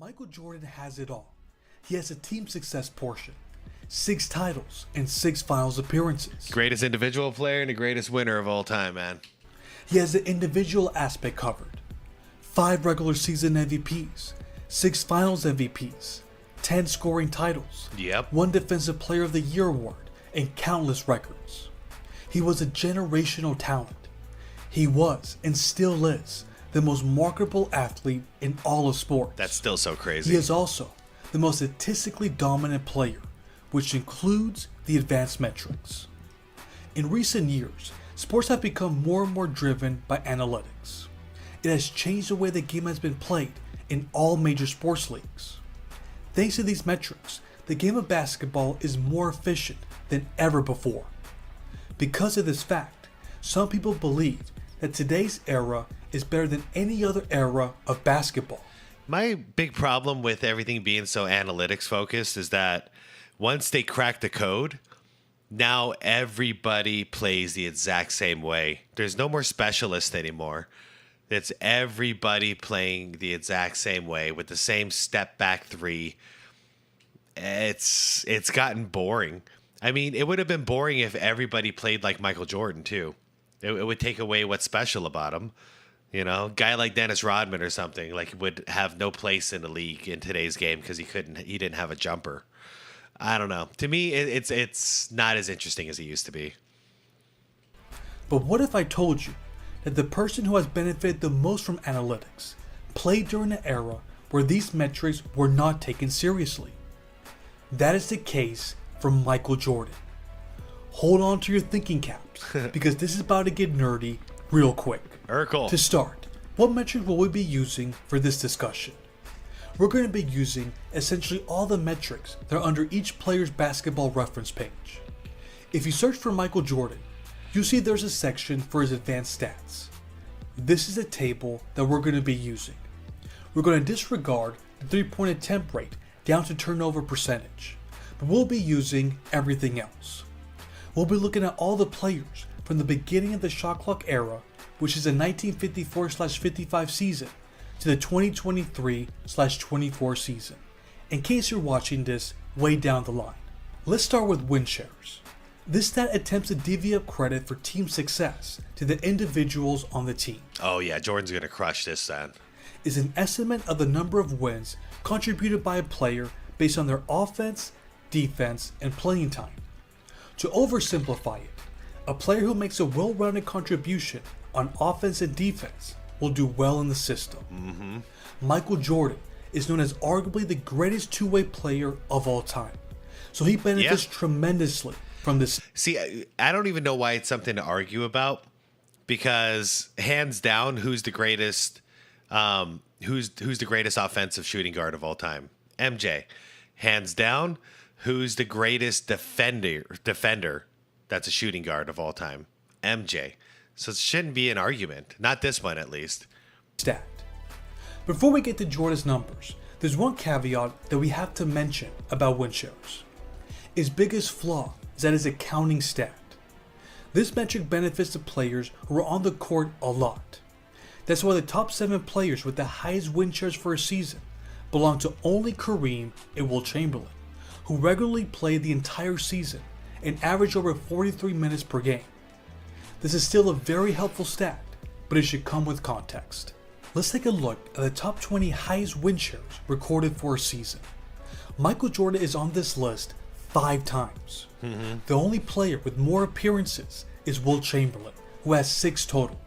Michael Jordan has it all. He has a team success portion, 6 titles and 6 finals appearances. Greatest individual player and the greatest winner of all time, man. He has the individual aspect covered, 5 regular season MVPs, 6 finals MVPs, 10 scoring titles, Yep. 1 Defensive Player of the Year award, and countless records. He was a generational talent. He was, and still is, the most marketable athlete in all of sports. That's still so crazy. He is also the most statistically dominant player, which includes the advanced metrics. In recent years, sports have become more and more driven by analytics. It has changed the way the game has been played in all major sports leagues. Thanks to these metrics, the game of basketball is more efficient than ever before. Because of this fact, some people believe that today's era is better than any other era of basketball. My big problem with everything being so analytics focused is that once they crack the code, now everybody plays the exact same way. There's no more specialists anymore. It's everybody playing the exact same way with the same step back 3. It's gotten boring. I mean, it would have been boring if everybody played like Michael Jordan too. It would take away what's special about him. You know, guy like Dennis Rodman or something like would have no place in the league in today's game because he didn't have a jumper. I don't know. To me, it's not as interesting as it used to be. But what if I told you that the person who has benefited the most from analytics played during an era where these metrics were not taken seriously? That is the case for Michael Jordan. Hold on to your thinking caps because this is about to get nerdy real quick. Urkel. To start, what metric will we be using for this discussion? We're going to be using essentially all the metrics that are under each player's basketball reference page. If you search for Michael Jordan, you'll see there's a section for his advanced stats. This is a table that we're going to be using. We're going to disregard the 3-point attempt rate down to turnover percentage, but we'll be using everything else. We'll be looking at all the players from the beginning of the shot clock era, which is the 1954/55 season, to the 2023/24 season, in case you're watching this way down the line. Let's start with win shares. This stat attempts to divvy up credit for team success to the individuals on the team. Oh yeah, Jordan's going to crush this then. Is an estimate of the number of wins contributed by a player based on their offense, defense, and playing time. To oversimplify it, a player who makes a well-rounded contribution on offense and defense will do well in the system. Michael Jordan is known as arguably the greatest two-way player of all time, so he benefits tremendously from this. See, I don't even know why it's something to argue about, because hands down, who's the greatest offensive shooting guard of all time? MJ. Hands down, who's the greatest defender that's a shooting guard of all time? MJ. So it shouldn't be an argument. Not this one, at least. Stat. Before we get to Jordan's numbers, there's one caveat that we have to mention about win shares. His biggest flaw is that it's a counting stat. This metric benefits the players who are on the court a lot. That's why the top 7 players with the highest win shares for a season belong to only Kareem and Wilt Chamberlain, who regularly play the entire season and average over 43 minutes per game. This is still a very helpful stat, but it should come with context. Let's take a look at the top 20 highest win shares recorded for a season. Michael Jordan is on this list 5 times. The only player with more appearances is Wilt Chamberlain, who has 6 total.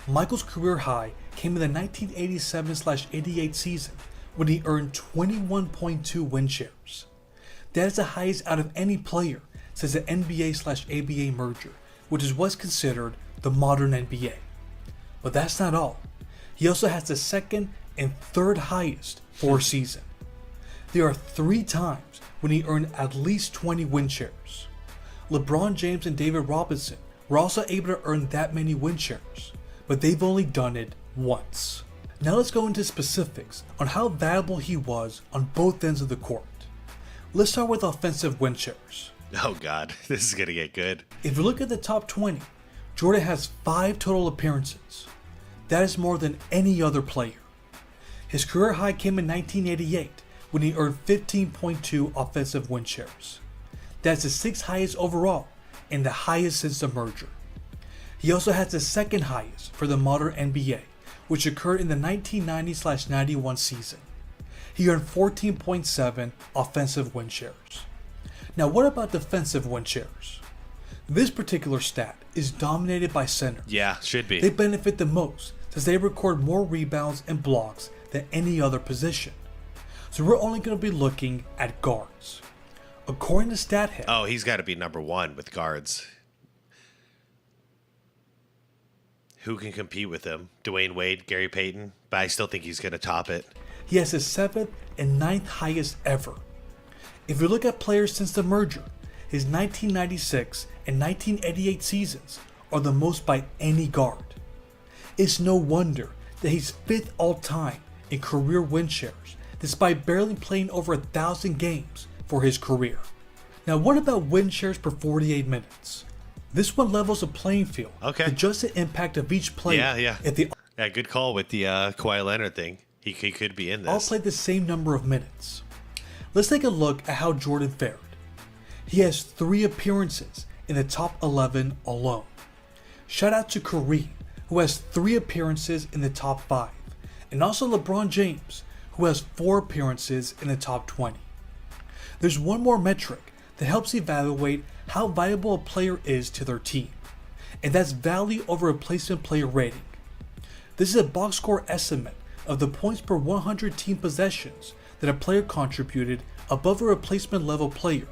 Michael's career high came in the 1987/88 season when he earned 21.2 win shares. That is the highest out of any player since the NBA/ABA merger, which is what's considered the modern NBA. But that's not all. He also has the second and third highest for a season. There are 3 times when he earned at least 20 win shares. LeBron James and David Robinson were also able to earn that many win shares, but they've only done it once. Now let's go into specifics on how valuable he was on both ends of the court. Let's start with offensive win shares. Oh God, this is going to get good. If you look at the top 20, Jordan has 5 total appearances. That is more than any other player. His career high came in 1988 when he earned 15.2 offensive win shares. That's the 6th highest overall and the highest since the merger. He also has the 2nd highest for the modern NBA, which occurred in the 1990-91 season. He earned 14.7 offensive win shares. Now what about defensive win shares? This particular stat is dominated by centers. Yeah, should be. They benefit the most since they record more rebounds and blocks than any other position. So we're only going to be looking at guards. According to StatHead, oh, he's got to be number 1 with guards. Who can compete with him? Dwayne Wade, Gary Payton? But I still think he's going to top it. he has his 7th and 9th highest ever. If you look at players since the merger, his 1996 and 1988 seasons are the most by any guard. It's no wonder that he's 5th all time in career win shares, despite barely playing over 1,000 games for his career. Now what about win shares per 48 minutes? This one levels the playing field to just the impact of each player. If they good call with the Kawhi Leonard thing. He could be in this. all played the same number of minutes. Let's take a look at how Jordan fared. He has 3 appearances in the top 11 alone. Shout out to Kareem, who has 3 appearances in the top 5, and also LeBron James, who has 4 appearances in the top 20. There's one more metric that helps evaluate how valuable a player is to their team, and that's value over replacement player rating. This is a box score estimate of the points per 100 team possessions that a player contributed above a replacement level player,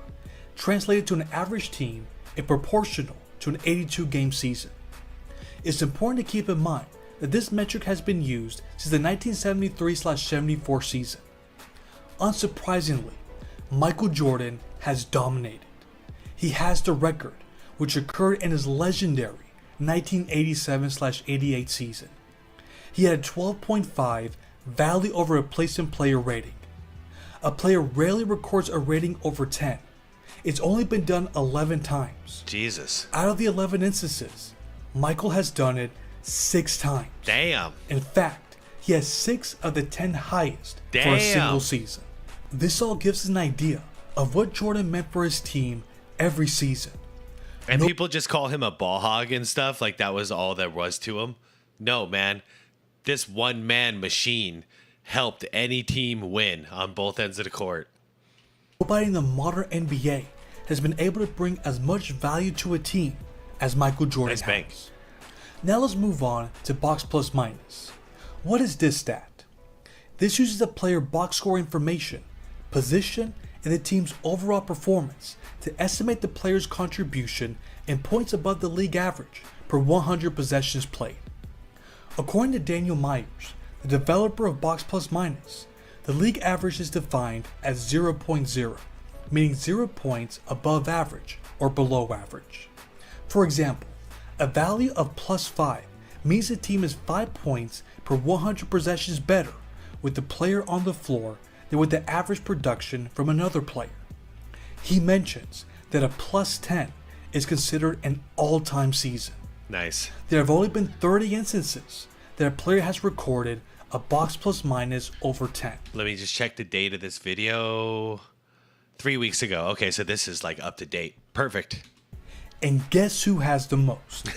translated to an average team and proportional to an 82 game season. It's important to keep in mind that this metric has been used since the 1973-74 season. Unsurprisingly, Michael Jordan has dominated. He has the record, which occurred in his legendary 1987-88 season. He had a 12.5 value over replacement player rating. A player rarely records a rating over 10. It's only been done 11 times. Jesus. Out of the 11 instances, Michael has done it 6 times. Damn. In fact, he has 6 of the 10 highest for a single season. This all gives us an idea of what Jordan meant for his team every season. And people just call him a ball hog and stuff, like that was all there was to him. No, man. This one-man machine helped any team win on both ends of the court. Nobody in the modern NBA has been able to bring as much value to a team as Michael Jordan has. Now let's move on to box plus minus. What is this stat? This uses the player box score information, position, and the team's overall performance to estimate the player's contribution in points above the league average per 100 possessions played. According to Daniel Myers, the developer of Box Plus Minus, the league average is defined as 0.0, meaning 0 points above average or below average. For example, a value of plus 5 means the team is 5 points per 100 possessions better with the player on the floor than with the average production from another player. He mentions that a plus 10 is considered an all-time season. Nice. There have only been 30 instances that a player has recorded a box plus minus over 10. Let me just check the date of this video. 3 weeks ago. Okay, so this is like up to date. Perfect. And guess who has the most?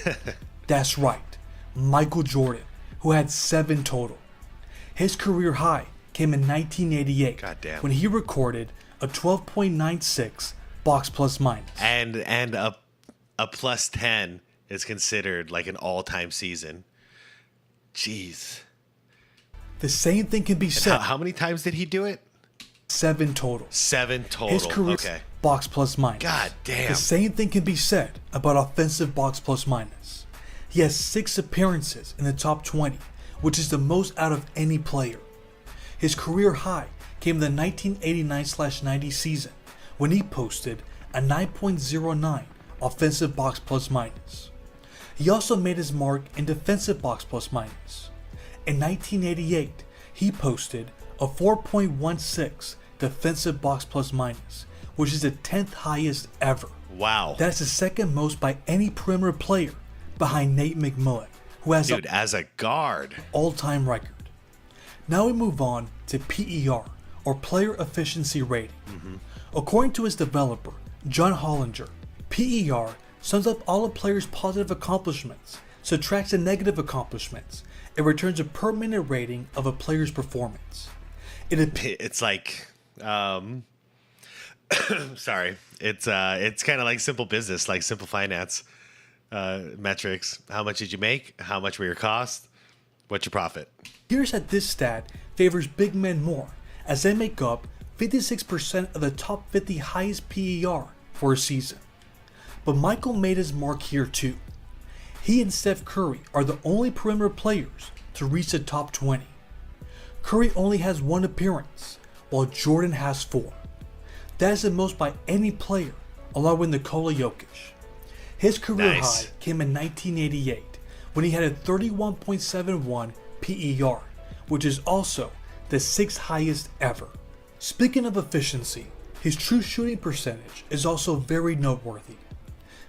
That's right, Michael Jordan, who had 7 total. His career high came in 1988 Goddamn. when he recorded a 12.96 box plus minus. And a plus 10 is considered like an all-time season. Jeez. The same thing can be said. How many times did he do it? 7 total. 7 total. His career box plus minus. God damn. The same thing can be said about offensive box plus minus. He has 6 appearances in the top 20, which is the most out of any player. His career high came in the 1989-90 season when he posted a 9.09 offensive box plus minus. He also made his mark in defensive box plus minus. In 1988, he posted a 4.16 defensive box plus minus, which is the 10th highest ever. Wow. That's the second most by any perimeter player behind Nate McMillan, who has as a guard all-time record. Now we move on to PER, or Player Efficiency Rating. According to his developer, John Hollinger, PER sums up all a player's positive accomplishments, subtracts the negative accomplishments, and returns a per minute rating of a player's performance. It's like, sorry, it's kind of like simple business, like simple finance metrics. How much did you make? How much were your costs? What's your profit? Here's that this stat favors big men more, as they make up 56% of the top 50 highest PER for a season. But Michael made his mark here too. He and Steph Curry are the only perimeter players to reach the top 20. Curry only has 1 appearance, while Jordan has 4. That is the most by any player, along with Nikola Jokic. His career high came in 1988, when he had a 31.71 PER, which is also the 6th highest ever. Speaking of efficiency, his true shooting percentage is also very noteworthy.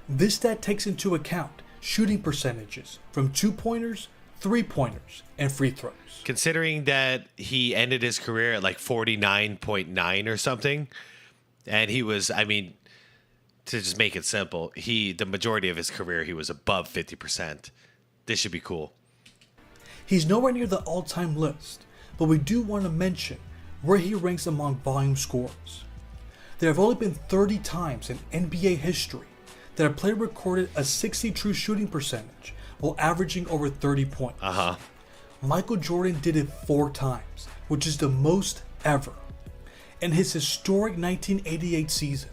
This stat takes into account shooting percentages from 2-pointers, 3-pointers, and free throws. Considering that he ended his career at like 49.9 or something, and he was, I mean, to just make it simple, the majority of his career, he was above 50%. This should be cool. He's nowhere near the all-time list, but we do want to mention where he ranks among volume scorers. There have only been 30 times in NBA history that a player recorded a 60 true shooting percentage while averaging over 30 points. Michael Jordan did it 4 times, which is the most ever. In his historic 1988 season,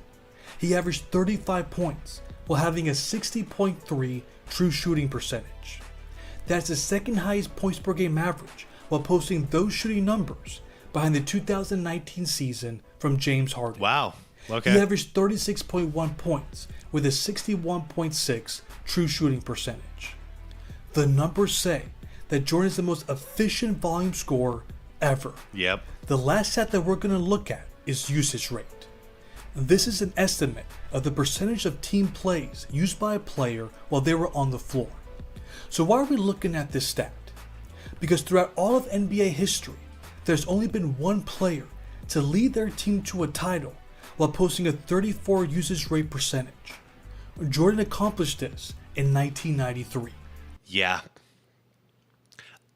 he averaged 35 points while having a 60.3 true shooting percentage. That's the 2nd highest points per game average while posting those shooting numbers behind the 2019 season from James Harden. Wow. Okay. He averaged 36.1 points with a 61.6 true shooting percentage. The numbers say that Jordan is the most efficient volume scorer ever. Yep. The last stat that we're going to look at is usage rate. This is an estimate of the percentage of team plays used by a player while they were on the floor. So why are we looking at this stat? Because throughout all of NBA history, there's only been one player to lead their team to a title while posting a 34 usage rate percentage. Jordan accomplished this in 1993. Yeah.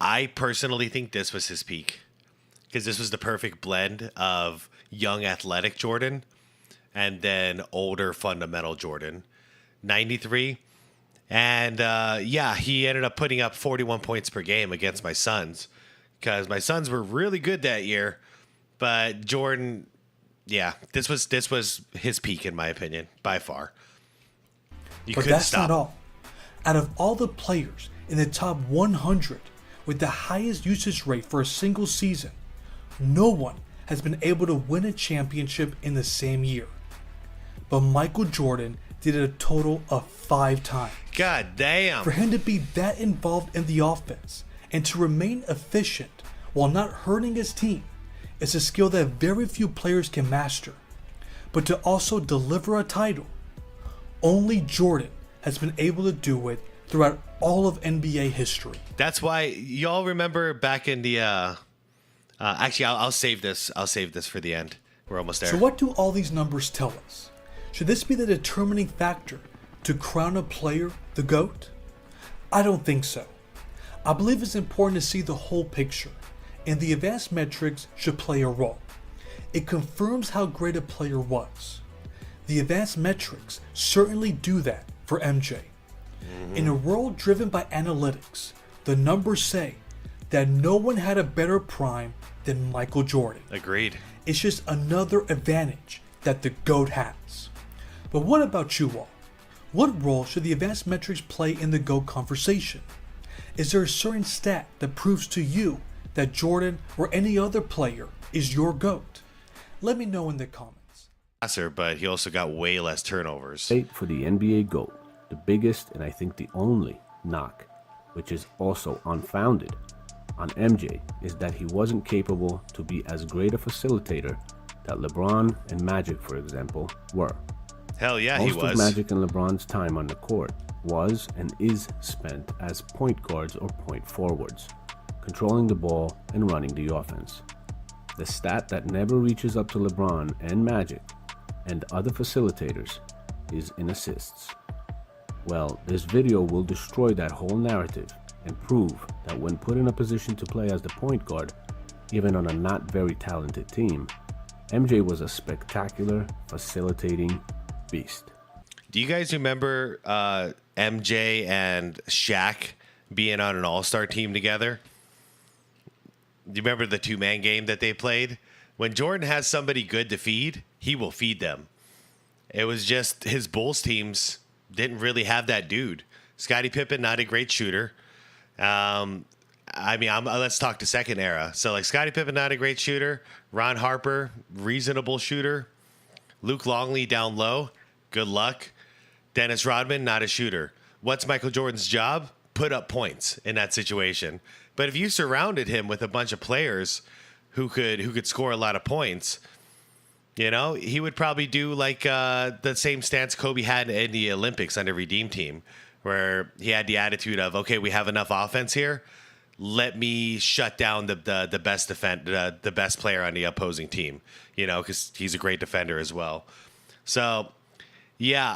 I personally think this was his peak, because this was the perfect blend of young athletic Jordan and then older fundamental Jordan. 93. And he ended up putting up 41 points per game against my Suns, because my Suns were really good that year. But Jordan, this was his peak in my opinion, by far. But that's not all. Out of all the players in the top 100 with the highest usage rate for a single season, no one has been able to win a championship in the same year. But Michael Jordan did it a total of 5 times. God damn. For him to be that involved in the offense and to remain efficient while not hurting his team is a skill that very few players can master. But to also deliver a title, only Jordan has been able to do it throughout all of NBA history. That's why y'all remember back in the actually I'll save this for the end. We're almost there. So what do all these numbers tell us? Should this be the determining factor to crown a player the GOAT? I don't think so. I believe it's important to see the whole picture, and the advanced metrics should play a role. It confirms how great a player was. The advanced metrics certainly do that for MJ. In a world driven by analytics, the numbers say that no one had a better prime than Michael Jordan. Agreed. It's just another advantage that the GOAT has. But what about you all? What role should the advanced metrics play in the GOAT conversation? Is there a certain stat that proves to you that Jordan or any other player is your GOAT? Let me know in the comments. But he also got way less turnovers. For the NBA GOAT, the biggest and I think the only knock, which is also unfounded, on MJ is that he wasn't capable to be as great a facilitator that LeBron and Magic, for example, were. Hell yeah, he was. Most of Magic and LeBron's time on the court was and is spent as point guards or point forwards, controlling the ball, and running the offense. The stat that never reaches up to LeBron and Magic and other facilitators is in assists. Well, this video will destroy that whole narrative and prove that when put in a position to play as the point guard, even on a not very talented team, MJ was a spectacular facilitating beast. Do you guys remember MJ and Shaq being on an all-star team together? Do you remember the two-man game that they played? When Jordan has somebody good to feed, he will feed them. It was just his Bulls teams didn't really have that dude. Scottie Pippen, not a great shooter. Let's talk to second era. So, like, Scottie Pippen, not a great shooter. Ron Harper, reasonable shooter. Luke Longley down low. Good luck. Dennis Rodman, not a shooter. What's Michael Jordan's job? Put up points in that situation. But if you surrounded him with a bunch of players who could score a lot of points, you know, he would probably do like the same stance Kobe had in the Olympics on every Redeem Team, where he had the attitude of, okay, we have enough offense here. Let me shut down the best player on the opposing team, you know, because he's a great defender as well. So, yeah,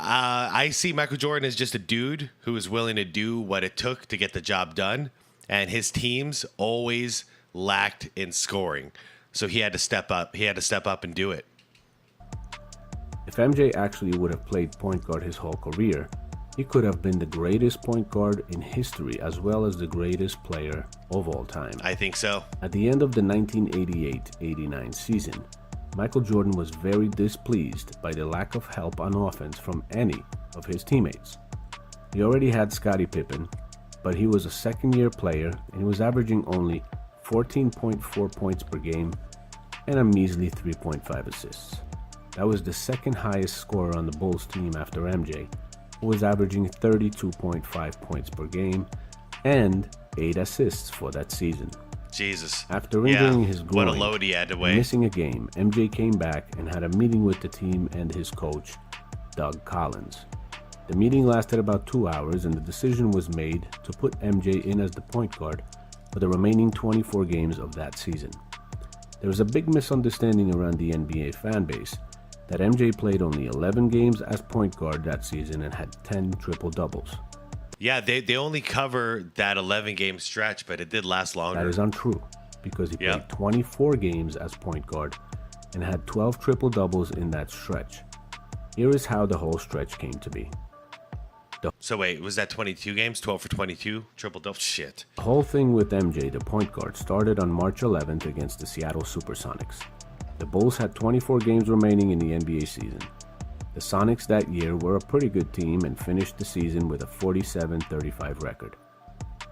I see Michael Jordan as just a dude who was willing to do what it took to get the job done. And his teams always lacked in scoring. So he had to step up. He had to step up and do it. If MJ actually would have played point guard his whole career, he could have been the greatest point guard in history as well as the greatest player of all time. I think so. At the end of the 1988-89 season, Michael Jordan was very displeased by the lack of help on offense from any of his teammates. He already had Scottie Pippen, but he was a second-year player and he was averaging only 14.4 points per game and a measly 3.5 assists. That was the second highest scorer on the Bulls team after MJ, who was averaging 32.5 points per game and 8 assists for that season. Jesus. After injuring his groin what a load he had to weigh. and missing a game, MJ came back and had a meeting with the team and his coach, Doug Collins. The meeting lasted about 2 hours and the decision was made to put MJ in as the point guard for the remaining 24 games of that season. There was a big misunderstanding around the NBA fan base that MJ played only 11 games as point guard that season and had 10 triple-doubles. Yeah, they only cover that 11-game stretch, but it did last longer. That is untrue, because he played 24 games as point guard and had 12 triple-doubles in that stretch. Here is how the whole stretch came to be. So wait, was that 22 games? 12 for 22? Triple-double? Shit. The whole thing with MJ, the point guard, started on March 11th against the Seattle Supersonics. The Bulls had 24 games remaining in the NBA season. The Sonics that year were a pretty good team and finished the season with a 47-35 record.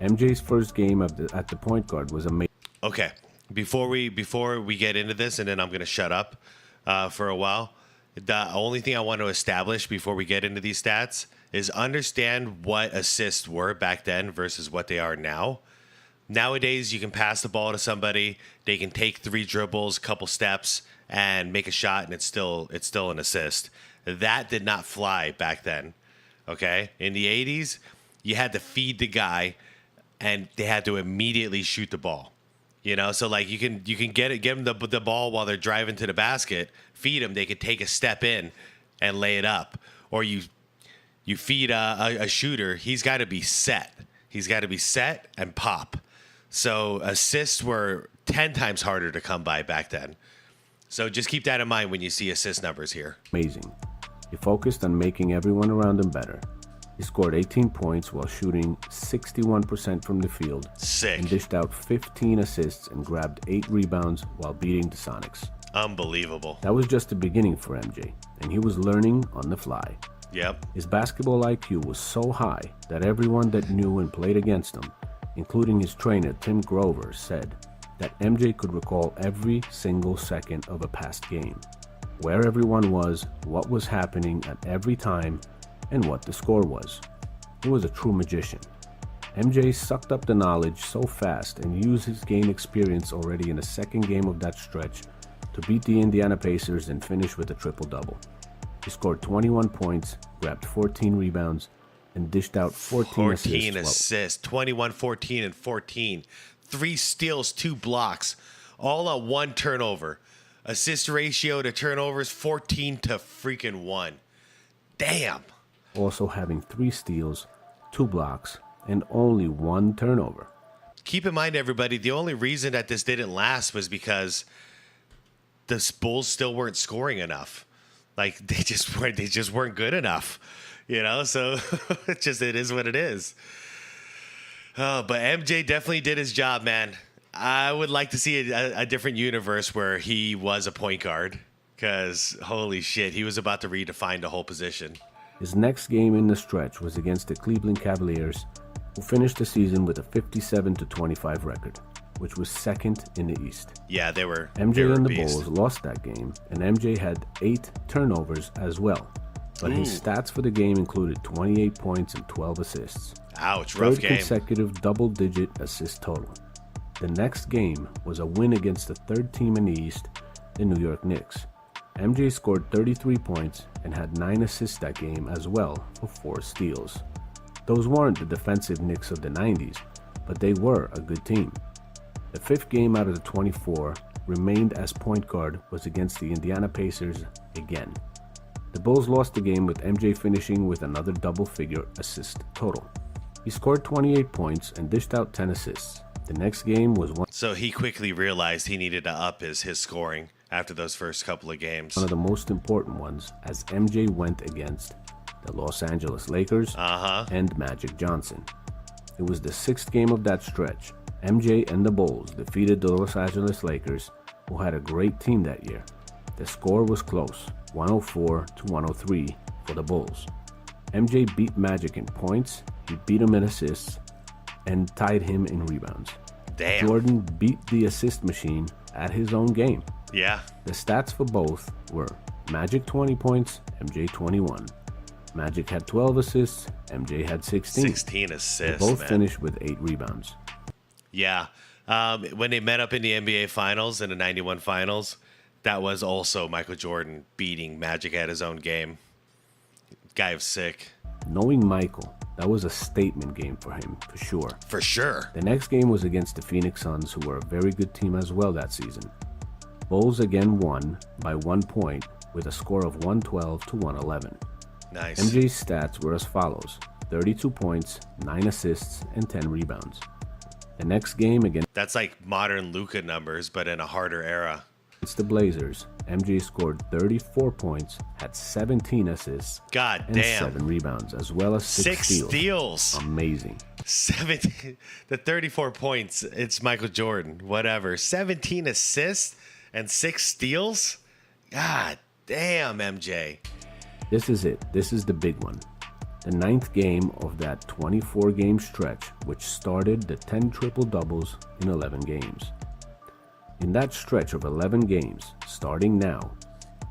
MJ's first game at the point guard was amazing. Okay, before we get into this, and then I'm going to shut up for a while, the only thing I want to establish before we get into these stats is understand what assists were back then versus what they are now. Nowadays, you can pass the ball to somebody, they can take 3 dribbles, couple steps, and make a shot, and it's still an assist. That did not fly back then, okay? In the 80s, you had to feed the guy, and they had to immediately shoot the ball. You know, so like you can give them the ball while they're driving to the basket, feed them, they could take a step in and lay it up. Or you feed a shooter, he's got to be set. He's got to be set and pop. So assists were 10 times harder to come by back then. So just keep that in mind when you see assist numbers here. Amazing. He focused on making everyone around him better. He scored 18 points while shooting 61% from the field. Sick. And dished out 15 assists and grabbed 8 rebounds while beating the Sonics. Unbelievable. That was just the beginning for MJ, and he was learning on the fly. Yep. His basketball IQ was so high that everyone that knew and played against him, including his trainer Tim Grover, said that MJ could recall every single second of a past game, where everyone was, what was happening at every time, and what the score was. He was a true magician. MJ sucked up the knowledge so fast and used his game experience already in the second game of that stretch to beat the Indiana Pacers and finish with a triple-double. He scored 21 points, grabbed 14 rebounds, and dished out 14 assists. 21, 14, and 14. 3 steals, 2 blocks, all on 1 turnover. Assist ratio to turnovers 14 to freaking 1. Damn. Also having 3 steals, 2 blocks, and only 1 turnover. Keep in mind, everybody, the only reason that this didn't last was because the Bulls still weren't scoring enough. Like they just weren't good enough, you know. So it is what it is. Oh, but MJ definitely did his job, man. I would like to see a different universe where he was a point guard, because holy shit, he was about to redefine the whole position. His next game in the stretch was against the Cleveland Cavaliers, who finished the season with a 57-25 record, which was second in the East. Yeah, they were. MJ and the Bulls lost that game, and MJ had 8 turnovers as well. But his stats for the game included 28 points and 12 assists. Ouch, rough game. Third consecutive double-digit assist total. The next game was a win against the third team in the East, the New York Knicks. MJ scored 33 points and had 9 assists that game as well for 4 steals. Those weren't the defensive Knicks of the 90s, but they were a good team. The 5th game out of the 24 remained as point guard was against the Indiana Pacers again. The Bulls lost the game with MJ finishing with another double-figure assist total. He scored 28 points and dished out 10 assists. The next game was So he quickly realized he needed to up his scoring after those first couple of games. One of the most important ones, as MJ went against the Los Angeles Lakers and Magic Johnson. It was the 6th game of that stretch. MJ and the Bulls defeated the Los Angeles Lakers, who had a great team that year. The score was close, 104-103 for the Bulls. MJ beat Magic in points, he beat him in assists, and tied him in rebounds. Damn. Jordan beat the assist machine at his own game. Yeah. The stats for both were Magic 20 points, MJ 21. Magic had 12 assists, MJ had 16. 16 assists, They both man. finished with 8 rebounds. Yeah. When they met up in the NBA Finals, in the 91 Finals, that was also Michael Jordan beating Magic at his own game. Guy was sick. Knowing Michael, that was a statement game for him, for sure. For sure. The next game was against the Phoenix Suns, who were a very good team as well that season. Bulls again won by 1 point with a score of 112-111. Nice. MJ's stats were as follows: 32 points, 9 assists, and 10 rebounds. The next game against That's like modern Luka numbers, but in a harder era. the Blazers, MJ scored 34 points, had 17 assists, God and damn. 7 rebounds, as well as 6 steals. Amazing. 17, the 34 points, it's Michael Jordan, whatever. 17 assists and 6 steals? God damn, MJ. This is it. This is the big one. The 9th game of that 24-game stretch, which started the 10 triple-doubles in 11 games. In that stretch of 11 games, starting now,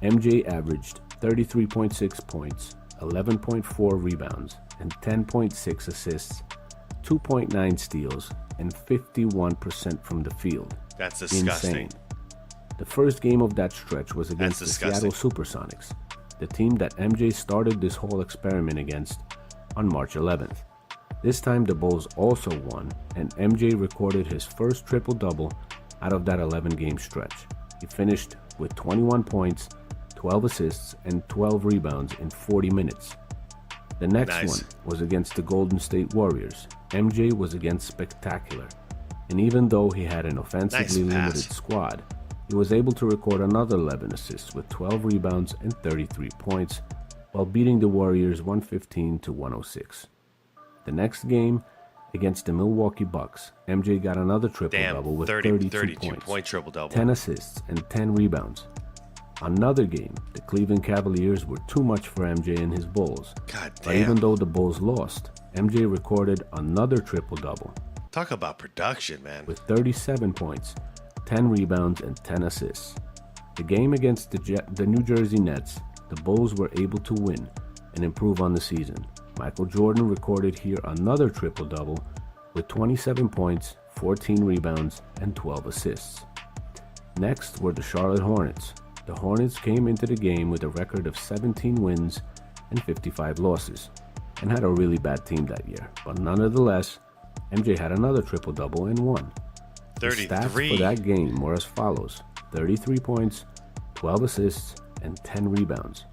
MJ averaged 33.6 points, 11.4 rebounds, and 10.6 assists, 2.9 steals, and 51% from the field. That's disgusting. Insane. The first game of that stretch was against the disgusting. Seattle Supersonics, the team that MJ started this whole experiment against on March 11th. This time the Bulls also won, and MJ recorded his first triple-double out of that 11-game stretch. He finished with 21 points, 12 assists, and 12 rebounds in 40 minutes. The next one was against the Golden State Warriors. MJ was against spectacular, and even though he had an offensively limited squad, he was able to record another 11 assists with 12 rebounds and 33 points, while beating the Warriors 115-106. The next game, against the Milwaukee Bucks, MJ got another triple-double with 32 points, point triple-double, 10 assists, and 10 rebounds. Another game, the Cleveland Cavaliers were too much for MJ and his Bulls. God damn. But even though the Bulls lost, MJ recorded another triple-double. Talk about production, man. With 37 points, 10 rebounds, and 10 assists. The game against the New Jersey Nets, the Bulls were able to win and improve on the season. Michael Jordan recorded here another triple-double with 27 points, 14 rebounds, and 12 assists. Next were the Charlotte Hornets. The Hornets came into the game with a record of 17 wins and 55 losses, and had a really bad team that year. But nonetheless, MJ had another triple-double and won. The stats 33. for that game were as follows: 33 points, 12 assists, and 10 rebounds.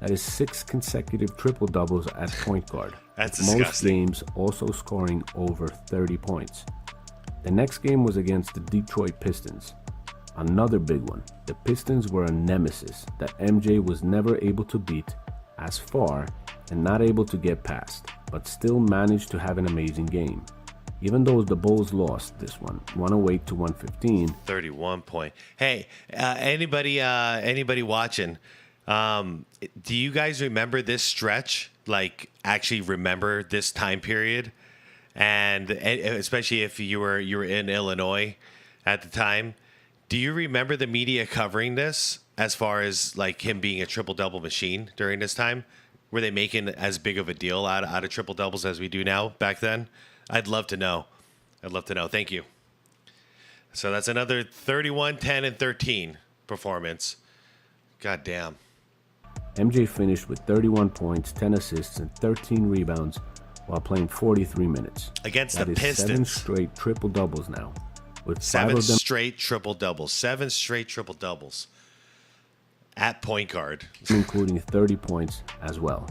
That is 6 consecutive triple-doubles at point guard. That's with most disgusting. games also scoring over 30 points. The next game was against the Detroit Pistons. Another big one. The Pistons were a nemesis that MJ was never able to beat as far and not able to get past, but still managed to have an amazing game. Even though the Bulls lost this one, 108 to 115. 31 point. Hey, anybody watching? Do you guys remember this stretch? Like, actually remember this time period? And especially if you were in Illinois at the time, do you remember the media covering this as far as like him being a triple double machine during this time? Were they making as big of a deal out of triple doubles as we do now back then? I'd love to know. Thank you. So that's another 31, 10, and 13 performance. God damn. MJ finished with 31 points, 10 assists, and 13 rebounds while playing 43 minutes. Against that the is Pistons. 7 straight triple-doubles now, with 5 7 of them straight triple doubles. 7 straight triple doubles. At point guard. including 30 points as well.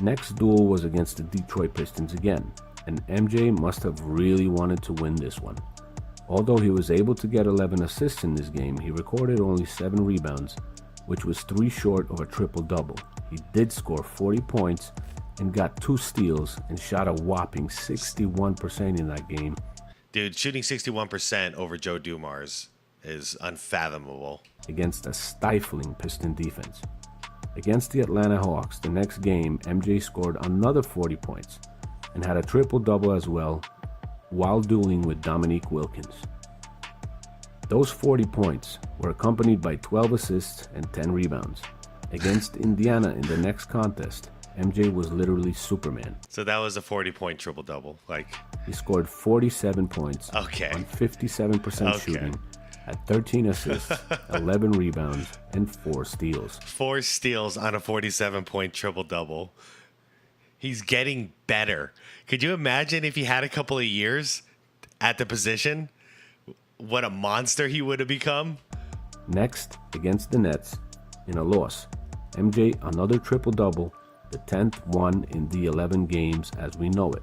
Next duel was against the Detroit Pistons again, and MJ must have really wanted to win this one. Although he was able to get 11 assists in this game, he recorded only 7 rebounds, which was 3 short of a triple-double. He did score 40 points and got 2 steals and shot a whopping 61% in that game. Dude, shooting 61% over Joe Dumars is unfathomable. Against a stifling Piston defense. Against the Atlanta Hawks, the next game, MJ scored another 40 points and had a triple-double as well while dueling with Dominique Wilkins. Those 40 points were accompanied by 12 assists and 10 rebounds. Against Indiana in the next contest, MJ was literally Superman. So that was a 40-point triple-double. He scored 47 points Okay. on 57% Okay. shooting, had 13 assists, 11 rebounds, and 4 steals. 4 steals on a 47-point triple-double. He's getting better. Could you imagine if he had a couple of years at the position? What a monster he would have become. Next, against the Nets, in a loss, MJ another triple-double, the 10th one in the 11 games as we know it.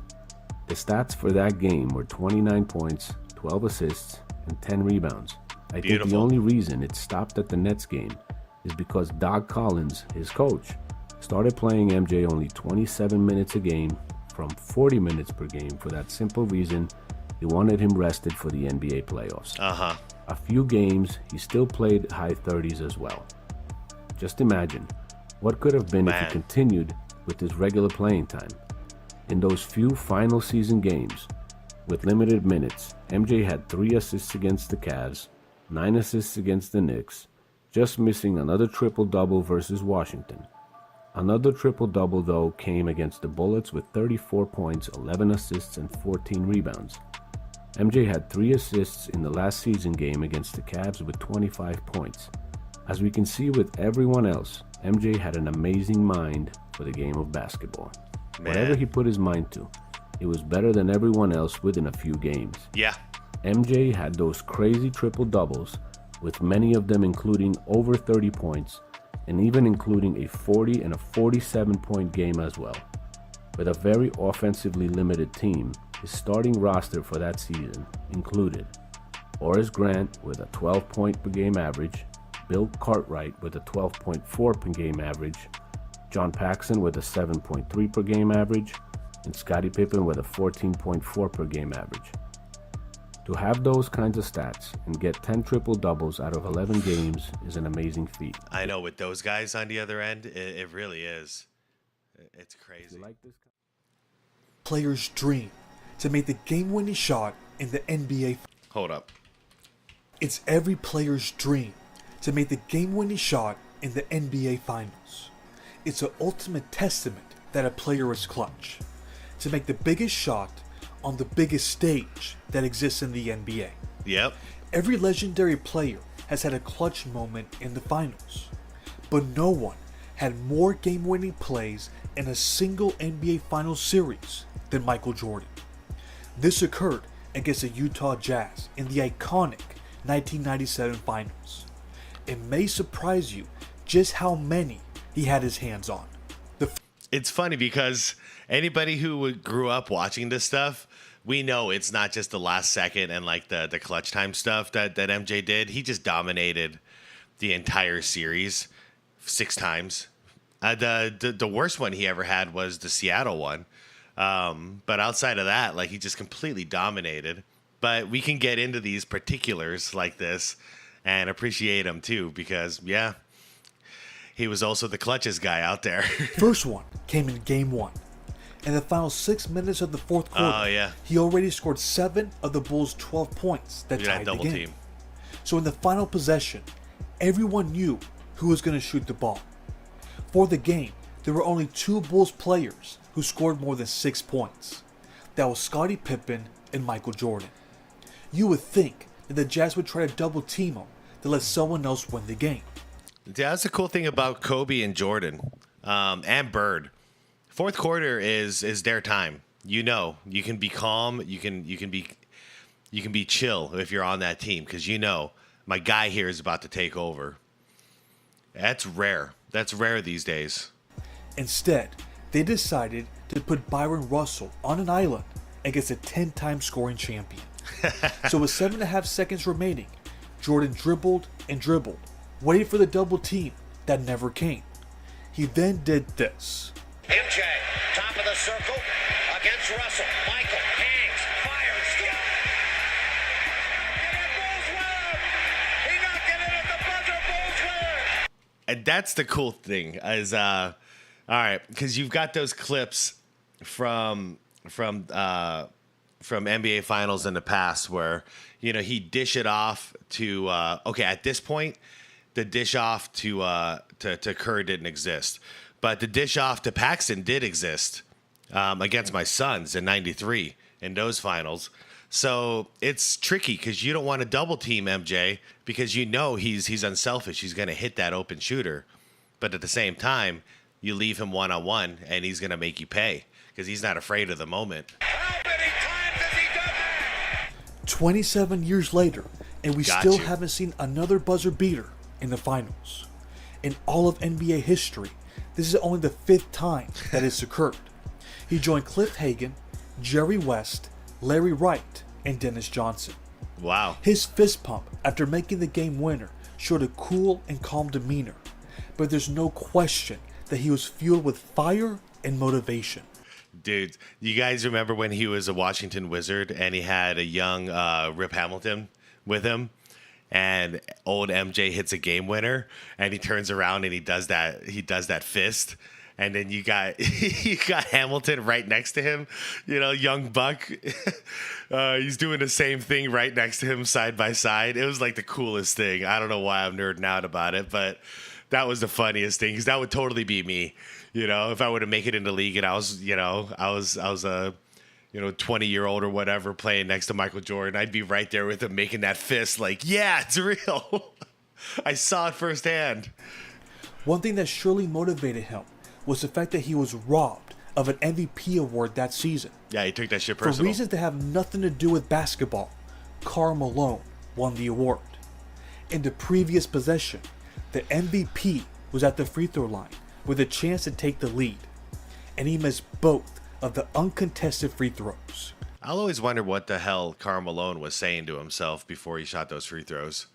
The stats for that game were 29 points, 12 assists, and 10 rebounds. I think the only reason it stopped at the Nets game is because Doc Collins, his coach, started playing MJ only 27 minutes a game from 40 minutes per game for that simple reason he wanted him rested for the NBA playoffs. A few games, he still played high 30s as well. Just imagine what could have been if he continued with his regular playing time. In those few final season games, with limited minutes, MJ had 3 assists against the Cavs, 9 assists against the Knicks, just missing another triple-double versus Washington. Another triple-double, though, came against the Bullets with 34 points, 11 assists, and 14 rebounds. MJ had 3 assists in the last season game against the Cavs with 25 points. As we can see with everyone else, MJ had an amazing mind for the game of basketball. Whatever he put his mind to, he was better than everyone else within a few games. Yeah. MJ had those crazy triple-doubles, with many of them including over 30 points, and even including a 40 and a 47-point game as well. With a very offensively limited team, his starting roster for that season included Horace Grant with a 12-point per game average, Bill Cartwright with a 12.4 per game average, John Paxson with a 7.3 per game average, and Scottie Pippen with a 14.4 per game average. To have those kinds of stats and get 10 triple-doubles out of 11 games is an amazing feat. I know, with those guys on the other end, it really is. It's crazy. Player's dream to make the game-winning shot in the NBA. Hold up. It's every player's dream to make the game-winning shot in the NBA Finals. It's an ultimate testament that a player is clutch. To make the biggest shot on the biggest stage that exists in the NBA. Yep. Every legendary player has had a clutch moment in the finals, but no one had more game-winning plays in a single NBA Finals series than Michael Jordan. This occurred against the Utah Jazz in the iconic 1997 Finals. It may surprise you just how many he had his hands on. It's funny because anybody who grew up watching this stuff, we know it's not just the last second and like the clutch time stuff that MJ did. He just dominated the entire series 6 times. The worst one he ever had was the Seattle one. But outside of that, like, he just completely dominated. But we can get into these particulars like this and appreciate him too, because yeah, he was also the clutches guy out there. First one came in game 1. In the final 6 minutes of the fourth quarter, oh, yeah. he already scored 7 of the Bulls' 12 points that tied the game. Team. So in the final possession, everyone knew who was going to shoot the ball. For the game, there were only 2 Bulls players who scored more than 6 points. That was Scottie Pippen and Michael Jordan. You would think that the Jazz would try to double team him to let someone else win the game. Yeah, that's the cool thing about Kobe and Jordan, and Bird. Fourth quarter is their time. You know, you can be calm. You can be chill if you're on that team, because you know my guy here is about to take over. That's rare. That's rare these days. Instead, they decided to put Byron Russell on an island against a 10-time scoring champion. So with 7.5 seconds remaining, Jordan dribbled and dribbled, waiting for the double team that never came. He then did this. MJ, top of the circle, against Russell. Michael hangs, fires, steal. He knocked it in at the buzzer, Bulls win. And that's the cool thing is, all right, because you've got those clips from NBA Finals in the past where, you know, he dish it off to okay, at this point, the dish off to Kerr didn't exist. But the dish off to Paxson did exist against my Suns in '93 in those finals. So it's tricky because you don't want to double team MJ because you know he's unselfish. He's going to hit that open shooter. But at the same time, you leave him one-on-one and he's going to make you pay because he's not afraid of the moment. How many times has he done that? 27 years later, and we Got still you. haven't seen another buzzer beater in the finals. In all of NBA history, this is only the 5th time that it's occurred. He joined Cliff Hagan, Jerry West, Larry Wright, and Dennis Johnson. Wow. His fist pump after making the game winner showed a cool and calm demeanor, but there's no question that he was fueled with fire and motivation. Dude, you guys remember when he was a Washington Wizard and he had a young Rip Hamilton with him? And old MJ hits a game winner, and he turns around and he does that fist, and then you got Hamilton right next to him, you know, young buck. He's doing the same thing right next to him, side by side. It was like the coolest thing. I don't know why I'm nerding out about it, but that was the funniest thing because that would totally be me, you know, if I were to make it in the league and I was a 20-year-old or whatever playing next to Michael Jordan, I'd be right there with him making that fist like, yeah, it's real. I saw it firsthand. One thing that surely motivated him was the fact that he was robbed of an MVP award that season. Yeah, he took that shit For personal. reasons that have nothing to do with basketball, Karl Malone won the award. In the previous possession, the MVP was at the free throw line with a chance to take the lead, and he missed both of the uncontested free throws. I'll always wonder what the hell Karl Malone was saying to himself before he shot those free throws.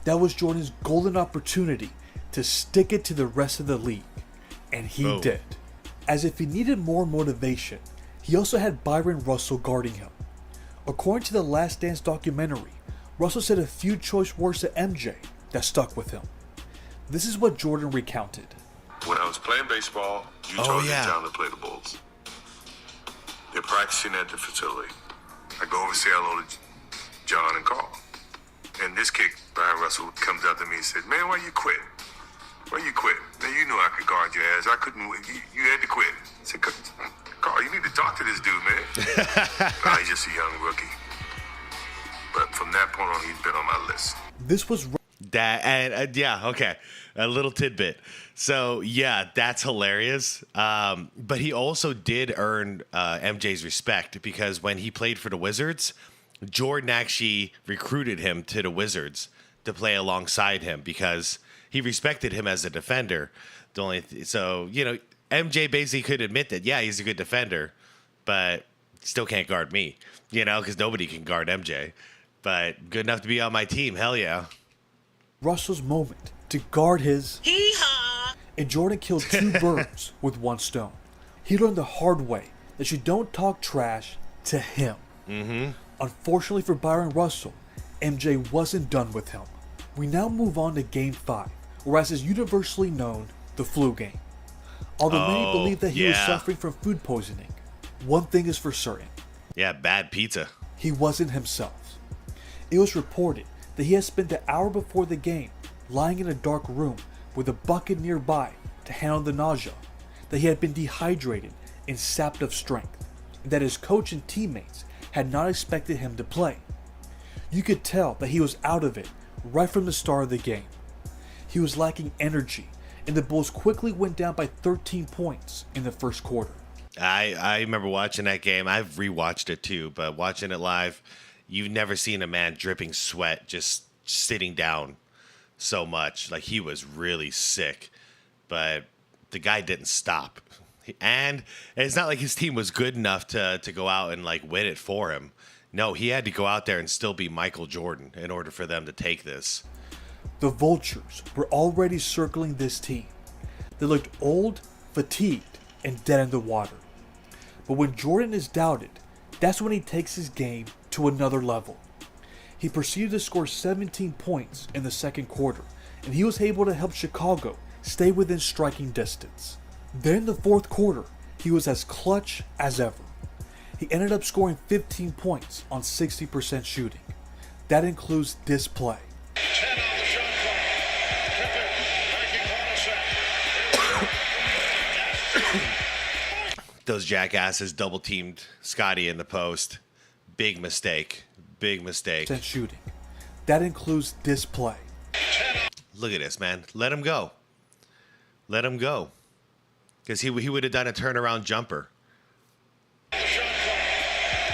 That was Jordan's golden opportunity to stick it to the rest of the league, and he Boom. did. As if he needed more motivation, he also had Byron Russell guarding him. According to the Last Dance documentary, Russell said a few choice words to MJ that stuck with him. This is what Jordan recounted. When I was playing baseball, Utah was in town to play the Bulls. They're practicing at the facility. I go over and say hello to John and Carl. And this kid, Byron Russell, comes up to me and says, "Man, why you quit? Why you quit? Man, you knew I could guard your ass. I couldn't. You had to quit." I said, "Carl, you need to talk to this dude, man." He's just a young rookie. But from that point on, he's been on my list. This was That and yeah, okay, a little tidbit. So yeah, that's hilarious. But he also did earn MJ's respect because when he played for the Wizards, Jordan actually recruited him to the Wizards to play alongside him because he respected him as a defender. So MJ basically could admit that yeah, he's a good defender, but still can't guard me. Because nobody can guard MJ, but good enough to be on my team. Hell yeah. Russell's moment to guard his Hee-haw! and Jordan killed 2 birds with 1 stone. He learned the hard way that you don't talk trash to him. Mm-hmm. Unfortunately for Byron Russell, MJ wasn't done with him. We now move on to Game 5, or as is universally known, the flu game. Although many believe that he was suffering from food poisoning, one thing is for certain. Yeah, bad pizza. He wasn't himself. It was reported that he had spent the hour before the game lying in a dark room with a bucket nearby to handle the nausea, that he had been dehydrated and sapped of strength, and that his coach and teammates had not expected him to play. You could tell that he was out of it right from the start of the game. He was lacking energy, and the Bulls quickly went down by 13 points in the first quarter. I remember watching that game. I've rewatched it too, but watching it live, you've never seen a man dripping sweat just sitting down so much. Like, he was really sick, but the guy didn't stop. And it's not like his team was good enough to go out and like win it for him. No, he had to go out there and still be Michael Jordan in order for them to take this. The vultures were already circling this team. They looked old, fatigued, and dead in the water. But when Jordan is doubted, that's when he takes his game to another level. He proceeded to score 17 points in the second quarter, and he was able to help Chicago stay within striking distance. Then in the fourth quarter, he was as clutch as ever. He ended up scoring 15 points on 60% shooting. That includes this play. 10 on the shot clock. Pippen making corner set. Those jackasses double teamed Scotty in the post. Big mistake. Big mistake. Shooting. That includes this play. Look at this, man. Let him go. Let him go. Because he would have done a turnaround jumper.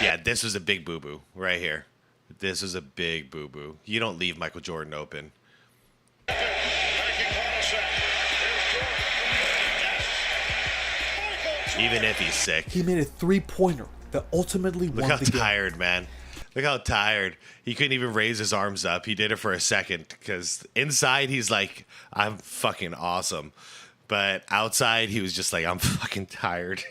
Yeah, this was a big boo-boo right here. This is a big boo-boo. You don't leave Michael Jordan open. Even if he's sick. He made a 3-pointer that ultimately won the game. Look how tired, man. Look how tired. He couldn't even raise his arms up. He did it for a second because inside he's like, I'm fucking awesome. But outside he was just like, I'm fucking tired.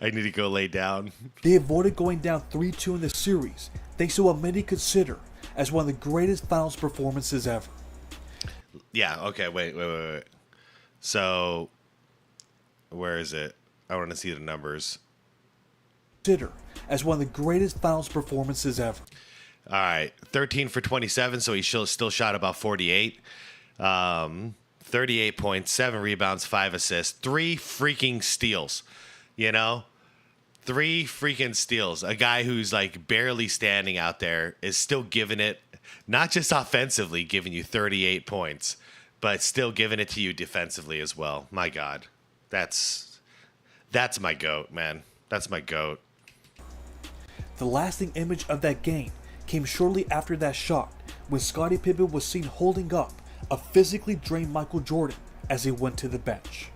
I need to go lay down. They avoided going down 3-2 in the series thanks to what many consider as one of the greatest finals performances ever. Yeah, okay, wait. So, where is it? I want to see the numbers. Consider as one of the greatest finals performances ever. All right, 13 for 27, so he still shot about 48. 38 points, 7 rebounds, 5 assists, 3 freaking steals. 3 freaking steals. A guy who's like barely standing out there is still giving it, not just offensively giving you 38 points, but still giving it to you defensively as well. My God, that's my GOAT, man. That's my GOAT. The lasting image of that game came shortly after that shot when Scottie Pippen was seen holding up a physically drained Michael Jordan as he went to the bench.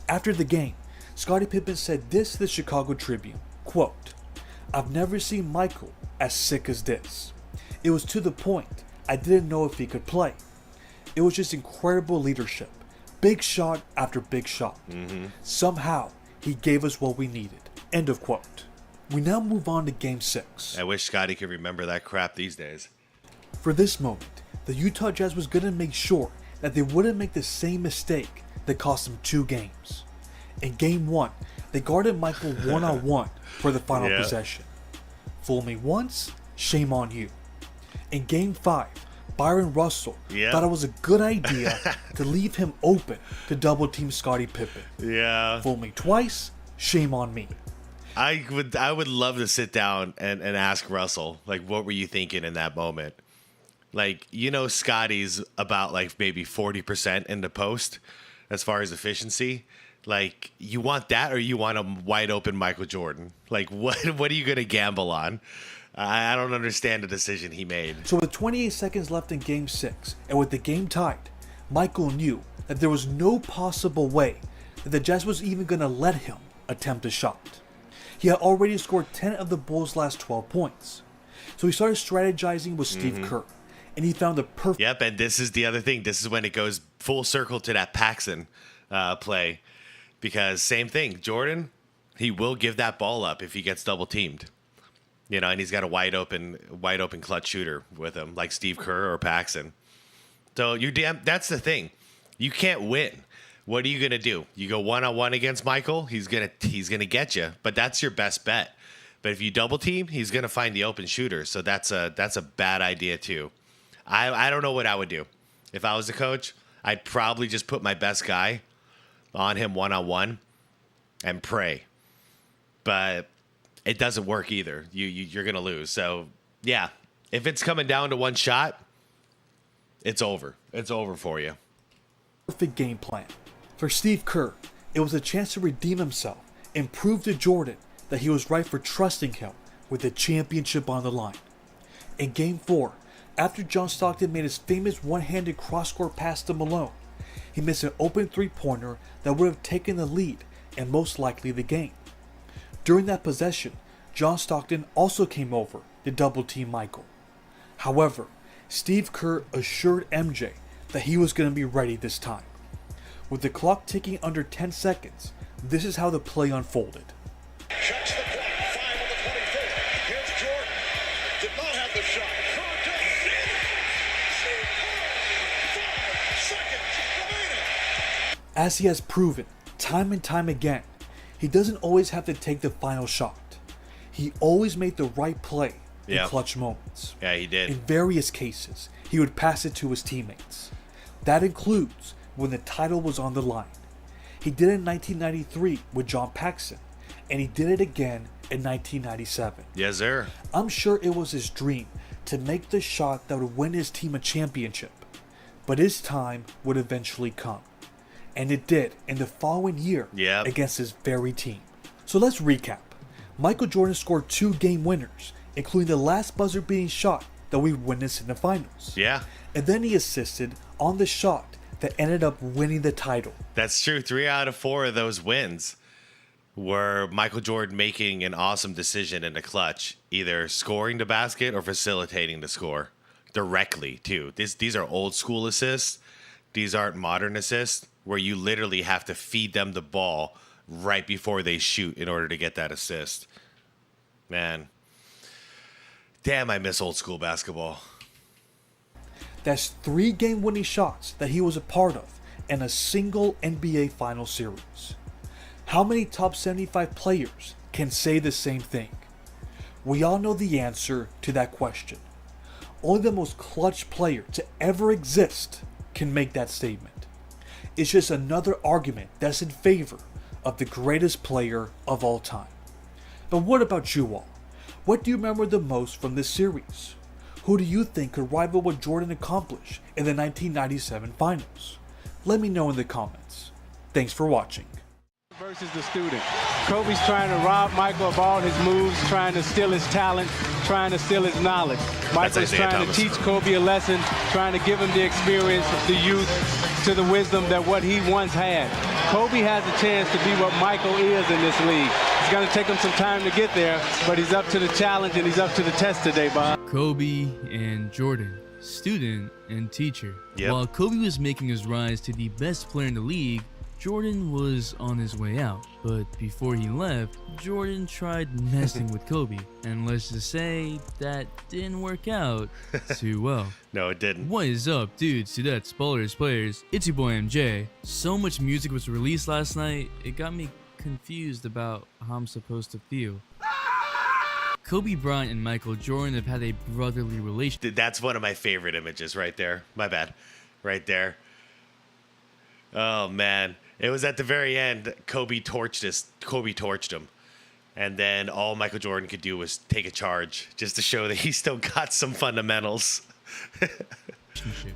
After the game, Scottie Pippen said this to the Chicago Tribune, quote, "I've never seen Michael as sick as this. It was to the point I didn't know if he could play. It was just incredible leadership. Big shot after big shot. Somehow, he gave us what we needed." End of quote. We now move on to Game 6. I wish Scotty could remember that crap these days. For this moment, the Utah Jazz was going to make sure that they wouldn't make the same mistake that cost them 2 games. In Game 1, they guarded Michael one-on-one for the final possession. Fool me once, shame on you. In Game 5, Byron Russell thought it was a good idea to leave him open to double-team Scottie Pippen. Yeah. Fool me twice, shame on me. I would love to sit down and ask Russell, like, what were you thinking in that moment? Like, Scotty's about like maybe 40% in the post as far as efficiency. Like, you want that, or you want a wide open Michael Jordan? Like, what are you going to gamble on? I don't understand the decision he made. So with 28 seconds left in Game 6, and with the game tied, Michael knew that there was no possible way that the Jazz was even going to let him attempt a shot. He had already scored 10 of the Bulls' last 12 points. So he started strategizing with Steve Kerr, and he found the perfect... Yep, and this is the other thing. This is when it goes full circle to that Paxson play. Because same thing, Jordan, he will give that ball up if he gets double teamed. And he's got a wide open clutch shooter with him, like Steve Kerr or Paxson. So that's the thing. You can't win. What are you gonna do? You go 1-on-1 against Michael, he's gonna get you, but that's your best bet. But if you double team, he's gonna find the open shooter. So that's a bad idea too. I don't know what I would do. If I was the coach, I'd probably just put my best guy on him 1-on-1 and pray. But it doesn't work either. You're going to lose. So, yeah, if it's coming down to one shot, it's over. It's over for you. Perfect game plan. For Steve Kerr, it was a chance to redeem himself and prove to Jordan that he was right for trusting him with the championship on the line. In Game 4, after John Stockton made his famous one-handed cross-court pass to Malone, he missed an open three-pointer that would have taken the lead and most likely the game. During that possession, John Stockton also came over to double-team Michael. However, Steve Kerr assured MJ that he was going to be ready this time. With the clock ticking under 10 seconds, this is how the play unfolded. Checks the clock, 5 on the 24th. Here's Jordan. Did not have the shot. Kerr takes it. 5 seconds remaining. As he has proven time and time again, he doesn't always have to take the final shot. He always made the right play in clutch moments. Yeah, he did. In various cases, he would pass it to his teammates. That includes when the title was on the line. He did it in 1993 with John Paxson, and he did it again in 1997. Yes, sir. I'm sure it was his dream to make the shot that would win his team a championship, but his time would eventually come. And it did in the following year against his very team. So let's recap. Michael Jordan scored 2 game winners, including the last buzzer-beating shot that we witnessed in the finals. Yeah. And then he assisted on the shot that ended up winning the title. That's true. 3 out of 4 of those wins were Michael Jordan making an awesome decision in the clutch, either scoring the basket or facilitating the score directly, too. These are old school assists. These aren't modern assists where you literally have to feed them the ball right before they shoot in order to get that assist. Man. Damn, I miss old school basketball. That's 3 game-winning shots that he was a part of in a single NBA final series. How many top 75 players can say the same thing? We all know the answer to that question. Only the most clutch player to ever exist can make that statement. It's just another argument that's in favor of the greatest player of all time. But what about you all? What do you remember the most from this series? Who do you think could rival what Jordan accomplished in the 1997 finals? Let me know in the comments. Thanks for watching. Versus the student. Kobe's trying to rob Michael of all his moves, trying to steal his talent, trying to steal his knowledge. Michael's trying to teach Kobe a lesson, trying to give him the experience, the youth, to the wisdom that what he once had. Kobe has a chance to be what Michael is in this league. It's going to take him some time to get there, but he's up to the challenge and he's up to the test today, Bob. Kobe and Jordan, student and teacher. Yep. While Kobe was making his rise to the best player in the league, Jordan was on his way out. But before he left, Jordan tried messing with Kobe. And let's just say that didn't work out too well. No, it didn't. What is up, dudes, dudettes, ballers, players? It's your boy MJ. So much music was released last night, it got me confused about how I'm supposed to feel. Kobe Bryant and Michael Jordan have had a brotherly relationship. That's one of my favorite images right there. My bad. Right there. Oh, man. It was at the very end. Kobe torched him. And then all Michael Jordan could do was take a charge just to show that he still got some fundamentals.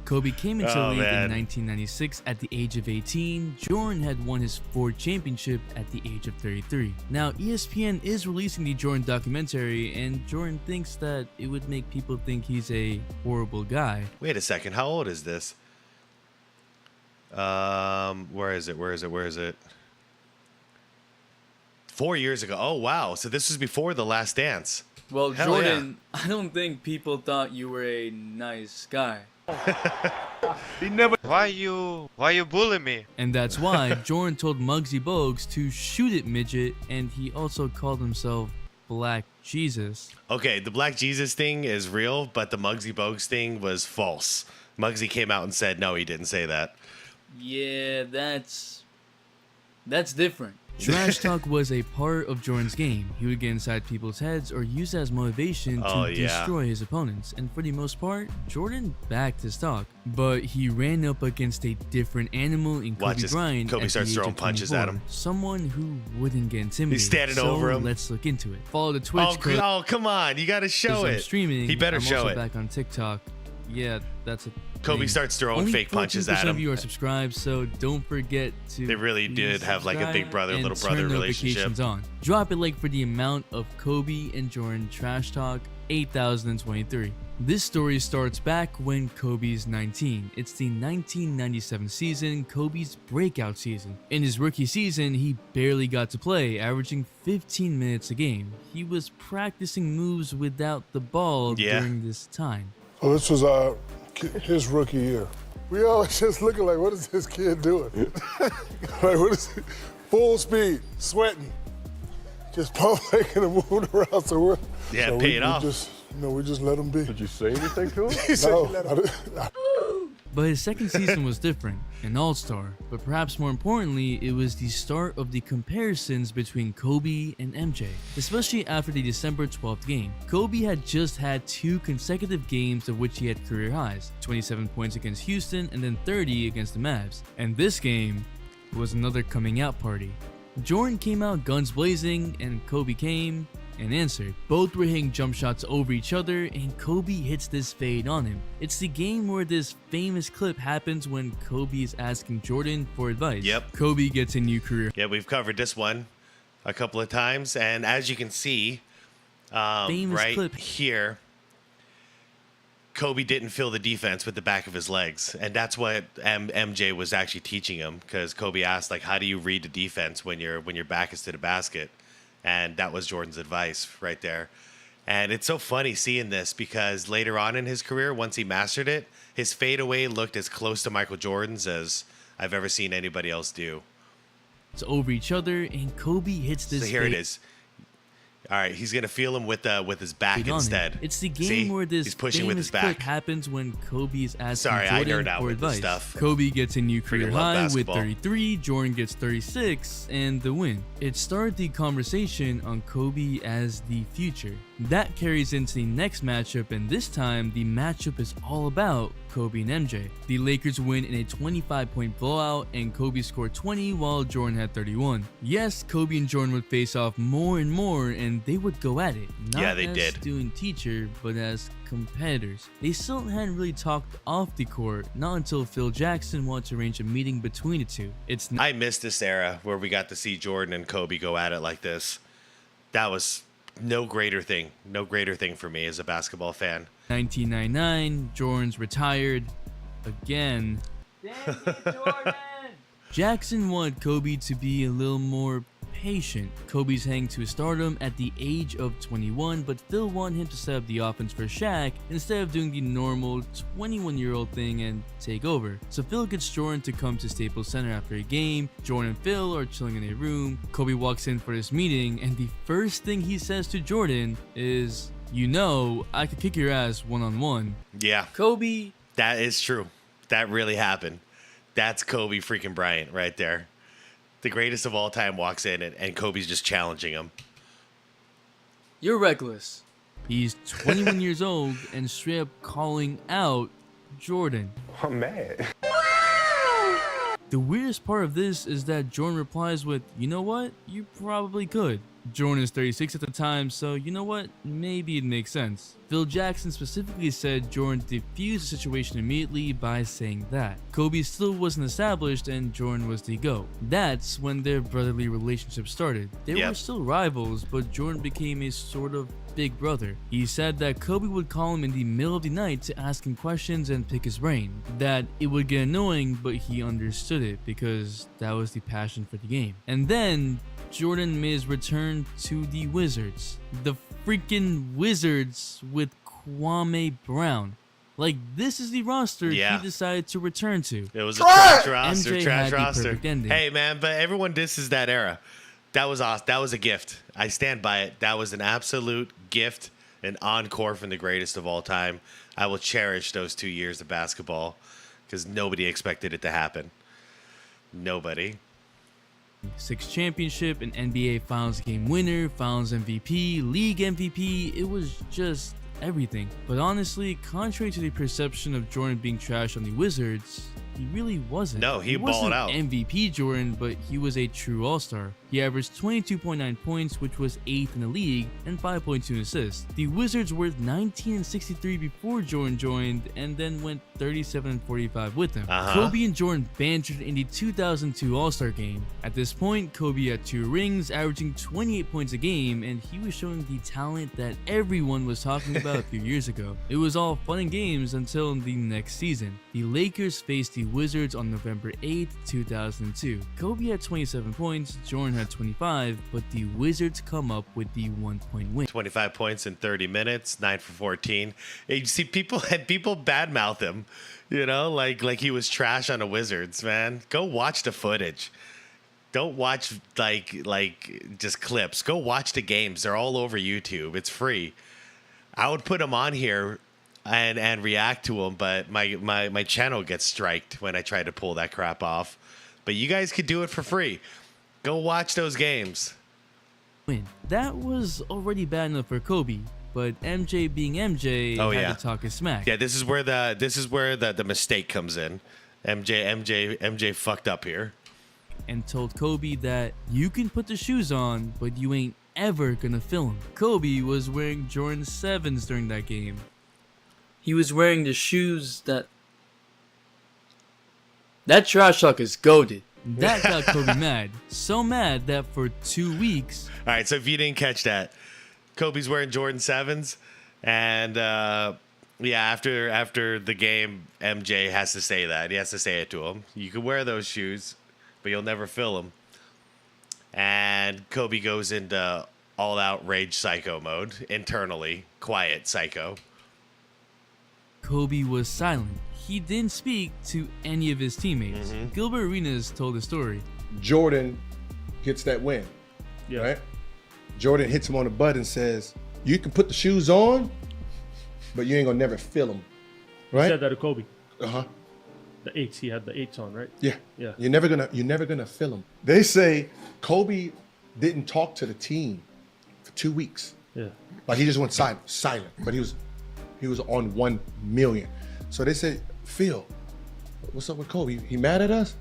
Kobe came into the league man. in 1996 at the age of 18. Jordan had won his 4th championship at the age of 33. Now, ESPN is releasing the Jordan documentary, and Jordan thinks that it would make people think he's a horrible guy. Wait a second. How old is this? Where is it? 4 years ago. Oh, wow. So this was before The Last Dance. Well, Hell Jordan, I don't think people thought you were a nice guy. Why you bully me? And that's why Jordan told Muggsy Bogues to shoot it, midget, and he also called himself Black Jesus. Okay, the Black Jesus thing is real, but the Muggsy Bogues thing was false. Muggsy came out and said, no, he didn't say that. Yeah, that's different. Trash talk was a part of Jordan's game. He would get inside people's heads or use it as motivation to destroy his opponents. And for the most part, Jordan backed his talk. But he ran up against a different animal in Kobe Bryant. Kobe starts throwing punches at him. Someone who wouldn't get intimidated. He's standing over him. Let's look into it. Follow the Twitch. Oh, come on. You got to show it. I'm streaming. He better I'm show also it. Back on TikTok. Yeah, that's it. Kobe starts throwing fake punches at him. Only 14% of you are subscribed, so don't forget to. They really did have like a big brother, little brother relationship. On. Drop a like for the amount of Kobe and Jordan trash talk. 8,023. This story starts back when Kobe's 19. It's the 1997 season, Kobe's breakout season. In his rookie season, he barely got to play, averaging 15 minutes a game. He was practicing moves without the ball during this time. Well, this was his rookie year. We always just looking like, what is this kid doing? Like, what is it? Full speed, sweating, just pump faking and moving around. So pay it off. We just let him be. Did you say anything to him? He said you let him. But his second season was different, an all-star. But perhaps more importantly, it was the start of the comparisons between Kobe and MJ, especially after the December 12th game. Kobe had just had 2 consecutive games of which he had career highs, 27 points against Houston and then 30 against the Mavs. And this game was another coming out party. Jordan came out guns blazing and Kobe came and answered. Both were hitting jump shots over each other and Kobe hits this fade on him. It's the game where this famous clip happens when Kobe is asking Jordan for advice. Yep. Kobe gets a new career. Yeah, we've covered this one a couple of times, and as you can see, right clip here, Kobe didn't fill the defense with the back of his legs, and that's what MJ was actually teaching him, because Kobe asked, like, how do you read the defense when your back is to the basket? And that was Jordan's advice right there. And it's so funny seeing this because later on in his career, once he mastered it, his fadeaway looked as close to Michael Jordan's as I've ever seen anybody else do. It's over each other, and Kobe hits this. So here it is. All right, he's gonna feel him with his back instead. It's the game where this he's pushing with his back. Happens when Kobe is asking Sorry, Jordan I nerd out for with advice. this stuff. Kobe gets a new career high with basketball. 33, Jordan gets 36, and the win. It started the conversation on Kobe as the future. That carries into the next matchup, and this time the matchup is all about Kobe and MJ. The Lakers win in a 25-point blowout, and Kobe scored 20 while Jordan had 31. Yes, Kobe and Jordan would face off more and more, and they would go at it. Not they as did. student-teacher, but as competitors. They still hadn't really talked off the court, not until Phil Jackson wanted to arrange a meeting between the two. I missed this era where we got to see Jordan and Kobe go at it like this. That was no greater thing for me as a basketball fan. 1999, Jordan's retired again. Jackson wanted Kobe to be a little more patient. Kobe's heading to stardom at the age of 21, but Phil wanted him to set up the offense for Shaq instead of doing the normal 21-year-old thing and take over. So Phil gets Jordan to come to Staples Center after a game. Jordan and Phil are chilling in a room. Kobe walks in for this meeting, and the first thing he says to Jordan is, "You know, I could kick your ass one-on-one." Yeah. Kobe. That is true. That really happened. That's Kobe freaking Bryant right there. The greatest of all time walks in and Kobe's just challenging him. You're reckless. He's 21 years old and straight up calling out Jordan. I'm mad. The weirdest part of this is that Jordan replies with, "You know what? You probably could." Jordan is 36 at the time, so you know what? Maybe it makes sense. Phil Jackson specifically said Jordan defused the situation immediately by saying that Kobe still wasn't established and Jordan was the GOAT. That's when their brotherly relationship started. They were still rivals, but Jordan became a sort of big brother. He said that Kobe would call him in the middle of the night to ask him questions and pick his brain. That it would get annoying, but he understood it because that was the passion for the game. And then Jordan made his return to the Wizards. The freaking Wizards with Kwame Brown. Like, this is the roster he decided to return to. It was a trash roster. MJ Trash had the roster. perfect ending. Hey, man, but everyone disses that era. That was awesome. That was a gift. I stand by it. That was an absolute gift, an encore from the greatest of all time. I will cherish those 2 years of basketball because nobody expected it to happen. Nobody. 6 championship, an NBA Finals game winner, Finals MVP, League MVP. It was just everything. But honestly, contrary to the perception of Jordan being trash on the Wizards, he really wasn't. No, he balled wasn't out. MVP Jordan, but he was a true all-star. He averaged 22.9 points, which was 8th in the league, and 5.2 assists. The Wizards were 19-63 before Jordan joined, and then went 37-45 with him. Kobe and Jordan bantered in the 2002 All-Star game. At this point, Kobe had 2 rings, averaging 28 points a game, and he was showing the talent that everyone was talking about a few years ago. It was all fun and games until the next season. The Lakers faced the Wizards on November 8th, 2002. Kobe had 27 points, Jordan had 25, but the Wizards come up with the 1-point win. 25 points in 30 minutes, 9 for 14. You see, people badmouth him, you know, like he was trash on the Wizards, man. Go watch the footage. Don't watch like just clips. Go watch the games. They're all over YouTube. It's free. I would put them on here and react to them, but my channel gets striked when I try to pull that crap off. But you guys could do it for free. Go watch those games. That was already bad enough for Kobe, but MJ being MJ had to talk his smack. Yeah, this is where the mistake comes in. MJ fucked up here. And told Kobe that you can put the shoes on, but you ain't ever gonna fill them. Kobe was wearing Jordan 7s during that game. He was wearing the shoes that trash talk is goated. That got Kobe mad. So mad that for 2 weeks... All right, so if you didn't catch that, Kobe's wearing Jordan 7s. And, after the game, MJ has to say that. He has to say it to him. You can wear those shoes, but you'll never fill them. And Kobe goes into all-out rage psycho mode, internally, quiet psycho. Kobe was silent. He didn't speak to any of his teammates. Gilbert Arenas told the story. Jordan gets that win, right? Jordan hits him on the butt and says, you can put the shoes on, but you ain't gonna never fill them, right? He said that to Kobe. Uh-huh. The 8s, he had the 8s on, right? Yeah. Yeah. You're never gonna fill them. They say Kobe didn't talk to the team for 2 weeks. Yeah. Like he just went silent, but he was on 1 million. So they said, Phil, what's up with Kobe? He mad at us?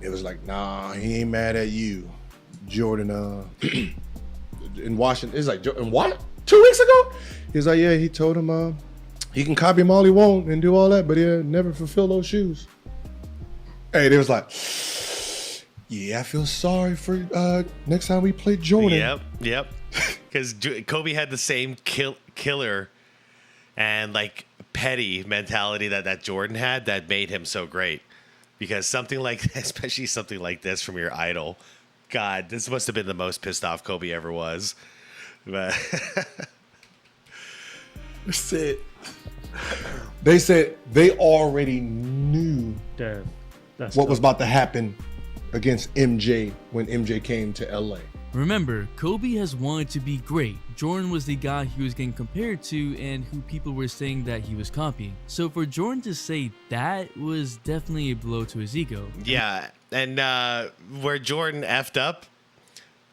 It was like, nah, he ain't mad at you. Jordan, in Washington, it's like, and what? 2 weeks ago? He was like, yeah, he told him he can copy him all he want and do all that, but he'll never fulfill those shoes. Hey, they was like, yeah, I feel sorry for next time we play Jordan. Yep. Because Kobe had the same killer and like petty mentality that Jordan had that made him so great. Because especially something like this from your idol, God, this must have been the most pissed off Kobe ever was. But they said they already knew what was about to happen against MJ when MJ came to LA. Remember, Kobe has wanted to be great. Jordan was the guy he was getting compared to and who people were saying that he was copying. So for Jordan to say that was definitely a blow to his ego. Yeah, and where Jordan effed up,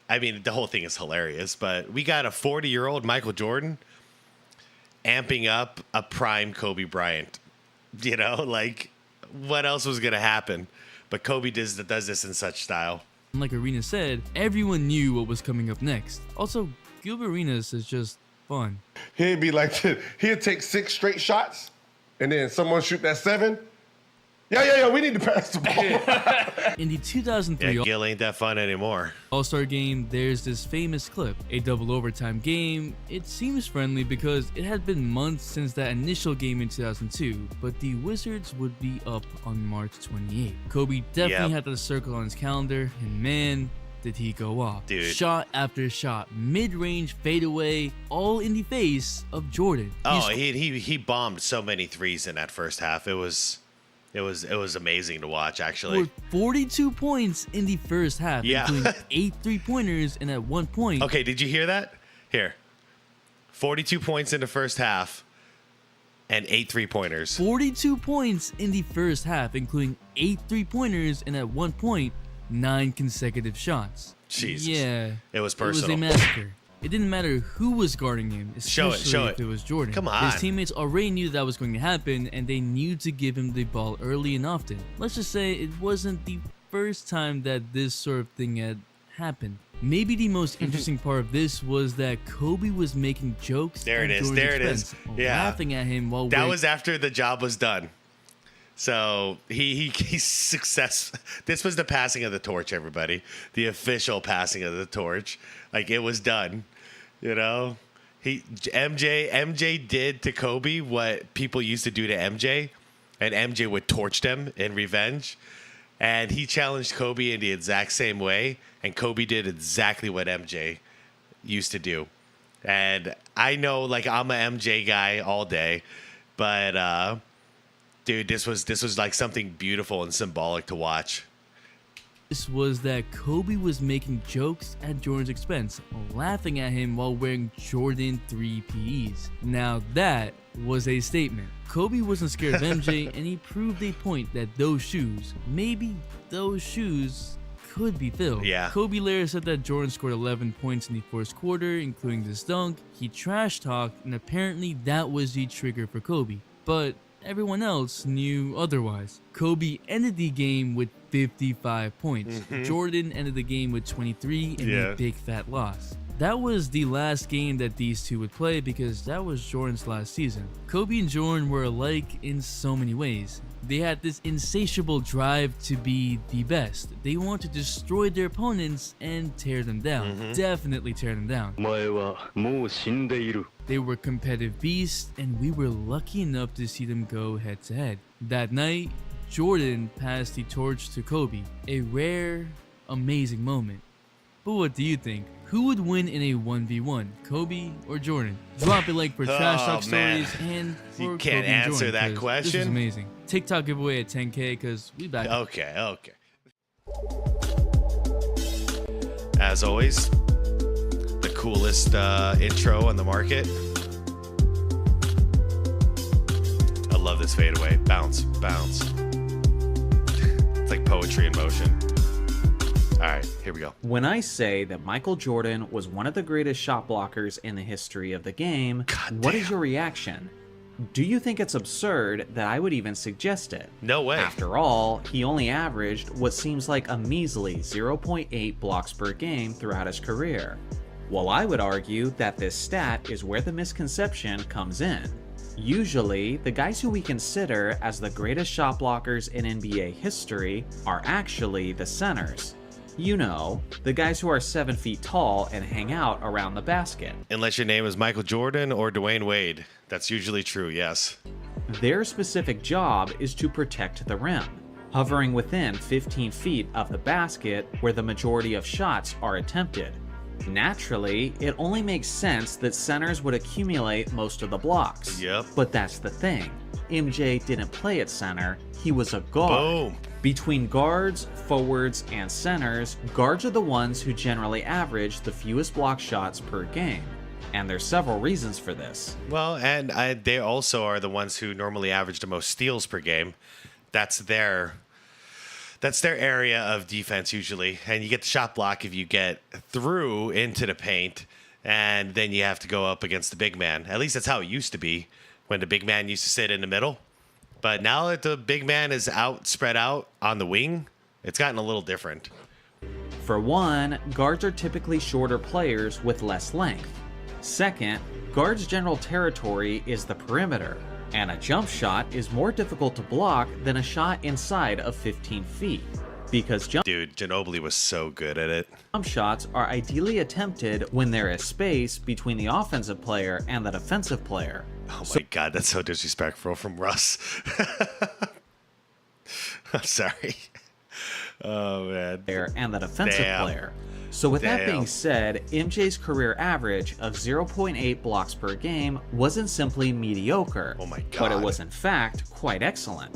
I mean, the whole thing is hilarious, but we got a 40-year-old Michael Jordan amping up a prime Kobe Bryant. You know, like, what else was going to happen? But Kobe does this in such style. And like Arenas said, everyone knew what was coming up next. Also, Gilbert Arenas is just fun. He'd be like, he'd take 6 straight shots, and then someone shoot that 7. Yeah, we need to pass the ball. In the 2003 Gil ain't that fun anymore. All-Star game, there's this famous clip, a double overtime game. It seems friendly because it had been months since that initial game in 2002, but the Wizards would be up on March 28th. Kobe definitely had the circle on his calendar, and man, did he go off. Dude. Shot after shot, mid-range fadeaway, all in the face of Jordan. Oh, he bombed so many threes in that first half. It was amazing to watch, actually. Scored 42 points in the first half, including 8 3-pointers, and at one point... Okay, did you hear that? Here. 42 points in the first half and 8 3-pointers. 42 points in the first half, including 8 3-pointers, and at one point, 9 consecutive shots. Jesus. Yeah. It was personal. It was a massacre. It didn't matter who was guarding him, especially if it was Jordan. Come on. His teammates already knew that was going to happen, and they knew to give him the ball early and often. Let's just say it wasn't the first time that this sort of thing had happened. Maybe the most interesting part of this was that Kobe was making jokes There it is. Yeah. laughing at him while that was after the job was done. So he's success. This was the passing of the torch, everybody. The official passing of the torch. Like, it was done. You know, MJ did to Kobe what people used to do to MJ, and MJ would torch them in revenge. And he challenged Kobe in the exact same way, and Kobe did exactly what MJ used to do. And I know, like, I'm an MJ guy all day, but dude, this was like something beautiful and symbolic to watch. This was that Kobe was making jokes at Jordan's expense, laughing at him while wearing Jordan 3 PEs. Now that was a statement. Kobe wasn't scared of MJ, and he proved a point that those shoes, maybe those shoes, could be filled. Yeah. Kobe later said that Jordan scored 11 points in the first quarter, including this dunk. He trash talked, and apparently that was the trigger for Kobe. But everyone else knew otherwise. Kobe ended the game with 55 points. Jordan ended the game with 23 in a big fat loss. That was the last game that these two would play because that was Jordan's last season. Kobe and Jordan were alike in so many ways. They had this insatiable drive to be the best. They wanted to destroy their opponents and tear them down. Definitely tear them down. They were competitive beasts, and we were lucky enough to see them go head to head. That night, Jordan passed the torch to Kobe. A rare, amazing moment. But what do you think? Who would win in a 1v1, Kobe or Jordan? Drop a like for trash talk stories and for you can't Kobe and answer Jordan, that 'cause question. This is amazing. TikTok giveaway at 10K because we back. Okay. As always, the coolest intro on the market. I love this fadeaway. Bounce. It's like poetry in motion. All right, here we go. When I say that Michael Jordan was one of the greatest shot blockers in the history of the game, what is your reaction? Do you think it's absurd that I would even suggest it? No way. After all, he only averaged what seems like a measly 0.8 blocks per game throughout his career. Well, I would argue that this stat is where the misconception comes in. Usually, the guys who we consider as the greatest shot blockers in NBA history are actually the centers. You know, the guys who are 7 feet tall and hang out around the basket. Unless your name is Michael Jordan or Dwayne Wade. That's usually true, yes. Their specific job is to protect the rim, hovering within 15 feet of the basket where the majority of shots are attempted. Naturally, it only makes sense that centers would accumulate most of the blocks. Yep. But that's the thing. MJ didn't play at center, he was a guard. Boom. Between guards, forwards, and centers, guards are the ones who generally average the fewest block shots per game. And there's several reasons for this. Well, and they also are the ones who normally average the most steals per game. That's their area of defense usually. And you get the shot block if you get through into the paint, and then you have to go up against the big man. At least that's how it used to be when the big man used to sit in the middle. But now that the big man is spread out on the wing, it's gotten a little different. For one, guards are typically shorter players with less length. Second, guards' general territory is the perimeter, and a jump shot is more difficult to block than a shot inside of 15 feet. Because Dude, Ginobili was so good at it. Jump shots are ideally attempted when there is space between the offensive player and the defensive player. Oh my God, that's so disrespectful from Russ. I'm sorry. Oh man. And the defensive player. So with that being said, MJ's career average of 0.8 blocks per game wasn't simply mediocre, oh my God, but it was in fact quite excellent.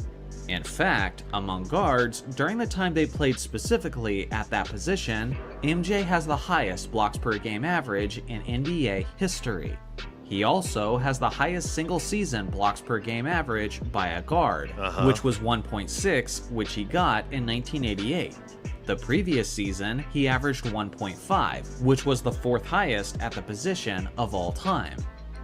In fact, among guards, during the time they played specifically at that position, MJ has the highest blocks per game average in NBA history. He also has the highest single season blocks per game average by a guard, which was 1.6, which he got in 1988. The previous season, he averaged 1.5, which was the fourth highest at the position of all time.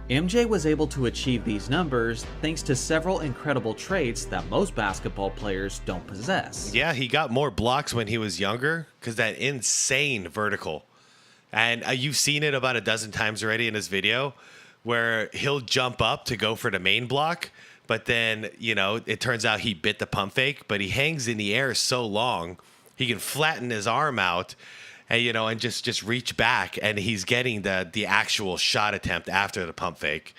MJ was able to achieve these numbers thanks to several incredible traits that most basketball players don't possess. Yeah, he got more blocks when he was younger because that insane vertical. And you've seen it about a dozen times already in this video where he'll jump up to go for the main block, but then, you know, it turns out he bit the pump fake, but he hangs in the air so long, he can flatten his arm out and, you know, and just reach back, and he's getting the actual shot attempt after the pump fake.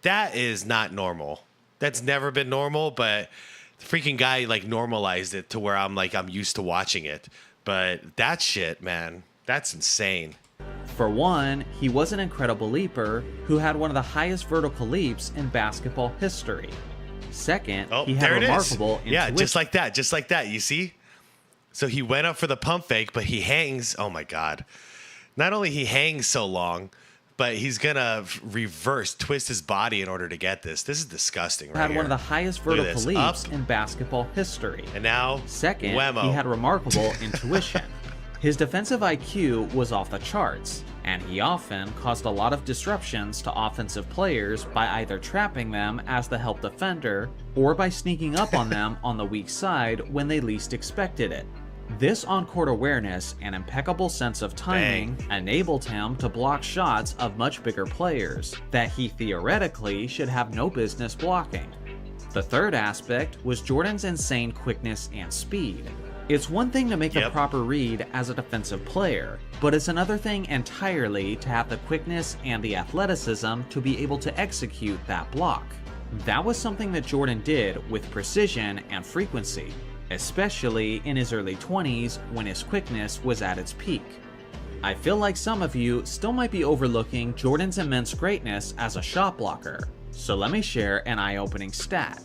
That is not normal. That's never been normal, but the freaking guy like normalized it to where I'm used to watching it. But that shit, man, that's insane. For one, he was an incredible leaper who had one of the highest vertical leaps in basketball history. Second, he had remarkable intuition. Yeah, just like that, you see? So he went up for the pump fake, but he hangs. Oh my God. Not only he hangs so long, but he's going to reverse, twist his body in order to get this. This is disgusting right here. Had one of the highest vertical leaps in basketball history. And now, second, he had remarkable intuition. His defensive IQ was off the charts, and he often caused a lot of disruptions to offensive players by either trapping them as the help defender or by sneaking up on them on the weak side when they least expected it. This on-court awareness and impeccable sense of timing enabled him to block shots of much bigger players that he theoretically should have no business blocking. The third aspect was Jordan's insane quickness and speed. It's one thing to make a proper read as a defensive player, but it's another thing entirely to have the quickness and the athleticism to be able to execute that block. That was something that Jordan did with precision and frequency, especially in his early 20s when his quickness was at its peak. I feel like some of you still might be overlooking Jordan's immense greatness as a shot blocker, so let me share an eye-opening stat.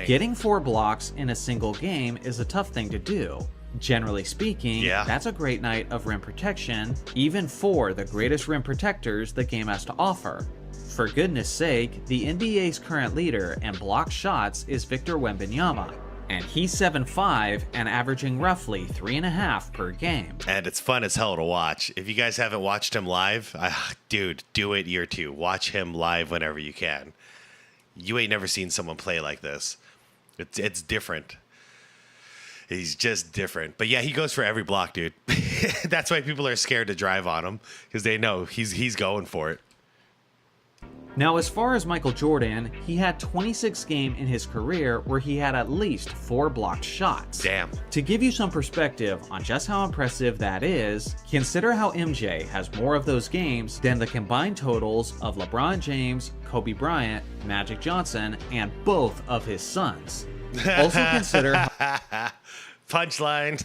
Getting 4 blocks in a single game is a tough thing to do. Generally speaking, that's a great night of rim protection, even for the greatest rim protectors the game has to offer. For goodness sake, the NBA's current leader in block shots is Victor Wembanyama, and he's 7'5" and averaging roughly 3.5 per game. And it's fun as hell to watch. If you guys haven't watched him live, dude, do it year 2. Watch him live whenever you can. You ain't never seen someone play like this. It's different. He's just different. But yeah, he goes for every block, dude. That's why people are scared to drive on him, because they know he's going for it. Now, as far as Michael Jordan, he had 26 games in his career where he had at least 4 blocked shots. Damn. To give you some perspective on just how impressive that is, consider how MJ has more of those games than the combined totals of LeBron James, Kobe Bryant, Magic Johnson, and both of his sons. Also consider punchline.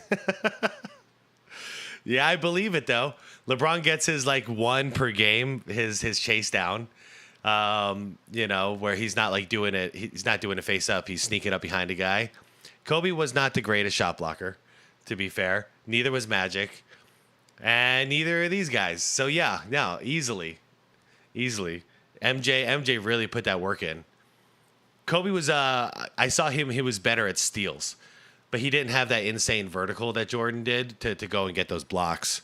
Yeah, I believe it though. LeBron gets his 1 per game, his chase down. You know, where he's not doing it. He's not doing a face up. He's sneaking up behind a guy. Kobe was not the greatest shot blocker, to be fair. Neither was Magic, and neither are these guys. So yeah, no, easily. MJ really put that work in. Kobe was, I saw him. He was better at steals, but he didn't have that insane vertical that Jordan did to go and get those blocks.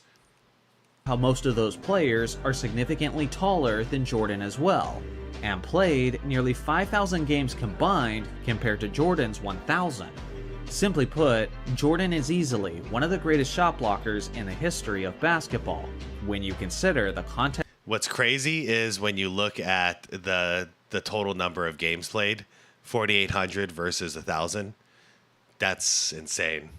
How most of those players are significantly taller than Jordan as well, and played nearly 5,000 games combined compared to Jordan's 1,000. Simply put, Jordan is easily one of the greatest shot blockers in the history of basketball, when you consider the context. What's crazy is when you look at the total number of games played, 4,800 versus 1,000. That's insane.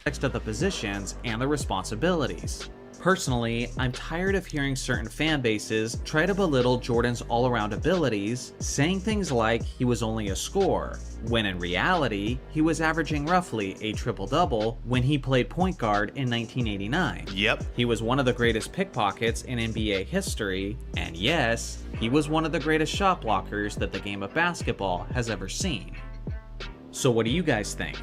Of the positions and the responsibilities. Personally, I'm tired of hearing certain fan bases try to belittle Jordan's all-around abilities, saying things like he was only a scorer, when in reality, he was averaging roughly a triple-double when he played point guard in 1989. Yep. He was one of the greatest pickpockets in NBA history, and yes, he was one of the greatest shot blockers that the game of basketball has ever seen. So what do you guys think?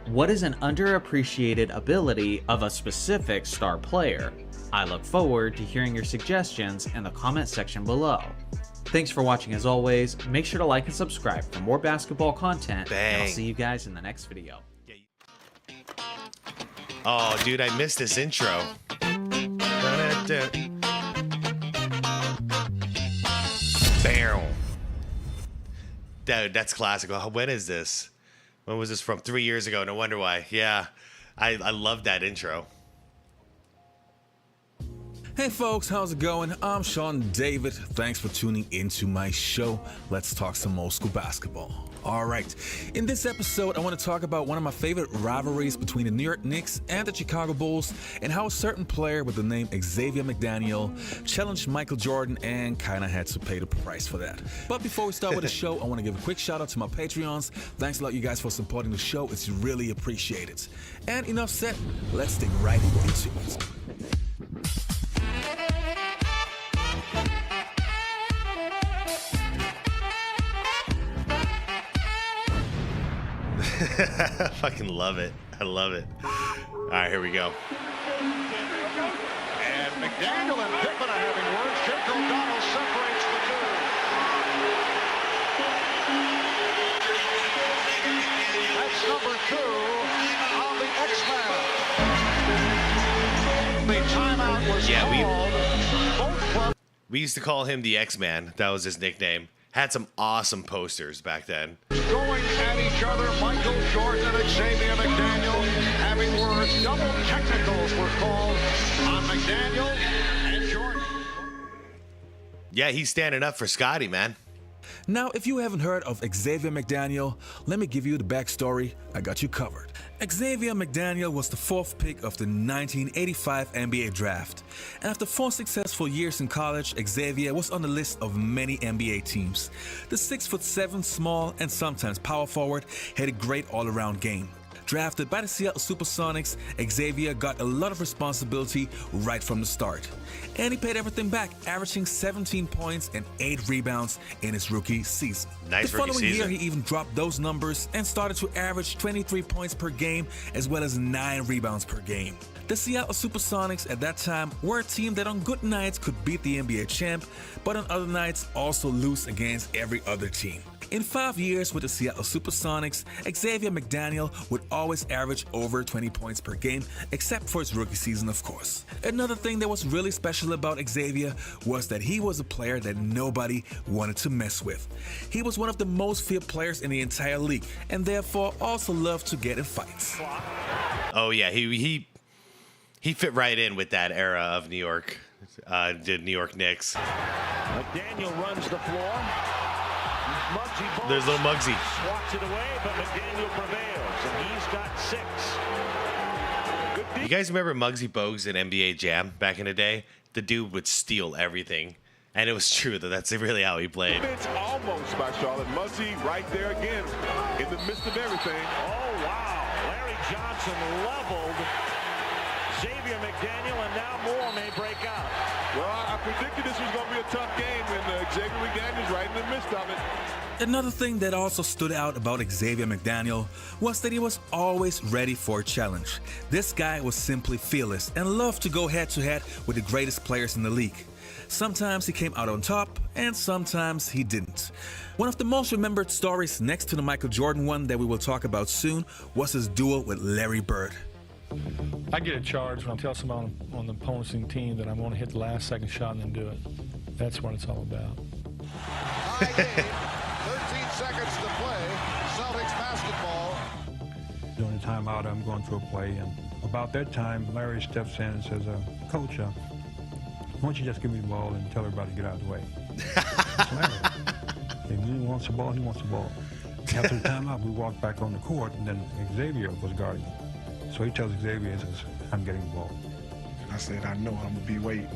What is an underappreciated ability of a specific star player? I look forward to hearing your suggestions in the comment section below. Thanks for watching as always. Make sure to like and subscribe for more basketball content. And I'll see you guys in the next video. Oh, dude, I missed this intro. Bam. Dude, that's classic. When is this? When was this from? 3 years ago. No wonder why. Yeah, I love that intro. Hey folks, how's it going? I'm Sean David. Thanks for tuning into my show. Let's talk some old school basketball. All right, in this episode, I want to talk about one of my favorite rivalries between the New York Knicks and the Chicago Bulls, and how a certain player with the name Xavier McDaniel challenged Michael Jordan and kind of had to pay the price for that. But before we start with the show, I want to give a quick shout out to my Patreons. Thanks a lot, you guys, for supporting the show. It's really appreciated. And enough said, let's dig right into it. Fucking love it. I love it. All right, here we go. And McDaniel and Pippen are having words. Jake O'Donnell separates the two. That's number 2 on the X-Man. The timeout was called. We used to call him the X-Man. That was his nickname. Had some awesome posters back then. Going at each other, Michael Jordan and Xavier McDaniel having words. Double technicals were called on McDaniel and Jordan. Yeah, he's standing up for Scotty, man. Now, if you haven't heard of Xavier McDaniel, let me give you the backstory. I got you covered. Xavier McDaniel was the 4th pick of the 1985 NBA draft. And after 4 successful years in college, Xavier was on the list of many NBA teams. The 6'7" small and sometimes power forward had a great all-around game. Drafted by the Seattle Supersonics, Xavier got a lot of responsibility right from the start. And he paid everything back, averaging 17 points and 8 rebounds in his rookie season. Nice the following year, he even dropped those numbers and started to average 23 points per game as well as 9 rebounds per game. The Seattle Supersonics at that time were a team that on good nights could beat the NBA champ, but on other nights also lose against every other team. In 5 years with the Seattle Supersonics, Xavier McDaniel would always average over 20 points per game, except for his rookie season, of course. Another thing that was really special about Xavier was that he was a player that nobody wanted to mess with. He was one of the most feared players in the entire league, and therefore also loved to get in fights. Oh yeah, he fit right in with that era of New York, the New York Knicks. McDaniel runs the floor. There's little Muggsy. Swats it away, but McDaniel prevails, and he's got 6. You guys remember Muggsy Bogues in NBA Jam back in the day? The dude would steal everything. And it was true, though. That's really how he played. It's almost by Charlotte. Muggsy right there again in the midst of everything. Oh, wow. Larry Johnson leveled Xavier McDaniel, and now more may break out. Well, I predicted this was going to be a tough game, and Xavier McDaniel's right in the midst of it. Another thing that also stood out about Xavier McDaniel was that he was always ready for a challenge. This guy was simply fearless and loved to go head-to-head with the greatest players in the league. Sometimes he came out on top, and sometimes he didn't. One of the most remembered stories next to the Michael Jordan one that we will talk about soon was his duel with Larry Bird. I get a charge when I tell someone on the opposing team that I'm going to hit the last second shot and then do it. That's what it's all about. High game, 13 seconds to play. Celtics basketball. During the timeout, I'm going through a play, and about that time, Larry steps in and says, Coach, why don't you just give me the ball and tell everybody to get out of the way? If he wants the ball, he wants the ball. After the timeout, we walked back on the court, and then Xavier was guarding. So he tells Xavier, he says, I'm getting the ball. And I said, I know I'm going to be waiting.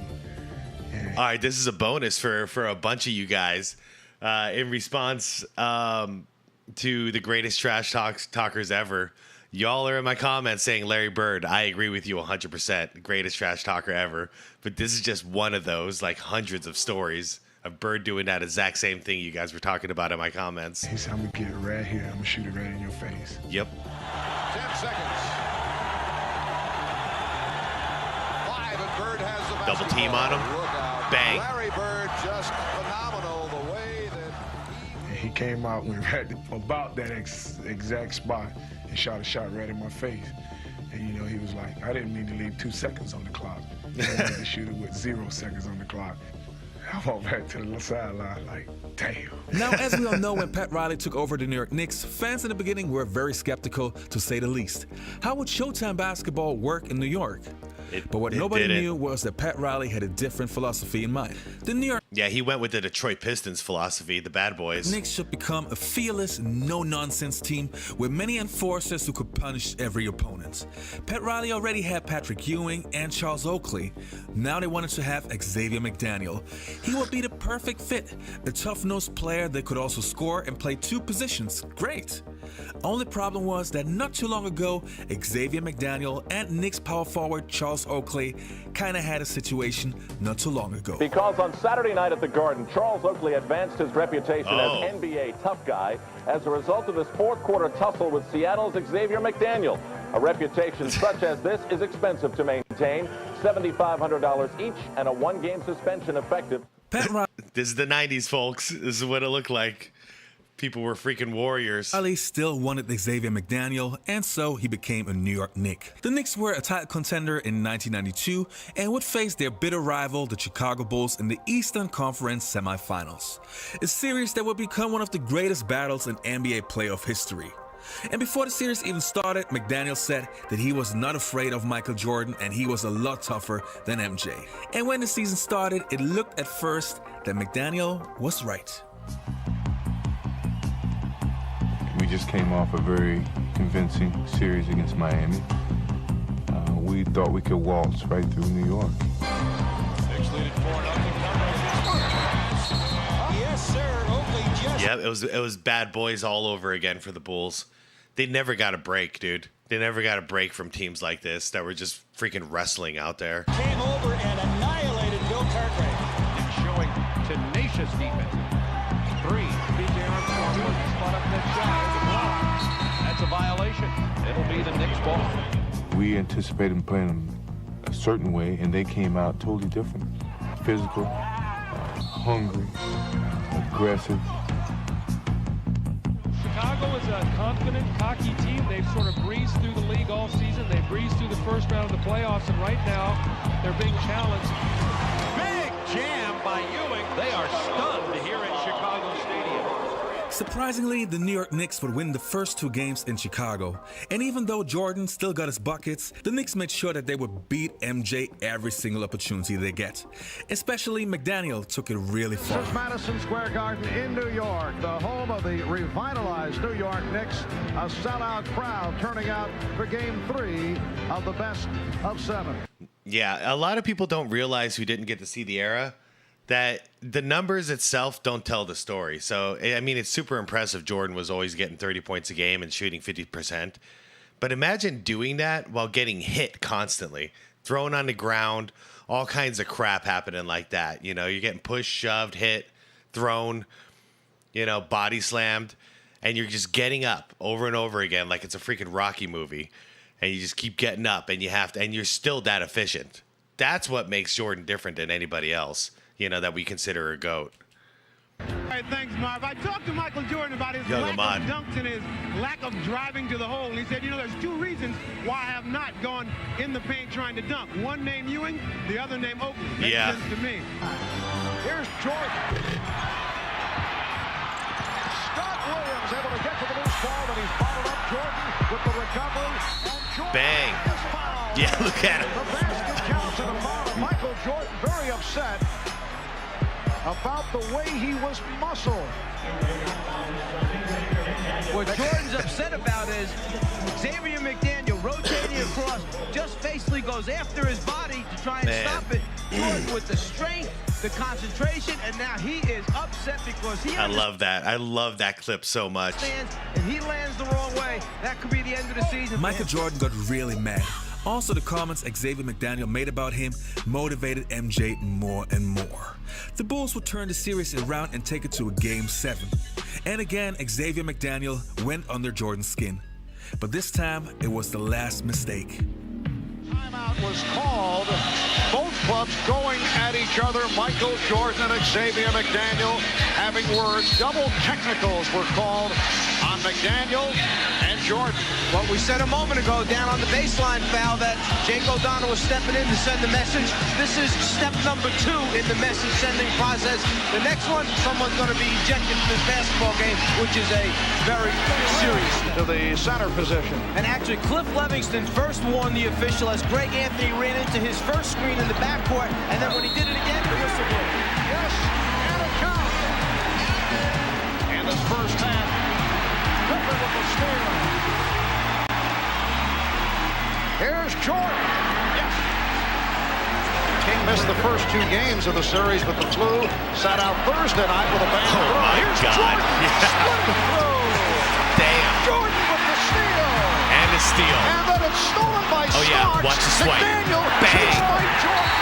And All right, this is a bonus for a bunch of you guys. In response to the greatest trash talkers ever, y'all are in my comments saying Larry Bird. I agree with you 100%. Greatest trash talker ever. But this is just one of those, like hundreds of stories of Bird doing that exact same thing you guys were talking about in my comments. he said, I'm going to get it right here. I'm going to shoot it right in your face. Yep. 10 seconds. 5, and Bird has the Double team on him. Look out. Bang. Larry Bird just phenomenal the way that And he came out when right about that exact spot and shot a shot right in my face. And, you know, he was like, I didn't mean to leave 2 seconds on the clock. I wanted to shoot it with 0 seconds on the clock. I walked back to the sideline like, damn. Now, as we all know, when Pat Riley took over the New York Knicks, fans in the beginning were very skeptical, to say the least. How would Showtime basketball work in New York? But what nobody knew was that Pat Riley had a different philosophy in mind. The New York Yeah, he went with the Detroit Pistons philosophy, the bad boys. Knicks should become a fearless, no-nonsense team with many enforcers who could punish every opponent. Pat Riley already had Patrick Ewing and Charles Oakley. Now they wanted to have Xavier McDaniel. He would be the perfect fit, a tough-nosed player that could also score and play 2 positions. Great. Only problem was that not too long ago, Xavier McDaniel and Knicks power forward Charles Oakley kind of had a situation not too long ago. Because on Saturday night at the Garden, Charles Oakley advanced his reputation as NBA tough guy as a result of his fourth-quarter tussle with Seattle's Xavier McDaniel. A reputation such as this is expensive to maintain, $7,500 each and a 1-game suspension effective. This is the 90s, folks. This is what it looked like. People were freaking warriors. Riley still wanted Xavier McDaniel, and so he became a New York Knick. The Knicks were a title contender in 1992 and would face their bitter rival, the Chicago Bulls, in the Eastern Conference semifinals. A series that would become one of the greatest battles in NBA playoff history. And before the series even started, McDaniel said that he was not afraid of Michael Jordan and he was a lot tougher than MJ. And when the season started, it looked at first that McDaniel was right. We just came off a very convincing series against Miami. We thought we could waltz right through New York. Yes, sir. Oakley just... Yeah, it was bad boys all over again for the Bulls. They never got a break, dude. They never got a break from teams like this that were just freaking wrestling out there. Came over and annihilated Bill Cartwright. And showing tenacious defense. 3. B.J. Armstrong was spot up that shot. That's a violation. It'll be the Knicks' ball. We anticipated them playing them a certain way, and they came out totally different. Physical, hungry, aggressive. Chicago is a confident, cocky team. They've sort of breezed through the league all season. They breezed through the first round of the playoffs, and right now they're being challenged. Big jam by Ewing. They are stunned here in Chicago Stadium. Surprisingly, the New York Knicks would win the first 2 games in Chicago. And even though Jordan still got his buckets, the Knicks made sure that they would beat MJ every single opportunity they get. Especially McDaniel took it really far. This is Madison Square Garden in New York, the home of the revitalized New York Knicks. A sellout crowd turning out for Game 3 of the best of 7. Yeah, a lot of people don't realize who didn't get to see the era that the numbers itself don't tell the story. So, I mean, it's super impressive. Jordan was always getting 30 points a game and shooting 50%. But imagine doing that while getting hit constantly, thrown on the ground, all kinds of crap happening like that. You know, you're getting pushed, shoved, hit, thrown, you know, body slammed, and you're just getting up over and over again like it's a freaking Rocky movie. And you just keep getting up, and and you're still that efficient. That's what makes Jordan different than anybody else, you know, that we consider a GOAT. All right, thanks, Marv. I talked to Michael Jordan about his lack of dunks and his lack of driving to the hole. And he said, you know, there's 2 reasons why I have not gone in the paint trying to dunk. One named Ewing, the other named Oakley. Makes sense to me. Here's Jordan. Scott Williams able to get to the loose ball, but he's followed up. Jordan with the recovery. And Jordan Bang. is fouled. Yeah, look at him. The basket counts and a foul. Michael Jordan very upset about the way he was muscled. What Jordan's upset about is Xavier McDaniel rotating across, just basically goes after his body to try and stop it. Jordan with the strength, the concentration, and now he is upset because he I love that. I love that clip so much. understands, and he lands the wrong way. That could be the end of the season. Michael Jordan got really mad. Also, the comments Xavier McDaniel made about him motivated MJ more and more. The Bulls would turn the series around and take it to a Game 7. And again, Xavier McDaniel went under Jordan's skin. But this time, it was the last mistake. Timeout was called. Both clubs going at each other. Michael Jordan and Xavier McDaniel having words. Double technicals were called on McDaniel and Jordan. What we said a moment ago down on the baseline foul that Jake O'Donnell was stepping in to send the message. This is step number 2 in the message sending process. The next one, someone's going to be ejected from this basketball game, which is a very serious step. To the center position. And actually, Cliff Levingston first warned the official as Greg Anthony ran into his first screen in the backcourt, and then when he did it again, the whistle blew. Yes, and a count. And this first half, Pippen with the steal. Here's Jordan. Yes. King missed the first 2 games of the series with the flu. Sat out Thursday night with a bad throw. Here's God. Jordan. Yeah. Splitting throw. Damn. Jordan with the steal. And a steal. And then it's stolen by Oh, yeah. Starks. Watch the swipe. McDaniel. Bang. By Jordan.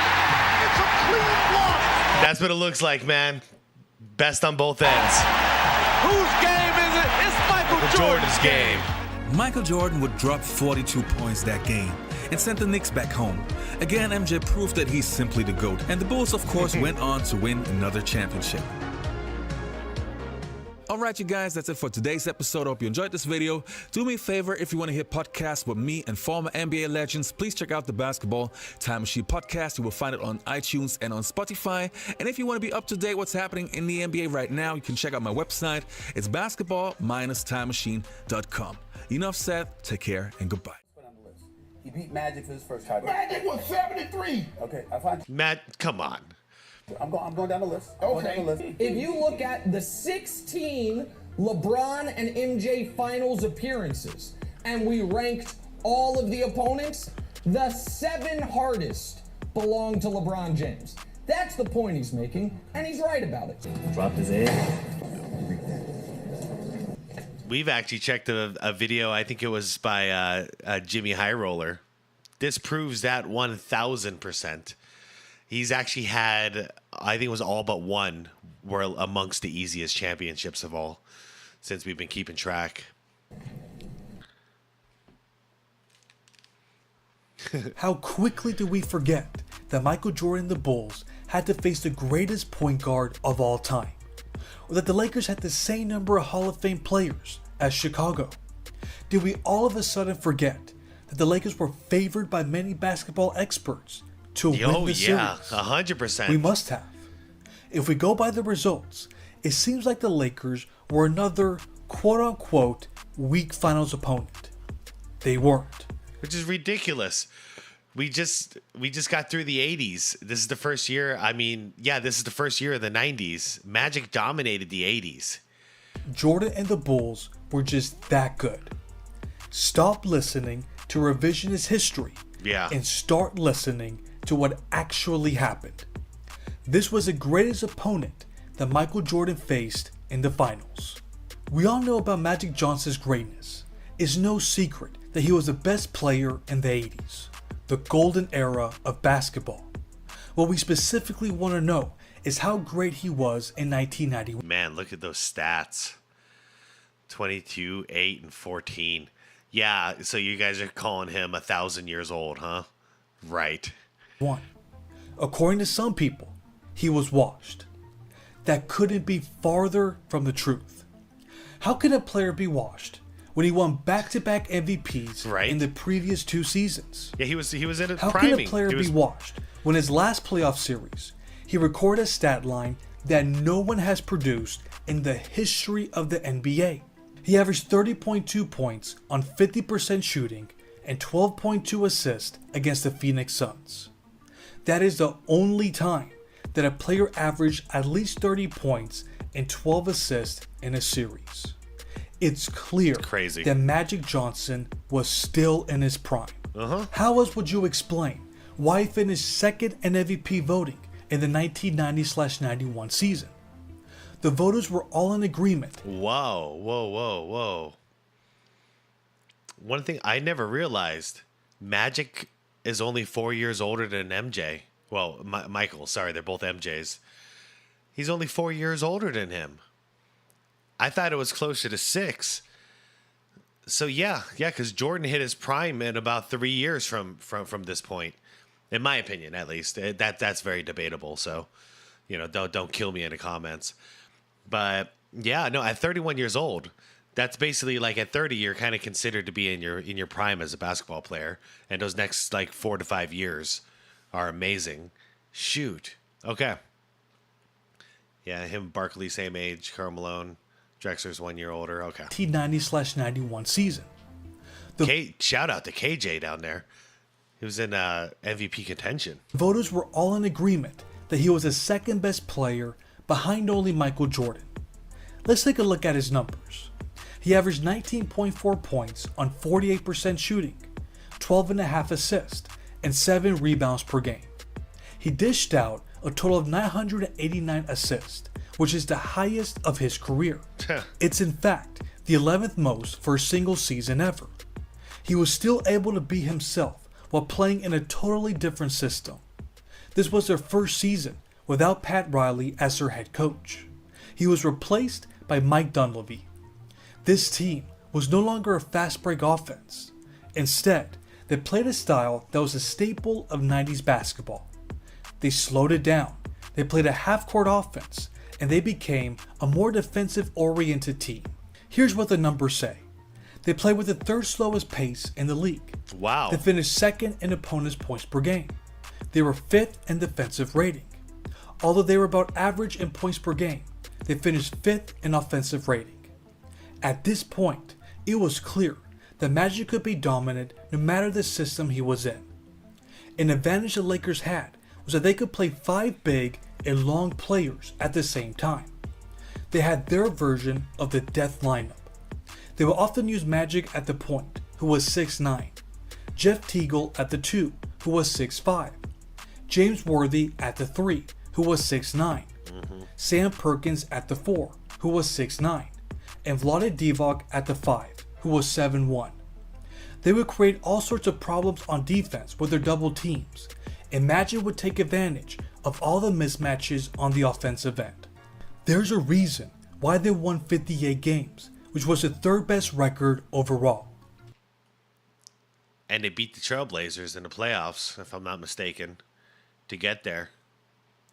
It's a clean block. That's what it looks like, man. Best on both ends. Whose game is it? It's Michael Jordan's game. Michael Jordan would drop 42 points that game and sent the Knicks back home. Again, MJ proved that he's simply the GOAT. And the Bulls, of course, went on to win another championship. Alright, you guys, that's it for today's episode. I hope you enjoyed this video. Do me a favor, if you want to hear podcasts with me and former NBA legends, please check out the Basketball Time Machine podcast. You will find it on iTunes and on Spotify. And if you want to be up to date what's happening in the NBA right now, you can check out my website. It's basketball-timemachine.com. Enough said. Take care and goodbye. He beat Magic for his first title. Magic was 73. Okay, I find. Matt, come on. I'm going down the list. Going down the list. If you look at the 16 LeBron and MJ finals appearances, and we ranked all of the opponents, the 7 hardest belong to LeBron James. That's the point he's making, and he's right about it. Dropped his head. We've actually checked a video, I think it was by Jimmy High Roller. This proves that 1,000%. He's actually had, I think it was all but one, were amongst the easiest championships of all since we've been keeping track. How quickly do we forget that Michael Jordan and the Bulls had to face the greatest point guard of all time? Or that the Lakers had the same number of Hall of Fame players as Chicago? Did we all of a sudden forget that the Lakers were favored by many basketball experts to win the series? 100%. We must have. If we go by the results, it seems like the Lakers were another quote-unquote weak finals opponent. They weren't. Which is ridiculous. We just got through the 80s. This is the first year. I mean, yeah, this is the first year of the 90s. Magic dominated the 80s. Jordan and the Bulls were just that good. Stop listening to revisionist history and start listening to what actually happened. This was the greatest opponent that Michael Jordan faced in the finals. We all know about Magic Johnson's greatness. It's no secret that he was the best player in the 80s, the golden era of basketball. What we specifically want to know is how great he was in 1991. Man, look at those stats. 22, 8, and 14. Yeah, so you guys are calling him 1,000 years old, huh? Right. According to some people, he was washed. That couldn't be farther from the truth. How can a player be washed when he won back-to-back MVPs in the previous 2 seasons? Yeah, he was in a How priming. can a player be washed when his last playoff series he recorded a stat line that no one has produced in the history of the NBA. He averaged 30.2 points on 50% shooting and 12.2 assists against the Phoenix Suns. That is the only time that a player averaged at least 30 points and 12 assists in a series. It's clear that Magic Johnson was still in his prime. How else would you explain why he finished second in MVP voting in the 1990-91 season? The voters were all in agreement. Whoa. One thing I never realized, Magic is only 4 years older than MJ. Well, Michael, sorry, they're both MJs. He's only 4 years older than him. I thought it was closer to 6. So yeah, because Jordan hit his prime in about 3 years from this point, in my opinion, at least. That's very debatable. So, don't kill me in the comments. But yeah, no, at 31 years old, that's basically like at 30, you're kind of considered to be in your prime as a basketball player, and those next like 4 to 5 years are amazing. Shoot, okay, yeah, him, Barkley, same age, Karl Malone. Drexler's 1 year older. Okay. 1990-91 season. Shout out to KJ down there. He was in MVP contention. Voters were all in agreement that he was the second best player behind only Michael Jordan. Let's take a look at his numbers. He averaged 19.4 points on 48% shooting, 12.5 assists, and 7 rebounds per game. He dished out a total of 989 assists, which is the highest of his career. It's in fact the 11th most for a single season ever. He was still able to be himself while playing in a totally different system. This was their first season without Pat Riley as their head coach. He was replaced by Mike Dunleavy. This team was no longer a fast break offense. Instead, they played a style that was a staple of 90s basketball. They slowed it down, they played a half-court offense, and they became a more defensive-oriented team. Here's what the numbers say. They played with the third slowest pace in the league. Wow. They finished second in opponents' points per game. They were fifth in defensive rating. Although they were about average in points per game, they finished fifth in offensive rating. At this point, it was clear that Magic could be dominant no matter the system he was in. An advantage the Lakers had was that they could play 5 big and long players at the same time. They had their version of the death lineup. They would often use Magic at the point, who was 6'9", Jeff Teagle at the 2, who was 6'5", James Worthy at the 3, who was 6'9", Sam Perkins at the 4, who was 6'9", and Vlade Divac at the 5, who was 7'1". They would create all sorts of problems on defense with their double teams, and Magic would take advantage of all the mismatches on the offensive end. There's a reason why they won 58 games, which was the third best record overall. And they beat the Trailblazers in the playoffs, if I'm not mistaken, to get there.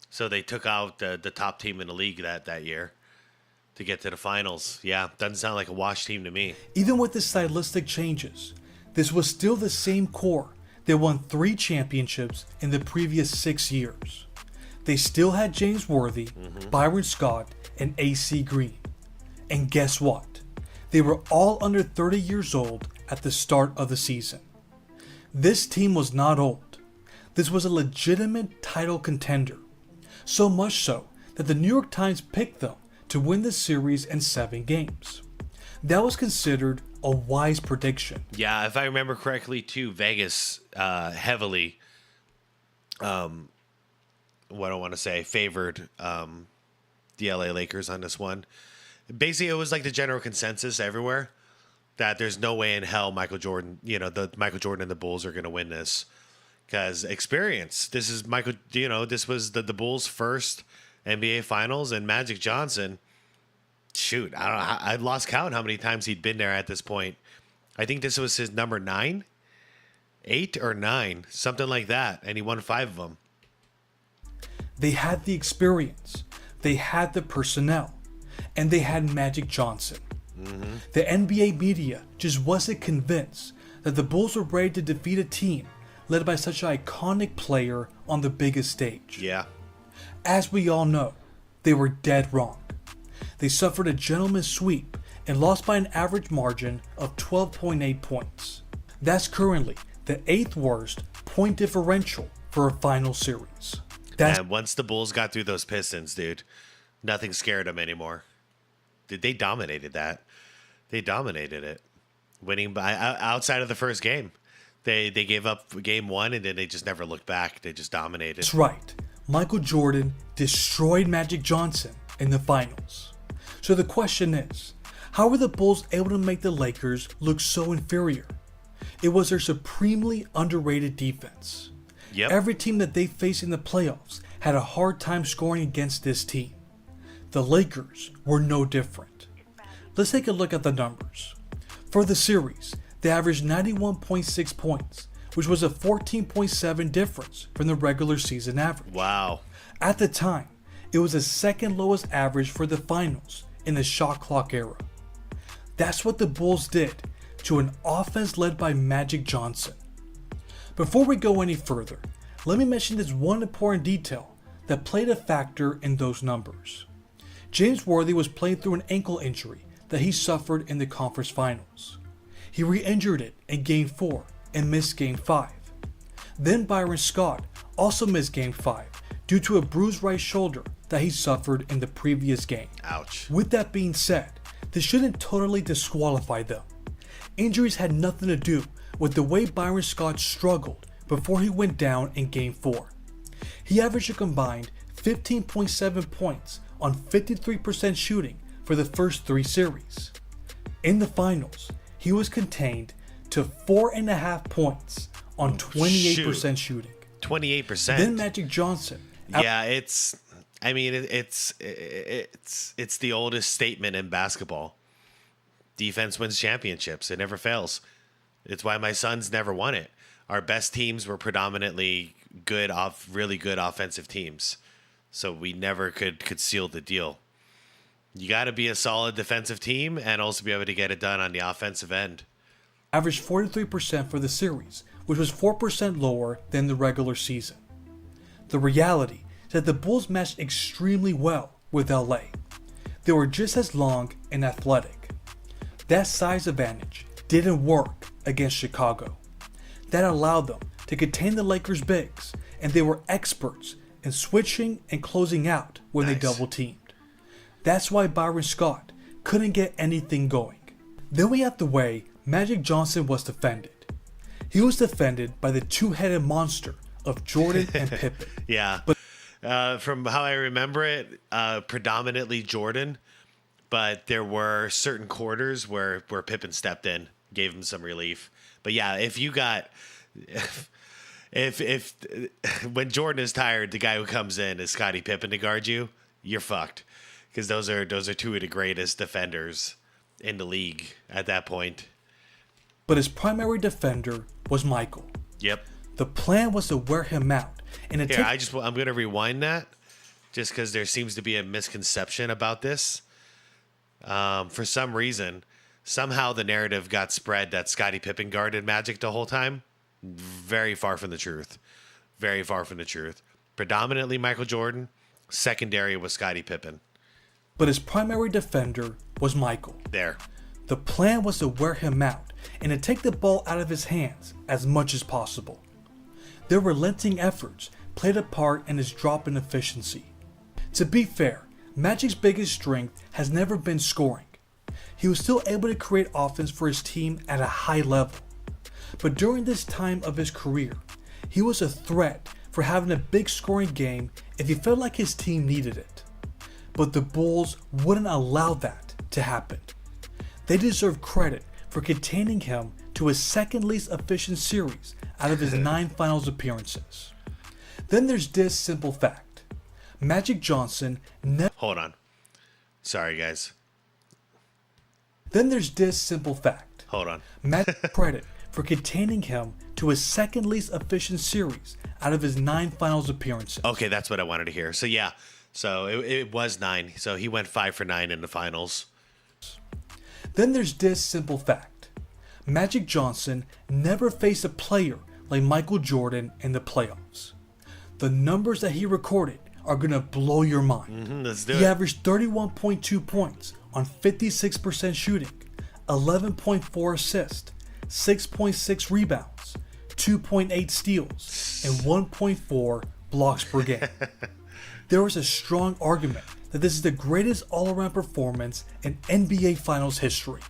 So they took out the top team in the league that year to get to the finals. Yeah, doesn't sound like a wash team to me. Even with the stylistic changes, this was still the same core that won 3 championships in the previous 6 years. They still had James Worthy, Byron Scott, and AC Green. And guess what? They were all under 30 years old at the start of the season. This team was not old. This was a legitimate title contender. So much so that the New York Times picked them to win the series in 7 games. That was considered a wise prediction. Yeah, if I remember correctly too, Vegas heavily favored the LA Lakers on this one. Basically, it was like the general consensus everywhere that there's no way in hell Michael Jordan and the Bulls are going to win this, because experience. This is this was the Bulls' first NBA Finals, and Magic Johnson, shoot, I don't know, I've lost count how many times he'd been there at this point. I think this was his number 9, 8 or 9, something like that, and he won 5 of them. They had the experience, they had the personnel, and they had Magic Johnson. The NBA media just wasn't convinced that the Bulls were ready to defeat a team led by such an iconic player on the biggest stage. Yeah. As we all know, they were dead wrong. They suffered a gentleman's sweep and lost by an average margin of 12.8 points. That's currently the 8th worst point differential for a final series. And once the Bulls got through those Pistons, dude, nothing scared them anymore. They dominated that. They dominated it, winning by outside of the first game. They gave up game 1 and then they just never looked back. They just dominated. That's right. Michael Jordan destroyed Magic Johnson in the finals. So the question is, how were the Bulls able to make the Lakers look so inferior? It was their supremely underrated defense. Yep. Every team that they faced in the playoffs had a hard time scoring against this team. The Lakers were no different. Let's take a look at the numbers. For the series, they averaged 91.6 points, which was a 14.7 difference from the regular season average. Wow. At the time, it was the second lowest average for the finals in the shot clock era. That's what the Bulls did to an offense led by Magic Johnson. Before we go any further, let me mention this one important detail that played a factor in those numbers. James Worthy was playing through an ankle injury that he suffered in the conference finals. He re-injured it in Game 4 and missed Game 5. Then Byron Scott also missed Game 5 due to a bruised right shoulder that he suffered in the previous game. Ouch. With that being said, this shouldn't totally disqualify them. Injuries had nothing to do with the way Byron Scott struggled before he went down in Game 4. He averaged a combined 15.7 points on 53% shooting for the first 3 series. In the finals, he was contained to 4.5 points on 28% shooting. 28%. Then Magic Johnson. Yeah, it's the oldest statement in basketball. Defense wins championships. It never fails. It's why my Suns never won it. Our best teams were predominantly really good offensive teams. So we never could seal the deal. You got to be a solid defensive team and also be able to get it done on the offensive end. Averaged 43% for the series, which was 4% lower than the regular season. The reality is that the Bulls matched extremely well with LA. They were just as long and athletic. That size advantage didn't work against Chicago. That allowed them to contain the Lakers' bigs, and they were experts in switching and closing out when they double teamed. That's why Byron Scott couldn't get anything going. Then we have the way Magic Johnson was defended. He was defended by the two-headed monster of Jordan and Pippen. Yeah, from how I remember it, predominantly Jordan, but there were certain quarters where Pippen stepped in, gave him some relief. But yeah, if when Jordan is tired, the guy who comes in is Scottie Pippen to guard you, you're fucked. Because those are two of the greatest defenders in the league at that point. But his primary defender was Michael. Yep. The plan was to wear him out. And I'm going to rewind that just because there seems to be a misconception about this. For some reason, somehow the narrative got spread that Scottie Pippen guarded Magic the whole time. Very far from the truth. Very far from the truth. Predominantly Michael Jordan. Secondary was Scottie Pippen. But his primary defender was Michael. There. The plan was to wear him out and to take the ball out of his hands as much as possible. Their relenting efforts played a part in his drop in efficiency. To be fair, Magic's biggest strength has never been scoring. He was still able to create offense for his team at a high level. But during this time of his career, he was a threat for having a big scoring game if he felt like his team needed it. But the Bulls wouldn't allow that to happen. They deserve credit for containing him to his second least efficient series out of his 9 finals appearances. Then there's this simple fact. Magic Johnson never... Hold on. Sorry, guys. Then there's this simple fact. Hold on. Magic credit for containing him to his second least efficient series out of his 9 finals appearances. Okay, that's what I wanted to hear. So yeah, so it was 9. So he went 5 for 9 in the finals. Then there's this simple fact. Magic Johnson never faced a player like Michael Jordan in the playoffs. The numbers that he recorded are going to blow your mind. Let's do He it. averaged 31.2 points on 56% shooting, 11.4 assists, 6.6 rebounds, 2.8 steals, and 1.4 blocks per game. There was a strong argument that this is the greatest all-around performance in NBA Finals history.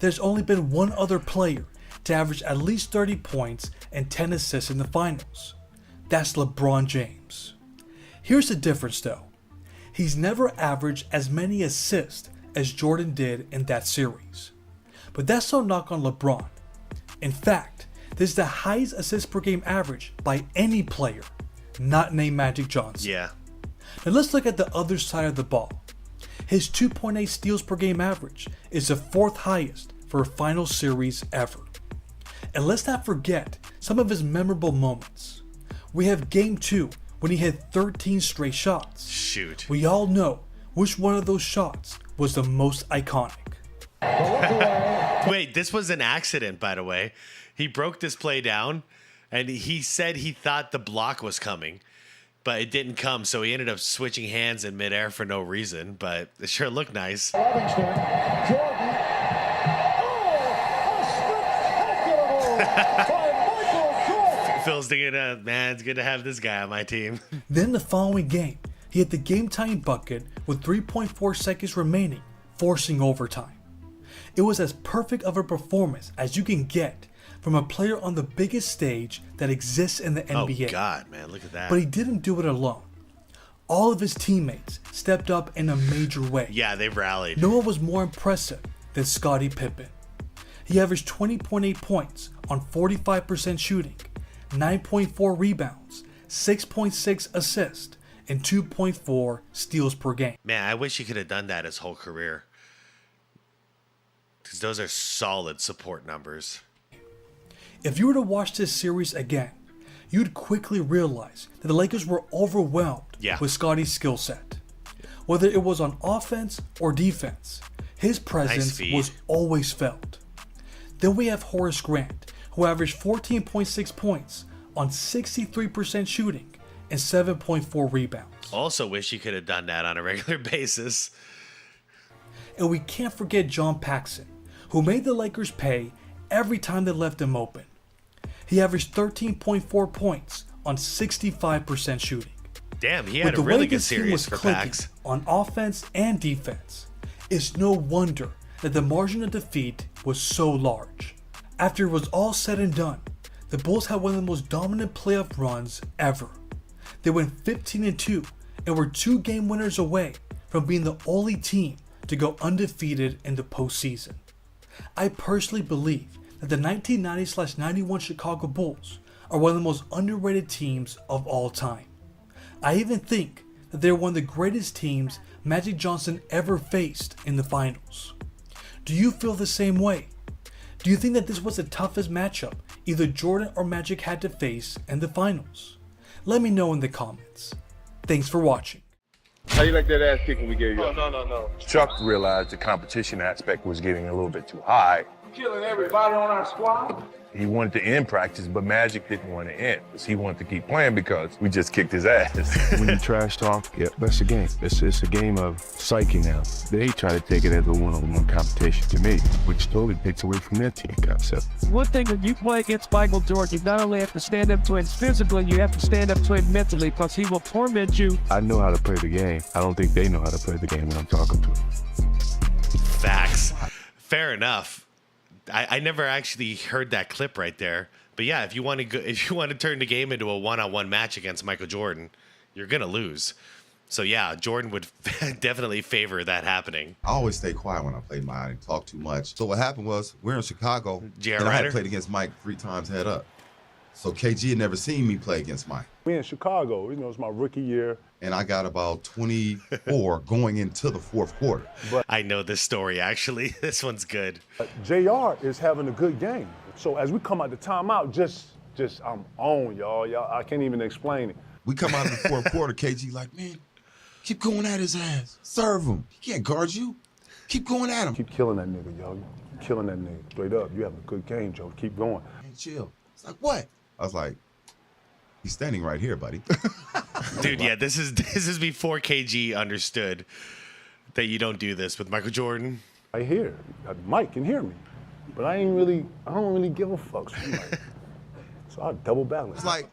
There's only been one other player to average at least 30 points and 10 assists in the finals. That's LeBron James. Here's the difference though. He's never averaged as many assists as Jordan did in that series. But that's no knock on LeBron. In fact, this is the highest assist per game average by any player, not named Magic Johnson. Yeah. Now let's look at the other side of the ball. His 2.8 steals per game average is the 4th highest for a final series ever. And let's not forget some of his memorable moments. We have Game 2 when he hit 13 straight shots. Shoot. We all know which one of those shots was the most iconic. Wait, this was an accident, by the way. He broke this play down, and he said he thought the block was coming, but it didn't come, so he ended up switching hands in midair for no reason, but it sure looked nice. Phil's thinking, man, it's good to have this guy on my team. Then the following game, he hit the game-tying bucket with 3.4 seconds remaining, forcing overtime. It was as perfect of a performance as you can get from a player on the biggest stage that exists in the NBA. Oh God, man, look at that. But he didn't do it alone. All of his teammates stepped up in a major way. Yeah, they rallied. No one was more impressive than Scottie Pippen. He averaged 20.8 points on 45% shooting, 9.4 rebounds, 6.6 assists, and 2.4 steals per game. Man, I wish he could have done that his whole career. Because those are solid support numbers. If you were to watch this series again, you'd quickly realize that the Lakers were overwhelmed with Scottie's skill set. Whether it was on offense or defense, his presence was always felt. Then we have Horace Grant, who averaged 14.6 points on 63% shooting and 7.4 rebounds. Also wish he could have done that on a regular basis. And we can't forget John Paxson, who made the Lakers pay every time they left him open. He averaged 13.4 points on 65% shooting. Damn, he had a really good series for clicking Pax. On offense and defense, it's no wonder that the margin of defeat was so large. After it was all said and done, the Bulls had one of the most dominant playoff runs ever. They went 15-2 and were 2 game winners away from being the only team to go undefeated in the postseason. I personally believe that the 1990-91 Chicago Bulls are one of the most underrated teams of all time. I even think that they're one of the greatest teams Magic Johnson ever faced in the finals. Do you feel the same way? Do you think that this was the toughest matchup either Jordan or Magic had to face in the finals? Let me know in the comments. Thanks for watching. How you like that ass kicking we gave you? Oh, no. Chuck realized the competition aspect was getting a little bit too high. Killing everybody on our squad. He wanted to end practice, but Magic didn't want to end. He wanted to keep playing because we just kicked his ass. When you trash talk, yeah, that's a game. It's a game of psyche now. They try to take it as a one-on-one competition to me, which totally takes away from their team concept. One thing when you play against Michael Jordan, you not only have to stand up to him physically, you have to stand up to him mentally because he will torment you. I know how to play the game. I don't think they know how to play the game when I'm talking to them. Facts. Fair enough. I never actually heard that clip right there. But yeah, if you want to turn the game into a one-on-one match against Michael Jordan, you're gonna lose. So yeah, Jordan would definitely favor that happening. I always stay quiet when I play mine and talk too much. So what happened was we're in Chicago, and I had played against Mike 3 times head up. So KG had never seen me play against Mike. We in Chicago, it's my rookie year. And I got about 24 going into the 4th quarter. But I know this story, actually. This one's good. JR is having a good game. So as we come out the timeout, just I'm on, y'all. I can't even explain it. We come out of the 4th quarter, KG like, man, keep going at his ass. Serve him. He can't guard you. Keep going at him. Keep killing that nigga, yo. Keep killing that nigga. Straight up. You having a good game, Joe. Keep going. Hey, chill. It's like, what? I was like, he's standing right here, buddy. Dude, yeah, this is before KG understood that you don't do this with Michael Jordan. I hear Mike can hear me, but I don't really give a fuck. So I double balance. It's like,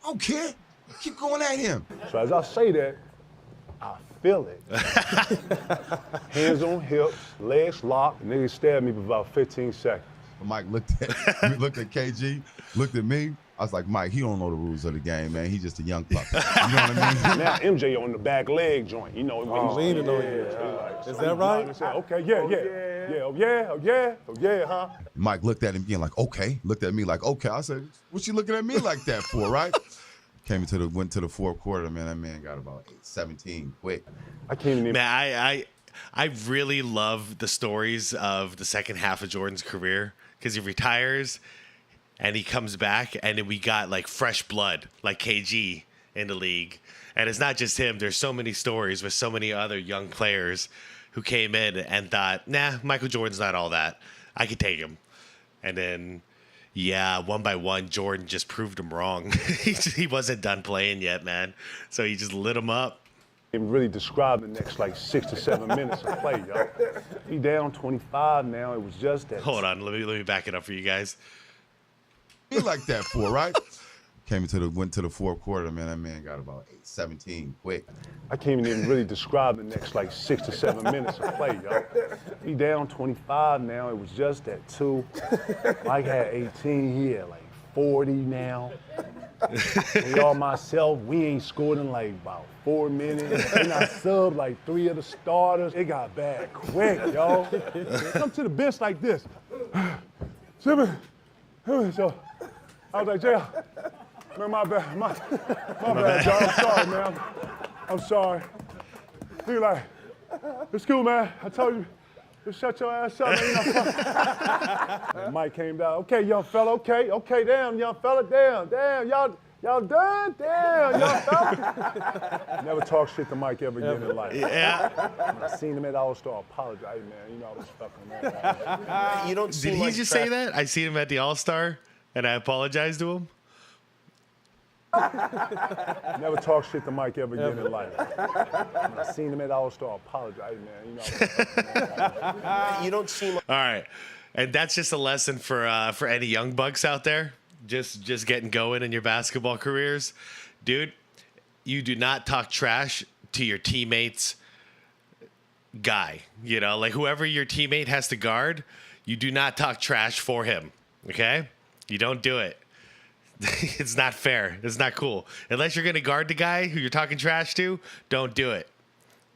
I don't care. Keep going at him. So as I say that, I feel it. Hands on hips, legs locked, and nigga stabbed me for about 15 seconds. Mike looked at KG, looked at me. I was like, Mike, he don't know the rules of the game, man. He's just a young puppy. You know what I mean? Now MJ on the back leg joint, you know. When he's leaning on you. Is that right? Okay, yeah, huh? Mike looked at him being like, okay. Looked at me like, okay. I said, what you looking at me like that for, right? Went to the fourth quarter, man. That man got about 17 quick. I can't even. Man, I really love the stories of the second half of Jordan's career because he retires and he comes back and then we got like fresh blood, like KG in the league. And it's not just him. There's so many stories with so many other young players who came in and thought, nah, Michael Jordan's not all that. I could take him. And then, yeah, one by one, Jordan just proved him wrong. He wasn't done playing yet, man. So he just lit him up. Can really describe the next like 6 to 7 minutes of play, yo. He down 25 now. It was just that. Hold on, let me back it up for you guys. He like that for, right? Went to the fourth quarter, man. That man got about 17 quick. I can't even really describe the next like 6 to 7 minutes of play, yo. He down 25 now. It was just that too. Mike had 18. He had like 40 now. Me all myself, we ain't scored in like about 4 minutes. And I subbed like 3 of the starters. It got bad quick, yo. Come to the bench like this. So I was like, Jay, man, my bad, my bad, John. I'm sorry, man. I'm sorry. He was like, it's cool, man. I told you, just shut your ass up, man. And Mike came down. Okay, young fella. Okay, damn, young fella. Damn, y'all done? Damn, young fella. Never talk shit to Mike ever again in life. Yeah. I seen him at All-Star. Apologize, man. You know I was fucking man. You don't Did he just say that? I seen him at the All-Star and I apologized to him. Never talk shit to Mike ever again in life. I seen him at All-Star. Apologize, man. You know I was fucking man. You don't seem. All right, and that's just a lesson for any young bucks out there, just getting going in your basketball careers, dude. You do not talk trash to your teammates' guy. You know, like whoever your teammate has to guard, you do not talk trash for him. Okay, you don't do it. It's not fair. It's not cool. Unless you're gonna guard the guy who you're talking trash to, don't do it.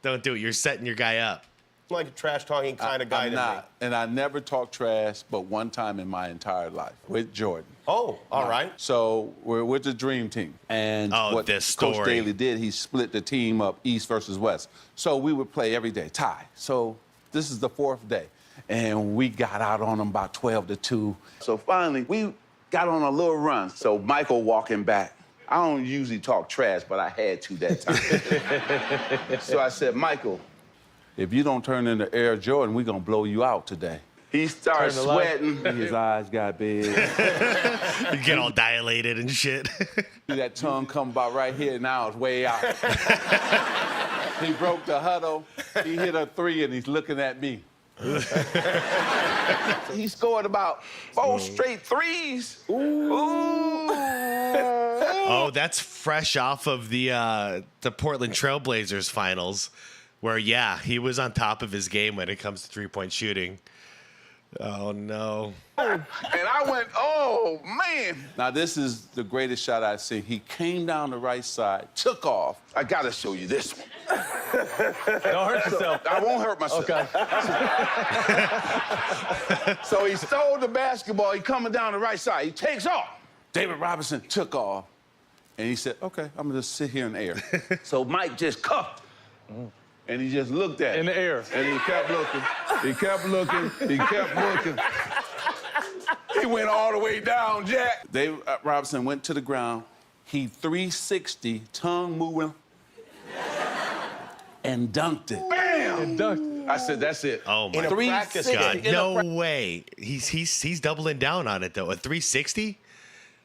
Don't do it. You're setting your guy up. Like a trash talking kind of guy. I'm not. And I never talked trash but one time in my entire life with Jordan. Oh, all right. So we're with the Dream Team. And what Coach Daly did, he split the team up East versus West. So we would play every day, tie. So this is the 4th day. And we got out on them about 12-2. So finally, we got on a little run. So Michael walking back. I don't usually talk trash, but I had to that time. So I said, Michael, if you don't turn into Air Jordan, we're gonna blow you out today. He started sweating. His eyes got big. You get all dilated and shit. That tongue come about right here, now it's way out. He broke the huddle. He hit a 3 and he's looking at me. He scored about 4 straight threes. Ooh. Oh, that's fresh off of the Portland Trailblazers finals, where he was on top of his game when it comes to 3-point shooting. Oh no. And I went, oh man. Now this is the greatest shot I've seen. He came down the right side, took off. I gotta show you this one. Don't hurt yourself. I won't hurt myself. Okay. So he stole the basketball. He coming down the right side. He takes off. David Robinson took off. And he said, okay, I'm gonna just sit here in the air. So Mike just cuffed him. And he just looked at it. In the air. And he kept looking. He kept looking. He kept looking. He went all the way down, Jack. David Robinson went to the ground. He 360, tongue moving, and dunked it. Bam! And dunked. I said, that's it. Oh my God! No way. He's doubling down on it though. A 360.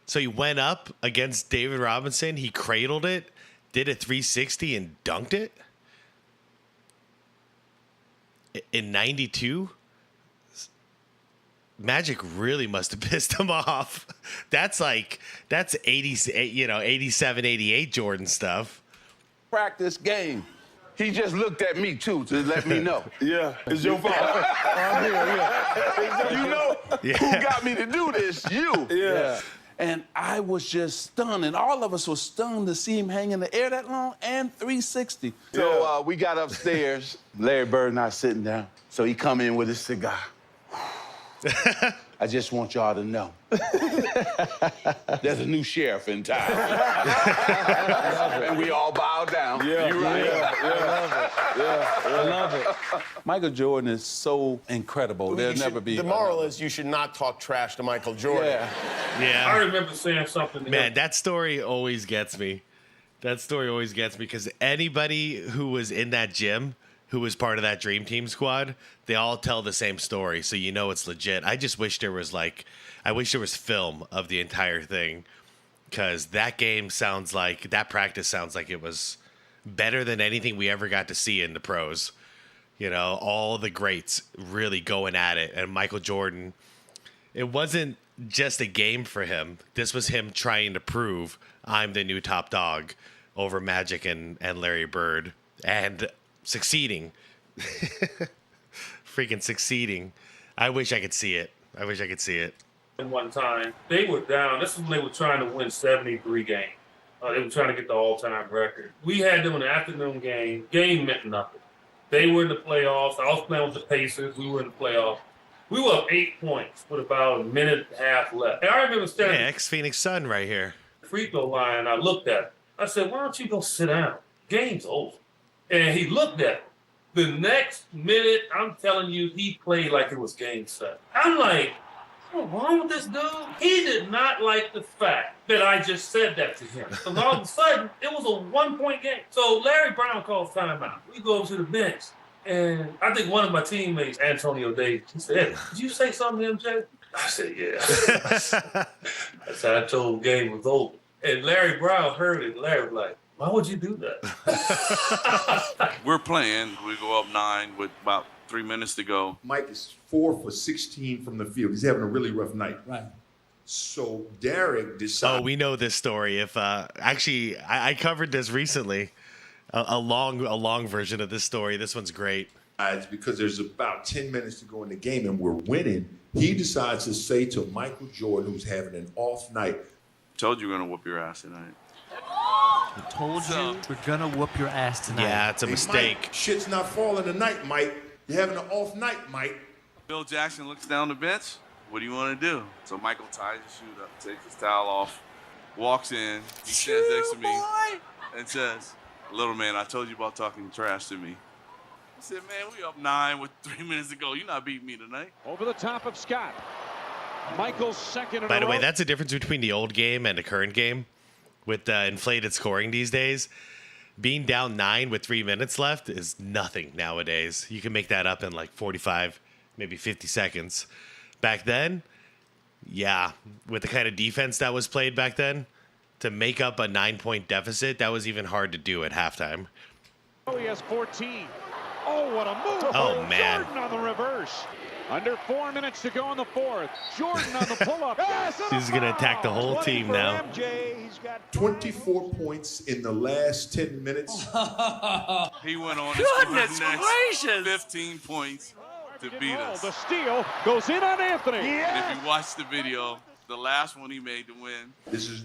So he went up against David Robinson. He cradled it, did a 360, and dunked it in 92. Magic really must have pissed him off. That's 87, 88 Jordan stuff. Practice game. He just looked at me too to let me know. Yeah, it's your fault. You know who got me to do this? You. Yeah. And I was just stunned, and all of us were stunned to see him hang in the air that long and 360. So we got upstairs. Larry Bird and I sitting down. So he come in with his cigar. I just want y'all to know. There's a new sheriff in town. And we all bow down. Yeah, You're right. I love it. Michael Jordan is so incredible. There'll never be. The moral is you should not talk trash to Michael Jordan. Yeah. I remember saying something to Man, him. that story always gets me. That story always gets me because anybody who was in that gym, who was part of that Dream Team squad, they all tell the same story, so you know it's legit. I just wish there was film of the entire thing, because that practice sounds like it was better than anything we ever got to see in the pros. You know, all the greats really going at it, and Michael Jordan, it wasn't just a game for him. This was him trying to prove I'm the new top dog over Magic and Larry Bird, and succeeding. Freaking succeeding. I wish I could see it. One time, they were down. This is when they were trying to win 73 games. They were trying to get the all-time record. We had them in the afternoon game. Game meant nothing. They were in the playoffs. I was playing with the Pacers. We were in the playoffs. We were up 8 points with about a minute and a half left. And I remember standing ex-Phoenix Sun right here. Free throw line. I looked at him. I said, "Why don't you go sit down? Game's over." And he looked at me. The next minute, I'm telling you, he played like it was game 7. I'm like, what's wrong with this dude? He did not like the fact that I just said that to him. So all of a sudden, it was a 1-point game. So Larry Brown calls timeout. We go over to the bench. And I think one of my teammates, Antonio Davis, he said, "Hey, did you say something to him, Jay?" I said, "Yeah." I said, "I told the game was over." And Larry Brown heard it. Larry was like, "Why would you do that?" We're playing. We go up 9 with about 3 minutes to go. Mike is 4 for 16 from the field. He's having a really rough night. Right. So Derek decided. Oh, we know this story. If actually, I covered this recently. A long version of this story. This one's great. It's because there's about 10 minutes to go in the game and we're winning. He decides to say to Michael Jordan, who's having an off night, "Told you we're gonna whoop your ass tonight." I told you we're gonna whoop your ass tonight. Yeah, it's a mistake. Mike, shit's not falling tonight, Mike. You're having an off night, Mike. Bill Jackson looks down the bench. "What do you want to do?" So Michael ties his shoe up, takes his towel off, walks in. He stands next to me and says, "Little man, I told you about talking trash to me." I said, "Man, we up 9 with 3 minutes to go. You're not beating me tonight." Over the top of Scott. Michael's second in a row. By the way, that's the difference between the old game and the current game. With inflated scoring these days, being down 9 with 3 minutes left is nothing nowadays. You can make that up in like 45, maybe 50 seconds. Back then, yeah, with the kind of defense that was played back then, to make up a 9-point deficit, that was even hard to do at halftime. Oh, he has 14. Oh, what a move. Oh, man. Jordan on the reverse. Under 4 minutes to go in the fourth. Jordan on the pull-up. He's going to attack the whole team now. 24 points in the last 10 minutes. He went on to Goodness score the next gracious. 15 points to beat us. The steal goes in on Anthony. And if you watch the video, the last one he made to win. This is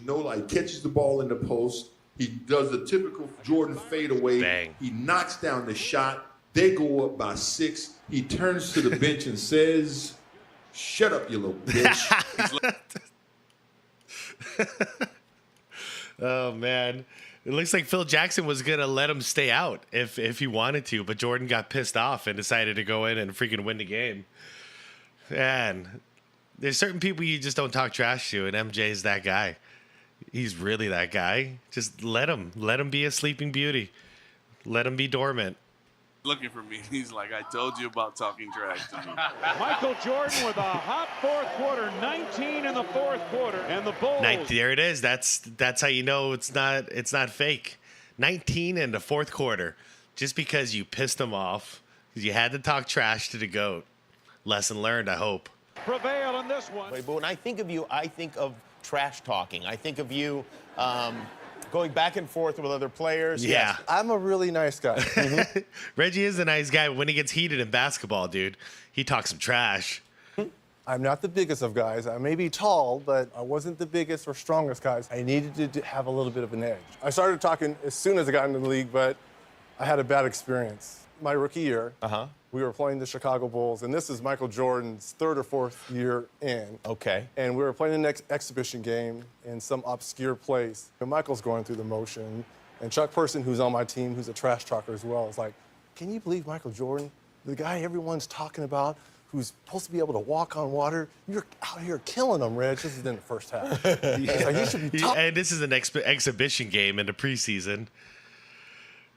catches the ball in the post. He does the typical Jordan fadeaway. Bang. He knocks down the shot. They go up by 6. He turns to the bench and says, "Shut up, you little bitch." Oh, man. It looks like Phil Jackson was going to let him stay out if he wanted to, but Jordan got pissed off and decided to go in and freaking win the game. Man, there's certain people you just don't talk trash to, and MJ's that guy. He's really that guy. Just let him be a sleeping beauty. Let him be dormant. Looking for me. He's like, I told you about talking trash to me. Michael Jordan with a hot fourth quarter, 19 in the fourth quarter, and the Bulls. There it is. That's how you know it's not fake. 19 in the fourth quarter, just because you pissed them off, because you had to talk trash to the GOAT. Lesson learned, I hope. Prevail in this one. But when I think of you, I think of trash talking. I think of you going back and forth with other players. Yeah. Yes. I'm a really nice guy. Reggie is a nice guy. When he gets heated in basketball, dude, he talks some trash. I'm not the biggest of guys. I may be tall, but I wasn't the biggest or strongest guys. I needed to have a little bit of an edge. I started talking as soon as I got into the league, but I had a bad experience. My rookie year, we were playing the Chicago Bulls, and this is Michael Jordan's third or fourth year in. Okay. And we were playing the next exhibition game in some obscure place. And Michael's going through the motion, and Chuck Person, who's on my team, who's a trash talker as well, is like, can you believe Michael Jordan, the guy everyone's talking about, who's supposed to be able to walk on water? You're out here killing him, Reg. This is in the first half. He's like, you should be tough. And this is an exhibition game in the preseason.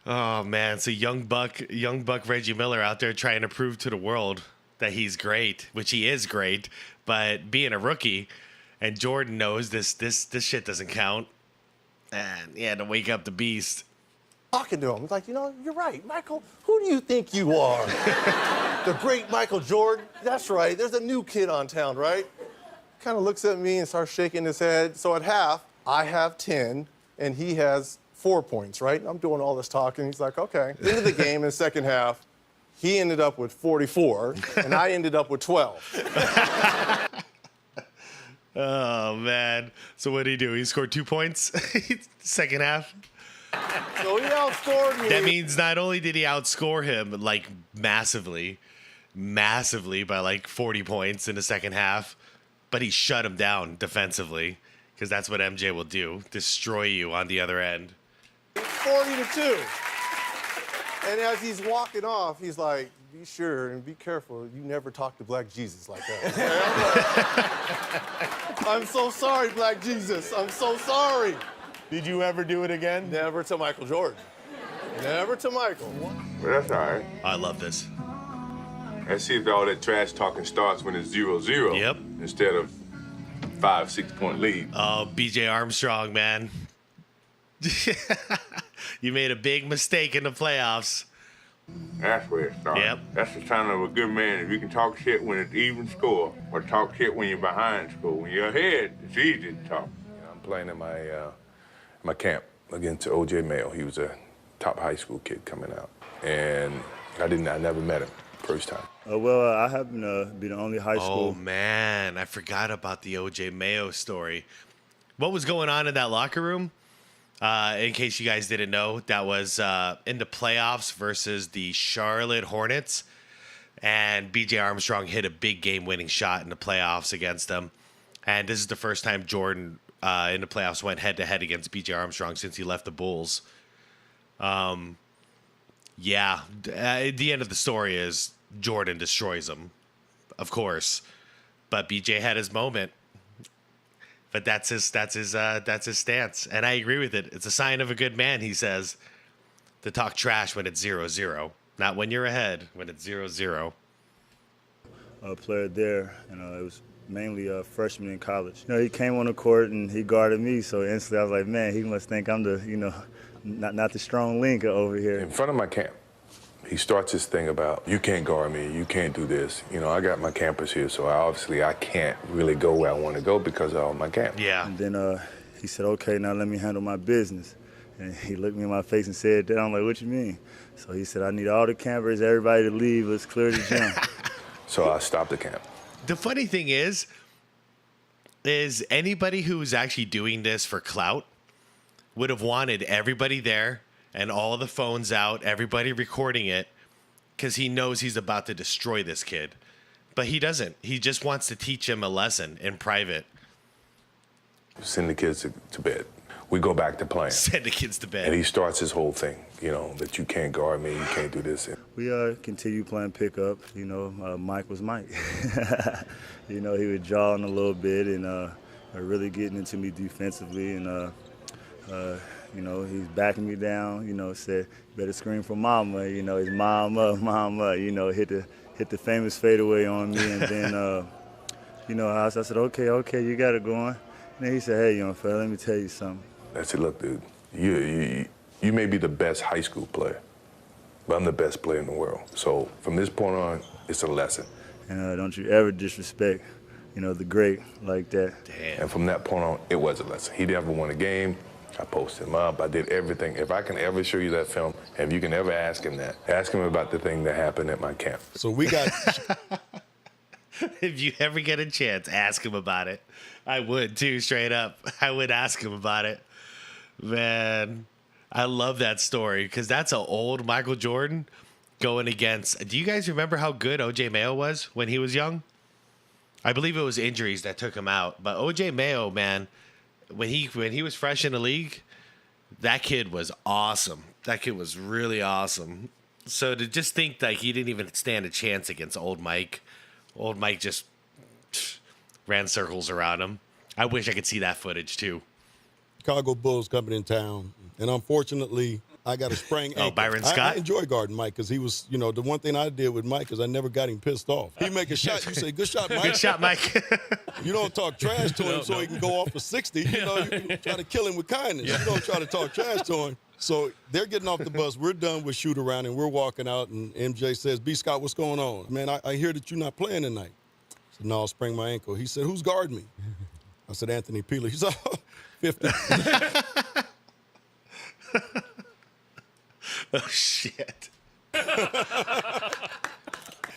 Oh man, so young buck Reggie Miller out there trying to prove to the world that he's great, which he is great, but being a rookie, and Jordan knows this shit doesn't count, and he had to wake up the beast. Talking to him, he's like, you know, you're right, Michael. Who do you think you are? The great Michael Jordan? That's right. There's a new kid on town, right? Kind of looks at me and starts shaking his head. So at half, I have 10, and he has 4 points, right? I'm doing all this talking. He's like, okay. Into the game in the second half, he ended up with 44, and I ended up with 12. Oh, man. So what did he do? He scored 2 points second half? So he outscored me. That means not only did he outscore him, like, massively by, like, 40 points in the second half, but he shut him down defensively, because that's what MJ will do, destroy you on the other end. 40-2. And as he's walking off, he's like, be sure and be careful. You never talk to Black Jesus like that. I'm so sorry, Black Jesus. I'm so sorry. Did you ever do it again? Never to Michael Jordan. Never to Michael. Well, that's all right. I love this. Let's see if all that trash talking starts when it's 0-0. Yep. Instead of 5-6 point lead. Oh, BJ Armstrong, man. You made a big mistake in the playoffs. That's where it starts. Yep. That's the sign of a good man. If you can talk shit when it's even score, or talk shit when you're behind score. When you're ahead, it's easy to talk. I'm playing in my camp against O.J. Mayo. He was a top high school kid coming out, and I never met him first time. Well, I happen to be the only high school. Oh man, I forgot about the O.J. Mayo story. What was going on in that locker room? In case you guys didn't know, that was in the playoffs versus the Charlotte Hornets. And B.J. Armstrong hit a big game-winning shot in the playoffs against them. And this is the first time Jordan in the playoffs went head-to-head against B.J. Armstrong since he left the Bulls. The end of the story is Jordan destroys him, of course. But B.J. had his moment. But that's his stance, and I agree with it. It's a sign of a good man, he says, to talk trash when it's 0-0, not when you're ahead. When it's 0-0. A player there, it was mainly a freshman in college. He came on the court and he guarded me, so instantly I was like, man, he must think I'm the, not the strong link over here. In front of my camp, he starts this thing about, you can't guard me, you can't do this. I got my campus here, so I can't really go where I want to go because of my camp. Yeah. And then he said, okay, now let me handle my business. And he looked me in my face and said that. I'm like, what you mean? So he said, I need all the campers, everybody to leave, let's clear the gym. So I stopped the camp. The funny thing is anybody who's actually doing this for clout would have wanted everybody there and all the phones out, everybody recording it, because he knows he's about to destroy this kid. But he doesn't. He just wants to teach him a lesson in private. Send the kids to bed. We go back to playing. Send the kids to bed. And he starts his whole thing, that you can't guard me, you can't do this. We continue playing pickup. Mike was Mike. He would jawing a little bit and really getting into me defensively. And, You know, he's backing me down. You know, said better scream for mama. You know, his mama, mama. You know, hit the famous fadeaway on me, and then you know, I said, okay, you got it going. And then he said, hey, young fella, let me tell you something. I said, look, dude, you may be the best high school player, but I'm the best player in the world. So from this point on, it's a lesson. And don't you ever disrespect, you know, the great like that. Damn. And from that point on, it was a lesson. He never won a game. I posted him up. I did everything. If I can ever show you that film, if you can ever ask him that, ask him about the thing that happened at my camp. So we got... If you ever get a chance, ask him about it. I would too, straight up. I would ask him about it. Man, I love that story because that's an old Michael Jordan going against. Do you guys remember how good O.J. Mayo was when he was young? I believe it was injuries that took him out. But O.J. Mayo, man, when he was fresh in the league, that kid was awesome. That kid was really awesome. So to just think like he didn't even stand a chance against old Mike. Old Mike just ran circles around him. I wish I could see that footage too. Chicago Bulls coming in town, and unfortunately, I got a sprained ankle. Byron Scott? I enjoy guarding Mike because he was, you know, the one thing I did with Mike is I never got him pissed off. He make a shot, you say, good shot, Mike. Good shot, Mike. You don't talk trash to him so he can go off for 60. You know, you can try to kill him with kindness. You don't try to talk trash to him. So they're getting off the bus. We're done with shoot around, and we're walking out, and MJ says, B. Scott, what's going on? Man, I hear that you're not playing tonight. I said, no, I sprained my ankle. He said, who's guarding me? I said, Anthony Peeler. He said, oh, 50. Oh, shit.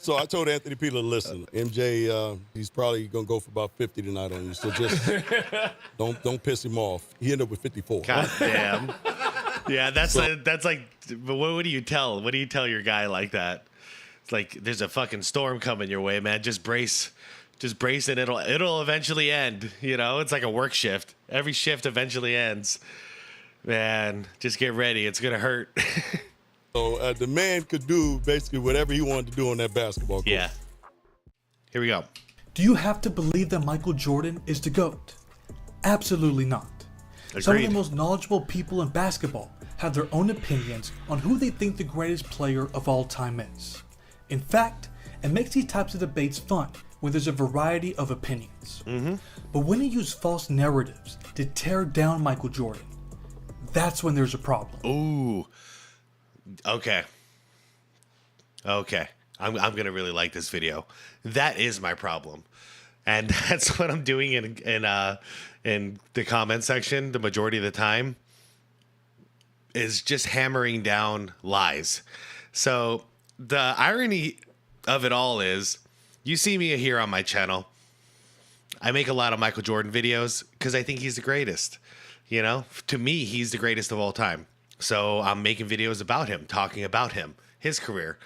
So I told Anthony Peeler, listen, MJ, he's probably going to go for about 50 tonight on you, so just don't piss him off. He ended up with 54. God damn. Yeah, that's like, but what do you tell? What do you tell your guy like that? It's like, there's a fucking storm coming your way, man. Just brace and it'll eventually end. You know, it's like a work shift. Every shift eventually ends. Man, just get ready. It's going to hurt. So the man could do basically whatever he wanted to do on that basketball court. Yeah. Here we go. Do you have to believe that Michael Jordan is the GOAT? Absolutely not. Agreed. Some of the most knowledgeable people in basketball have their own opinions on who they think the greatest player of all time is. In fact, it makes these types of debates fun when there's a variety of opinions. But when you use false narratives to tear down Michael Jordan, that's when there's a problem. Ooh. Okay. I'm gonna really like this video. That is my problem, and that's what I'm doing in the comment section. The majority of the time is just hammering down lies. So the irony of it all is, you see me here on my channel. I make a lot of Michael Jordan videos because I think he's the greatest. You know, to me, he's the greatest of all time. So I'm making videos about him, talking about him, his career.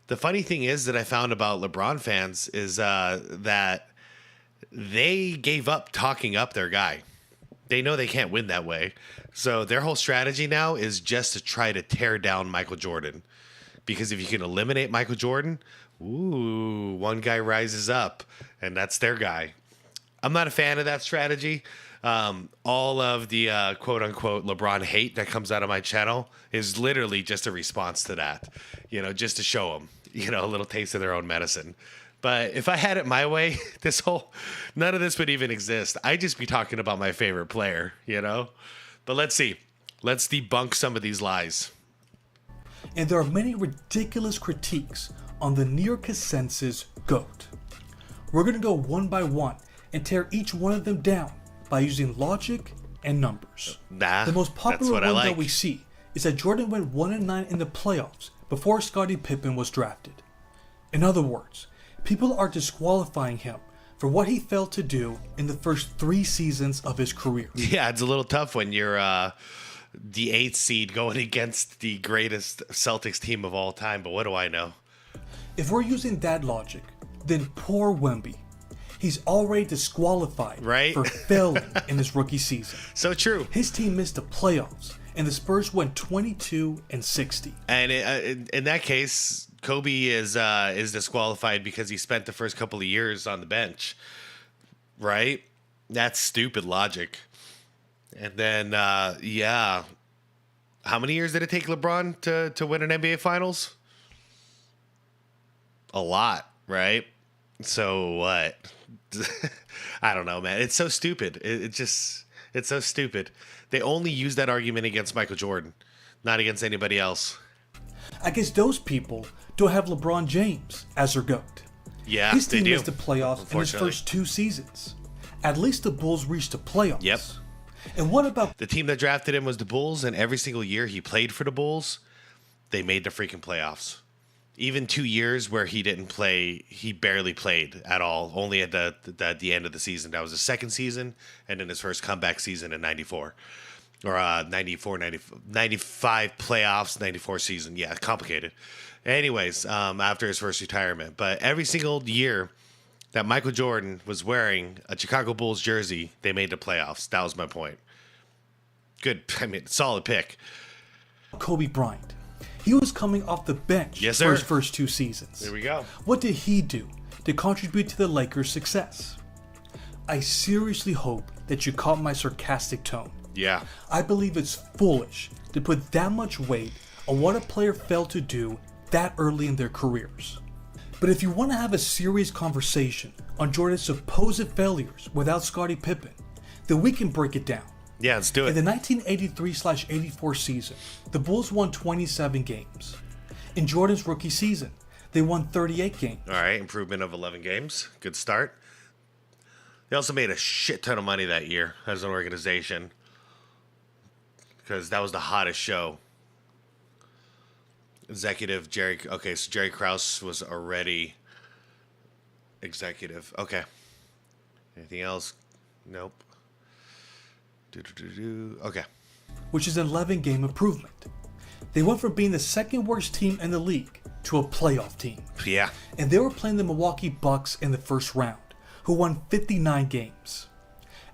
The funny thing is that I found about LeBron fans is that they gave up talking up their guy. They know they can't win that way. So their whole strategy now is just to try to tear down Michael Jordan. Because if you can eliminate Michael Jordan, ooh, one guy rises up, and that's their guy. I'm not a fan of that strategy. All of the quote-unquote LeBron hate that comes out of my channel is literally just a response to that, you know, just to show them, you know, a little taste of their own medicine. But if I had it my way, none of this would even exist. I'd just be talking about my favorite player, you know? But let's see. Let's debunk some of these lies. And there are many ridiculous critiques on the near consensus GOAT. We're going to go one by one and tear each one of them down by using logic and numbers. Nah, the most popular one that we see is that Jordan went 1-9 in the playoffs before Scottie Pippen was drafted. In other words, people are disqualifying him for what he failed to do in the first 3 seasons of his career. Yeah, it's a little tough when you're the 8th seed going against the greatest Celtics team of all time, but what do I know? If we're using that logic, then poor Wemby. He's already disqualified for failing in his rookie season. So true. His team missed the playoffs, and the Spurs went 22-60. And in that case, Kobe is disqualified because he spent the first couple of years on the bench, right? That's stupid logic. And then, How many years did it take LeBron to win an NBA Finals? A lot, right? So what? I don't know, man. It's so stupid. It's so stupid. They only use that argument against Michael Jordan, not against anybody else. I guess those people don't have LeBron James as their GOAT. Yeah, his they team do. missed the playoffs in his first 2 seasons. At least the Bulls reached the playoffs. Yep. And what about the team that drafted him was the Bulls, and every single year he played for the Bulls, they made the freaking playoffs. Even 2 years where he didn't play, he barely played at all, only at the end of the season. That was his second season, and then his first comeback season in 94. Or 94, 95 playoffs, 94 season. Yeah, complicated. Anyways, after his first retirement. But every single year that Michael Jordan was wearing a Chicago Bulls jersey, they made the playoffs. That was my point. Good, I mean, solid pick. Kobe Bryant? He was coming off the bench Yes, for sir. his first 2 seasons. There we go. What did he do to contribute to the Lakers' success? I seriously hope that you caught my sarcastic tone. Yeah. I believe it's foolish to put that much weight on what a player failed to do that early in their careers. But if you want to have a serious conversation on Jordan's supposed failures without Scottie Pippen, then we can break it down. Yeah, let's do it. In the 1983-84 season, the Bulls won 27 games. In Jordan's rookie season, they won 38 games. All right, improvement of 11 games. Good start. They also made a shit ton of money that year as an organization because that was the hottest show. Executive Jerry. Okay, so Jerry Krause was already executive. Okay. Anything else? Nope. Okay. Which is an 11-game improvement. They went from being the second worst team in the league to a playoff team. Yeah. And they were playing the Milwaukee Bucks in the first round, who won 59 games.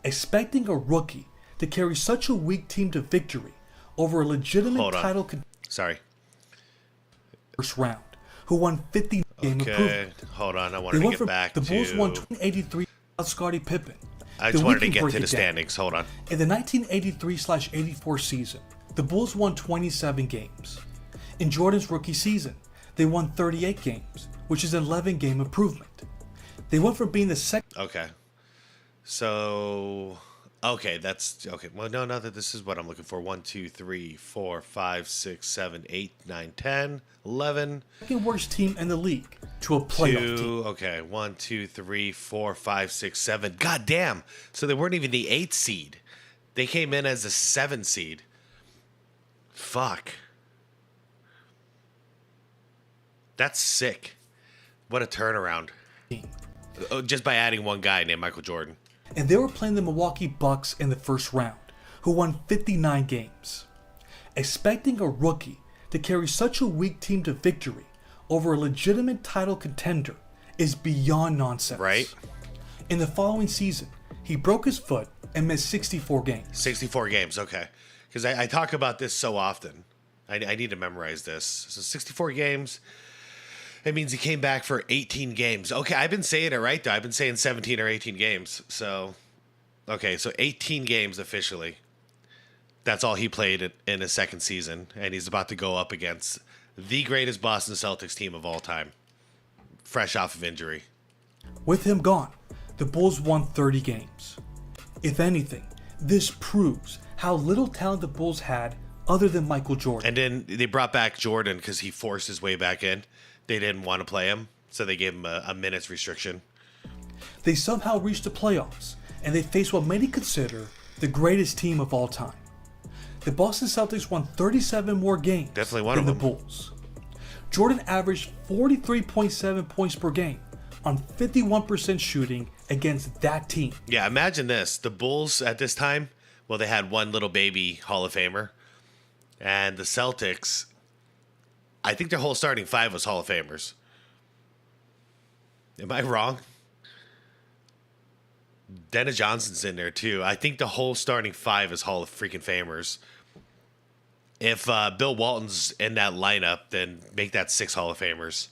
Expecting a rookie to carry such a weak team to victory over a legitimate title Sorry. First round, who won 50 game Okay. improvement. Hold on. I They wanted to went get from back the to... Bulls won 83 without Scottie Pippen. I Then just we wanted to can get break to it the down. standings. Hold on. In the 1983-84 season, the Bulls won 27 games. In Jordan's rookie season, they won 38 games, which is an 11-game improvement. They went from being the second... Okay. So... Okay, that's... Okay, well, no, this is what I'm looking for. 1, 2, 3, 4, 5, 6, 7, 8, 9, 10, 11... second worst team in the league to a playoff team. Okay, 1, 2, 3, 4, 5, 6, 7. God damn! So they weren't even the 8th seed. They came in as a 7th seed. Fuck. That's sick. What a turnaround. Just by adding one guy named Michael Jordan. And they were playing the Milwaukee Bucks in the first round, who won 59 games. Expecting a rookie to carry such a weak team to victory over a legitimate title contender is beyond nonsense. Right. In the following season, he broke his foot and missed 64 games. 64 games, okay. Because I talk about this so often. I need to memorize this. So 64 games, it means he came back for 18 games. Okay, I've been saying it right, though. I've been saying 17 or 18 games. So, okay, so 18 games officially. That's all he played in his second season. And he's about to go up against the greatest Boston Celtics team of all time. Fresh off of injury. With him gone, the Bulls won 30 games. If anything, this proves how little talent the Bulls had other than Michael Jordan. And then they brought back Jordan because he forced his way back in. They didn't want to play him, so they gave him a minutes restriction. They somehow reached the playoffs, and they faced what many consider the greatest team of all time. The Boston Celtics won 37 more games than the Bulls. Jordan averaged 43.7 points per game on 51% shooting against that team. Yeah, imagine this. The Bulls at this time, well, they had one little baby Hall of Famer. And the Celtics, I think their whole starting 5 was Hall of Famers. Am I wrong? Dennis Johnson's in there too. I think the whole starting 5 is Hall of freaking Famers. If Bill Walton's in that lineup, then make that 6 Hall of Famers.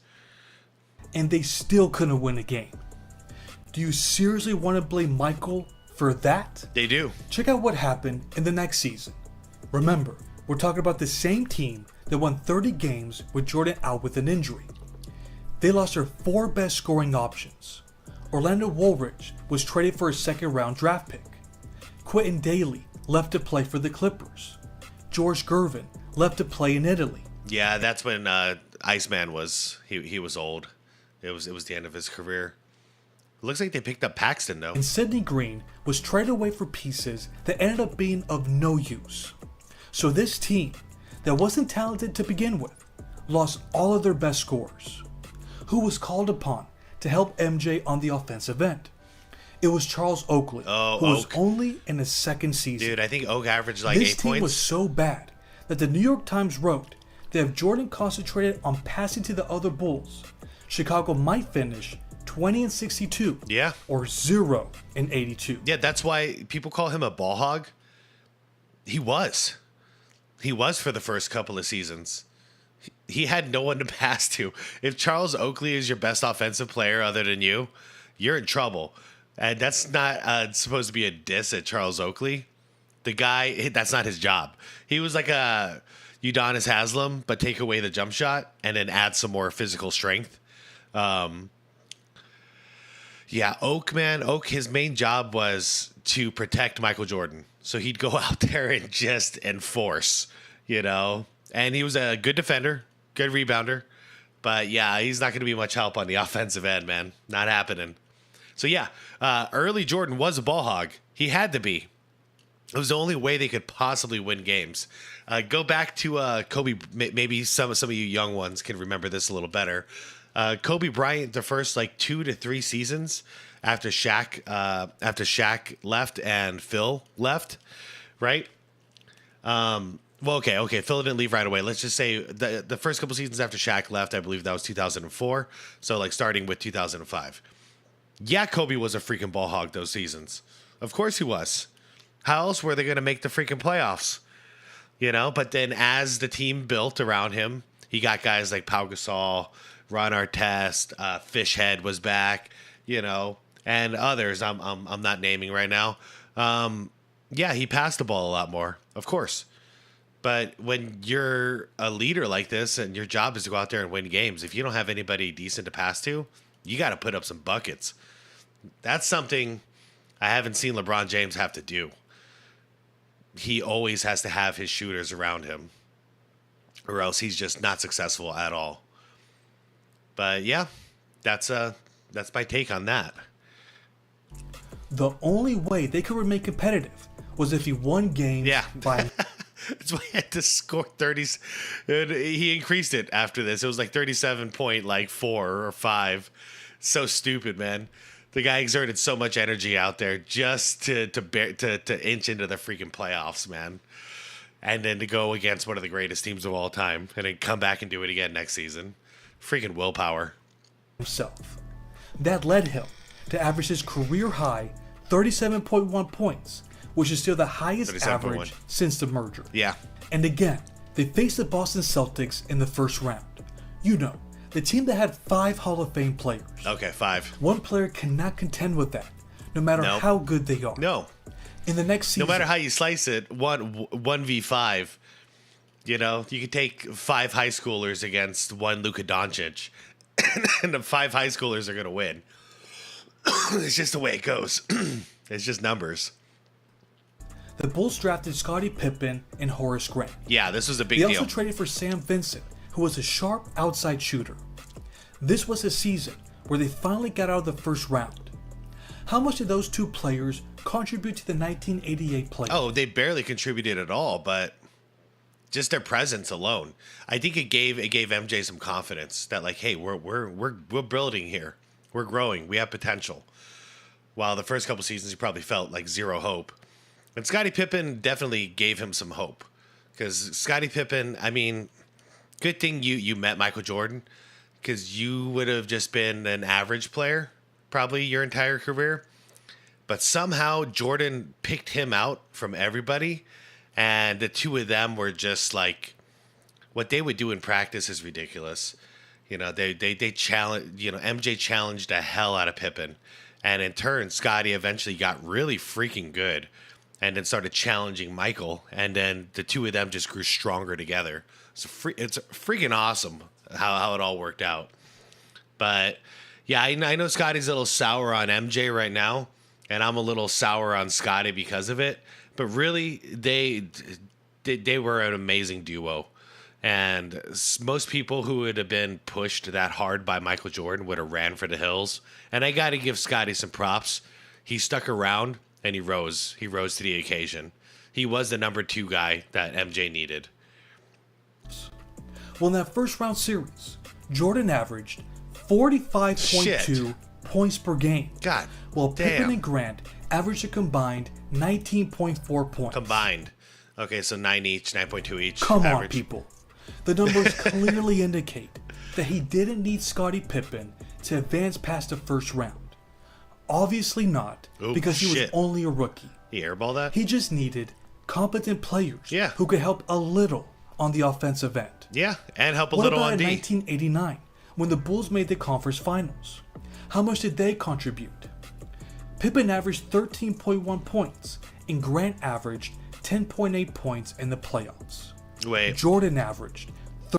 And they still couldn't win a game. Do you seriously want to blame Michael for that? They do. Check out what happened in the next season. Remember, we're talking about the same team that won 30 games with Jordan out with an injury. They lost their 4 best scoring options. Orlando Woolridge was traded for a second-round draft pick. Quentin Daly left to play for the Clippers. George Gervin left to play in Italy. Yeah, that's when Iceman was. He was old. It was the end of his career. It looks like they picked up Paxton though. And Sidney Green was traded away for pieces that ended up being of no use. So this team, that wasn't talented to begin with, lost all of their best scorers. Who was called upon to help MJ on the offensive end? It was Charles Oakley, who was only in his second season. Dude, I think Oak averaged like 8 points. This team was so bad that the New York Times wrote that if Jordan concentrated on passing to the other Bulls, Chicago might finish 20-62. Yeah. Or 0-82. Yeah, that's why people call him a ball hog. He was. He was for the first couple of seasons. He had no one to pass to. If Charles Oakley is your best offensive player other than you, you're in trouble. And that's not supposed to be a diss at Charles Oakley. The guy, that's not his job. He was like a Udonis Haslem, but take away the jump shot and then add some more physical strength. Yeah, Oak, his main job was to protect Michael Jordan. So he'd go out there and just enforce, And he was a good defender, good rebounder. But yeah, he's not going to be much help on the offensive end, man. Not happening. So yeah, early Jordan was a ball hog. He had to be. It was the only way they could possibly win games. Go back to Kobe. Maybe some of you young ones can remember this a little better. Kobe Bryant, the first 2 to 3 seasons after Shaq left and Phil left, right? Well, okay. Phil didn't leave right away. Let's just say the first couple seasons after Shaq left, I believe that was 2004. So starting with 2005. Yeah, Kobe was a freaking ball hog those seasons. Of course he was. How else were they going to make the freaking playoffs? But then as the team built around him, he got guys like Pau Gasol, Ron Artest, Fishhead was back, and others I'm not naming right now. Yeah, he passed the ball a lot more, of course. But when you're a leader like this and your job is to go out there and win games, if you don't have anybody decent to pass to, you got to put up some buckets. That's something I haven't seen LeBron James have to do. He always has to have his shooters around him, or else he's just not successful at all. But yeah, that's my take on that. The only way they could remain competitive was if he won games by... That's why he had to score 30s. He increased it after this. It was 37.4 or 5. So stupid, man. The guy exerted so much energy out there just to inch into the freaking playoffs, man. And then to go against one of the greatest teams of all time and then come back and do it again next season. Freaking willpower. Himself. That led him to average his career high 37.1 points, which is still the highest average since the merger. Yeah. And again, they faced the Boston Celtics in the first round. The team that had 5 Hall of Fame players. Okay, 5. One player cannot contend with that, no matter how good they are. No. In the next season, no matter how you slice it, 1v5. You could take 5 high schoolers against 1 Luka Doncic, and the 5 high schoolers are going to win. It's just the way it goes. It's just numbers. The Bulls drafted Scottie Pippen and Horace Grant. Yeah, this was a big deal. They also traded for Sam Vincent, who was a sharp outside shooter. This was a season where they finally got out of the first round. How much did those 2 players contribute to the 1988 playoffs? Oh, they barely contributed at all, but just their presence alone, I think it gave MJ some confidence that hey, we're building here, we're growing, we have potential. While the first couple seasons he probably felt zero hope, and Scottie Pippen definitely gave him some hope, because Scottie Pippen, good thing you met Michael Jordan, because you would have just been an average player probably your entire career. But somehow Jordan picked him out from everybody, and the 2 of them were just what they would do in practice is ridiculous. They challenge. MJ challenged the hell out of Pippen, and in turn, Scottie eventually got really freaking good. and then started challenging Michael, and then the two of them just grew stronger together. It's freaking awesome how it all worked out. But yeah, I know Scotty's a little sour on MJ right now, and I'm a little sour on Scotty because of it. But really, they were an amazing duo. And most people who would have been pushed that hard by Michael Jordan would have ran for the hills. And I got to give Scotty some props. He stuck around and he rose. He rose to the occasion. He was the number 2 guy that MJ needed. Well, in that first round series, Jordan averaged 45.2 points per game. God, while damn. Pippen and Grant averaged a combined 19.4 points. Combined. Okay, so 9 each, 9.2 each. Come average. on, people. The numbers clearly indicate that he didn't need Scottie Pippen to advance past the first round. Obviously not, because he was only a rookie. He airballed that? He just needed competent players Yeah. who could help a little on the offensive end. Yeah, and help a What little about on in D. 1989, when the Bulls made the conference finals? How much did they contribute? Pippen averaged 13.1 points, and Grant averaged 10.8 points in the playoffs. Wait. Jordan averaged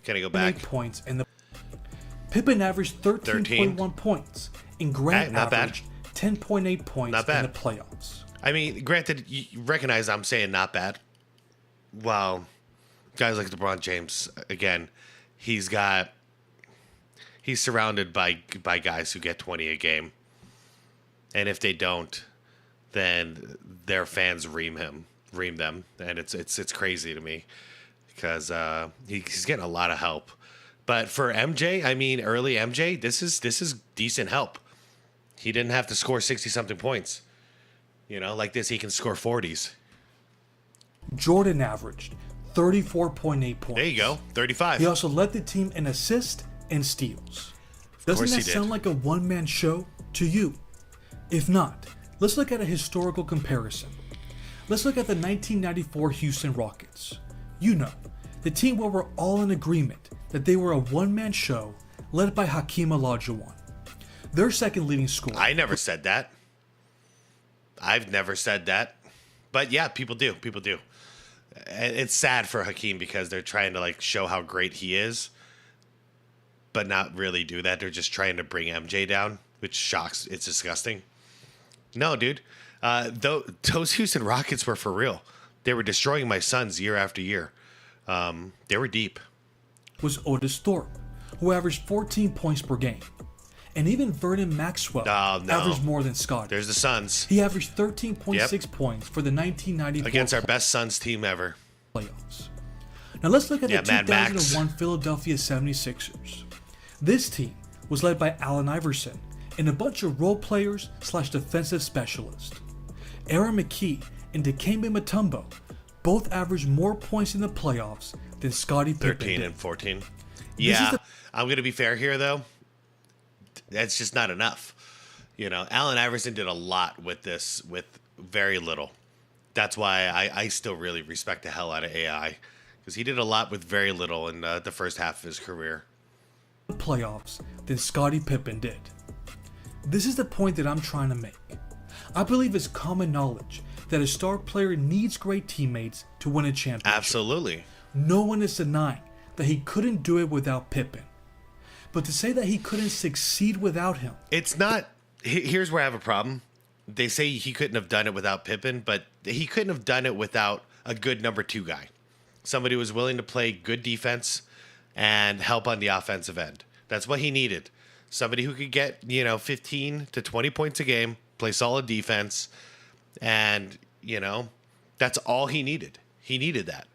Can I go back? 13.8 points in the. Pippen averaged 13.1 points, and Grant not bad. averaged 10.8 points Not bad. in the playoffs. I mean, granted, you recognize I'm saying not bad. Well, guys like LeBron James, again, he's surrounded by guys who get 20 a game. And if they don't, then their fans ream them. And it's crazy to me because he's getting a lot of help. But for MJ, I mean, early MJ, this is decent help. He didn't have to score 60-something points. You know, like this, he can score 40s. Jordan averaged 34.8 points. There you go, 35. He also led the team in assists and steals. Doesn't course that he did. sound like a one-man show to you? If not, let's look at a historical comparison. Let's look at the 1994 Houston Rockets. You know, the team where we're all in agreement that they were a one-man show led by Hakeem Olajuwon. Their second leading scorer. I never said that. I've never said that. But yeah, people do. People do. It's sad for Hakeem because they're trying to like show how great he is, but not really do that. They're just trying to bring MJ down, which shocks. It's disgusting. No, dude. Those Houston Rockets were for real. They were destroying my Suns year after year. They were deep. Was Otis Thorpe, who averaged 14 points per game. And even Vernon Maxwell averaged more than Scott. There's the Suns. He averaged 13.6 points for the 1994 against our best Suns team ever. Playoffs. Now let's look at the Mad 2001 Philadelphia 76ers. This team was led by Allen Iverson and a bunch of role players / defensive specialists. Aaron McKee and Dikembe Mutombo both averaged more points in the playoffs than Scottie Pippen 13 did. and 14. Yeah, I'm going to be fair here, though. That's just not enough. You know, Allen Iverson did a lot with this with very little. That's why I still really respect the hell out of AI, because he did a lot with very little in the first half of his career. Playoffs than Scottie Pippen did. This is the point that I'm trying to make. I believe it's common knowledge that a star player needs great teammates to win a championship. Absolutely. No one is denying that he couldn't do it without Pippen. But to say that he couldn't succeed without him. It's not. Here's where I have a problem. They say he couldn't have done it without Pippen, but he couldn't have done it without a good number 2 guy. Somebody who was willing to play good defense and help on the offensive end. That's what he needed. Somebody who could get, 15 to 20 points a game, play solid defense, and, that's all he needed. He needed that.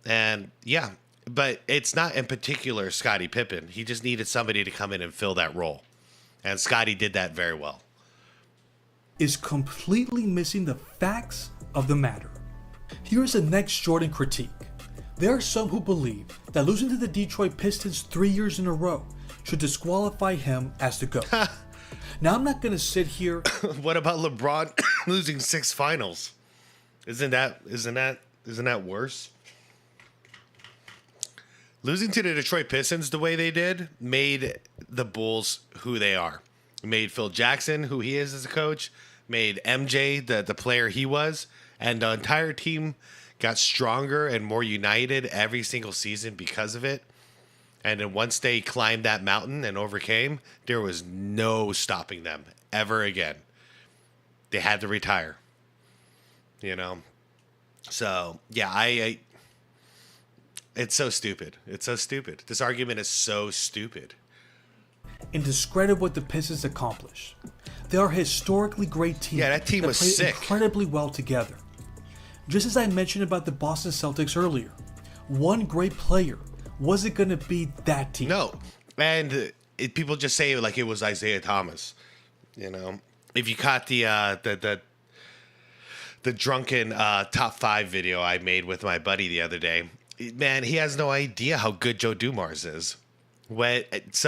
And, yeah. But it's not in particular Scottie Pippen. He just needed somebody to come in and fill that role. And Scottie did that very well. Is completely missing the facts of the matter. Here's the next Jordan critique. There are some who believe that losing to the Detroit Pistons 3 years in a row should disqualify him as the GOAT. Now, I'm not going to sit here. What about LeBron losing 6 finals? Isn't that worse? Losing to the Detroit Pistons the way they did made the Bulls who they are. Made Phil Jackson who he is as a coach. Made MJ the player he was. And the entire team got stronger and more united every single season because of it. And then once they climbed that mountain and overcame, there was no stopping them ever again. They had to retire. You know? So, yeah, I it's so stupid. It's so stupid. This argument is so stupid. And discredit what the Pistons accomplished. They are a historically great team. Yeah, that team was played sick. Incredibly well together. Just as I mentioned about the Boston Celtics earlier, one great player wasn't going to be that team. No. And people just say like it was Isaiah Thomas. You know, if you caught the drunken top 5 video I made with my buddy the other day, man, he has no idea how good Joe Dumars is. This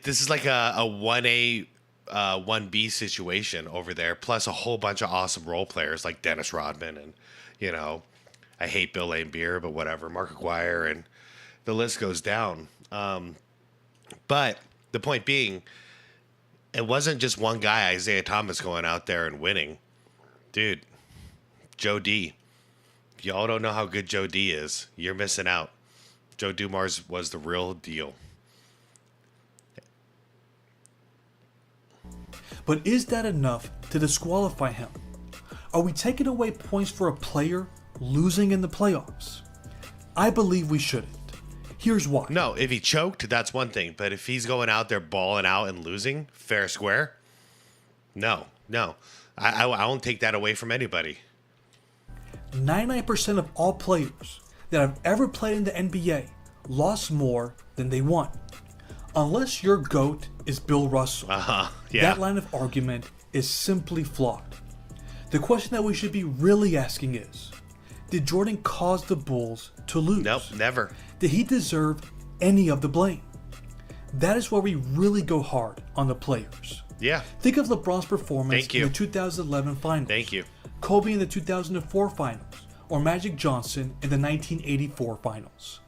is like a 1A, 1B situation over there, plus a whole bunch of awesome role players like Dennis Rodman and, you know, I hate Bill Laimbeer, but whatever, Mark Aguirre, and the list goes down. But the point being, it wasn't just one guy, Isaiah Thomas, going out there and winning. Dude, Joe D. If y'all don't know how good Joe D is, you're missing out. Joe Dumars was the real deal. But is that enough to disqualify him? Are we taking away points for a player losing in the playoffs? I believe we shouldn't. Here's why. No, if he choked, that's one thing. But if he's going out there balling out and losing, fair square, no. I won't take that away from anybody. 99% of all players that have ever played in the NBA lost more than they won. Unless your GOAT is Bill Russell, that line of argument is simply flawed. The question that we should be really asking is, did Jordan cause the Bulls to lose? Nope, never. Did he deserve any of the blame? That is where we really go hard on the players. Yeah. Think of LeBron's performance in the 2011 finals. Thank you. Kobe in the 2004 finals, or Magic Johnson in the 1984 finals.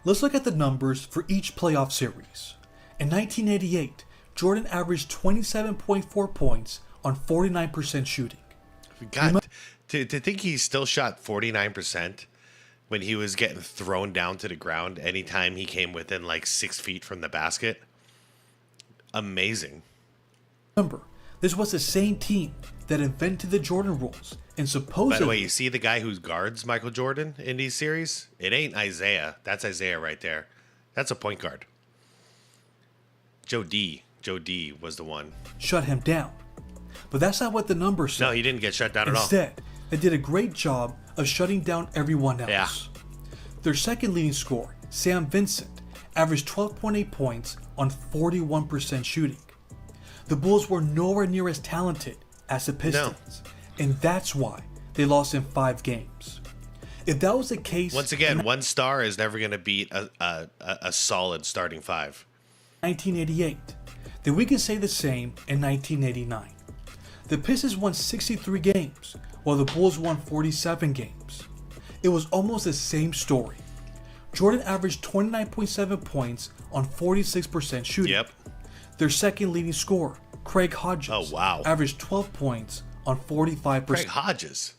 Let's look at the numbers for each playoff series. In 1988, Jordan averaged 27.4 points on 49% shooting. God, to think he still shot 49% when he was getting thrown down to the ground anytime he came within like 6 feet from the basket. Amazing. Remember, this was the same team that invented the Jordan rules and supposedly... By the way, you see the guy who guards Michael Jordan in these series? It ain't Isaiah. That's Isaiah right there. That's a point guard. Joe D was the one. Shut him down. But that's not what the numbers say. No, he didn't get shut down at all. Instead, they did a great job of shutting down everyone else. Yeah. Their second leading scorer, Sam Vincent, averaged 12.8 points on 41% shooting. The Bulls were nowhere near as talented as the Pistons, and that's why they lost in 5 games. If that was the case... Once again, one star is never going to beat a solid starting 5. 1988, then we can say the same in 1989. The Pistons won 63 games, while the Bulls won 47 games. It was almost the same story. Jordan averaged 29.7 points on 46% shooting. Yep. Their second leading scorer, Craig Hodges, averaged 12 points on 45%. Craig Hodges?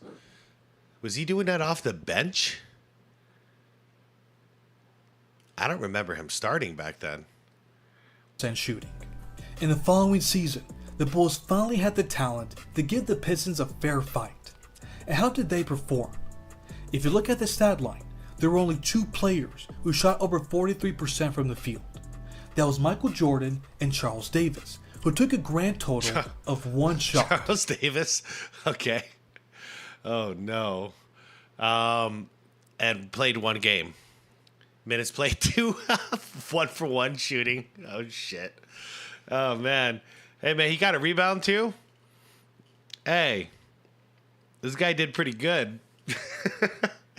Was he doing that off the bench? I don't remember him starting back then. Shooting. In the following season, the Bulls finally had the talent to give the Pistons a fair fight. And how did they perform? If you look at the stat line, there were only 2 players who shot over 43% from the field. That was Michael Jordan and Charles Davis, who took a grand total of 1 shot. Charles Davis? Okay. Oh, no. And played 1 game. Minutes played 2, 1 for 1 shooting. Oh, shit. Oh, man. Hey, man, he got a rebound, too? Hey, this guy did pretty good.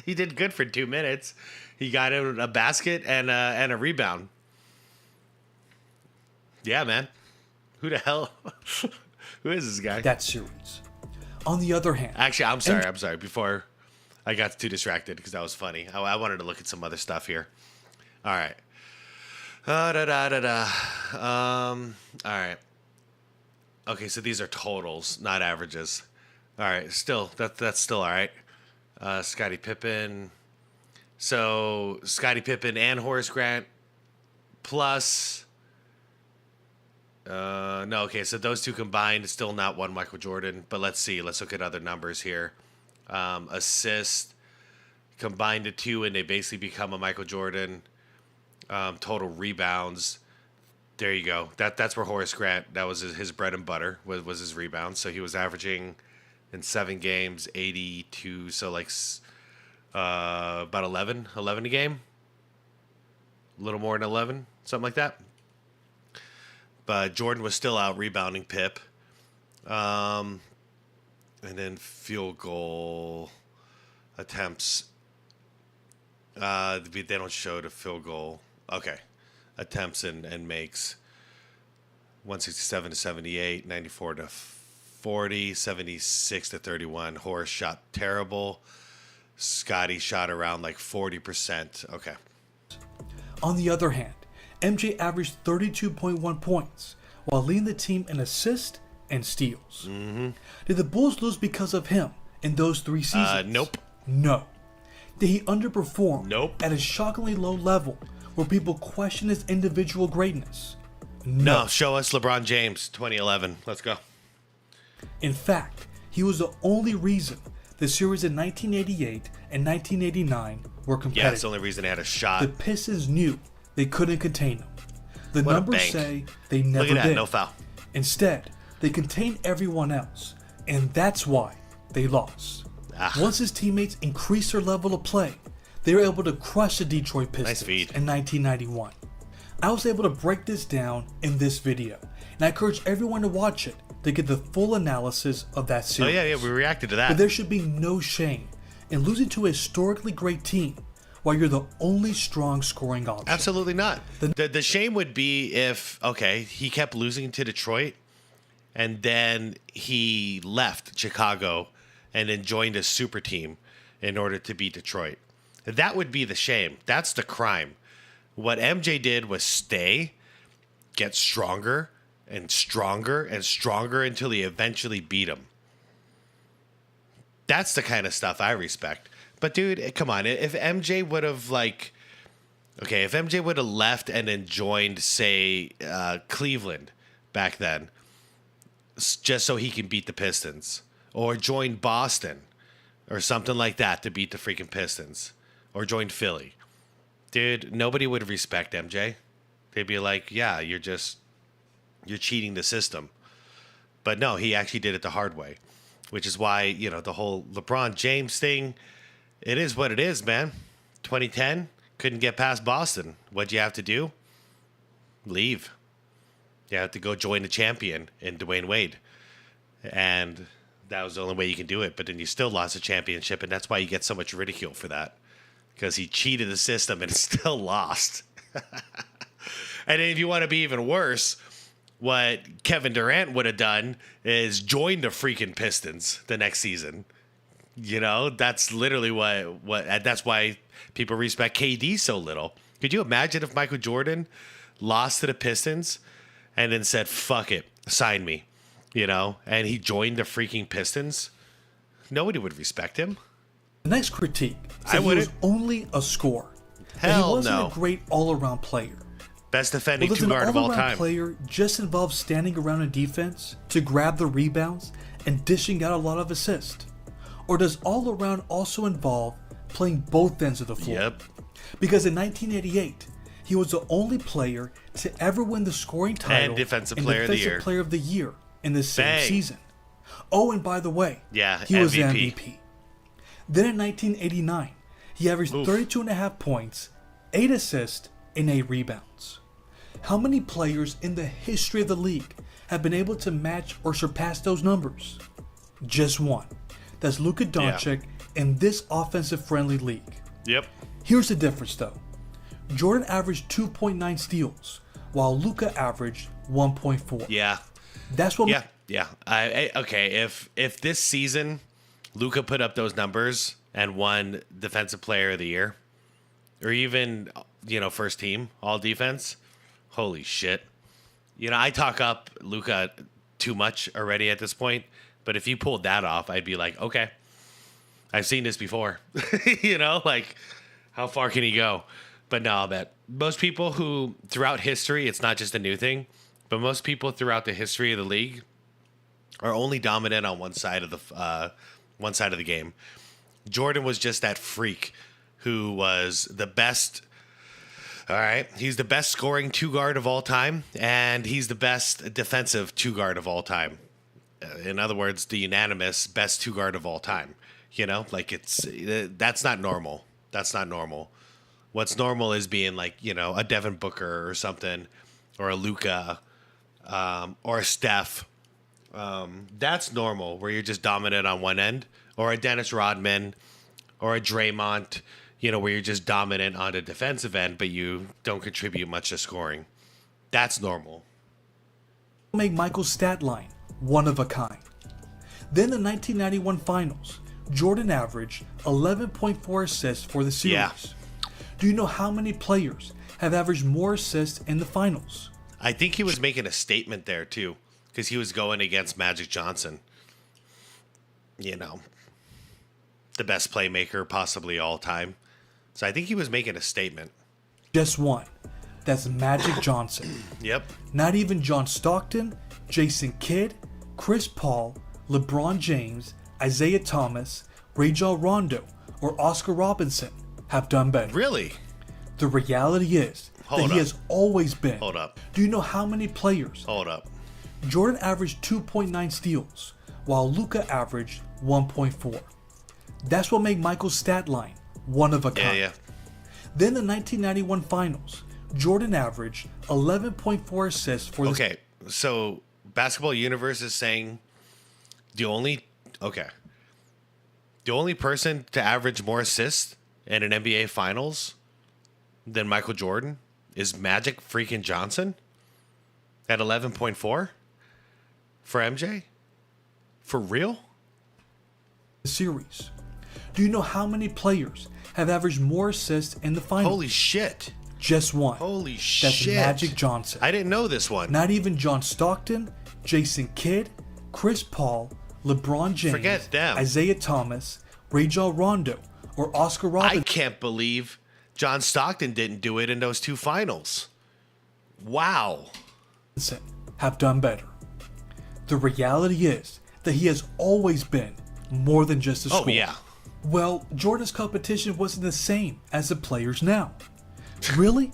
He did good for 2 minutes. He got a basket and a rebound. Yeah, man. Who the hell? Who is this guy? That series. On the other hand... Actually, I'm sorry. Before I got too distracted because that was funny. I wanted to look at some other stuff here. All right. All right. Okay, so these are totals, not averages. All right, still, that's still all right. Scottie Pippen. So Scottie Pippen and Horace Grant plus. No, okay. So those two combined, still not one Michael Jordan. But let's see. Let's look at other numbers here. Assists combined to 2, and they basically become a Michael Jordan. Total rebounds. There you go. That's where Horace Grant, that was his bread and butter, was his rebounds. So he was averaging in 7 games 82, so like about 11 a game. A little more than 11, something like that. But Jordan was still out rebounding Pip. And then field goal attempts. They don't show the field goal. Okay. Attempts and makes. 167 to 78, 94 to 40, 76 to 31. Horace shot terrible. Scotty shot around like 40%. Okay. On the other hand, MJ averaged 32.1 points while leading the team in assists and steals. Mm-hmm. Did the Bulls lose because of him in those 3 seasons? Nope. No. Did he underperform Nope. at a shockingly low level where people question his individual greatness? No. Show us LeBron James 2011. Let's go. In fact, he was the only reason the series in 1988 and 1989 were competitive. Yeah, it's the only reason they had a shot. The Pistons knew they couldn't contain him. The What a numbers bank. say they never Look at that, did. no foul. Instead, they contained everyone else, and that's why they lost. Once his teammates increased their level of play, they were able to crush the Detroit Pistons in 1991. I was able to break this down in this video, and I encourage everyone to watch it to get the full analysis of that series. Oh, yeah, we reacted to that. But there should be no shame in losing to a historically great team while you're the only strong scoring option. Absolutely not. The shame would be if, okay, he kept losing to Detroit, and then he left Chicago and then joined a super team in order to beat Detroit. That would be the shame. That's the crime. What MJ did was stay, get stronger and stronger and stronger until he eventually beat him. That's the kind of stuff I respect. But dude, come on. If MJ would have if MJ would have left and then joined, say, Cleveland back then, just so he can beat the Pistons, or joined Boston or something like that to beat the freaking Pistons, or joined Philly, dude, nobody would respect MJ. They'd be like, yeah, you're cheating the system. But no, he actually did it the hard way, which is why, the whole LeBron James thing, it is what it is, man. 2010, couldn't get past Boston. What'd you have to do? Leave. You have to go join the champion in Dwayne Wade. And that was the only way you can do it. But then you still lost the championship, and that's why you get so much ridicule for that. Because he cheated the system and still lost. And then if you want to be even worse, what Kevin Durant would have done is join the freaking Pistons the next season. That's literally what that's why people respect KD so little. Could you imagine if Michael Jordan lost to the Pistons and then said, fuck it, sign me, and he joined the freaking Pistons? Nobody would respect him. The next critique said he was only a scorer. Hell he wasn't no. a great all-around player. Best defending Does two an guard of all all-around time. player just involve standing around in defense to grab the rebounds and dishing out a lot of assists? Or does all-around also involve playing both ends of the floor? Yep. Because in 1988, he was the only player to ever win the scoring title And Defensive and Player of the Defensive Year. Player of the Year in the same Bang. season. Oh, and by the way, Yeah, he was the MVP. MVP. Then in 1989, he averaged 32.5 points, 8 assists, and 8 rebounds. How many players in the history of the league have been able to match or surpass those numbers? Just one. That's Luka Doncic in this offensive-friendly league. Yep. Here's the difference, though. Jordan averaged 2.9 steals, while Luka averaged 1.4. Yeah. That's what. Yeah. Okay. If this season Luka put up those numbers and won Defensive Player of the Year, or even first team all defense, holy shit. I talk up Luka too much already at this point, but if you pulled that off, I'd be like, okay. I've seen this before. You know, like, how far can he go? But no, I'll bet most people who throughout history, it's not just a new thing, but most people throughout the history of the league are only dominant on one side of the game. Jordan was just that freak who was the best. All right, he's the best scoring two guard of all time, and he's the best defensive two guard of all time. In other words, the unanimous best two guard of all time. You know, like that's not normal. That's not normal. What's normal is being like, you know, a Devin Booker or something, or a Luka, or a Steph. That's normal, where you're just dominant on one end, or a Dennis Rodman, or a Draymond, you know, where you're just dominant on the defensive end, but you don't contribute much to scoring. That's normal. Make Michael's stat line one of a kind. Then the 1991 finals, Jordan averaged 11.4 assists for the series. Yeah. Do you know how many players have averaged more assists in the finals? I think he was making a statement there too, because he was going against Magic Johnson. You know, the best playmaker possibly all time. So I think he was making a statement. Just one. That's Magic Johnson. Yep. Not even John Stockton, Jason Kidd, Chris Paul, LeBron James, Isaiah Thomas, Rajon Rondo, or Oscar Robertson have done better. Really? The reality is that he has always been. Hold up. Do you know how many players? Hold up. Jordan averaged 2.9 steals, while Luka averaged 1.4. That's what made Michael's stat line one of a kind. Yeah. Then the 1991 finals, Jordan averaged 11.4 assists for the... Okay, so Basketball Universe is saying the only person to average more assists in an NBA Finals than Michael Jordan is Magic freaking Johnson at 11.4 for MJ? For real? Series. Do you know how many players have averaged more assists in the finals? Holy shit. Just one. Holy That's shit. Magic Johnson. I didn't know this one. Not even John Stockton, Jason Kidd, Chris Paul, LeBron James, Forget them. Isaiah Thomas, Rajon Rondo, or Oscar Robertson. I can't believe John Stockton didn't do it in those two finals. Wow. Have done better. The reality is that he has always been more than just a scorer. Oh, yeah. Well, Jordan's competition wasn't the same as the players now. Really?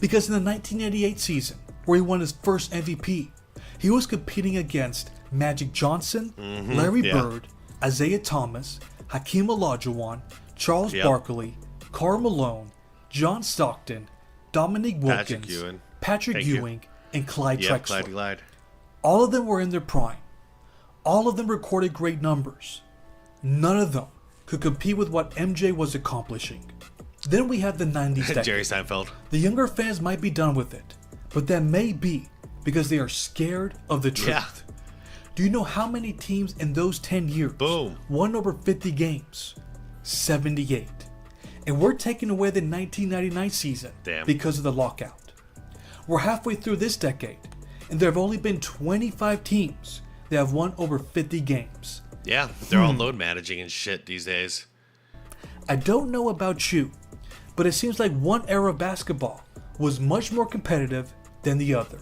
Because in the 1988 season, where he won his first MVP, he was competing against Magic Johnson, Larry Bird, Isaiah Thomas, Hakeem Olajuwon, Charles Barkley, Karl Malone, John Stockton, Dominique Wilkins, Patrick Ewing, and Clyde Drexler. Clyde. All of them were in their prime. All of them recorded great numbers. None of them could compete with what MJ was accomplishing. Then we have the 90s decade. Jerry Seinfeld. The younger fans might be done with it, but that may be because they are scared of the truth. Yeah. Do you know how many teams in those 10 years won over 50 games? 78. And we're taking away the 1999 season because of the lockout. We're halfway through this decade, and there have only been 25 teams that have won over 50 games. Yeah, they're all load managing and shit these days. I don't know about you, but it seems like one era of basketball was much more competitive than the other.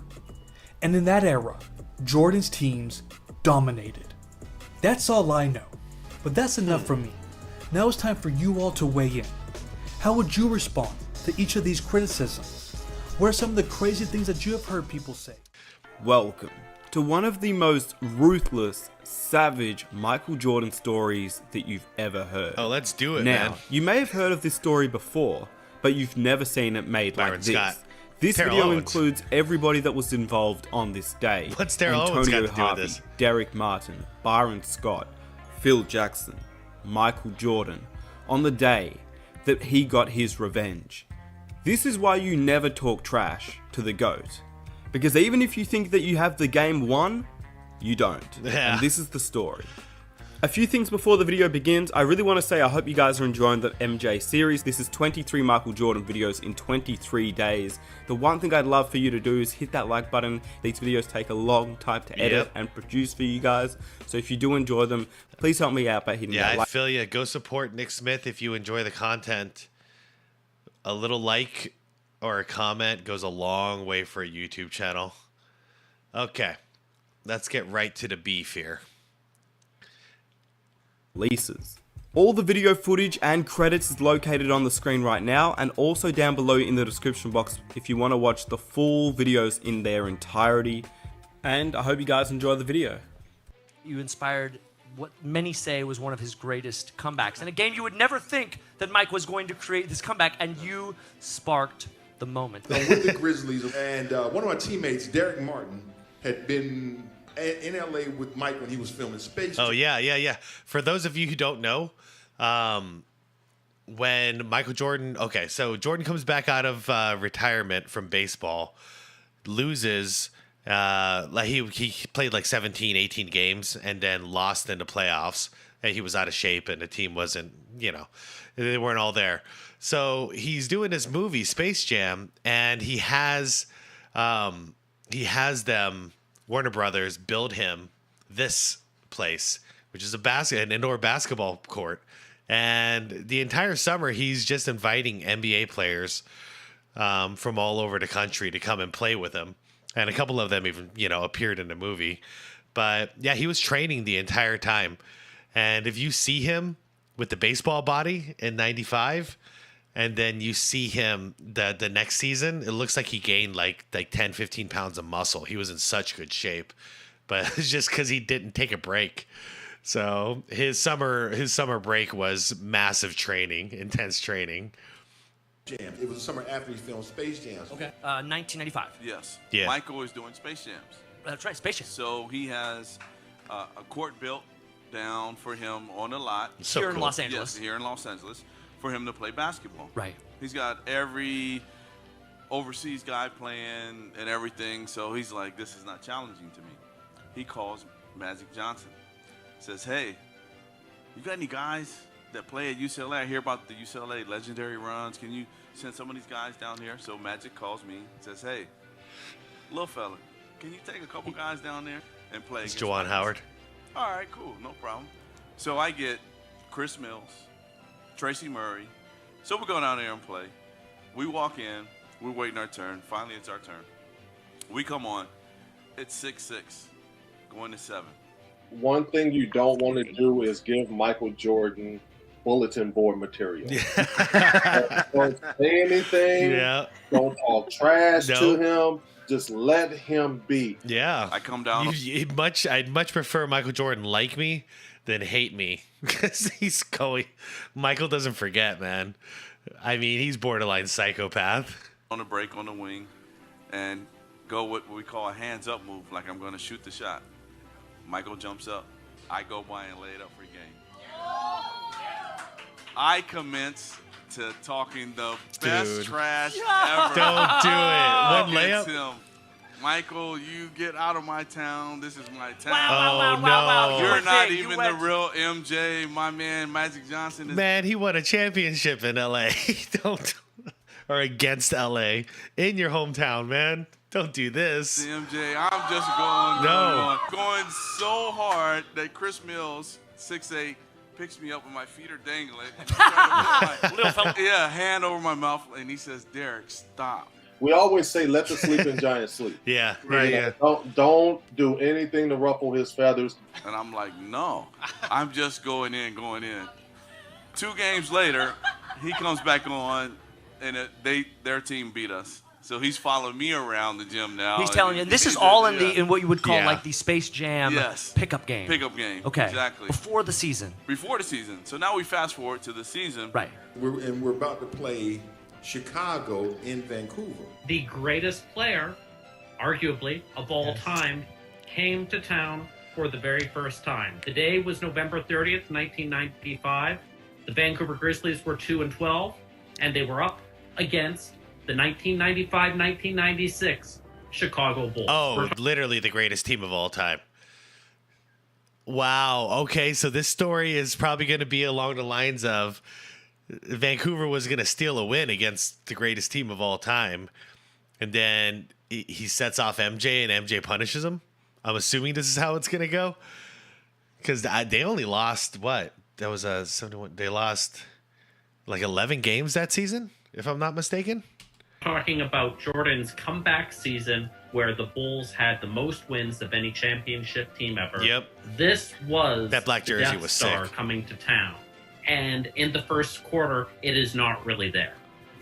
And in that era, Jordan's teams dominated. That's all I know, but that's enough for me. Now it's time for you all to weigh in. How would you respond to each of these criticisms? What are some of the crazy things that you have heard people say? Welcome to one of the most ruthless, savage Michael Jordan stories that you've ever heard. Oh, let's do it, now, man. You may have heard of this story before, but you've never seen it made Byron like this. Scott. This Terrell video Owens. includes everybody that was involved on this day. What's Terrell Owens got Antonio to do with Harvey, this? Derek Martin, Byron Scott, Phil Jackson, Michael Jordan, on the day that he got his revenge. This is why you never talk trash to the GOAT. Because even if you think that you have the game won, you don't. Yeah. And this is the story. A few things before the video begins. I really want to say I hope you guys are enjoying the MJ series. This is 23 Michael Jordan videos in 23 days. The one thing I'd love for you to do is hit that like button. These videos take a long time to edit and produce for you guys. So if you do enjoy them, please help me out by hitting that like. Yeah, I feel you. Go support Nick Smith if you enjoy the content. A little like or a comment goes a long way for a YouTube channel. Okay, let's get right to the beef here. Releases. All the video footage and credits is located on the screen right now, and also down below in the description box if you want to watch the full videos in their entirety. And I hope you guys enjoy the video. You inspired what many say was one of his greatest comebacks. In a game you would never think that Mike was going to create this comeback, and you sparked the moment. With the Grizzlies, and one of my teammates, Derek Martin, had been in LA with Mike when he was filming Space Jam. Oh, yeah. For those of you who don't know, when Michael Jordan, so Jordan comes back out of retirement from baseball, loses, he played like 17, 18 games and then lost in the playoffs. And he was out of shape and the team wasn't, they weren't all there. So he's doing this movie, Space Jam, and he has them, Warner Brothers, build him this place, which is an indoor basketball court. And the entire summer, he's just inviting NBA players from all over the country to come and play with him. And a couple of them even, appeared in the movie. But yeah, he was training the entire time. And if you see him with the baseball body in 95, and then you see him the next season, it looks like he gained like 10, 15 pounds of muscle. He was in such good shape, but it's just because he didn't take a break. So his summer break was massive training, intense training. Jam. It was the summer after he filmed Space Jam. Okay. 1995. Yes. Yeah. Michael is doing Space Jams. That's right, Space Jam. So he has a court built down for him on the lot. So here in Los Angeles. Yes, here in Los Angeles. For him to play basketball. Right. He's got every overseas guy playing and everything, so he's like, this is not challenging to me. He calls Magic Johnson. Says, hey, you got any guys that play at UCLA? I hear about the UCLA legendary runs. Can you send some of these guys down here? So Magic calls me and says, hey, little fella, can you take a couple guys down there and play? It's Juwan Howard. All right, cool, no problem. So I get Chris Mills, Tracy Murray. So we go down there and play. We walk in. We're waiting our turn. Finally, it's our turn. We come on. It's 6-6, going to 7. One thing you don't want to do is give Michael Jordan bulletin board material. Don't say anything. Yeah. Don't talk trash to him. Just let him be. Yeah. I come down. I'd much prefer Michael Jordan like me than hate me, because Michael doesn't forget, man. I mean, he's borderline psychopath. On the break on the wing and go what we call a hands up move, like I'm going to shoot the shot. Michael jumps up. I go by and lay it up for game. I commence to talking the best trash ever. Don't do it. One layup? Him. Michael, you get out of my town. This is my town. Wow. You're not even the real MJ. My man, Magic Johnson. Man, he won a championship in L.A. Or against L.A. in your hometown, man. Don't do this. MJ, I'm just going so hard that Chris Mills, 6'8", picks me up and my feet are dangling. Little fella. Yeah, hand over my mouth, and he says, Derek, stop. We always say, let the sleeping giant sleep. Yeah, right. Yeah. Don't do anything to ruffle his feathers. And I'm like, no, I'm just going in. 2 games later, he comes back on, and their team beat us. So he's following me around the gym now. He's telling you, and this is all in what you would call like the Space Jam pickup game. Pickup game. Okay. Exactly. Before the season. So now we fast forward to the season. Right. We're about to play Chicago in Vancouver. The greatest player, arguably, of all time, came to town for the very first time. The day was November 30th, 1995. The Vancouver Grizzlies were 2-12, and they were up against the 1995-1996 Chicago Bulls. Oh, literally the greatest team of all time. Wow. Okay, so this story is probably going to be along the lines of Vancouver was going to steal a win against the greatest team of all time, and then he sets off MJ, and MJ punishes him. I'm assuming this is how it's going to go, because they only lost what? That was a 71. They lost like 11 games that season, if I'm not mistaken. Talking about Jordan's comeback season, where the Bulls had the most wins of any championship team ever. Yep. This was that black jersey Death was Star sick. coming to town. And in the first quarter, it is not really there.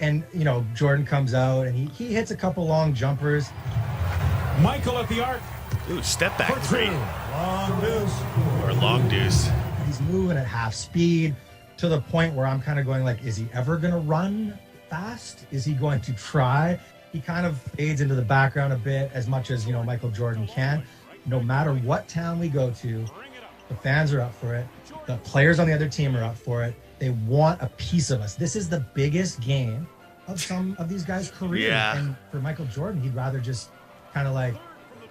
And, you know, Jordan comes out and he hits a couple long jumpers. Michael at the arc. Ooh, step back three. Long deuce. Or long deuce. He's moving at half speed to the point where I'm kind of going like, is he ever going to run fast? Is he going to try? He kind of fades into the background a bit, as much as, you know, Michael Jordan can. No matter what town we go to, the fans are up for it. The players on the other team are up for it. They want a piece of us. This is the biggest game of some of these guys' careers. Yeah. And for Michael Jordan, he'd rather just kind of like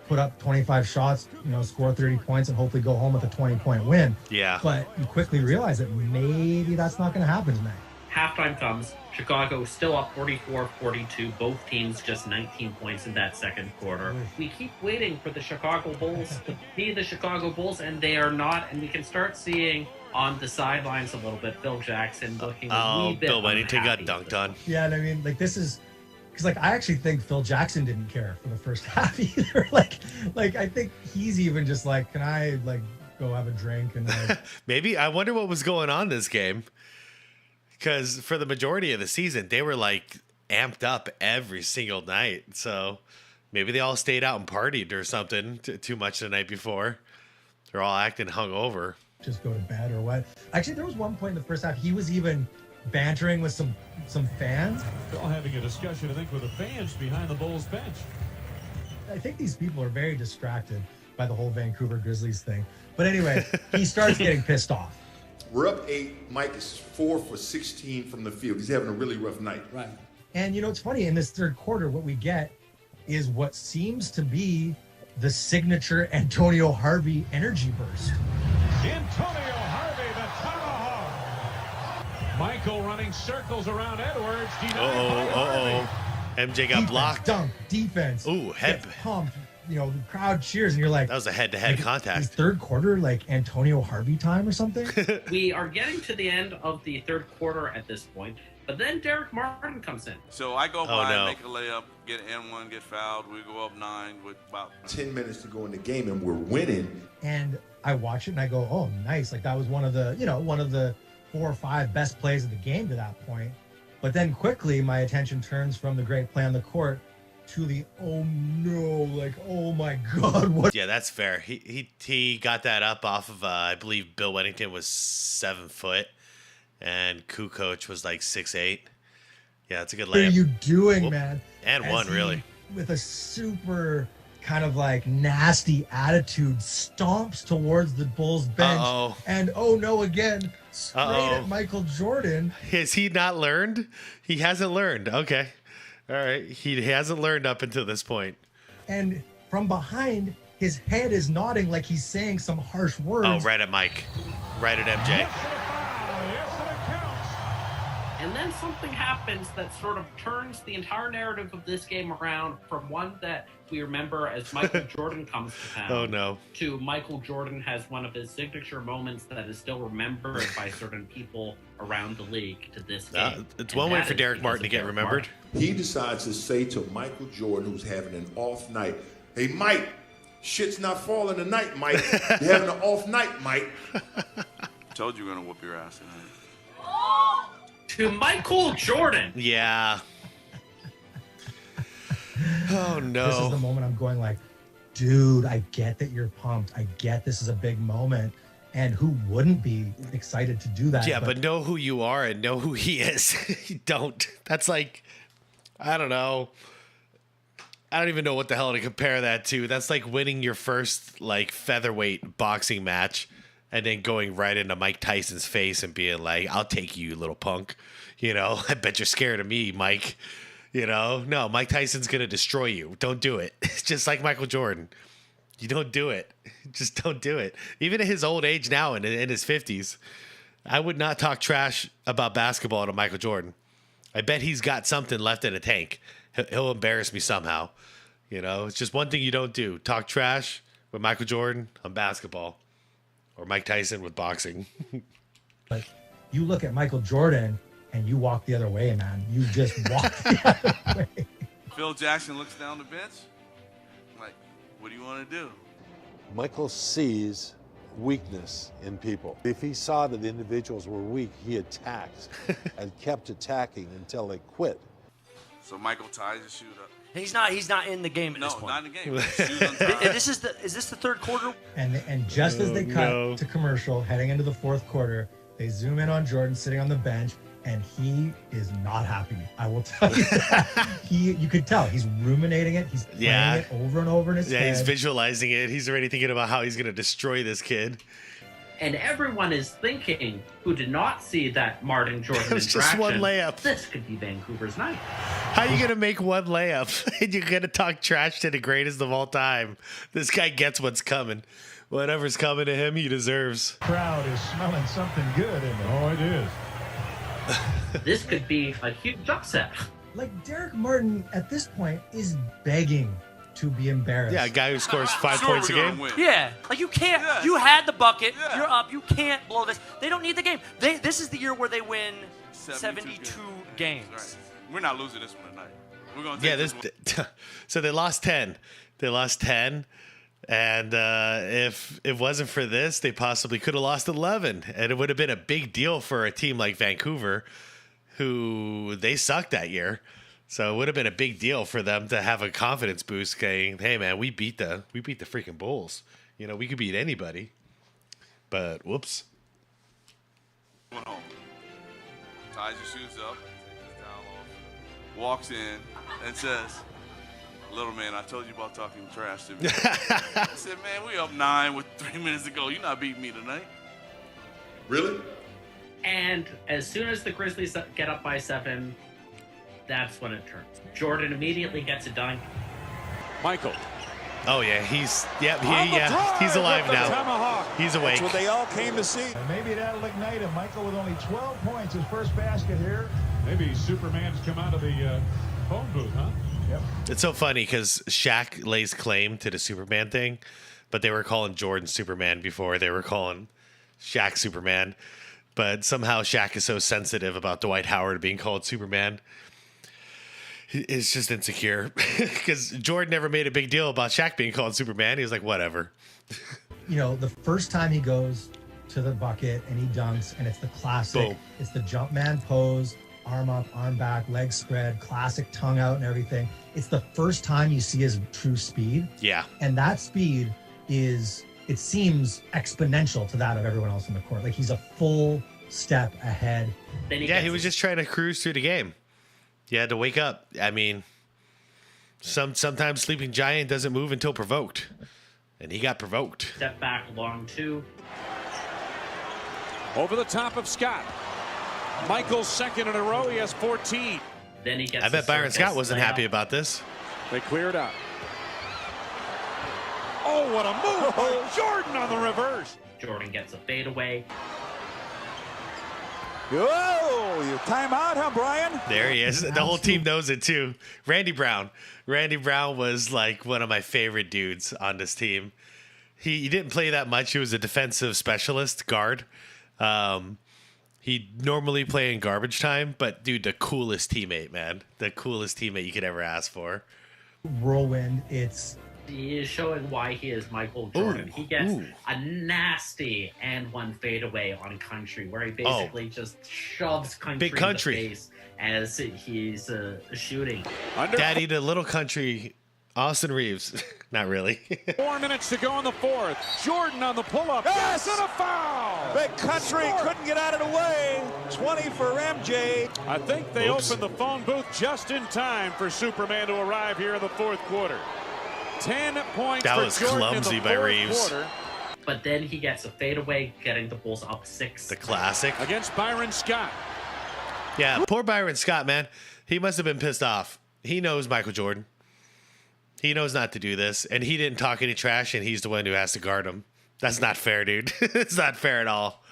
put up 25 shots, you know, score 30 points and hopefully go home with a 20-point win. Yeah. But you quickly realize that maybe that's not going to happen tonight. Halftime comes. Chicago still up 44-42. Both teams just 19 points in that second quarter. We keep waiting for the Chicago Bulls to be the Chicago Bulls, and they are not. And we can start seeing on the sidelines a little bit Phil Jackson looking a wee bit Bill Wennington got unhappy. dunked on. Yeah, and I mean, like, this is because, like, I actually think Phil Jackson didn't care for the first half either. like I think he's even just like, can I like go have a drink and like, Maybe. I wonder what was going on this game. Because for the majority of the season, they were like amped up every single night. So maybe they all stayed out and partied or something too much the night before. They're all acting hungover. just go to bed or what. Actually, there was one point in the first half he was even bantering with some fans. They're all having a discussion, I think, with the fans behind the Bulls bench. I think these people are very distracted by the whole Vancouver Grizzlies thing. But anyway, he starts getting pissed off. We're up 8. Mike is 4 for 16 from the field. He's having a really rough night. Right. And you know, it's funny, in this third quarter, what we get is what seems to be the signature Antonio Harvey energy burst. Antonio Harvey, the tomahawk. Michael running circles around Edwards. MJ got blocked. Dunk, defense. Ooh, head. Gets pumped. You know, the crowd cheers, and you're like, that was a head-to-head contact. Is third quarter like Antonio Harvey time or something? We are getting to the end of the third quarter at this point, but then Derek Martin comes in. So I go by, make a layup, get an N1, get fouled. We go up 9 with about 10 minutes to go in the game, and we're winning. And I watch it and I go, oh, nice. Like that was one of the 4 or 5 best plays of the game to that point. But then quickly my attention turns from the great play on the court to the oh no, like oh my god, what? Yeah, that's fair. He got that up off of I believe Bill Wennington was 7 foot, and Kukoc was like 6'8". Yeah, that's a good layup. What are you doing, man? And As one he, really. with a super kind of like nasty attitude, stomps towards the Bulls bench. Uh-oh. And oh no, again, straight Uh-oh. at Michael Jordan. Has he not learned? He hasn't learned. Okay. All right. He hasn't learned up until this point. And from behind, his head is nodding like he's saying some harsh words. Oh, right at Mike. Right at MJ. And then something happens that sort of turns the entire narrative of this game around from one that we remember as Michael Jordan comes to town. Oh, no. To Michael Jordan has one of his signature moments that is still remembered by certain people around the league to this game. It's one way for Derek Martin to get remembered. He decides to say to Michael Jordan, who's having an off night, hey, Mike, shit's not falling tonight, Mike. You're having an off night, Mike. Told you we're going to whoop your ass tonight. To Michael Jordan. Yeah. Oh, no. This is the moment I'm going like, dude, I get that you're pumped. I get this is a big moment. And who wouldn't be excited to do that? Yeah, but know who you are and know who he is. Don't. That's like, I don't know. I don't even know what the hell to compare that to. That's like winning your first like featherweight boxing match and then going right into Mike Tyson's face and being like, I'll take you, little punk. You know, I bet you're scared of me, Mike. You know, no, Mike Tyson's going to destroy you. Don't do it. It's just like Michael Jordan. You don't do it. Just don't do it. Even at his old age now, in his 50s, I would not talk trash about basketball to Michael Jordan. I bet he's got something left in the tank. He'll embarrass me somehow. You know, it's just one thing you don't do. Talk trash with Michael Jordan on basketball, or Mike Tyson with boxing. But you look at Michael Jordan and you walk the other way, man. You just walk the other way. Phil Jackson looks down the bench. Like, what do you want to do? Michael sees weakness in people. If he saw that individuals were weak, he attacked and kept attacking until they quit. So Michael ties the shootout. He's not in the game at this point. No, not in the game. Shoot on time. Is this the third quarter? And just as they cut to commercial, heading into the fourth quarter, they zoom in on Jordan sitting on the bench, and he is not happy. I will tell you that. You could tell he's ruminating it. He's playing it over and over in his head. Yeah, he's visualizing it. He's already thinking about how he's going to destroy this kid. And everyone is thinking, who did not see that Martin Jordan It was interaction, just one layup. This could be Vancouver's night. How are you going to make one layup and you're going to talk trash to the greatest of all time? This guy gets what's coming. Whatever's coming to him, he deserves. Crowd is smelling something good in there. Oh, it is. This could be a huge upset. Like Derek Martin at this point is begging to be embarrassed. Yeah, a guy who scores 5 points a game. Yeah, like you can't. Yeah. You had the bucket. Yeah. You're up. You can't blow this. They don't need the game. This is the year where they win 72 games. Right. We're not losing this one tonight. We're gonna take this one. So they lost 10. And if it wasn't for this, they possibly could have lost 11. And it would have been a big deal for a team like Vancouver, who they sucked that year. So it would have been a big deal for them to have a confidence boost saying, hey, man, we beat the freaking Bulls. You know, we could beat anybody. But whoops. Going home. Ties his shoes up, takes his towel off, walks in, and says, little man, I told you about talking trash to me. I said, man, we up 9 with 3 minutes to go. You're not beating me tonight. Really? And as soon as the Grizzlies get up by 7, that's when it turns. Jordan immediately gets a dunk. Michael. Oh yeah, he's alive now. Tomahawk. He's awake. That's what they all came to see. And maybe that'll ignite him. Michael with only 12 points, his first basket here. Maybe Superman's come out of the phone booth, huh? Yep. It's so funny because Shaq lays claim to the Superman thing, but they were calling Jordan Superman before they were calling Shaq Superman. But somehow Shaq is so sensitive about Dwight Howard being called Superman. It's just insecure because Jordan never made a big deal about Shaq being called Superman. He was like, whatever. You know, the first time he goes to the bucket and he dunks, and it's the classic. Boom. It's the jump man pose, arm up, arm back, legs spread, classic tongue out and everything. It's the first time you see his true speed. Yeah. And that speed is, it seems exponential to that of everyone else on the court. Like he's a full step ahead. He was just trying to cruise through the game. You had to wake up. I mean, sometimes sleeping giant doesn't move until provoked. And he got provoked. Step back long 2. Over the top of Scott. Michael's second in a row. He has 14. Then he gets. I bet Byron Scott wasn't happy about this. They cleared out. Oh, what a move by Jordan on the reverse. Jordan gets a fadeaway. Whoa, you timeout, huh, Brian? There he is. The whole team knows it too. Randy Brown. Randy Brown was like one of my favorite dudes on this team. He didn't play that much. He was a defensive specialist guard. He normally play in garbage time, but dude, the coolest teammate, man. The coolest teammate you could ever ask for. Whirlwind, he is showing why he is Michael Jordan. He gets a nasty and one fadeaway on Country, where he basically just shoves Country Big Country in the face as he's shooting. Daddy to little Country, Austin Reeves. Not really. 4 minutes to go in the fourth. Jordan on the pull-up. Yes, and a foul! Big Country couldn't get out of the way. 20 for MJ. I think they opened the phone booth just in time for Superman to arrive here in the fourth quarter. 10 points that for was Jordan clumsy in the by fourth Reeves. Quarter. But then he gets a fadeaway, getting the Bulls up 6. The classic. Against Byron Scott. Yeah, poor Byron Scott, man. He must have been pissed off. He knows Michael Jordan. He knows not to do this, and he didn't talk any trash, and he's the one who has to guard him. That's not fair, dude. It's not fair at all.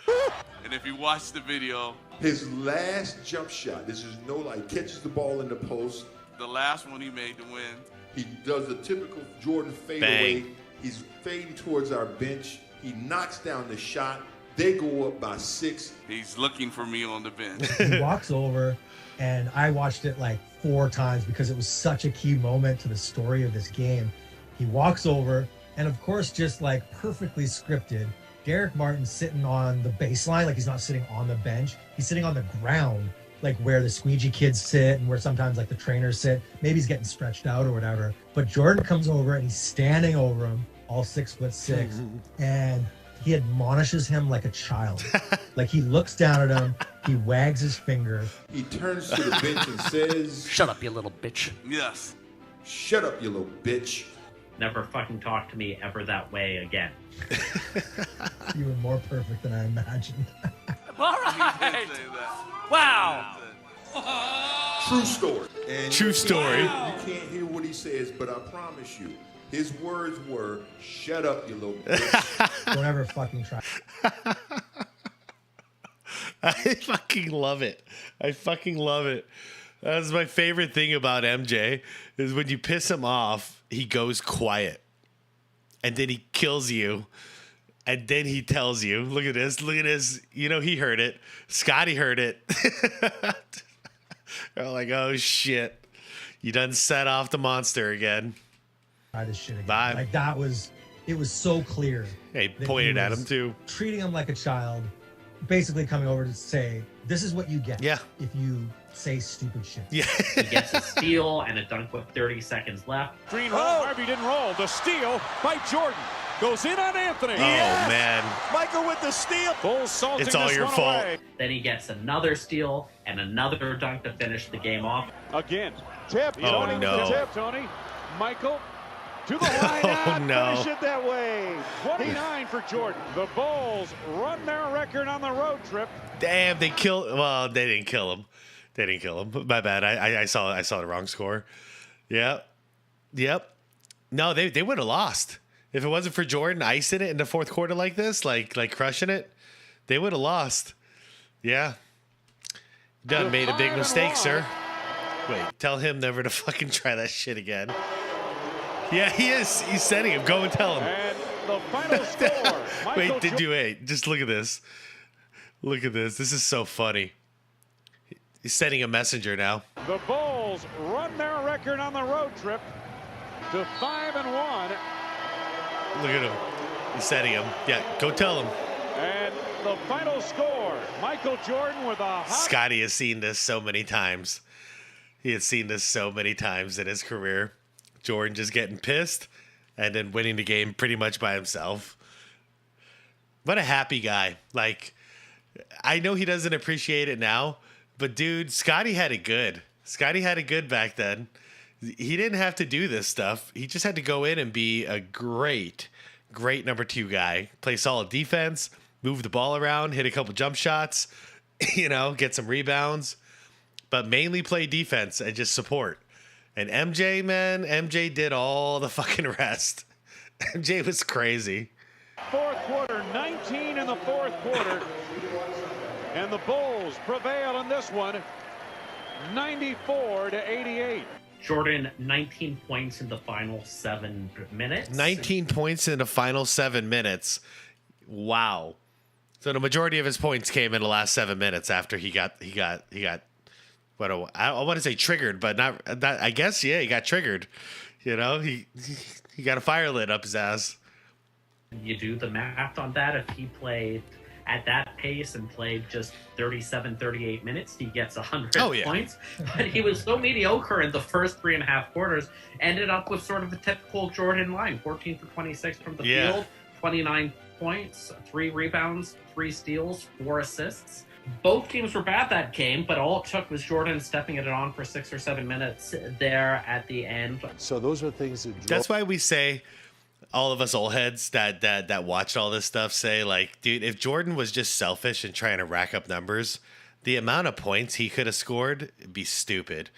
And if you watch the video, his last jump shot, this is no like catches the ball in the post. the last one he made to win. He does the typical Jordan fadeaway. He's fading towards our bench. He knocks down the shot. They go up by 6. He's looking for me on the bench. He walks over, and I watched it like 4 times because it was such a key moment to the story of this game. He walks over, and of course, just like perfectly scripted, Derek Martin's sitting on the baseline, like he's not sitting on the bench. He's sitting on the ground, like where the squeegee kids sit and where sometimes like the trainers sit. Maybe he's getting stretched out or whatever. But Jordan comes over and he's standing over him, all 6'6", and he admonishes him like a child. Like he looks down at him, he wags his finger. He turns to the bench and says, "Shut up, you little bitch." Yes. "Shut up, you little bitch. Never fucking talk to me ever that way again." You were more perfect than I imagined. All right. Wow. True story. And True story. You can't hear what he says, but I promise you, his words were, "Shut up, you little bitch." Don't ever fucking try. I fucking love it. I fucking love it. That's my favorite thing about MJ is when you piss him off, he goes quiet. And then he kills you. And then he tells you, look at this, look at this. You know, he heard it. Scotty heard it. They're like, oh shit. You done set off the monster again. Try this shit again. Bye. Like that was, it was so clear. He that pointed he at was him too. Treating him like a child, basically coming over to say, this is what you get. Yeah. If you say stupid shit. Yeah. He gets a steal and a dunk with 30 seconds left. Green roll. Harvey didn't roll. The steal by Jordan. Goes in on Anthony. Oh, man. Michael with the steal. Bulls salting It's all this your one fault. away. Then he gets another steal and another dunk to finish the game off. Again. Tip. You Oh, don't even no. tip, Tony. Michael to the line. Oh, no. Finish it that way. 29 for Jordan. The Bulls run their record on the road trip. Damn, they killed. Well, they didn't kill him. They didn't kill him. My bad. I saw the wrong score. Yep. No, they would have lost if it wasn't for Jordan icing it in the fourth quarter like this, like crushing it. They would have lost. Yeah. Done made a big mistake, sir. Wait, tell him never to fucking try that shit again. Yeah, he is. He's sending him. Go and tell him. And the final score. Wait. Just look at this. Look at this. This is so funny. He's sending a messenger now. The Bulls run their record on the road trip to 5-1. Look at him. He's sending him. Yeah, go tell him. And the final score, Michael Jordan with a hot... Scotty has seen this so many times. He has seen this so many times in his career. Jordan just getting pissed and then winning the game pretty much by himself. What a happy guy. Like, I know he doesn't appreciate it now, but dude, Scotty had it good. Scotty had it good back then. He didn't have to do this stuff. He just had to go in and be a great number 2 guy. Play solid defense, move the ball around, hit a couple jump shots, get some rebounds, but mainly play defense and just support. And MJ, man, MJ did all the fucking rest. MJ was crazy. Fourth quarter, 19 in the fourth quarter. And the Bulls prevail in this one, 94-88. Jordan, 19 points in the final 7 minutes. 19 points in the final 7 minutes. Wow. So the majority of his points came in the last 7 minutes after he got what I want to say triggered, but not that. I guess he got triggered. He got a fire lit up his ass. You do the math on that. If he played at that pace and played just 37, 38 minutes, he gets 100 points. But he was so mediocre in the first 3.5 quarters, ended up with sort of a typical Jordan line, 14 for 26 from the field, 29 points, 3 rebounds, 3 steals, 4 assists. Both teams were bad that game, but all it took was Jordan stepping it on for 6 or 7 minutes there at the end. So those are things that That's why we say, all of us old heads that watched all this stuff say, like, dude, if Jordan was just selfish and trying to rack up numbers, the amount of points he could have scored would be stupid.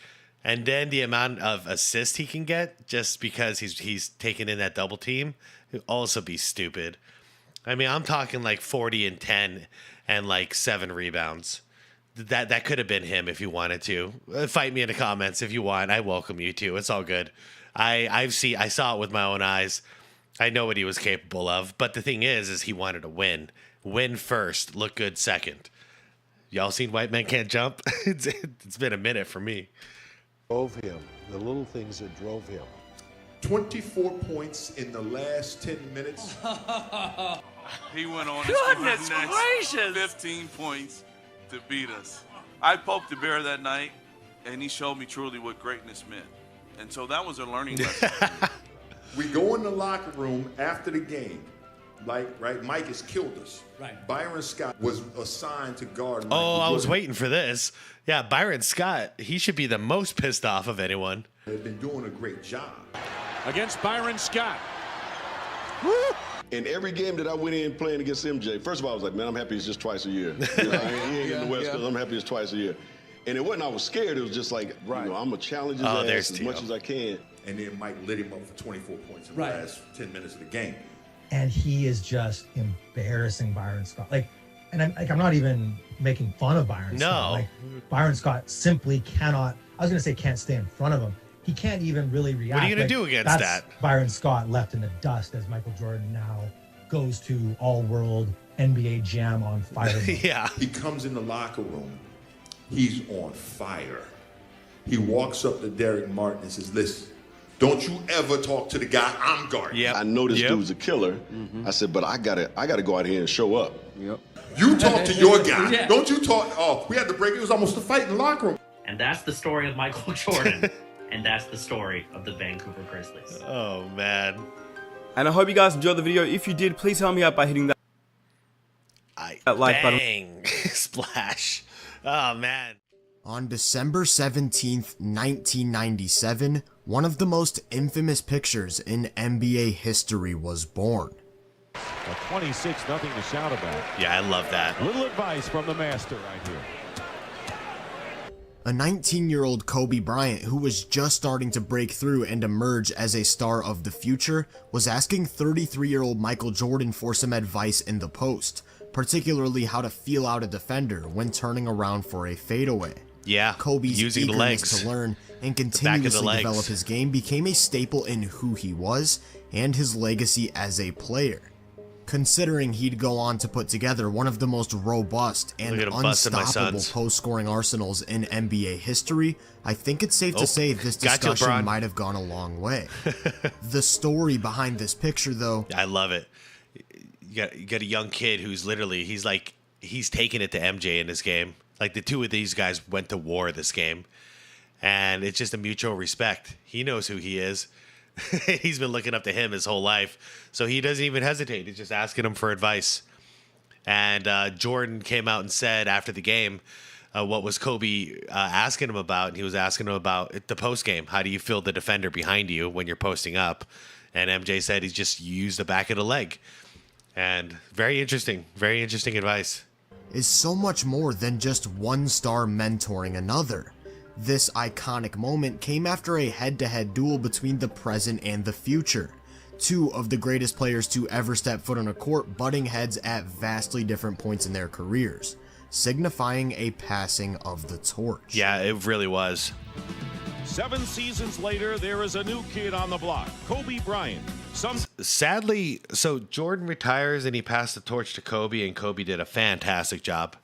And then the amount of assists he can get just because he's taking in that double team would also be stupid. I mean, I'm talking like 40 and 10 and like 7 rebounds. That could have been him if you wanted to. Fight me in the comments if you want. I welcome you to. It's all good. I saw it with my own eyes. I know what he was capable of. But the thing is he wanted to win. Win first, look good second. Y'all seen White Men Can't Jump? It's been a minute for me. Drove him, the little things that drove him. 24 points in the last 10 minutes. He went on Goodness the next gracious. 15 points to beat us. I poked the bear that night, and he showed me truly what greatness meant. And so that was a learning lesson. We go in the locker room after the game. Mike has killed us. Right. Byron Scott was assigned to guard Mike. Oh, I was waiting for this. Yeah, Byron Scott, he should be the most pissed off of anyone. They've been doing a great job. Against Byron Scott. In every game that I went in playing against MJ, first of all, I was like, man, I'm happy it's just twice a year. You know, he ain't in the West Coast. I'm happy it's twice a year. And it wasn't I was scared. It was just like, you know, I'm going to challenge his ass as much as I can. And then Mike lit him up for 24 points in the last 10 minutes of the game. And he is just embarrassing Byron Scott. I'm not even making fun of Byron Scott. Like, Byron Scott simply cannot, I was going to say can't stay in front of him. He can't even really react. What are you going to do against that? Byron Scott left in the dust as Michael Jordan now goes to all-world NBA Jam on fire. Yeah. He comes in the locker room. He's on fire. He walks up to Derek Martin and says, listen, don't you ever talk to the guy I'm guarding. Yep. I know this dude's a killer. I said, but I gotta go out here and show up. You talk to your guy. Yeah. Don't you talk. Oh, we had to break. It was almost a fight in the locker room. And that's the story of Michael Jordan. And that's the story of the Vancouver Grizzlies. Oh, man. And I hope you guys enjoyed the video. If you did, please help me out by hitting that like button. Splash. Oh, man. On December 17th, 1997, one of the most infamous pictures in NBA history was born. A 26-0 to shout about. Yeah, I love that. Little advice from the master right here. A 19-year-old Kobe Bryant, who was just starting to break through and emerge as a star of the future, was asking 33-year-old Michael Jordan for some advice in the post, particularly how to feel out a defender when turning around for a fadeaway. Yeah, Kobe's using the legs to learn and continuously develop his game became a staple in who he was and his legacy as a player. Considering he'd go on to put together one of the most robust and unstoppable post-scoring arsenals in NBA history, I think it's safe to say this discussion might have gone a long way. The story behind this picture, though... I love it. You got a young kid who's literally, he's taking it to MJ in this game. Like, the two of these guys went to war this game. And it's just a mutual respect. He knows who he is. He's been looking up to him his whole life. So he doesn't even hesitate. He's just asking him for advice. And Jordan came out and said after the game, what was Kobe asking him about? And he was asking him about the post game. How do you feel the defender behind you when you're posting up? And MJ said he's just used the back of the leg. And very interesting advice. Is so much more than just one star mentoring another. This iconic moment came after a head-to-head duel between the present and the future. Two of the greatest players to ever step foot on a court butting heads at vastly different points in their careers, signifying a passing of the torch. Yeah, it really was. 7 seasons later, there is a new kid on the block, Kobe Bryant. Sadly, so Jordan retires and he passed the torch to Kobe, and Kobe did a fantastic job.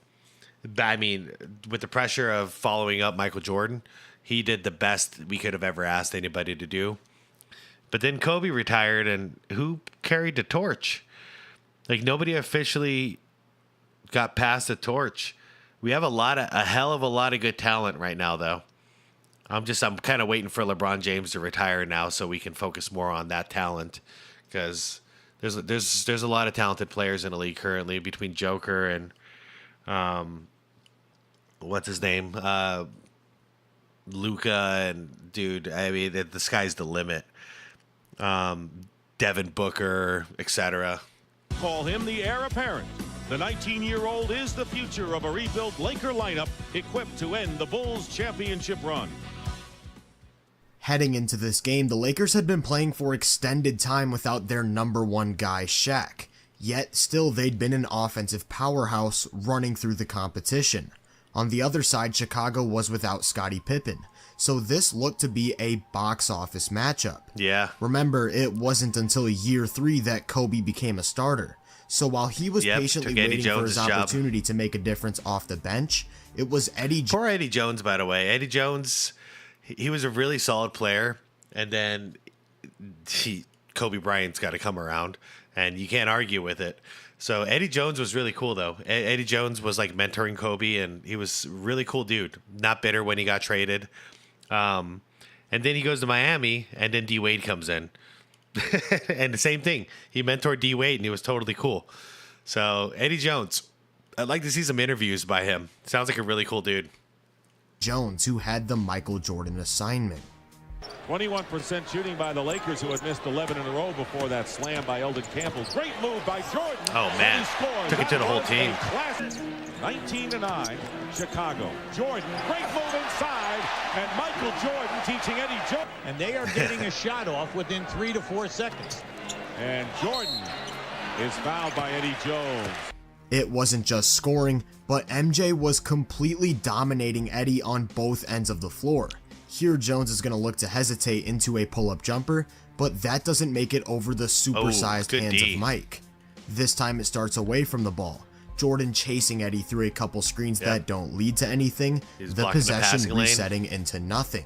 I mean, with the pressure of following up Michael Jordan, he did the best we could have ever asked anybody to do. But then Kobe retired, and who carried the torch? Like, nobody officially got past the torch. We have a hell of a lot of good talent right now, though. I'm kind of waiting for LeBron James to retire now so we can focus more on that talent, because there's a lot of talented players in the league currently between Joker and what's his name, Luka, and dude, I mean the sky's the limit. Devin Booker, etc. Call him the heir apparent. The 19-year-old is the future of a rebuilt Laker lineup equipped to end the Bulls' championship run. Heading into this game, the Lakers had been playing for extended time without their #1 guy, Shaq. Yet, still, they'd been an offensive powerhouse running through the competition. On the other side, Chicago was without Scottie Pippen, so this looked to be a box office matchup. Yeah. Remember, it wasn't until year 3 that Kobe became a starter, so while he was patiently waiting for his opportunity to make a difference off the bench, it was Poor Eddie Jones, by the way. Eddie Jones, he was a really solid player, and then Kobe Bryant's got to come around, and you can't argue with it. So Eddie Jones was really cool, though. Eddie Jones was like mentoring Kobe, and he was a really cool dude. Not bitter when he got traded. And then he goes to Miami, and then D Wade comes in. And the same thing. He mentored D Wade, and he was totally cool. So Eddie Jones, I'd like to see some interviews by him. Sounds like a really cool dude. Jones, who had the Michael Jordan assignment. 21% shooting by the Lakers, who had missed 11 in a row before that slam by Eldon Campbell. Great move by Jordan. Oh, man. Took it to the whole team. 19-9, Chicago. Jordan, great move inside, and Michael Jordan teaching Eddie Jones. And they are getting a shot off within 3 to 4 seconds. And Jordan is fouled by Eddie Jones. It wasn't just scoring, but MJ was completely dominating Eddie on both ends of the floor. Here, Jones is going to look to hesitate into a pull-up jumper, but that doesn't make it over the supersized hands of Mike. This time it starts away from the ball. Jordan chasing Eddie through a couple screens that don't lead to anything, the possession resetting into nothing.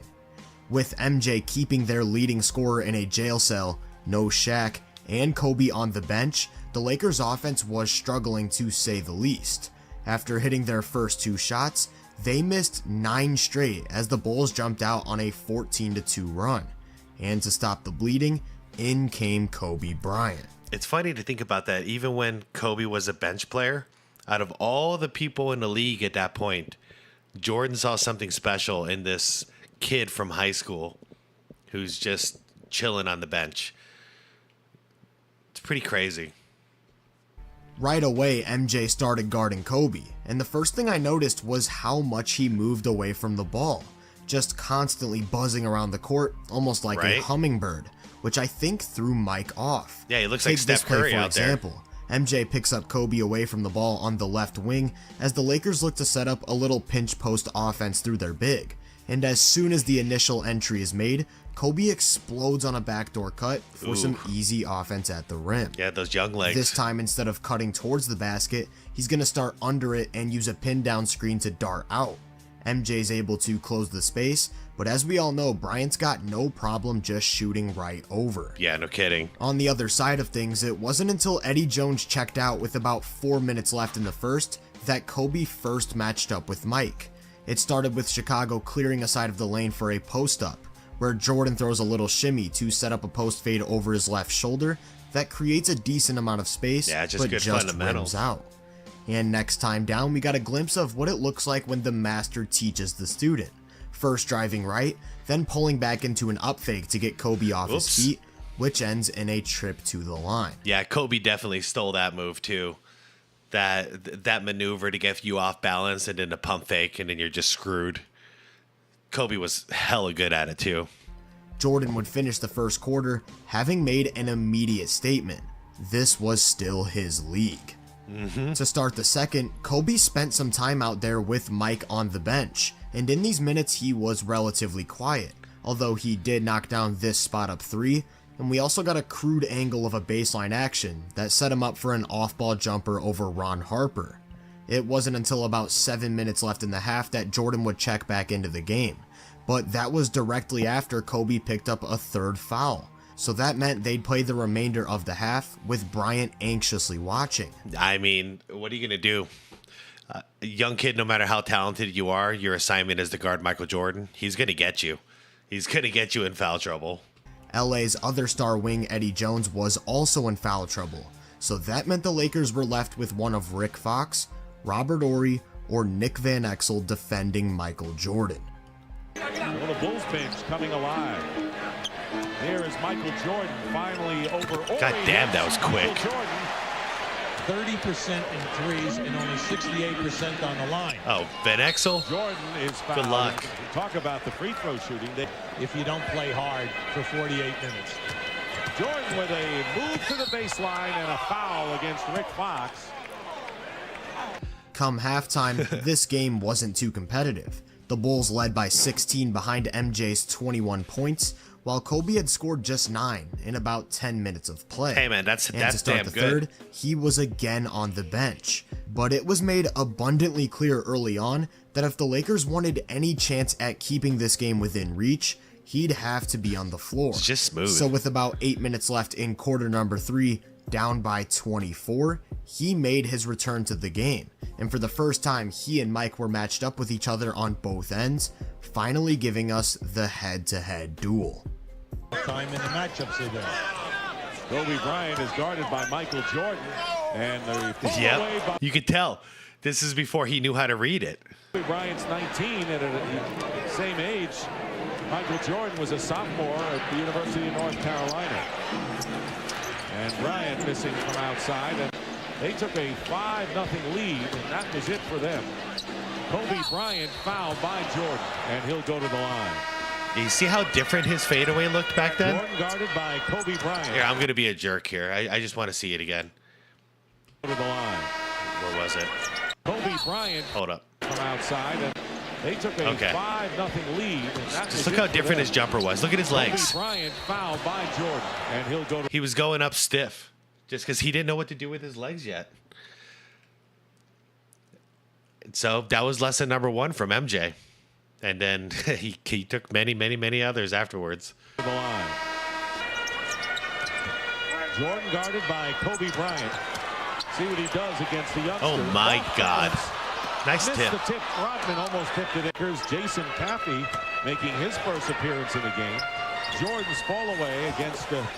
With MJ keeping their leading scorer in a jail cell, no Shaq, and Kobe on the bench, the Lakers offense was struggling to say the least. After hitting their first 2 shots, they missed 9 straight as the Bulls jumped out on a 14-2 run. And to stop the bleeding, in came Kobe Bryant. It's funny to think about that. Even when Kobe was a bench player, out of all the people in the league at that point, Jordan saw something special in this kid from high school who's just chilling on the bench. It's pretty crazy. Right away, MJ started guarding Kobe, and the first thing I noticed was how much he moved away from the ball, just constantly buzzing around the court, almost like a hummingbird, which I think threw Mike off. Yeah, he looks like Steph Curry out there. For example, MJ picks up Kobe away from the ball on the left wing as the Lakers look to set up a little pinch post offense through their big, and as soon as the initial entry is made, Kobe explodes on a backdoor cut for some easy offense at the rim. Yeah, those young legs. This time, instead of cutting towards the basket, he's going to start under it and use a pin down screen to dart out. MJ's able to close the space, but as we all know, Bryant's got no problem just shooting right over. Yeah, no kidding. On the other side of things, it wasn't until Eddie Jones checked out with about 4 minutes left in the first that Kobe first matched up with Mike. It started with Chicago clearing a side of the lane for a post-up, where Jordan throws a little shimmy to set up a post fade over his left shoulder that creates a decent amount of space, but just rims out. And next time down, we got a glimpse of what it looks like when the master teaches the student. First driving right, then pulling back into an up fake to get Kobe off his feet, which ends in a trip to the line. Yeah, Kobe definitely stole that move too. That maneuver to get you off balance and then a pump fake, and then you're just screwed. Kobe was hella good at it too. Jordan would finish the first quarter having made an immediate statement. This was still his league. To start the second, Kobe spent some time out there with Mike on the bench, and in these minutes he was relatively quiet, although he did knock down this spot up 3, and we also got a crude angle of a baseline action that set him up for an off-ball jumper over Ron Harper. It wasn't until about 7 minutes left in the half that Jordan would check back into the game, but that was directly after Kobe picked up a 3rd foul. So that meant they'd play the remainder of the half with Bryant anxiously watching. I mean, what are you going to do? A young kid, no matter how talented you are, your assignment is to guard Michael Jordan. He's going to get you. He's going to get you in foul trouble. LA's other star wing, Eddie Jones, was also in foul trouble. So that meant the Lakers were left with one of Rick Fox, Robert Horry, or Nick Van Exel defending Michael Jordan. Well, the Bulls bench coming alive. There is Michael Jordan finally over. God damn, that was quick. 30% in threes and only 68% on the line. Oh, Van Exel. Jordan is fouled. Good luck. Talk about the free throw shooting. If you don't play hard for 48 minutes. Jordan with a move to the baseline and a foul against Rick Fox. Come halftime, this game wasn't too competitive. The Bulls led by 16 behind MJ's 21 points, while Kobe had scored just 9 in about 10 minutes of play. Hey man, that's to start damn the good. third, he was again on the bench. But it was made abundantly clear early on that if the Lakers wanted any chance at keeping this game within reach, he'd have to be on the floor. It's just smooth. So with about 8 minutes left in quarter number 3, down by 24, he made his return to the game. And for the first time, he and Mike were matched up with each other on both ends, finally giving us the head-to-head duel. Time in the matchups today. Kobe Bryant is guarded by Michael Jordan. And Yep, you could tell. This is before he knew how to read it. Kobe Bryant's 19 and at the same age. Michael Jordan was a sophomore at the University of North Carolina. And Bryant missing from outside. And they took a 5-0 lead, and that was it for them. Kobe Bryant fouled by Jordan, and he'll go to the line. You see how different his fadeaway looked back then? Jordan guarded by Kobe Bryant. Here, I'm going to be a jerk here. I just want to see it again. Go to the line. Where was it? Kobe Bryant. Hold up. From outside, and they took a 5-0 lead. And that just look how different his jumper was. Look at his legs. Kobe Bryant fouled by Jordan, and he'll go to. He was going up stiff just because he didn't know what to do with his legs yet. So that was lesson number 1 from MJ. And then he took many others afterwards. The line. Jordan guarded by Kobe Bryant. See what he does against the youngster. Oh my God. Nice missed tip. The tip. Rodman almost tipped it. Here's Jason Caffey making his first appearance in the game. Jordan's fall away against Bryant.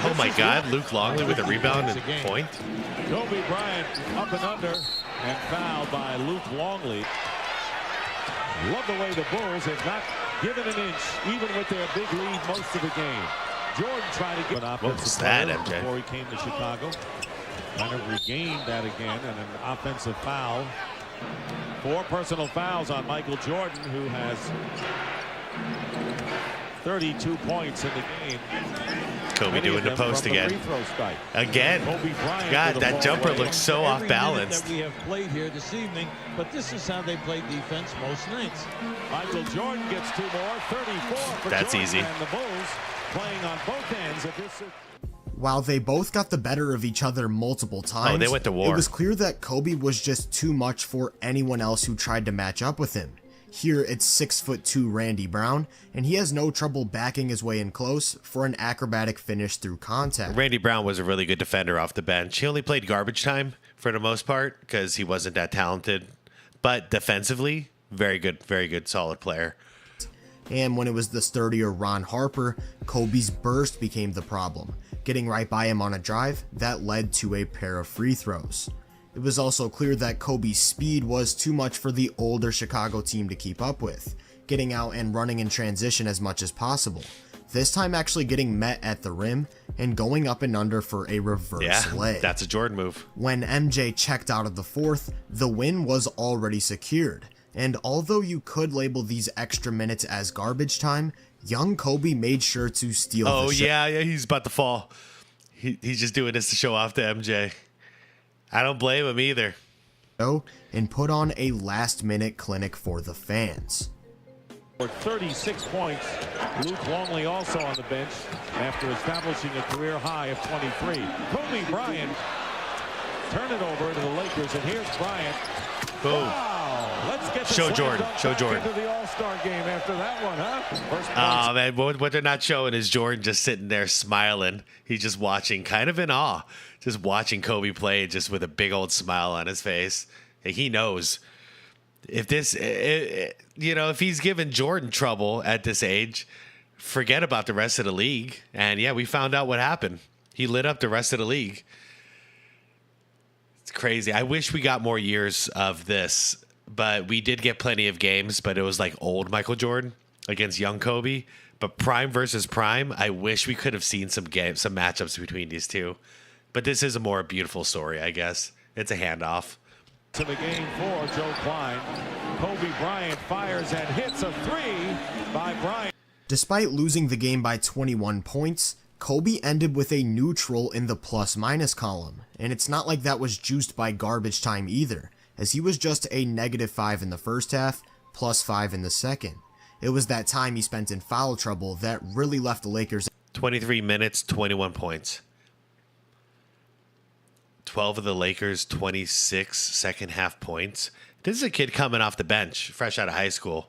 Oh my God, Luke Longley with a rebound and point. Kobe Bryant up and under and fouled by Luke Longley. Love the way the Bulls have not given an inch, even with their big lead most of the game. Jordan trying to get an offensive What was that, foul MJ? before he came to Chicago. Kind of regained that again, and an offensive foul. 4 personal fouls on Michael Jordan, who has 32 points in the game. Kobe doing the post again. Again. Kobe Bryant God, with the that ball jumper away. looks so off Every minute balance. that we have played here this evening, but this is how they play defense most nights. Michael Jordan gets 2 more, 34 for That's Jordan, easy. and the Bulls playing on both ends of this. While they both got the better of each other multiple times, they went to war. It was clear that Kobe was just too much for anyone else who tried to match up with him. Here it's 6'2" Randy Brown, and he has no trouble backing his way in close for an acrobatic finish through contact. Randy Brown was a really good defender off the bench. He only played garbage time for the most part because he wasn't that talented. But defensively, very good, solid player. And when it was the sturdier Ron Harper, Kobe's burst became the problem. Getting right by him on a drive, that led to a pair of free throws. It was also clear that Kobe's speed was too much for the older Chicago team to keep up with, getting out and running in transition as much as possible. This time actually getting met at the rim and going up and under for a reverse lay. That's a Jordan move. When MJ checked out of the fourth, the win was already secured. And although you could label these extra minutes as garbage time, young Kobe made sure to steal the show. Yeah, he's about to fall. He's just doing this to show off to MJ. I don't blame him either. And put on a last-minute clinic for the fans. For 36 points, Luke Longley also on the bench after establishing a career high of 23. Kobe Bryant turn it over to the Lakers, and here's Bryant. Boom. Wow, let's get the Show slam Jordan. dunk Show back Jordan. into the All-Star game after that one, huh? First Oh, man, what they're not showing is Jordan just sitting there smiling. He's just watching, kind of in awe, just watching Kobe play just with a big old smile on his face. Like, he knows. If this, if he's giving Jordan trouble at this age, forget about the rest of the league. And yeah, we found out what happened. He lit up the rest of the league. It's crazy. I wish we got more years of this, but we did get plenty of games, but it was like old Michael Jordan against young Kobe. But prime versus prime, I wish we could have seen some matchups between these two. But this is a more beautiful story, I guess. It's a handoff. To the game for Joe Klein. Kobe Bryant fires and hits a three by Bryant. Despite losing the game by 21 points, Kobe ended with a neutral in the plus-minus column, and it's not like that was juiced by garbage time either, as he was just a -5 in the first half, +5 in the second. It was that time he spent in foul trouble that really left the Lakers. 23 minutes, 21 points. 12 of the Lakers' 26 second half points. This is a kid coming off the bench, fresh out of high school.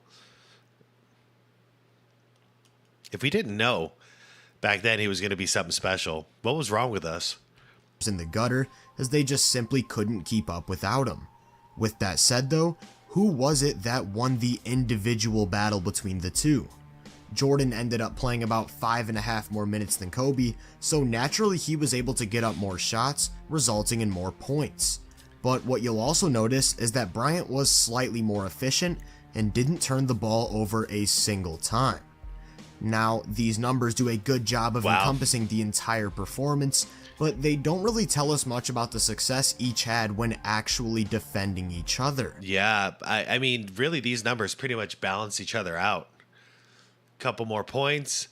If we didn't know back then he was going to be something special, what was wrong with us? In the gutter, as they just simply couldn't keep up without him. With that said though, who was it that won the individual battle between the two? Jordan ended up playing about 5.5 more minutes than Kobe, so naturally he was able to get up more shots, resulting in more points. But what you'll also notice is that Bryant was slightly more efficient and didn't turn the ball over a single time. Now, these numbers do a good job of encompassing the entire performance, but they don't really tell us much about the success each had when actually defending each other. Yeah, I mean, really these numbers pretty much balance each other out. Couple more points,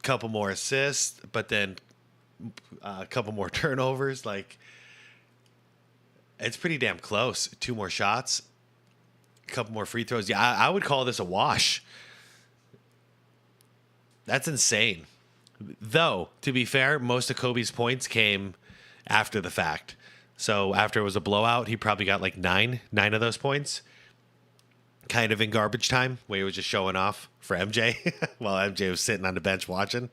couple more assists, but then a couple more turnovers. Like, it's pretty damn close. 2 more shots, a couple more free throws. Yeah, I would call this a wash. That's insane. Though, to be fair, most of Kobe's points came after the fact. So after it was a blowout, he probably got like nine of those points. Kind of in garbage time, where he was just showing off for MJ while MJ was sitting on the bench watching.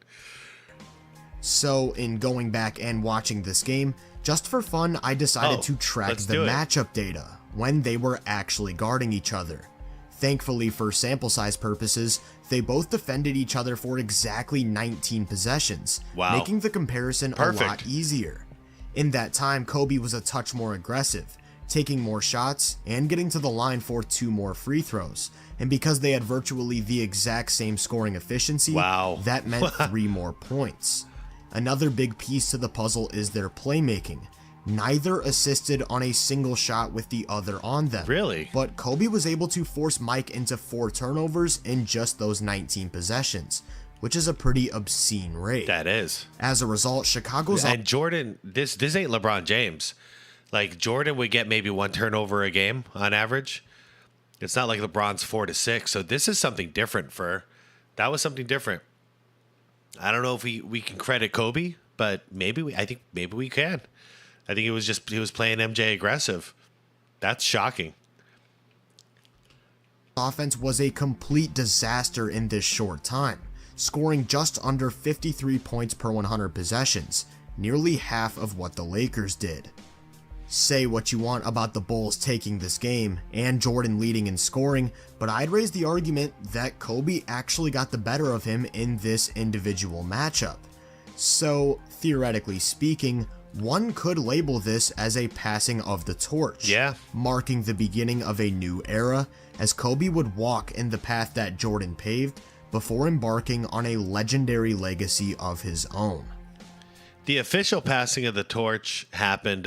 So in going back and watching this game, just for fun, I decided to track the matchup data when they were actually guarding each other. Thankfully for sample size purposes, they both defended each other for exactly 19 possessions, making the comparison a lot easier. In that time, Kobe was a touch more aggressive, taking more shots and getting to the line for 2 more free throws. And because they had virtually the exact same scoring efficiency, that meant 3 more points. Another big piece to the puzzle is their playmaking. Neither assisted on a single shot with the other on them. Really? But Kobe was able to force Mike into 4 turnovers in just those 19 possessions, which is a pretty obscene rate. That is. As a result, Chicago's... And Jordan, this ain't LeBron James. Like, Jordan would get maybe 1 turnover a game on average. It's not like LeBron's 4 to 6. So this is something different that was something different. I don't know if we can credit Kobe, but I think maybe we can. I think he was playing MJ aggressive. That's shocking. Offense was a complete disaster in this short time, scoring just under 53 points per 100 possessions, nearly half of what the Lakers did. Say what you want about the Bulls taking this game and Jordan leading in scoring, but I'd raise the argument that Kobe actually got the better of him in this individual matchup. So, theoretically speaking, one could label this as a passing of the torch, marking the beginning of a new era, as Kobe would walk in the path that Jordan paved before embarking on a legendary legacy of his own. The official passing of the torch happened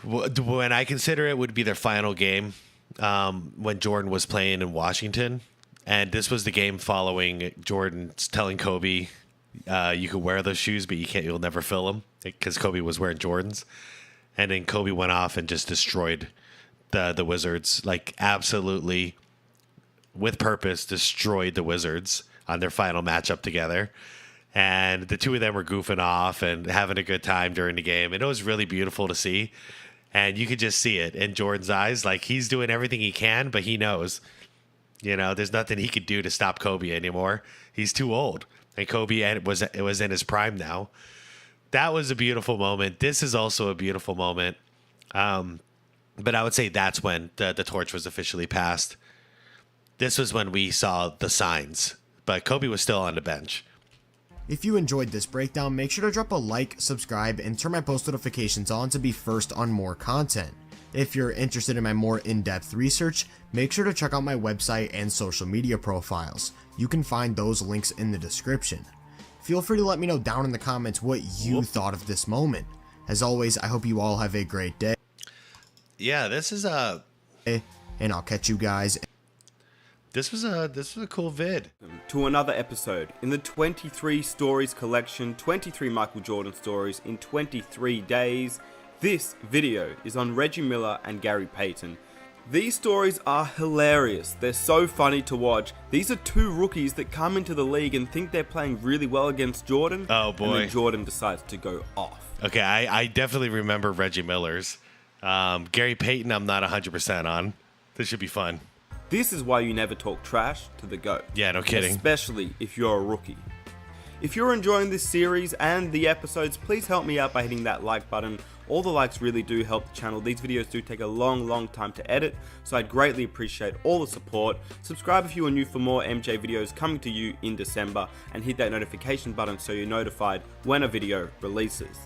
when I consider it would be their final game, when Jordan was playing in Washington, and this was the game following Jordan telling Kobe, you could wear those shoes, but you'll never fill them, because Kobe was wearing Jordans. And then Kobe went off and just destroyed the Wizards, like absolutely with purpose destroyed the Wizards on their final matchup together. And the two of them were goofing off and having a good time during the game. And it was really beautiful to see. And you could just see it in Jordan's eyes. Like, he's doing everything he can, but he knows, there's nothing he could do to stop Kobe anymore. He's too old. And Kobe was in his prime now. That was a beautiful moment. This is also a beautiful moment. But I would say that's when the torch was officially passed. This was when we saw the signs. But Kobe was still on the bench. If you enjoyed this breakdown, make sure to drop a like, subscribe, and turn my post notifications on to be first on more content. If you're interested in my more in-depth research, make sure to check out my website and social media profiles. You can find those links in the description. Feel free to let me know down in the comments what you thought of this moment. As always, I hope you all have a great day. Yeah, this is a... And I'll catch you guys. This was a cool vid. To another episode in the 23 stories collection, 23 Michael Jordan stories in 23 days. This video is on Reggie Miller and Gary Payton. These stories are hilarious. They're so funny to watch. These are two rookies that come into the league and think they're playing really well against Jordan. Oh boy. And then Jordan decides to go off. Okay, I definitely remember Reggie Miller's. Gary Payton, I'm not 100% on. This should be fun. This is why you never talk trash to the GOAT. Yeah, no kidding. Especially if you're a rookie. If you're enjoying this series and the episodes, please help me out by hitting that like button. All the likes really do help the channel. These videos do take a long time to edit, so I'd greatly appreciate all the support. Subscribe if you are new for more MJ videos coming to you in December, and hit that notification button so you're notified when a video releases.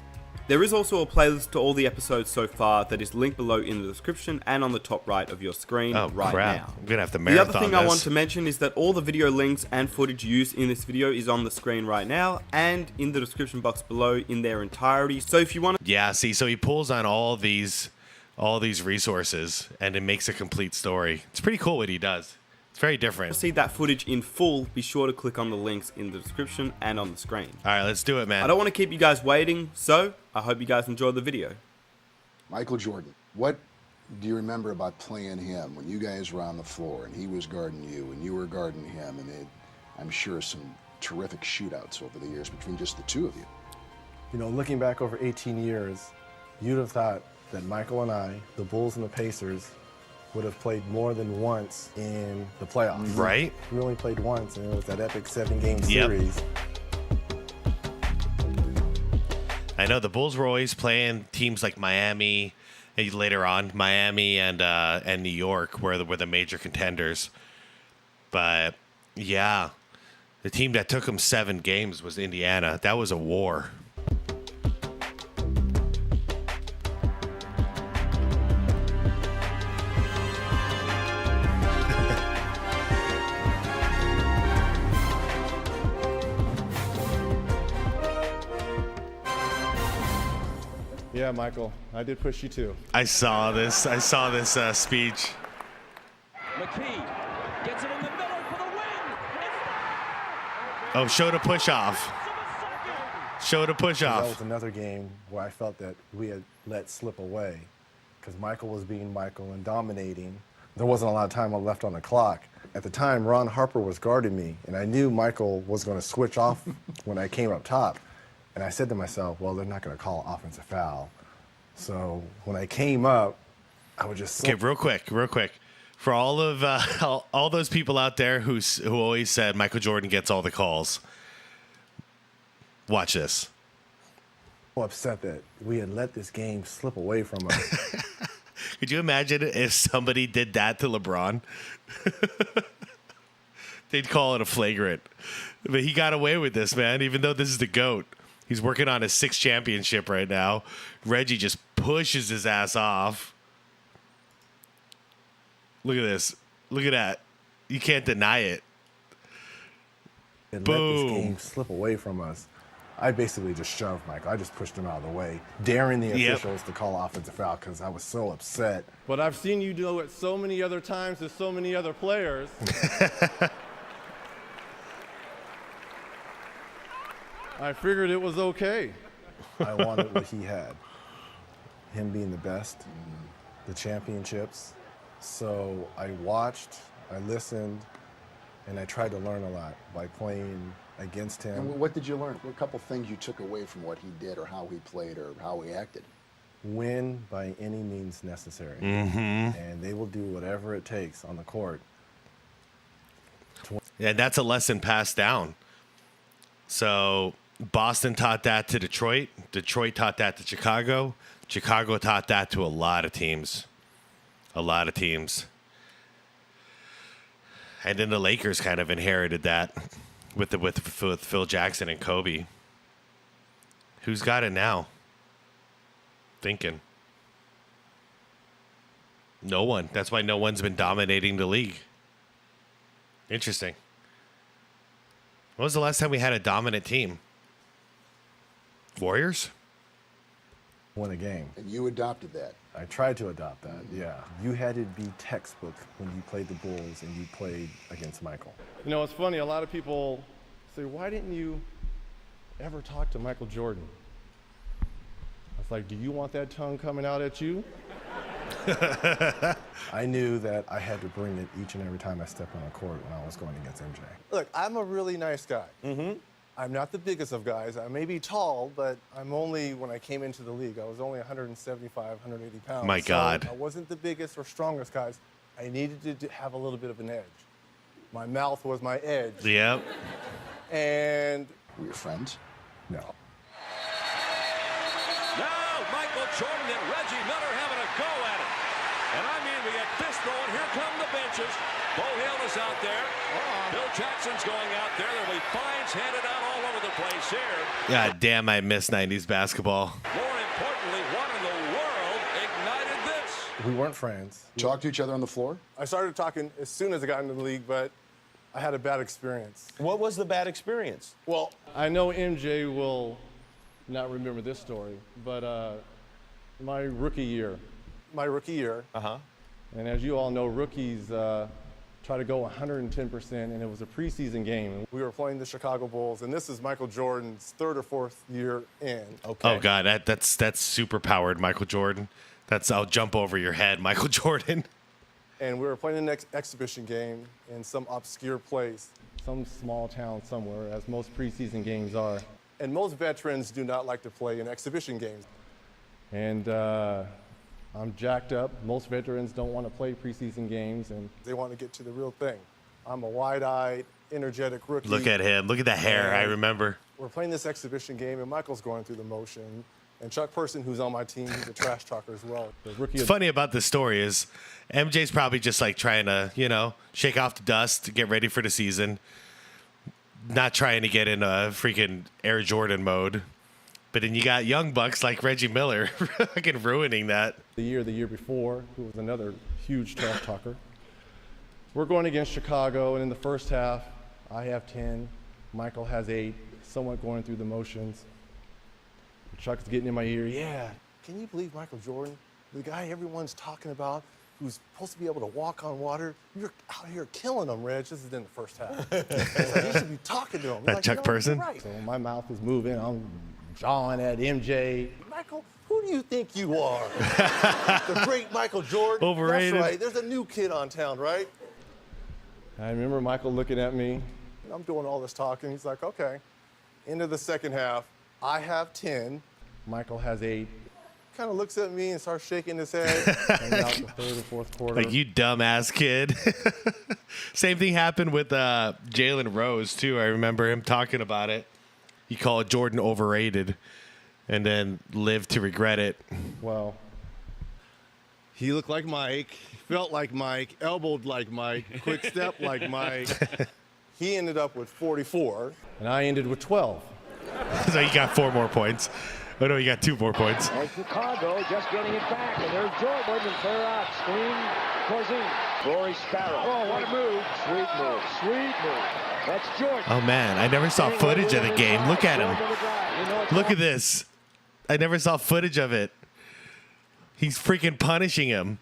There is also a playlist to all the episodes so far that is linked below in the description and on the top right of your screen now. I'm gonna have to marathon The other thing I want to mention is that all the video links and footage used in this video is on the screen right now and in the description box below in their entirety. So if you want to... Yeah, see, so he pulls on all these resources and it makes a complete story. It's pretty cool what he does. It's very different. To see that footage in full, be sure to click on the links in the description and on the screen. All right, let's do it, man. I don't want to keep you guys waiting, so I hope you guys enjoy the video. Michael Jordan, what do you remember about playing him when you guys were on the floor and he was guarding you and you were guarding him, and I'm sure some terrific shootouts over the years between just the two of you? You know, looking back over 18 years, you'd have thought that Michael and I, the Bulls and the Pacers, would have played more than once in the playoffs. Right. We only played once, and it was that epic 7-game series. I know the Bulls were always playing teams like Miami, and later on Miami and New York were the major contenders. But yeah, the team that took them 7 games was Indiana. That was a war. Yeah, Michael, I did push you too. I saw this speech. McKee gets it in the middle for the win. Oh, show to push off. Show to push off. That was another game where I felt that we had let slip away because Michael was being Michael and dominating. There wasn't a lot of time left on the clock. At the time, Ron Harper was guarding me, and I knew Michael was going to switch off when I came up top. And I said to myself, well, they're not going to call offensive foul. So when I came up, I would just... Okay, real quick. For all of all those people out there who always said Michael Jordan gets all the calls, watch this. I'm upset that we had let this game slip away from us. Could you imagine if somebody did that to LeBron? They'd call it a flagrant. But he got away with this, man, even though this is the GOAT. He's working on his 6th championship right now. Reggie just pushes his ass off. Look at this. Look at that. You can't deny it. And Boom. Let this game slip away from us. I basically just shoved Michael. I just pushed him out of the way, daring the officials to call offensive foul because I was so upset. But I've seen you do it so many other times with so many other players. I figured it was okay. I wanted what he had, him being the best, the championships. So I watched, I listened, and I tried to learn a lot by playing against him. And what did you learn? What couple things you took away from what he did or how he played or how he acted? Win by any means necessary. And they will do whatever it takes on the court. Yeah, that's a lesson passed down. So Boston taught that to Detroit. Detroit taught that to Chicago. Chicago taught that to a lot of teams. A lot of teams. And then the Lakers kind of inherited that with Phil Jackson and Kobe. Who's got it now? Thinking. No one. That's why no one's been dominating the league. Interesting. When was the last time we had a dominant team? Warriors? Win a game. And you adopted that. I tried to adopt that, yeah. You had to be textbook when you played the Bulls and you played against Michael. You know, it's funny, a lot of people say, why didn't you ever talk to Michael Jordan? I was like, do you want that tongue coming out at you? I knew that I had to bring it each and every time I stepped on the court when I was going against MJ. Look, I'm a really nice guy. I'm not the biggest of guys. I may be tall, but I'm only, when I came into the league, I was only 175, 180 pounds. My God. So I wasn't the biggest or strongest guys. I needed to have a little bit of an edge. My mouth was my edge. Yep. And... Were you friends? No. Now Michael Jordan and Reggie Miller having a go at it. And I mean, we got fist throwing. Here come the benches. Bo Hill is out there. Bill Jackson's going out there. There'll be fines handed out all over the place here. God damn, I miss 90s basketball. More importantly, what in the world ignited this? We weren't friends. Talk to each other on the floor? I started talking as soon as I got into the league, but I had a bad experience. What was the bad experience? Well, I know MJ will not remember this story, but my rookie year. And as you all know, rookies try to go 110%, and it was a preseason game. We were playing the Chicago Bulls, and this is Michael Jordan's third or fourth year in. Oh God, that's super powered Michael Jordan. I'll jump over your head, Michael Jordan. And we were playing the next exhibition game in some obscure place. Some small town somewhere, as most preseason games are. And most veterans do not like to play in exhibition games. And I'm jacked up. Most veterans don't want to play preseason games, and they want to get to the real thing. I'm a wide-eyed, energetic rookie. Look at him. Look at the hair. I remember. We're playing this exhibition game, and Michael's going through the motion. And Chuck Person, who's on my team, he's a trash talker as well. What's funny about this story is MJ's probably just like trying to, shake off the dust, get ready for the season, not trying to get in a freaking Air Jordan mode. But then you got young bucks like Reggie Miller fucking ruining that. The year before, who was another huge trash talker. We're going against Chicago, and in the first half, I have 10, Michael has 8, somewhat going through the motions. Chuck's getting in my ear, yeah. Can you believe Michael Jordan, the guy everyone's talking about, who's supposed to be able to walk on water? You're out here killing him, Reg. This is in the first half. Like, you should be talking to him. That Chuck Person? Right. So my mouth is moving. I'm jawing at MJ. Michael, who do you think you are? The great Michael Jordan? Overrated. That's right. There's a new kid on town, right? I remember Michael looking at me. I'm doing all this talking. He's like, okay. Into the second half, I have 10. Michael has 8. Kind of looks at me and starts shaking his head. And out the third and fourth quarter. Like, you dumbass kid. Same thing happened with Jalen Rose, too. I remember him talking about it. He called Jordan overrated and then lived to regret it. Well, he looked like Mike, felt like Mike, elbowed like Mike, quick step like Mike. He ended up with 44. And I ended with 12. So you got 4 more points. Oh, no, you got 2 more points. And Chicago just getting it back. And there's Jordan and clear out. Screen, Corzine. Rory Sparrow. Oh, what a move. Sweet move. Sweet move. That's Jordan. Oh, man. I never saw footage of the game. Look at him. Look at this. I never saw footage of it. He's freaking punishing him.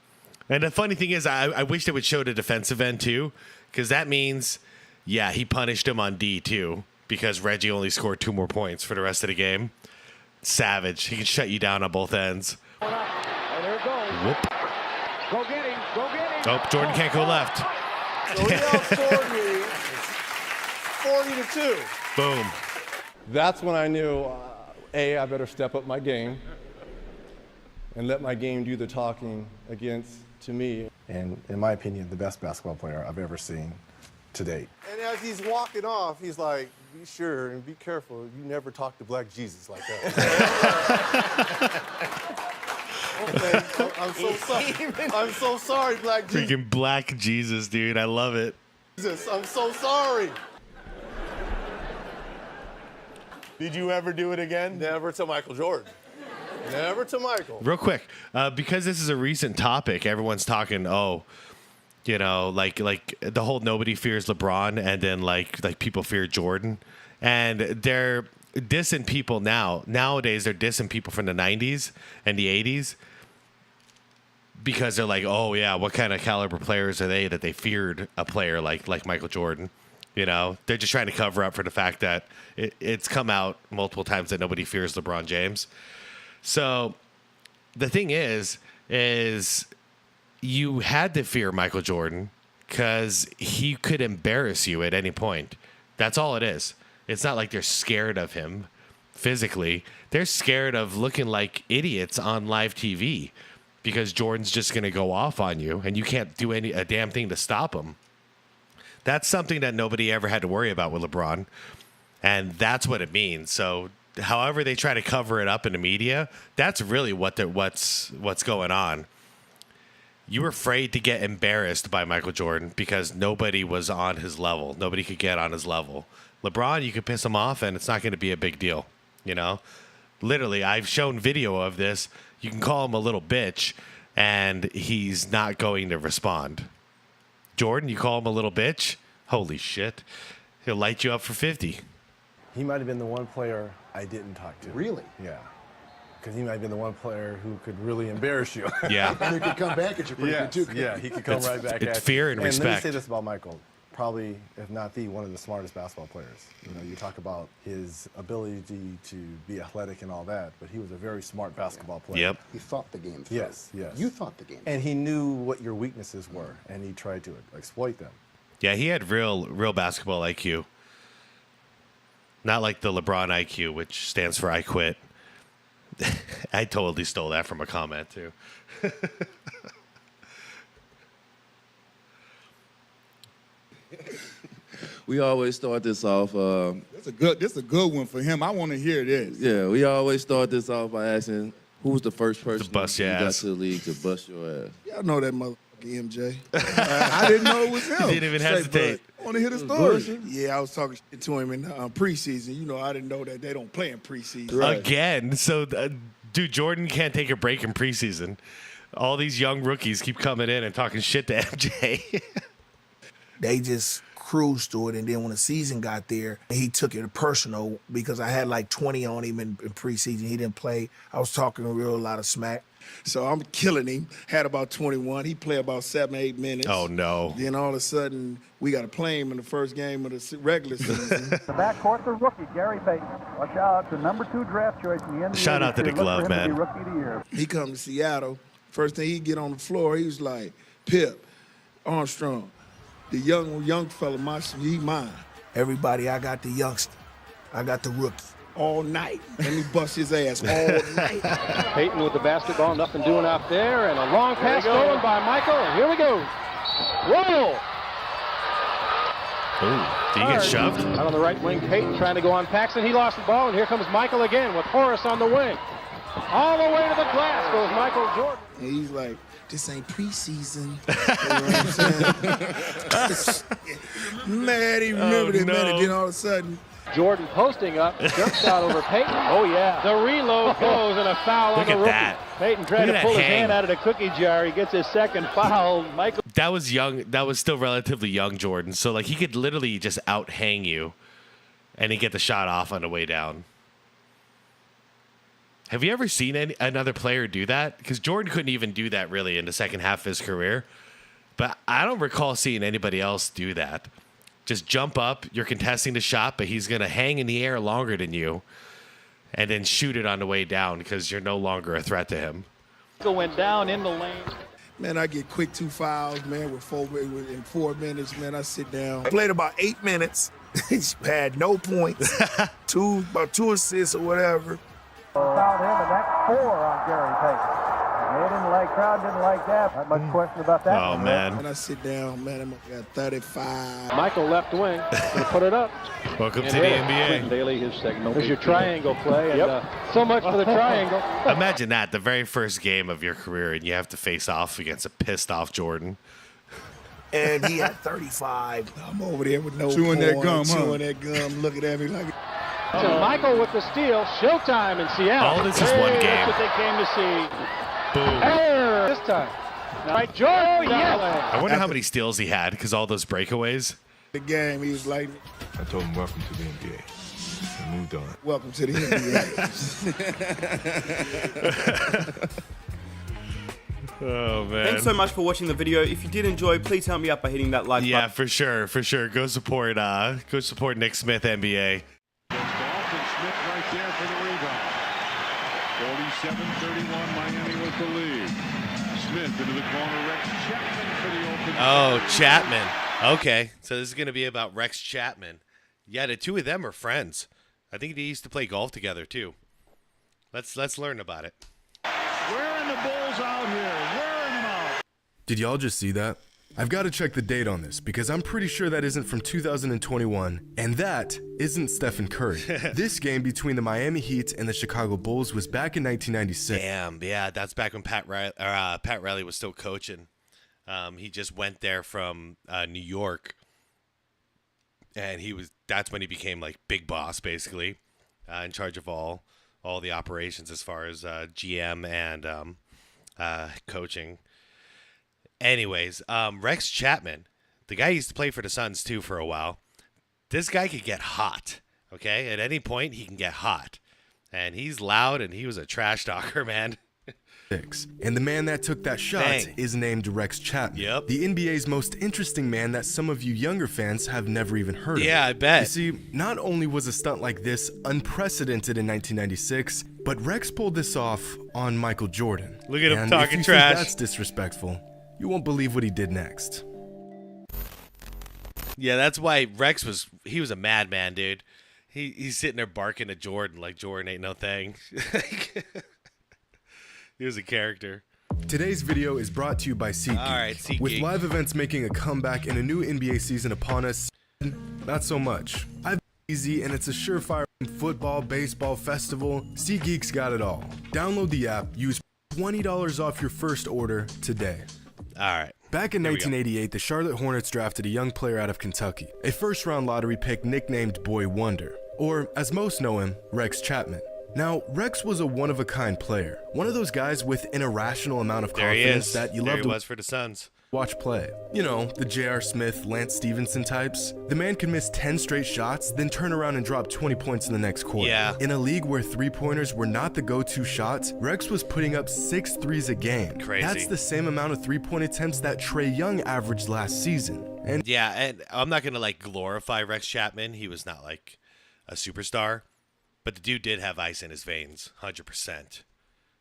And the funny thing is, I wish they would show the defensive end, too, because that means, yeah, he punished him on D, too, because Reggie only scored 2 more points for the rest of the game. Savage. He can shut you down on both ends. And there it goes. Whoop. Go get him. Go get him. Oh, Jordan can't go left. So he outscored me 40-2. Boom. That's when I knew, I better step up my game and let my game do the talking to me. And in my opinion, the best basketball player I've ever seen to date. And as he's walking off, he's like, be sure and be careful. You never talk to Black Jesus like that. Okay, I'm so sorry. I'm so sorry, Black Jesus. Freaking Black Jesus, dude. I love it. Jesus, I'm so sorry. Did you ever do it again? Never to Michael Jordan. Never to Michael. Real quick, because this is a recent topic, everyone's talking, like the whole nobody fears LeBron, and then like people fear Jordan, and they're dissing people now. Nowadays, they're dissing people from the 90s and the 80s because they're like, oh, yeah, what kind of caliber players are they that they feared a player like Michael Jordan? You know, they're just trying to cover up for the fact that it's come out multiple times that nobody fears LeBron James. So the thing is you had to fear Michael Jordan because he could embarrass you at any point. That's all it is. It's not like they're scared of him physically. They're scared of looking like idiots on live TV because Jordan's just going to go off on you and you can't do a damn thing to stop him. That's something that nobody ever had to worry about with LeBron, and that's what it means. So however they try to cover it up in the media, that's really what's going on. You were afraid to get embarrassed by Michael Jordan because nobody was on his level. Nobody could get on his level. LeBron, you could piss him off, and it's not going to be a big deal. You know, literally, I've shown video of this. You can call him a little bitch, and he's not going to respond. Jordan, you call him a little bitch? Holy shit. He'll light you up for 50. He might have been the one player I didn't talk to. Really? Yeah. Because he might have been the one player who could really embarrass you. Yeah. And he could come back at you pretty good, too. Yeah, he could come right back at you. It's fear and respect. Let me say this about Michael. Probably, if not one of the smartest basketball players. You know, you talk about his ability to be athletic and all that, but he was a very smart basketball player. Yep. He thought the game through. Yes. You thought the game through. And he knew what your weaknesses were, and he tried to exploit them. Yeah, he had real basketball IQ. Not like the LeBron IQ, which stands for I quit. I totally stole that from a comment, too. We always start this off. This a good one for him. I want to hear this. Yeah, we always start this off by asking who was the first person to bust your who got ass to the league to bust your ass. Y'all know that motherfucking MJ. I didn't know it was him. He didn't even hesitate. I want to hear the story. Yeah, I was talking shit to him in preseason. You know, I didn't know that they don't play in preseason. Right. Again. So, dude, Jordan can't take a break in preseason. All these young rookies keep coming in and talking shit to MJ. They just cruised through it, and then when the season got there, he took it personal because I had like 20 on him in preseason. He didn't play. I was talking a lot of smack. So I'm killing him. Had about 21. He played about 7-8 minutes. Oh, no. Then all of a sudden, we got to play him in the first game of the regular season. The backcourt, the rookie, Gary Payton. Watch out, the number 2 draft choice in the NBA. Shout out to the glove, man. Rookie of the year. He come to Seattle. First thing he get on the floor, he was like, Pip, Armstrong, the young fella, he mine. Everybody, I got the youngster. I got the rookie. All night. Let me bust his ass all night. Payton with the basketball, nothing doing out there, and a long pass stolen by Michael, and here we go. Whoa! Ooh, did he get shoved? Out on the right wing, Payton trying to go on Paxson. He lost the ball, and here comes Michael again with Horace on the wing. All the way to the glass goes Michael Jordan. And he's like, this ain't preseason. You know what I'm saying? Man, he remembered it, man. And then all of a sudden, Jordan posting up, jump shot over Payton. Oh, yeah. The reload goes and a foul on the rookie. That. Payton trying to pull his hand out of the cookie jar. He gets his second foul. Michael. That was young. That was still relatively young Jordan. So, like, he could literally just out-hang you and he'd get the shot off on the way down. Have you ever seen another player do that? Because Jordan couldn't even do that really in the second half of his career. But I don't recall seeing anybody else do that. Just jump up, you're contesting the shot, but he's going to hang in the air longer than you and then shoot it on the way down because you're no longer a threat to him. Went down in the lane. Man, I get quick 2 fouls, man, in 4 minutes, man, I sit down. Played about 8 minutes. Had no points. about 2 assists or whatever. Fouled him, and that's 4 on Gary Payton. Crowd didn't like that. Not much question about that. Oh, man. When I sit down, man, I'm got 35. Michael left wing. Gonna put it up. Welcome to the NBA. Daly, his second. There's your triangle play. And, so much for the triangle. Imagine that, the very first game of your career, and you have to face off against a pissed-off Jordan. And he had 35. I'm over there with no chewing that gum, looking at me like. So Michael with the steal. Showtime in Seattle. All this is one game. That's what they came to see. Boom. Error this time. Right, Jordan. Yes. I wonder how many steals he had because all those breakaways. The game, he was like. I told him, welcome to the NBA. and moved on. Welcome to the NBA. Oh, man. Thanks so much for watching the video. If you did enjoy, please help me out by hitting that like button. Yeah, for sure. Go support Nick Smith, NBA. Dalton Smith right there for the rebound. 47-31, Miami with the lead. Smith into the corner, Rex Chapman for the open. Oh, Chapman. Okay, so this is going to be about Rex Chapman. Yeah, the two of them are friends. I think they used to play golf together too. Let's learn about it. Wearing the Bulls out here. Wearing them out. Did y'all just see that? I've got to check the date on this because I'm pretty sure that isn't from 2021, and that isn't Stephen Curry. This game between the Miami Heat and the Chicago Bulls was back in 1996. Damn, yeah, that's back when Pat Riley was still coaching. He just went there from New York, and that's when he became like big boss, basically, in charge of all the operations as far as GM and coaching. Anyways, Rex Chapman, the guy used to play for the Suns too for a while. This guy could get hot, okay? At any point, he can get hot. And he's loud, and he was a trash talker, man. And the man that took that shot is named Rex Chapman. Yep. The NBA's most interesting man that some of you younger fans have never even heard of. Yeah, I bet. You see, not only was a stunt like this unprecedented in 1996, but Rex pulled this off on Michael Jordan. Look at him and talking if you trash. Think that's disrespectful. You won't believe what he did next. Yeah, that's why Rex was a madman, dude. He's sitting there barking at Jordan like Jordan ain't no thing. He was a character. Today's video is brought to you by SeatGeek. All right, SeatGeek. With live events making a comeback and a new NBA season upon us, not so much. I've been easy and it's a surefire football, baseball, festival. SeatGeek's got it all. Download the app, use $20 off your first order today. All right. Back in 1988, the Charlotte Hornets drafted a young player out of Kentucky, a first-round lottery pick nicknamed Boy Wonder, or as most know him, Rex Chapman. Now, Rex was a one-of-a-kind player, one of those guys with an irrational amount of confidence that you love to was for the Suns. Watch play. You know, the J.R. Smith, Lance Stevenson types. The man can miss 10 straight shots, then turn around and drop 20 points in the next quarter. Yeah. In a league where three-pointers were not the go-to shot, Rex was putting up 6 threes a game. Crazy. That's the same amount of three-point attempts that Trae Young averaged last season. And yeah, and I'm not going to like glorify Rex Chapman. He was not like a superstar, but the dude did have ice in his veins, 100%.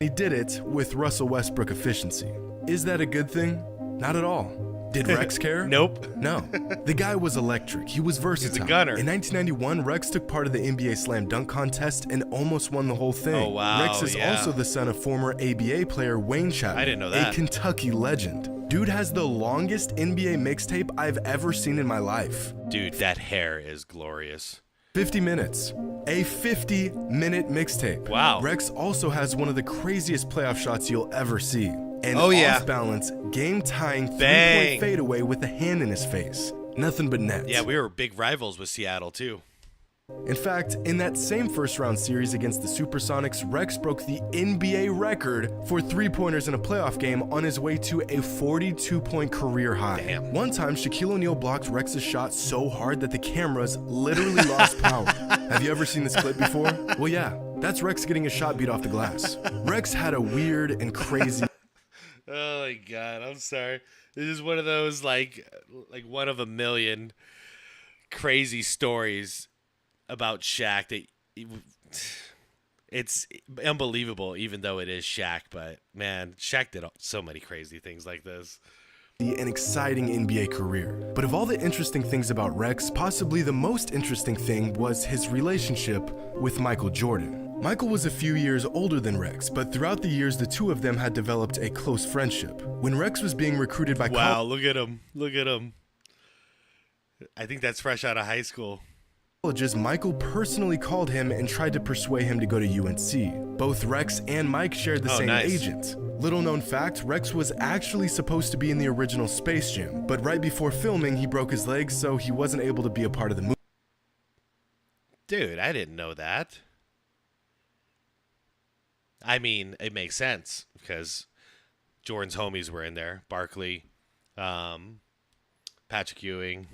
he did it with Russell Westbrook efficiency. Is that a good thing? Not at all. Did Rex care? Nope. No. The guy was electric. He was versatile. He's a gunner. In 1991, Rex took part of the NBA Slam Dunk Contest and almost won the whole thing. Oh, wow. Rex is also the son of former ABA player Wayne Chapman. I didn't know that. A Kentucky legend. Dude has the longest NBA mixtape I've ever seen in my life. Dude, that hair is glorious. 50 minutes. A 50-minute mixtape. Wow. Rex also has one of the craziest playoff shots you'll ever see. An yeah. off-balance, game-tying Bang. three-point fadeaway with a hand in his face. Nothing but net. Yeah, we were big rivals with Seattle, too. In fact, in that same first-round series against the Supersonics, Rex broke the NBA record for three-pointers in a playoff game on his way to a 42-point career high. Damn. One time, Shaquille O'Neal blocked Rex's shot so hard that the cameras literally lost power. Have you ever seen this clip before? Well, yeah, that's Rex getting a shot beat off the glass. Rex had a weird and crazy... Oh my God, I'm sorry. This is one of those like one of a million crazy stories about Shaq that it's unbelievable, even though it is Shaq. But man, Shaq did so many crazy things like this. An exciting NBA career. But of all the interesting things about Rex, possibly the most interesting thing was his relationship with Michael Jordan. Michael was a few years older than Rex, but throughout the years, the two of them had developed a close friendship. When Rex was being recruited by look at him. Look at him. I think that's fresh out of high school. Colleges, Michael personally called him and tried to persuade him to go to UNC. Both Rex and Mike shared the same agent. Little known fact, Rex was actually supposed to be in the original Space Jam, but right before filming, he broke his leg, so he wasn't able to be a part of the movie. Dude, I didn't know that. I mean, it makes sense because Jordan's homies were in there. Barkley, Patrick Ewing.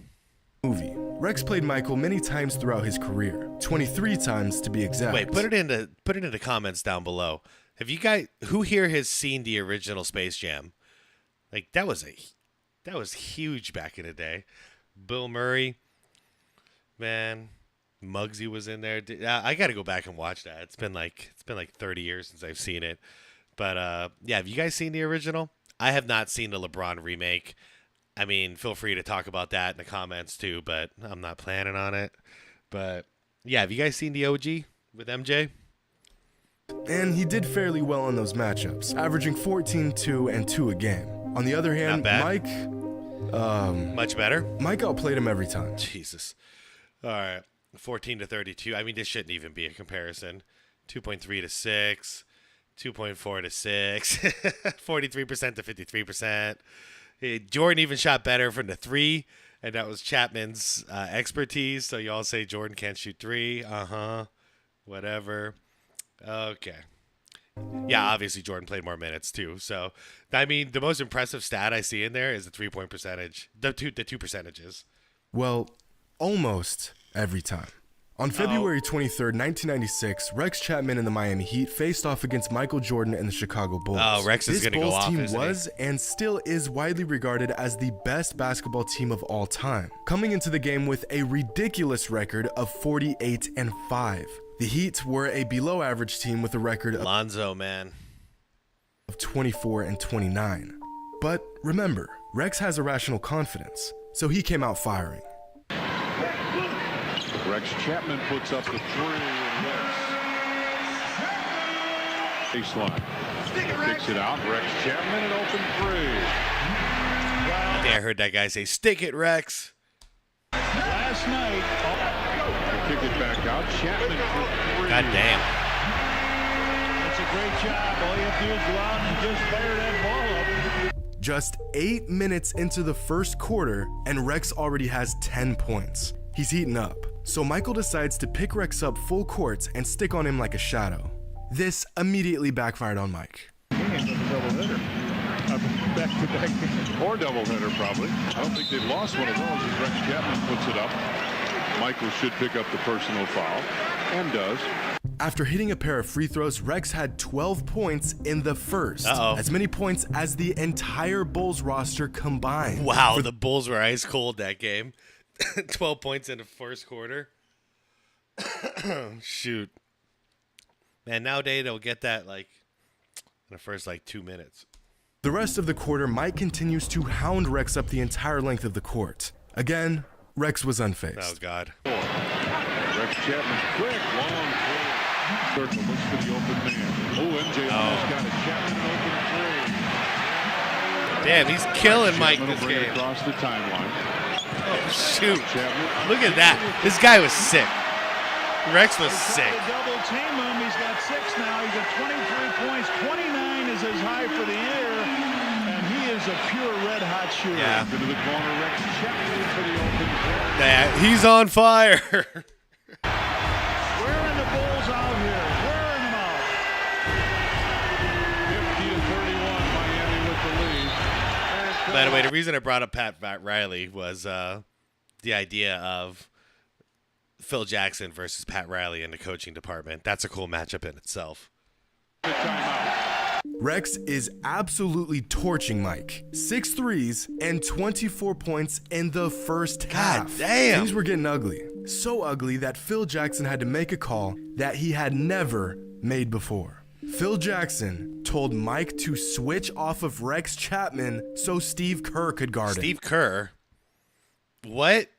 Movie. Rex played Michael many times throughout his career, 23 times to be exact. Wait, put it in the comments down below. Have you guys, who here has seen the original Space Jam? Like that was huge back in the day. Bill Murray, man, Muggsy was in there. I got to go back and watch that. It's been like 30 years since I've seen it. But yeah, have you guys seen the original? I have not seen the LeBron remake. I mean, feel free to talk about that in the comments too, but I'm not planning on it. But yeah, have you guys seen the OG with MJ? And he did fairly well in those matchups, averaging 14, 2, and 2 a game. On the other hand, Mike... much better? Mike outplayed him every time. Jesus. All right. 14 to 32. I mean, this shouldn't even be a comparison. 2.3 to 6. 2.4 to 6. 43% to 53%. Jordan even shot better from the 3, and that was Chapman's expertise. So you all say Jordan can't shoot 3. Whatever. Okay. Yeah, obviously Jordan played more minutes too. So, I mean, the most impressive stat I see in there is the 3-point percentage. The two percentages. Well, almost every time. On February 23rd, 1996, Rex Chapman and the Miami Heat faced off against Michael Jordan and the Chicago Bulls. Oh, Rex is going to go off, This Bulls team was and still is widely regarded as the best basketball team of all time, coming into the game with a ridiculous record of 48-5. The Heat were a below-average team with a record of Lonzo, man, of 24-29. But remember, Rex has irrational confidence, so he came out firing. Rex Chapman puts up the 3 and hits. Baseline. Kicks it out. Rex Chapman, an open 3. I think I heard that guy say, "Stick it, Rex." Last night, kick it back out. Chapman for 3. God damn. That's a great job. All you have to do is go out and just fire that ball up. Just 8 minutes into the first quarter, and Rex already has 10 points. He's heating up. So Michael decides to pick Rex up full court and stick on him like a shadow. This immediately backfired on Mike. Doubleheader. Back-to-back or doubleheader, probably. I don't think they've lost one of those as Rex Chapman puts it up. Michael should pick up the personal foul, and does. After hitting a pair of free throws, Rex had 12 points in the first. As many points as the entire Bulls roster combined. Wow, the Bulls were ice cold that game. 12 points in the first quarter. Shoot. Man, nowadays they'll get that like in the first 2 minutes. The rest of the quarter, Mike continues to hound Rex up the entire length of the court. Again, Rex was unfazed. Oh, God. Rex Chapman, quick, long pull. Circle, looks for the open man. Oh, MJ almost got it. Chapman, an open 3. Damn, he's killing Mike Chapman this will bring game. it across the timeline. Oh, shoot. Chapman. Look at that. This guy was sick. Rex was sick. Double team him. He's got 6 now. He's at 23 points. 29 is his high for the year. And he is a pure red-hot shooter. Yeah. Into the corner, Rex Chapman for the open 3. Yeah, he's on fire. Wearing the Bulls out here. Wearing them out. 50-31, Miami with the lead. By the way, the reason I brought up Pat Riley was the idea of Phil Jackson versus Pat Riley in the coaching department. That's a cool matchup in itself. Rex is absolutely torching Mike. 6 threes and 24 points in the first half. Damn. Things were getting ugly. So ugly that Phil Jackson had to make a call that he had never made before. Phil Jackson told Mike to switch off of Rex Chapman so Steve Kerr could guard him. Steve Kerr? What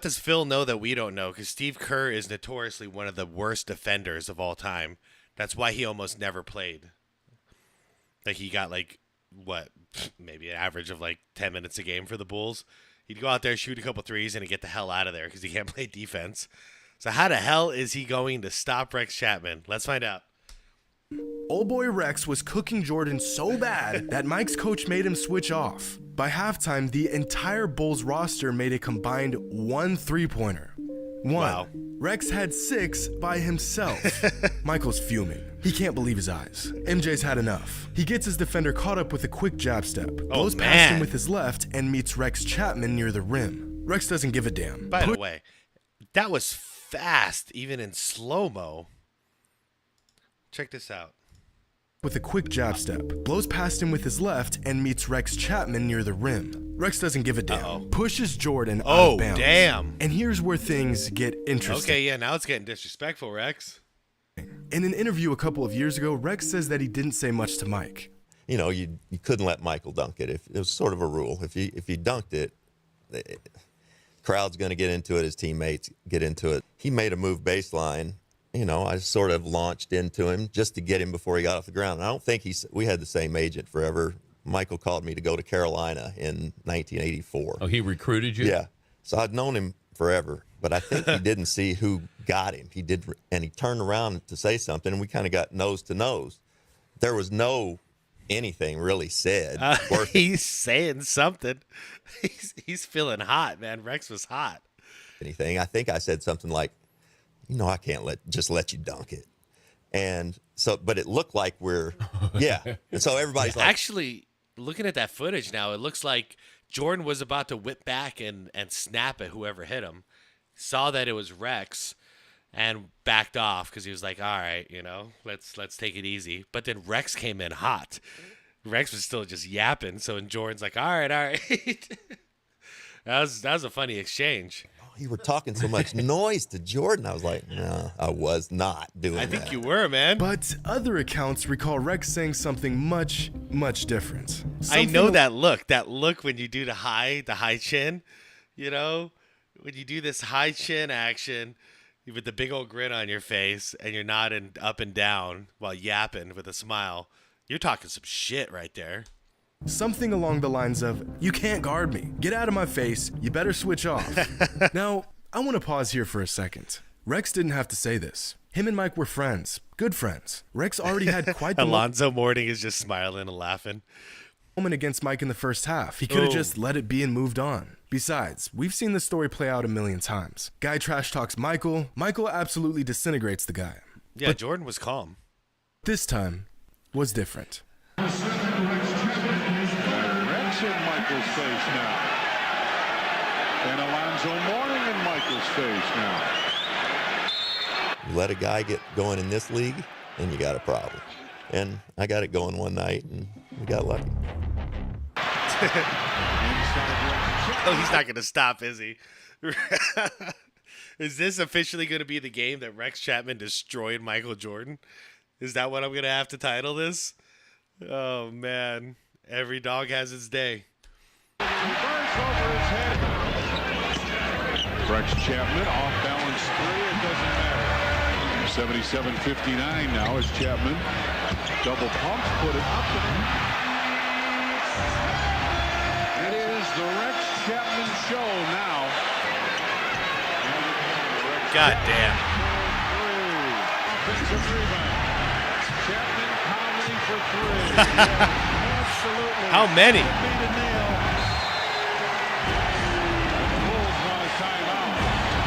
does Phil know that we don't know? Because Steve Kerr is notoriously one of the worst defenders of all time. That's why he almost never played. Like, he got, maybe an average of, 10 minutes a game for the Bulls. He'd go out there, shoot a couple threes, and he'd get the hell out of there because he can't play defense. So how the hell is he going to stop Rex Chapman? Let's find out. Old boy Rex was cooking Jordan so bad that Mike's coach made him switch off. By halftime, the entire Bulls roster made a combined 1 3-pointer. Wow. Rex had 6 by himself. Michael's fuming. He can't believe his eyes. MJ's had enough. He gets his defender caught up with a quick jab step, blows past him with his left, and meets Rex Chapman near the rim. Rex doesn't give a damn. By the way, that was fast, even in slow-mo. Check this out. With a quick jab step, blows past him with his left and meets Rex Chapman near the rim. Rex doesn't give a damn. Pushes Jordan out of bounds. Damn. And here's where things get interesting. Okay, yeah, now it's getting disrespectful, Rex. In an interview a couple of years ago, Rex says that he didn't say much to Mike. You know, you couldn't let Michael dunk it. It was sort of a rule. If you dunked it, the crowd's going to get into it. His teammates get into it. He made a move baseline. You know, I sort of launched into him just to get him before he got off the ground. I don't think we had the same agent forever. Michael called me to go to Carolina in 1984. Oh, he recruited you? Yeah. So I'd known him forever, but I think he didn't see who got him. He did, and he turned around to say something, and we kind of got nose to nose. There was no anything really said. He's saying something. He's feeling hot, man. Rex was hot. Anything. I think I said something like, you know, I can't just let you dunk it. And so, but it looked like yeah. And so everybody's like. Actually, looking at that footage now, it looks like Jordan was about to whip back and snap at whoever hit him. Saw that it was Rex and backed off because he was like, all right, you know, let's take it easy. But then Rex came in hot. Rex was still just yapping. So and Jordan's like, all right. That was a funny exchange. You were talking so much noise to Jordan. I was like, no, I was not doing that. I think you were, man. But other accounts recall Rex saying something much, much different. I know that look. That look when you do the high chin, you know, when you do this high chin action with the big old grin on your face and you're nodding up and down while yapping with a smile. You're talking some shit right there. Something along the lines of, you can't guard me. Get out of my face. You better switch off. Now, I want to pause here for a second. Rex didn't have to say this. Him and Mike were friends. Good friends. Rex already had quite the Alonzo Mourning is just smiling and laughing. Moment against Mike in the first half. He could have just let it be and moved on. Besides, we've seen this story play out a million times. Guy trash talks Michael. Michael absolutely disintegrates the guy. Yeah, but Jordan was calm. This time was different. Rex in Michael's face now. And Alonzo Mourning in Michael's face now. You let a guy get going in this league, and you got a problem. And I got it going one night, and we got lucky. Oh, he's not going to stop, is he? Is this officially going to be the game that Rex Chapman destroyed Michael Jordan? Is that what I'm going to have to title this? Oh, man. Every dog has its day. Reverse over his head. Rex Chapman off balance three. It doesn't matter. 77-59 now as Chapman double pumps, put it up. It is the Rex Chapman show now. God damn. Defensive rebound. Chapman pounding for three. Absolutely. How many? Bulls want a timeout.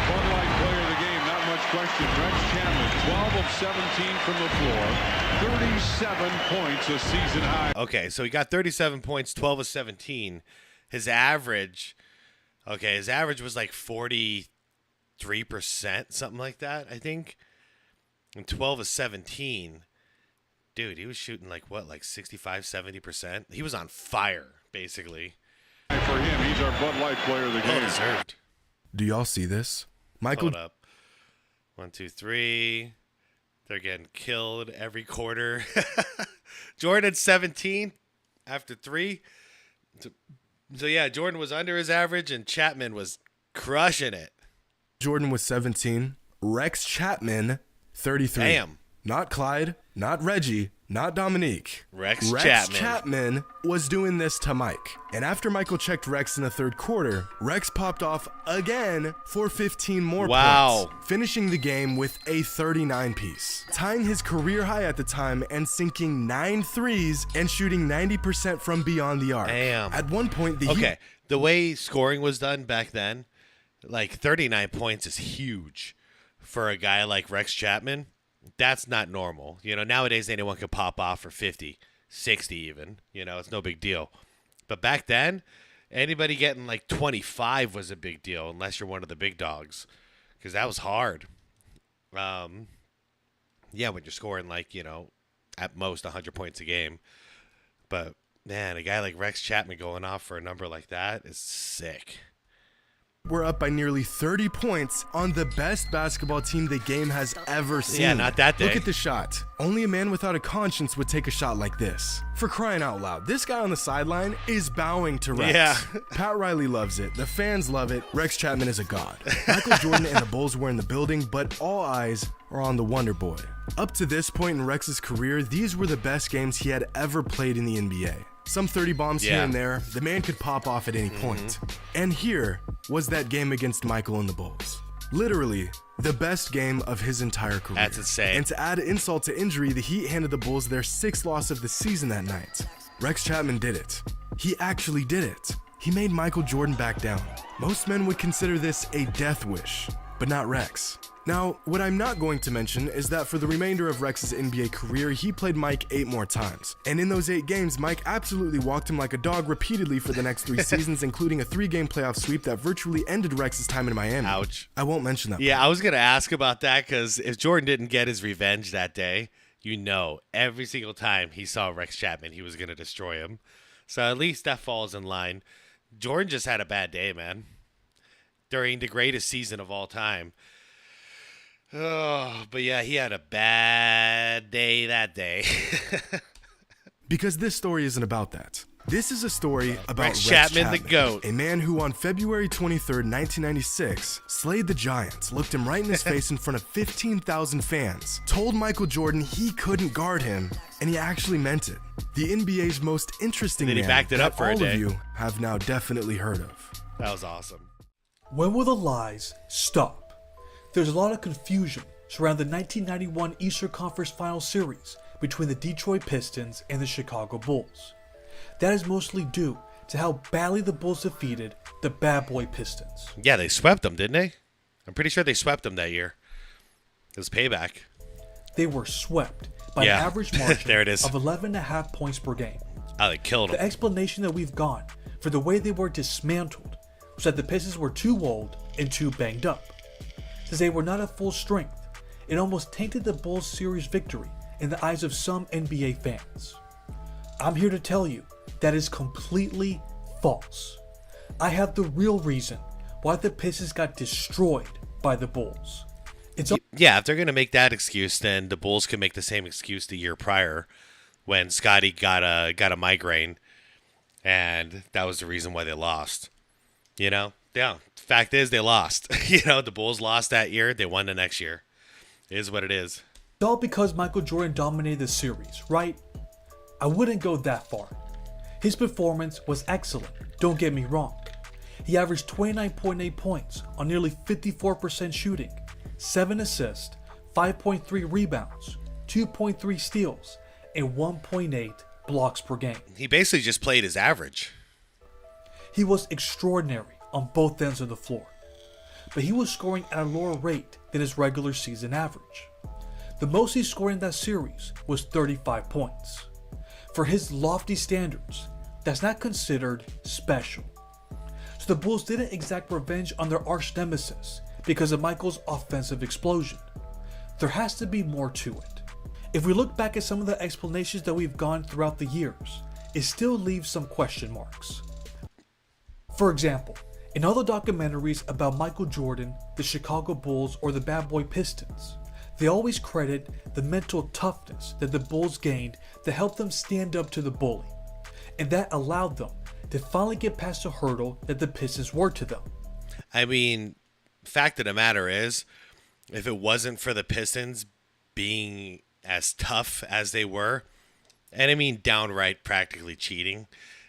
Bud Light player of the game, not much question. Rex Chapman, 12 of 17 from the floor, 37 points, a season high. Okay, so he got 37 points, 12 of 17. His average was like 43%, something like that, I think. And 12 of 17. Dude, he was shooting like 65, 70%? He was on fire, basically. For him, he's our Bud Light player of the game. Deserved. Do y'all see this? Michael. Hold up. 1, 2, 3. They're getting killed every quarter. Jordan 17 after 3. So yeah, Jordan was under his average and Chapman was crushing it. Jordan was 17. Rex Chapman, 33. Damn. Not Clyde, not Reggie, not Dominique. Rex Chapman was doing this to Mike. And after Michael checked Rex in the third quarter, Rex popped off again for 15 more points, finishing the game with a 39-piece, tying his career high at the time and sinking 9 threes and shooting 90% from beyond the arc. Damn. At one point, the way scoring was done back then, like 39 points is huge for a guy like Rex Chapman. That's not normal. You know, nowadays anyone could pop off for 50, 60 even. You know, it's no big deal. But back then, Anybody getting like 25 was a big deal, unless you're one of the big dogs, because that was hard. When you're scoring like, at most 100 points a game. But man, a guy like Rex Chapman going off for a number like that is sick. We're up by nearly 30 points on the best basketball team the game has ever seen. Yeah, not that day. Look at the shot. Only a man without a conscience would take a shot like this. For crying out loud, this guy on the sideline is bowing to Rex. Yeah. Pat Riley loves it. The fans love it. Rex Chapman is a god. Michael Jordan and the Bulls were in the building, but all eyes are on the Wonder Boy. Up to this point in Rex's career, these were the best games he had ever played in the NBA. Some 30 bombs here and there, the man could pop off at any point. And here was that game against Michael and the Bulls. Literally, the best game of his entire career. That's insane. And to add insult to injury, the Heat handed the Bulls their 6th loss of the season that night. Rex Chapman did it. He actually did it. He made Michael Jordan back down. Most men would consider this a death wish, but not Rex. Now, what I'm not going to mention is that for the remainder of Rex's NBA career, he played Mike 8 more times. And in those 8 games, Mike absolutely walked him like a dog repeatedly for the next 3 seasons, including a 3-game playoff sweep that virtually ended Rex's time in Miami. Ouch. I won't mention that. Yeah, I was going to ask about that, because if Jordan didn't get his revenge that day, every single time he saw Rex Chapman, he was going to destroy him. So at least that falls in line. Jordan just had a bad day, man. During the greatest season of all time. Oh, but yeah, he had a bad day that day. Because this story isn't about that. This is a story about Rex Chapman, the GOAT. A man who on February 23rd, 1996, slayed the Giants, looked him right in his face in front of 15,000 fans, told Michael Jordan he couldn't guard him, and he actually meant it. The NBA's most interesting man he backed it up for a day. All of you have now definitely heard of. That was awesome. When will the lies stop? There's a lot of confusion surrounding the 1991 Eastern Conference Final Series between the Detroit Pistons and the Chicago Bulls. That is mostly due to how badly the Bulls defeated the bad boy Pistons. Yeah, they swept them, didn't they? I'm pretty sure they swept them that year. It was payback. They were swept by an average margin there it is. of 11.5 points per game. Oh, they killed them. The explanation that we've gone for the way they were dismantled was that the Pistons were too old and too banged up. Since they were not at full strength, it almost tainted the Bulls' series victory in the eyes of some NBA fans. I'm here to tell you that is completely false. I have the real reason why the Pistons got destroyed by the Bulls. Yeah, if they're going to make that excuse, then the Bulls can make the same excuse the year prior when Scottie got a migraine, and that was the reason why they lost. Yeah, fact is they lost. The Bulls lost that year. They won the next year. It is what it is. It's all because Michael Jordan dominated the series, right? I wouldn't go that far. His performance was excellent, don't get me wrong. He averaged 29.8 points on nearly 54% shooting, 7 assists, 5.3 rebounds, 2.3 steals, and 1.8 blocks per game. He basically just played his average. He was extraordinary on both ends of the floor, but he was scoring at a lower rate than his regular season average. The most he scored in that series was 35 points. For his lofty standards, that's not considered special. So the Bulls didn't exact revenge on their arch nemesis because of Michael's offensive explosion. There has to be more to it. If we look back at some of the explanations that we've gone throughout the years, it still leaves some question marks. For example, in all the documentaries about Michael Jordan, the Chicago Bulls, or the Bad Boy Pistons, they always credit the mental toughness that the Bulls gained that helped them stand up to the bully, and that allowed them to finally get past the hurdle that the Pistons were to them. I mean, fact of the matter is, if it wasn't for the Pistons being as tough as they were, and I mean downright practically cheating,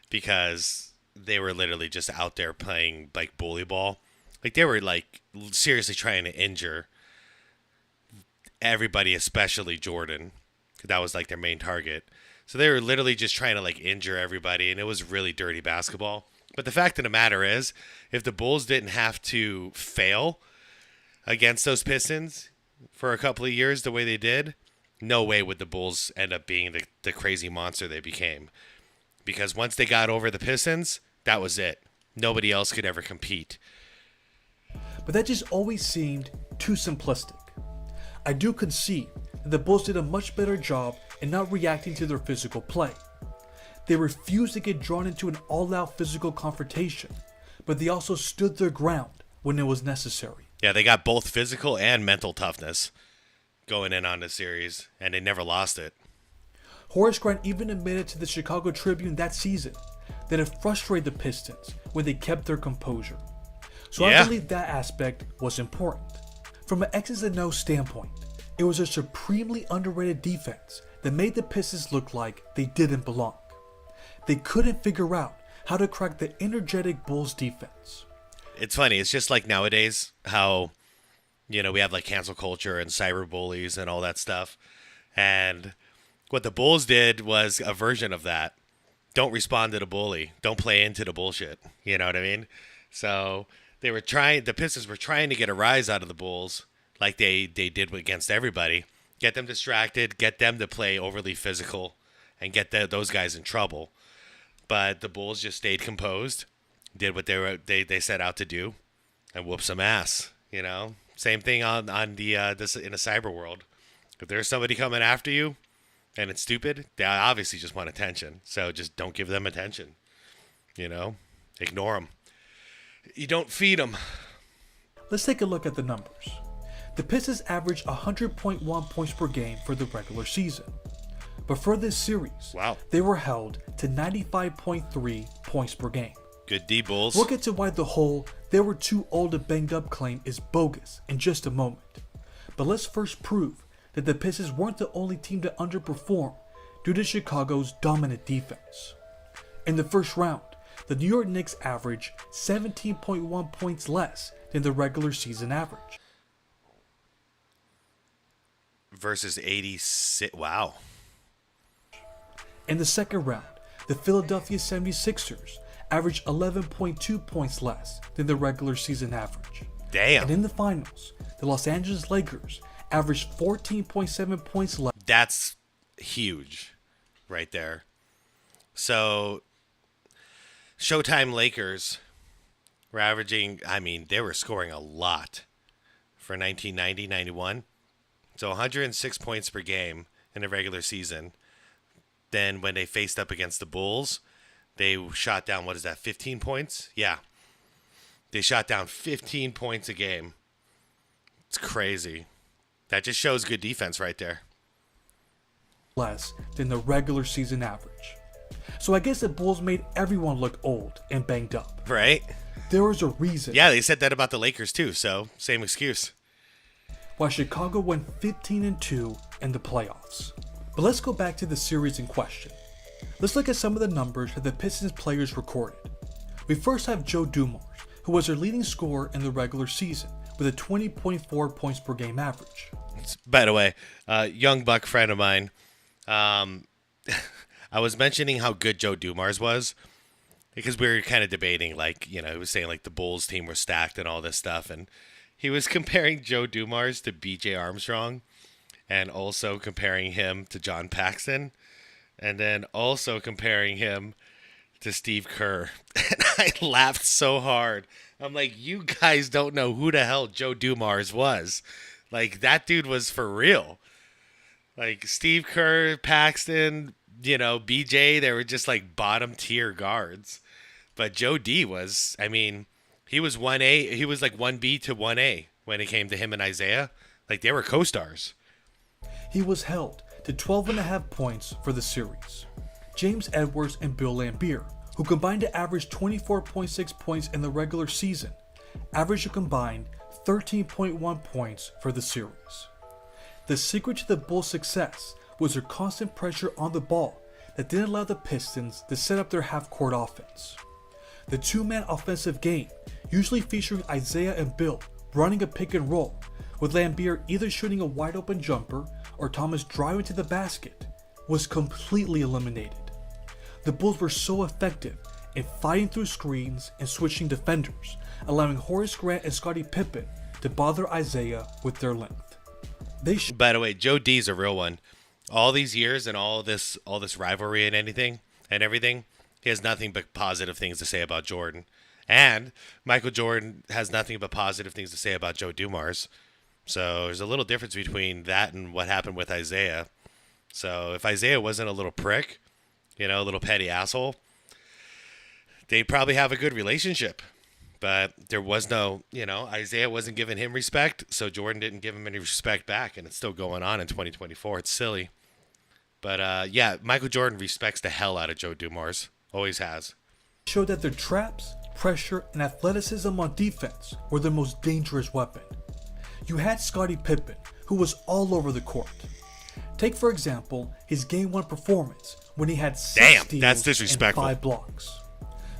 because they were literally just out there playing like bully ball. Like they were like seriously trying to injure everybody, especially Jordan. That was like their main target. So they were literally just trying to like injure everybody, and it was really dirty basketball. But the fact of the matter is, if the Bulls didn't have to fail against those Pistons for a couple of years the way they did, no way would the Bulls end up being the crazy monster they became. Because once they got over the Pistons, that was it. Nobody else could ever compete. But that just always seemed too simplistic. I do concede that the Bulls did a much better job in not reacting to their physical play. They refused to get drawn into an all-out physical confrontation, but they also stood their ground when it was necessary. Yeah, they got both physical and mental toughness going in on the series, and they never lost it. Horace Grant even admitted to the Chicago Tribune that season that it frustrated the Pistons when they kept their composure. So I believe that aspect was important. From an X's and O's standpoint, it was a supremely underrated defense that made the Pistons look like they didn't belong. They couldn't figure out how to crack the energetic Bulls defense. It's funny. It's just like nowadays how, you know, we have like cancel culture and cyber bullies and all that stuff. And what the Bulls did was a version of that. Don't respond to the bully. Don't play into the bullshit. You know what I mean? So the Pistons were trying to get a rise out of the Bulls like they did against everybody. Get them distracted, get them to play overly physical, and get those guys in trouble. But the Bulls just stayed composed, did what they set out to do, and whooped some ass. You know, same thing on this in a cyber world. If there's somebody coming after you, and it's stupid, they obviously just want attention. So just don't give them attention. You know, ignore them. You don't feed them. Let's take a look at the numbers. The Pistons averaged 100.1 points per game for the regular season. But for this series, they were held to 95.3 points per game. Good D, Bulls. We'll get to why the whole "they were too old and banged up" claim is bogus in just a moment. But let's first prove that the Pistons weren't the only team to underperform due to Chicago's dominant defense. In the first round, the New York Knicks averaged 17.1 points less than the regular season average. Versus 86. Wow. In the second round, the Philadelphia 76ers averaged 11.2 points less than the regular season average. Damn. And in the finals, the Los Angeles Lakers averaged 14.7 points less. That's huge right there. So, Showtime Lakers were averaging, they were scoring a lot for 1990-91. So 106 points per game in the regular season. Then when they faced up against the Bulls, they shot down, 15 points? Yeah. They shot down 15 points a game. It's crazy. That just shows good defense right there. Less than the regular season average. So I guess the Bulls made everyone look old and banged up. Right? There was a reason. Yeah, they said that about the Lakers too, so same excuse. Why Chicago went 15-2 in the playoffs. But let's go back to the series in question. Let's look at some of the numbers that the Pistons players recorded. We first have Joe Dumars, who was their leading scorer in the regular season with a 20.4 points per game average. By the way, young buck friend of mine, I was mentioning how good Joe Dumars was because we were kind of debating, he was saying the Bulls team were stacked and all this stuff, and he was comparing Joe Dumars to B.J. Armstrong and also comparing him to John Paxson and then also comparing him to Steve Kerr. And I laughed so hard. I'm like, you guys don't know who the hell Joe Dumars was. That dude was for real. Steve Kerr, Paxton, BJ, they were just bottom tier guards. But Joe D was, he was 1A. He was 1B to 1A when it came to him and Isaiah. They were co-stars. He was held to 12.5 points for the series. James Edwards and Bill Laimbeer, who combined to average 24.6 points in the regular season, averaged a combined 13.1 points for the series. The secret to the Bulls' success was their constant pressure on the ball that didn't allow the Pistons to set up their half-court offense. The two-man offensive game, usually featuring Isaiah and Bill running a pick and roll, with Laimbeer either shooting a wide-open jumper or Thomas driving to the basket, was completely eliminated. The Bulls were so effective in fighting through screens and switching defenders, allowing Horace Grant and Scottie Pippen to bother Isaiah with their length. By the way, Joe D's a real one. All these years and all this rivalry and everything, he has nothing but positive things to say about Jordan. And Michael Jordan has nothing but positive things to say about Joe Dumars. So there's a little difference between that and what happened with Isaiah. So if Isaiah wasn't a little prick, a little petty asshole, they'd probably have a good relationship. But there was no, Isaiah wasn't giving him respect, so Jordan didn't give him any respect back, and it's still going on in 2024. It's silly. But, yeah, Michael Jordan respects the hell out of Joe Dumars. Always has. Showed that their traps, pressure, and athleticism on defense were their most dangerous weapon. You had Scottie Pippen, who was all over the court. Take, for example, his Game 1 performance when he had 6 steals that's disrespectful. and 5 blocks.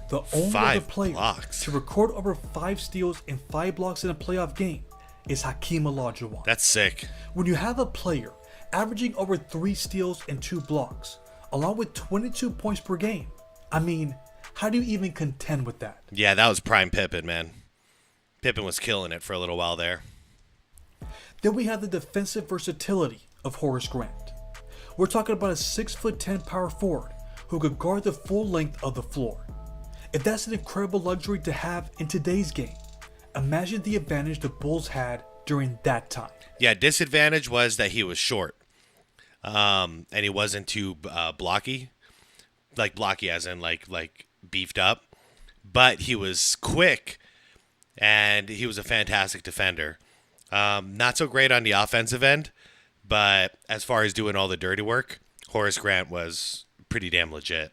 The only other player to record over 5 steals and 5 blocks in a playoff game is Hakeem Olajuwon. That's sick. When you have a player averaging over 3 steals and 2 blocks, along with 22 points per game, I mean, how do you even contend with that? Yeah, that was prime Pippen, man. Pippen was killing it for a little while there. Then we have the defensive versatility of Horace Grant. We're talking about a 6'10" power forward who could guard the full length of the floor. If that's an incredible luxury to have in today's game, imagine the advantage the Bulls had during that time. Yeah, disadvantage was that he was short. And he wasn't too blocky. Like blocky as in like beefed up. But he was quick, and he was a fantastic defender. Not so great on the offensive end, but as far as doing all the dirty work, Horace Grant was pretty damn legit.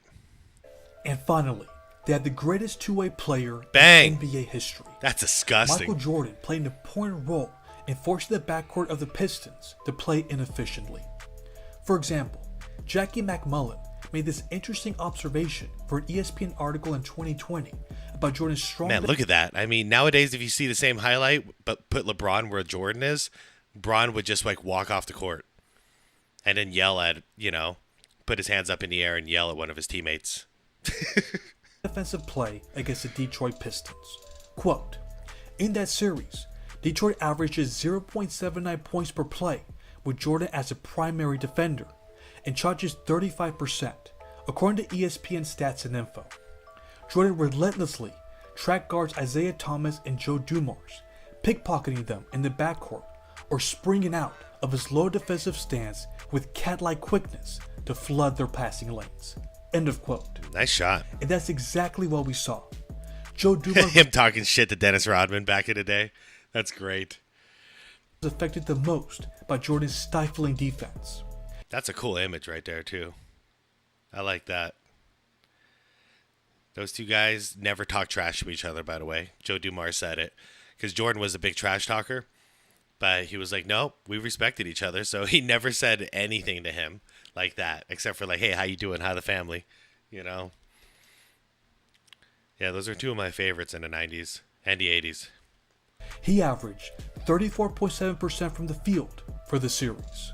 And finally, they had the greatest two-way player Bang. in NBA history. That's disgusting. Michael Jordan played an important role in forcing the backcourt of the Pistons to play inefficiently. For example, Jackie McMullen made this interesting observation for an ESPN article in 2020 about Jordan's strong... Man, look at that. I mean, nowadays, if you see the same highlight, but put LeBron where Jordan is, Bron would just walk off the court and then yell at, put his hands up in the air and yell at one of his teammates. Defensive play against the Detroit Pistons. Quote, in that series, Detroit averages 0.79 points per play with Jordan as a primary defender and charges 35%, according to ESPN Stats and Info. Jordan relentlessly tracked guards Isaiah Thomas and Joe Dumars, pickpocketing them in the backcourt or springing out of his low defensive stance with cat-like quickness to flood their passing lanes. End of quote. Nice shot. And that's exactly what we saw. Joe Dumars him talking shit to Dennis Rodman back in the day. That's great. Was affected the most by Jordan's stifling defense. That's a cool image right there too. I like that. Those two guys never talk trash to each other, by the way. Joe Dumars said it. Because Jordan was a big trash talker. But he was like, no, we respected each other. So he never said anything to him like that. Except for hey, how you doing? How the family? Yeah, those are two of my favorites in the 90s and the 80s. He averaged 34.7% from the field for the series.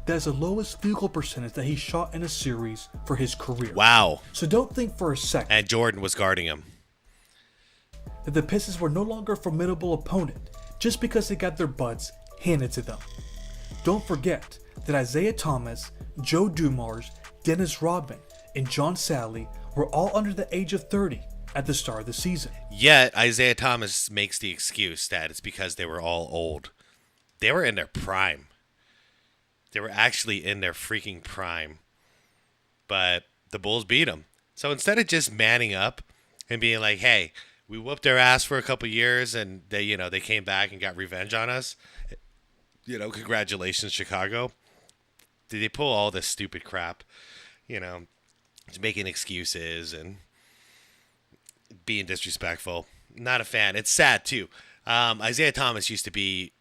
That's the lowest field goal percentage that he shot in a series for his career. Wow. So don't think for a second. And Jordan was guarding him. That the Pistons were no longer a formidable opponent just because they got their butts handed to them. Don't forget that Isaiah Thomas, Joe Dumars, Dennis Rodman, and John Salley were all under the age of 30 at the start of the season. Yet Isaiah Thomas makes the excuse that it's because they were all old. They were in their prime. They were actually in their freaking prime. But the Bulls beat them. So instead of just manning up and being like, hey, we whooped their ass for a couple years and they came back and got revenge on us. Congratulations, Chicago. Did they pull all this stupid crap? Just making excuses and being disrespectful. Not a fan. It's sad too. Isaiah Thomas used to be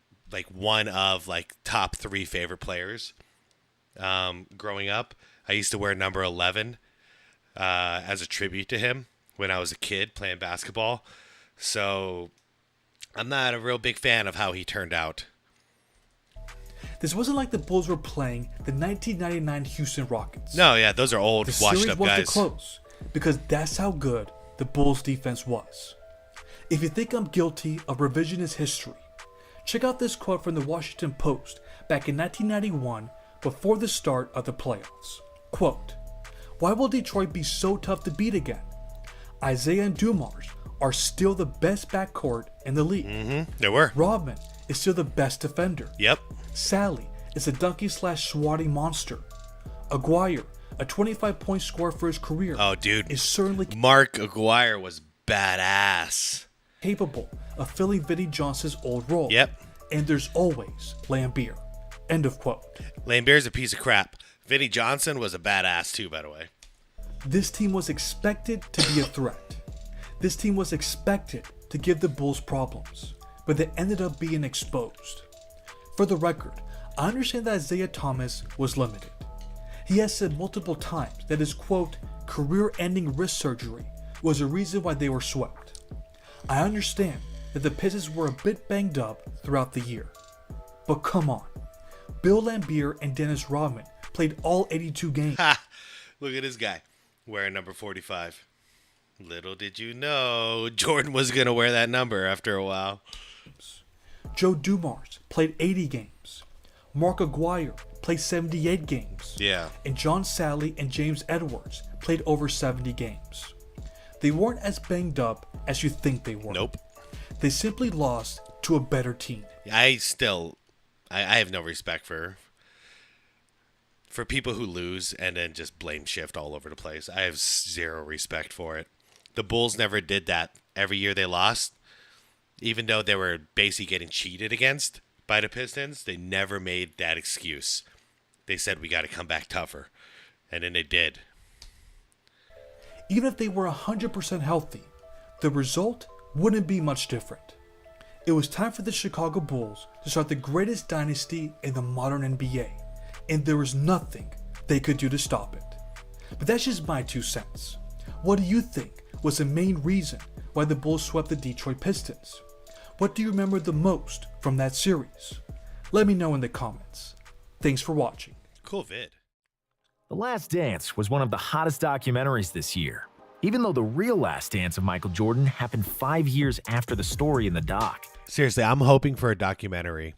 one of top 3 favorite players growing up. I used to wear number 11 as a tribute to him when I was a kid playing basketball. So I'm not a real big fan of how he turned out. This wasn't like the Bulls were playing the 1999 Houston Rockets. No, yeah, those are old, washed up guys. The series wasn't close because that's how good the Bulls defense was. If you think I'm guilty of revisionist history, check out this quote from the Washington Post back in 1991 before the start of the playoffs. Quote, why will Detroit be so tough to beat again? Isaiah and Dumars are still the best backcourt in the league. They were. Rodman is still the best defender. Yep. Sally is a dunking/swatting monster. Aguirre, a 25-point scorer for his career, Oh, dude. is certainly Mark Aguirre was badass. capable of filling Vinnie Johnson's old role. Yep. And there's always Lambeer. End of quote. Lambeer's a piece of crap. Vinnie Johnson was a badass too, by the way. This team was expected to be a threat. This team was expected to give the Bulls problems, but they ended up being exposed. For the record, I understand that Isaiah Thomas was limited. He has said multiple times that his quote, career-ending wrist surgery was a reason why they were swept. I understand that the Pistons were a bit banged up throughout the year. But come on, Bill Lambier and Dennis Rodman played all 82 games. Look at this guy wearing number 45. Little did you know Jordan was going to wear that number after a while. Joe Dumars played 80 games. Mark Aguirre played 78 games. Yeah. And John Sally and James Edwards played over 70 games. They weren't as banged up as you think they were. Nope. They simply lost to a better team. I have no respect for people who lose and then just blame shift all over the place. I have zero respect for it. The Bulls never did that. Every year they lost, even though they were basically getting cheated against by the Pistons, they never made that excuse. They said, we got to come back tougher. And then they did. Even if they were 100% healthy, the result wouldn't be much different. It was time for the Chicago Bulls to start the greatest dynasty in the modern NBA, and there was nothing they could do to stop it. But that's just my 2 cents. What do you think was the main reason why the Bulls swept the Detroit Pistons? What do you remember the most from that series? Let me know in the comments. Thanks for watching. Cool vid. The Last Dance was one of the hottest documentaries this year, even though the real Last Dance of Michael Jordan happened 5 years after the story in the doc. Seriously, I'm hoping for a documentary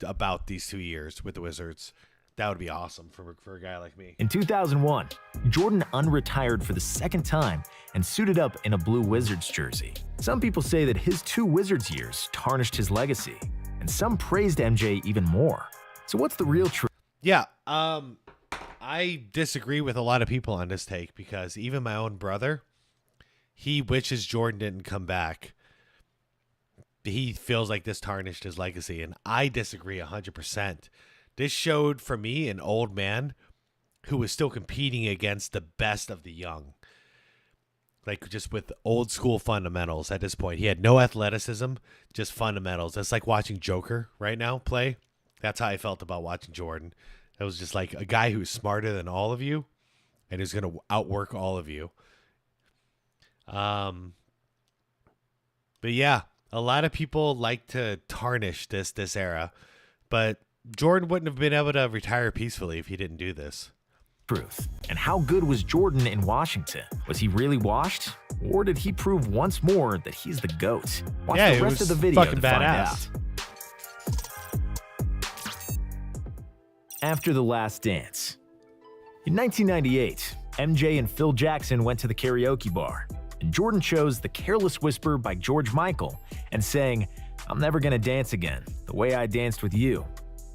about these 2 years with the Wizards. That would be awesome for a guy like me. In 2001, Jordan unretired for the second time and suited up in a blue Wizards jersey. Some people say that his 2 Wizards years tarnished his legacy, and some praised MJ even more. So what's the real truth? Yeah, I disagree with a lot of people on this take because even my own brother, he wishes Jordan didn't come back. He feels like this tarnished his legacy, and I disagree 100%. This showed for me an old man who was still competing against the best of the young. Like just with old school fundamentals at this point. He had no athleticism, just fundamentals. It's like watching Joker right now play. That's how I felt about watching Jordan. It was just like a guy who's smarter than all of you and who's going to outwork all of you. But yeah, a lot of people like to tarnish this era, but Jordan wouldn't have been able to retire peacefully if he didn't do this. Truth. And how good was Jordan in Washington? Was he really washed? Or did he prove once more that he's the GOAT? Watch the rest of the video to find out. After The Last Dance. In 1998, MJ and Phil Jackson went to the karaoke bar, and Jordan chose The Careless Whisper by George Michael and sang, "I'm never gonna dance again, the way I danced with you,"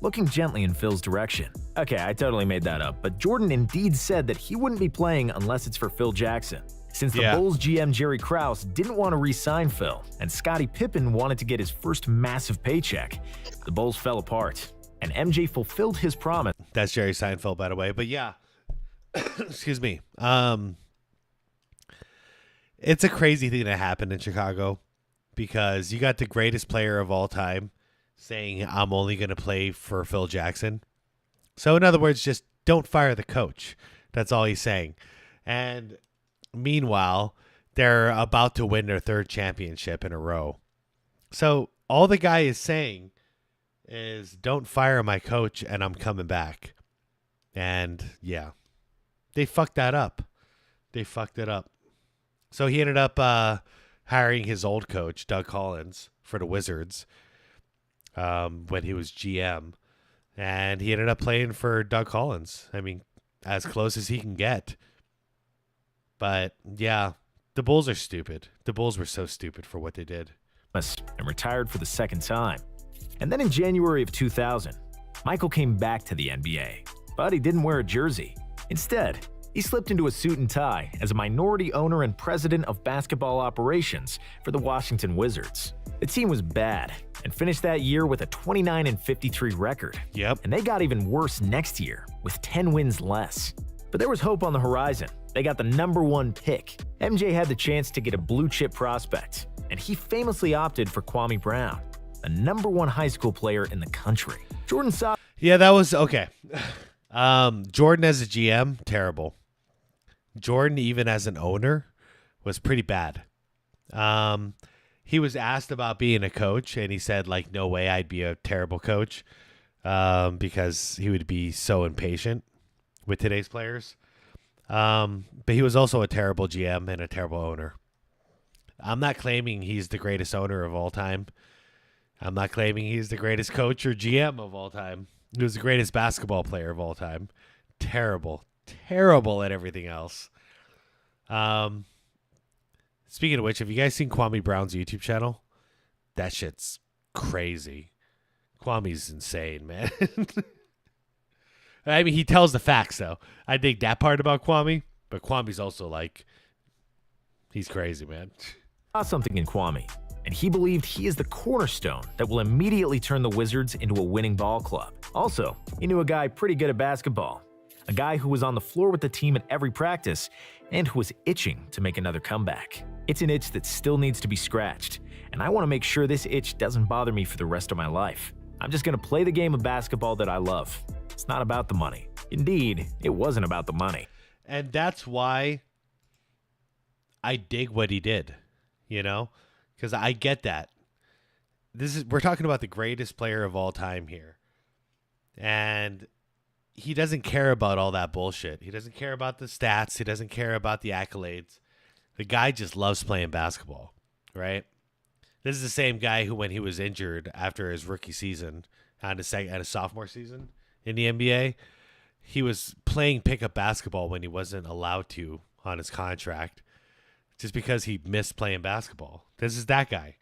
looking gently in Phil's direction. Okay, I totally made that up, but Jordan indeed said that he wouldn't be playing unless it's for Phil Jackson. Since the Bulls GM Jerry Krause didn't want to re-sign Phil, and Scottie Pippen wanted to get his first massive paycheck, the Bulls fell apart, and MJ fulfilled his promise. That's Jerry Seinfeld, by the way, but yeah. Excuse me. It's a crazy thing that happened in Chicago because you got the greatest player of all time saying, I'm only going to play for Phil Jackson. So in other words, just don't fire the coach. That's all he's saying. And meanwhile, they're about to win their 3rd championship in a row. So all the guy is saying is don't fire my coach and I'm coming back. And yeah, they fucked that up. They fucked it up. So he ended up hiring his old coach, Doug Collins, for the Wizards when he was GM. And he ended up playing for Doug Collins. I mean, as close as he can get. But yeah, The Bulls are stupid. The Bulls were so stupid for what they did. And retired for the second time. And then in January of 2000, Michael came back to the NBA, but he didn't wear a jersey. Instead, he slipped into a suit and tie as a minority owner and president of basketball operations for the Washington Wizards. The team was bad and finished that year with a 29-53 record. Yep. And they got even worse next year with 10 wins less. But there was hope on the horizon. They got the #1 pick. MJ had the chance to get a blue-chip prospect, and he famously opted for Kwame Brown, the #1 high school player in the country. Jordan saw... Yeah, that was okay. Jordan as a GM, terrible. Jordan, even as an owner, was pretty bad. He was asked about being a coach, and he said, like, no way I'd be a terrible coach because he would be so impatient with today's players. But he was also a terrible GM and a terrible owner. I'm not claiming he's the greatest owner of all time. I'm not claiming he's the greatest coach or GM of all time. He was the greatest basketball player of all time. Terrible at everything else. Speaking of which, have you guys seen Kwame Brown's YouTube channel? That shit's crazy. Kwame's insane, man. I mean, he tells the facts, though. I dig that part about Kwame, but Kwame's also like, he's crazy, man. Saw something in Kwame, and he believed he is the cornerstone that will immediately turn the Wizards into a winning ball club. Also, he knew a guy pretty good at basketball, a guy who was on the floor with the team at every practice and who was itching to make another comeback. It's an itch that still needs to be scratched, and I want to make sure this itch doesn't bother me for the rest of my life. I'm just going to play the game of basketball that I love. It's not about the money. Indeed, it wasn't about the money. And that's why I dig what he did, you know, because I get that. We're talking about the greatest player of all time here. And he doesn't care about all that bullshit. He doesn't care about the stats. He doesn't care about the accolades. The guy just loves playing basketball, right? This is the same guy who, when he was injured after his rookie season, at a sophomore season in the NBA, he was playing pickup basketball when he wasn't allowed to on his contract, just because he missed playing basketball. This is that guy.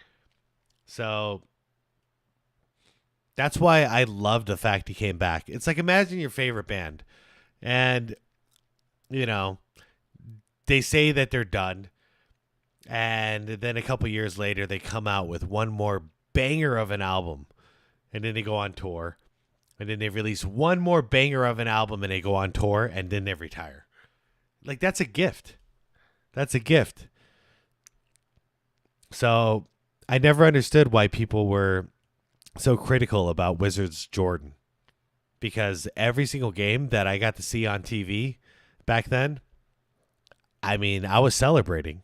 So that's why I love the fact he came back. It's like, imagine your favorite band, and, you know, they say that they're done, and then a couple years later they come out with one more banger of an album, and then they go on tour, and then they release one more banger of an album, and they go on tour, and then they retire. Like, that's a gift. That's a gift. So I never understood why people were so critical about Wizards Jordan, because every single game that I got to see on TV back then, I mean, I was celebrating.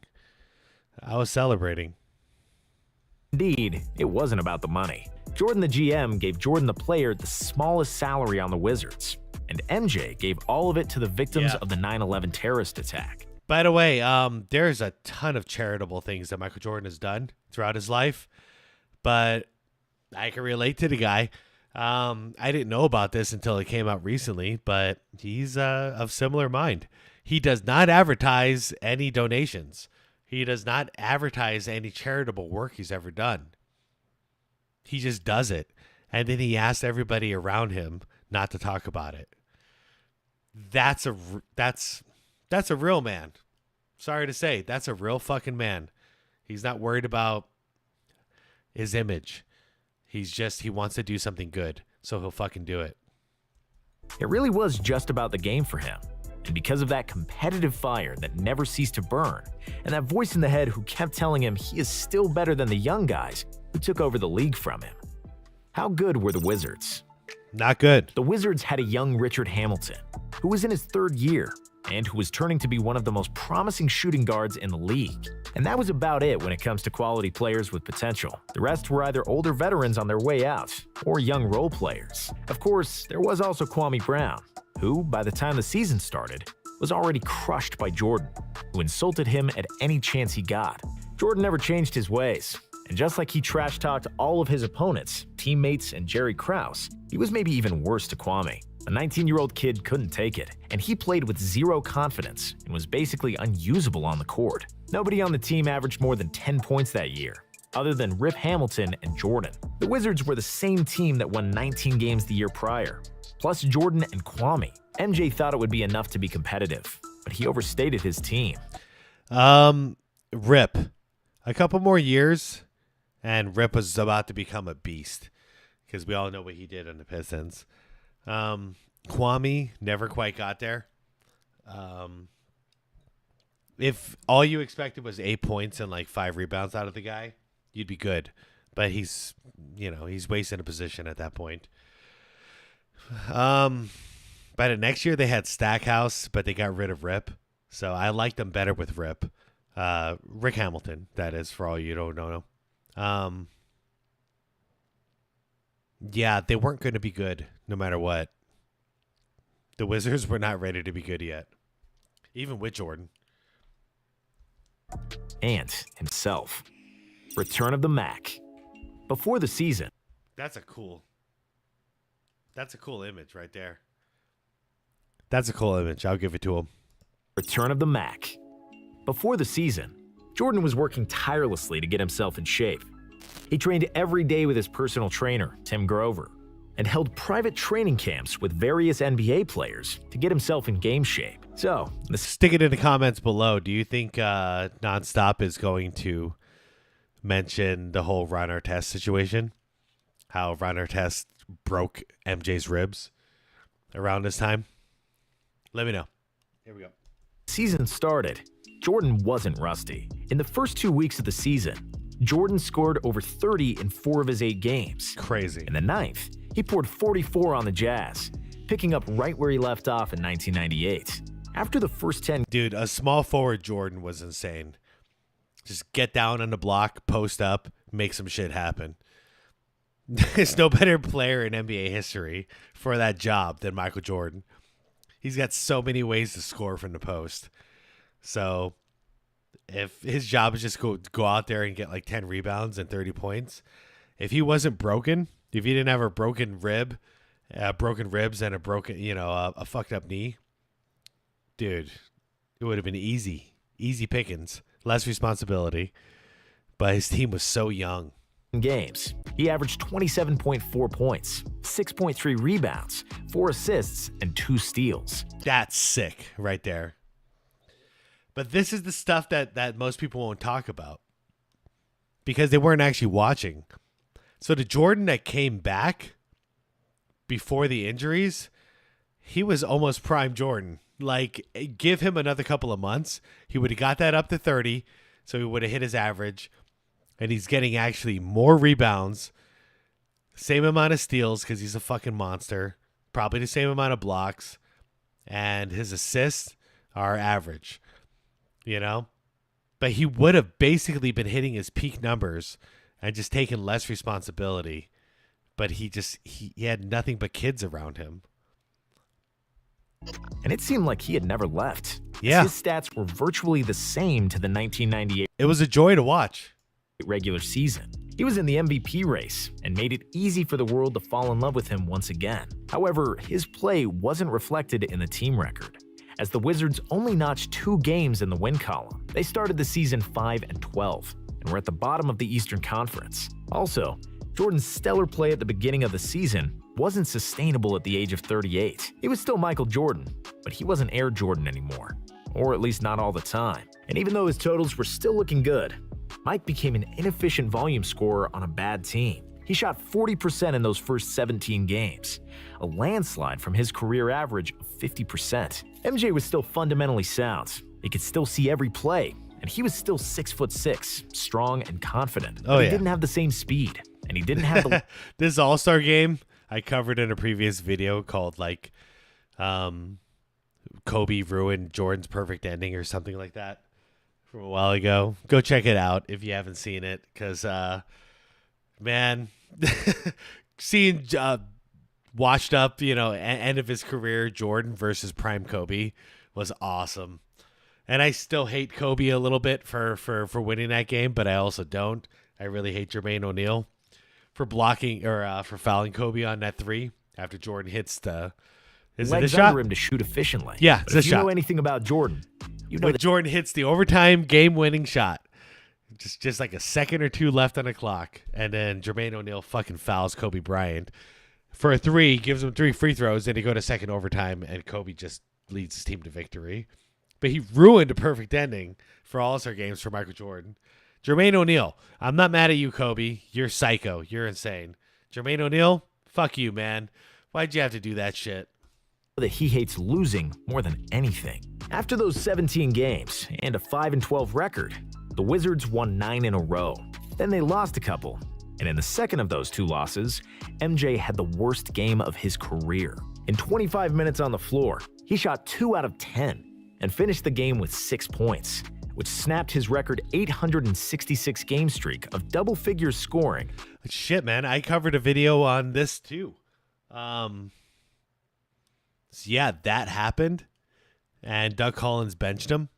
Indeed, it wasn't about the money. Jordan the GM gave Jordan the player the smallest salary on the Wizards, and MJ gave all of it to the victims of the 9/11 terrorist attack. By the way, there's a ton of charitable things that Michael Jordan has done throughout his life, but I can relate to the guy. I didn't know about this until it came out recently, but he's of similar mind. He does not advertise any donations. He does not advertise any charitable work he's ever done. He just does it. And then he asks everybody around him not to talk about it. That's a real man. Sorry to say, that's a real fucking man. He's not worried about his image. He wants to do something good, so he'll fucking do it. It really was just about the game for him. And because of that competitive fire that never ceased to burn, and that voice in the head who kept telling him he is still better than the young guys who took over the league from him. How good were the Wizards? Not good. The Wizards had a young Richard Hamilton, who was in his third year, and who was turning to be one of the most promising shooting guards in the league. And that was about it when it comes to quality players with potential. The rest were either older veterans on their way out, or young role players. Of course, there was also Kwame Brown, who, by the time the season started, was already crushed by Jordan, who insulted him at any chance he got. Jordan never changed his ways. And just like he trash-talked all of his opponents, teammates, and Jerry Krause, he was maybe even worse to Kwame. The 19-year-old kid couldn't take it, and he played with zero confidence and was basically unusable on the court. Nobody on the team averaged more than 10 points that year, other than Rip Hamilton and Jordan. The Wizards were the same team that won 19 games the year prior, plus Jordan and Kwame. MJ thought it would be enough to be competitive, but he overstated his team. Rip. A couple more years, and Rip was about to become a beast, because we all know what he did on the Pistons. Kwame never quite got there. If all you expected was 8 points and like 5 rebounds out of the guy, you'd be good. But he's wasting a position at that point. By the next year, they had Stackhouse, but they got rid of Rip. So I liked them better with Rip. Rick Hamilton, that is, for all you don't know. Yeah, they weren't going to be good no matter what. The Wizards were not ready to be good yet, even with Jordan. Ant himself. Return of the Mac. Before the season. That's a cool image right there. That's a cool image. I'll give it to him. Return of the Mac. Before the season, Jordan was working tirelessly to get himself in shape. He trained every day with his personal trainer, Tim Grover, and held private training camps with various NBA players to get himself in game shape. So, stick it in the comments below. Do you think Nonstop is going to mention the whole Ron Artest situation? How Ron Artest broke MJ's ribs around this time? Let me know. Here we go. Season started. Jordan wasn't rusty. In the first 2 weeks of the season, Jordan scored over 30 in 4 of his 8 games. Crazy. In the 9th, he poured 44 on the Jazz, picking up right where he left off in 1998. After the first 10... Dude, a small forward Jordan was insane. Just get down on the block, post up, make some shit happen. There's no better player in NBA history for that job than Michael Jordan. He's got so many ways to score from the post. So if his job is just go out there and get like 10 rebounds and 30 points, if he wasn't broken, if he didn't have a broken ribs and a broken, a fucked up knee, dude, it would have been easy pickings, less responsibility. But his team was so young. Games. He averaged 27.4 points, 6.3 rebounds, 4 assists, and 2 steals. That's sick right there. But this is the stuff that most people won't talk about because they weren't actually watching. So the Jordan that came back before the injuries, he was almost prime Jordan. Like, give him another couple of months, he would have got that up to 30, so he would have hit his average. And he's getting actually more rebounds, same amount of steals because he's a fucking monster, probably the same amount of blocks, and his assists are average, But he would have basically been hitting his peak numbers and just taking less responsibility. But he had nothing but kids around him. And it seemed like he had never left. Yeah. His stats were virtually the same to the 1998. It was a joy to watch. Regular season. He was in the MVP race and made it easy for the world to fall in love with him once again. However, his play wasn't reflected in the team record, as the Wizards only notched 2 games in the win column. They started the season 5-12 and were at the bottom of the Eastern Conference. Also, Jordan's stellar play at the beginning of the season wasn't sustainable at the age of 38. He was still Michael Jordan, but he wasn't Air Jordan anymore, or at least not all the time. And even though his totals were still looking good, Mike became an inefficient volume scorer on a bad team. He shot 40% in those first 17 games, a landslide from his career average of 50%. MJ was still fundamentally sound. He could still see every play, and he was still 6'6", strong and confident. But he didn't have the same speed, and he didn't have the... This All-Star game I covered in a previous video called Kobe ruined Jordan's perfect ending or something like that. From a while ago. Go check it out if you haven't seen it, because man, seeing washed up, end of his career Jordan versus prime Kobe was awesome. And I still hate Kobe a little bit for winning that game, but I also don't. I really hate Jermaine O'Neal for blocking or for fouling Kobe on that 3 after Jordan hits the. Is it a Legs shot? under him to shoot efficiently. Yeah, But it's a if you shot. know anything about Jordan, you know When that Jordan hits the overtime game-winning shot, just like a second or two left on the clock, and then Jermaine O'Neal fucking fouls Kobe Bryant for a 3, gives him 3 free throws, then they go to second overtime, and Kobe just leads his team to victory. But he ruined a perfect ending for All-Star games for Michael Jordan. Jermaine O'Neal, I'm not mad at you, Kobe. You're psycho. You're insane. Jermaine O'Neal, fuck you, man. Why'd you have to do that shit? that he hates losing more than anything. After those 17 games and a 5-12 record, the Wizards won 9 in a row. Then they lost a couple, and in the second of those 2 losses, MJ had the worst game of his career. In 25 minutes on the floor, he shot 2 out of 10 and finished the game with 6 points, which snapped his record 866 game streak of double figures scoring. Shit, man, I covered a video on this too. So yeah, that happened, and Doug Collins benched him,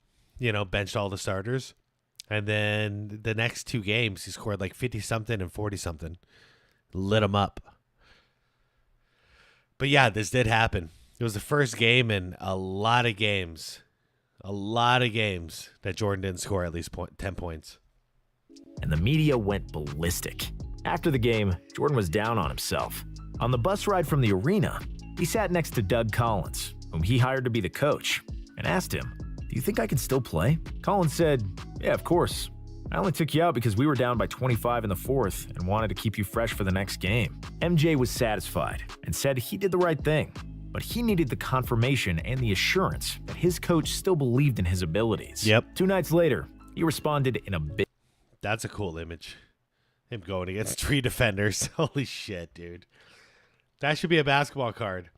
benched all the starters. And then the next 2 games, he scored like 50-something and 40-something. Lit him up. But yeah, this did happen. It was the first game in a lot of games that Jordan didn't score at least 10 points. And the media went ballistic. After the game, Jordan was down on himself. On the bus ride from the arena, he sat next to Doug Collins, whom he hired to be the coach, and asked him, "Do you think I can still play?" Collins said, "Yeah, of course. I only took you out because we were down by 25 in the 4th and wanted to keep you fresh for the next game." MJ was satisfied and said he did the right thing, but he needed the confirmation and the assurance that his coach still believed in his abilities. Yep. 2 nights later, he responded in a bit. That's a cool image. Him going against 3 defenders. Holy shit, dude. That should be a basketball card.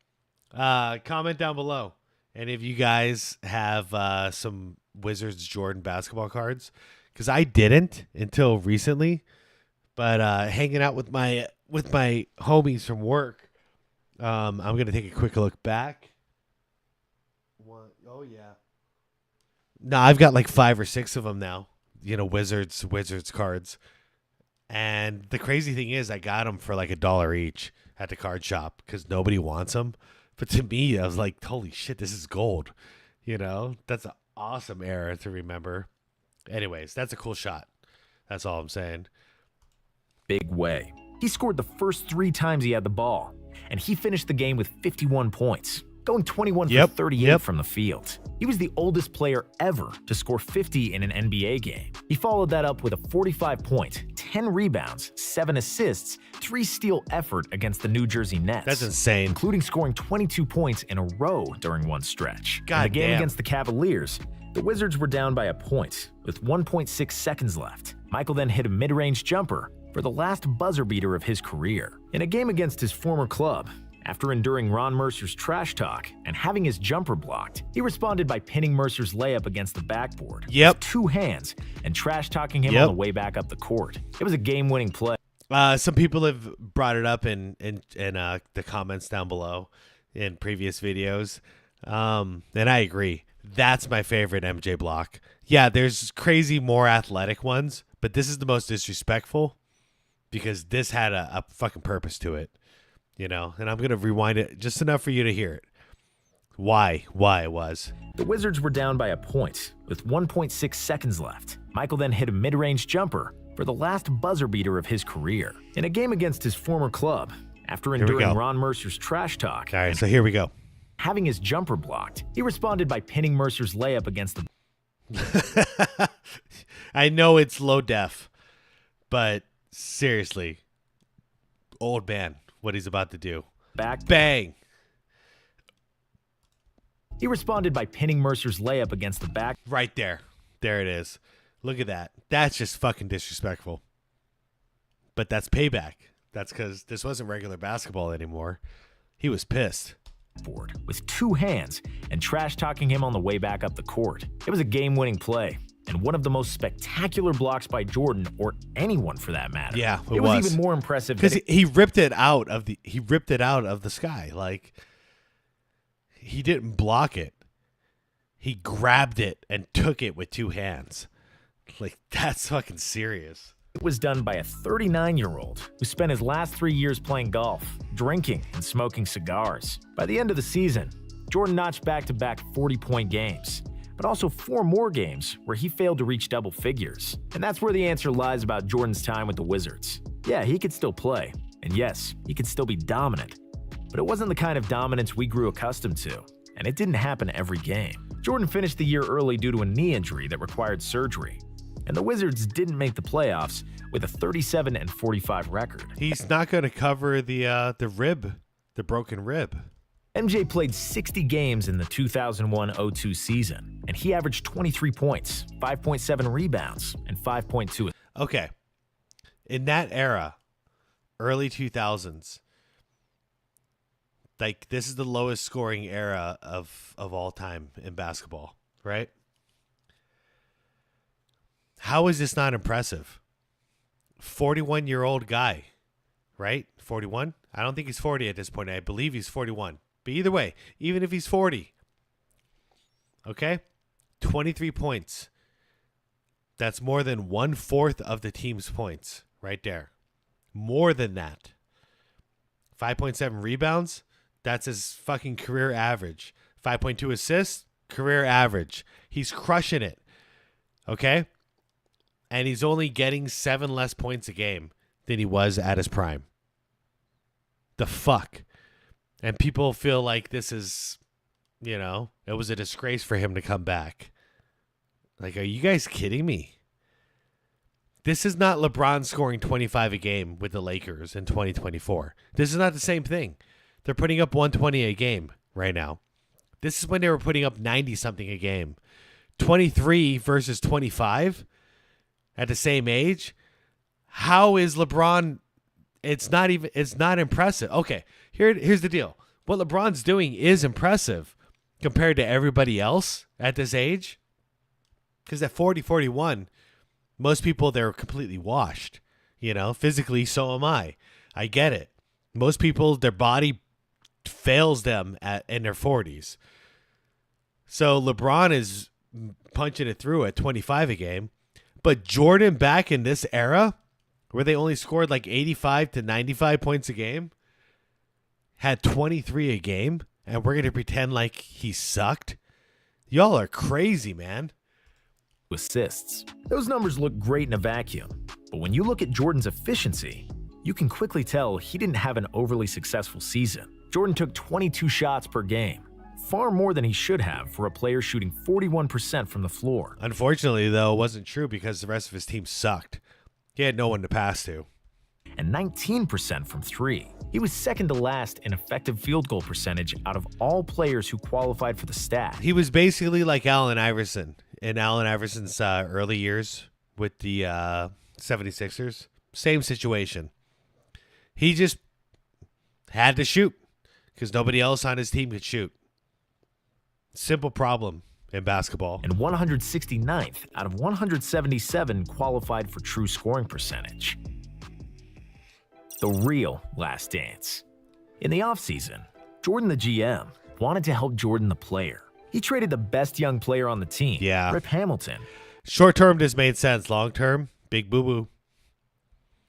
Comment down below. And if you guys have some Wizards Jordan basketball cards, because I didn't until recently, but hanging out with my homies from work, I'm gonna take a quick look back. Oh yeah. No, I've got like 5 or 6 of them now. Wizards cards. And the crazy thing is, I got them for like $1 each at the card shop because nobody wants them. But to me, I was like, holy shit, this is gold. That's an awesome era to remember. Anyways, that's a cool shot. That's all I'm saying. Big way. He scored the first 3 times he had the ball, and he finished the game with 51 points, going 21 for 38 from the field. He was the oldest player ever to score 50 in an NBA game. He followed that up with a 45-point, 10 rebounds, 7 assists, 3 steal effort against the New Jersey Nets. That's insane. Including scoring 22 points in a row during one stretch. God in the game damn. against the Cavaliers, the Wizards were down by a point with 1.6 seconds left. Michael then hit a mid-range jumper for the last buzzer beater of his career. In a game against his former club, after enduring Ron Mercer's trash talk and having his jumper blocked, he responded by pinning Mercer's layup against the backboard with 2 hands and trash talking him on the way back up the court. It was a game-winning play. Some people have brought it up in the comments down below in previous videos, and I agree. That's my favorite MJ block. Yeah, there's crazy, more athletic ones, but this is the most disrespectful because this had a fucking purpose to it. And I'm going to rewind it just enough for you to hear it. Why it was. The Wizards were down by a point with 1.6 seconds left. Michael then hit a mid-range jumper for the last buzzer beater of his career. In a game against his former club, after enduring Ron Mercer's trash talk. All right, so here we go. Having his jumper blocked, he responded by pinning Mercer's layup against the... I know it's low def, but seriously, old man. What he's about to do. Bang. He responded by pinning Mercer's layup against the back. Right there. There it is. Look at that. That's just fucking disrespectful. But that's payback. That's because this wasn't regular basketball anymore. He was pissed. With 2 hands and trash talking him on the way back up the court. It was a game-winning play and one of the most spectacular blocks by Jordan, or anyone for that matter. Yeah, it was even more impressive because he ripped it out of the sky. Like, he didn't block it. He grabbed it and took it with 2 hands. Like, that's fucking serious. It was done by a 39-year-old who spent his last 3 years playing golf, drinking, and smoking cigars. By the end of the season, Jordan notched back-to-back 40-point games, but also 4 more games where he failed to reach double figures. And that's where the answer lies about Jordan's time with the Wizards. Yeah, he could still play, and yes, he could still be dominant, but it wasn't the kind of dominance we grew accustomed to, and it didn't happen every game. Jordan finished the year early due to a knee injury that required surgery, and the Wizards didn't make the playoffs with a 37-45 record. He's not going to cover the broken rib. MJ played 60 games in the 2001-02 season, and he averaged 23 points, 5.7 rebounds, and 5.2. Okay. In that era, early 2000s, like, this is the lowest scoring era of all time in basketball, right? How is this not impressive? 41-year-old guy, right? 41? I don't think he's 40 at this point. I believe he's 41. But either way, even if he's 40, okay? 23 points. That's more than 1/4 of the team's points right there. More than that. 5.7 rebounds. That's his fucking career average. 5.2 assists, career average. He's crushing it. Okay? And he's only getting 7 less points a game than he was at his prime. The fuck? And people feel like this is, it was a disgrace for him to come back. Like, are you guys kidding me? This is not LeBron scoring 25 a game with the Lakers in 2024. This is not the same thing. They're putting up 120 a game right now. This is when they were putting up 90-something a game. 23 versus 25 at the same age. How is LeBron? It's not impressive. Okay, here's the deal. What LeBron's doing is impressive compared to everybody else at this age. Because at 40, 41, most people, they're completely washed. Physically, so am I. I get it. Most people, their body fails them in their 40s. So LeBron is punching it through at 25 a game. But Jordan back in this era, where they only scored like 85 to 95 points a game, had 23 a game, and we're going to pretend like he sucked? Y'all are crazy, man. Assists. Those numbers look great in a vacuum, but when you look at Jordan's efficiency, you can quickly tell he didn't have an overly successful season. Jordan took 22 shots per game, far more than he should have for a player shooting 41% from the floor. Unfortunately, though, it wasn't true because the rest of his team sucked. He had no one to pass to. And 19% from 3. He was second to last in effective field goal percentage out of all players who qualified for the stat. He was basically like Allen Iverson in Allen Iverson's early years with the 76ers. Same situation. He just had to shoot because nobody else on his team could shoot. Simple problem in basketball. And 169th out of 177 qualified for true scoring percentage. The real last dance. In the offseason, Jordan the GM wanted to help Jordan the player. He traded the best young player on the team, Rip Hamilton. Short term, this made sense. Long term, big boo-boo.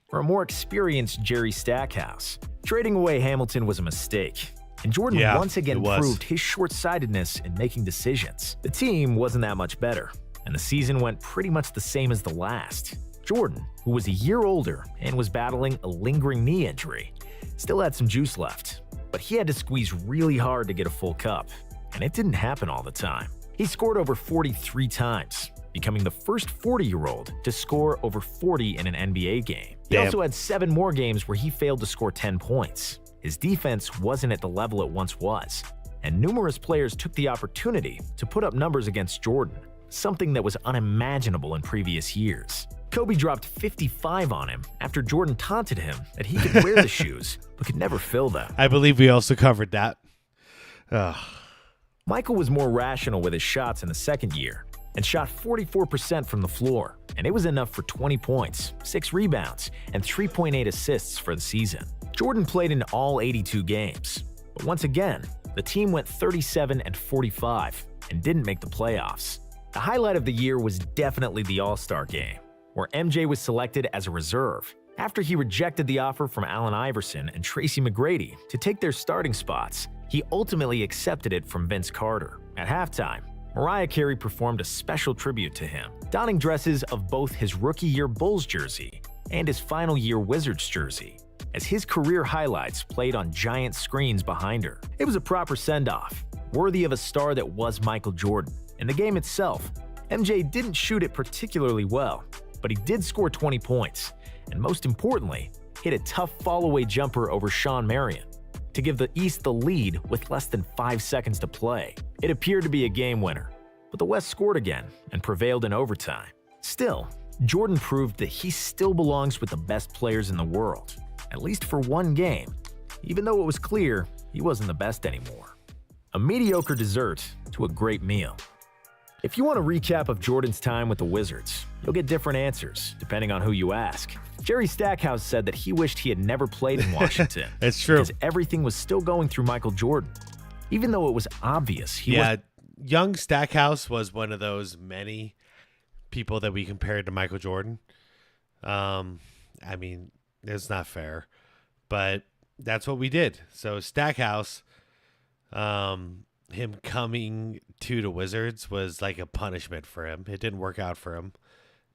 For a more experienced Jerry Stackhouse, trading away Hamilton was a mistake. And Jordan once again proved his short-sightedness in making decisions. The team wasn't that much better, and the season went pretty much the same as the last. Jordan, who was a year older and was battling a lingering knee injury, still had some juice left, but he had to squeeze really hard to get a full cup, and it didn't happen all the time. He scored over 43 times, becoming the first 40-year-old to score over 40 in an NBA game. He also had 7 more games where he failed to score 10 points. His defense wasn't at the level it once was, and numerous players took the opportunity to put up numbers against Jordan, something that was unimaginable in previous years. Kobe dropped 55 on him after Jordan taunted him that he could wear the shoes but could never fill them. I believe we also covered that. Michael was more rational with his shots in the second year and shot 44% from the floor, and it was enough for 20 points, 6 rebounds, and 3.8 assists for the season. Jordan played in all 82 games, but once again, the team went 37-45 and didn't make the playoffs. The highlight of the year was definitely the All-Star game, where MJ was selected as a reserve after he rejected the offer from Allen Iverson and Tracy McGrady to take their starting spots. He ultimately accepted it from Vince Carter. At halftime, Mariah Carey performed a special tribute to him, donning dresses of both his rookie year Bulls jersey and his final year Wizards jersey, as his career highlights played on giant screens behind her. It was a proper send-off, worthy of a star that was Michael Jordan. In the game itself, MJ didn't shoot it particularly well, but he did score 20 points, and most importantly, hit a tough fall-away jumper over Shawn Marion to give the East the lead with less than 5 seconds to play. It appeared to be a game winner, but the West scored again and prevailed in overtime. Still, Jordan proved that he still belongs with the best players in the world, at least for one game, even though it was clear he wasn't the best anymore. A mediocre dessert to a great meal. If you want a recap of Jordan's time with the Wizards, you'll get different answers depending on who you ask. Jerry Stackhouse said that he wished he had never played in Washington. It's true. Because everything was still going through Michael Jordan, even though it was obvious he was. Young Stackhouse was one of those many people that we compared to Michael Jordan. I mean, it's not fair, but that's what we did. So Stackhouse, him coming to the Wizards was like a punishment for him. It didn't work out for him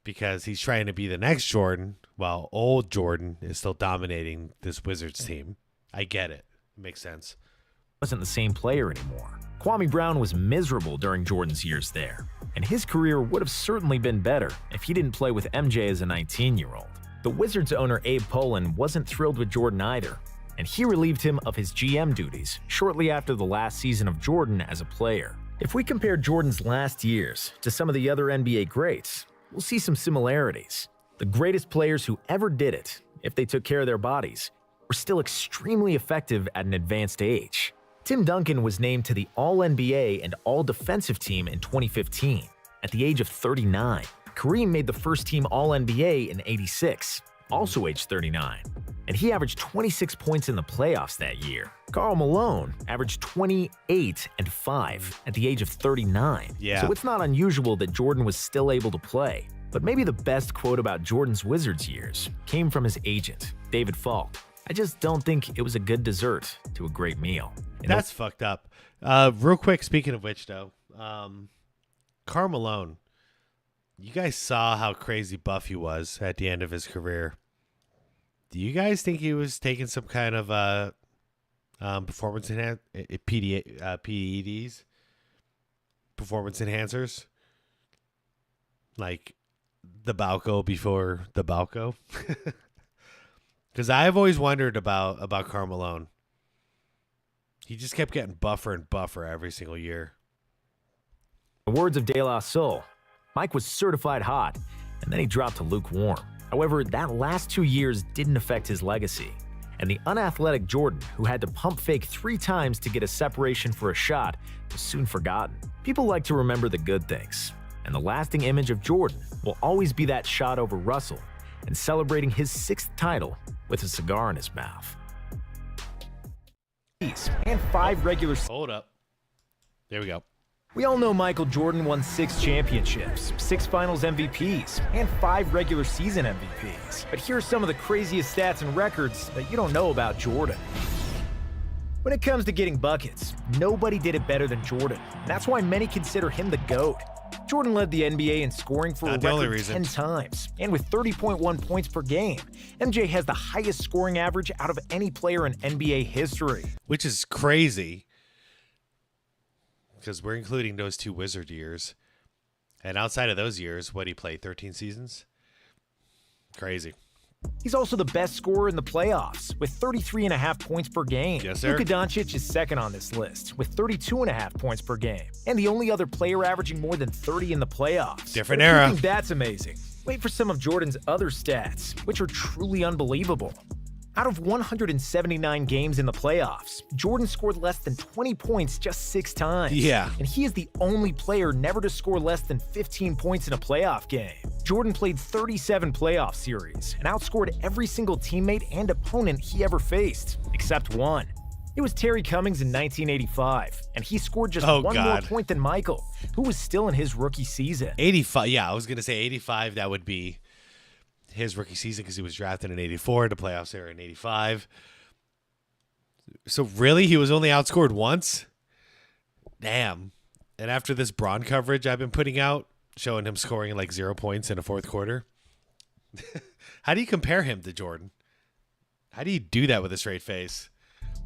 because he's trying to be the next Jordan while old Jordan is still dominating this Wizards team. I get it. Makes sense. Wasn't the same player anymore. Kwame Brown was miserable during Jordan's years there, and his career would have certainly been better if he didn't play with MJ as a 19-year-old. The Wizards owner Abe Pollin wasn't thrilled with Jordan either, and he relieved him of his GM duties shortly after the last season of Jordan as a player. If we compare Jordan's last years to some of the other NBA greats, we'll see some similarities. The greatest players who ever did it, if they took care of their bodies, were still extremely effective at an advanced age. Tim Duncan was named to the All-NBA and All-Defensive team in 2015 at the age of 39. Kareem made the first team All-NBA in '86, also aged 39, and he averaged 26 points in the playoffs that year. Karl Malone averaged 28 and 5 at the age of 39. Yeah. So it's not unusual that Jordan was still able to play. But maybe the best quote about Jordan's Wizards years came from his agent, David Falk. I just don't think it was a good dessert to a great meal. That's fucked up. Real quick, speaking of which, though, Karl Malone, you guys saw how crazy buff he was at the end of his career. Do you guys think he was taking some kind of performance PEDs, performance enhancers, like the Balco before the Balco? Because I've always wondered about Karl Malone. He just kept getting buffer and buffer every single year. In the words of De La Soul, Mike was certified hot, and then he dropped to lukewarm. However, that last 2 years didn't affect his legacy, and the unathletic Jordan, who had to pump fake 3 times to get a separation for a shot, was soon forgotten. People like to remember the good things, and the lasting image of Jordan will always be that shot over Russell and celebrating his 6th title with a cigar in his mouth. And 5 regular... Hold up. There we go. We all know Michael Jordan won 6 championships, 6 finals MVPs, and 5 regular season MVPs. But here are some of the craziest stats and records that you don't know about Jordan. When it comes to getting buckets, nobody did it better than Jordan. And that's why many consider him the GOAT. Jordan led the NBA in scoring for a record 10 times, and with 30.1 points per game. MJ has the highest scoring average out of any player in NBA history. Which is crazy, because we're including those 2 Wizard years. And outside of those years, what did he play, 13 seasons? Crazy. He's also the best scorer in the playoffs, with 33.5 points per game. Yes, sir. Luka Doncic is second on this list, with 32.5 points per game, and the only other player averaging more than 30 in the playoffs. Different But if you era. think that's amazing, wait for some of Jordan's other stats, which are truly unbelievable. Out of 179 games in the playoffs, Jordan scored less than 20 points just 6 times. Yeah. And he is the only player never to score less than 15 points in a playoff game. Jordan played 37 playoff series and outscored every single teammate and opponent he ever faced, except one. It was Terry Cummings in 1985, and he scored just one more point than Michael, who was still in his rookie season. 85, yeah, I was going to say 85, that would be his rookie season because he was drafted in 84, the playoffs era in 85. So really, he was only outscored once? Damn. And after this Braun coverage I've been putting out, showing him scoring like 0 points in a fourth quarter. How do you compare him to Jordan? How do you do that with a straight face?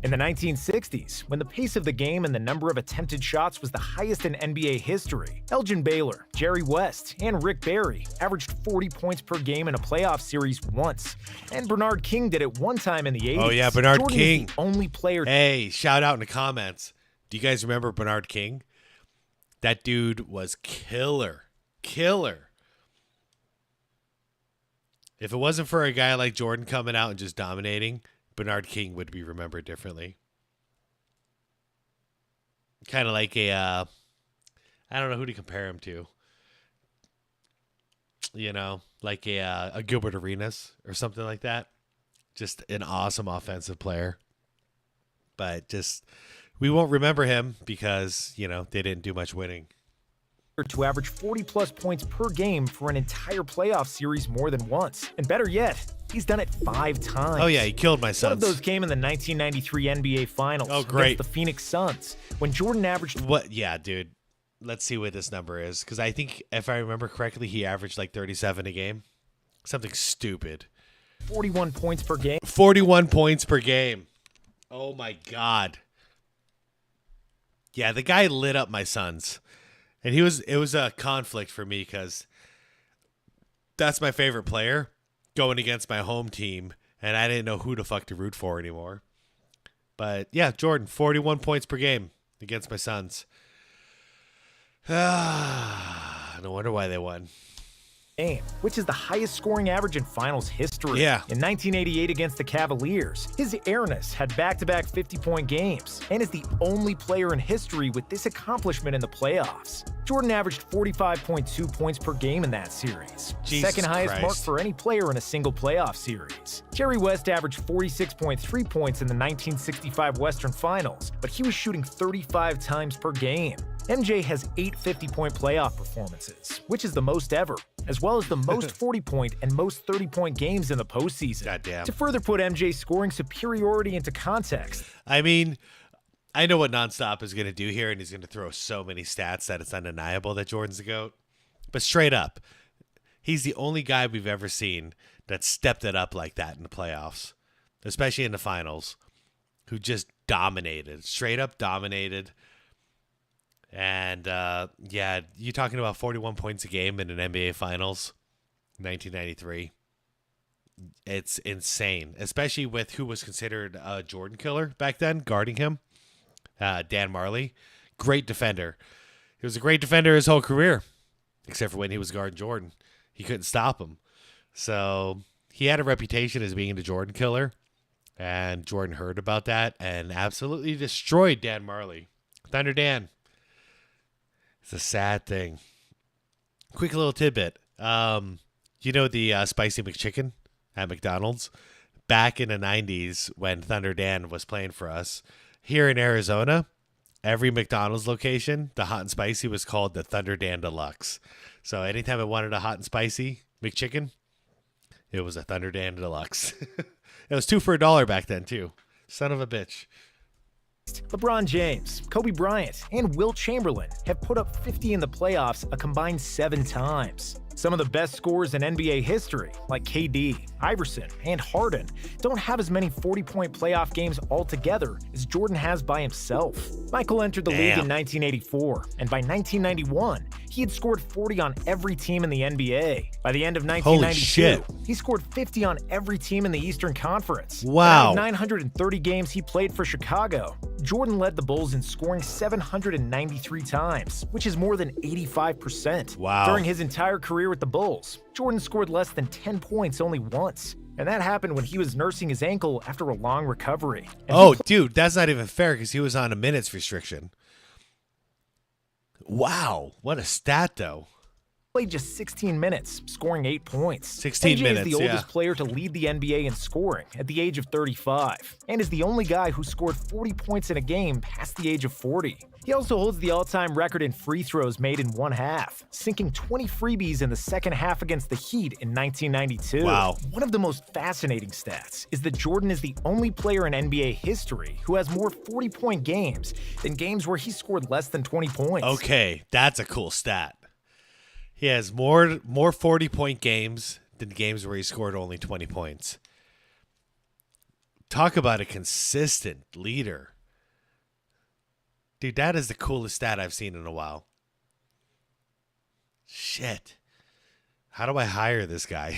In the 1960s, when the pace of the game and the number of attempted shots was the highest in NBA history, Elgin Baylor, Jerry West, and Rick Barry averaged 40 points per game in a playoff series once. And Bernard King did it one time in the 80s. Oh, yeah, Bernard Jordan King. is the only player. Hey, shout out in the comments. Do you guys remember Bernard King? That dude was killer. Killer. If it wasn't for a guy like Jordan coming out and just dominating, Bernard King would be remembered differently. Kind of like I don't know who to compare him to. You know, like a Gilbert Arenas or something like that. Just an awesome offensive player. But just, we won't remember him because, you know, they didn't do much winning. To average 40-plus points per game for an entire playoff series more than once. And better yet, he's done it 5 times. Oh, yeah, he killed my Suns. One of those came in the 1993 NBA Finals against the Phoenix Suns, when Jordan averaged... What? Yeah, dude. Let's see what this number is, because I think, if I remember correctly, he averaged like 37 a game. Something stupid. 41 points per game. 41 points per game. Oh, my God. Yeah, the guy lit up my Suns. And it was a conflict for me because that's my favorite player going against my home team, and I didn't know who the fuck to root for anymore. But yeah, Jordan, 41 points per game against my Suns. No wonder why they won. Game, which is the highest scoring average in finals history. Yeah. In 1988 against the Cavaliers, his airness had back-to-back 50-point games and is the only player in history with this accomplishment in the playoffs. Jordan averaged 45.2 points per game in that series, Jesus second highest Christ. mark for any player in a single playoff series. Jerry West averaged 46.3 points in the 1965 Western Finals, but he was shooting 35 times per game. MJ has 8 50-point playoff performances, which is the most ever, as well as the most 40-point and most 30-point games in the postseason. Goddamn. To further put MJ's scoring superiority into context, I mean, I know what Nonstop is going to do here, and he's going to throw so many stats that it's undeniable that Jordan's the GOAT. But straight up, he's the only guy we've ever seen that stepped it up like that in the playoffs, especially in the finals, who just dominated, straight up dominated. And, yeah, you talking about 41 points a game in an NBA Finals, 1993. It's insane, especially with who was considered a Jordan killer back then, guarding him, Dan Marley. Great defender. He was a great defender his whole career, except for when he was guarding Jordan. He couldn't stop him. So he had a reputation as being the Jordan killer, and Jordan heard about that and absolutely destroyed Dan Marley. Thunder Dan. It's a sad thing. Quick little tidbit. You know the Spicy McChicken at McDonald's? Back in the 90s when Thunder Dan was playing for us, here in Arizona, every McDonald's location, the hot and spicy was called the Thunder Dan Deluxe. So anytime I wanted a hot and spicy McChicken, it was a Thunder Dan Deluxe. It was 2 for $1 back then, too. Son of a bitch. LeBron James, Kobe Bryant, and Wilt Chamberlain have put up 50 in the playoffs a combined 7 times. Some of the best scorers in NBA history, like KD, Iverson, and Harden, don't have as many 40-point playoff games altogether as Jordan has by himself. Michael entered the league in 1984, and by 1991, he had scored 40 on every team in the NBA. By the end of 1992, he scored 50 on every team in the Eastern Conference. Wow. Out of 930 games he played for Chicago, Jordan led the Bulls in scoring 793 times, which is more than 85%. Wow. During his entire career with the Bulls, Jordan scored less than 10 points only once. And that happened when he was nursing his ankle after a long recovery. And dude, that's not even fair because he was on a minutes restriction. Wow, what a stat, though. played just 16 minutes, scoring 8 points. 16 MJ minutes, is the oldest player to lead the NBA in scoring at the age of 35, and is the only guy who scored 40 points in a game past the age of 40. He also holds the all-time record in free throws made in one half, sinking 20 freebies in the second half against the Heat in 1992. Wow. One of the most fascinating stats is that Jordan is the only player in NBA history who has more 40-point games than games where he scored less than 20 points. Okay, that's a cool stat. He has more 40-point games than games where he scored only 20 points. Talk about a consistent leader. Dude, that is the coolest stat I've seen in a while. Shit. How do I hire this guy?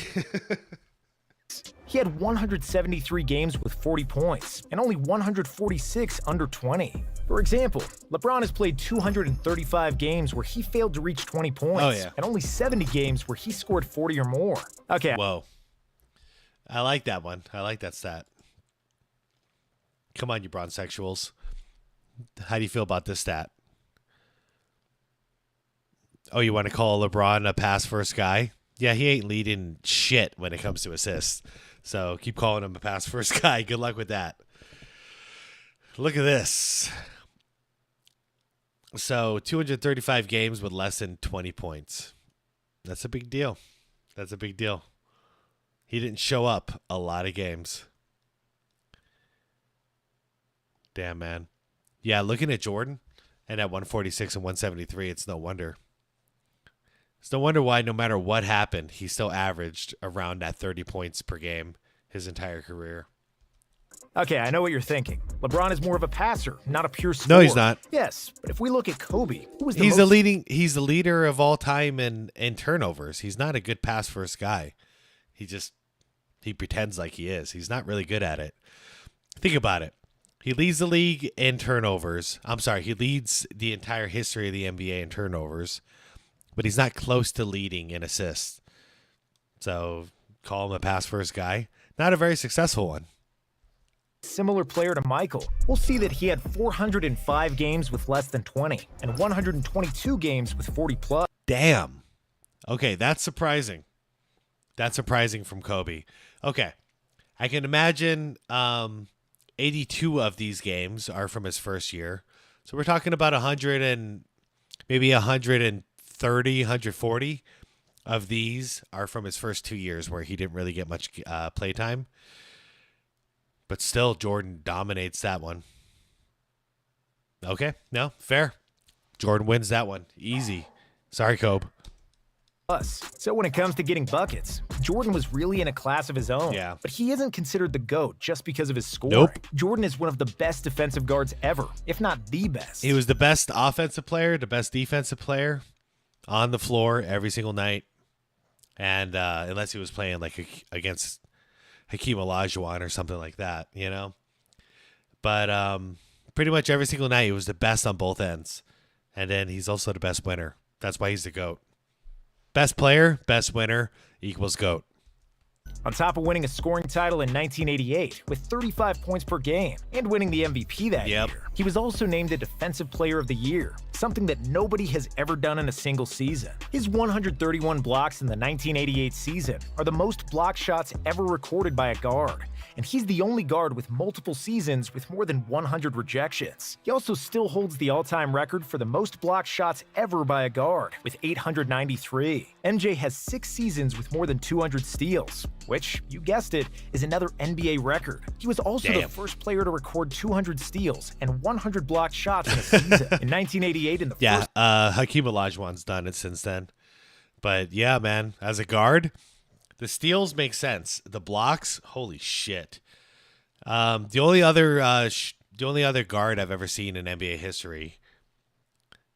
He had 173 games with 40 points and only 146 under 20. For example, LeBron has played 235 games where he failed to reach 20 points and only 70 games where he scored 40 or more. Okay. Whoa. I like that one. I like that stat. Come on, you bronzexuals. How do you feel about this stat? Oh, you want to call LeBron a pass-first guy? Yeah, he ain't leading shit when it comes to assists. So keep calling him a pass-first guy. Good luck with that. Look at this. So 235 games with less than 20 points. That's a big deal. That's a big deal. He didn't show up a lot of games. Damn, man. Yeah, looking at Jordan and at 146 and 173, it's no wonder. It's no wonder why no matter what happened, he still averaged around that 30 points per game his entire career. Okay, I know what you're thinking. LeBron is more of a passer, not a pure scorer. No, he's not. Yes, but if we look at Kobe, who was the He's the leader of all time in turnovers. He's not a good pass first guy. He pretends like he is. He's not really good at it. Think about it. He leads the league in turnovers. I'm sorry, he leads the entire history of the NBA in turnovers, but he's not close to leading in assists. So call him a pass first guy. Not a very successful one. Similar player to Michael, we'll see that he had 405 games with less than 20 and 122 games with 40 plus. Damn. Okay, that's surprising. That's surprising from Kobe. Okay, I can imagine 82 of these games are from his first year. So we're talking about 100 and maybe 130, 140 of these are from his first 2 years where he didn't really get much playtime. But still, Jordan dominates that one. Okay, no, fair. Jordan wins that one. Easy. Sorry, Kobe. So when it comes to getting buckets, Jordan was really in a class of his own. Yeah. But he isn't considered the GOAT just because of his scoring. Nope. Jordan is one of the best defensive guards ever, if not the best. He was the best offensive player, the best defensive player on the floor every single night. And unless he was playing like against Hakeem Olajuwon or something like that, you know. But pretty much every single night he was the best on both ends. And then he's also the best winner. That's why he's the GOAT. Best player, best winner equals GOAT. On top of winning a scoring title in 1988 with 35 points per game and winning the MVP that year, he was also named a Defensive Player of the Year, something that nobody has ever done in a single season. His 131 blocks in the 1988 season are the most block shots ever recorded by a guard, and he's the only guard with multiple seasons with more than 100 rejections. He also still holds the all-time record for the most block shots ever by a guard, with 893. MJ has 6 seasons with more than 200 steals, which, you guessed it, is another NBA record. He was also the first player to record 200 steals and 100 blocked shots in a season. In 1988, in the first... Hakeem Olajuwon's done it since then. But yeah, man, as a guard, the steals make sense. The blocks, holy shit. The only other guard I've ever seen in NBA history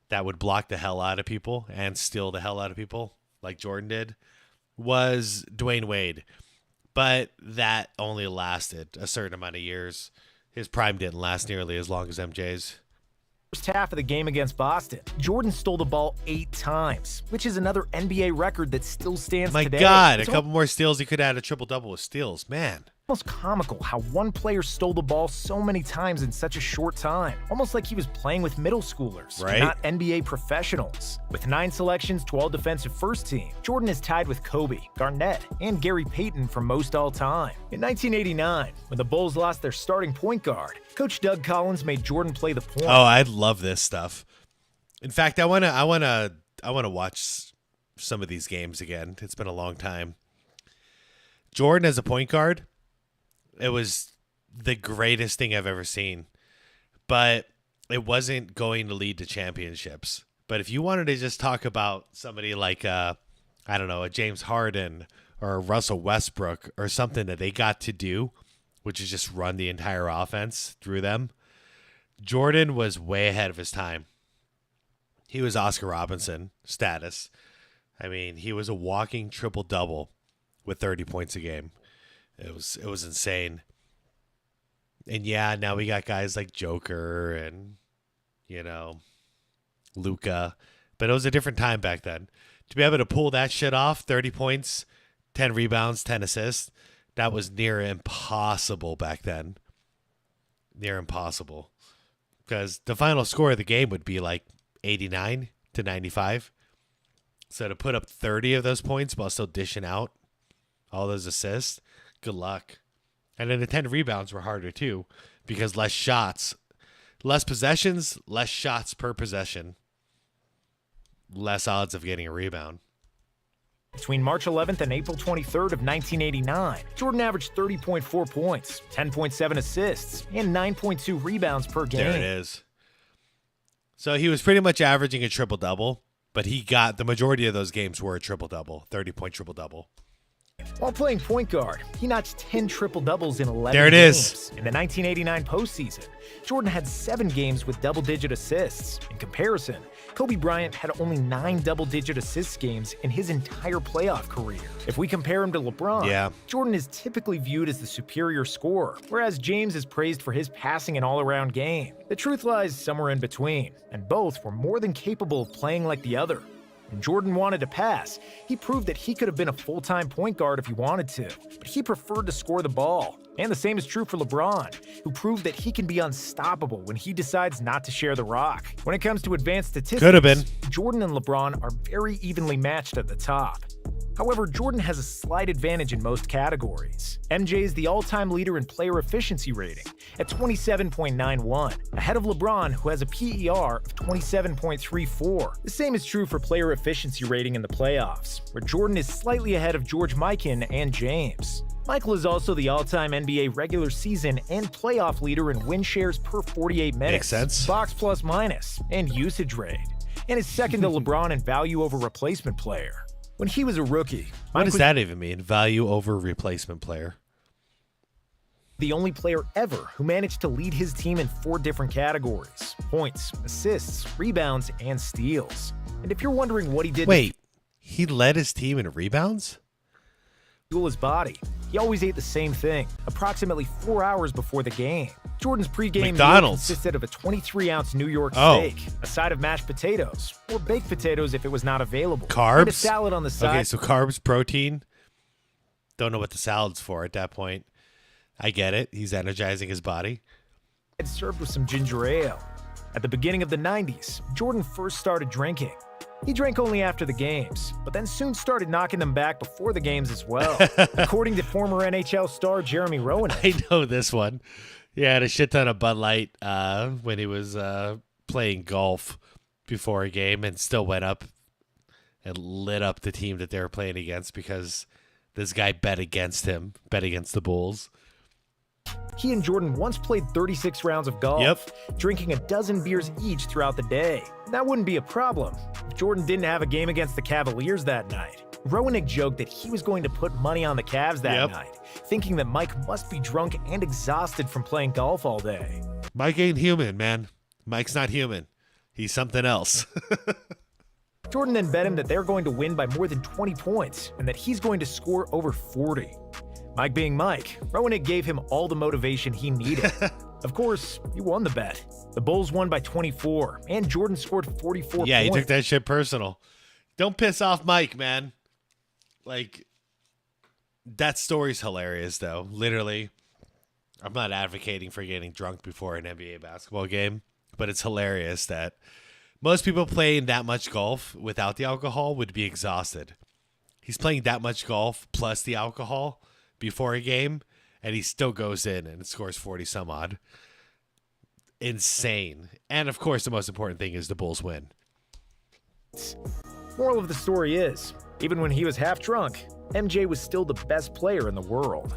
that would block the hell out of people and steal the hell out of people, like Jordan did, was Dwayne Wade. But that only lasted a certain amount of years. His prime didn't last nearly as long as MJ's. First half of the game against Boston, Jordan stole the ball 8 times, which is another NBA record that still stands today. My God, a couple more steals, he could add a triple-double with steals. Man. Almost comical how one player stole the ball so many times in such a short time, almost like he was playing with middle schoolers, right? Not NBA professionals. With 9 selections to all-defensive first team, Jordan is tied with Kobe, Garnett, and Gary Payton for most all-time. In 1989, when the Bulls lost their starting point guard, Coach Doug Collins made Jordan play the point. Oh, I love this stuff. In fact, I wanna watch some of these games again. It's been a long time. Jordan as a point guard, it was the greatest thing I've ever seen, but it wasn't going to lead to championships. But if you wanted to just talk about somebody like, I don't know, a James Harden or a Russell Westbrook or something that they got to do, which is just run the entire offense through them, Jordan was way ahead of his time. He was Oscar Robinson status. I mean, he was a walking triple-double with 30 points a game. It was insane. And yeah, now we got guys like Joker and, Luka. But it was a different time back then. To be able to pull that shit off, 30 points, 10 rebounds, 10 assists, that was near impossible back then. Near impossible. Because the final score of the game would be like 89 to 95. So to put up 30 of those points while still dishing out all those assists, good luck. And then the 10 rebounds were harder too, because less shots, less possessions, less shots per possession, less odds of getting a rebound. Between March 11th and April 23rd of 1989, Jordan averaged 30.4 points, 10.7 assists, and 9.2 rebounds per game. There it is. So he was pretty much averaging a triple-double, but he got the majority of those games were a triple-double, 30-point triple-double. While playing point guard, he notched 10 triple-doubles in 11 there it games. is. In the 1989 postseason, Jordan had 7 games with double-digit assists. In comparison, Kobe Bryant had only 9 double-digit assist games in his entire playoff career. If we compare him to LeBron, Jordan is typically viewed as the superior scorer, whereas James is praised for his passing and all-around game. The truth lies somewhere in between, and both were more than capable of playing like the other. When Jordan wanted to pass, he proved that he could have been a full-time point guard if he wanted to, but he preferred to score the ball. And the same is true for LeBron, who proved that he can be unstoppable when he decides not to share the rock. When it comes to advanced statistics, could have been. Jordan and LeBron are very evenly matched at the top. However, Jordan has a slight advantage in most categories. MJ is the all-time leader in player efficiency rating at 27.91, ahead of LeBron, who has a PER of 27.34. The same is true for player efficiency rating in the playoffs, where Jordan is slightly ahead of George Mikan and James. Michael is also the all-time NBA regular season and playoff leader in win shares per 48 minutes, Makes sense. box plus minus, and usage rate, and is second to LeBron in value over replacement player. When he was a rookie, What does that even mean? Value over replacement player? The only player ever who managed to lead his team in 4 different categories: points, assists, rebounds, and steals. And if you're wondering what he did he led his team in rebounds? Fuel his body, he always ate the same thing, approximately 4 hours before the game. Jordan's pregame meal McDonald's consisted of a 23-ounce New York Oh. steak, a side of mashed potatoes, or baked potatoes if it was not available, Carbs? and a salad on the side. Okay, so carbs, protein. Don't know what the salad's for at that point. I get it. He's energizing his body. And served with some ginger ale. At the beginning of the 90s, Jordan first started drinking. He drank only after the games, but then soon started knocking them back before the games as well. According to former NHL star Jeremy Rowan. I know this one. He had a shit ton of Bud Light when he was playing golf before a game, and still went up and lit up the team that they were playing against because this guy bet against the Bulls. He and Jordan once played 36 rounds of golf, drinking a dozen beers each throughout the day. That wouldn't be a problem if Jordan didn't have a game against the Cavaliers that night. Rowan joked that he was going to put money on the Cavs that night, thinking that Mike must be drunk and exhausted from playing golf all day. Mike ain't human, man. Mike's not human. He's something else. Jordan then bet him that they're going to win by more than 20 points and that he's going to score over 40. Mike being Mike, Rowan gave him all the motivation he needed. Of course, he won the bet. The Bulls won by 24, and Jordan scored 44 Yeah, points. he took that shit personal. Don't piss off Mike, man. Like, That story's hilarious, though. Literally, I'm not advocating for getting drunk before an NBA basketball game, but it's hilarious that most people playing that much golf without the alcohol would be exhausted. He's playing that much golf plus the alcohol before a game, and he still goes in and scores 40 some odd. Insane. And of course, the most important thing is the Bulls win. Moral of the story is, even when he was half drunk, MJ was still the best player in the world.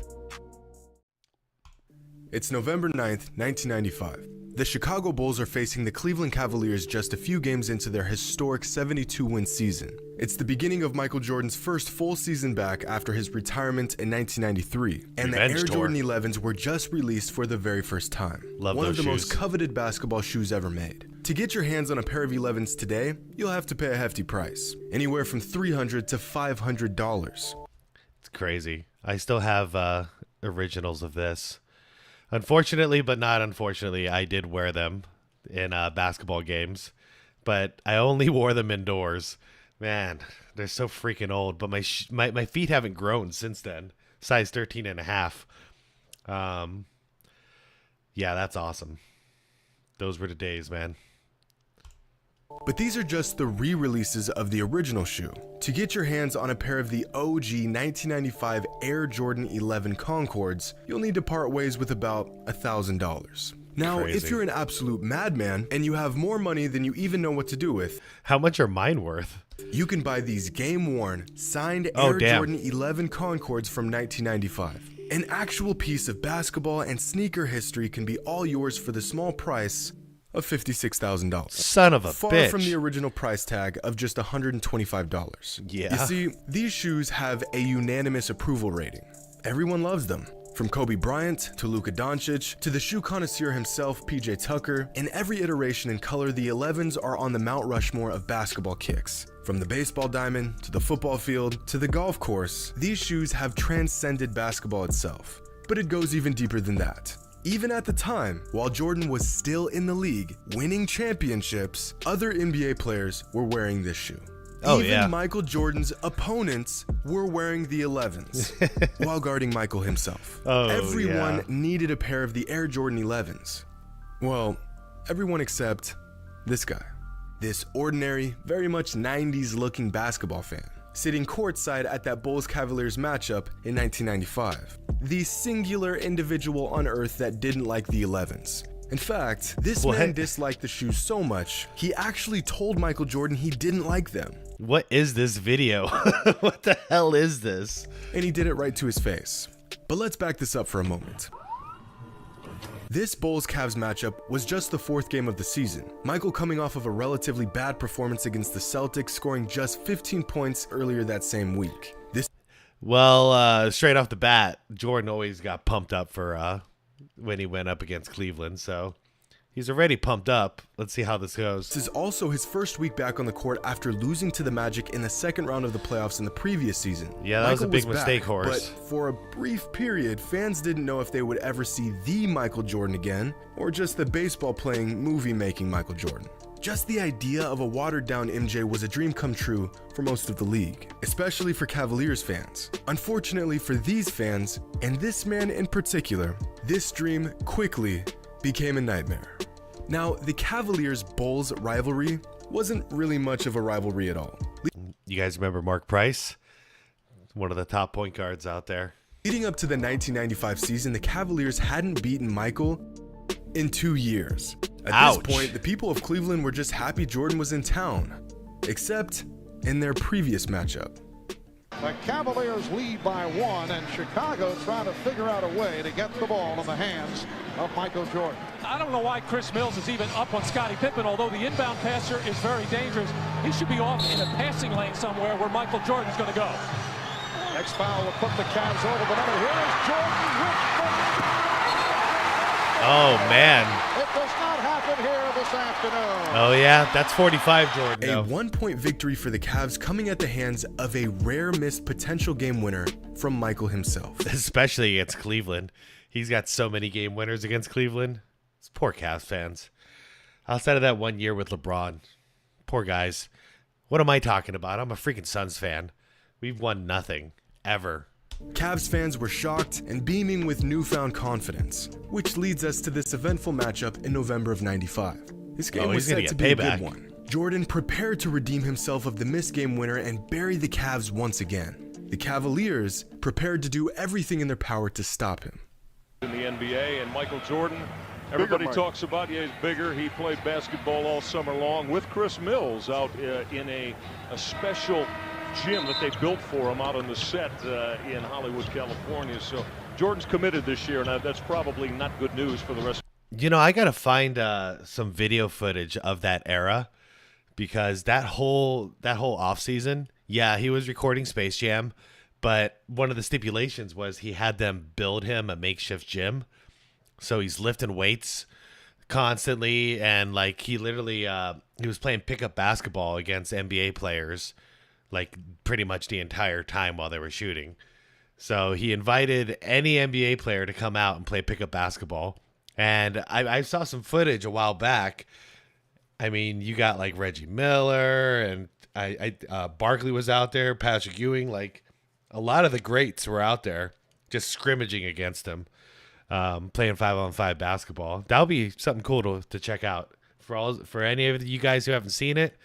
It's November 9th, 1995. The Chicago Bulls are facing the Cleveland Cavaliers just a few games into their historic 72-win season. It's the beginning of Michael Jordan's first full season back after his retirement in 1993, and the Air Jordan 11s were just released for the very first time. One of the most coveted basketball shoes ever made. To get your hands on a pair of 11s today, you'll have to pay a hefty price, anywhere from $300 to $500. It's crazy. I still have originals of this. Unfortunately, but not unfortunately, I did wear them in basketball games, but I only wore them indoors. Man, they're so freaking old, but my feet haven't grown since then. Size 13 and a half. Yeah, that's awesome. Those were the days, man. But these are just the re-releases of the original shoe. To get your hands on a pair of the OG 1995 Air Jordan 11 Concords, you'll need to part ways with about $1,000. Now, if you're an absolute madman and you have more money than you even know what to do with, how much are mine worth? You can buy these game-worn, signed Air Jordan 11 Concords from 1995. An actual piece of basketball and sneaker history can be all yours for the small price of $56,000. Son of a Far bitch. from the original price tag of just $125. Yeah. You see, these shoes have a unanimous approval rating. Everyone loves them. From Kobe Bryant to Luka Doncic to the shoe connoisseur himself, PJ Tucker. In every iteration and color, the 11s are on the Mount Rushmore of basketball kicks. From the baseball diamond to the football field to the golf course, these shoes have transcended basketball itself. But it goes even deeper than that. Even at the time, while Jordan was still in the league, winning championships, other NBA players were wearing this shoe. Even Michael Jordan's opponents were wearing the 11s while guarding Michael himself. Everyone needed a pair of the Air Jordan 11s. Well, everyone except this guy. This ordinary, very much 90s looking basketball fan, sitting courtside at that Bulls-Cavaliers matchup in 1995. The singular individual on earth that didn't like the 11s. In fact, this man disliked the shoes so much, he actually told Michael Jordan he didn't like them. What is this video? What the hell is this? And he did it right to his face. But let's back this up for a moment. This Bulls-Cavs matchup was just the fourth game of the season. Michael coming off of a relatively bad performance against the Celtics, scoring just 15 points earlier that same week. Straight off the bat, Jordan always got pumped up for when he went up against Cleveland, so he's already pumped up. Let's see how this goes. This is also his first week back on the court after losing to the Magic in the second round of the playoffs in the previous season. Yeah, that was a big mistake, Horace. But for a brief period, fans didn't know if they would ever see the Michael Jordan again, or just the baseball-playing, movie-making Michael Jordan. Just the idea of a watered-down MJ was a dream come true for most of the league, especially for Cavaliers fans. Unfortunately for these fans, and this man in particular, this dream quickly became a nightmare. Now, the Cavaliers-Bulls rivalry wasn't really much of a rivalry at all. You guys remember Mark Price? One of the top point guards out there. Leading up to the 1995 season, the Cavaliers hadn't beaten Michael in 2 years. At this point, the people of Cleveland were just happy Jordan was in town, except in their previous matchup. The Cavaliers lead by 1, and Chicago trying to figure out a way to get the ball in the hands of Michael Jordan. I don't know why Chris Mills is even up on Scottie Pippen, although the inbound passer is very dangerous. He should be off in a passing lane somewhere where Michael Jordan's going to go. Next foul will put the Cavs over the number. Here is Jordan with the... Oh, man. It does not happen here this afternoon. Oh, yeah. That's 45, Jordan. A 1-point victory for the Cavs coming at the hands of a rare missed potential game winner from Michael himself. Especially against Cleveland. He's got so many game winners against Cleveland. It's poor Cavs fans. Outside of that 1 year with LeBron. Poor guys. What am I talking about? I'm a freaking Suns fan. We've won nothing. Ever. Cavs fans were shocked and beaming with newfound confidence, which leads us to this eventful matchup in November of '95. This game was set to be a good one. Jordan prepared to redeem himself of the missed game winner and bury the Cavs once again. The Cavaliers prepared to do everything in their power to stop him. In the NBA, and Michael Jordan, everybody talks about, he's bigger. He played basketball all summer long with Chris Mills out in a special gym that they built for him out on the set in Hollywood, California. So Jordan's committed this year, and that's probably not good news for the rest. You know, I got to find some video footage of that era, because that whole offseason, yeah, he was recording Space Jam, but one of the stipulations was he had them build him a makeshift gym. So he's lifting weights constantly, and like he literally he was playing pickup basketball against NBA players like pretty much the entire time while they were shooting. So he invited any NBA player to come out and play pickup basketball. And I saw some footage a while back. I mean, you got like Reggie Miller, and Barkley was out there, Patrick Ewing, like a lot of the greats were out there just scrimmaging against him, playing 5-on-5 basketball. That would be something cool to check out for any of you guys who haven't seen it.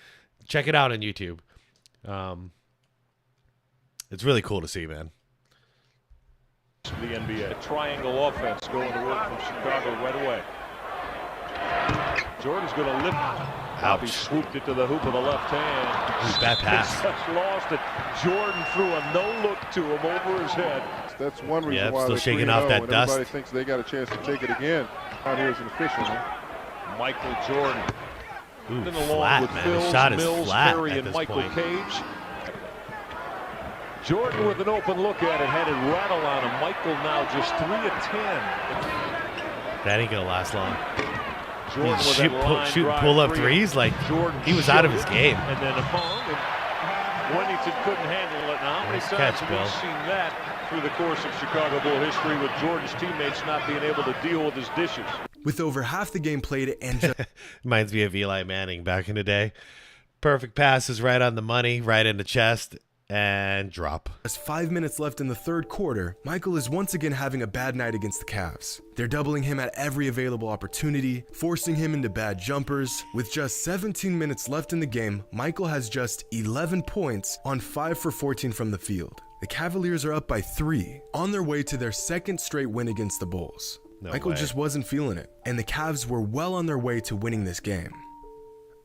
Check it out on YouTube. It's really cool to see, man. The NBA, a triangle offense going to work from Chicago right away. Jordan's going to lift. He swooped it to the hoop of the left hand. Bad pass. Just lost it. Jordan threw a no-look to him over his head. That's one reason why still they're shaking off that dust. Everybody thinks they got a chance to take it again. Out here as an official. Huh? Michael Jordan. Ooh, flat, man. The shot is flat Perry, at and this Michael point. Cage. Jordan with an open look at it, had it rattle on him. Michael now just 3 of 10. That ain't gonna last long. Jordan with Shooting pull-up threes, like Jordan he was out of his game. And then hung, and Wennington couldn't handle it. Now, how many times have we seen that through the course of Chicago Bull history with Jordan's teammates not being able to deal with his dishes? With over half the game played and just reminds me of Eli Manning back in the day. Perfect passes right on the money, right in the chest, and drop. As 5 minutes left in the third quarter, Michael is once again having a bad night against the Cavs. They're doubling him at every available opportunity, forcing him into bad jumpers. With just 17 minutes left in the game, Michael has just 11 points on 5 for 14 from the field. The Cavaliers are up by 3, on their way to their second straight win against the Bulls. Michael just wasn't feeling it, and the Cavs were well on their way to winning this game.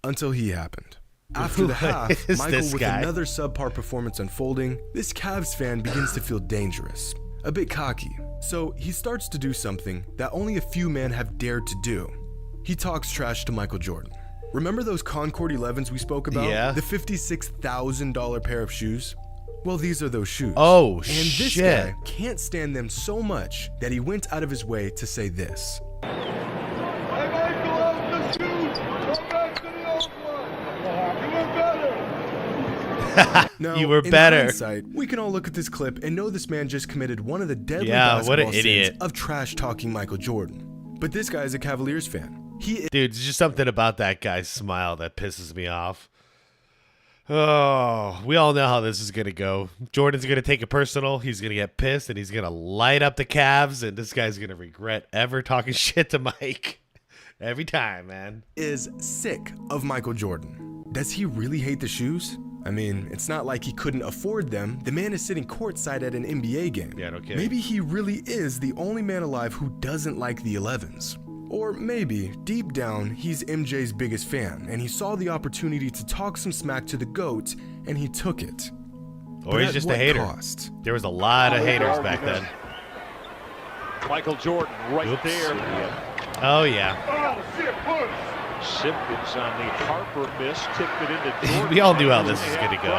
Until he happened. After the half, Michael with another subpar performance unfolding, this Cavs fan begins to feel dangerous, a bit cocky. So he starts to do something that only a few men have dared to do. He talks trash to Michael Jordan. Remember those Concord 11s we spoke about? Yeah. The $56,000 pair of shoes? Well, these are those shoes. Oh, and this guy can't stand them so much that he went out of his way to say this. Now, you were better. In hindsight, we can all look at this clip and know this man just committed one of the deadly what an basketball idiot. sins of trash talking Michael Jordan. But this guy is a Cavaliers fan. Dude, there's just something about that guy's smile that pisses me off. Oh, we all know how this is going to go. Jordan's going to take it personal. He's going to get pissed, and he's going to light up the Cavs, and this guy's going to regret ever talking shit to Mike. Every time, man. Is sick of Michael Jordan. Does he really hate the shoes? I mean, it's not like he couldn't afford them. The man is sitting courtside at an NBA game. Yeah, no kidding. Maybe he really is the only man alive who doesn't like the 11s. Or maybe, deep down, he's MJ's biggest fan, and he saw the opportunity to talk some smack to the GOAT, and he took it. Or he's just a hater. Cost? There was a lot of haters back then. Michael Jordan right there. Oh, yeah. Simpkins on the Harper miss, tipped it into Jordan. We all knew how this was going to go.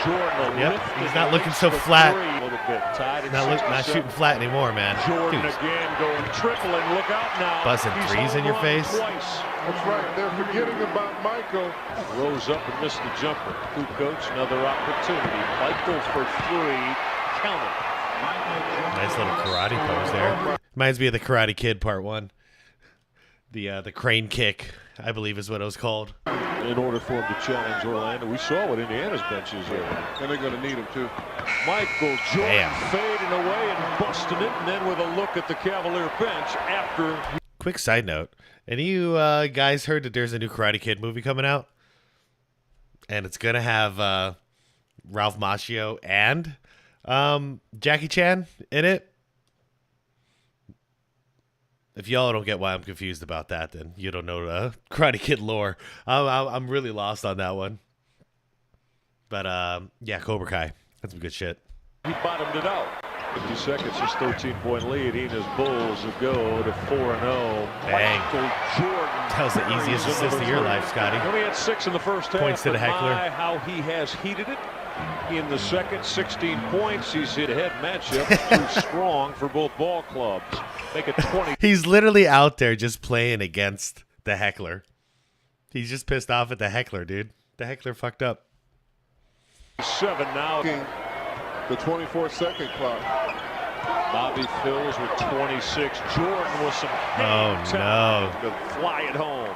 Jordan he's not looking so flat. A little bit tied. Not shooting flat anymore, man. Jordan Dude, again going tripling. Look out now. Buzzing threes in your face. That's right. They're forgetting about Michael. Rose up and missed the jumper. Hoop coach, another opportunity. Michael for 3. Count it. Nice little karate pose there. Reminds me of the Karate Kid Part 1. The crane kick, I believe is what it was called. In order for him to challenge Orlando. We saw what Indiana's benches are. And they're going to need him too. Michael Jordan fading away and busting it, and then with a look at the Cavalier bench after. Quick side note. Any of you guys heard that there's a new Karate Kid movie coming out? And it's going to have Ralph Macchio and Jackie Chan in it. If y'all don't get why I'm confused about that, then you don't know the Karate Kid lore. I'm really lost on that one. But, yeah, Cobra Kai. That's some good shit. He bottomed it out. 50 seconds, his 13-point lead. Ena's Bulls go to 4-0. Dang. Michael Jordan. That was the easiest assist of your life, Scotty. Only had 6 in the first half. Points to the heckler. How he has heated it. In the second, 16 points. He's hit head matchup. Too strong for both ball clubs. Make it 20. He's literally out there just playing against the heckler. He's just pissed off at the heckler, dude. The heckler fucked up. 7 now. The 24-second clock. Bobby Phills with 26. Jordan with some no to fly it home.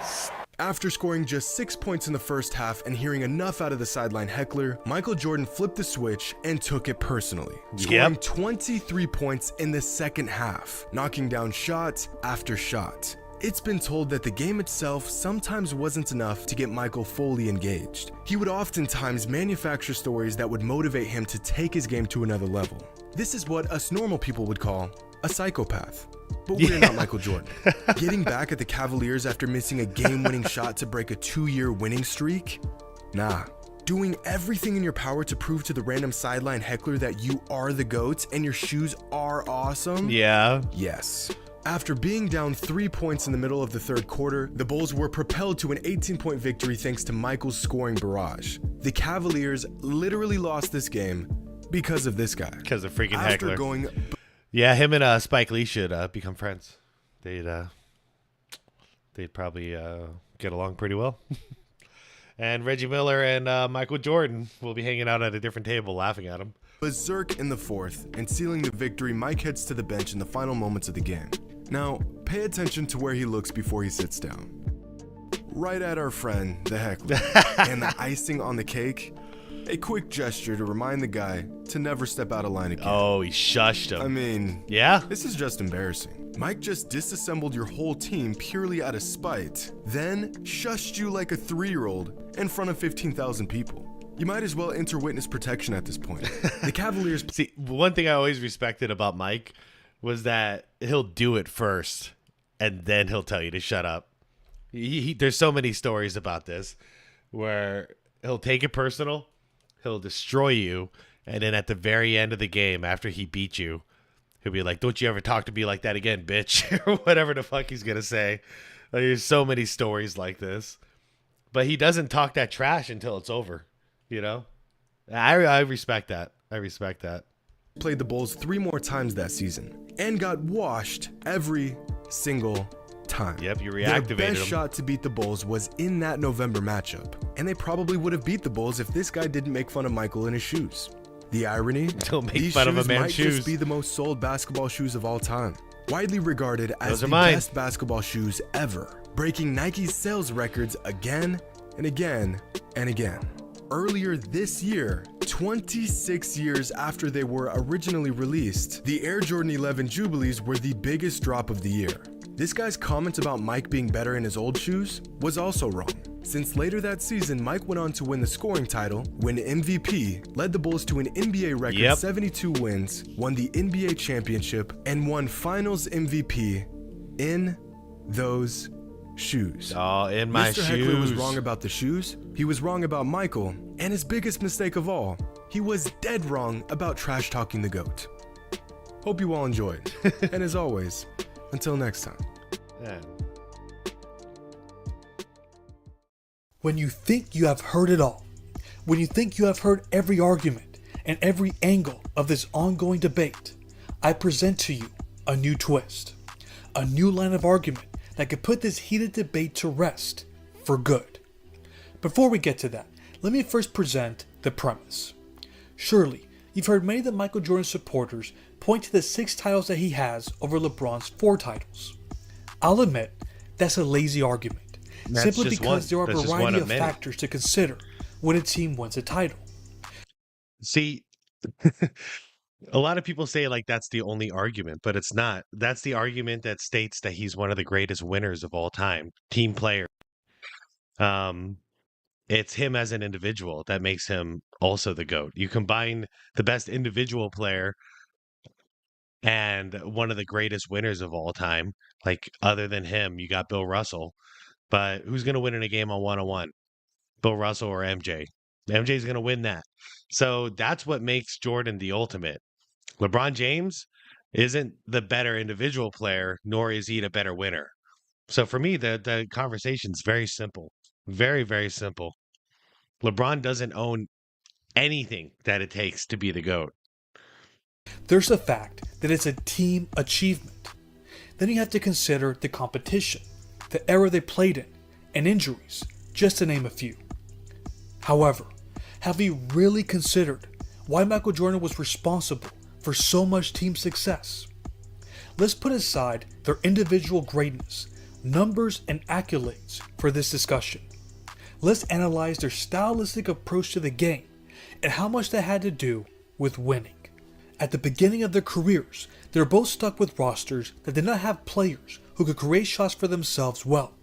After scoring just 6 points in the first half and hearing enough out of the sideline heckler, Michael Jordan flipped the switch and took it personally, scoring 23 points in the second half, knocking down shot after shot. It's been told that the game itself sometimes wasn't enough to get Michael fully engaged. He would oftentimes manufacture stories that would motivate him to take his game to another level. This is what us normal people would call a psychopath. But we're not Michael Jordan. Getting back at the Cavaliers after missing a game-winning shot to break a 2-year winning streak? Nah. Doing everything in your power to prove to the random sideline heckler that you are the GOAT and your shoes are awesome? Yeah. Yes. After being down 3 points in the middle of the third quarter, the Bulls were propelled to an 18-point victory thanks to Michael's scoring barrage. The Cavaliers literally lost this game because of this guy. Because of freaking After heckler. going... Yeah, him and Spike Lee should become friends. They'd probably get along pretty well. And Reggie Miller and Michael Jordan will be hanging out at a different table laughing at him. Berserk in the fourth, and sealing the victory, Mike heads to the bench in the final moments of the game. Now, pay attention to where he looks before he sits down. Right at our friend, the heckler, and the icing on the cake, a quick gesture to remind the guy to never step out of line again. Oh, he shushed him. I mean, yeah, this is just embarrassing. Mike just disassembled your whole team purely out of spite, then shushed you like a 3-year-old in front of 15,000 people. You might as well enter witness protection at this point. The Cavaliers... See, one thing I always respected about Mike was that he'll do it first, and then he'll tell you to shut up. There's so many stories about this where he'll take it personal, he'll destroy you, and then at the very end of the game, after he beat you, he'll be like, "Don't you ever talk to me like that again, bitch," or whatever the fuck he's gonna say. Like, there's so many stories like this, but he doesn't talk that trash until it's over. You know, I respect that. I respect that. Played the Bulls 3 more times that season and got washed every single time. Yep, you reactivated Their best them. shot to beat the Bulls was in that November matchup, and they probably would have beat the Bulls if this guy didn't make fun of Michael in his shoes. The irony? Don't make these fun shoes of a man's might shoes. just be the most sold basketball shoes of all time. Widely regarded as Those are the mine. best basketball shoes ever, breaking Nike's sales records again and again and again. Earlier this year, 26 years after they were originally released, the Air Jordan 11 Jubilees were the biggest drop of the year. This guy's comment about Mike being better in his old shoes was also wrong, since later that season, Mike went on to win the scoring title, win MVP, led the Bulls to an NBA record 72 wins, won the NBA championship, and won Finals MVP in those shoes. Oh, in my Mr. Heckler was shoes. wrong about the shoes, he was wrong about Michael, and his biggest mistake of all, he was dead wrong about trash talking the GOAT. Hope you all enjoyed, and as always, until next time. Yeah. When you think you have heard it all, when you think you have heard every argument and every angle of this ongoing debate, I present to you a new twist, a new line of argument that could put this heated debate to rest for good. Before we get to that, let me first present the premise. Surely, you've heard many of the Michael Jordan supporters point to the 6 titles that he has over LeBron's 4 titles. I'll admit that's a lazy argument, simply because there are a variety of factors to consider when a team wins a title. See, a lot of people say like that's the only argument, but it's not. That's the argument that states that he's one of the greatest winners of all time, team player. It's him as an individual that makes him also the GOAT. You combine the best individual player and one of the greatest winners of all time. Like, other than him, you got Bill Russell. But who's going to win in a game on one-on-one? Bill Russell or MJ? MJ's going to win that. So that's what makes Jordan the ultimate. LeBron James isn't the better individual player, nor is he the better winner. So for me, the conversation's very simple. Very, very simple. LeBron doesn't own anything that it takes to be the GOAT. There's the fact that it's a team achievement. Then you have to consider the competition, the era they played in, and injuries, just to name a few. However, have we really considered why Michael Jordan was responsible for so much team success? Let's put aside their individual greatness, numbers, and accolades for this discussion. Let's analyze their stylistic approach to the game and how much that had to do with winning. At the beginning of their careers, they were both stuck with rosters that did not have players who could create shots for themselves well.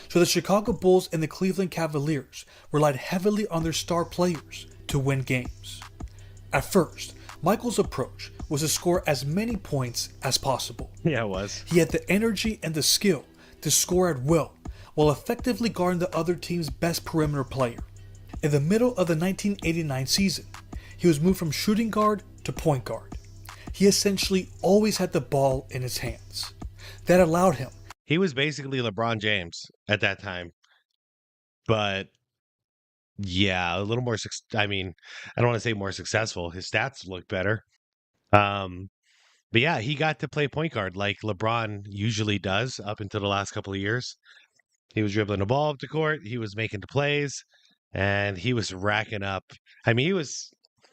So the Chicago Bulls and the Cleveland Cavaliers relied heavily on their star players to win games. At first, Michael's approach was to score as many points as possible. Yeah, it was. He had the energy and the skill to score at will, while effectively guarding the other team's best perimeter player. In the middle of the 1989 season, he was moved from shooting guard to point guard. He essentially always had the ball in his hands. That allowed him. He was basically LeBron James at that time. But yeah, a little more, I mean, I don't want to say more successful. His stats look better. But yeah, he got to play point guard like LeBron usually does up until the last couple of years. He was dribbling the ball up the court. He was making the plays, and he was racking up. I mean,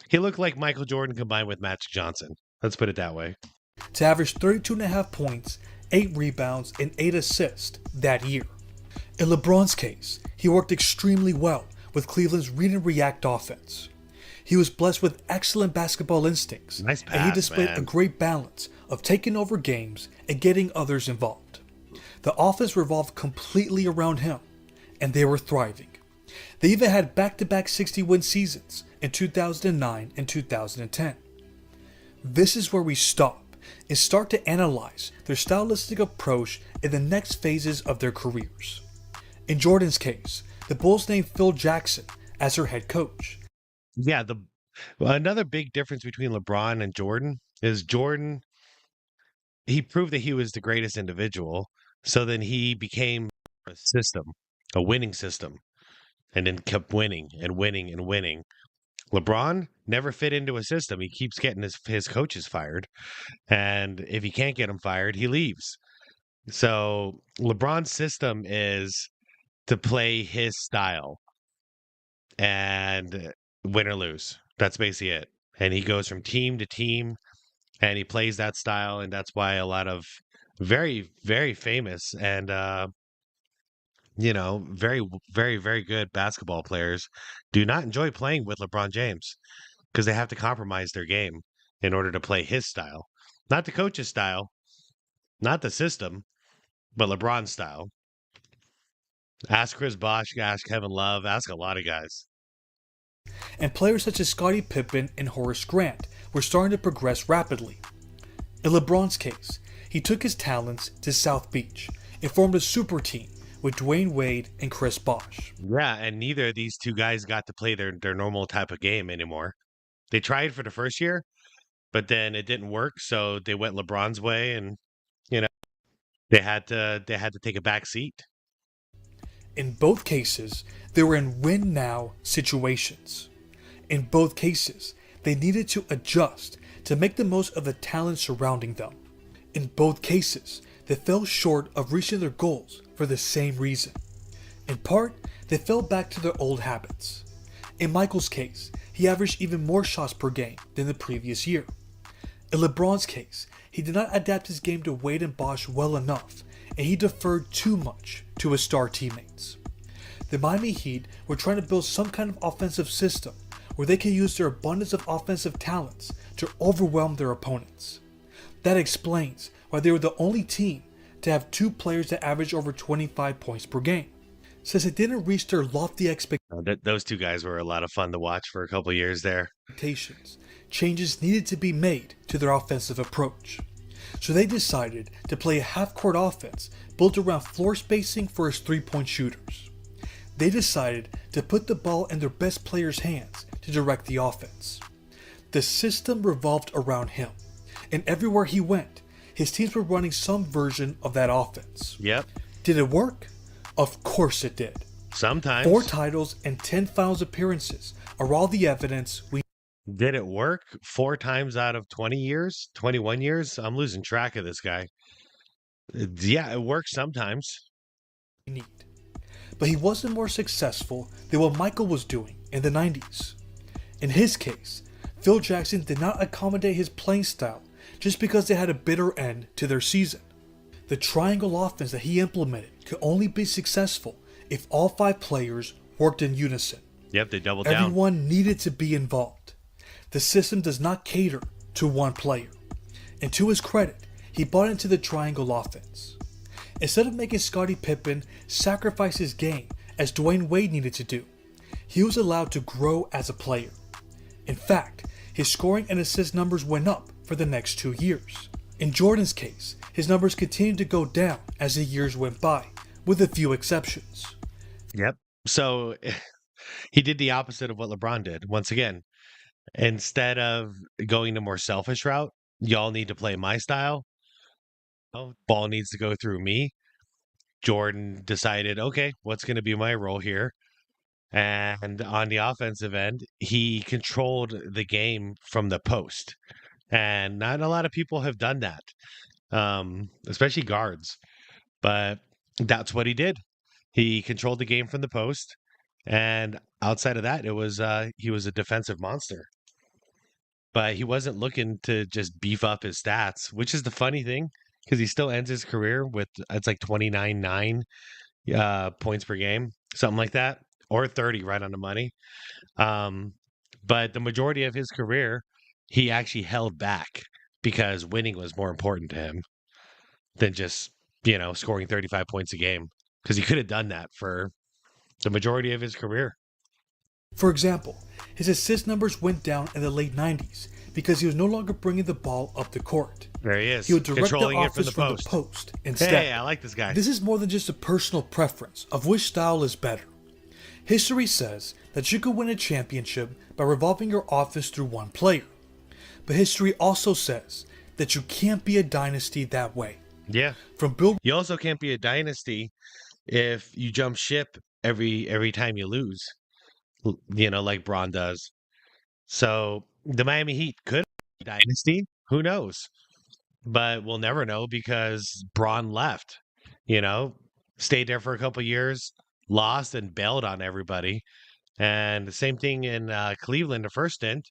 he looked like Michael Jordan combined with Magic Johnson. Let's put it that way. To average 32.5 points, 8 rebounds, and 8 assists that year. In LeBron's case, he worked extremely well with Cleveland's read and react offense. He was blessed with excellent basketball instincts, nice pass, and he displayed man. a great balance of taking over games and getting others involved. The offense revolved completely around him, and they were thriving. They even had back-to-back 60-win seasons in 2009 and 2010. This is where we stop and start to analyze their stylistic approach in the next phases of their careers. In Jordan's case, the Bulls named Phil Jackson as their head coach. Yeah, another big difference between LeBron and Jordan is Jordan, he proved that he was the greatest individual, so then he became a system, a winning system, and then kept winning and winning and winning. LeBron never fit into a system. He keeps getting his coaches fired, and if he can't get them fired, he leaves. So LeBron's system is to play his style and win or lose. That's basically it. And he goes from team to team, and he plays that style, and that's why a lot of very, very famous and very, very, very good basketball players do not enjoy playing with LeBron James because they have to compromise their game in order to play his style. Not the coach's style, not the system, but LeBron's style. Ask Chris Bosh, ask Kevin Love, ask a lot of guys. And players such as Scottie Pippen and Horace Grant were starting to progress rapidly. In LeBron's case, he took his talents to South Beach and formed a super team with Dwayne Wade and Chris Bosh. Yeah, and neither of these two guys got to play their normal type of game anymore. They tried for the first year, but then it didn't work, so they went LeBron's way, and they had to take a back seat. In both cases, they were in win-now situations. In both cases, they needed to adjust to make the most of the talent surrounding them. In both cases, they fell short of reaching their goals for the same reason. In part, they fell back to their old habits. In Michael's case, he averaged even more shots per game than the previous year. In LeBron's case, he did not adapt his game to Wade and Bosh well enough, and he deferred too much to his star teammates. The Miami Heat were trying to build some kind of offensive system where they can use their abundance of offensive talents to overwhelm their opponents. That explains why they were the only team to have 2 players that averaged over 25 points per game. Since it didn't reach their lofty Those 2 guys were a lot of fun to watch for a couple years there. expectations, changes needed to be made to their offensive approach. So they decided to play a half-court offense built around floor spacing for his 3-point shooters. They decided to put the ball in their best players' hands to direct the offense. The system revolved around him, and everywhere he went, his teams were running some version of that offense. Yep. Did it work? Of course it did. Sometimes. 4 titles and 10 finals appearances are all the evidence we Did it work 4 times out of 20 years? 21 years? I'm losing track of this guy. Yeah, it works sometimes. need. But he wasn't more successful than what Michael was doing in the 90s. In his case, Phil Jackson did not accommodate his playing style just because they had a bitter end to their season. The triangle offense that he implemented could only be successful if all 5 players worked in unison. Yep, they doubled down. Everyone needed to be involved. The system does not cater to one player. And to his credit, he bought into the triangle offense. Instead of making Scottie Pippen sacrifice his game as Dwayne Wade needed to do, he was allowed to grow as a player. In fact, his scoring and assist numbers went up for the next 2 years. In Jordan's case, his numbers continued to go down as the years went by, with a few exceptions. Yep. So he did the opposite of what LeBron did. Once again, instead of going the more selfish route, y'all need to play my style. Ball needs to go through me. Jordan decided, okay, what's going to be my role here? And on the offensive end, he controlled the game from the post. And not a lot of people have done that, especially guards. But that's what he did. He controlled the game from the post. And outside of that, it was he was a defensive monster. But he wasn't looking to just beef up his stats, which is the funny thing, because he still ends his career with, it's like 29.9 points per game, something like that, or 30 right on the money. But the majority of his career, he actually held back because winning was more important to him than just, scoring 35 points a game, because he could have done that for the majority of his career. For example, his assist numbers went down in the late 90s because he was no longer bringing the ball up the court. There he is. He would direct Controlling the it from offense the from the post instead. Hey, I like this guy. This is more than just a personal preference of which style is better. History says that you could win a championship by revolving your offense through one player. But history also says that you can't be a dynasty that way. Yeah. You also can't be a dynasty if you jump ship every time you lose, like Braun does. So the Miami Heat could be a dynasty. Who knows? But we'll never know because Braun left, stayed there for a couple years, lost and bailed on everybody. And the same thing in Cleveland, the first stint.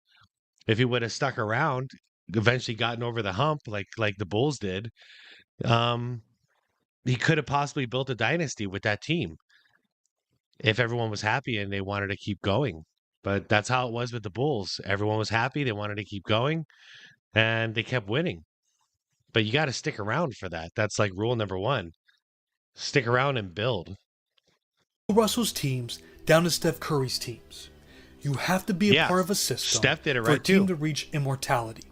If he would have stuck around, eventually gotten over the hump like the Bulls did, he could have possibly built a dynasty with that team if everyone was happy and they wanted to keep going. But that's how it was with the Bulls. Everyone was happy. They wanted to keep going and they kept winning. But you got to stick around for that. That's like rule number 1. Stick around and build. Russell's teams down to Steph Curry's teams. You have to be a part of a system Steph did it for a right team too. to reach immortality.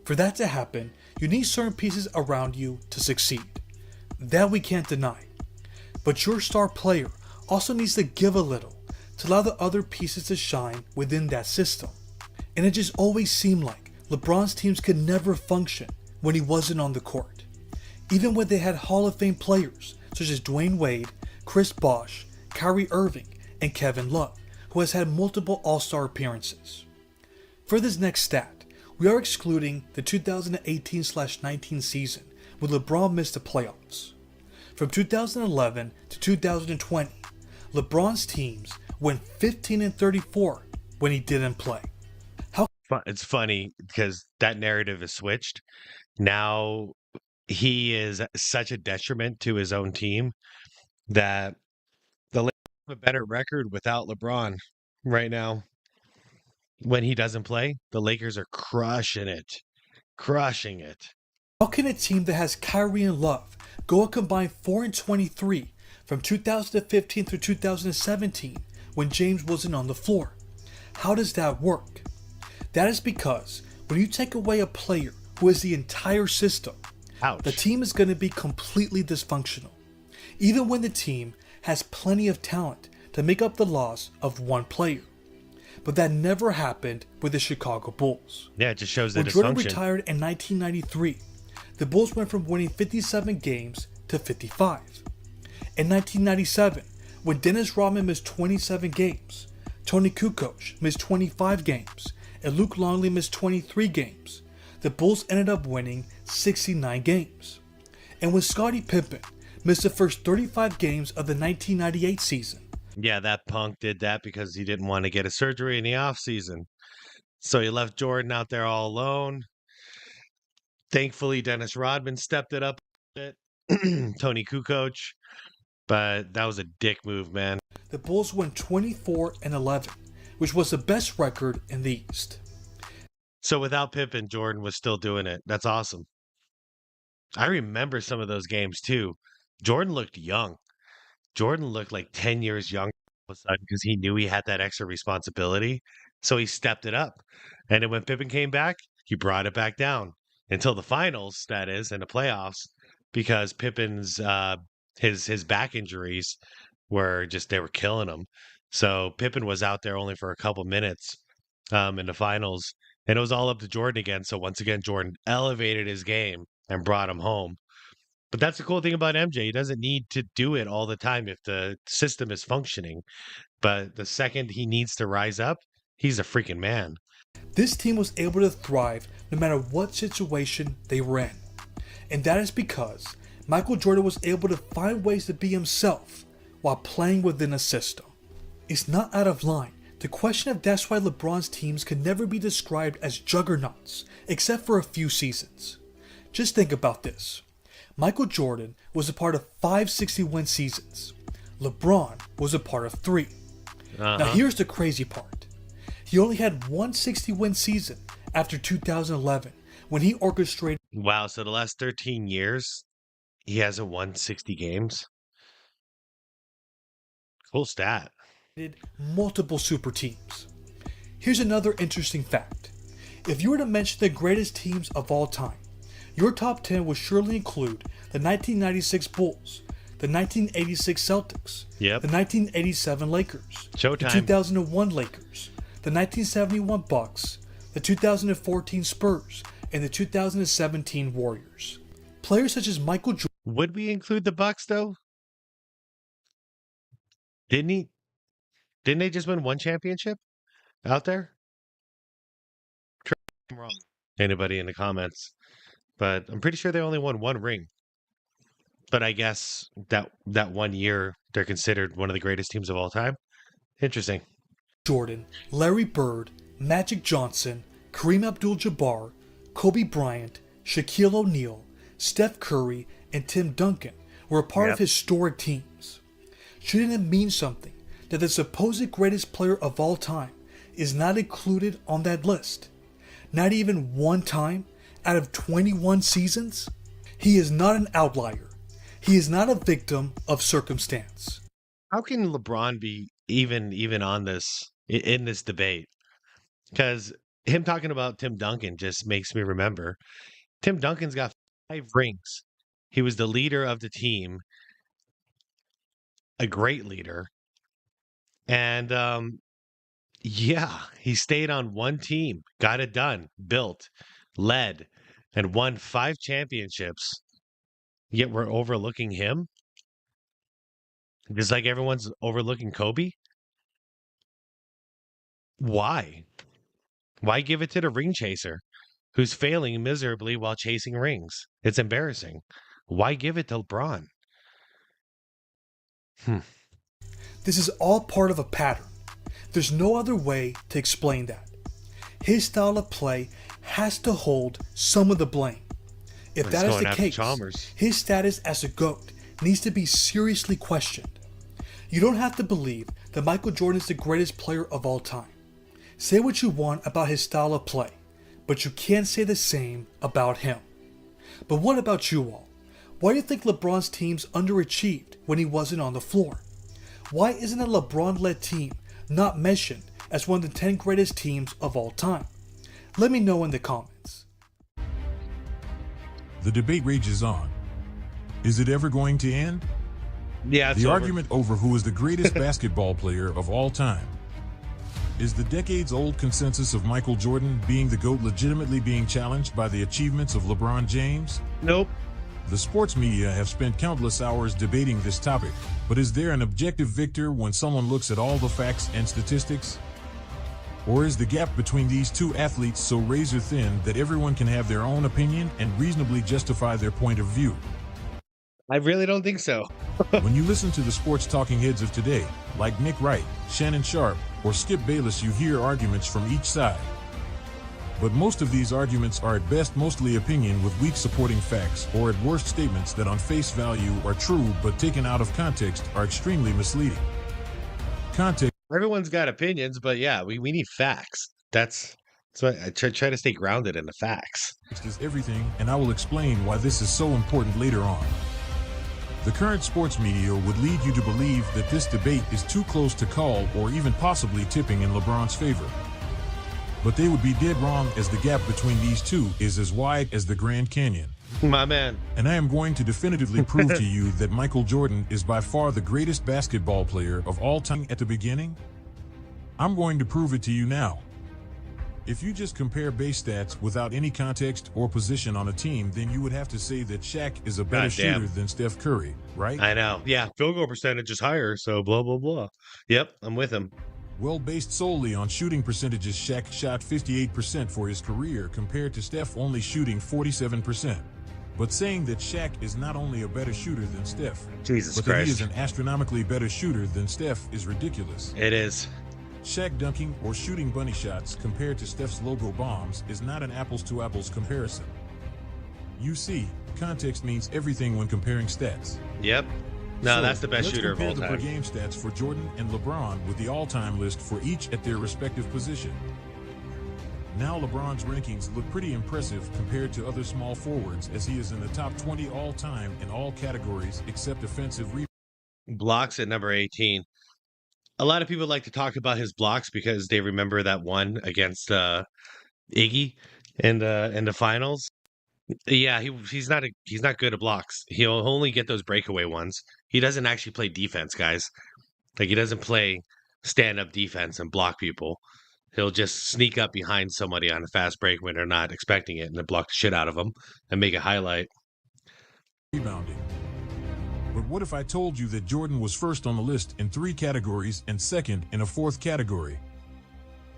For that to happen, you need certain pieces around you to succeed. That we can't deny. But your star player also needs to give a little to allow the other pieces to shine within that system. And it just always seemed like LeBron's teams could never function when he wasn't on the court. Even when they had Hall of Fame players such as Dwayne Wade, Chris Bosh, Kyrie Irving, and Kevin Love, who has had multiple All-Star appearances. For this next stat, we are excluding the 2018-19 season when LeBron missed the playoffs. From 2011 to 2020, LeBron's teams went 15-34 when he didn't play. It's funny because that narrative is switched. Now he is such a detriment to his own team that the Lakers have a better record without LeBron right now. When he doesn't play, the Lakers are crushing it. Crushing it. How can a team that has Kyrie and Love go a combined 4-23 from 2015 through 2017 when James wasn't on the floor? How does that work? That is because when you take away a player who is the entire system, the team is going to be completely dysfunctional, even when the team has plenty of talent to make up the loss of one player. But that never happened with the Chicago Bulls. Yeah, it just shows the when dysfunction. Jordan retired in 1993, the Bulls went from winning 57 games to 55. In 1997, when Dennis Rodman missed 27 games, Tony Kukoc missed 25 games, and Luke Longley missed 23 games, the Bulls ended up winning 69 games. And when Scottie Pippen missed the first 35 games of the 1998 season, yeah, that punk did that because he didn't want to get a surgery in the offseason. So he left Jordan out there all alone. Thankfully, Dennis Rodman stepped it up a bit. Tony Kukoc. But that was a dick move, man. the Bulls went 24-11, which was the best record in the East. So without Pippen, Jordan was still doing it. That's awesome. I remember some of those games too. Jordan looked young. Jordan looked like 10 years younger all of a sudden because he knew he had that extra responsibility. So he stepped it up. And then when Pippen came back, he brought it back down until the finals, that is, and the playoffs, because Pippen's his back injuries were just, they were killing him. So Pippen was out there only for a couple minutes in the finals, and it was all up to Jordan again. So once again, Jordan elevated his game and brought him home. But that's the cool thing about MJ. He doesn't need to do it all the time if the system is functioning. But the second he needs to rise up, he's a freaking man. This team was able to thrive no matter what situation they were in. And that is because Michael Jordan was able to find ways to be himself while playing within a system. It's not out of line to question if that's why LeBron's teams could never be described as juggernauts, except for a few seasons. Just think about this. Michael Jordan was a part of 5 60-win seasons. LeBron was a part of 3. Now here's the crazy part. He only had one 60-win season after 2011 when he orchestrated... Wow, so the last 13 years, he hasn't won 60 games? Cool stat. ...multiple super teams. Here's another interesting fact. If you were to mention the greatest teams of all time, your top 10 would surely include the 1996 Bulls, the 1986 Celtics, the 1987 Lakers, Showtime. the 2001 Lakers, the 1971 Bucks, the 2014 Spurs, and the 2017 Warriors. Players such as Michael Jordan... Would we include the Bucks though? Didn't they just win one championship out there? I'm wrong. Anybody in the comments? But I'm pretty sure they only won one ring. But I guess that 1 year they're considered one of the greatest teams of all time. Interesting. Jordan, Larry Bird, Magic Johnson, Kareem Abdul-Jabbar, Kobe Bryant, Shaquille O'Neal, Steph Curry, and Tim Duncan were a part of historic teams. Shouldn't it mean something that the supposed greatest player of all time is not included on that list? Not even one time out of 21 seasons? He is not an outlier. He is not a victim of circumstance. How can LeBron be even on this, in this debate? Because him talking about Tim Duncan just makes me remember Tim Duncan's got 5 rings. He was the leader of the team, a great leader. And he stayed on one team, got it done, built, led, and won 5 championships. Yet we're overlooking him. Just like everyone's overlooking Kobe. Why? Why give it to the ring chaser who's failing miserably while chasing rings? It's embarrassing. Why give it to LeBron? This is all part of a pattern. There's no other way to explain that. His style of play has to hold some of the blame. If He's that is going the after case, Chalmers. his status as a GOAT needs to be seriously questioned. You don't have to believe that Michael Jordan is the greatest player of all time. Say what you want about his style of play, but you can't say the same about him. But what about you all? Why do you think LeBron's teams underachieved when he wasn't on the floor? Why isn't a LeBron-led team not mentioned as one of the 10 greatest teams of all time? Let me know in the comments. The debate rages on. Is it ever going to end? Yeah, it's the over. argument over who is the greatest basketball player of all time. Is the decades-old consensus of Michael Jordan being the GOAT legitimately being challenged by the achievements of LeBron James? Nope. The sports media have spent countless hours debating this topic, but is there an objective victor when someone looks at all the facts and statistics? Or is the gap between these two athletes so razor thin that everyone can have their own opinion and reasonably justify their point of view? I really don't think so. When you listen to the sports talking heads of today, like Nick Wright, Shannon Sharp, or Skip Bayless, you hear arguments from each side. But most of these arguments are at best mostly opinion with weak supporting facts, or at worst statements that on face value are true but taken out of context are extremely misleading. Context. Everyone's got opinions, but yeah, we need facts. That's why I try to stay grounded in the facts. Is everything, and I will explain why this is so important later on. The current sports media would lead you to believe that this debate is too close to call or even possibly tipping in LeBron's favor. But they would be dead wrong, as the gap between these two is as wide as the Grand Canyon. My man. And I am going to definitively prove to you that Michael Jordan is by far the greatest basketball player of all time. At the beginning, I'm going to prove it to you now. If you just compare base stats without any context or position on a team, then you would have to say that Shaq is a better shooter than Steph Curry, right? I know. Yeah, field goal percentage is higher, so blah, blah, blah. Yep, I'm with him. Well, based solely on shooting percentages, Shaq shot 58% for his career compared to Steph only shooting 47%. But saying that Shaq is not only a better shooter than Steph, but that he is an astronomically better shooter than Steph is ridiculous. It is. Shaq dunking or shooting bunny shots compared to Steph's logo bombs is not an apples-to-apples comparison. You see, context means everything when comparing stats. Yep. No, So, that's the best shooter of all let's compare the time. per-game stats for Jordan and LeBron with the all-time list for each at their respective position. Now LeBron's rankings look pretty impressive compared to other small forwards, as he is in the top 20 all-time in all categories except offensive rebounding. Blocks at number 18. A lot of people like to talk about his blocks because they remember that one against Iggy in the finals. Yeah, he's not good at blocks. He'll only get those breakaway ones. He doesn't actually play defense, guys. Like, he doesn't play stand-up defense and block people. He'll just sneak up behind somebody on a fast break when they're not expecting it and then block the shit out of them and make a highlight. Rebounding. But what if I told you that Jordan was first on the list in 3 categories and second in a 4th category?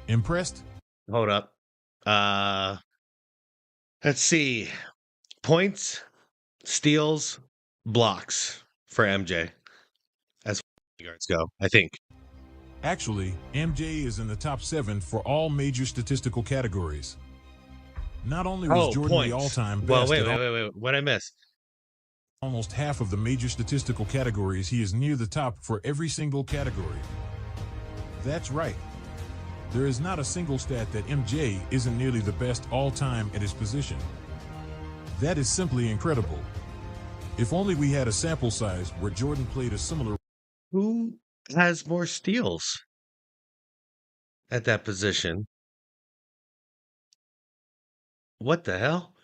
Impressed? Hold up. Let's see. Points, steals, blocks for MJ as guards go, I think. Actually, MJ is in the top 7 for all major statistical categories. Not only was Jordan points. the all-time Well, best wait. at What'd I miss? almost half of the major statistical categories, he is near the top for every single category. That's right. There is not a single stat that MJ isn't nearly the best all-time at his position. That is simply incredible. If only we had a sample size where Jordan played a similar... Who has more steals at that position? What the hell?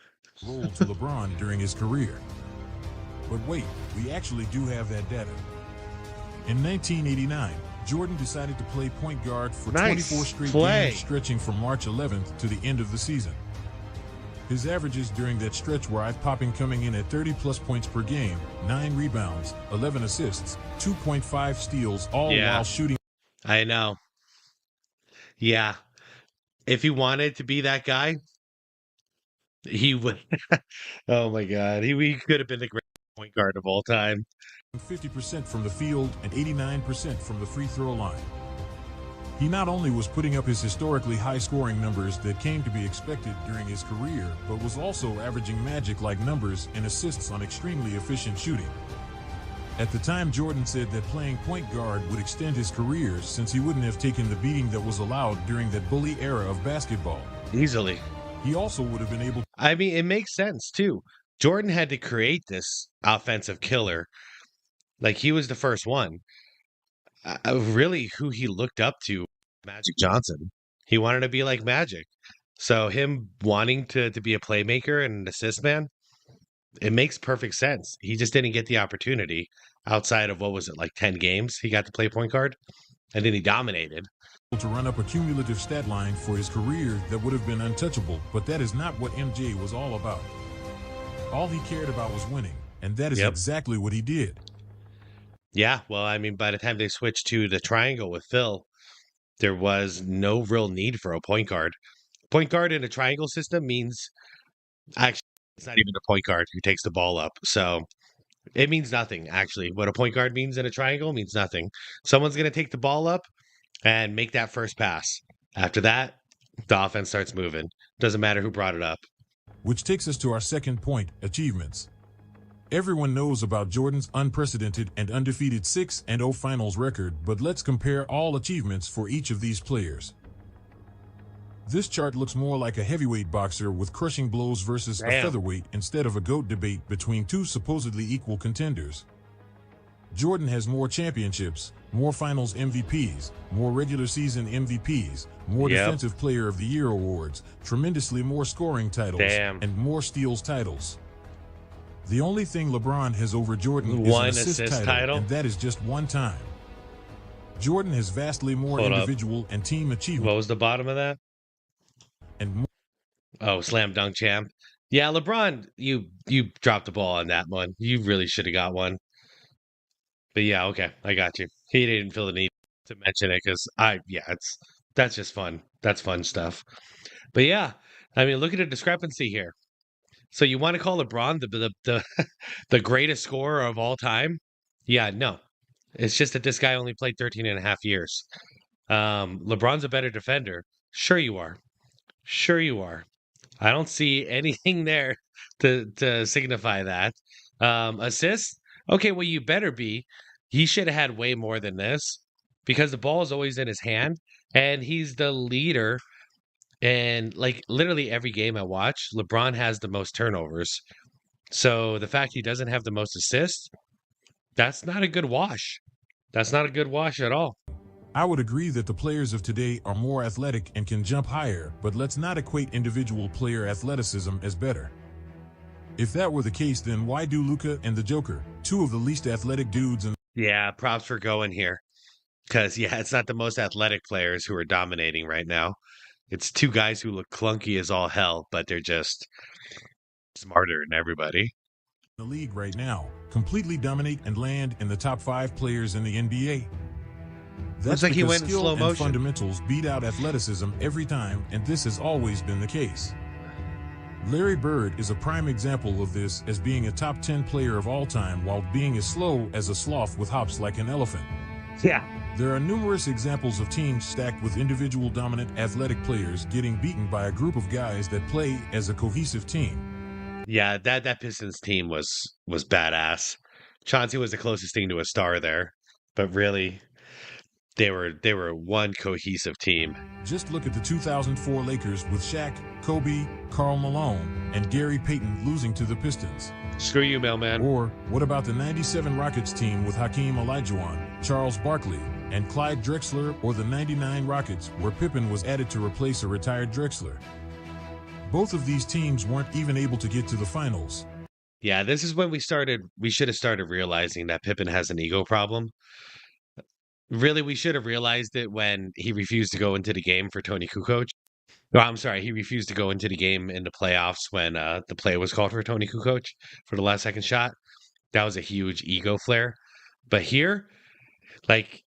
role to LeBron during his career. But wait, we actually do have that data. In 1989, Jordan decided to play point guard for 24 straight games, stretching from March 11th to the end of the season. His averages during that stretch were eye-popping, coming in at 30-plus points per game, 9 rebounds, 11 assists, 2.5 steals, all while shooting. I know. Yeah. If he wanted to be that guy, he would. Oh, my God. He could have been the greatest point guard of all time. 50% from the field and 89% from the free throw line. He not only was putting up his historically high-scoring numbers that came to be expected during his career, but was also averaging Magic-like numbers and assists on extremely efficient shooting. At the time, Jordan said that playing point guard would extend his career since he wouldn't have taken the beating that was allowed during that bully era of basketball. Easily. He also would have been able... I mean, it makes sense, too. Jordan had to create this offensive killer. Like, he was the first one. Really, who he looked up to, Magic Johnson. He wanted to be like Magic. So him wanting to be a playmaker and an assist man, it makes perfect sense. He just didn't get the opportunity outside of, what was it, like 10 games he got to play point guard? And then he dominated. To run up a cumulative stat line for his career that would have been untouchable, but that is not what MJ was all about. All he cared about was winning, and that is exactly what he did. Yeah, well, I mean, by the time they switched to the triangle with Phil, there was no real need for a point guard. Point guard in a triangle system means, actually, it's not even a point guard who takes the ball up. So it means nothing, actually. What a point guard means in a triangle means nothing. Someone's going to take the ball up and make that first pass. After that, the offense starts moving. Doesn't matter who brought it up. Which takes us to our second point, achievements. Everyone knows about Jordan's unprecedented and undefeated 6-0 finals record, but let's compare all achievements for each of these players. This chart looks more like a heavyweight boxer with crushing blows versus a featherweight instead of a GOAT debate between two supposedly equal contenders. Jordan has more championships, more finals MVPs, more regular season MVPs, more Defensive Player of the Year awards, tremendously more scoring titles, and more steals titles. The only thing LeBron has over Jordan is an assist title, and that is just one time. Jordan has vastly more individual and team achievements. What was the bottom of that? And more. Oh, slam dunk champ. Yeah, LeBron, you dropped the ball on that one. You really should have got one. But yeah, okay, I got you. He didn't feel the need to mention it because that's just fun. That's fun stuff. But yeah, I mean, look at the discrepancy here. So you want to call LeBron the greatest scorer of all time? Yeah, no. It's just that this guy only played 13 and a half years. LeBron's a better defender. Sure you are. Sure you are. I don't see anything there to signify that. Assists? Okay, well, you better be. He should have had way more than this because the ball is always in his hand, and he's the leader. And like literally every game I watch, LeBron has the most turnovers. So the fact he doesn't have the most assists, that's not a good wash. That's not a good wash at all. I would agree that the players of today are more athletic and can jump higher, but let's not equate individual player athleticism as better. If that were the case, then why do Luka and the Joker, two of the least athletic dudes in... Yeah, props for going here. Because, yeah, it's not the most athletic players who are dominating right now. It's two guys who look clunky as all hell, but they're just smarter than everybody. The league right now completely dominate and land in the top 5 players in the NBA. That's like he because went in skill slow and motion. fundamentals beat out athleticism every time, and this has always been the case. Larry Bird is a prime example of this as being a top 10 player of all time while being as slow as a sloth with hops like an elephant. Yeah. There are numerous examples of teams stacked with individual dominant athletic players getting beaten by a group of guys that play as a cohesive team. Yeah, that Pistons team was badass. Chauncey was the closest thing to a star there, but really, they were one cohesive team. Just look at the 2004 Lakers with Shaq, Kobe, Karl Malone, and Gary Payton losing to the Pistons. Screw you, mailman. Or what about the 97 Rockets team with Hakeem Olajuwon, Charles Barkley, and Clyde Drexler, or the 99 Rockets where Pippen was added to replace a retired Drexler? Both of these teams weren't even able to get to the finals. Yeah, this is when we should have started realizing that Pippen has an ego problem. Really, we should have realized it when he refused to go into the game for Tony Kukoc. No, I'm sorry, he refused to go into the game in the playoffs when the play was called for Tony Kukoc for the last second shot. That was a huge ego flare. But here, like,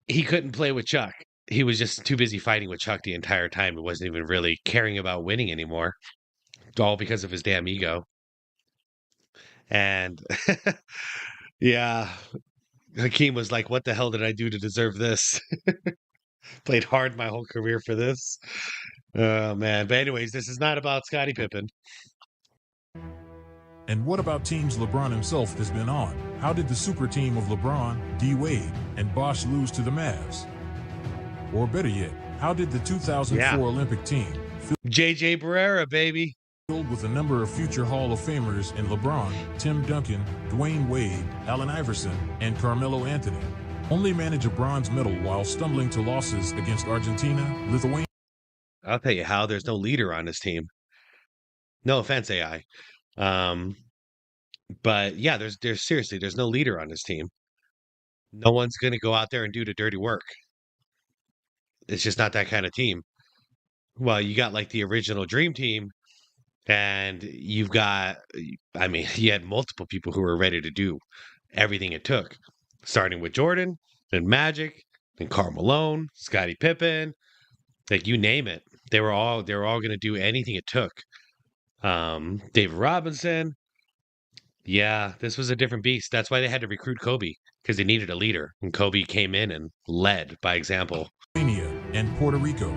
he couldn't play with Chuck. He was just too busy fighting with Chuck the entire time. He wasn't even really caring about winning anymore. All because of his damn ego. And yeah, Hakeem was like, what the hell did I do to deserve this? Played hard my whole career for this. Oh, man. But anyways, this is not about Scottie Pippen. And what about teams LeBron himself has been on? How did the super team of LeBron, D. Wade, and Bosh lose to the Mavs? Or better yet, how did the 2004 Olympic team, JJ Barrera, baby, filled with a number of future Hall of Famers in LeBron, Tim Duncan, Dwayne Wade, Allen Iverson, and Carmelo Anthony, only manage a bronze medal while stumbling to losses against Argentina, Lithuania? I'll tell you how. There's no leader on this team. No offense, AI. But yeah, there's seriously, there's no leader on this team. No one's going to go out there and do the dirty work. It's just not that kind of team. Well, you got like the original Dream Team, and you've got, I mean, you had multiple people who were ready to do everything it took, starting with Jordan, then Magic, then Karl Malone, Scottie Pippen, like you name it. They were all going to do anything it took. David Robinson. Yeah, this was a different beast. That's why they had to recruit Kobe, because they needed a leader. And Kobe came in and led by example. And Puerto Rico.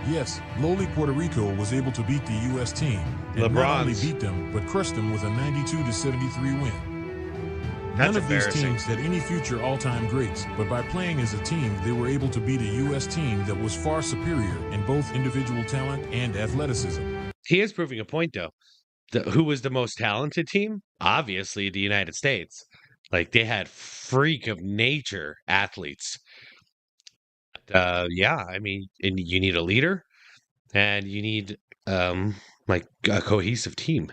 Yes, lowly Puerto Rico was able to beat the U.S. team. And not only beat them, but crushed them with a 92-73 win. None of these teams had any future all-time greats, but by playing as a team, they were able to beat a U.S. team that was far superior in both individual talent and athleticism. He is proving a point, though. Who was the most talented team? Obviously, the United States. Like, they had freak of nature athletes. Yeah, I mean, and you need a leader, and you need like a cohesive team,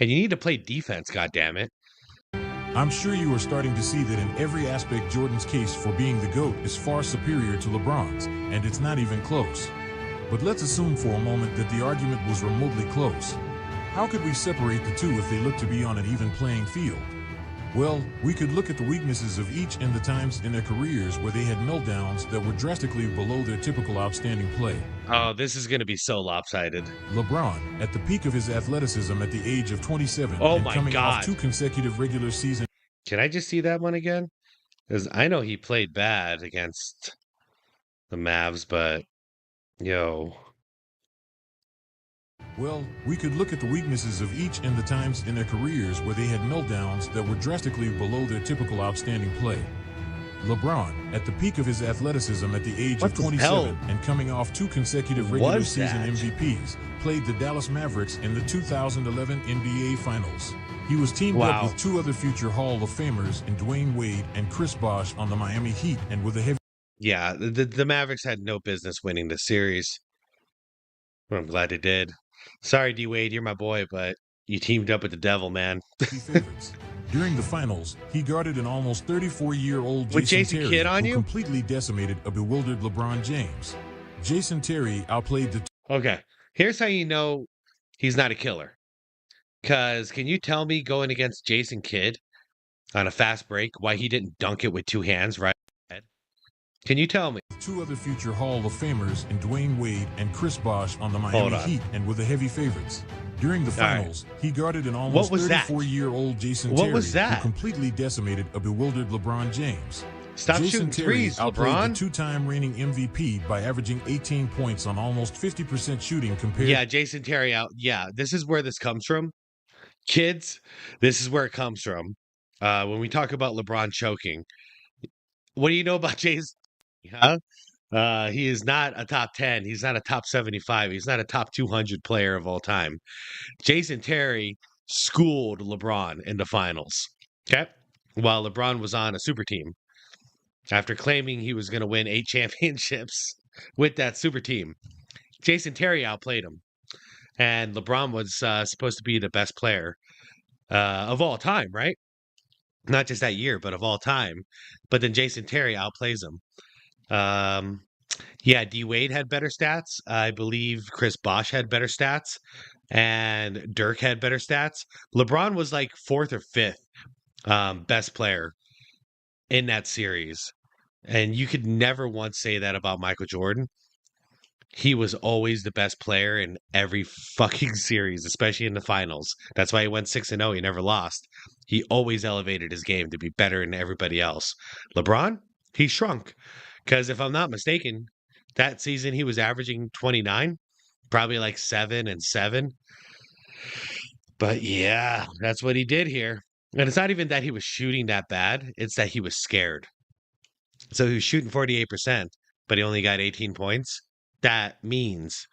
and you need to play defense. God damn it! I'm sure you are starting to see that in every aspect, Jordan's case for being the GOAT is far superior to LeBron's, and it's not even close. But let's assume for a moment that the argument was remotely close. How could we separate the two if they look to be on an even playing field? Well, we could look at the weaknesses of each and the times in their careers where they had meltdowns that were drastically below their typical outstanding play. Oh, this is going to be so lopsided. LeBron, at the peak of his athleticism at the age of 27 and coming off 2 consecutive regular season. Can I just see that one again? Because I know he played bad against the Mavs, but yo. Well, we could look at the weaknesses of each and the times in their careers where they had meltdowns that were drastically below their typical outstanding play. LeBron, at the peak of his athleticism at the age of 27 and coming off 2 consecutive regular season MVPs, played the Dallas Mavericks in the 2011 NBA Finals. He was teamed up with 2 other future Hall of Famers in Dwayne Wade and Chris Bosh on the Miami Heat, and with a heavy... Yeah, the Mavericks had no business winning this series. Well, I'm glad they did. Sorry, D-Wade, you're my boy, but you teamed up with the devil, man. During the finals, he guarded an almost 34-year-old Jason Terry, who completely decimated a bewildered LeBron James. Jason Terry outplayed the... Okay, here's how you know he's not a killer. Because can you tell me going against Jason Kidd on a fast break why he didn't dunk it with 2 hands right ahead? Can you tell me? 2 other future Hall of Famers in Dwayne Wade and Chris Bosh on the Miami Heat, and were the heavy favorites. During the finals, he guarded an almost 34-year-old Jason Terry, who completely decimated a bewildered LeBron James. Stop Jason shooting Terry threes, outplayed LeBron. the 2-time reigning MVP by averaging 18 points on almost 50% shooting compared... Yeah, Jason Terry out. Yeah, this is where this comes from. Kids, this is where it comes from. When we talk about LeBron choking, what do you know about Jason? Huh? He is not a top 10. He's not a top 75. He's not a top 200 player of all time. Jason Terry schooled LeBron in the finals. Okay. While LeBron was on a super team after claiming he was going to win 8 championships with that super team. Jason Terry outplayed him. And LeBron was supposed to be the best player of all time, right? Not just that year, but of all time. But then Jason Terry outplays him. Yeah, D Wade had better stats. I believe Chris Bosh had better stats, and Dirk had better stats. LeBron was like 4th or 5th best player in that series, and you could never once say that about Michael Jordan. He was always the best player in every fucking series, especially in the finals. That's why he went 6-0. He never lost. He always elevated his game to be better than everybody else. LeBron, he shrunk. Because if I'm not mistaken, that season he was averaging 29, probably like 7 and 7. But yeah, that's what he did here. And it's not even that he was shooting that bad, it's that he was scared. So he was shooting 48%, but he only got 18 points. That means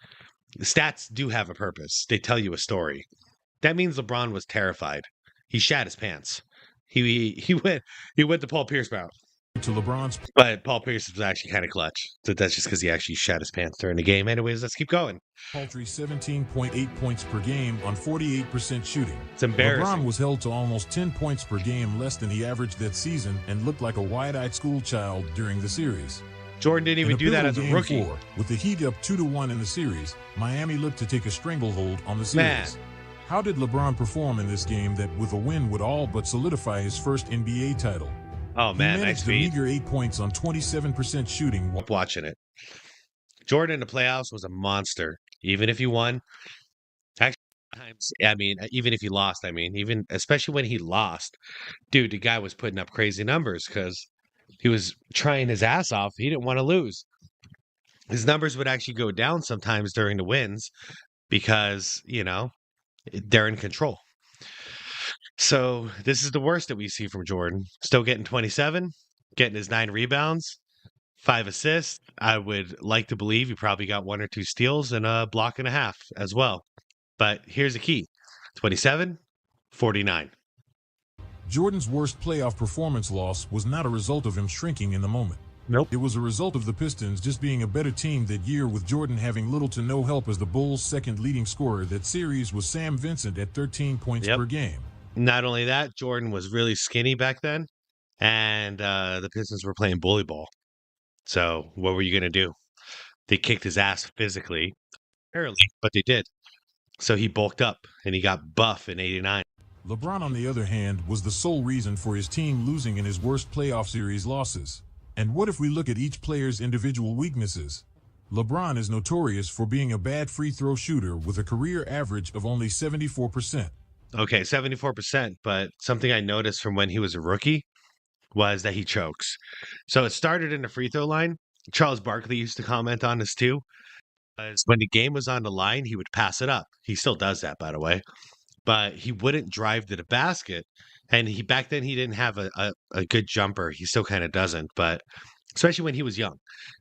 the stats do have a purpose. They tell you a story. That means LeBron was terrified. He shat his pants. He went the Paul Pierce route. To LeBron's, but Paul Pierce was actually kind of clutch. So that's just because he actually shat his pants during the game. Anyways, let's keep going. Paltry 17.8 points per game on 48% shooting. It's embarrassing. LeBron was held to almost 10 points per game less than he averaged that season and looked like a wide-eyed schoolchild during the series. Jordan didn't even do that as a rookie. 4, with the Heat up 2-1 in the series, Miami looked to take a stranglehold on the series. How did LeBron perform in this game that with a win would all but solidify his first NBA title? Oh, man, he nice managed a meager 8 points on 27% shooting. Watching it. Jordan in the playoffs was a monster. Even if he won, actually, even if he lost, even especially when he lost, dude, the guy was putting up crazy numbers because he was trying his ass off. He didn't want to lose. His numbers would actually go down sometimes during the wins because, they're in control. So this is the worst that we see from Jordan. Still getting 27, getting his 9 rebounds, 5 assists. I would like to believe he probably got 1 or 2 steals and a block and a half as well. But here's the key. 27, 49. Jordan's worst playoff performance loss was not a result of him shrinking in the moment. Nope. It was a result of the Pistons just being a better team that year, with Jordan having little to no help as the Bulls' second leading scorer. That series was Sam Vincent at 13 points per game. Not only that, Jordan was really skinny back then, and the Pistons were playing bully ball. So what were you going to do? They kicked his ass physically, barely, but they did. So he bulked up, and he got buff in 89. LeBron, on the other hand, was the sole reason for his team losing in his worst playoff series losses. And what if we look at each player's individual weaknesses? LeBron is notorious for being a bad free throw shooter with a career average of only 74%. Okay, 74%, but something I noticed from when he was a rookie was that he chokes. So it started in the free throw line. Charles Barkley used to comment on this too. When the game was on the line, he would pass it up. He still does that, by the way. But he wouldn't drive to the basket. And back then he didn't have a good jumper. He still kind of doesn't, but especially when he was young.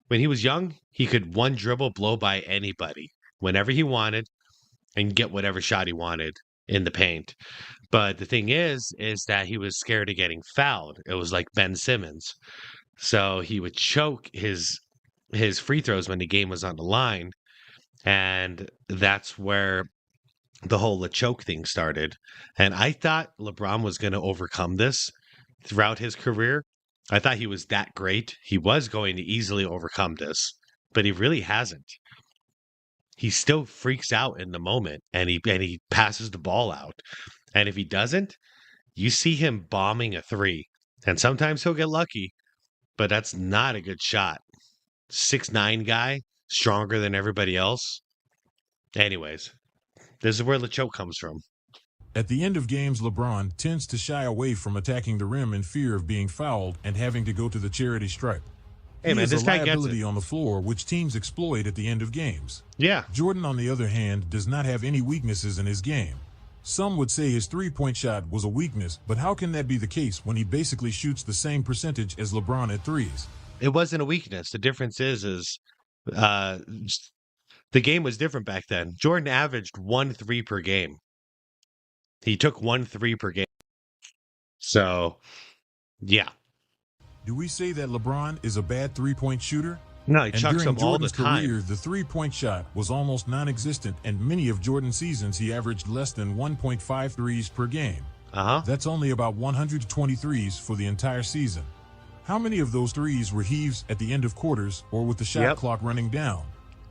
When he was young, he could one dribble blow by anybody whenever he wanted and get whatever shot he wanted in the paint. But the thing is that he was scared of getting fouled. It was like Ben Simmons. So he would choke his free throws when the game was on the line. And that's where the whole choke thing started. And I thought LeBron was going to overcome this throughout his career. I thought he was that great. He was going to easily overcome this, but he really hasn't. He still freaks out in the moment, and he passes the ball out. And if he doesn't, you see him bombing a 3. And sometimes he'll get lucky, but that's not a good shot. 6'9" guy, stronger than everybody else. Anyways, this is where the choke comes from. At the end of games, LeBron tends to shy away from attacking the rim in fear of being fouled and having to go to the charity stripe. Hey, man, this guy gets it. He has a liability on the floor, which teams exploit at the end of games. Yeah. Jordan, on the other hand, does not have any weaknesses in his game. Some would say his three-point shot was a weakness, but how can that be the case when he basically shoots the same percentage as LeBron at threes? It wasn't a weakness. The difference is the game was different back then. Jordan averaged 1 3 per game. He took 1 3 per game. So, yeah. Do we say that LeBron is a bad three-point shooter? No, he chucks them all the time. During Jordan's career, the three-point shot was almost non-existent, and many of Jordan's seasons he averaged less than 1.5 threes per game. That's only about 120 threes for the entire season. How many of those threes were heaves at the end of quarters or with the shot clock running down?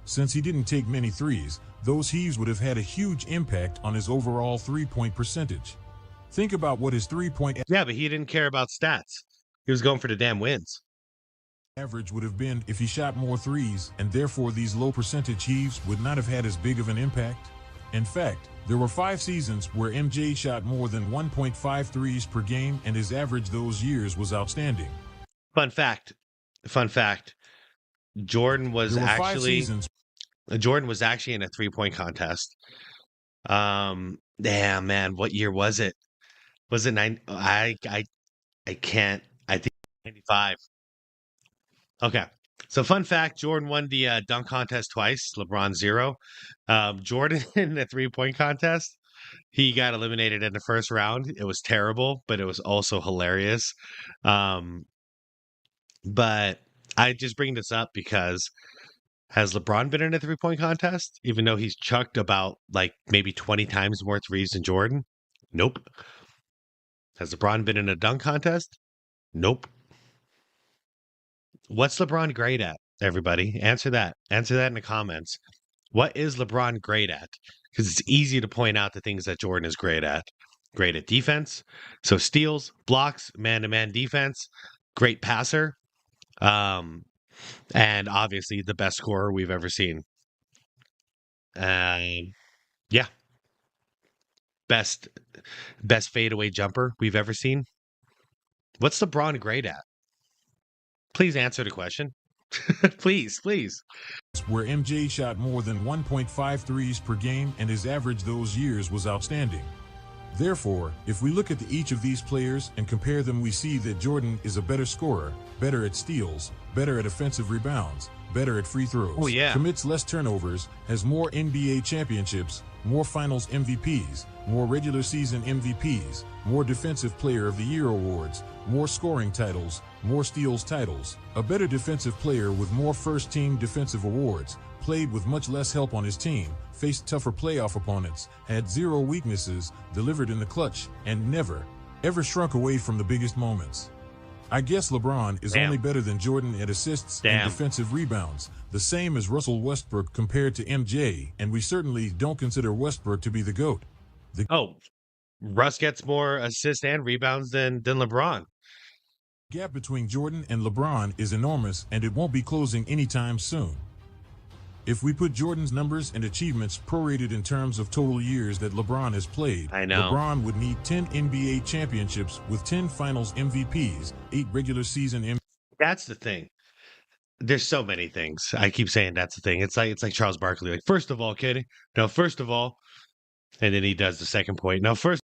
Since he didn't take many threes, those heaves would have had a huge impact on his overall three-point percentage. Think about what his three-point... Yeah, but he didn't care about stats. He was going for the damn wins. Average would have been if he shot more threes, and therefore these low percentage heaves would not have had as big of an impact. In fact, there were 5 seasons where MJ shot more than 1.5 threes per game, and his average those years was outstanding. Fun fact. Jordan was There were 5 actually seasons. Jordan was actually in a 3-point contest. Damn, man, what year was it? Was it 9? I can't. I think 95. Okay. So fun fact, Jordan won the dunk contest twice, LeBron 0. Jordan in the 3-point contest, he got eliminated in the first round. It was terrible, but it was also hilarious. But I just bring this up because has LeBron been in a 3-point contest, even though he's chucked about like maybe 20 times more threes than Jordan? Nope. Has LeBron been in a dunk contest? Nope. What's LeBron great at, everybody? Answer that. Answer that in the comments. What is LeBron great at? Because it's easy to point out the things that Jordan is great at. Great at defense. So steals, blocks, man-to-man defense, great passer, and obviously the best scorer we've ever seen. Yeah. Best fadeaway jumper we've ever seen. What's LeBron great at? Please answer the question. Please. Where MJ shot more than 1.5 threes per game, and his average those years was outstanding. Therefore, if we look at each of these players and compare them, we see that Jordan is a better scorer, better at steals, better at offensive rebounds, better at free throws, Oh, yeah. commits less turnovers, has more NBA championships, more finals MVPs, more regular season MVPs, more defensive player of the year awards, more scoring titles, more steals titles, a better defensive player with more first team defensive awards, played with much less help on his team, faced tougher playoff opponents, had 0 weaknesses, delivered in the clutch, and never, ever shrunk away from the biggest moments. I guess LeBron is only better than Jordan at assists and defensive rebounds, the same as Russell Westbrook compared to MJ, and we certainly don't consider Westbrook to be the GOAT. Russ gets more assists and rebounds than LeBron. The gap between Jordan and LeBron is enormous, and it won't be closing anytime soon. If we put Jordan's numbers and achievements prorated in terms of total years that LeBron has played, LeBron would need 10 NBA championships with 10 finals MVPs, 8 regular season MVPs. That's the thing. There's so many things. I keep saying that's the thing. It's like Charles Barkley. Like, first of all, kid. No, first of all. And then he does the second point. No, first.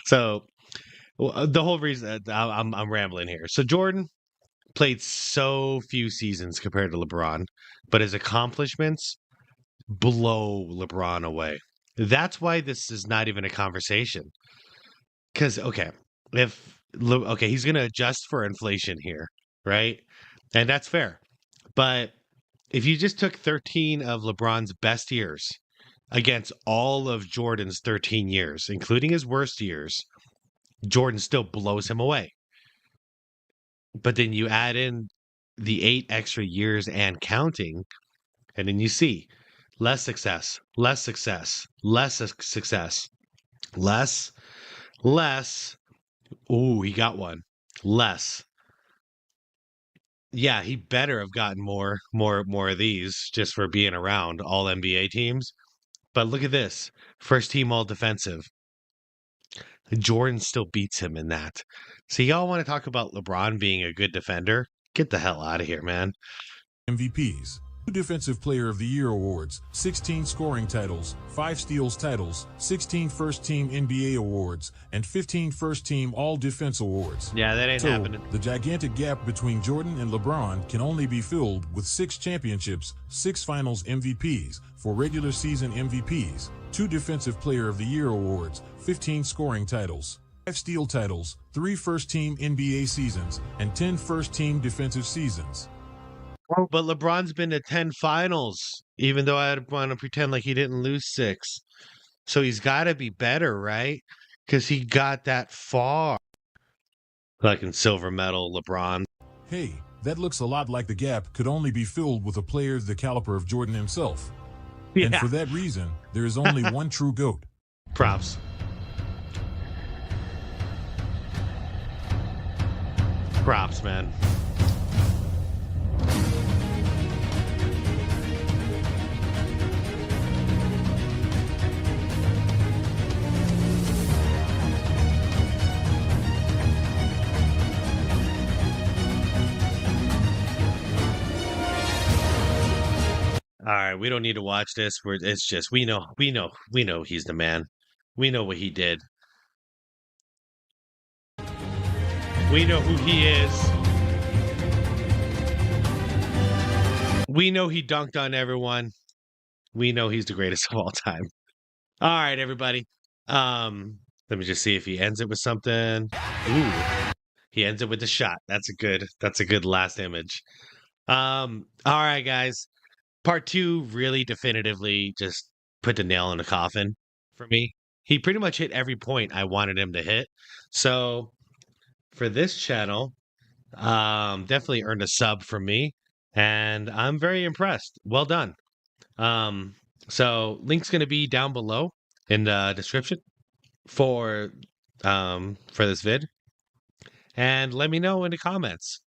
So the whole reason I'm rambling here. So Jordan played so few seasons compared to LeBron, but his accomplishments blow LeBron away. That's why this is not even a conversation. Because, he's going to adjust for inflation here, right? And that's fair. But if you just took 13 of LeBron's best years against all of Jordan's 13 years, including his worst years, Jordan still blows him away. But then you add in the 8 extra years and counting, and then you see less success. Ooh, he got one. Less. Yeah, he better have gotten more of these just for being around all NBA teams. But look at this. First team all defensive. Jordan still beats him in that. So y'all want to talk about LeBron being a good defender? Get the hell out of here, man. MVPs, 2 Defensive Player of the Year awards, 16 scoring titles, 5 steals titles, 16 First Team NBA awards, and 15 First Team All-Defense awards. Yeah, that ain't happening. The gigantic gap between Jordan and LeBron can only be filled with 6 championships, 6 Finals MVPs, 4 regular season MVPs, 2 Defensive Player of the Year awards, 15 scoring titles, 5 steal titles, 3 First Team NBA seasons, and 10 First Team defensive seasons. But LeBron's been to 10 finals, even though I want to pretend like he didn't lose 6. So he's got to be better, right? Because he got that far. Like in silver medal, LeBron. Hey, that looks a lot like the gap could only be filled with a player the caliber of Jordan himself. Yeah. And for that reason, there is only one true GOAT. Props. Props, man. All right, we don't need to watch this. It's just we know he's the man. We know what he did. We know who he is. We know he dunked on everyone. We know he's the greatest of all time. All right, everybody. Let me just see if he ends it with something. Ooh, he ends it with the shot. That's a good last image. All right, guys. Part 2 really definitively just put the nail in the coffin for me. He pretty much hit every point I wanted him to hit. So for this channel, definitely earned a sub from me, and I'm very impressed. Well done. So link's going to be down below in the description for this vid, and let me know in the comments.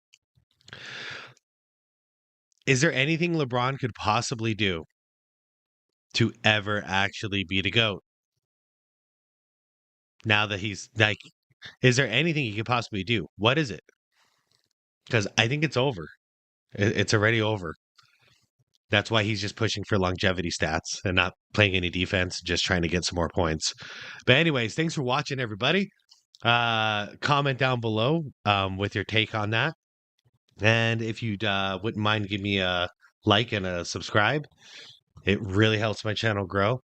Is there anything LeBron could possibly do to ever actually be the GOAT? Now that he's like, is there anything he could possibly do? What is it? Because I think it's over. It's already over. That's why he's just pushing for longevity stats and not playing any defense, just trying to get some more points. But anyways, thanks for watching, everybody. Comment down below with your take on that. And if you wouldn't mind, give me a like and a subscribe. It really helps my channel grow.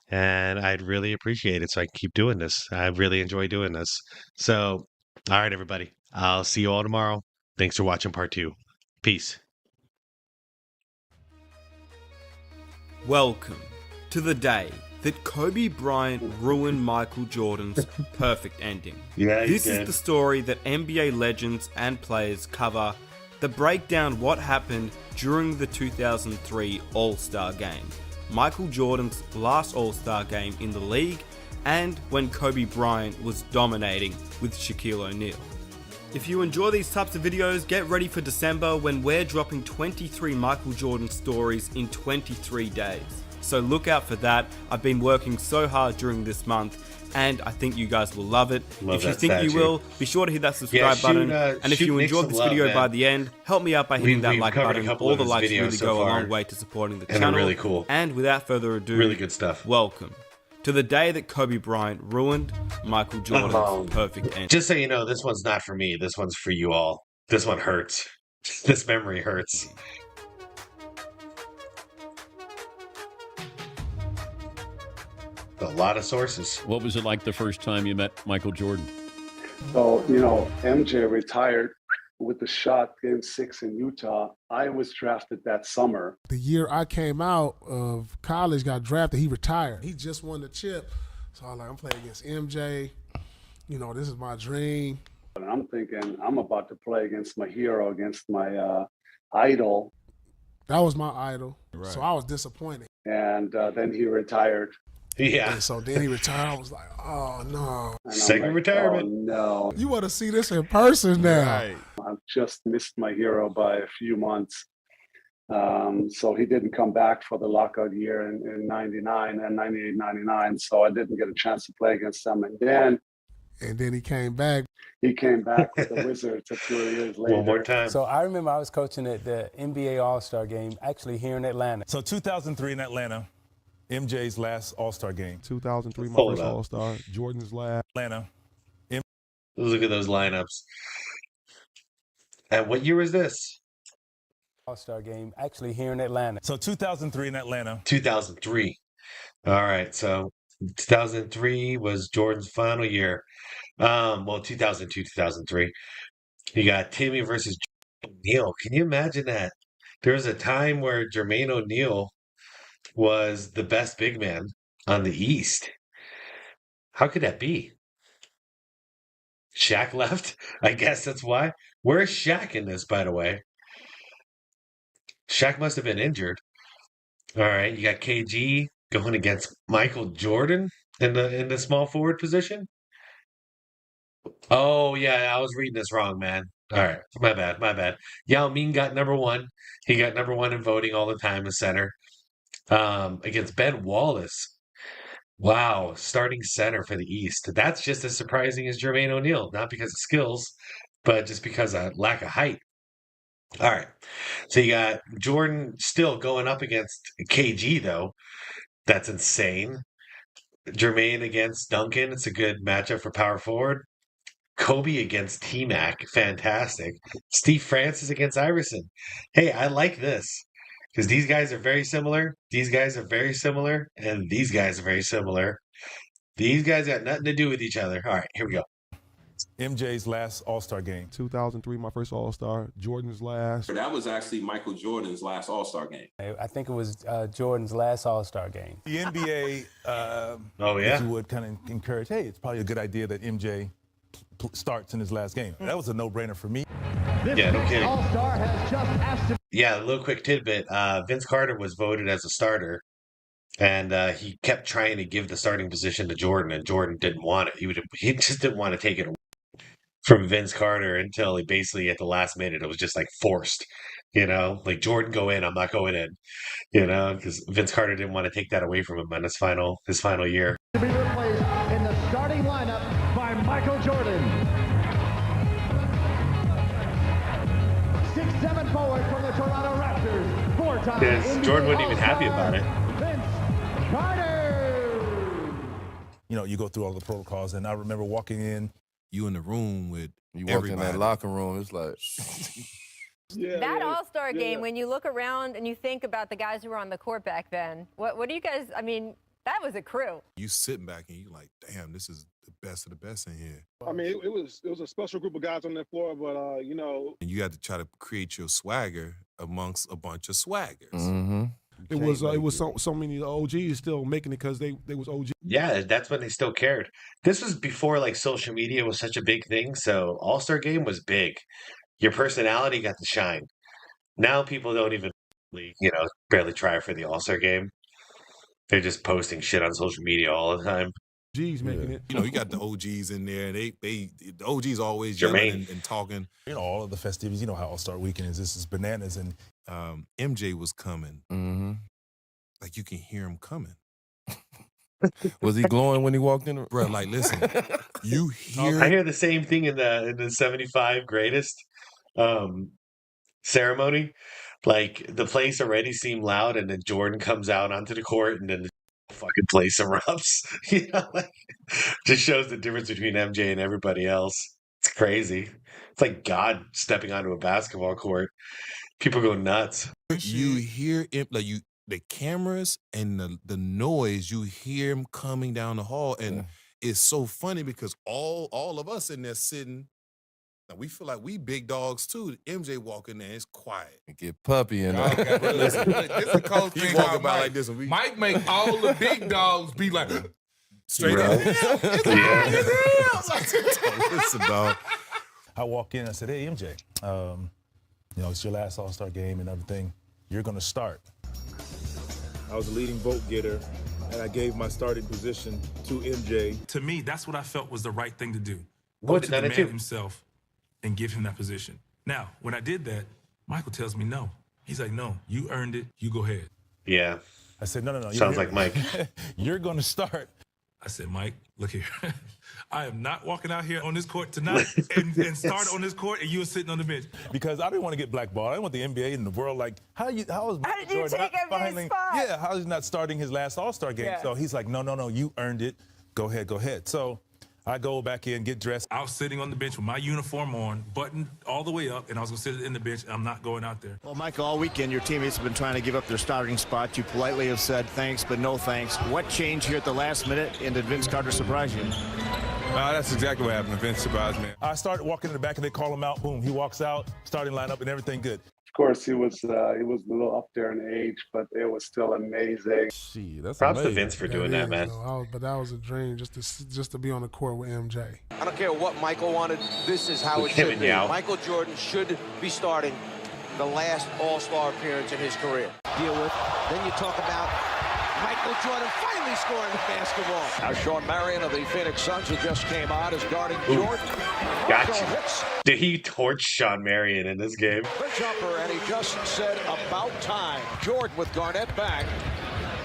And I'd really appreciate it so I can keep doing this. I really enjoy doing this. So, all right, everybody. I'll see you all tomorrow. Thanks for watching part 2. Peace. Welcome to the day that Kobe Bryant ruined Michael Jordan's perfect ending. Yeah, this is the story that NBA legends and players cover that break down what happened during the 2003 All-Star Game, Michael Jordan's last All-Star Game in the league, and when Kobe Bryant was dominating with Shaquille O'Neal. If you enjoy these types of videos, get ready for December when we're dropping 23 Michael Jordan stories in 23 days. So look out for that. I've been working so hard during this month, and I think you guys will love it. If you think you will, be sure to hit that subscribe button. And if you enjoyed this video by the end, help me out by hitting that like button. All the likes really go a long way to supporting the channel. Really cool. And without further ado, Really good stuff. Welcome to the day that Kobe Bryant ruined Michael Jordan's perfect end. Just so you know, this one's not for me. This one's for you all. This one hurts. This memory hurts. A lot of sources. What was it like the first time you met Michael Jordan? So, MJ retired with the shot game 6 in Utah. I was drafted that summer. The year I came out of college, got drafted, he retired. He just won the chip. So I was like, I'm playing against MJ. This is my dream. And I'm thinking, I'm about to play against my hero, against my idol. That was my idol. Right. So I was disappointed. And then he retired. Yeah. And so then he retired. I was like, oh, no. Second retirement. Oh, no. You want to see this in person now. Right. I've just missed my hero by a few months. So he didn't come back for the lockout year in 99 and 98, 99. So I didn't get a chance to play against him. And then he came back. He came back with the Wizards a few years later. One more time. So I remember I was coaching at the NBA All-Star Game, actually here in Atlanta. So 2003 in Atlanta, MJ's last All-Star game. 2003, my Hold first up. All-Star. Jordan's last. Atlanta. Look at those lineups. And what year was this? All-Star Game, actually here in Atlanta. So 2003 in Atlanta. 2003. All right. So 2003 was Jordan's final year. 2002, 2003. You got Timmy versus O'Neal. Can you imagine that? There was a time where Jermaine O'Neal was the best big man on the East. How could that be? Shaq left? I guess that's why. Where's Shaq in this, by the way? Shaq must have been injured. All right, you got KG going against Michael Jordan in the small forward position. Oh yeah, I was reading this wrong, man. All right, my bad. Yao Ming got number 1. He got number 1 in voting all the time as center. Against Ben Wallace. Wow, starting center for the East. That's just as surprising as Jermaine O'Neal, not because of skills, but just because of lack of height. All right. So you got Jordan still going up against KG, though. That's insane. Jermaine against Duncan. It's a good matchup for power forward. Kobe against T-Mac. Fantastic. Steve Francis against Iverson. Hey, I like this because these guys are very similar. These guys are very similar. And these guys are very similar. These guys got nothing to do with each other. All right, here we go. MJ's last All-Star game. 2003, my first All-Star. Jordan's last. That was actually Michael Jordan's last All-Star game. I think it was Jordan's last All-Star game. The NBA, if you would kind of encourage, hey, it's probably a good idea that MJ starts in his last game. That was a no-brainer for me. Yeah, no kidding. All-Star has just asked Yeah, a little quick tidbit. Vince Carter was voted as a starter, and he kept trying to give the starting position to Jordan, and Jordan didn't want it. He just didn't want to take it away from Vince Carter until he basically at the last minute, it was just like forced, like Jordan go in, I'm not going in, because Vince Carter didn't want to take that away from him on his final year. to be replaced in the starting lineup by Michael Jordan. 6'7" forward from the Toronto Raptors. Four-time Because Jordan wasn't even happy about it. Vince Carter. You go through all the protocols, and I remember walking in. You in the room with you walk in that locker room, it's like that All-Star game, when you look around and you think about the guys who were on the court back then, what do you guys, I mean, that was a crew. You sitting back and you like, damn, this is the best of the best in here. I mean, it was a special group of guys on that floor, but And you had to try to create your swagger amongst a bunch of swaggers. Mm-hmm. It was so many OGs still making it because they was OG. Yeah, that's when they still cared. This was before like social media was such a big thing, so All-Star Game was big. Your personality got to shine. Now people don't even, barely try for the All-Star Game. They're just posting shit on social media all the time. OGs making it. You got the OGs in there, and the OGs always Jermaine. yelling and talking. All of the festivities, how All-Star Weekend is. This is bananas, and MJ was coming. Mm-hmm. Like you can hear him coming. Was he glowing when he walked in? Bro, like listen, you hear. I hear the same thing in the 75 greatest ceremony. Like the place already seemed loud, and then Jordan comes out onto the court, and then the fucking place erupts. Just shows the difference between MJ and everybody else. It's crazy. It's like God stepping onto a basketball court. People go nuts. You hear it, the cameras and the noise. You hear him coming down the hall, and it's so funny because all of us in there sitting. Now we feel like we big dogs too. MJ walking there, it's quiet. Get puppy in there. Listen, this is the cold thing about about Mike. like this. Mike make all the big dogs be like straight up. Listen, dog. I walk in, I said, hey, MJ, it's your last All-Star game and everything. You're going to start. I was the leading vote getter, and I gave my starting position to MJ. To me, that's what I felt was the right thing to do. What to did I demand do? himself and give him that position. Now, when I did that, Michael tells me no. He's like, no, you earned it. You go ahead. Yeah. I said, no. Sounds like Mike. You're going to start. I said, Mike, look here. I am not walking out here on this court tonight and start on this court, and you are sitting on the bench. Because I didn't want to get blackballed. I didn't want the NBA and the world like, how is Michael did you Jordan take not MJ's spot? Yeah, how is he not starting his last All-Star game? Yeah. So he's like, no, you earned it. Go ahead. So I go back in, get dressed. I was sitting on the bench with my uniform on, buttoned all the way up, and I was going to sit in the bench, and I'm not going out there. Well, Michael, all weekend your teammates have been trying to give up their starting spot. You politely have said thanks, but no thanks. What changed here at the last minute, and did Vince Carter surprise you? That's exactly what happened. Vince surprised me. I started walking in the back, and they call him out. Boom, he walks out, starting lineup, and everything good. Of course, he was a little up there in age, but it was still amazing. That's Props amazing. to Vince for doing that, man. But that was a dream just to be on the court with MJ. I don't care what Michael wanted. This is how it should be. Michael Jordan should be starting the last All-Star appearance in his career. Deal with. Then you talk about Michael Jordan finally scoring the basketball. Now Sean Marion of the Phoenix Suns, who just came on, is guarding Jordan. Gotcha. Did he torch Sean Marion in this game? Good jumper, and he just said about time. Jordan with Garnett back.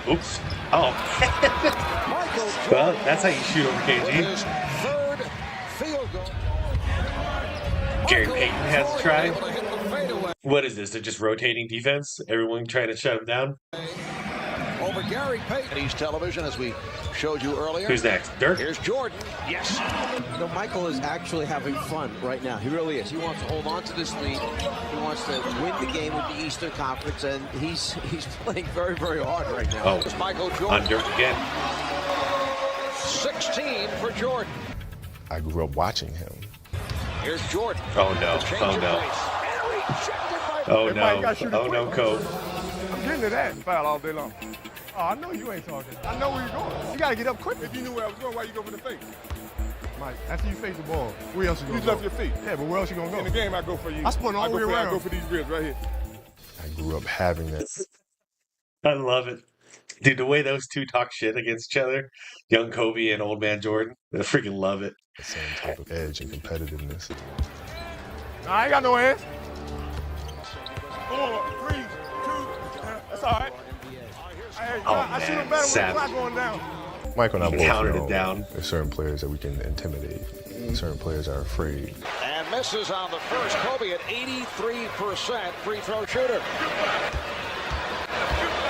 Oops. Oh. Michael Jordan. Well, that's how you shoot over With KG. his third field goal. Gary Payton has tried. What is this? They're just rotating defense? Everyone trying to shut him down? Over Gary Payton. He's television, as we showed you earlier. Who's next? Dirk? Here's Jordan. Yes. You know, Michael is actually having fun right now. He really is. He wants to hold on to this lead. He wants to win the game with the Eastern Conference, and he's playing very, very hard right now. Oh, it's Michael Jordan. On Dirk again. 16 for Jordan. I grew up watching him. Here's Jordan. Oh, no. Oh, no. Oh, no. Oh, no, Kobe. I'm getting to that foul all day long. Oh, I know you ain't talking. I know where you're going. You got to get up quick. If you knew where I was going, why you go for the fake? Mike, after you face the ball, where else you going to go? You left your feet. Yeah, but where else you going to go? In the game, I go for you. I spun all the way around. I go for these ribs right here. I grew up having that. I love it. Dude, the way those two talk shit against each other, young Kobe and old man Jordan, I freaking love it. The same type of edge and competitiveness. I ain't got no hands. 4, 3, 2, that's all right. I shoot him better with the clock going down. Michael and I both counted know it down. There's certain players that we can intimidate. Certain players are afraid. And misses on the first. Kobe at 83% free throw shooter.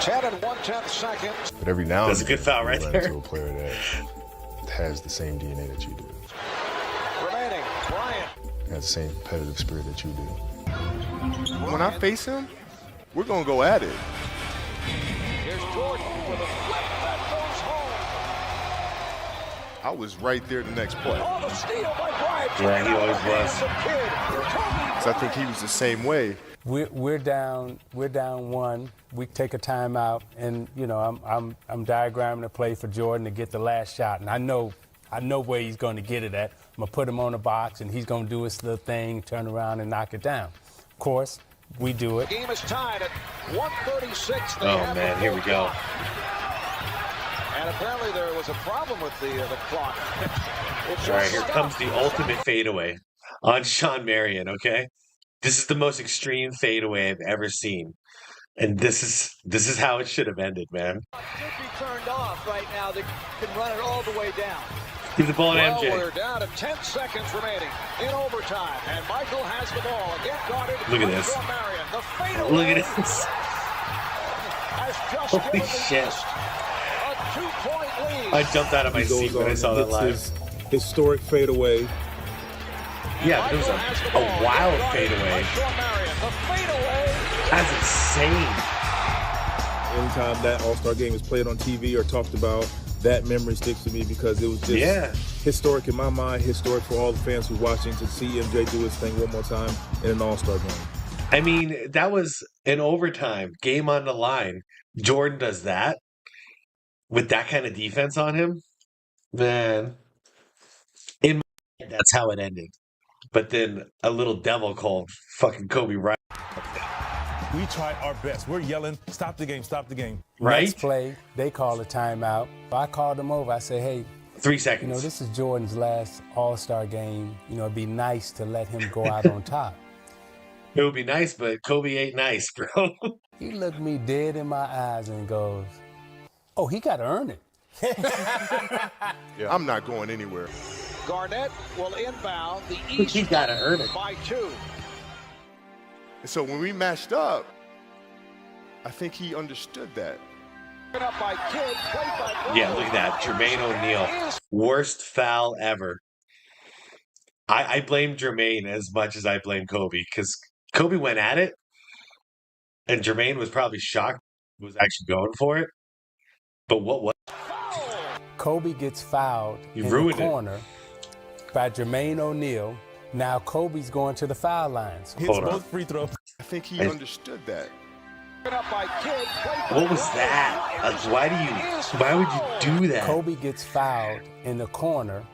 10 and 1/10 seconds. But every now and then, that's a good foul right you run there. into a player that has the same DNA that you do. Remaining, Bryant. Has the same competitive spirit that you do. When I face him, we're going to go at it. Here's Jordan with a flip that goes home. I was right there the next play. Oh, the steal by Bryant. Yeah, he always was. So I think he was the same way. We're down one. We take a timeout, and you know I'm diagramming a play for Jordan to get the last shot, and I know where he's going to get it at. I'm gonna put him on the box, and he's going to do his little thing, turn around and knock it down. Of course, we do it. The game is tied at 1:36. Oh man, here we go. And apparently there was a problem with the clock. All right, here comes the ultimate fadeaway on Sean Marion. Okay, this is the most extreme fadeaway I've ever seen, and this is how it should have ended, man. Should be turned off right now. They can run it all the way down. Give the ball to MJ. We're down to 10 seconds remaining in overtime, and Michael has the ball again guarded. Look at this. Marion. The fadeaway. Look at this. Has just Holy given the shit. East a 2-point lead. I jumped out of my seat when I saw that live. Historic fadeaway. Yeah, but it was a wild fadeaway. The fadeaway. That's insane. Anytime that All-Star game is played on TV or talked about, that memory sticks to me because it was just historic in my mind, historic for all the fans who are watching to see MJ do his thing one more time in an All-Star game. I mean, that was an overtime game on the line. Jordan does that with that kind of defense on him. Man, in my head, that's how it ended. But then a little devil called fucking Kobe Bryant. We tried our best. We're yelling, stop the game, stop the game. Right? Next play, they call a timeout. I called them over. I said, hey, 3 seconds. You know, this is Jordan's last All-Star game. You know, it'd be nice to let him go out on top. It would be nice, but Kobe ain't nice, bro. He looked me dead in my eyes and goes, oh, he got to earn it. Yeah, I'm not going anywhere. Garnett will inbound the East. He got to earn it. By 2. And so when we matched up, I think he understood that. Up by Kidd, played by Yeah, look at that. Jermaine O'Neal. Worst foul ever. I blame Jermaine as much as I blame Kobe because Kobe went at it and Jermaine was probably shocked he was actually going for it. But what was Kobe gets fouled in the corner by Jermaine O'Neal. Now Kobe's going to the foul lines. Hits both free throws. I think he understood that. What was that? Why would you do that? Kobe gets fouled in the corner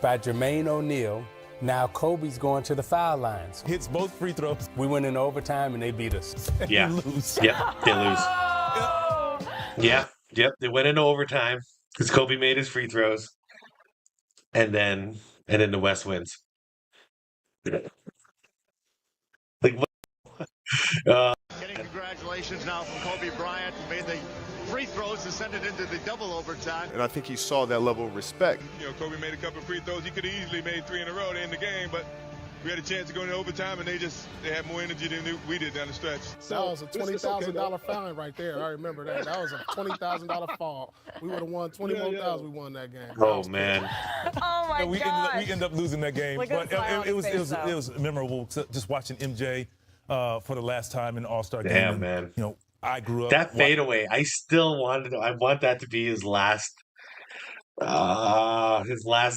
by Jermaine O'Neal. Now Kobe's going to the foul lines. Hits both free throws. We went in overtime and they beat us. Yeah. Lose. Yep, they lose. Yeah. Yep, they went into overtime because Kobe made his free throws. And then the West wins. Like what? Getting congratulations now from Kobe Bryant, who made the free throws to send it into the double overtime. And I think he saw that level of respect. You know, Kobe made a couple of free throws. He could have easily made 3 in a row to end the game, but We had a chance to go into overtime, and they had more energy than we did down the stretch. That was a $20,000 fine right there. I remember that. That was a $20,000 fall. We would have won $21,000. We won that game. Oh man. Oh my we gosh. ended up losing that game, Look at but the smile on it his face, was memorable just watching MJ for the last time in the All-Star game. Damn, man. You know, I grew up That fadeaway. I still I want that to be his last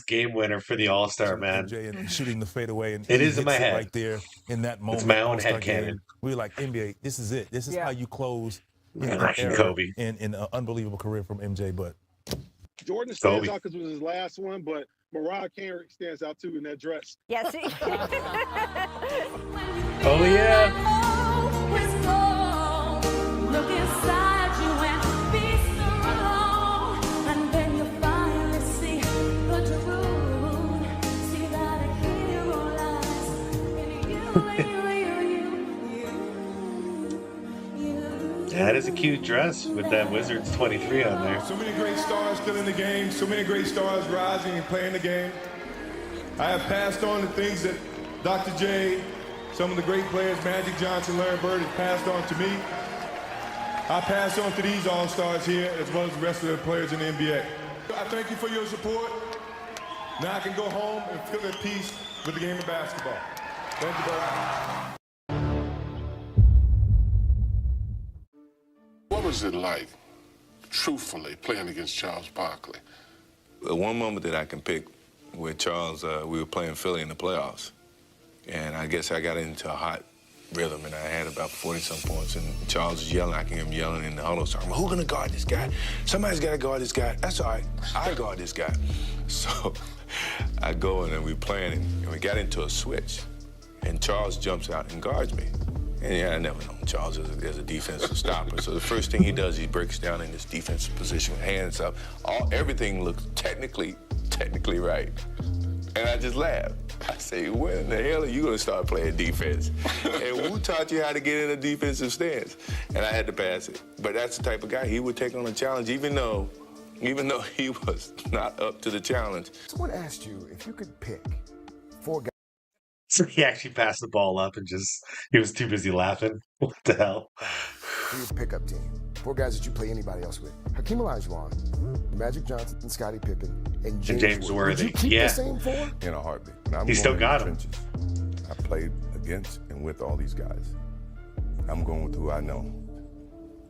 game winner for the All-Star, man. MJ and shooting the fadeaway, and It he is in my hits head. right there in that moment. It's my own All-Star head canon. game. We were like, NBA, this is it. This is how you close Kobe. in an unbelievable career from MJ. But Jordan stands out because it was his last one, but Mariah Carey stands out too in that dress. Yes. Oh yeah. Look inside you and be strong, and then you finally see the truth. See that a hero lies in you. That is a cute dress with that Wizards 23 on there. So many great stars still in the game. So many great stars rising and playing the game. I have passed on the things that Dr. J, some of the great players, Magic Johnson, Larry Bird, has passed on to me. I pass on to these all-stars here, as well as the rest of the players in the NBA. I thank you for your support. Now I can go home and feel at peace with the game of basketball. Thank you very much. What was it like, truthfully, playing against Charles Barkley? One moment that I can pick with Charles, we were playing Philly in the playoffs. And I guess I got into a hot rhythm, and I had about 40-some points, and Charles was yelling. I can hear him yelling in the huddle. So I'm like, who's going to guard this guy? Somebody's got to guard this guy. That's all right. I guard this guy. So I go in, and we're playing, and we got into a switch, and Charles jumps out and guards me. And yeah, I never known Charles as a defensive stopper. So the first thing he does, he breaks down in this defensive position, hands up. Everything looks technically right. And I just laugh. I say, when the hell are you going to start playing defense? And who taught you how to get in a defensive stance? And I had to pass it. But that's the type of guy, he would take on a challenge, even though he was not up to the challenge. Someone asked you if you could pick 4 guys. So he actually passed the ball up and he was too busy laughing. What the hell? For your pickup team, 4 guys that you play anybody else with. Hakeem Olajuwon, Magic Johnson, and Scottie Pippen, and James Worthy. Would you keep the same 4? In a heartbeat. He still got him. I played against and with all these guys. I'm going with who I know.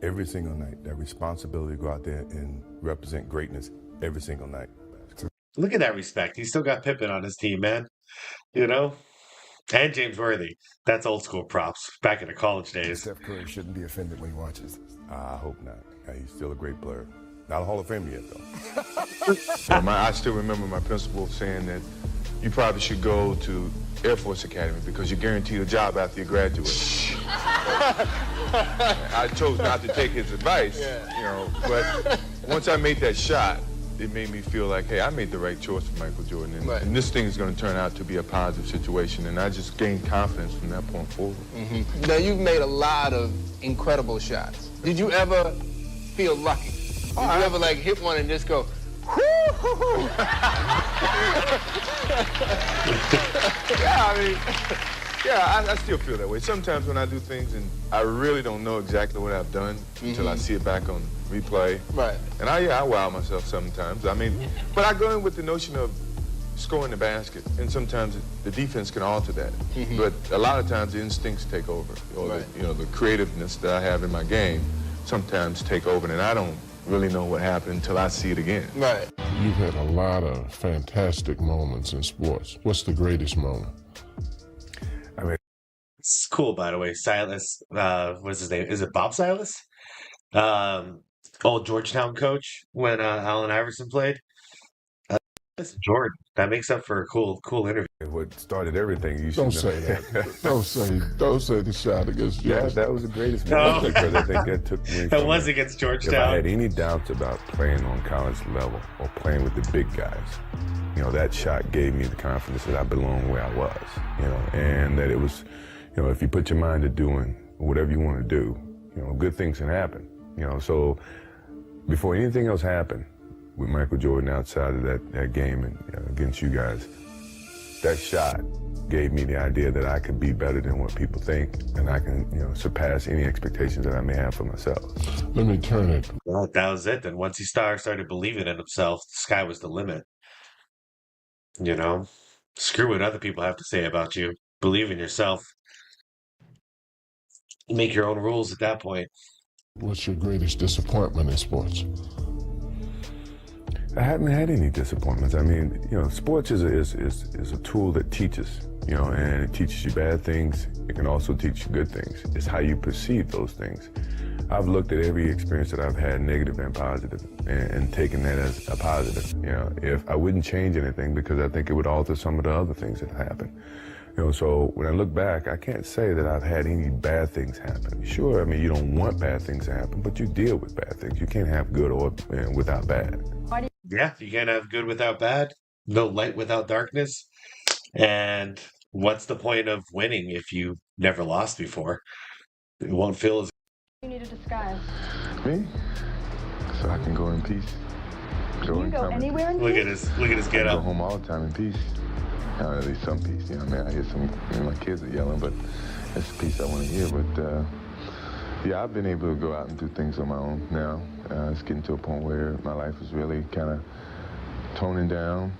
Every single night, that responsibility to go out there and represent greatness every single night. Look at that respect. He's still got Pippen on his team, man. You know? And James Worthy. That's old school props back in the college days. Steph Curry shouldn't be offended when he watches this. I hope not. He's still a great player. Not a Hall of Famer yet, though. I still remember my principal saying that you probably should go to Air Force Academy because you're guaranteed a job after you graduate. I chose not to take his advice, but once I made that shot, it made me feel like, hey, I made the right choice for Michael Jordan, and this thing is going to turn out to be a positive situation, and I just gained confidence from that point forward. Mm-hmm. Now, you've made a lot of incredible shots. Did you ever feel lucky? Did you ever, hit one and just go, whoo-hoo-hoo? I still feel that way. Sometimes when I do things and I really don't know exactly what I've done until I see it back on replay. Right. And I wow myself sometimes. But I go in with the notion of scoring the basket, and sometimes the defense can alter that. But a lot of times the instincts take over, or the creativeness that I have in my game sometimes take over, and I don't really know what happened until I see it again. Right. You've had a lot of fantastic moments in sports. What's the greatest moment? It's cool, by the way. Silas, what's his name? Is it Bob Silas? Old Georgetown coach when Allen Iverson played. Listen, Jordan. That makes up for a cool interview. What started everything? You Don't say that. Don't say the shot against Georgetown. Yeah, that was the greatest moment because I think that took me. That was against Georgetown. If I had any doubts about playing on college level or playing with the big guys, that shot gave me the confidence that I belonged where I was. And that it was, if you put your mind to doing whatever you want to do, good things can happen. So before anything else happened with Michael Jordan outside of that game and against you guys, that shot gave me the idea that I could be better than what people think, and I can, surpass any expectations that I may have for myself. Let me turn it. Well, that was it. Then once he started believing in himself, the sky was the limit. Screw what other people have to say about you. Believe in yourself. Make your own rules at that point. What's your greatest disappointment in sports? I haven't had any disappointments. I mean, sports is a tool that teaches, and it teaches you bad things. It can also teach you good things. It's how you perceive those things. I've looked at every experience that I've had, negative and positive, and taken that as a positive. If I wouldn't change anything because I think it would alter some of the other things that happened. So when I look back, I can't say that I've had any bad things happen. Sure, I mean, you don't want bad things to happen, but you deal with bad things. You can't have good or without bad. Yeah, you can't have good without bad, no light without darkness. And what's the point of winning if you never lost before? It won't feel as... You need a disguise. Me? So I can go in peace. Can you go anywhere in peace? Look at his get up. Go home all the time in peace. At least some peace. I hear some, my kids are yelling, but that's the peace I want to hear. But yeah, I've been able to go out and do things on my own now. It's getting to a point where my life is really kind of toning down.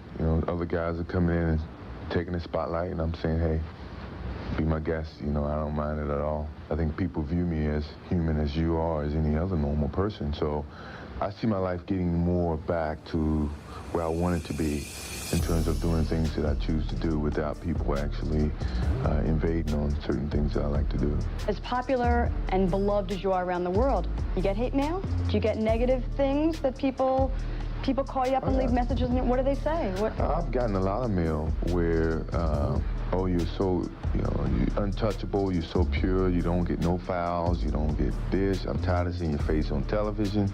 Other guys are coming in and taking the spotlight, and I'm saying, hey, be my guest. I don't mind it at all. I think people view me as human as you are, as any other normal person. So I see my life getting more back to where I want it to be in terms of doing things that I choose to do without people actually invading on certain things that I like to do. As popular and beloved as you are around the world, you get hate mail? Do you get negative things that people call you up and leave messages? What do they say? I've gotten a lot of mail where, oh, you're so, you're untouchable, you're so pure, you don't get no fouls, you don't get this, I'm tired of seeing your face on television,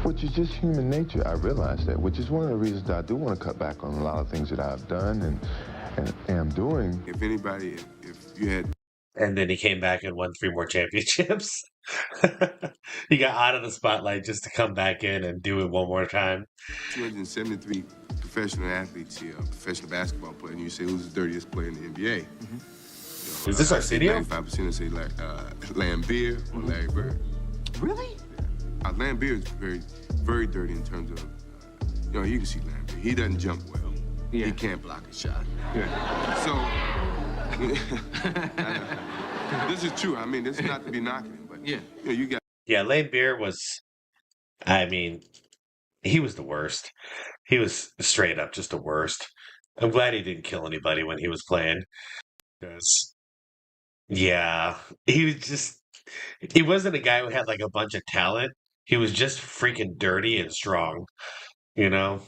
which is just human nature. I realize that, which is one of the reasons that I do want to cut back on a lot of things that I've done and am doing. If anybody, if you had... And then he came back and won 3 more championships. He got out of the spotlight just to come back in and do it one more time. 273 professional athletes here, professional basketball player, and you say who's the dirtiest player in the NBA? Is this Arsenio? 95% say Lambeer or Larry Bird. Really? Yeah. Lambeer is very, very dirty in terms of, you can see Lambeer. He doesn't jump well. Yeah. He can't block a shot. Yeah. So, this is true. I mean, this is not to be knocking him, but you got. Yeah, Lambeer was, I mean, he was the worst. He was straight up just the worst. I'm glad he didn't kill anybody when he was playing. Because, yeah, he wasn't a guy who had like a bunch of talent. He was just freaking dirty and strong, Yeah,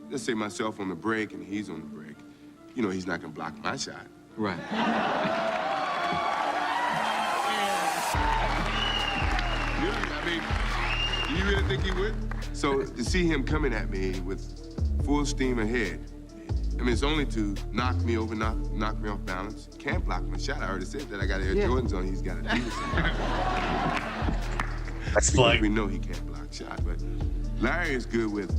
let's say myself on the break and he's on the break. He's not going to block my shot. Right. You really think he would? So to see him coming at me with full steam ahead, it's only to knock me over, knock me off balance. Can't block my shot. I already said that. I got Air Jordans on. He's got Adidas on. That's because we know he can't block shot. But Larry is good with,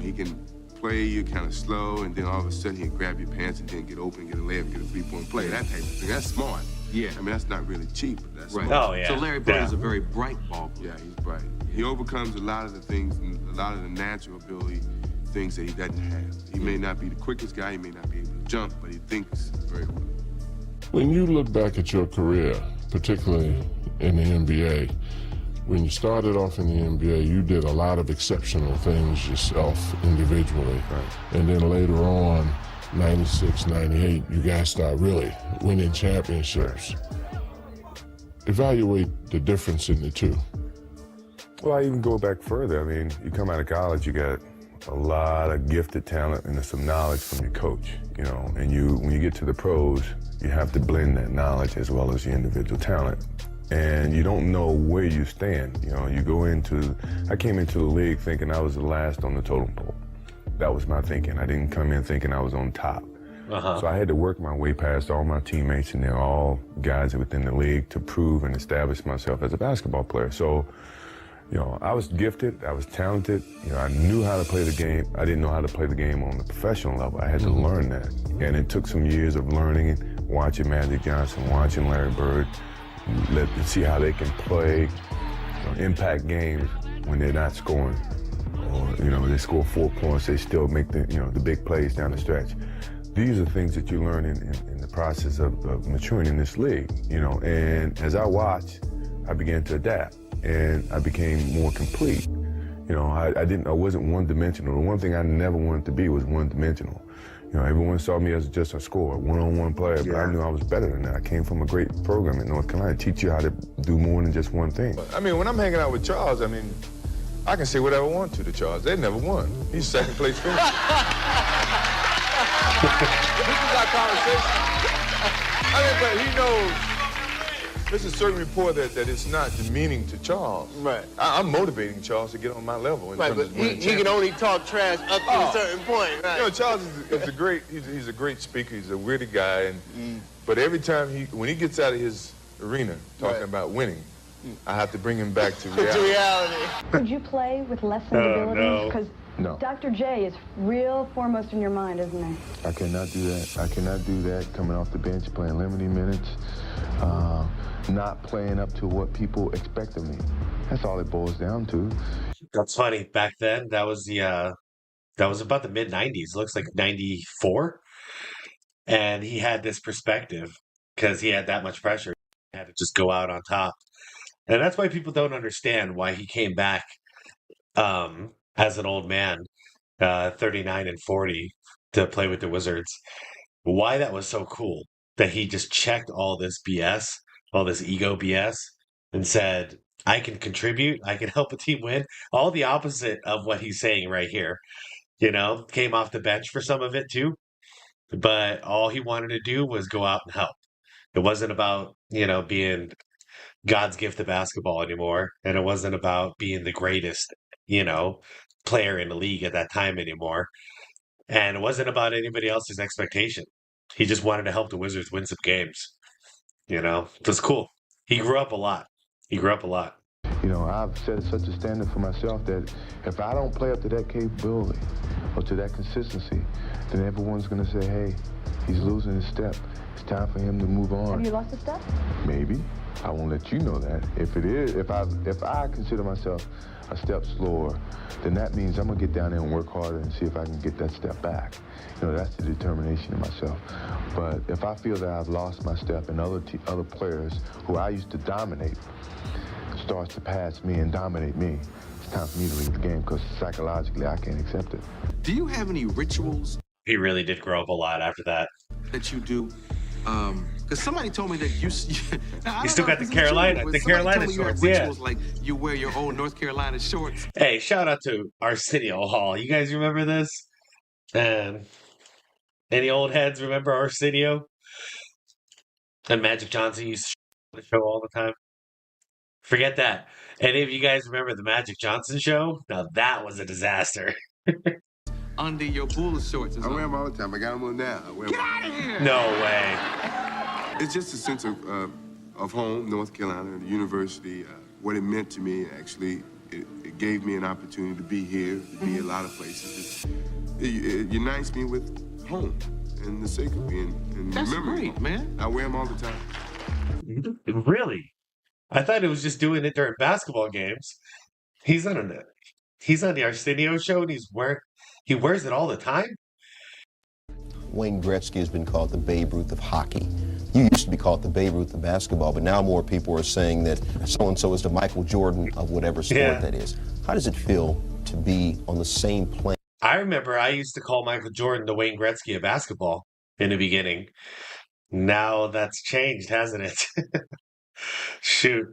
he can play you kind of slow, and then all of a sudden he'll grab your pants and then get open, get a layup, get a 3-point play. That type of thing. That's smart. Yeah. That's not really cheap, but that's smart. Oh, yeah. So Larry Bird is a very bright ball player. Yeah, he's bright. He overcomes a lot of the things, a lot of the natural ability things that he doesn't have. He may not be the quickest guy, he may not be able to jump, but he thinks very well. When you look back at your career, particularly in the NBA, when you started off in the NBA, you did a lot of exceptional things yourself individually. Right. And then later on, 96, 98, you guys start really winning championships. Evaluate the difference in the two. Well, I even go back further. You come out of college, you got a lot of gifted talent and some knowledge from your coach, and when you get to the pros, you have to blend that knowledge as well as your individual talent. And you don't know where you stand. I came into the league thinking I was the last on the totem pole. That was my thinking. I didn't come in thinking I was on top. So I had to work my way past all my teammates, and they're all guys within the league, to prove and establish myself as a basketball player. So You know, I was gifted, I was talented, you know, I knew how to play the game. I didn't know how to play the game on the professional level. I had to learn that. And it took some years of learning and watching Magic Johnson, watching Larry Bird, see how they can play, you know, impact games when they're not scoring. Or, you know, they score 4 points, they still make the, you know, the big plays down the stretch. These are things that you learn in the process of maturing in this league, you know. And as I watched, I began to adapt, and I became more complete. You know, I wasn't one-dimensional. The one thing I never wanted to be was one-dimensional. You know, everyone saw me as just a scorer, one-on-one player, but I knew I was better than that. I came from a great program at North Carolina, teach you how to do more than just one thing. I mean, when I'm hanging out with Charles, I mean, I can say whatever I want to Charles. They never won. He's second place finish. This is our conversation. I mean, but he knows there's a certain rapport that it's not demeaning to Charles. Right. I'm motivating Charles to get on my level. Right, but he can only talk trash up to a certain point, right? You know, Charles is a great, he's a great speaker. He's a witty guy, and but every time when he gets out of his arena talking about winning, I have to bring him back to reality. Could you play with lessened abilities? Because No. Dr. J is real foremost in your mind, isn't he? I cannot do that. I cannot do that coming off the bench, playing limited minutes, not playing up to what people expect of me. That's all it boils down to. That's funny. Back then, that was about the mid '90s. Looks like '94, and he had this perspective because he had that much pressure. He had to just go out on top, and that's why people don't understand why he came back as an old man, 39 and 40, to play with the Wizards. Why that was so cool that he just checked all this BS, all this ego BS, and said, I can contribute, I can help a team win. All the opposite of what he's saying right here. You know, came off the bench for some of it too, but all he wanted to do was go out and help. It wasn't about, you know, being God's gift to basketball anymore, and it wasn't about being the greatest, you know, player in the league at that time anymore. And it wasn't about anybody else's expectation. He just wanted to help the Wizards win some games. You know, it was cool. He grew up a lot. You know, I've set such a standard for myself that if I don't play up to that capability or to that consistency, then everyone's going to say, hey, he's losing his step. It's time for him to move on. Have you lost a step? Maybe. I won't let you know that. If it is, if I consider myself a step slower, then that means I'm gonna get down there and work harder and see if I can get that step back. You know, that's the determination of myself. But if I feel that I've lost my step and other players who I used to dominate starts to pass me and dominate me, it's time for me to leave the game because psychologically I can't accept it. Do you have any rituals? He really did grow up a lot after that. That you do? Because somebody told me that you still got the Carolina shorts, yeah. Like you wear your old North Carolina shorts. Hey, shout out to Arsenio Hall. You guys remember this? And any old heads remember Arsenio? And Magic Johnson used to the show all the time. Forget that. Any of you guys remember the Magic Johnson show? Now that was a disaster. Under your Bulls shorts. I wear them all the time. I got them on now. Get out of here! No way. It's just a sense of home, North Carolina, the university, what it meant to me. Actually, it gave me an opportunity to be here, to be a lot of places. It unites me with home and the sake of being and That's memory. great, man. I wear them all the time. Really? I thought it was just doing it during basketball games. He's on the Arsenio show and he wears it all the time. Wayne Gretzky has been called the Babe Ruth of hockey. You used to be called the Babe Ruth of basketball, but now more people are saying that so-and-so is the Michael Jordan of whatever sport that is. How does it feel to be on the same plane? I remember I used to call Michael Jordan the Wayne Gretzky of basketball in the beginning. Now that's changed, hasn't it? Shoot.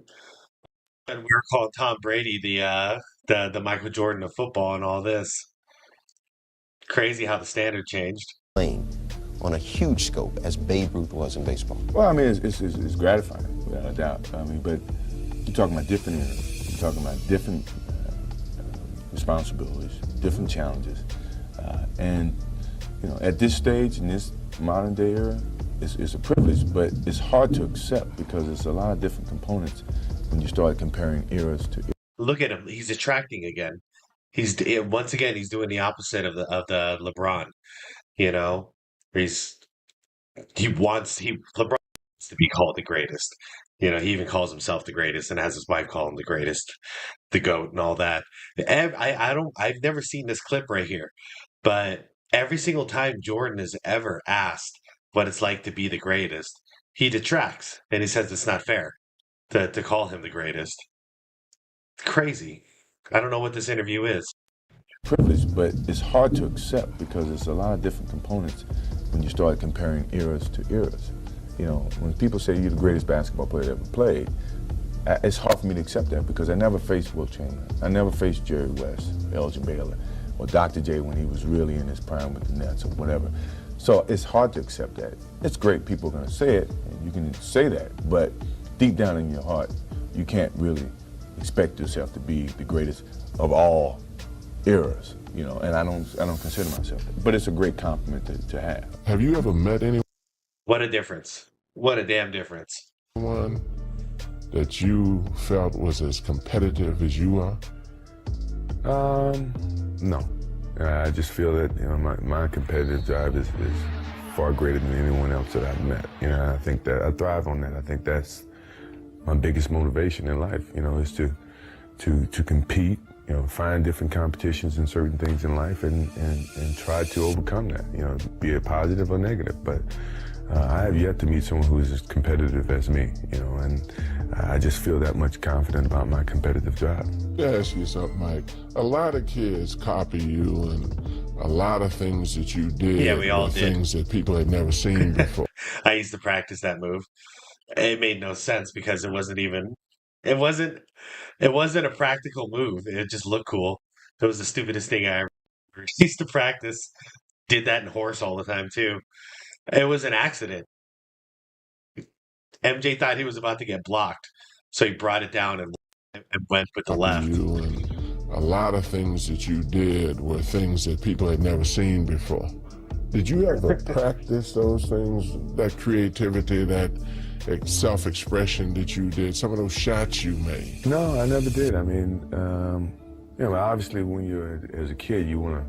And we were calling Tom Brady the Michael Jordan of football and all this. Crazy how the standard changed. On a huge scope as Babe Ruth was in baseball. Well, I mean, it's gratifying, without a doubt. I mean, but you're talking about different eras. You're talking about different responsibilities, different challenges. And, you know, at this stage, in this modern day era, it's a privilege, but it's hard to accept because there's a lot of different components when you start comparing eras to eras. Look at him. He's attracting again. Once again, he's doing the opposite of the LeBron. You know, LeBron wants to be called the greatest. You know, he even calls himself the greatest and has his wife call him the greatest, the GOAT, and all that. I've never seen this clip right here, but every single time Jordan is ever asked what it's like to be the greatest, he detracts and he says it's not fair to call him the greatest. It's crazy. I don't know what this interview is. Privilege, but it's hard to accept because it's a lot of different components when you start comparing eras to eras. You know, when people say you're the greatest basketball player ever played, it's hard for me to accept that because I never faced Will Chamberlain. I never faced Jerry West, Elgin Baylor, or Dr. J when he was really in his prime with the Nets or whatever. So it's hard to accept that. It's great people are going to say it, and you can say that, but deep down in your heart, you can't really expect yourself to be the greatest of all eras, you know, and I don't consider myself that. But it's a great compliment to have. Have you ever met anyone? What a difference. What a damn difference. Anyone that you felt was as competitive as you are? No. I just feel that, you know, my competitive drive is far greater than anyone else that I've met. You know, I think that I thrive on that. I think that's my biggest motivation in life, you know, is to compete, you know, find different competitions in certain things in life and try to overcome that, you know, be it positive or negative. But I have yet to meet someone who is as competitive as me, you know, and I just feel that much confident about my competitive drive. Let me ask you something, Mike. A lot of kids copy you, and a lot of things that you did we all did. Things that people had never seen before. I used to practice that move. It made no sense because it wasn't a practical move. It just looked cool. It was the stupidest thing I ever used to practice. Did that in horse all the time too. It was an accident. MJ thought he was about to get blocked, so he brought it down and went with the left. You and a lot of things that you did were things that people had never seen before. Did you ever practice those things, that creativity, that self-expression that you did, some of those shots you made? No, I never did. I mean, you know, obviously when you're as a kid, you want to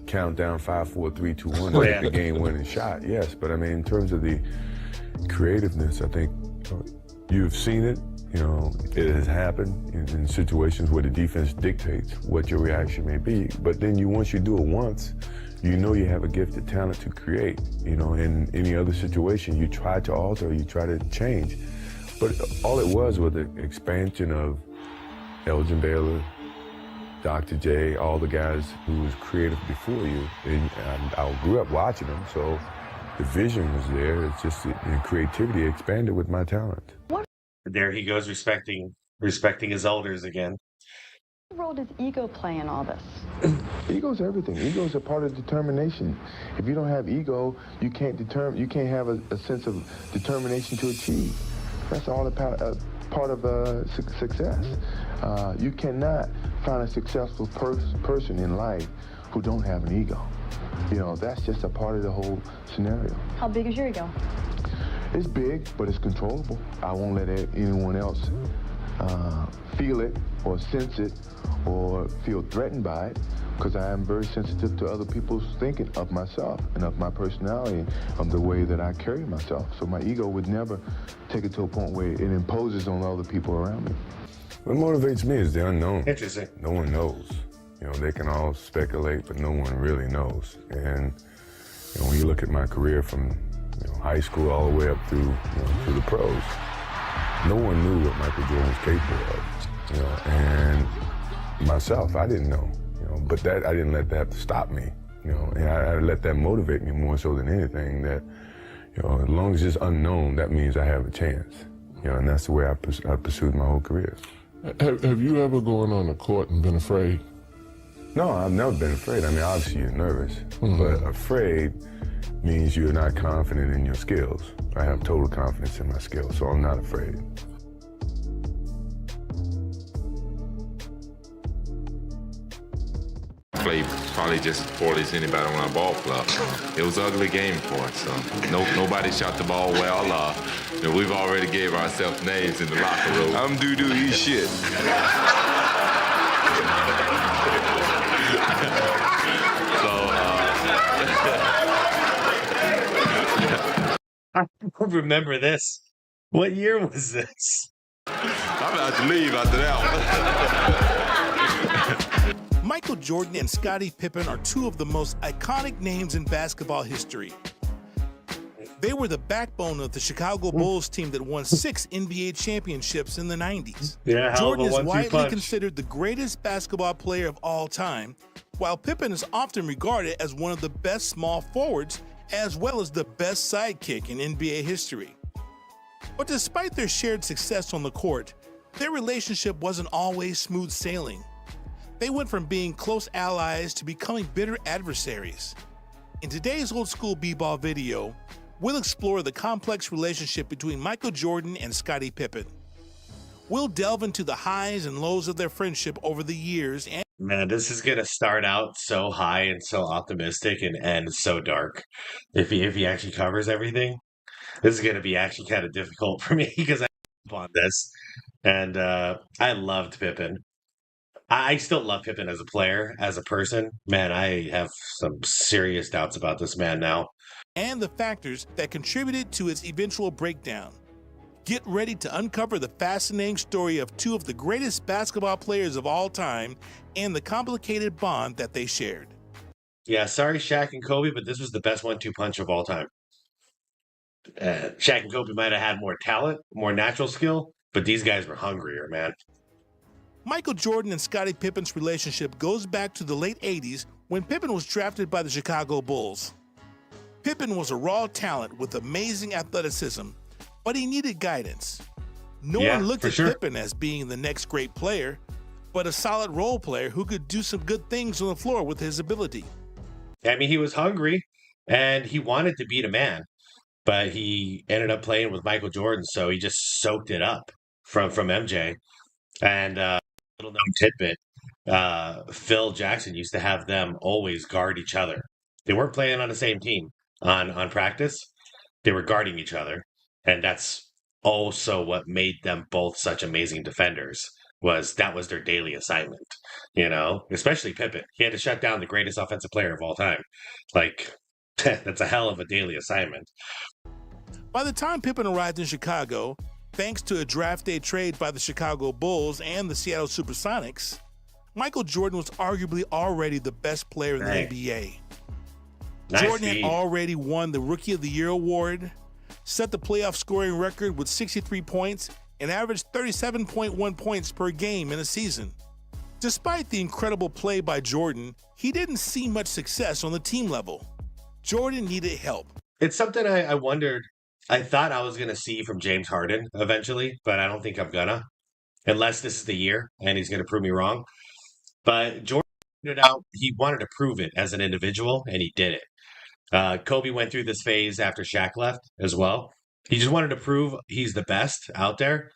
count down 5, 4, 3, 2, 1 to get the game-winning shot. Yes, but I mean, in terms of the creativeness, I think you've seen it. You know, it has happened in situations where the defense dictates what your reaction may be. But then once you do it once, you know you have a gifted talent to create. You know, in any other situation, you try to alter, you try to change. But all it was the expansion of Elgin Baylor, Dr. J, all the guys who was creative before you. And I grew up watching them, so the vision was there. It's just the creativity expanded with my talent. There he goes, respecting his elders again. What role does ego play in all this? Ego's everything. Ego's a part of determination. If you don't have ego, you can't have a sense of determination to achieve. That's all a part of success. You cannot find a successful person in life who don't have an ego. You know, that's just a part of the whole scenario. How big is your ego? It's big, but it's controllable. I won't let anyone else feel it or sense it or feel threatened by it, because I am very sensitive to other people's thinking of myself and of my personality and of the way that I carry myself. So my ego would never take it to a point where it imposes on other people around me. What motivates me is the unknown. Interesting. No one knows. You know, they can all speculate, but no one really knows. And you know, when you look at my career from high school all the way up through the pros, no one knew what Michael Jordan was capable of. You know, and myself, I didn't know. You know, but I didn't let that stop me. You know, and I let that motivate me more so than anything. That as long as it's unknown, that means I have a chance. You know, and that's the way I pursued my whole career. Have you ever gone on the court and been afraid? No, I've never been afraid. I mean, obviously you're nervous, but afraid means you're not confident in your skills. I have total confidence in my skills, so I'm not afraid. Played probably just as poorly as anybody on our ball club. It was an ugly game for us. Nobody shot the ball well. We've already gave ourselves names in the locker room. I'm doo-doo, he's shit. I don't remember this. What year was this? I'm about to leave after that one. Michael Jordan and Scottie Pippen are two of the most iconic names in basketball history. They were the backbone of the Chicago Bulls team that won 6 NBA championships in the 90s. Yeah, Jordan is 1-2 widely punch. considered the greatest basketball player of all time, while Pippen is often regarded as one of the best small forwards as well as the best sidekick in NBA history. But despite their shared success on the court, their relationship wasn't always smooth sailing. They went from being close allies to becoming bitter adversaries. In today's old school b-ball video, we'll explore the complex relationship between Michael Jordan and Scottie Pippen. We'll delve into the highs and lows of their friendship over the years and Man, this is gonna start out so high and so optimistic and end so dark. If he actually covers everything, this is gonna be actually kind of difficult for me because I on this, and I loved Pippen. I still love Pippen as a player, as a person. Man, I have some serious doubts about this man now. and the factors that contributed to its eventual breakdown. Get ready to uncover the fascinating story of two of the greatest basketball players of all time and the complicated bond that they shared. Yeah, sorry, Shaq and Kobe, but this was the best 1-2 punch of all time. Shaq and Kobe might have had more talent, more natural skill, but these guys were hungrier, man. Michael Jordan and Scottie Pippen's relationship goes back to the late 80s when Pippen was drafted by the Chicago Bulls. Pippen was a raw talent with amazing athleticism, but he needed guidance. No one looked at Pippen as being the next great player, but a solid role player who could do some good things on the floor with his ability. I mean, he was hungry, and he wanted to beat a man, but he ended up playing with Michael Jordan, so he just soaked it up from MJ. And little known tidbit, Phil Jackson used to have them always guard each other. They weren't playing on the same team on practice. They were guarding each other. And that's also what made them both such amazing defenders, that was their daily assignment, especially Pippen. He had to shut down the greatest offensive player of all time. That's a hell of a daily assignment. By the time Pippen arrived in Chicago, thanks to a draft day trade by the Chicago Bulls and the Seattle Supersonics, Michael Jordan was arguably already the best player in the NBA. Jordan had already won the Rookie of the Year award, set the playoff scoring record with 63 points, and averaged 37.1 points per game in a season. Despite the incredible play by Jordan, he didn't see much success on the team level. Jordan needed help. It's something I wondered. I thought I was going to see from James Harden eventually, but I don't think I'm gonna, unless this is the year and he's going to prove me wrong. But Jordan pointed out he wanted to prove it as an individual, and he did it. Kobe went through this phase after Shaq left as well. He just wanted to prove he's the best out there.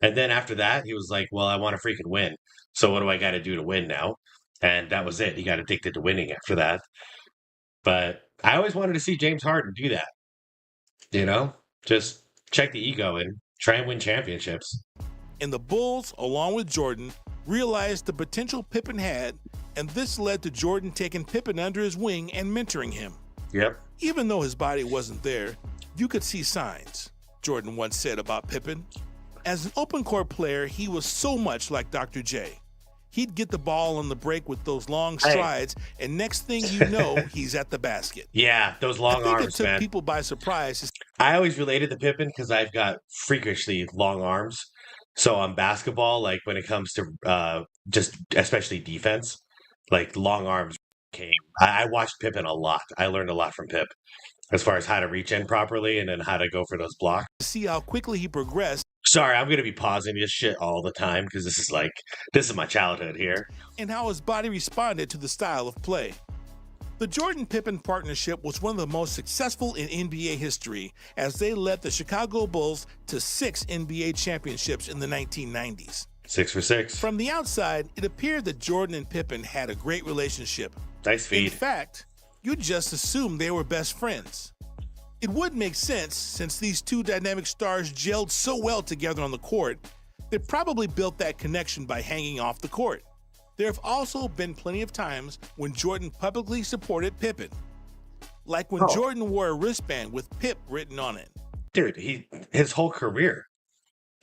And then after that, he was like, well, I want to freaking win. So what do I got to do to win now? And that was it. He got addicted to winning after that. But I always wanted to see James Harden do that. Just check the ego and try and win championships. And the Bulls, along with Jordan, realized the potential Pippen had, and this led to Jordan taking Pippen under his wing and mentoring him. Yep. Even though his body wasn't there, you could see signs, Jordan once said about Pippen. As an open court player, he was so much like Dr. J. He'd get the ball on the break with those long strides, and next thing you know, he's at the basket. Yeah, those long I think arms, it took man. people by surprise. I always related to Pippen because I've got freakishly long arms. So on basketball, like when it comes to just especially defense, like long arms came. I watched Pippen a lot. I learned a lot from Pip as far as how to reach in properly and then how to go for those blocks. See how quickly he progressed. Sorry, I'm going to be pausing this shit all the time because this is my childhood here. And how his body responded to the style of play. The Jordan-Pippen partnership was one of the most successful in NBA history as they led the Chicago Bulls to 6 NBA championships in the 1990s. 6 for 6. From the outside, it appeared that Jordan and Pippen had a great relationship. Nice feed. In fact, you'd just assume they were best friends. It would make sense since these two dynamic stars gelled so well together on the court, they probably built that connection by hanging off the court. There have also been plenty of times when Jordan publicly supported Pippen. Like when Jordan wore a wristband with Pip written on it. Dude, his whole career,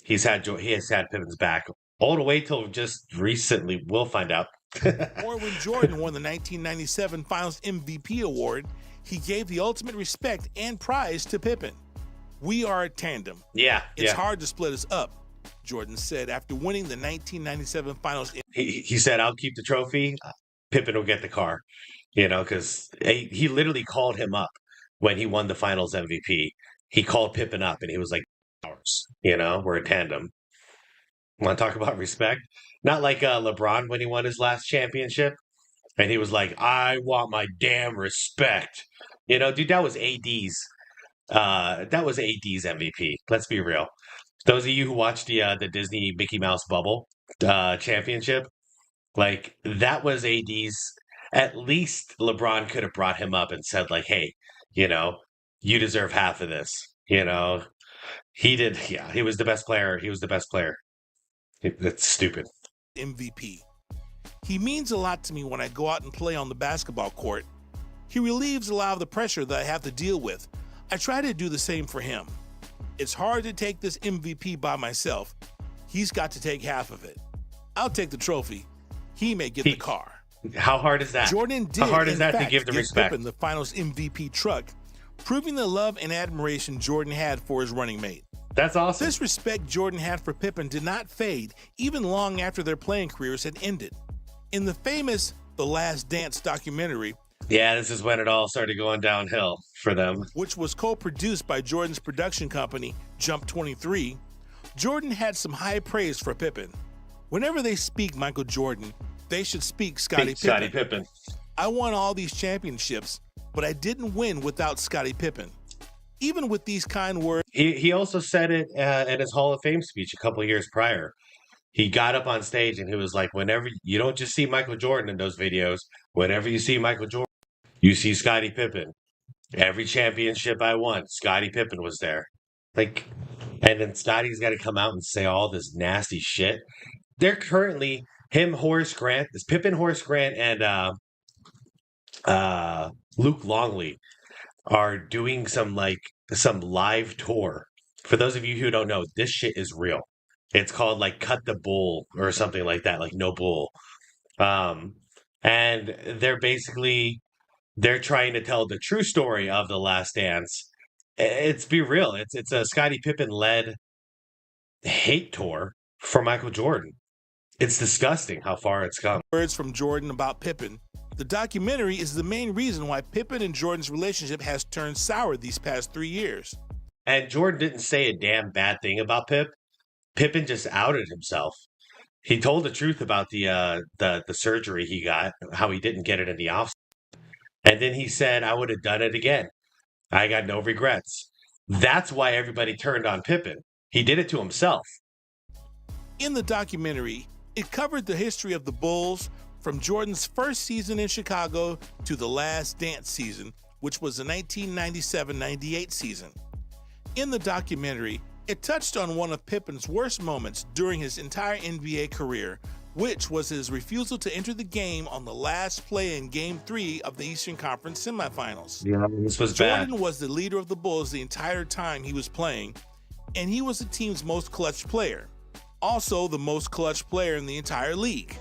he has had Pippen's back all the way till just recently. We'll find out. Or when Jordan won the 1997 Finals MVP award, he gave the ultimate respect and prize to Pippen. We are a tandem. Yeah, It's hard to split us up, Jordan said after winning the 1997 Finals. He said, "I'll keep the trophy. Pippen will get the car." You know, because he literally called him up when he won the Finals MVP. He called Pippen up, and he was like, "Ours." You know, we're a tandem. Want to talk about respect? Not like LeBron when he won his last championship, and he was like, "I want my damn respect." You know, dude, that was AD's. That was AD's MVP. Let's be real. Those of you who watched the Disney Mickey Mouse Bubble championship, like that was AD's. At least LeBron could have brought him up and said, like, "Hey, you know, you deserve half of this." You know, he did. Yeah, he was the best player. He was the best player. That's stupid. MVP. He means a lot to me when I go out and play on the basketball court. He relieves a lot of the pressure that I have to deal with. I try to do the same for him. It's hard to take this MVP by myself. He's got to take half of it. I'll take the trophy. He may get the car. How hard is that? Jordan did, How hard is in that to fact, give the give respect? Pippen the Finals MVP truck, proving the love and admiration Jordan had for his running mate. That's awesome. This respect Jordan had for Pippen did not fade even long after their playing careers had ended. In the famous The Last Dance documentary, Yeah, this is when it all started going downhill for them. which was co-produced by Jordan's production company, Jump 23, Jordan had some high praise for Pippen. Whenever they speak Michael Jordan, they should speak Scottie Pippen. I won all these championships, but I didn't win without Scottie Pippen. Even with these kind words. He also said it at his Hall of Fame speech a couple of years prior. He got up on stage and he was like, whenever you don't just see Michael Jordan in those videos, whenever you see Michael Jordan, you see Scottie Pippen. Every championship I won, Scottie Pippen was there. Like, and then Scottie's got to come out and say all this nasty shit. They're currently Horace Grant, this Pippen, Horace Grant, and Luke Longley are doing some live tour. For those of you who don't know, this shit is real. It's called like Cut the Bull or something like that, like No Bull. And they're trying to tell the true story of The Last Dance. It's Be Real. It's a Scottie Pippen led hate tour for Michael Jordan. It's disgusting how far it's come. Words from Jordan about Pippen. The documentary is the main reason why Pippen and Jordan's relationship has turned sour these past 3 years. And Jordan didn't say a damn bad thing about Pip. Pippen just outed himself. He told the truth about the surgery he got, how he didn't get it in the offseason. And then he said, "I would have done it again. I got no regrets." That's why everybody turned on Pippen. He did it to himself. In the documentary, it covered the history of the Bulls from Jordan's first season in Chicago to the Last Dance season, which was the 1997-98 season. In the documentary, it touched on one of Pippen's worst moments during his entire NBA career, which was his refusal to enter the game on the last play in Game 3 of the Eastern Conference semifinals. Yeah, this was Jordan bad. was the leader of the Bulls the entire time he was playing, and he was the team's most clutch player. Also the most clutch player in the entire league.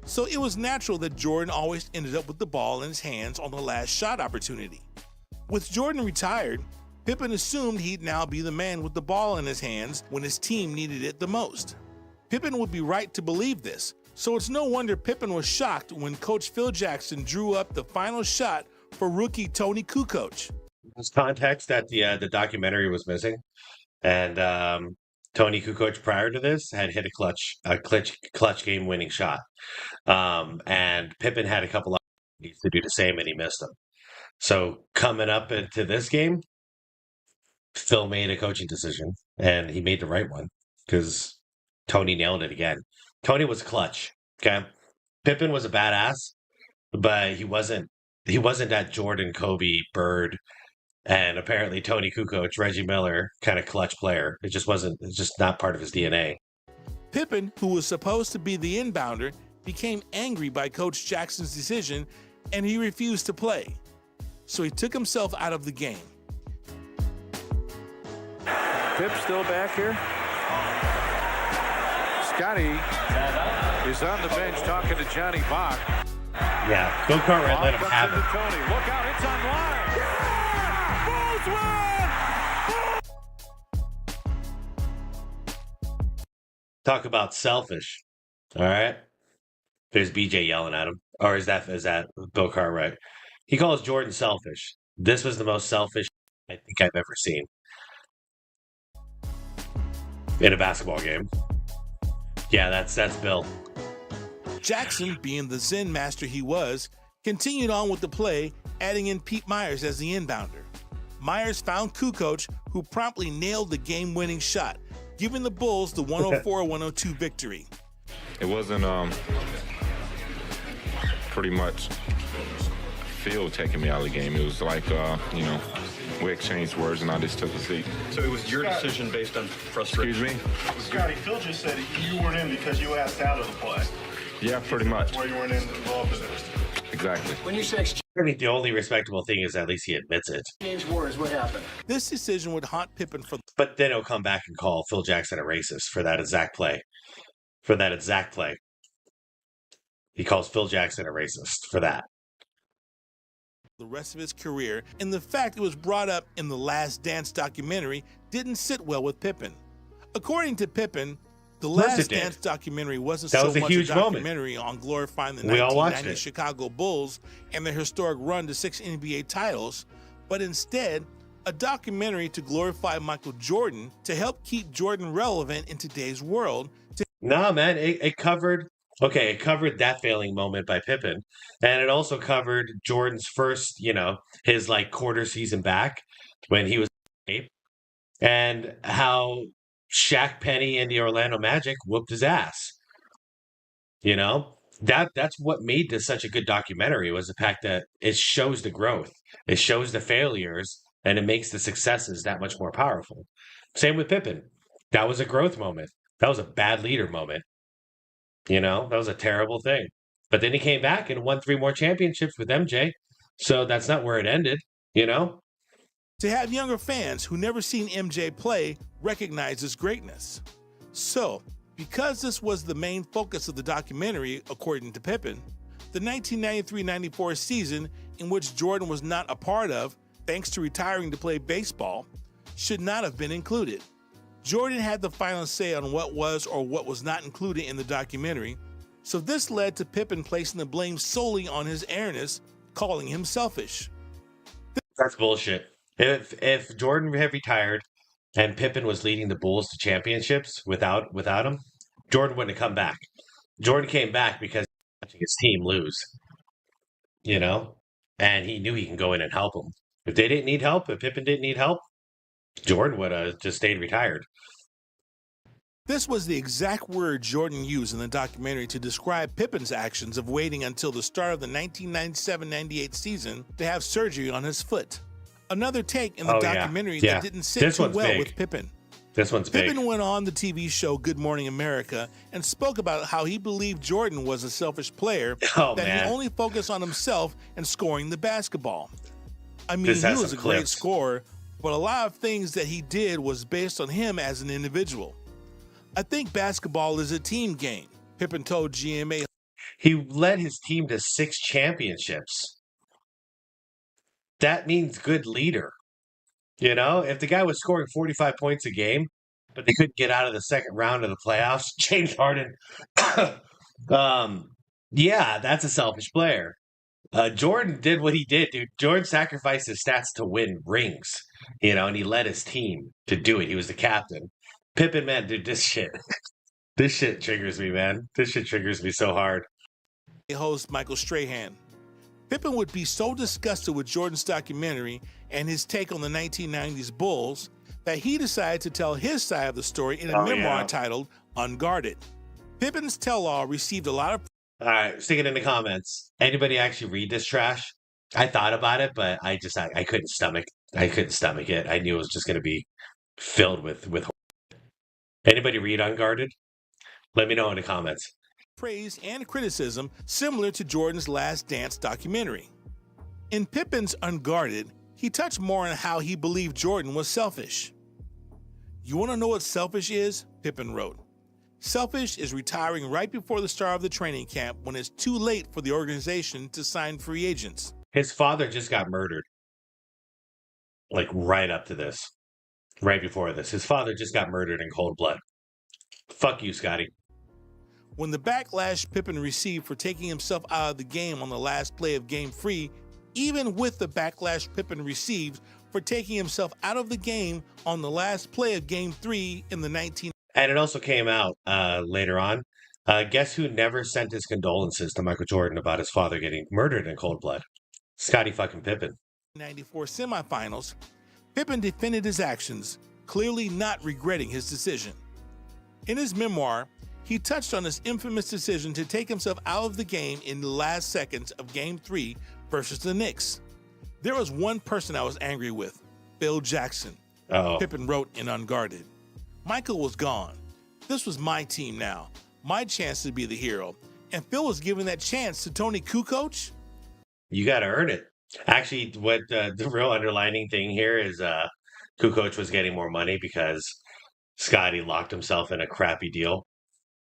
So it was natural that Jordan always ended up with the ball in his hands on the last shot opportunity. With Jordan retired, Pippen assumed he'd now be the man with the ball in his hands when his team needed it the most. Pippen would be right to believe this, so it's no wonder Pippen was shocked when Coach Phil Jackson drew up the final shot for rookie Tony Kukoc. There's context that the documentary was missing, and Tony Kukoc prior to this had hit a clutch game-winning shot, and Pippen had a couple of opportunities to do the same, and he missed them. So coming up into this game, Phil made a coaching decision, and he made the right one because Tony nailed it again. Tony was clutch. Okay, Pippen was a badass, but he wasn't that Jordan, Kobe, Bird, and apparently Tony Kukoc, Reggie Miller kind of clutch player. It's just not part of his DNA. Pippen, who was supposed to be the inbounder, became angry by Coach Jackson's decision and he refused to play. So he took himself out of the game. Pip still back here. Scotty is on the bench talking to Johnny Bach. Yeah, Bill Cartwright let him have it. Tony, look out, it's on line. Talk about selfish. All right. There's BJ yelling at him. Or is that Bill Cartwright? He calls Jordan selfish. This was the most selfish I think I've ever seen in a basketball game. Yeah, that's Bill. Jackson, being the Zen master he was, continued on with the play, adding in Pete Myers as the inbounder. Myers found Kukoc, who promptly nailed the game-winning shot, giving the Bulls the 104-102 victory. It wasn't pretty much Phil taking me out of the game. It was like, we exchanged words and I just took a seat. So it was your decision based on frustration? Excuse me? Scotty, Phil just said you weren't in because you asked out of the play. Yeah, pretty much. Where you weren't involved in it. Exactly. When you say I think the only respectable thing is at least he admits it. exchange words, what happened? This decision would haunt Pippen for. But then he'll come back and call Phil Jackson a racist for that exact play. He calls Phil Jackson a racist for that. The rest of his career, and the fact it was brought up in the Last Dance documentary didn't sit well with Pippen. According to Pippen, the Last Dance documentary wasn't so much a documentary on glorifying the 1990 Chicago Bulls and their historic run to 6 NBA titles, but instead a documentary to glorify Michael Jordan to help keep Jordan relevant in today's world. Nah, man, it covered that failing moment by Pippen, and it also covered Jordan's first, his quarter season back when he was and how Shaq Penny and the Orlando Magic whooped his ass. That's what made this such a good documentary, was the fact that it shows the growth, it shows the failures, and it makes the successes that much more powerful. Same with Pippen. That was a growth moment. That was a bad leader moment. That was a terrible thing. But then he came back and won 3 more championships with MJ. So that's not where it ended, To have younger fans who never seen MJ play recognize his greatness. So, because this was the main focus of the documentary, according to Pippen, the 1993-94 season, in which Jordan was not a part of, thanks to retiring to play baseball, should not have been included. Jordan had the final say on what was or what was not included in the documentary, so this led to Pippen placing the blame solely on his airness, calling him selfish. That's bullshit. If Jordan had retired and Pippen was leading the Bulls to championships without him, Jordan wouldn't have come back. Jordan came back because he was watching his team lose, and he knew he can go in and help them. If they didn't need help, if Pippen didn't need help, Jordan would have just stayed retired. This was the exact word Jordan used in the documentary to describe Pippen's actions of waiting until the start of the 1997-98 season to have surgery on his foot. Another take in the documentary that didn't sit too well with Pippen. This one's big. Pippen went on the TV show Good Morning America and spoke about how he believed Jordan was a selfish player, he only focused on himself and scoring the basketball. I mean, he was a great scorer, but a lot of things that he did was based on him as an individual. I think basketball is a team game, Pippen told GMA. He led his team to 6 championships. That means good leader. If the guy was scoring 45 points a game, but they couldn't get out of the second round of the playoffs, James Harden, that's a selfish player. Jordan did what he did, dude. Jordan sacrificed his stats to win rings, and he led his team to do it. He was the captain. Pippen, man, dude, this shit triggers me, man. This shit triggers me so hard. Host Michael Strahan. Pippen would be so disgusted with Jordan's documentary and his take on the 1990s Bulls that he decided to tell his side of the story in a memoir titled Unguarded. Pippen's tell-all received a lot of... All right, stick it in the comments. Anybody actually read this trash? I thought about it, but I couldn't stomach. I couldn't stomach it. I knew it was just going to be filled with. Anybody read Unguarded? Let me know in the comments. praise and criticism similar to Jordan's Last Dance documentary. In Pippen's Unguarded, he touched more on how he believed Jordan was selfish. "You want to know what selfish is?" Pippen wrote. "Selfish is retiring right before the start of the training camp when it's too late for the organization to sign free agents." His father just got murdered. Like right up to this. Right before this. His father just got murdered in cold blood. Fuck you, Scotty. When the backlash Pippen received for taking himself out of the game on the last play of Game 3, even with the backlash Pippen received for taking himself out of the game on the last play of Game 3 in the 19... And it also came out later on. Guess who never sent his condolences to Michael Jordan about his father getting murdered in cold blood? Scottie fucking Pippen. 94 semifinals, Pippen defended his actions, clearly not regretting his decision. In his memoir, he touched on his infamous decision to take himself out of the game in the last seconds of Game 3 versus the Knicks. "There was one person I was angry with, Phil Jackson," Pippen wrote in Unguarded. "Michael was gone. This was my team now, my chance to be the hero, and Phil was giving that chance to Tony Kukoc." You got to earn it. Actually, what the real underlining thing here is Kukoc was getting more money because Scotty locked himself in a crappy deal.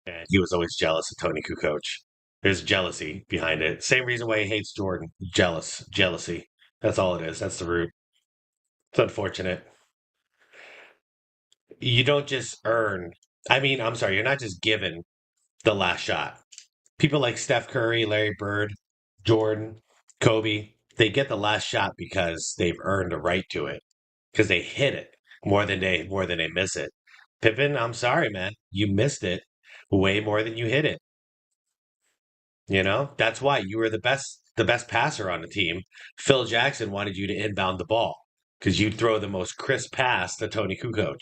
And he was always jealous of Tony Kukoc. There's jealousy behind it. Same reason why he hates Jordan. Jealousy. That's all it is. That's the root. It's unfortunate. You don't just earn. You're not just given the last shot. People like Steph Curry, Larry Bird, Jordan, Kobe, they get the last shot because they've earned a right to it. Because they hit it more than they miss it. Pippen, I'm sorry, man. You missed it way more than you hit it. You know, that's why you were the best passer on the team. Phil Jackson wanted you to inbound the ball because you'd throw the most crisp pass to Tony Kukoc.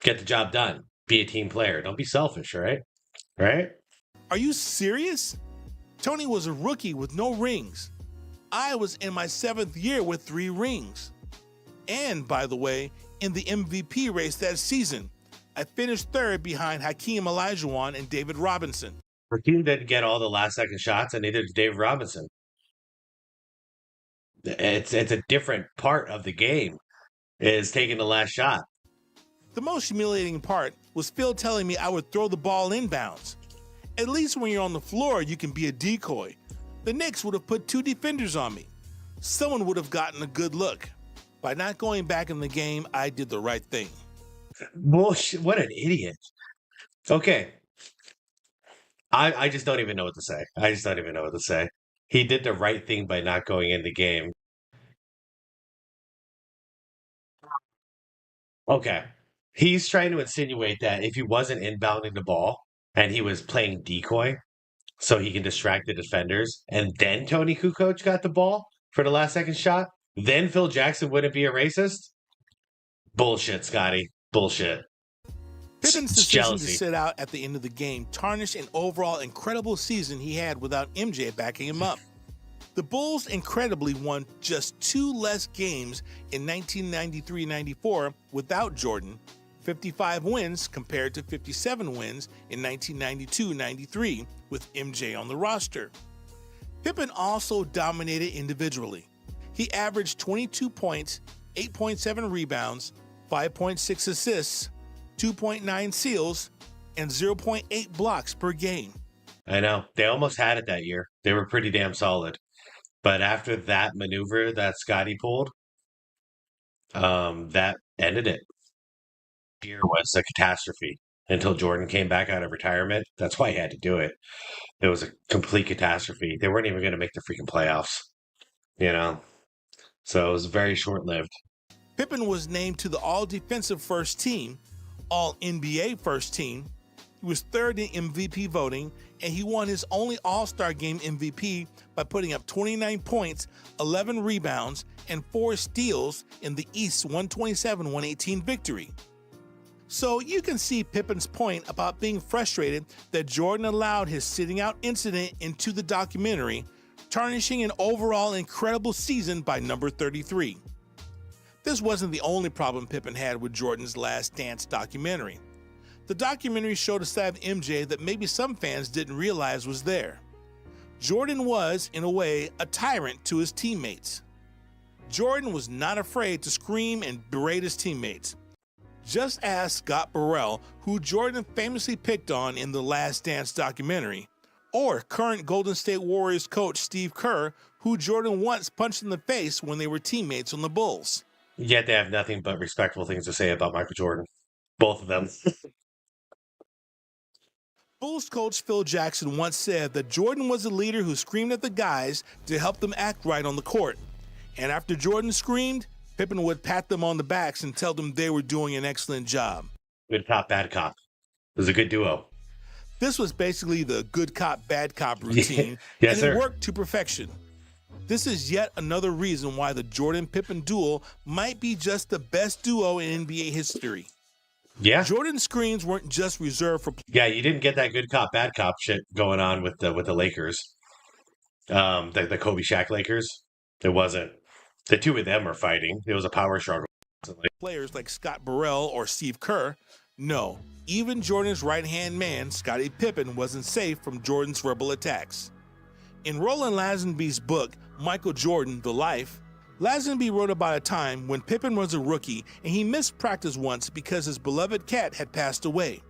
Get the job done. Be a team player. Don't be selfish, right? Right? Are you serious? Tony was a rookie with no rings. I was in my 7th year with 3 rings. And, by the way, in the MVP race that season, I finished 3rd behind Hakeem Olajuwon and David Robinson. Hakeem didn't get all the last-second shots, and neither did David Robinson. It's a different part of the game, is taking the last shot. The most humiliating part was Phil telling me I would throw the ball inbounds. At least when you're on the floor, you can be a decoy. The Knicks would have put 2 defenders on me. Someone would have gotten a good look. By not going back in the game, I did the right thing. Bullshit. What an idiot. Okay. I just don't even know what to say. He did the right thing by not going in the game. Okay. He's trying to insinuate that if he wasn't inbounding the ball and he was playing decoy so he can distract the defenders, and then Tony Kukoc got the ball for the last second shot, then Phil Jackson wouldn't be a racist? Bullshit, Scotty. Bullshit. Pippen's decision to sit out at the end of the game tarnished an overall incredible season he had without MJ backing him up. The Bulls incredibly won just 2 less games in 1993-94 without Jordan, 55 wins compared to 57 wins in 1992-93 with MJ on the roster. Pippen also dominated individually. He averaged 22 points, 8.7 rebounds, 5.6 assists, 2.9 steals, and 0.8 blocks per game. I know. They almost had it that year. They were pretty damn solid. But after that maneuver that Scotty pulled, that ended it. Year was a catastrophe until Jordan came back out of retirement. That's why he had to do it. It was a complete catastrophe. They weren't even going to make the freaking playoffs, you know? So it was very short-lived. Pippen was named to the All-Defensive First Team, All-NBA First Team. He was 3rd in MVP voting, and he won his only All-Star Game MVP by putting up 29 points, 11 rebounds, and 4 steals in the East's 127-118 victory. So you can see Pippen's point about being frustrated that Jordan allowed his sitting out incident into the documentary, tarnishing an overall incredible season by number 33. This wasn't the only problem Pippen had with Jordan's Last Dance documentary. The documentary showed a side of MJ that maybe some fans didn't realize was there. Jordan was, in a way, a tyrant to his teammates. Jordan was not afraid to scream and berate his teammates. Just ask Scott Burrell, who Jordan famously picked on in the Last Dance documentary, or current Golden State Warriors coach Steve Kerr, who Jordan once punched in the face when they were teammates on the Bulls. Yet they have nothing but respectful things to say about Michael Jordan. Both of them. Bulls coach Phil Jackson once said that Jordan was a leader who screamed at the guys to help them act right on the court. And after Jordan screamed, Pippen would pat them on the backs and tell them they were doing an excellent job. Good cop, bad cop. It was a good duo. This was basically the good cop, bad cop routine, Yes, and sir. it worked to perfection. This is yet another reason why the Jordan-Pippen duel might be just the best duo in NBA history. Yeah. Jordan screens weren't just reserved for... Yeah, you didn't get that good cop, bad cop shit going on with the Lakers. The Kobe Shaq Lakers. It wasn't. The two of them are fighting. It was a power struggle. Players like Scott Burrell or Steve Kerr. No, even Jordan's right-hand man, Scottie Pippen, wasn't safe from Jordan's verbal attacks. In Roland Lazenby's book, Michael Jordan, The Life, Lazenby wrote about a time when Pippen was a rookie and he missed practice once because his beloved cat had passed away.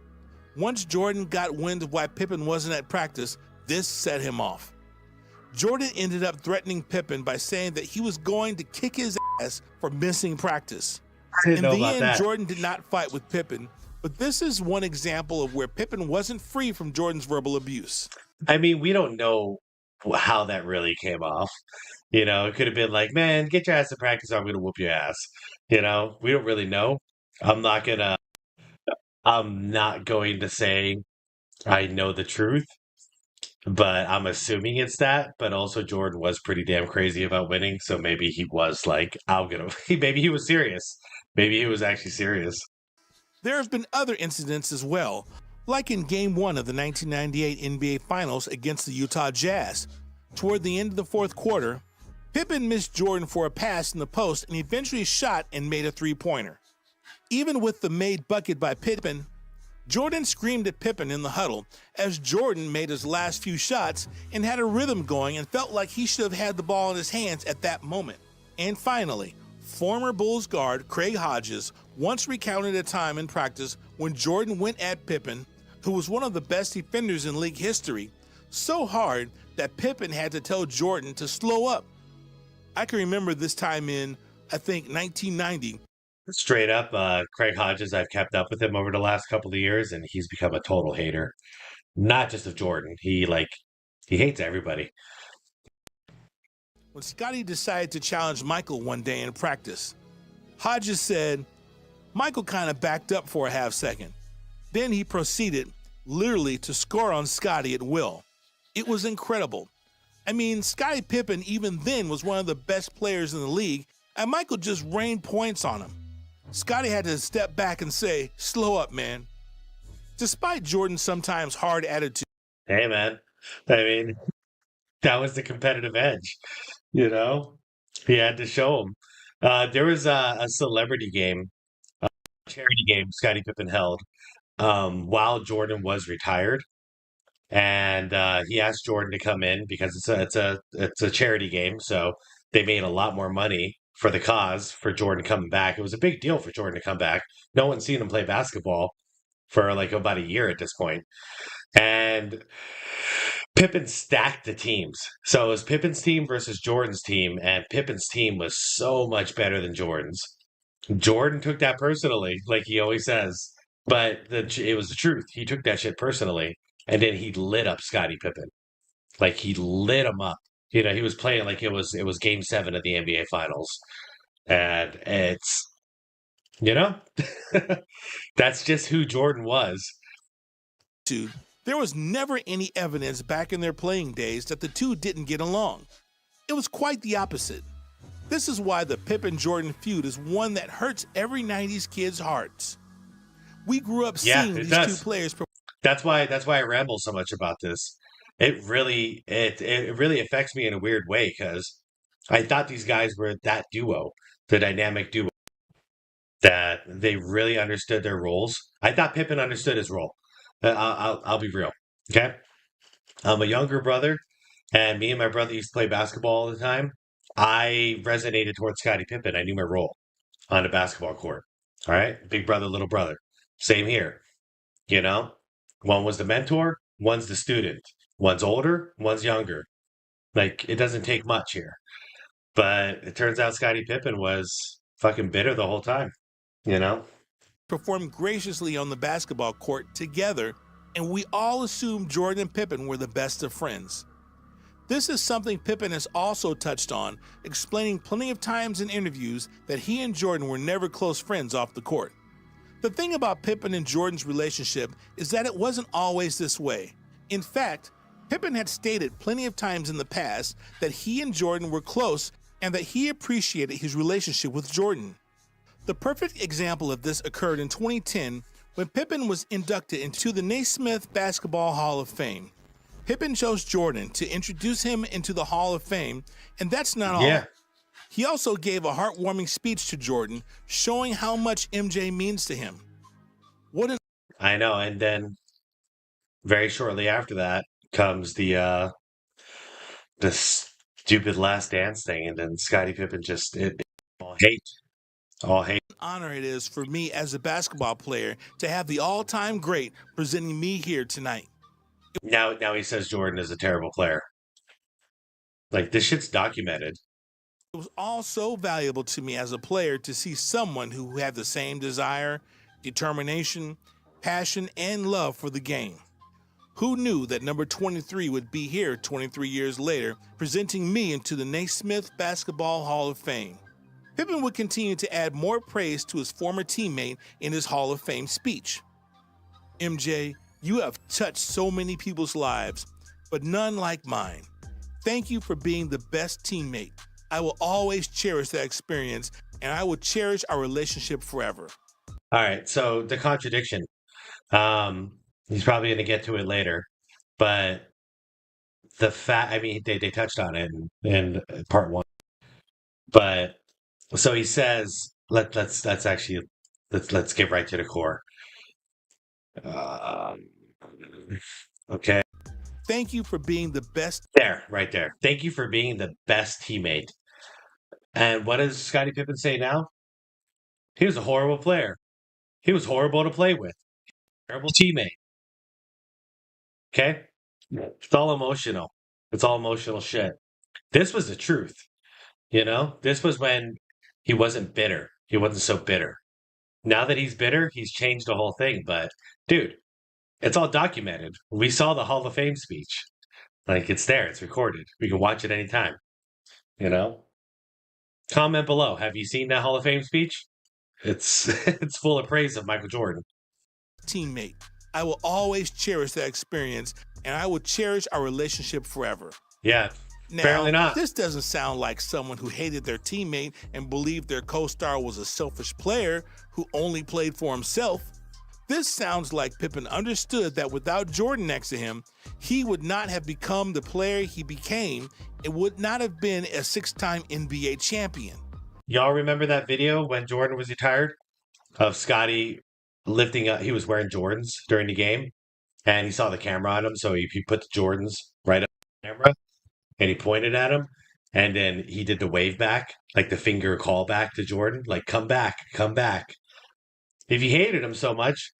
Once Jordan got wind of why Pippen wasn't at practice, this set him off. Jordan ended up threatening Pippen by saying that he was going to kick his ass for missing practice. In the end, Jordan did not fight with Pippen, but this is one example of where Pippen wasn't free from Jordan's verbal abuse. I mean, we don't know how that really came off. You know, it could have been like, man, get your ass to practice or I'm going to whoop your ass. You know, we don't really know. I'm not going to say I know the truth, but I'm assuming it's that. But also Jordan was pretty damn crazy about winning. So maybe he was like, maybe he was serious. Maybe he was actually serious. There have been other incidents as well, like in Game 1 of the 1998 NBA Finals against the Utah Jazz. Toward the end of the fourth quarter, Pippen missed Jordan for a pass in the post and eventually shot and made a three-pointer. Even with the made bucket by Pippen, Jordan screamed at Pippen in the huddle as Jordan made his last few shots and had a rhythm going and felt like he should have had the ball in his hands at that moment. And finally, former Bulls guard Craig Hodges once recounted a time in practice when Jordan went at Pippen, who was one of the best defenders in league history, so hard that Pippen had to tell Jordan to slow up. I can remember this time in, I think, 1990. Straight up, Craig Hodges, I've kept up with him over the last couple of years, and he's become a total hater. Not just of Jordan. He hates everybody. When Scottie decided to challenge Michael one day in practice, Hodges said, Michael kind of backed up for a half second. Then he proceeded, literally, to score on Scottie at will. It was incredible. I mean, Scottie Pippen even then was one of the best players in the league, and Michael just rained points on him. Scottie had to step back and say, slow up, man. Despite Jordan's sometimes hard attitude. Hey, man. I mean, that was the competitive edge, you know? He had to show him. There was a celebrity game, a charity game Scottie Pippen held while Jordan was retired. And he asked Jordan to come in because it's a charity game, so they made a lot more money for the cause for Jordan coming back. It was a big deal for Jordan to come back. No one's seen him play basketball for like about a year at this point. And Pippen stacked the teams. So it was Pippen's team versus Jordan's team, and Pippen's team was so much better than Jordan's. Jordan took that personally, like he always says, but it was the truth. He took that shit personally. And then he lit up Scottie Pippen. Like, he lit him up. You know, he was playing like it was Game 7 of the NBA Finals. And it's, you know, that's just who Jordan was. There was never any evidence back in their playing days that the two didn't get along. It was quite the opposite. This is why the Pippen-Jordan feud is one that hurts every 90s kid's hearts. We grew up seeing these two players. That's why I ramble so much about this. It really affects me in a weird way because I thought these guys were that duo, the dynamic duo. that they really understood their roles. I thought Pippen understood his role. I'll be real. Okay. I'm a younger brother, and me and my brother used to play basketball all the time. I resonated towards Scottie Pippen. I knew my role on the basketball court. All right. Big brother, little brother. Same here. You know, one was the mentor, one's the student. One's older, one's younger. Like, it doesn't take much here. But it turns out Scottie Pippen was fucking bitter the whole time, you know? Performed graciously on the basketball court together, and we all assumed Jordan and Pippen were the best of friends. This is something Pippen has also touched on, explaining plenty of times in interviews that he and Jordan were never close friends off the court. The thing about Pippen and Jordan's relationship is that it wasn't always this way. In fact, Pippen had stated plenty of times in the past that he and Jordan were close and that he appreciated his relationship with Jordan. The perfect example of this occurred in 2010 when Pippen was inducted into the Naismith Basketball Hall of Fame. Pippen chose Jordan to introduce him into the Hall of Fame, and that's not all. Yeah. He also gave a heartwarming speech to Jordan, showing how much MJ means to him. I know, and then very shortly after that comes the stupid Last Dance thing, and then Scottie Pippen just all hate. Honor it is for me as a basketball player to have the all-time great presenting me here tonight. Now he says Jordan is a terrible player. Like, this shit's documented. It was all so valuable to me as a player to see someone who had the same desire, determination, passion, and love for the game. Who knew that number 23 would be here 23 years later, presenting me into the Naismith Basketball Hall of Fame? Pippen would continue to add more praise to his former teammate in his Hall of Fame speech. MJ, you have touched so many people's lives, but none like mine. Thank you for being the best teammate. I will always cherish that experience, and I will cherish our relationship forever. All right, so the contradiction. He's probably going to get to it later, but the fact, I mean, they touched on it in part one, but so he says, let's get right to the core. Okay. Thank you for being the best. There, right there. Thank you for being the best teammate. And what does Scottie Pippen say now? He was a horrible player. He was horrible to play with. Terrible teammate. Okay? It's all emotional. It's all emotional shit. This was the truth. You know? This was when he wasn't bitter. He wasn't so bitter. Now that he's bitter, he's changed the whole thing. But, dude, it's all documented. We saw the Hall of Fame speech. Like, it's there. It's recorded. We can watch it anytime. You know? Comment below. Have you seen that Hall of Fame speech? It's it's full of praise of Michael Jordan. Teammate. I will always cherish that experience, and I will cherish our relationship forever. Yeah, now, apparently not. This doesn't sound like someone who hated their teammate and believed their co-star was a selfish player who only played for himself. This sounds like Pippen understood that without Jordan next to him, he would not have become the player he became and would not have been a six-time NBA champion. Y'all remember that video when Jordan was retired of Scottie lifting up? He was wearing Jordans during the game, and he saw the camera on him, so he put the Jordans right up the camera, and he pointed at him, and then he did the wave back, like the finger call back to Jordan, like, come back, come back. If you hated him so much,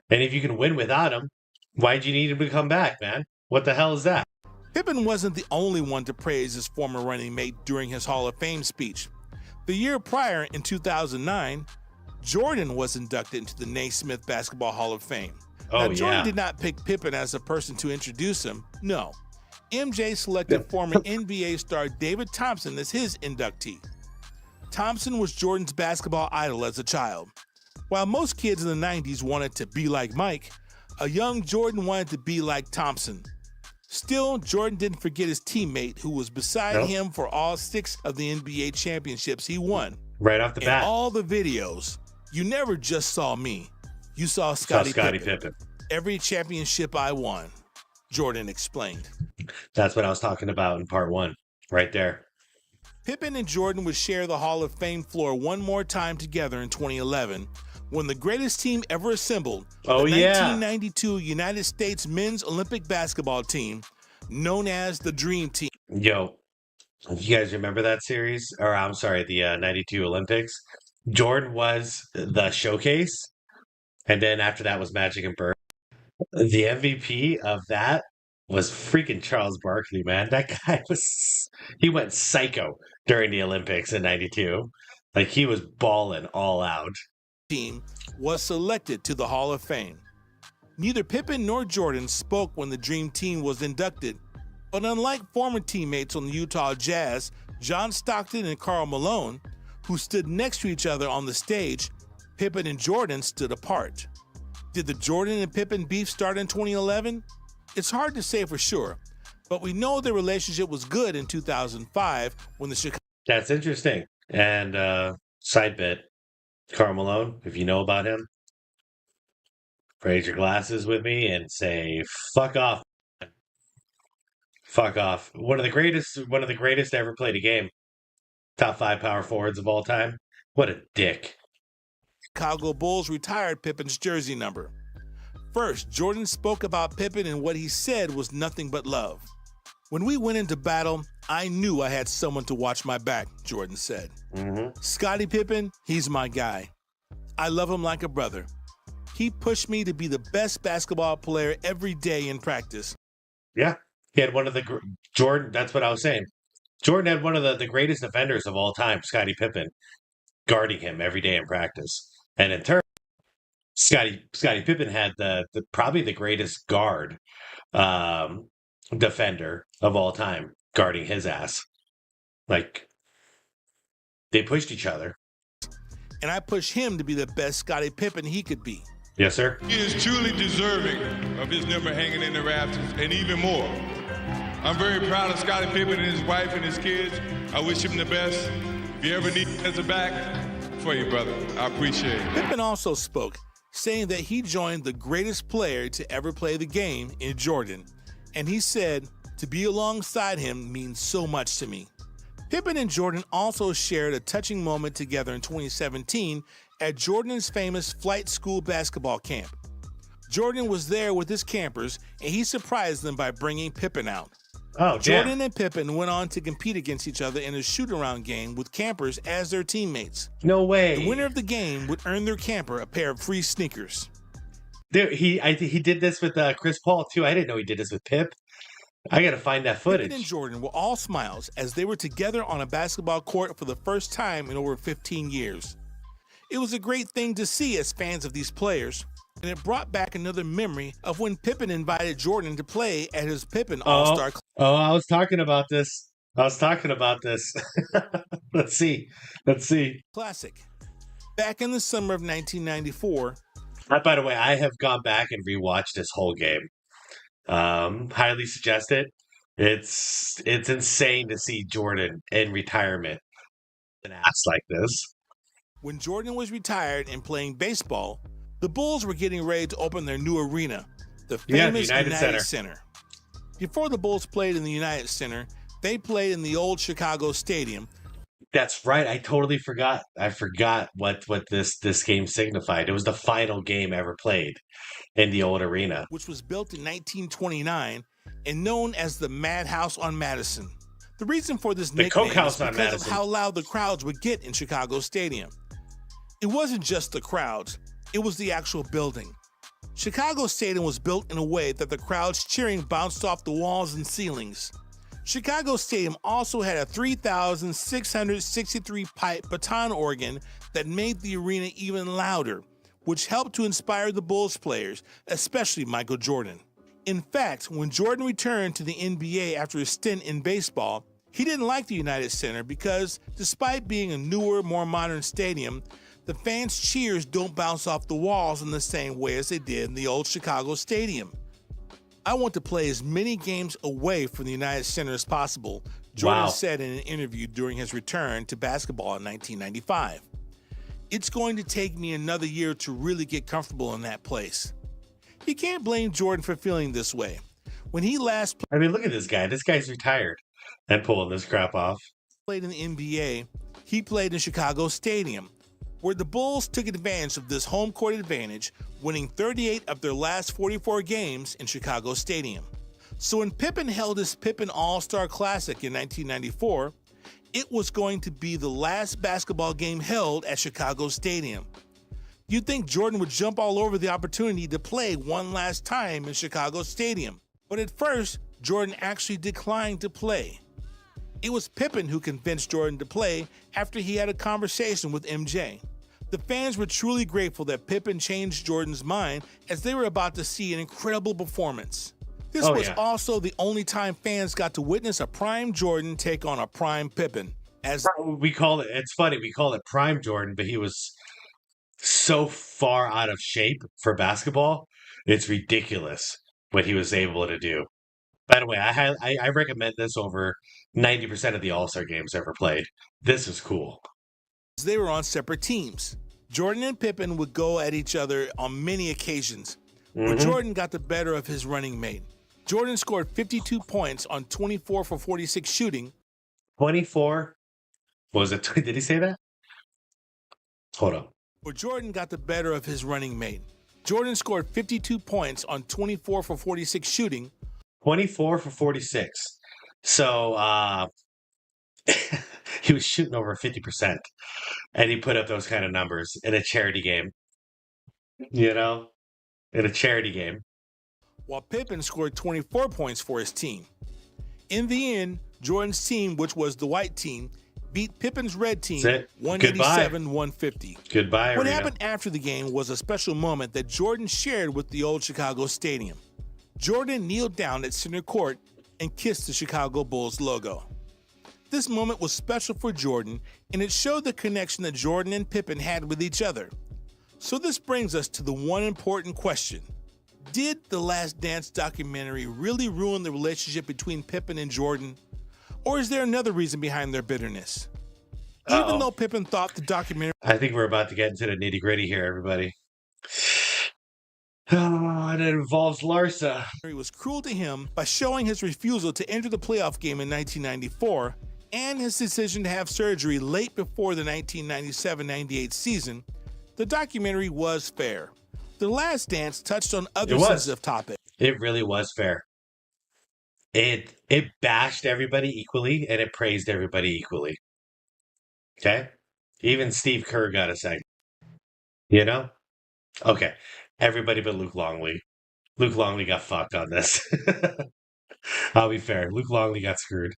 and if you can win without him, why'd you need him to come back, man? What the hell is that? Pippen wasn't the only one to praise his former running mate during his Hall of Fame speech. The year prior, in 2009, Jordan was inducted into the Naismith Basketball Hall of Fame. Now, Jordan did not pick Pippen as a person to introduce him. No. MJ selected former NBA star David Thompson as his inductee. Thompson was Jordan's basketball idol as a child. While most kids in the 90s wanted to be like Mike, a young Jordan wanted to be like Thompson. Still, Jordan didn't forget his teammate who was beside him for all 6 of the NBA championships he won. Right off the bat. In all the videos, you never just saw me. You saw Scottie Pippen. Every championship I won, Jordan explained. That's what I was talking about in part one, right there. Pippen and Jordan would share the Hall of Fame floor one more time together in 2011 when the greatest team ever assembled, the 1992 United States men's Olympic basketball team, known as the Dream Team. Yo, if you guys remember that series, or I'm sorry, the 92 Olympics, Jordan was the showcase, and then after that was Magic and Bird. The MVP of that was freaking Charles Barkley, man. That guy he went psycho during the Olympics in 92. Like, he was balling all out. Team was selected to the Hall of Fame. Neither Pippen nor Jordan spoke when the Dream Team was inducted, but unlike former teammates on the Utah Jazz, John Stockton and Karl Malone, who stood next to each other on the stage, Pippen and Jordan stood apart. Did the Jordan and Pippen beef start in 2011? It's hard to say for sure, but we know their relationship was good in 2005 when the Chicago... That's interesting. And side bit, Karl Malone, if you know about him, raise your glasses with me and say, fuck off. Fuck off. One of the greatest to ever play the game. Top 5 power forwards of all time. What a dick. Chicago Bulls retired Pippen's jersey number. First, Jordan spoke about Pippen and what he said was nothing but love. When we went into battle, I knew I had someone to watch my back, Jordan said. Scottie Pippen, he's my guy. I love him like a brother. He pushed me to be the best basketball player every day in practice. Yeah, he had one of the Jordan. That's what I was saying. Jordan had one of the greatest defenders of all time, Scottie Pippen, guarding him every day in practice. And in turn, Scottie Pippen had probably the greatest guard defender of all time, guarding his ass. Like, they pushed each other. And I pushed him to be the best Scottie Pippen he could be. Yes, sir. He is truly deserving of his number hanging in the rafters, and even more. I'm very proud of Scottie Pippen and his wife and his kids. I wish him the best. If you ever need as a back, for you, brother. I appreciate it. Pippen also spoke, saying that he joined the greatest player to ever play the game in Jordan. And he said, to be alongside him means so much to me. Pippen and Jordan also shared a touching moment together in 2017 at Jordan's famous flight school basketball camp. Jordan was there with his campers, and he surprised them by bringing Pippen out. Oh, Jordan and Pippen went on to compete against each other in a shoot-around game with campers as their teammates. No way. The winner of the game would earn their camper a pair of free sneakers. Dude, I think he did this with Chris Paul, too. I didn't know he did this with Pip. I got to find that footage. Pippen and Jordan were all smiles as they were together on a basketball court for the first time in over 15 years. It was a great thing to see as fans of these players, and it brought back another memory of when Pippen invited Jordan to play at his Pippen All-Star Classic. I was talking about this. Let's see. Classic. Back in the summer of 1994. By the way, I have gone back and rewatched this whole game. Highly suggest it. It's insane to see Jordan in retirement an ass like this. When Jordan was retired and playing baseball, the Bulls were getting ready to open their new arena, the famous United Center. Before the Bulls played in the United Center, they played in the old Chicago Stadium. That's right. I totally forgot. I forgot what this game signified. It was the final game ever played in the old arena, which was built in 1929 and known as the Madhouse on Madison. The reason for this nickname is because of how loud the crowds would get in Chicago Stadium. It wasn't just the crowds, it was the actual building. Chicago Stadium was built in a way that the crowds cheering bounced off the walls and ceilings. Chicago Stadium also had a 3,663-pipe baton organ that made the arena even louder, which helped to inspire the Bulls players, especially Michael Jordan. In fact, when Jordan returned to the NBA after a stint in baseball, he didn't like the United Center because, despite being a newer, more modern stadium, the fans' cheers don't bounce off the walls in the same way as they did in the old Chicago Stadium. I want to play as many games away from the United Center as possible, Jordan said in an interview during his return to basketball in 1995. It's going to take me another year to really get comfortable in that place. You can't blame Jordan for feeling this way. When he last I mean, look at this guy. This guy's retired and pulling this crap off. Played in the NBA, he played in Chicago Stadium, where the Bulls took advantage of this home court advantage, winning 38 of their last 44 games in Chicago Stadium. So when Pippen held his Pippen All-Star Classic in 1994, it was going to be the last basketball game held at Chicago Stadium. You'd think Jordan would jump all over the opportunity to play one last time in Chicago Stadium. But at first, Jordan actually declined to play. It was Pippen who convinced Jordan to play after he had a conversation with MJ. The fans were truly grateful that Pippen changed Jordan's mind as they were about to see an incredible performance. This was also the only time fans got to witness a prime Jordan take on a prime Pippen. As we call it, it's funny, we call it prime Jordan, but he was so far out of shape for basketball. It's ridiculous what he was able to do. By the way, I recommend this over 90% of the All-Star games ever played. This is cool. They were on separate teams. Jordan and Pippen would go at each other on many occasions, but Jordan got the better of his running mate. Jordan scored 52 points on 24 for 46 shooting. 24? Was it? Did he say that? Hold on. But Jordan got the better of his running mate. Jordan scored 52 points on 24 for 46 shooting. 24 for 46. So he was shooting over 50%. And he put up those kind of numbers in a charity game. You know? In a charity game. While Pippen scored 24 points for his team. In the end, Jordan's team, which was the white team, beat Pippen's red team 187-150. Goodbye, What Arena. happened after the game was a special moment that Jordan shared with the old Chicago Stadium. Jordan kneeled down at center court and kissed the Chicago Bulls logo. This moment was special for Jordan, and it showed the connection that Jordan and Pippen had with each other. So this brings us to the one important question. Did The Last Dance documentary really ruin the relationship between Pippen and Jordan? Or is there another reason behind their bitterness? Even though Pippen thought the documentary... I think we're about to get into the nitty-gritty here, everybody. And it involves Larsa. ...was cruel to him by showing his refusal to enter the playoff game in 1994 and his decision to have surgery late before the 1997-98 season, the documentary was fair. The Last Dance touched on other sensitive topics. It really was fair. It bashed everybody equally, and it praised everybody equally. Okay? Even Steve Kerr got a segment. You know? Okay. Everybody but Luke Longley. Luke Longley got fucked on this. I'll be fair. Luke Longley got screwed.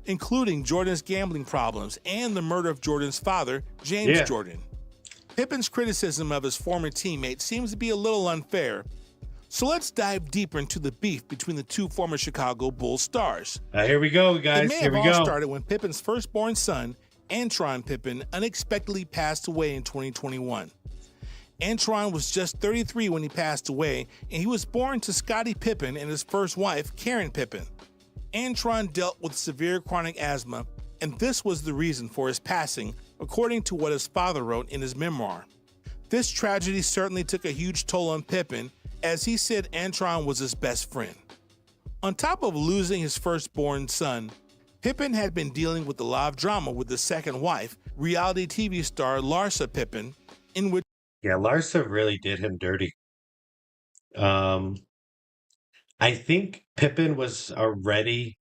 Including Jordan's gambling problems and the murder of Jordan's father, James Jordan. Pippen's criticism of his former teammate seems to be a little unfair. So let's dive deeper into the beef between the two former Chicago Bulls stars. Here we go, guys. It may have all started when Pippen's firstborn son, Antron Pippen, unexpectedly passed away in 2021. Antron was just 33 when he passed away, and he was born to Scottie Pippen and his first wife, Karen Pippen. Antron dealt with severe chronic asthma, and this was the reason for his passing, according to what his father wrote in his memoir. This tragedy certainly took a huge toll on Pippen, as he said Antron was his best friend. On top of losing his firstborn son, Pippen had been dealing with a lot of drama with his second wife, reality TV star Larsa Pippen, in which... Yeah, Larsa really did him dirty. I think Pippen was already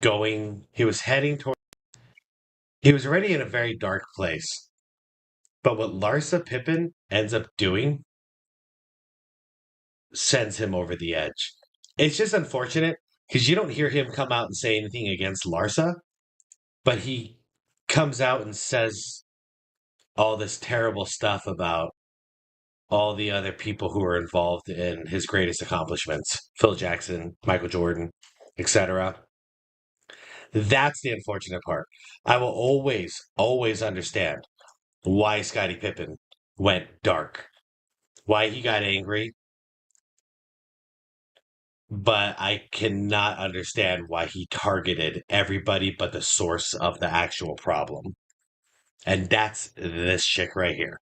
he was already in a very dark place. But what Larsa Pippen ends up doing sends him over the edge. It's just unfortunate because you don't hear him come out and say anything against Larsa, but he comes out and says all this terrible stuff about all the other people who are involved in his greatest accomplishments, Phil Jackson, Michael Jordan, etc. That's the unfortunate part. I will always understand why Scottie Pippen went dark, why he got angry, but I cannot understand why he targeted everybody but the source of the actual problem. And that's this chick right here.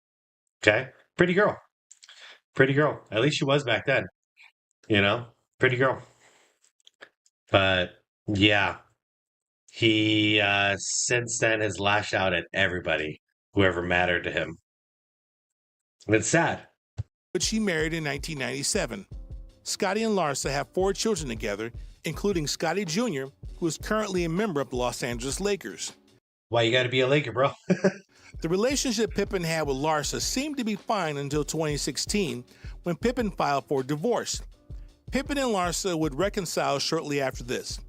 Okay? Pretty girl. Pretty girl. At least she was back then. You know? Pretty girl. But, yeah. he since then has lashed out at everybody, whoever mattered to him. It's sad. Which she married in 1997. Scottie and Larsa have 4 children together, including Scottie Jr., who is currently a member of the Los Angeles Lakers. Why you got to be a Laker, bro? The relationship Pippen had with Larsa seemed to be fine until 2016, when Pippen filed for divorce. Pippen and Larsa would reconcile shortly after this.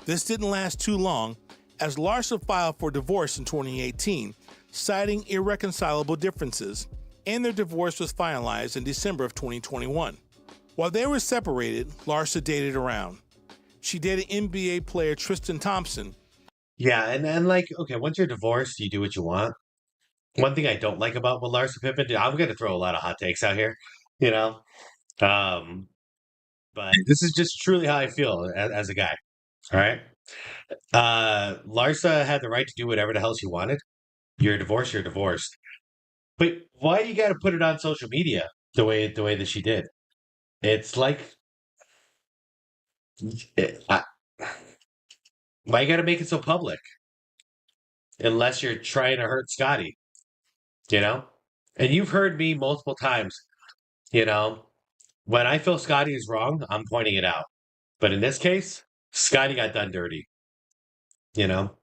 This didn't last too long, as Larsa filed for divorce in 2018, citing irreconcilable differences, and their divorce was finalized in December of 2021. While they were separated, Larsa dated around. She dated NBA player Tristan Thompson. Yeah, and like, okay, once you're divorced, you do what you want. One thing I don't like about what Larsa Pippen did, I'm going to throw a lot of hot takes out here, you know? But this is just truly how I feel as a guy, all right? Larsa had the right to do whatever the hell she wanted. You're divorced, you're divorced. But why you got to put it on social media the way that she did? It's like, why you got to make it so public? Unless you're trying to hurt Scottie, you know? And you've heard me multiple times, you know, when I feel Scottie is wrong, I'm pointing it out. But in this case, Scottie got done dirty, you know?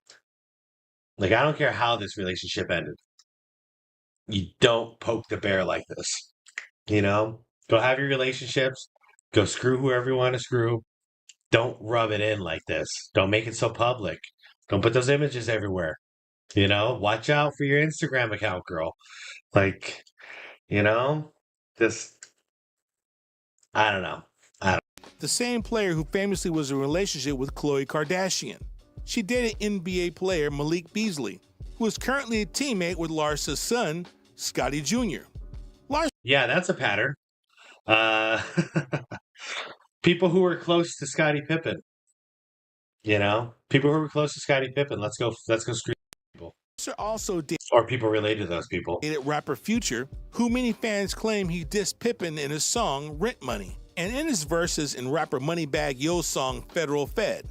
Like, I don't care how this relationship ended. You don't poke the bear like this, you know? Go have your relationships. Go screw whoever you want to screw. Don't rub it in like this. Don't make it so public. Don't put those images everywhere. You know, watch out for your Instagram account, girl. Like, you know, just, I don't know. The same player who famously was in a relationship with Khloe Kardashian. She dated NBA player Malik Beasley, who is currently a teammate with Larsa's son, Scottie Jr. Yeah, that's a pattern. People who were close to Scottie Pippen. You know, people who were close to Scottie Pippen. Let's go screw people. Also or people related to those people. Dated rapper Future, who many fans claim he dissed Pippen in his song Rent Money, and in his verses in rapper Moneybagg Yo's song Federal Fed.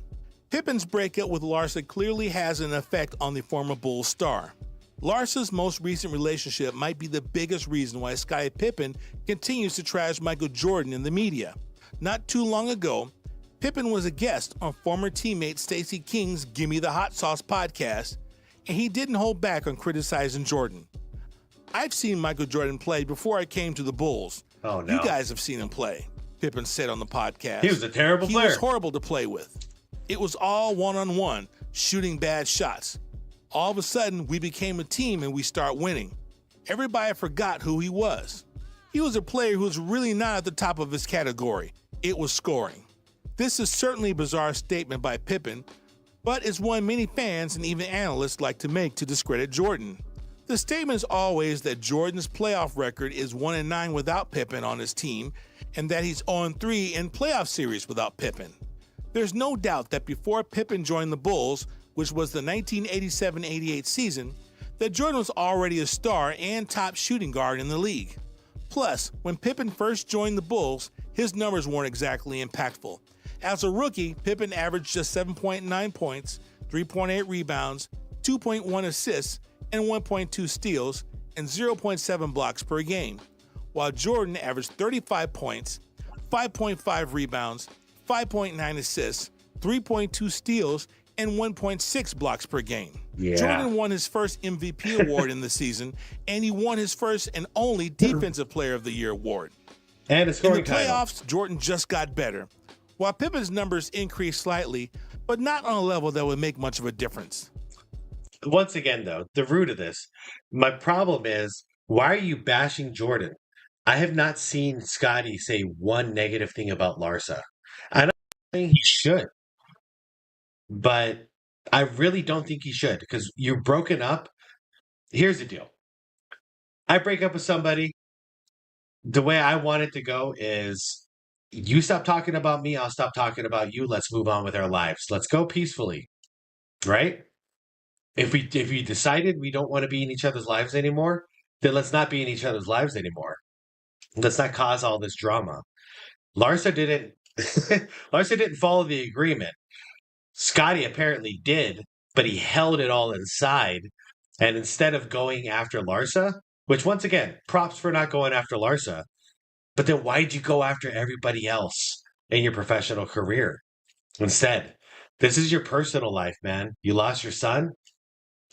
Pippen's breakup with Larsa clearly has an effect on the former Bulls star. Larsa's most recent relationship might be the biggest reason why Scottie Pippen continues to trash Michael Jordan in the media. Not too long ago, Pippen was a guest on former teammate Stacey King's Gimme the Hot Sauce podcast, and he didn't hold back on criticizing Jordan. I've seen Michael Jordan play before I came to the Bulls. Oh, no. You guys have seen him play, Pippen said on the podcast. He was a terrible player. He was horrible to play with. It was all one-on-one, shooting bad shots. All of a sudden, we became a team and we start winning. Everybody forgot who he was. He was a player who was really not at the top of his category. It was scoring. This is certainly a bizarre statement by Pippen, but it's one many fans and even analysts like to make to discredit Jordan. The statement is always that Jordan's playoff record is 1-9 without Pippen on his team, and that he's 0-3 in playoff series without Pippen. There's no doubt that before Pippen joined the Bulls, which was the 1987-88 season, that Jordan was already a star and top shooting guard in the league. Plus, when Pippen first joined the Bulls, his numbers weren't exactly impactful. As a rookie, Pippen averaged just 7.9 points, 3.8 rebounds, 2.1 assists, and 1.2 steals, and 0.7 blocks per game, while Jordan averaged 35 points, 5.5 rebounds, 5.9 assists, 3.2 steals, and 1.6 blocks per game. Yeah. Jordan won his first MVP award in the season, and he won his first and only Defensive Player of the Year award. And a scoring In the title. playoffs, Jordan just got better, while Pippen's numbers increased slightly, but not on a level that would make much of a difference. Once again, though, the root of this, my problem is, why are you bashing Jordan? I have not seen Scottie say one negative thing about Larsa. I don't think he should, but I really don't think he should, because you're broken up. Here's the deal. I break up with somebody. The way I want it to go is, you stop talking about me, I'll stop talking about you. Let's move on with our lives. Let's go peacefully, right? If we decided we don't want to be in each other's lives anymore, then let's not be in each other's lives anymore. Let's not cause all this drama. Larsa didn't follow the agreement. Scottie apparently did, but he held it all inside. And instead of going after Larsa, which once again, props for not going after Larsa, but then why'd you go after everybody else in your professional career instead? This is your personal life, man. You lost your son.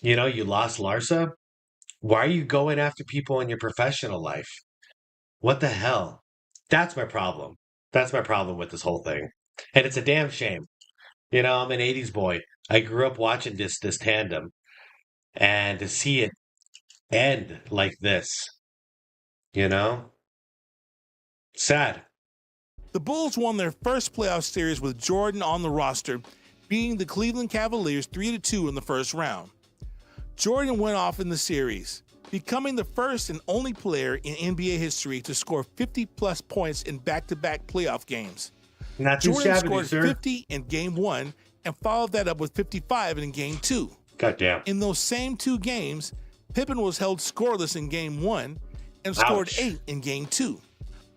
You know, you lost Larsa. Why are you going after people in your professional life? What the hell? That's my problem. That's my problem with this whole thing. And it's a damn shame. You know, I'm an 80s boy. I grew up watching this tandem. And to see it end like this, you know? Sad. The Bulls won their first playoff series with Jordan on the roster, beating the Cleveland Cavaliers 3-2 in the first round. Jordan went off in the series, becoming the first and only player in NBA history to score 50-plus points in back-to-back playoff games. Not too Jordan shabby, scored sir. 50 in Game 1 and followed that up with 55 in Game 2. Goddamn. In those same two games, Pippen was held scoreless in Game 1 and scored Ouch. 8 in Game 2.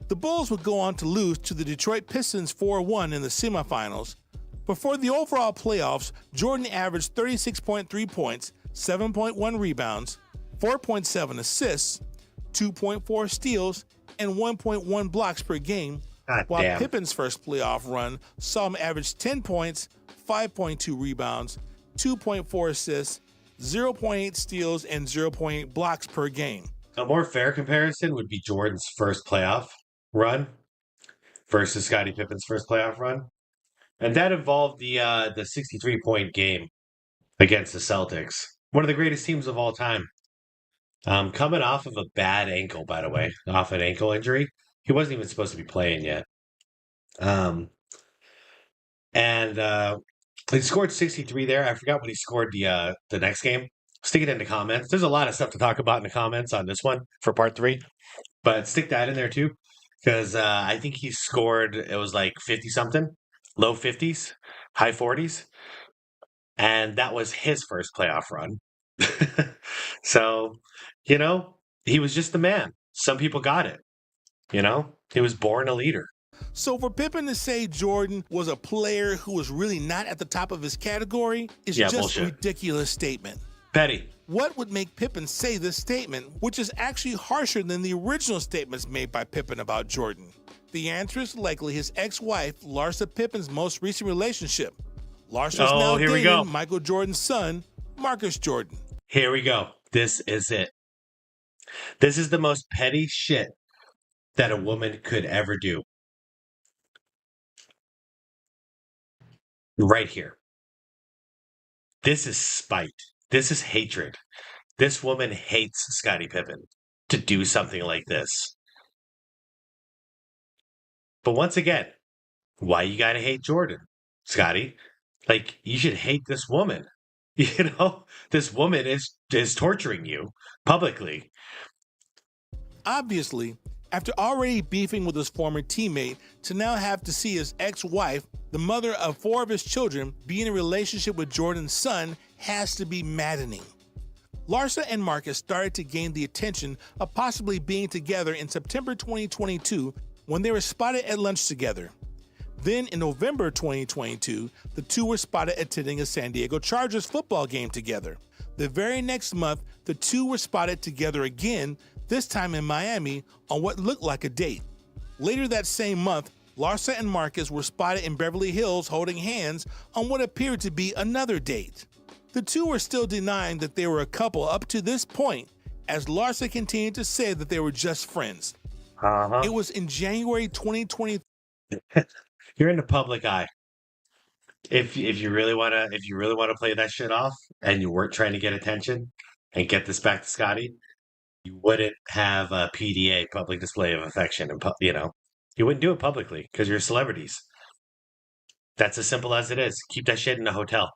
The Bulls would go on to lose to the Detroit Pistons 4-1 in the semifinals. But for the overall playoffs, Jordan averaged 36.3 points, 7.1 rebounds, 4.7 assists, 2.4 steals, and 1.1 blocks per game, while damn. Pippen's first playoff run saw him average 10 points, 5.2 rebounds, 2.4 assists, 0.8 steals, and 0.8 blocks per game. A more fair comparison would be Jordan's first playoff run versus Scottie Pippen's first playoff run. And that involved the 63-point game against the Celtics. One of the greatest teams of all time. Coming off of a bad ankle, by the way, off an ankle injury. He wasn't even supposed to be playing yet. He scored 63 there. I forgot what he scored the next game. Stick it in the comments. There's a lot of stuff to talk about in the comments on this one for part 3. But stick that in there too. Because I think he scored, it was like 50-something. Low 50s, high 40s. And that was his first playoff run. So, you know, he was just the man. Some people got it. You know, he was born a leader. So for Pippen to say Jordan was a player who was really not at the top of his category is just bullshit. a ridiculous statement. Petty. What would make Pippen say this statement, which is actually harsher than the original statements made by Pippen about Jordan? The answer is likely his ex-wife, Larsa Pippen's most recent relationship. Larsa's now here we go. dating Michael Jordan's son, Marcus Jordan. Here we go. This is it. This is the most petty shit that a woman could ever do. Right here. This is spite. This is hatred. This woman hates Scottie Pippen to do something like this. But once again, why you gotta hate Jordan, Scottie? Like, you should hate this woman. You know, this woman is torturing you publicly. Obviously, after already beefing with his former teammate, to now have to see his ex-wife, the mother of 4 of his children, be in a relationship with Jordan's son has to be maddening. Larsa and Marcus started to gain the attention of possibly being together in September 2022 when they were spotted at lunch together. Then in November 2022, the two were spotted attending a San Diego Chargers football game together. The very next month, the two were spotted together again, this time in Miami, on what looked like a date. Later that same month, Larsa and Marcus were spotted in Beverly Hills holding hands on what appeared to be another date. The two were still denying that they were a couple up to this point, as Larsa continued to say that they were just friends. It was in January 2020. You're in the public eye. If you really wanna play that shit off, and you weren't trying to get attention and get this back to Scottie, you wouldn't have a PDA, public display of affection, and you wouldn't do it publicly because you're celebrities. That's as simple as it is. Keep that shit in the hotel.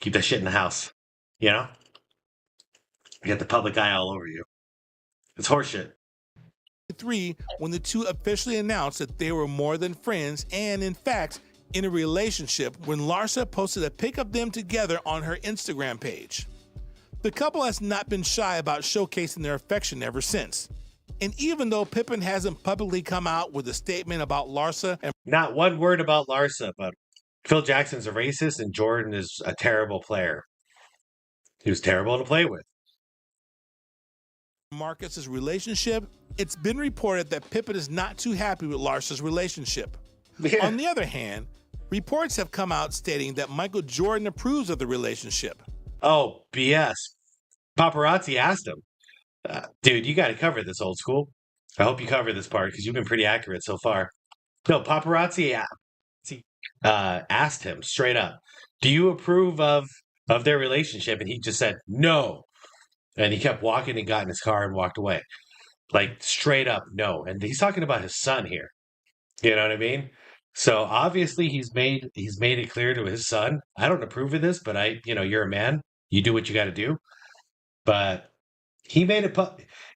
Keep that shit in the house. You know? You get the public eye all over you. It's horseshit. When the two officially announced that they were more than friends and, in fact, in a relationship when Larsa posted a pic of them together on her Instagram page. The couple has not been shy about showcasing their affection ever since. And even though Pippen hasn't publicly come out with a statement about Larsa and not one word about Larsa, but Phil Jackson's a racist and Jordan is a terrible player. He was terrible to play with. Marcus's relationship, it's been reported that Pippen is not too happy with Lars's relationship. Yeah. On the other hand, reports have come out stating that Michael Jordan approves of the relationship. Oh, BS. Paparazzi asked him, dude, you got to cover this, old school. I hope you cover this part because you've been pretty accurate so far. No, paparazzi asked him straight up, do you approve of their relationship? And he just said, no. And he kept walking and got in his car and walked away. Like straight up, no. And he's talking about his son here. You know what I mean? So obviously he's made it clear to his son, I don't approve of this, but you're a man. You do what you got to do. But he made it.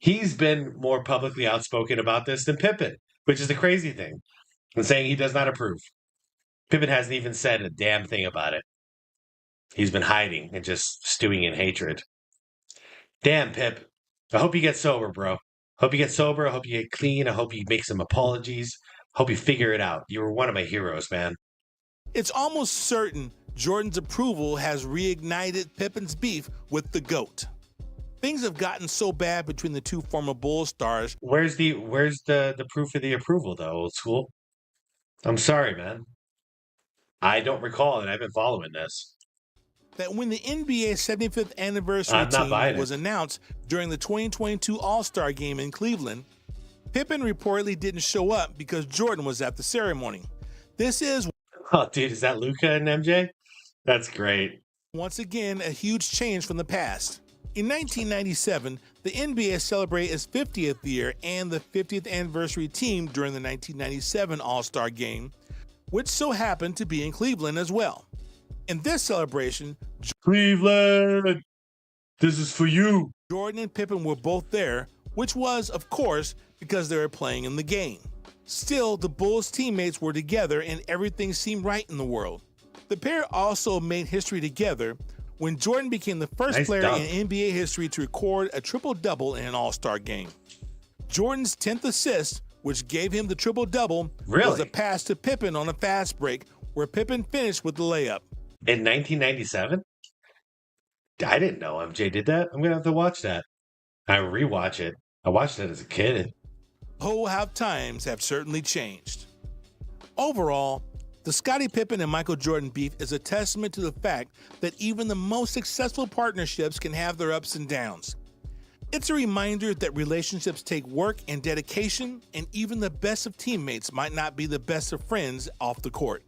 He's been more publicly outspoken about this than Pippen, which is the crazy thing, and saying he does not approve. Pippen hasn't even said a damn thing about it. He's been hiding and just stewing in hatred. Damn, Pip. I hope you get sober, bro. Hope you get sober. I hope you get clean. I hope you make some apologies. Hope you figure it out. You were one of my heroes, man. It's almost certain Jordan's approval has reignited Pippen's beef with the GOAT. Things have gotten so bad between the two former Bulls stars. Where's the proof of the approval, though, old school? I'm sorry, man. I don't recall it. I've been following this. That when the NBA 75th anniversary team was announced during the 2022 All-Star Game in Cleveland, Pippen reportedly didn't show up because Jordan was at the ceremony. This is... Oh, dude, is that Luka and MJ? That's great. Once again, a huge change from the past. In 1997, the NBA celebrated its 50th year and the 50th anniversary team during the 1997 All-Star Game, which so happened to be in Cleveland as well. In this celebration, Cleveland, this is for you. Jordan and Pippen were both there, which was, of course, because they were playing in the game. Still, the Bulls teammates were together and everything seemed right in the world. The pair also made history together when Jordan became the first player in NBA history to record a triple-double in an All-Star game. Jordan's 10th assist, which gave him the triple-double, was a pass to Pippen on a fast break, where Pippen finished with the layup. In 1997? I didn't know MJ did that. I'm going to have to watch that. I rewatch it. I watched it as a kid. Oh, how times have certainly changed. Overall, the Scottie Pippen and Michael Jordan beef is a testament to the fact that even the most successful partnerships can have their ups and downs. It's a reminder that relationships take work and dedication, and even the best of teammates might not be the best of friends off the court.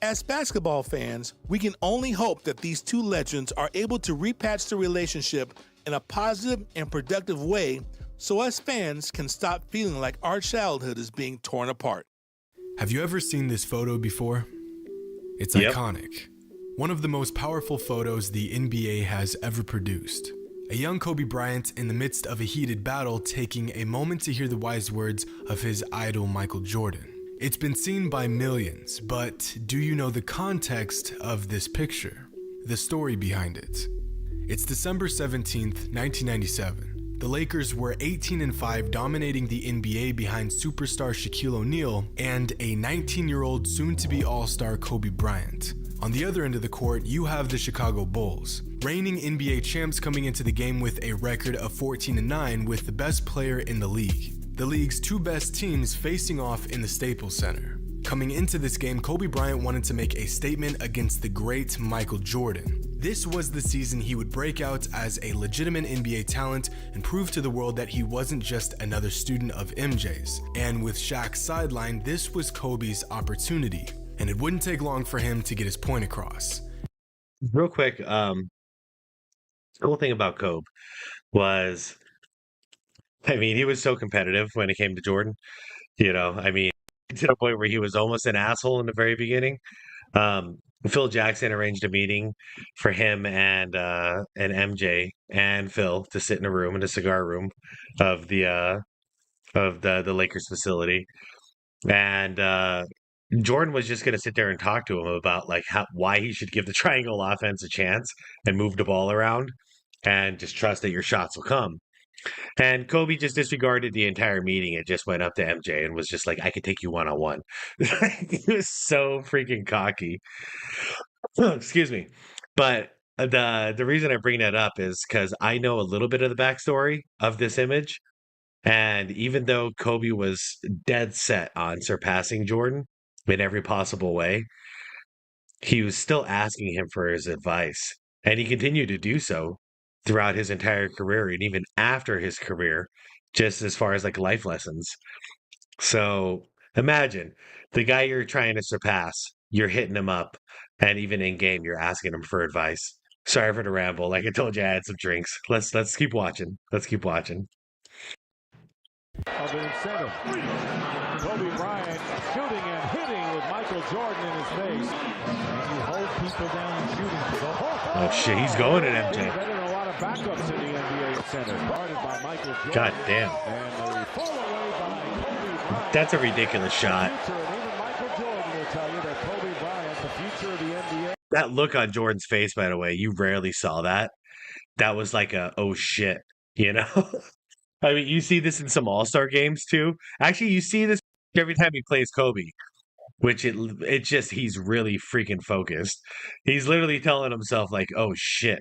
As basketball fans, we can only hope that these two legends are able to repatch the relationship in a positive and productive way so us fans can stop feeling like our childhood is being torn apart. Have you ever seen this photo before? It's iconic. One of the most powerful photos the NBA has ever produced. A young Kobe Bryant in the midst of a heated battle taking a moment to hear the wise words of his idol Michael Jordan. It's been seen by millions, but do you know the context of this picture? The story behind it? It's December 17th, 1997. The Lakers were 18-5, dominating the NBA behind superstar Shaquille O'Neal and a 19-year-old soon-to-be All-Star Kobe Bryant. On the other end of the court, you have the Chicago Bulls, reigning NBA champs, coming into the game with a record of 14-9 with the best player in the league. The league's two best teams facing off in the Staples Center. Coming into this game, Kobe Bryant wanted to make a statement against the great Michael Jordan. This was the season he would break out as a legitimate NBA talent and prove to the world that he wasn't just another student of MJ's. And with Shaq sidelined, this was Kobe's opportunity, and it wouldn't take long for him to get his point across. Real quick, the cool thing about Kobe was, I mean, he was so competitive when it came to Jordan. You know, I mean, to the point where he was almost an asshole in the very beginning. Phil Jackson arranged a meeting for him and MJ and Phil to sit in a room, in a cigar room of the Lakers facility. And Jordan was just going to sit there and talk to him about like why he should give the triangle offense a chance and move the ball around and just trust that your shots will come. And Kobe just disregarded the entire meeting and just went up to MJ and was just like, I could take you one-on-one. He was so freaking cocky. Excuse me. But the reason I bring that up is because I know a little bit of the backstory of this image. And even though Kobe was dead set on surpassing Jordan in every possible way, he was still asking him for his advice. And he continued to do so throughout his entire career and even after his career, just as far as like life lessons. So imagine the guy you're trying to surpass, you're hitting him up, and even in game, you're asking him for advice. Sorry for the ramble. Like I told you, I had some drinks. Let's keep watching. Let's keep watching. Of incentive. Kobe Bryant shooting and hitting with Michael Jordan in his face. And you hold people down and shooting. Oh shit, he's going at MJ. Better than a lot of backups in the NBA center. Guarded by Michael Jordan. God damn. And they fall away by Kobe Bryant. That's a ridiculous shot. And even Michael Jordan will tell you that Kobe Bryant, the future of the NBA. That look on Jordan's face, by the way, you rarely saw that. That was like a, oh shit, you know? I mean, you see this in some All-Star games too. Actually, you see this every time he plays Kobe, which it just, he's really freaking focused. He's literally telling himself like, oh shit,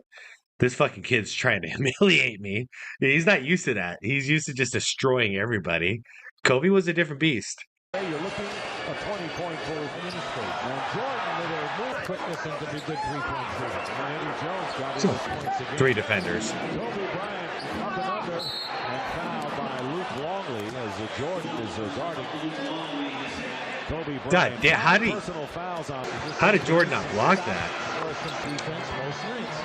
this fucking kid's trying to humiliate me. He's not used to that. He's used to just destroying everybody. Kobe was a different beast. You're looking a 20-point for his ministry. Now Jordan with a move quickness and to be good three-point shooter. And Eddie Jones got his points again. 3 defenders. Kobe Bryant up and under and fouled by Luke Longley as Jordan is guarding. Kobe Bryant. God damn, how did Jordan not block that? Some defense most nights.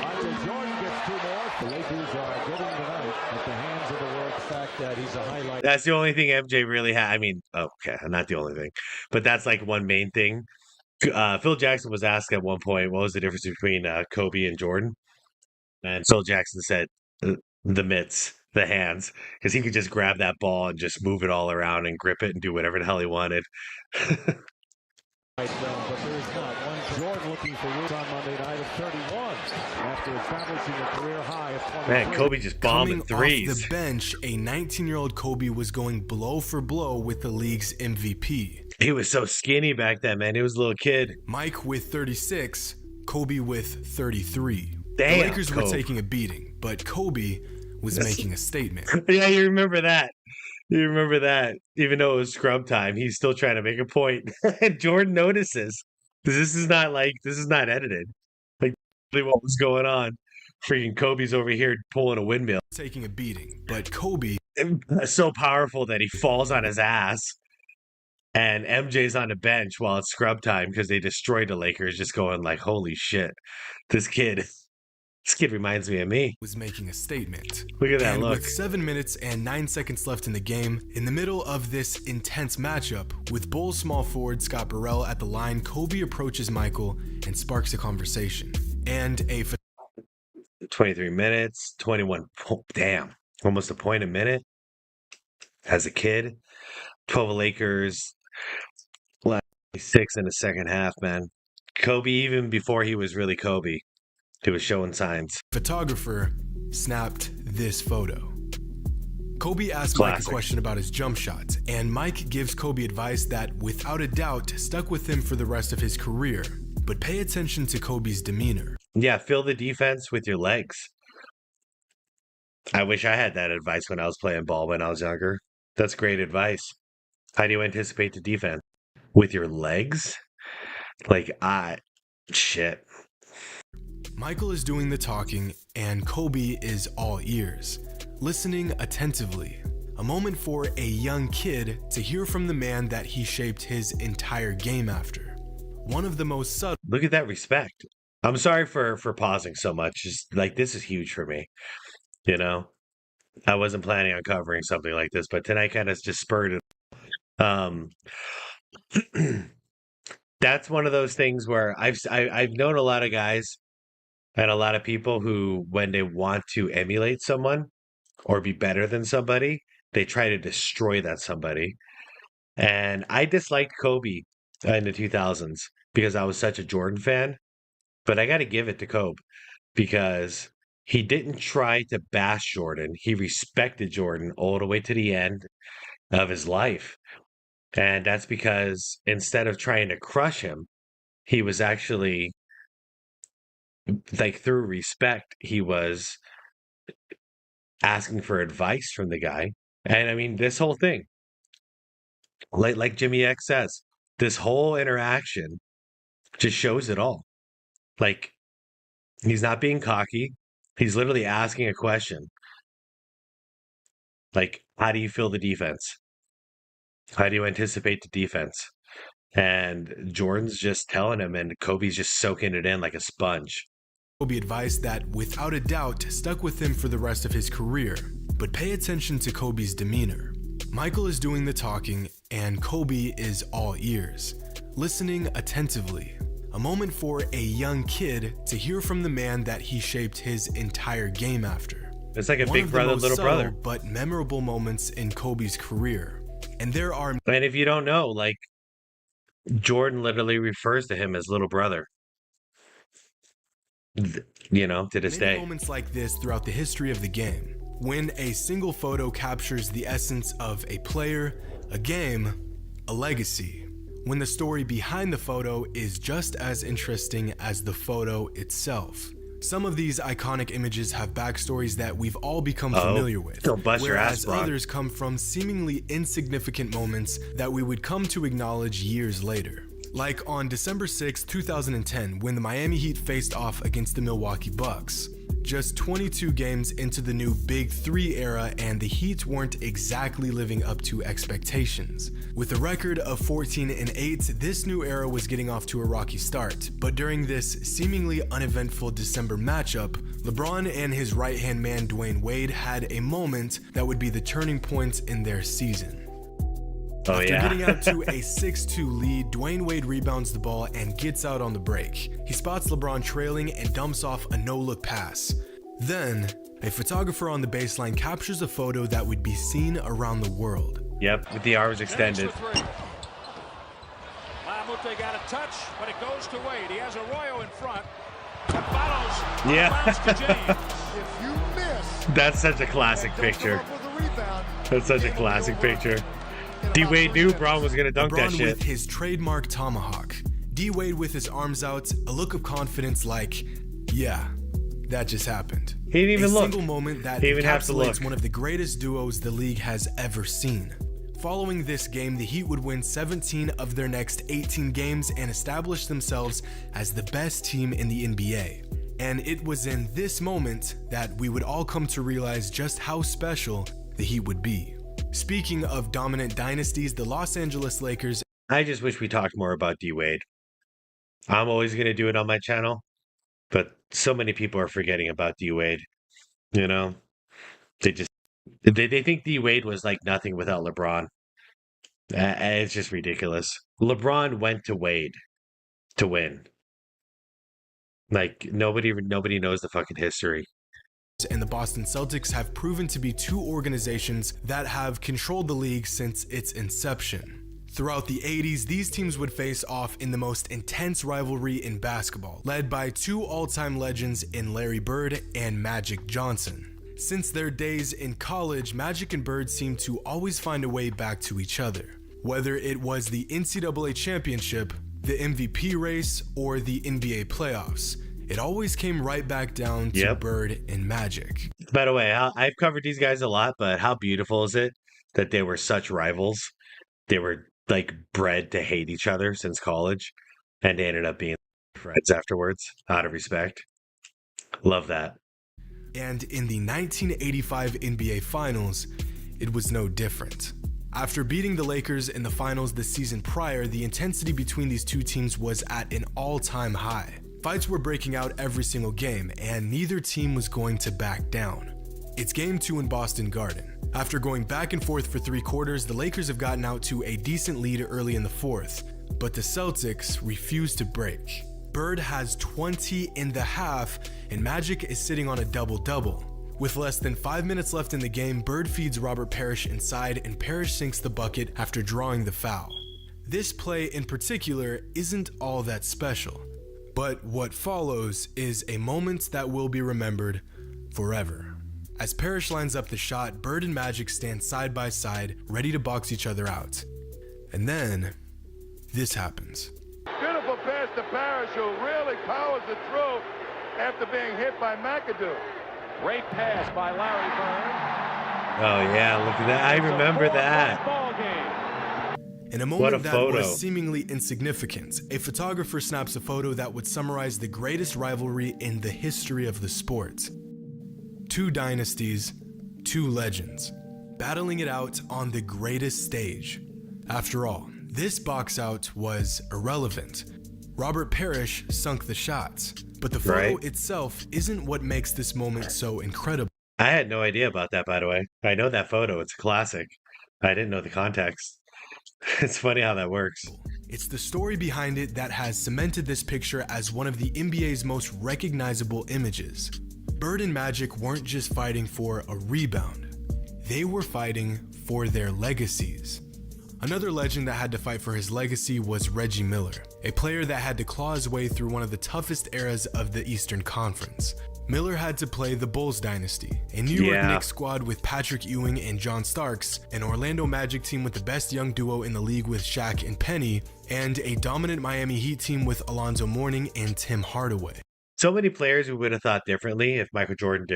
Michael Jordan gets 2 more. The Lakers are getting tonight at the hands of the world. The fact that he's a highlight. That's the only thing MJ really had. I mean, okay, not the only thing, but that's like one main thing. Phil Jackson was asked at one point, what was the difference between Kobe and Jordan? And Phil Jackson said, the mitts, the hands, because he could just grab that ball and just move it all around and grip it and do whatever the hell he wanted. But there is not one Jordan looking for Wood on Monday night of 31 after establishing a career high of 20. Man, Kobe just bombing threes. Off the bench, a 19-year-old Kobe was going blow for blow with the league's MVP. He was so skinny back then, man. He was a little kid. Mike with 36, Kobe with 33. Damn, the Lakers were Kobe. taking a beating, but Kobe was making a statement. Yeah, you remember that. You remember that. Even though it was scrub time, he's still trying to make a point. And Jordan notices. This is not edited. Like, what was going on? Freaking Kobe's over here pulling a windmill. Taking a beating, but Kobe so powerful that he falls on his ass. And MJ's on the bench while it's scrub time because they destroyed the Lakers, just going like, holy shit, this kid reminds me of me. Was making a statement. Look at that look. With 7 minutes and 9 seconds left in the game, in the middle of this intense matchup, with Bulls small forward Scott Burrell at the line, Kobe approaches Michael and sparks a conversation. And a 23 minutes, 21, damn, almost a point a minute. As a kid, 12 Lakers, 6 in the second half, man. Kobe, even before he was really Kobe, he was showing signs. Photographer snapped this photo. Kobe asked Mike a question about his jump shots, and Mike gives Kobe advice that, without a doubt, stuck with him for the rest of his career. But pay attention to Kobe's demeanor. Yeah, fill the defense with your legs. I wish I had that advice when I was playing ball when I was younger. That's great advice. How do you anticipate the defense? With your legs? Shit. Michael is doing the talking, and Kobe is all ears, listening attentively. A moment for a young kid to hear from the man that he shaped his entire game after. One of the most subtle. Look at that respect. I'm sorry for pausing so much. Just like, this is huge for me. You know, I wasn't planning on covering something like this, but tonight kind of just spurred it. That's one of those things where I've known a lot of guys and a lot of people who, when they want to emulate someone or be better than somebody, they try to destroy that somebody. And I disliked Kobe in the 2000s because I was such a Jordan fan, but I got to give it to Kobe because he didn't try to bash Jordan. He respected Jordan all the way to the end of his life. And that's because instead of trying to crush him, he was actually like through respect, he was asking for advice from the guy. And I mean, this whole thing, like Jimmy X says, this whole interaction just shows it all. Like, he's not being cocky. He's literally asking a question. Like, how do you feel the defense? How do you anticipate the defense? And Jordan's just telling him, and Kobe's just soaking it in like a sponge. Kobe advice that, without a doubt, stuck with him for the rest of his career. But pay attention to Kobe's demeanor. Michael is doing the talking, and Kobe is all ears, listening attentively. A moment for a young kid to hear from the man that he shaped his entire game after. It's like a big brother, little brother. But memorable moments in Kobe's career. And there are... And if you don't know, like, Jordan literally refers to him as little brother. You know, to this day. Moments like this throughout the history of the game. When a single photo captures the essence of a player, a game, a legacy. When the story behind the photo is just as interesting as the photo itself. Some of these iconic images have backstories that we've all become familiar with, whereas others come from seemingly insignificant moments that we would come to acknowledge years later. Like on December 6, 2010, when the Miami Heat faced off against the Milwaukee Bucks. Just 22 games into the new Big Three era, and the Heat weren't exactly living up to expectations. With a record of 14-8, this new era was getting off to a rocky start. But during this seemingly uneventful December matchup, LeBron and his right-hand man Dwayne Wade had a moment that would be the turning point in their season. After getting out to a 6-2 lead, Dwayne Wade rebounds the ball and gets out on the break. He spots LeBron trailing and dumps off a no-look pass. Then, a photographer on the baseline captures a photo that would be seen around the world. Yep, with the arms extended. Lamute got a touch, but it goes to Wade. He has Arroyo in front. And follows. Yeah. If you miss, that's such a classic picture. That's such a classic picture. D-Wade knew Braun was going to dunk that shit. With his trademark tomahawk. D-Wade with his arms out, a look of confidence like, yeah, that just happened. He didn't even look. A single moment that encapsulates one of the greatest duos the league has ever seen. Following this game, the Heat would win 17 of their next 18 games and establish themselves as the best team in the NBA. And it was in this moment that we would all come to realize just how special the Heat would be. Speaking of dominant dynasties, the Los Angeles Lakers... I just wish we talked more about D-Wade. I'm always going to do it on my channel, but so many people are forgetting about D-Wade. You know? They think D-Wade was like nothing without LeBron. It's just ridiculous. LeBron went to Wade to win. Like, nobody knows the fucking history. And the Boston Celtics have proven to be two organizations that have controlled the league since its inception. Throughout the 80s, these teams would face off in the most intense rivalry in basketball, led by two all-time legends in Larry Bird and Magic Johnson. Since their days in college, Magic and Bird seemed to always find a way back to each other. Whether it was the NCAA championship, the MVP race, or the NBA playoffs, it always came right back down to Bird and Magic. By the way, I've covered these guys a lot, but how beautiful is it that they were such rivals? They were like bred to hate each other since college, and they ended up being friends afterwards, out of respect. Love that. And in the 1985 NBA Finals, it was no different. After beating the Lakers in the finals the season prior, the intensity between these two teams was at an all-time high. Fights were breaking out every single game, and neither team was going to back down. It's Game 2 in Boston Garden. After going back and forth for 3 quarters, the Lakers have gotten out to a decent lead early in the 4th, but the Celtics refuse to break. Bird has 20 in the half, and Magic is sitting on a double-double. With less than 5 minutes left in the game, Bird feeds Robert Parrish inside, and Parrish sinks the bucket after drawing the foul. This play in particular isn't all that special. But what follows is a moment that will be remembered forever. As Parrish lines up the shot, Bird and Magic stand side by side, ready to box each other out. And then, this happens. Beautiful pass to Parrish, who really powers it through. after being hit by McAdoo. Great pass by Larry Bird. Oh, yeah, look at that. I remember that. Ball game. In a moment that was seemingly insignificant, a photographer snaps a photo that would summarize the greatest rivalry in the history of the sport. Two dynasties, two legends, battling it out on the greatest stage. After all, this box out was irrelevant. Robert Parrish sunk the shots, but the photo itself isn't what makes this moment so incredible. I had no idea about that, by the way. I know that photo. It's a classic. I didn't know the context. It's funny how that works. It's the story behind it that has cemented this picture as one of the NBA's most recognizable images. Bird and Magic weren't just fighting for a rebound. They were fighting for their legacies. Another legend that had to fight for his legacy was Reggie Miller, a player that had to claw his way through one of the toughest eras of the Eastern Conference. Miller had to play the Bulls dynasty, a New York Knicks squad with Patrick Ewing and John Starks, an Orlando Magic team with the best young duo in the league with Shaq and Penny, and a dominant Miami Heat team with Alonzo Mourning and Tim Hardaway. So many players we would have thought differently if Michael Jordan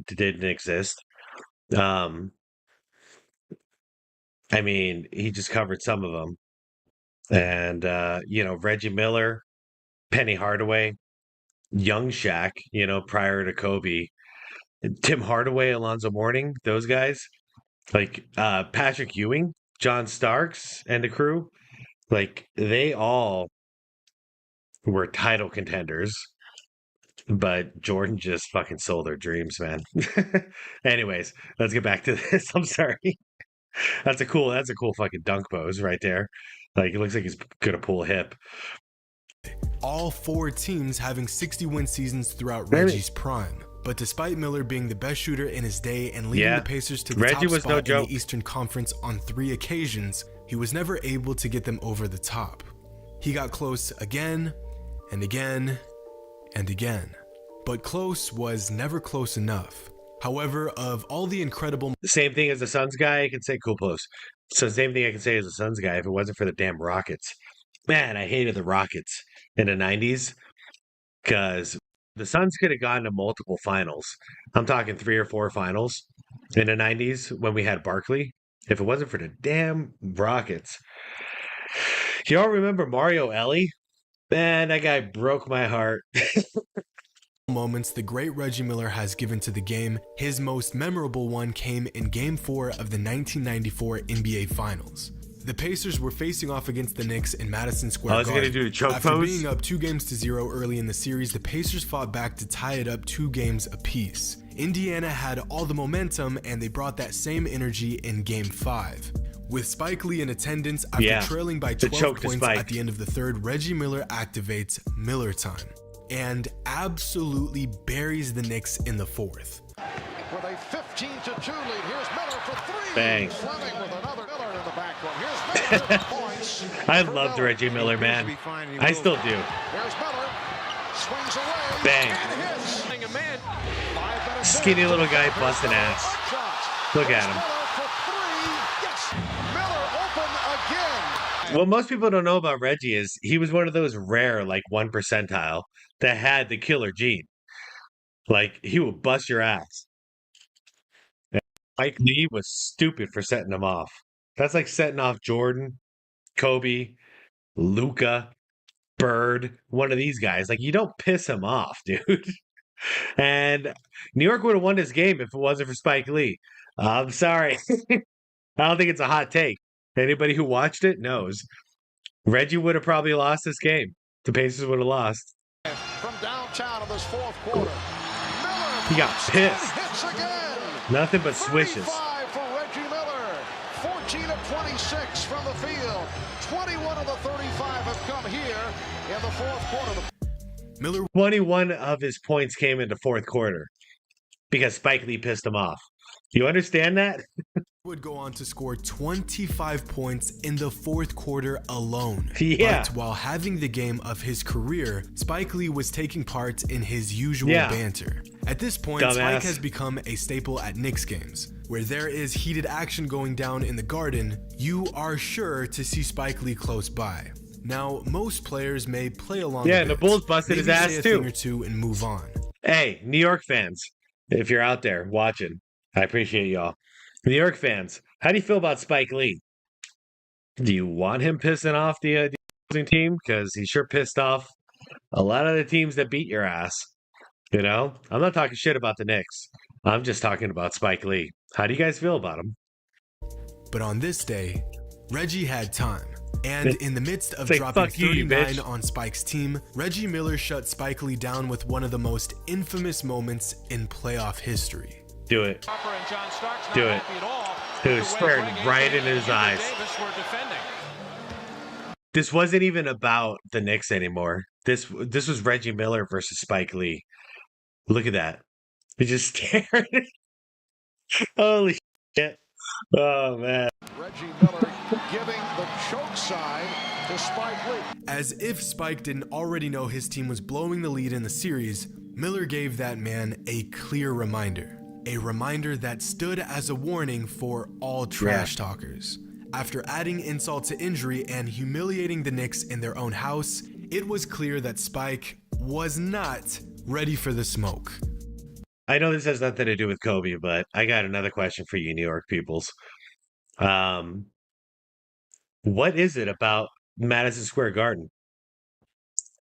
didn't exist. I mean, he just covered some of them. And, Reggie Miller, Penny Hardaway, young Shaq, prior to Kobe, Tim Hardaway, Alonzo Mourning, those guys, like Patrick Ewing, John Starks, and the crew, like they all were title contenders, but Jordan just fucking sold their dreams, man. Anyways, let's get back to this. I'm sorry. That's a cool fucking dunk pose right there. Like it looks like he's gonna pull a hip. All four teams having 60-win seasons throughout Reggie's prime. But despite Miller being the best shooter in his day and leading the Pacers to the top spot in the Eastern Conference on 3 occasions, he was never able to get them over the top. He got close again and again and again. But close was never close enough. However, of all the incredible... The same thing as the Suns guy, I can say cool close. So same thing I can say as the Suns guy if it wasn't for the damn Rockets. Man, I hated the Rockets in the 90s because the Suns could have gone to multiple finals. I'm talking 3 or 4 finals in the 90s when we had Barkley. If it wasn't for the damn Rockets. Y'all remember Mario Ellie? Man, that guy broke my heart. Moments the great Reggie Miller has given to the game. His most memorable one came in Game 4 of the 1994 NBA Finals. The Pacers were facing off against the Knicks in Madison Square Garden. After being up 2-0 early in the series, the Pacers fought back to tie it up 2 games apiece. Indiana had all the momentum, and they brought that same energy in Game 5. With Spike Lee in attendance, after trailing by 12 points at the end of the third, Reggie Miller activates Miller Time and absolutely buries the Knicks in the fourth. With a 15-2 lead, here's Miller for 3. Bang. Fleming with another Miller in the back row. Here's Miller for points. I loved Reggie Miller, man. I still do. There's Miller. Swings away. Bang. And hits. Skinny little guy busting ass. Look at him. What most people don't know about Reggie is he was one of those rare, like 1 percentile that had the killer gene. Like, he would bust your ass. And Mike Lee was stupid for setting him off. That's like setting off Jordan, Kobe, Luka, Bird, one of these guys. Like, you don't piss him off, dude. And New York would have won this game if it wasn't for Spike Lee. I'm sorry. I don't think it's a hot take. Anybody who watched it knows. Reggie would have probably lost this game. The Pacers would have lost. From downtown in this fourth quarter. Miller He got pissed. hits again. Nothing but swishes. 35 for Reggie Miller. 14 of 26 from the field. 21 of the 35 have come here in the fourth quarter. Miller 21 of his points came in the fourth quarter because Spike Lee pissed him off. You understand that? Would go on to score 25 points in the fourth quarter alone. Yeah. But while having the game of his career, Spike Lee was taking part in his usual banter. At this point, Spike has become a staple at Knicks games. Where there is heated action going down in the Garden, you are sure to see Spike Lee close by. Now, most players may play along. Yeah, and the Bulls busted his ass say a too. thing or two and move on. Hey, New York fans, if you're out there watching, I appreciate y'all. New York fans, how do you feel about Spike Lee? Do you want him pissing off the opposing team? Because he sure pissed off a lot of the teams that beat your ass. You know, I'm not talking shit about the Knicks. I'm just talking about Spike Lee. How do you guys feel about him? But on this day, Reggie had time. And in the midst of Say, dropping "Fuck you, 39 bitch." on Spike's team, Reggie Miller shut Spike Lee down with one of the most infamous moments in playoff history. Do it. Do it. Dude, staring right in his eyes. This wasn't even about the Knicks anymore. This was Reggie Miller versus Spike Lee. Look at that. He just stared. Holy shit. Oh, man. Reggie Miller giving the choke sign to Spike Lee. As if Spike didn't already know his team was blowing the lead in the series, Miller gave that man a clear reminder. A reminder that stood as a warning for all trash talkers. After adding insult to injury and humiliating the Knicks in their own house, it was clear that Spike was not ready for the smoke. I know this has nothing to do with Kobe, but I got another question for you, New York peoples. What is it about Madison Square Garden?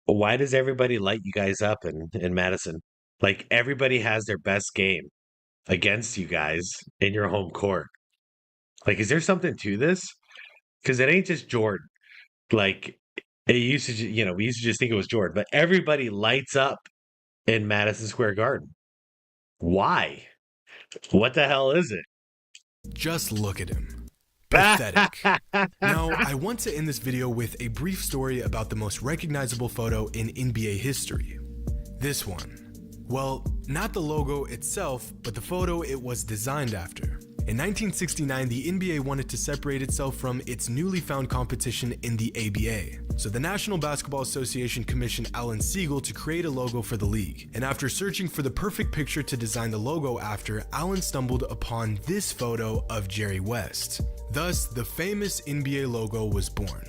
Why does everybody light you guys up in Madison? Like, everybody has their best game against you guys in your home court. Like, is there something to this? Because it ain't just Jordan. Like, it used to, we used to just think it was Jordan, but everybody lights up in Madison Square Garden. Why? What the hell is it? Just look at him. Pathetic. Now, I want to end this video with a brief story about the most recognizable photo in NBA history. This one. Well, not the logo itself, but the photo it was designed after. In 1969, the NBA wanted to separate itself from its newly found competition in the ABA. So the National Basketball Association commissioned Alan Siegel to create a logo for the league. And after searching for the perfect picture to design the logo after, Alan stumbled upon this photo of Jerry West. Thus, the famous NBA logo was born.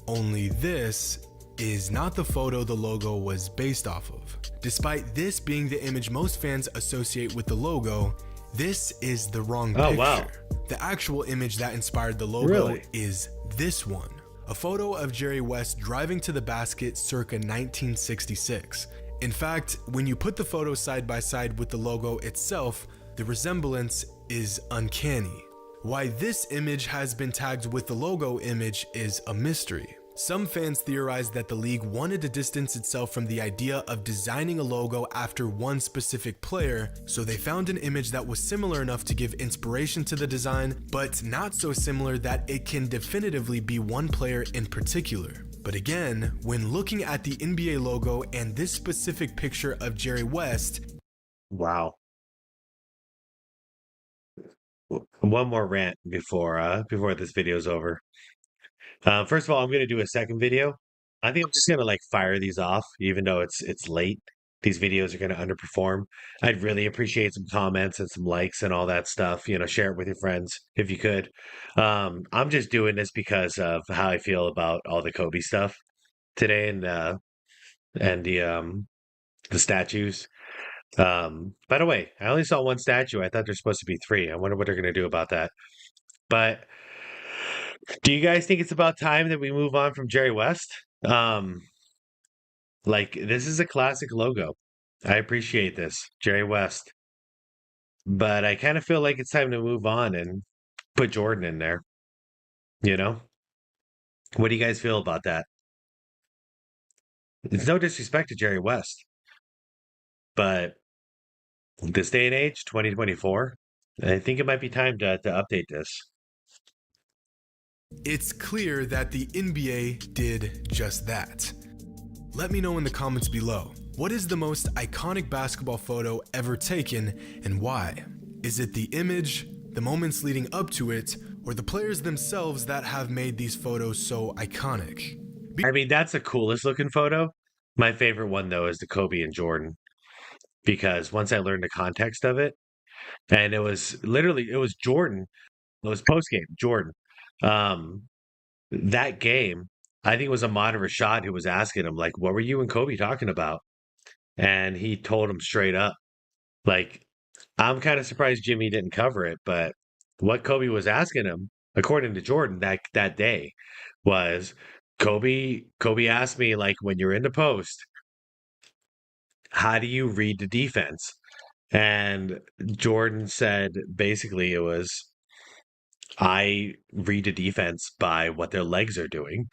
Only this is not the photo the logo was based off of. Despite this being the image most fans associate with the logo, this is the wrong picture. Wow. The actual image that inspired the logo is this one. A photo of Jerry West driving to the basket circa 1966. In fact, when you put the photo side by side with the logo itself, the resemblance is uncanny. Why this image has been tagged with the logo image is a mystery. Some fans theorize that the league wanted to distance itself from the idea of designing a logo after one specific player, so they found an image that was similar enough to give inspiration to the design, but not so similar that it can definitively be one player in particular. But again, when looking at the NBA logo and this specific picture of Jerry West, wow. One more rant before this video is over. First of all, I'm going to do a second video. I think I'm just going to like fire these off, even though it's late. These videos are going to underperform. I'd really appreciate some comments and some likes and all that stuff. Share it with your friends if you could. I'm just doing this because of how I feel about all the Kobe stuff today and the statues. By the way, I only saw one statue. I thought there's supposed to be 3. I wonder what they're going to do about that. But do you guys think it's about time that we move on from Jerry West? Like, this is a classic logo. I appreciate this, Jerry West. But I kind of feel like it's time to move on and put Jordan in there. What do you guys feel about that? It's no disrespect to Jerry West, but this day and age, 2024, I think it might be time to update this. it's clear that the NBA did just that. Let me know in the comments below. What is the most iconic basketball photo ever taken and why? Is it the image, the moments leading up to it, or the players themselves that have made these photos so iconic? I mean, that's the coolest looking photo. My favorite one, though, is the Kobe and Jordan. Because once I learned the context of it, and it was Jordan. It was post-game, Jordan. That game, I think it was Ahmad Rashad who was asking him, like, what were you and Kobe talking about? and he told him straight up. Like, I'm kind of surprised Jimmy didn't cover it, but what Kobe was asking him, according to Jordan that day, was Kobe asked me, like, when you're in the post, how do you read the defense? And Jordan said basically it was, I read the defense by what their legs are doing.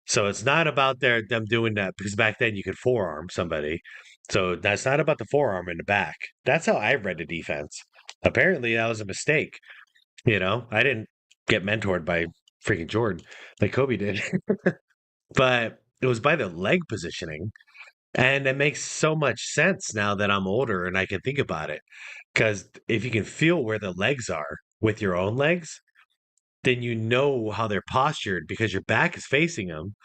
So it's not about them doing that, because back then you could forearm somebody. So that's not about the forearm in the back. That's how I read the defense. Apparently that was a mistake. I didn't get mentored by freaking Jordan like Kobe did. But it was by the leg positioning. And it makes so much sense now that I'm older and I can think about it. Because if you can feel where the legs are with your own legs, then you know how they're postured because your back is facing them.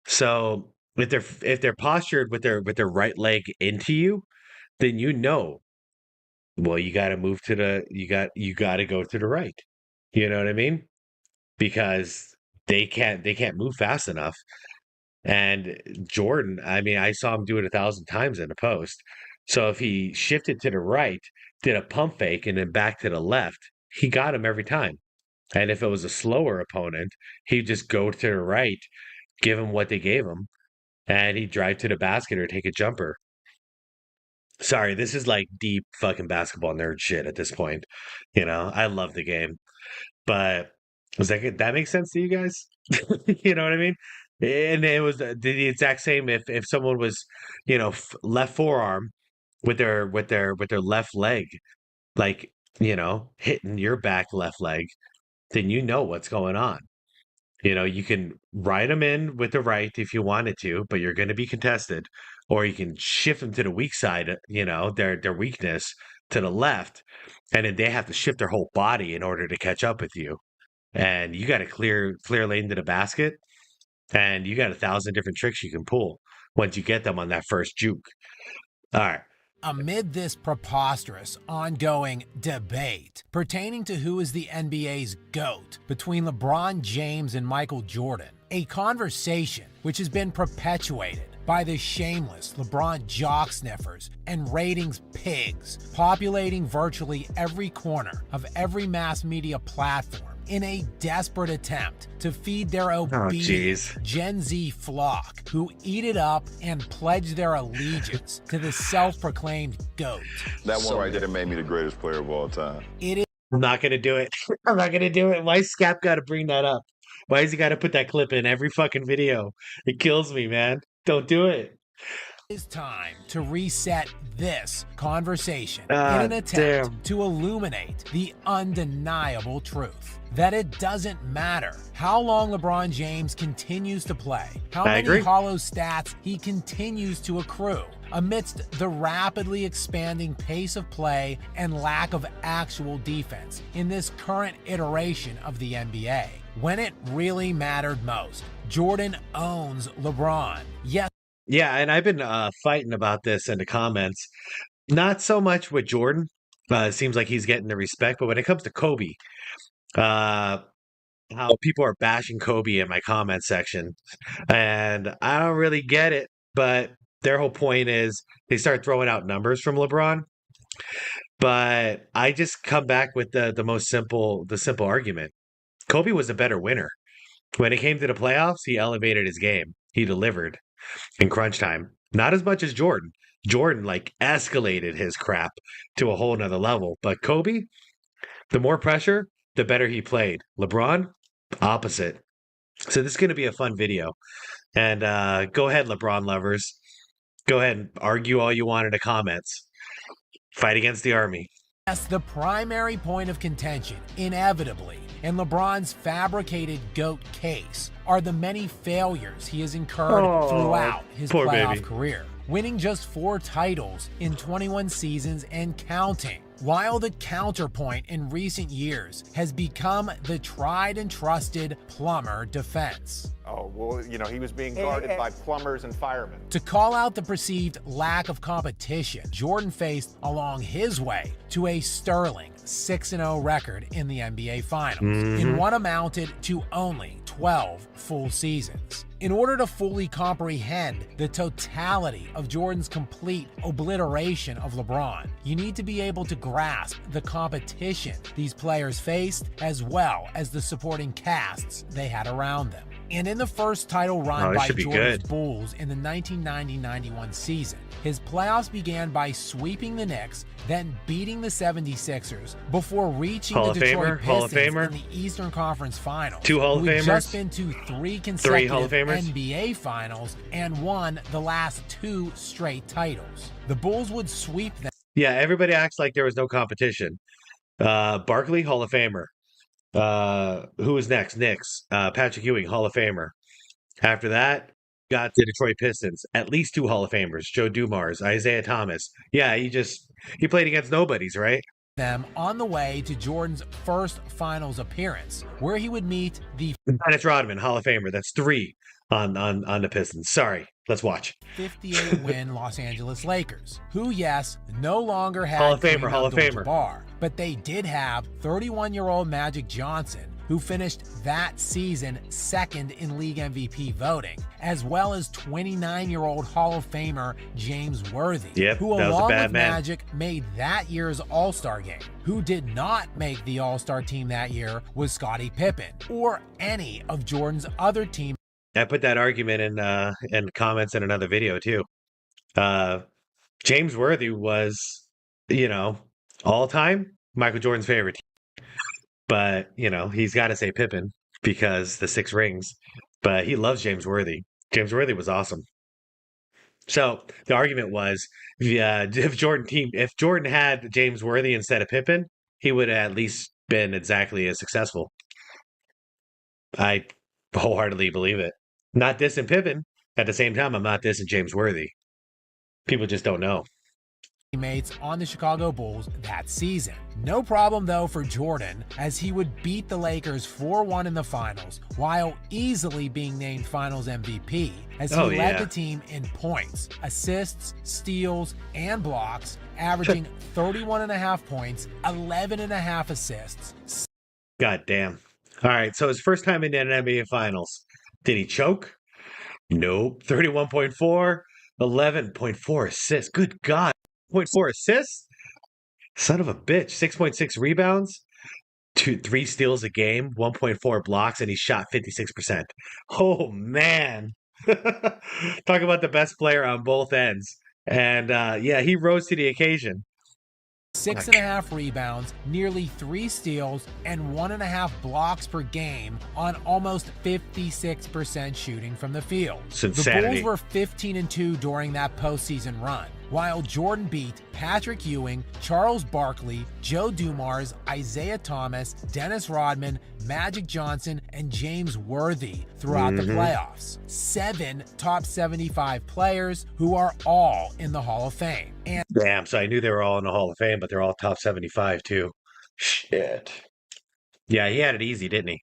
So if they're postured with their right leg into you, then well, you got to move to you got to go to the right. You know what I mean? Because they can't move fast enough. And Jordan, I mean, I saw him do it 1,000 times in the post. So if he shifted to the right, did a pump fake, and then back to the left, he got him every time. And if it was a slower opponent, he'd just go to the right, give him what they gave him, and he'd drive to the basket or take a jumper. Sorry, this is like deep fucking basketball nerd shit at this point. I love the game. But that makes sense to you guys? You know what I mean? And it was the exact same if someone was, left forearm with their left leg, like, hitting your back left leg, then you know what's going on. You can ride them in with the right if you wanted to, but you're going to be contested, or you can shift them to the weak side, their weakness to the left, and then they have to shift their whole body in order to catch up with you. And you got to clear lane to the basket, and you got 1,000 different tricks you can pull once you get them on that first juke. All right. Amid this preposterous, ongoing debate pertaining to who is the NBA's GOAT between LeBron James and Michael Jordan, a conversation which has been perpetuated by the shameless LeBron jock sniffers and ratings pigs populating virtually every corner of every mass media platform in a desperate attempt to feed their obedient Gen Z flock who eat it up and pledge their allegiance to the self-proclaimed GOAT. That one right there made me the greatest player of all time. I'm not going to do it. I'm not going to do it. Why Scap got to bring that up? Why has he got to put that clip in every fucking video? It kills me, man. Don't do it. It's time to reset this conversation in an attempt to illuminate the undeniable truth that it doesn't matter how long LeBron James continues to play, how many hollow stats he continues to accrue amidst the rapidly expanding pace of play and lack of actual defense in this current iteration of the NBA. When it really mattered most, Jordan owns LeBron. Yes. Yeah, and I've been fighting about this in the comments. Not so much with Jordan. It seems like he's getting the respect, but when it comes to Kobe, how people are bashing Kobe in my comment section, and I don't really get it, but their whole point is they start throwing out numbers from LeBron. But I just come back with the simple argument. Kobe was a better winner. When it came to the playoffs, he elevated his game. He delivered in crunch time. Not as much as Jordan. Jordan escalated his crap to a whole nother level. But Kobe, the more pressure, the better he played. LeBron, opposite. So this is going to be a fun video. And go ahead, LeBron lovers. Go ahead and argue all you want in the comments. Fight against the army. Yes, the primary point of contention, inevitably, in LeBron's fabricated GOAT case are the many failures he has incurred throughout his playoff career, winning just 4 titles in 21 seasons and counting, while the counterpoint in recent years has become the tried and trusted plumber defense. Oh, well, he was being guarded by plumbers and firemen. To call out the perceived lack of competition Jordan faced along his way to a sterling 6-0 record in the NBA Finals, in what amounted to only 12 full seasons. In order to fully comprehend the totality of Jordan's complete obliteration of LeBron, you need to be able to grasp the competition these players faced, as well as the supporting casts they had around them. And in the first title run by Jordan's Bulls in the 1990-91 season, his playoffs began by sweeping the Knicks, then beating the 76ers, before reaching the Detroit Pistons in the Eastern Conference Finals. 2 Hall of Famers. Who had just been to 3 consecutive NBA Finals and won the last 2 straight titles. The Bulls would sweep them. Yeah, everybody acts like there was no competition. Barkley, Hall of Famer. Who was next? Knicks. Patrick Ewing, Hall of Famer. After that, got the Detroit Pistons. At least 2 Hall of Famers. Joe Dumars, Isaiah Thomas. Yeah, he played against nobodies, right? Them on the way to Jordan's first finals appearance, where he would meet the Dennis Rodman, Hall of Famer. That's 3 on the Pistons. Sorry, let's watch. 58-win Los Angeles Lakers, who, yes, no longer had Hall of Famer. But they did have 31-year-old Magic Johnson, who finished that season second in league MVP voting, as well as 29-year-old Hall of Famer James Worthy, who along with Magic made that year's All-Star game. Who did not make the All-Star team that year was Scottie Pippen, or any of Jordan's other team. I put that argument in comments in another video too. James Worthy was, all time Michael Jordan's favorite team. But, he's got to say Pippen because the 6 rings. But he loves James Worthy. James Worthy was awesome. So the argument was, if Jordan had James Worthy instead of Pippen, he would have at least been exactly as successful. I wholeheartedly believe it. Not dissing Pippen. At the same time, I'm not dissing James Worthy. People just don't know. Teammates on the Chicago Bulls that season. No problem though for Jordan, as he would beat the Lakers 4-1 in the finals, while easily being named finals MVP, as he led the team in points, assists, steals, and blocks, averaging 31.5 points, 11.5 assists. God damn. All right, so his first time in the NBA Finals. Did he choke? Nope. 31.4, 11.4 assists. Good God. 0.4 assists? Son of a bitch. 6.6 rebounds, 3 steals a game, 1.4 blocks, and he shot 56%. Oh, man. Talk about the best player on both ends. And, he rose to the occasion. 6.5 rebounds, nearly 3 steals, and 1.5 blocks per game on almost 56% shooting from the field. Insanity. The Bulls were 15-2 during that postseason run, while Jordan beat Patrick Ewing, Charles Barkley, Joe Dumars, Isaiah Thomas, Dennis Rodman, Magic Johnson, and James Worthy throughout the playoffs. 7 top 75 players who are all in the Hall of Fame. And damn, so I knew they were all in the Hall of Fame, but they're all top 75 too. Shit. Yeah, he had it easy, didn't he?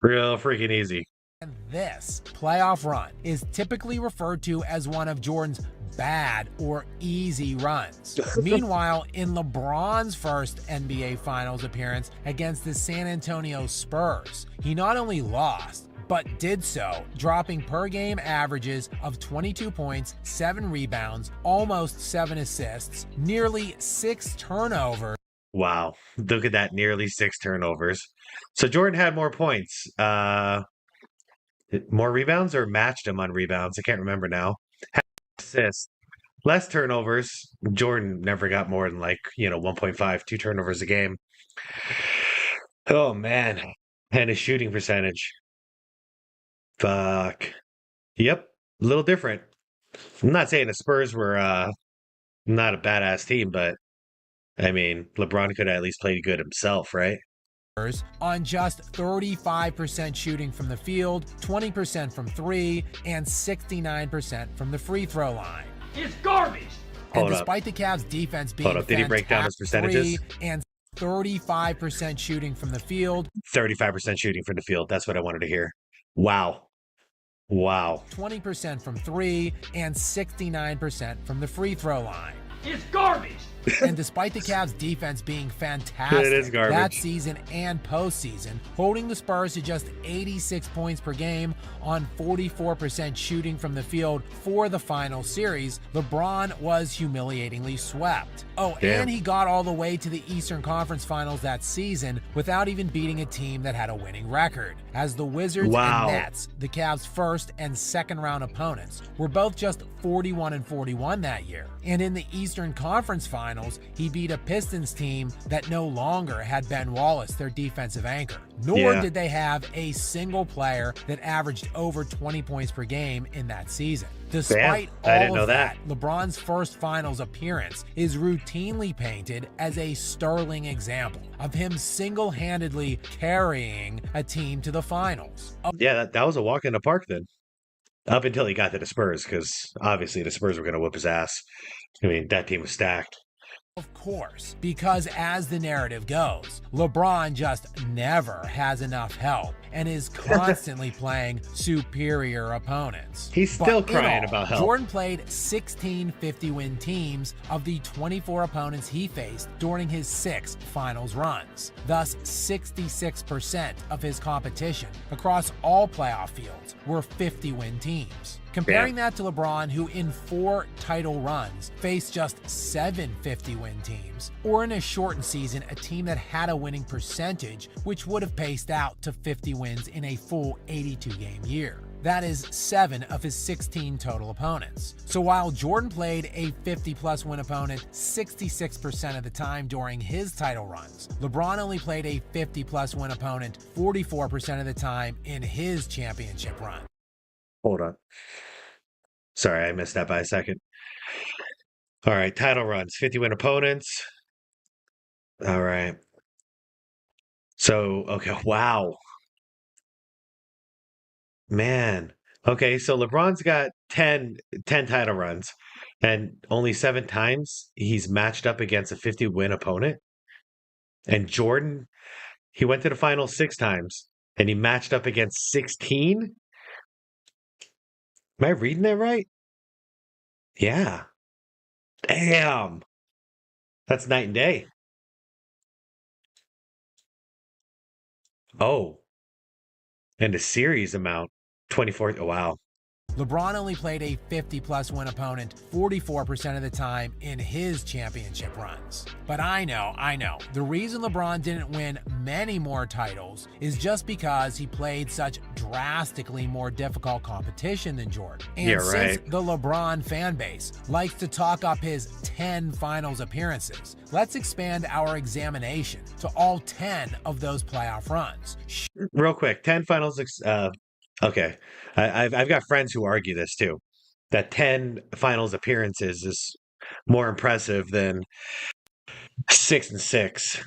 Real freaking easy. And this playoff run is typically referred to as one of Jordan's bad or easy runs. Meanwhile, in LeBron's first NBA Finals appearance against the San Antonio Spurs, he not only lost, but did so, dropping per game averages of 22 points, 7 rebounds, almost 7 assists, nearly 6 turnovers. Wow, look at that, nearly 6 turnovers. So Jordan had more points. More rebounds or matched him on rebounds? I can't remember now. Assists, less turnovers. Jordan never got more than 1.5, 2 turnovers a game. Oh man. And his shooting percentage. Fuck. Yep. A little different. I'm not saying the Spurs were not a badass team, but I mean, LeBron could have at least played good himself, right? On just 35% shooting from the field, 20% from 3, and 69% from the free throw line. It's garbage! And despite the Cavs' defense being Did he break down his percentages? And 35% shooting from the field. 35% shooting from the field. That's what I wanted to hear. Wow. 20% from 3, and 69% from the free throw line. It's garbage! And despite the Cavs' defense being fantastic It is garbage. that season and postseason, holding the Spurs to just 86 points per game on 44% shooting from the field for the final series, LeBron was humiliatingly swept. Oh, Damn. and he got all the way to the Eastern Conference Finals that season without even beating a team that had a winning record, as the Wizards Wow. and Nets, the Cavs' first and second round opponents, were both just 41 and 41 that year. And in the Eastern Conference Finals, he beat a Pistons team that no longer had Ben Wallace, their defensive anchor. Nor Yeah. did they have a single player that averaged over 20 points per game in that season. Despite I didn't all know of that. LeBron's first finals appearance is routinely painted as a sterling example of him single-handedly carrying a team to the finals. Yeah, that was a walk in the park then. Up until he got to the Spurs, because obviously the Spurs were going to whoop his ass. I mean, that team was stacked. Of course, because as the narrative goes, LeBron just never has enough help and is constantly playing superior opponents. He's still But in crying all, about help. Jordan played 16 50-win teams of the 24 opponents he faced during his 6 finals runs. Thus, 66% of his competition across all playoff fields were 50-win teams. Comparing that to LeBron, who in 4 title runs faced just 7 50-win teams, or in a shortened season, a team that had a winning percentage, which would have paced out to 50 wins in a full 82-game year. That is 7 of his 16 total opponents. So while Jordan played a 50-plus win opponent 66% of the time during his title runs, LeBron only played a 50-plus win opponent 44% of the time in his championship run. Hold on. Sorry, I missed that by a second. All right, title runs, 50-win opponents. All right. So, okay, wow. Man. Okay, so LeBron's got 10 title runs, and only 7 times he's matched up against a 50-win opponent. And Jordan, he went to the finals 6 times, and he matched up against 16? Am I reading that right? Yeah. Damn. That's night and day. Oh. And the series amount, 24. Oh, wow. LeBron only played a 50-plus win opponent 44% of the time in his championship runs. But I know, the reason LeBron didn't win many more titles is just because he played such drastically more difficult competition than Jordan. And Yeah, right. since the LeBron fan base likes to talk up his 10 finals appearances, let's expand our examination to all 10 of those playoff runs. Real quick, 10 finals. Okay. I've got friends who argue this too, that 10 finals appearances is more impressive than 6 and 6.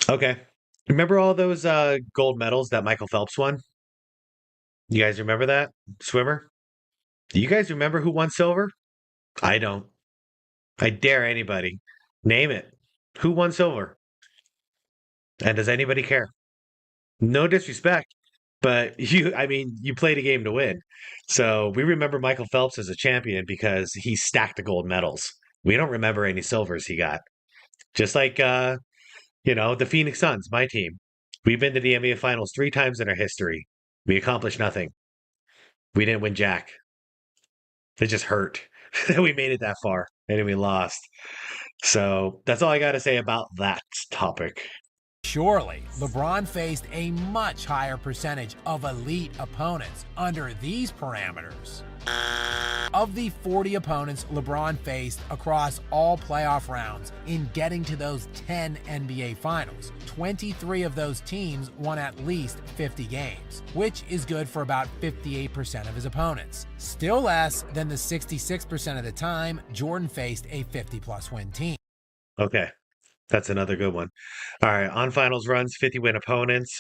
Okay. Remember all those gold medals that Michael Phelps won? You guys remember that? Swimmer? Do you guys remember who won silver? I don't. I dare anybody. Name it. Who won silver? And does anybody care? No disrespect, but you played a game to win. So we remember Michael Phelps as a champion because he stacked the gold medals. We don't remember any silvers he got. Just like, the Phoenix Suns, my team. We've been to the NBA Finals 3 times in our history. We accomplished nothing. We didn't win jack. It just hurt that we made it that far and then we lost. So that's all I got to say about that topic. Surely, LeBron faced a much higher percentage of elite opponents under these parameters. Of the 40 opponents LeBron faced across all playoff rounds in getting to those 10 NBA Finals, 23 of those teams won at least 50 games, which is good for about 58% of his opponents. Still less than the 66% of the time Jordan faced a 50-plus win team. Okay. That's another good one. All right, on finals runs, 50-win opponents.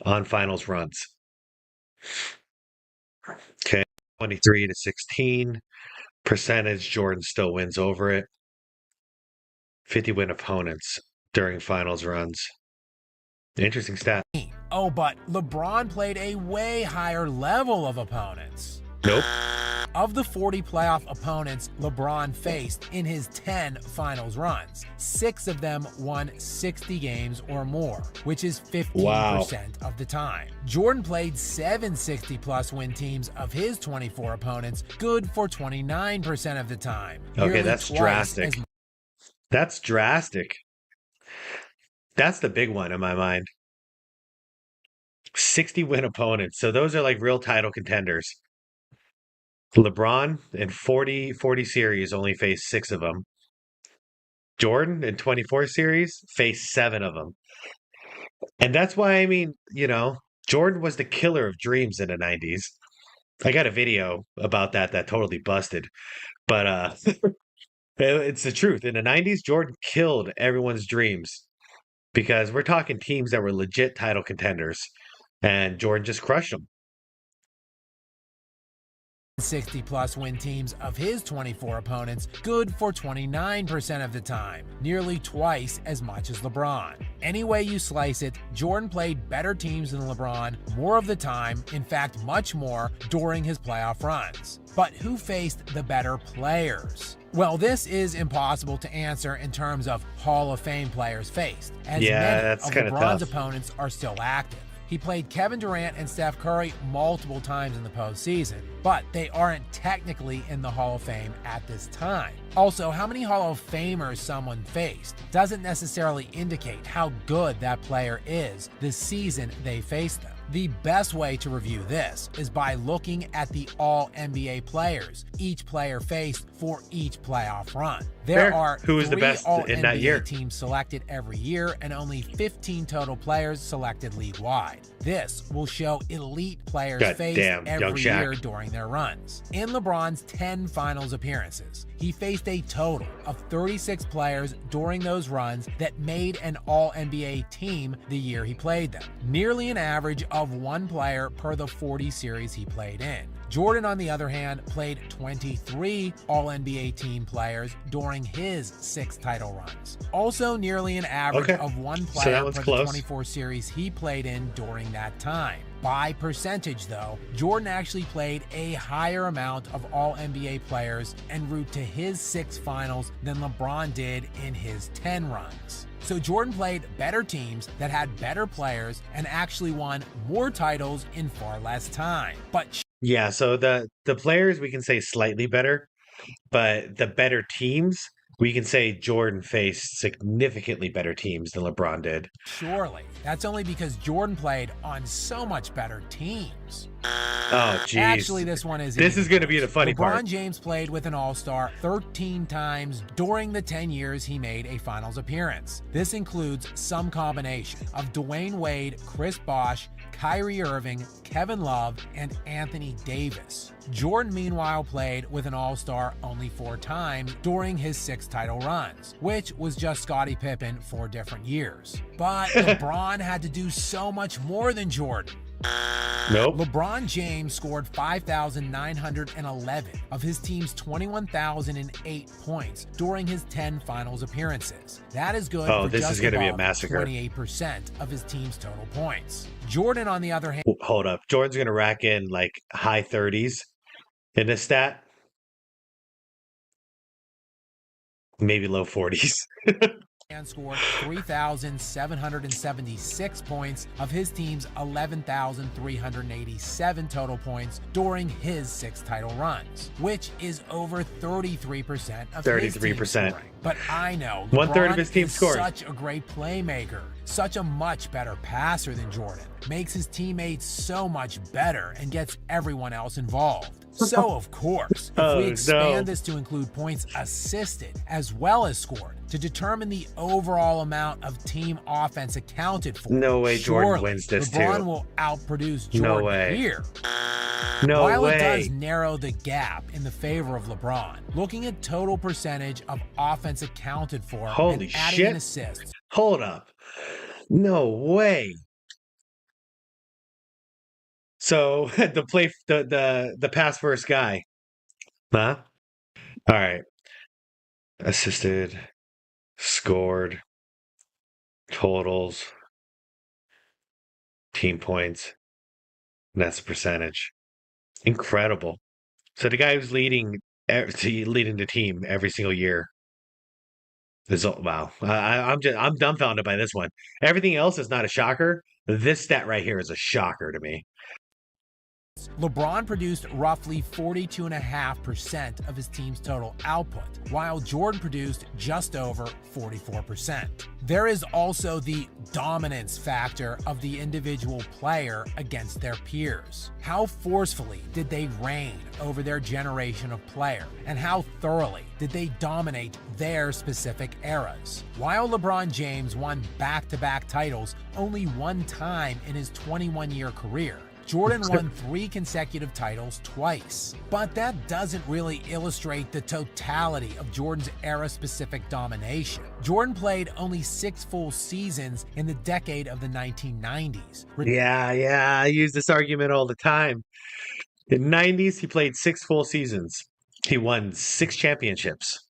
On finals runs. Okay, 23 to 16 percentage. Jordan still wins over it. 50-win opponents during finals runs. Interesting stat. Oh, but LeBron played a way higher level of opponents. Nope. Of the 40 playoff opponents LeBron faced in his 10 finals runs, 6 of them won 60 games or more, which is 15% of the time. Jordan played 7 60-plus win teams of his 24 opponents, good for 29% of the time. Okay, that's drastic. That's drastic. That's the big one in my mind. 60 win opponents. So those are like real title contenders. LeBron in 40 series only faced 6 of them. Jordan in 24 series faced 7 of them. And that's why, I mean, Jordan was the killer of dreams in the 90s. I got a video about that totally busted. But it's the truth. In the 90s, Jordan killed everyone's dreams because we're talking teams that were legit title contenders. And Jordan just crushed them. 60-plus win teams of his 24 opponents, good for 29% of the time, nearly twice as much as LeBron. Any way you slice it, Jordan played better teams than LeBron more of the time, in fact much more, during his playoff runs. But who faced the better players? Well, this is impossible to answer in terms of Hall of Fame players faced, as many of LeBron's opponents are still active. He played Kevin Durant and Steph Curry multiple times in the postseason, but they aren't technically in the Hall of Fame at this time. Also, how many Hall of Famers someone faced doesn't necessarily indicate how good that player is the season they faced them. The best way to review this is by looking at the all-NBA players each player faced for each playoff run. There are who is the best in that year? Teams selected every year and only 15 total players selected league-wide. This will show elite players faced every year during their runs. In LeBron's 10 finals appearances, he faced a total of 36 players during those runs that made an all-NBA team the year he played them, nearly an average of 1 player per the 40 series he played in. Jordan, on the other hand, played 23 All-NBA team players during his 6 title runs. Also nearly an average of 1 player per the 24 series he played in during that time. By percentage, though, Jordan actually played a higher amount of All-NBA players en route to his 6 finals than LeBron did in his 10 runs. So Jordan played better teams that had better players and actually won more titles in far less time. But yeah, so the players we can say slightly better, but the better teams, we can say Jordan faced significantly better teams than LeBron did. Surely. That's only because Jordan played on so much better teams. Oh, geez. Actually, this one is This is going to be the funny part. LeBron James played with an All-Star 13 times during the 10 years he made a finals appearance. This includes some combination of Dwayne Wade, Chris Bosh, Kyrie Irving, Kevin Love, and Anthony Davis. Jordan, meanwhile, played with an All-Star only 4 times during his 6 title runs, which was just Scottie Pippen 4 different years. But LeBron had to do so much more than Jordan. Nope. LeBron James scored 5,911 of his team's 21,008 points during his 10 finals appearances. That is good for this just is gonna above be a massacre. 28% of his team's total points. Jordan, on the other hand... Hold up. Jordan's going to rack in like high 30s in this stat. Maybe low 40s. And scored 3,776 points of his team's 11,387 total points during his 6 title runs, which is over 33% of his team's scoring. But I know LeBron of his team is scoring. Such a great playmaker, such a much better passer than Jordan, makes his teammates so much better and gets everyone else involved. So, of course, if we expand this to include points assisted as well as scored to determine the overall amount of team offense accounted for, no way Jordan wins this LeBron too. will outproduce Jordan No way. here. No While way. it does narrow the gap in the favor of LeBron, looking at total percentage of offense accounted for Holy and adding shit. in assists. Hold up. No way. So the pass first guy. Huh? All right. Assisted, scored, totals, team points. That's the percentage. Incredible. So the guy who's leading the team every single year is wow. I'm dumbfounded by this one. Everything else is not a shocker. This stat right here is a shocker to me. LeBron produced roughly 42.5% of his team's total output, while Jordan produced just over 44%. There is also the dominance factor of the individual player against their peers. How forcefully did they reign over their generation of player, and how thoroughly did they dominate their specific eras? While LeBron James won back-to-back titles only one time in his 21-year career, Jordan won 3 consecutive titles twice. But that doesn't really illustrate the totality of Jordan's era-specific domination. Jordan played only 6 full seasons in the decade of the 1990s. Yeah, I use this argument all the time. In the 90s, he played 6 full seasons. He won 6 championships.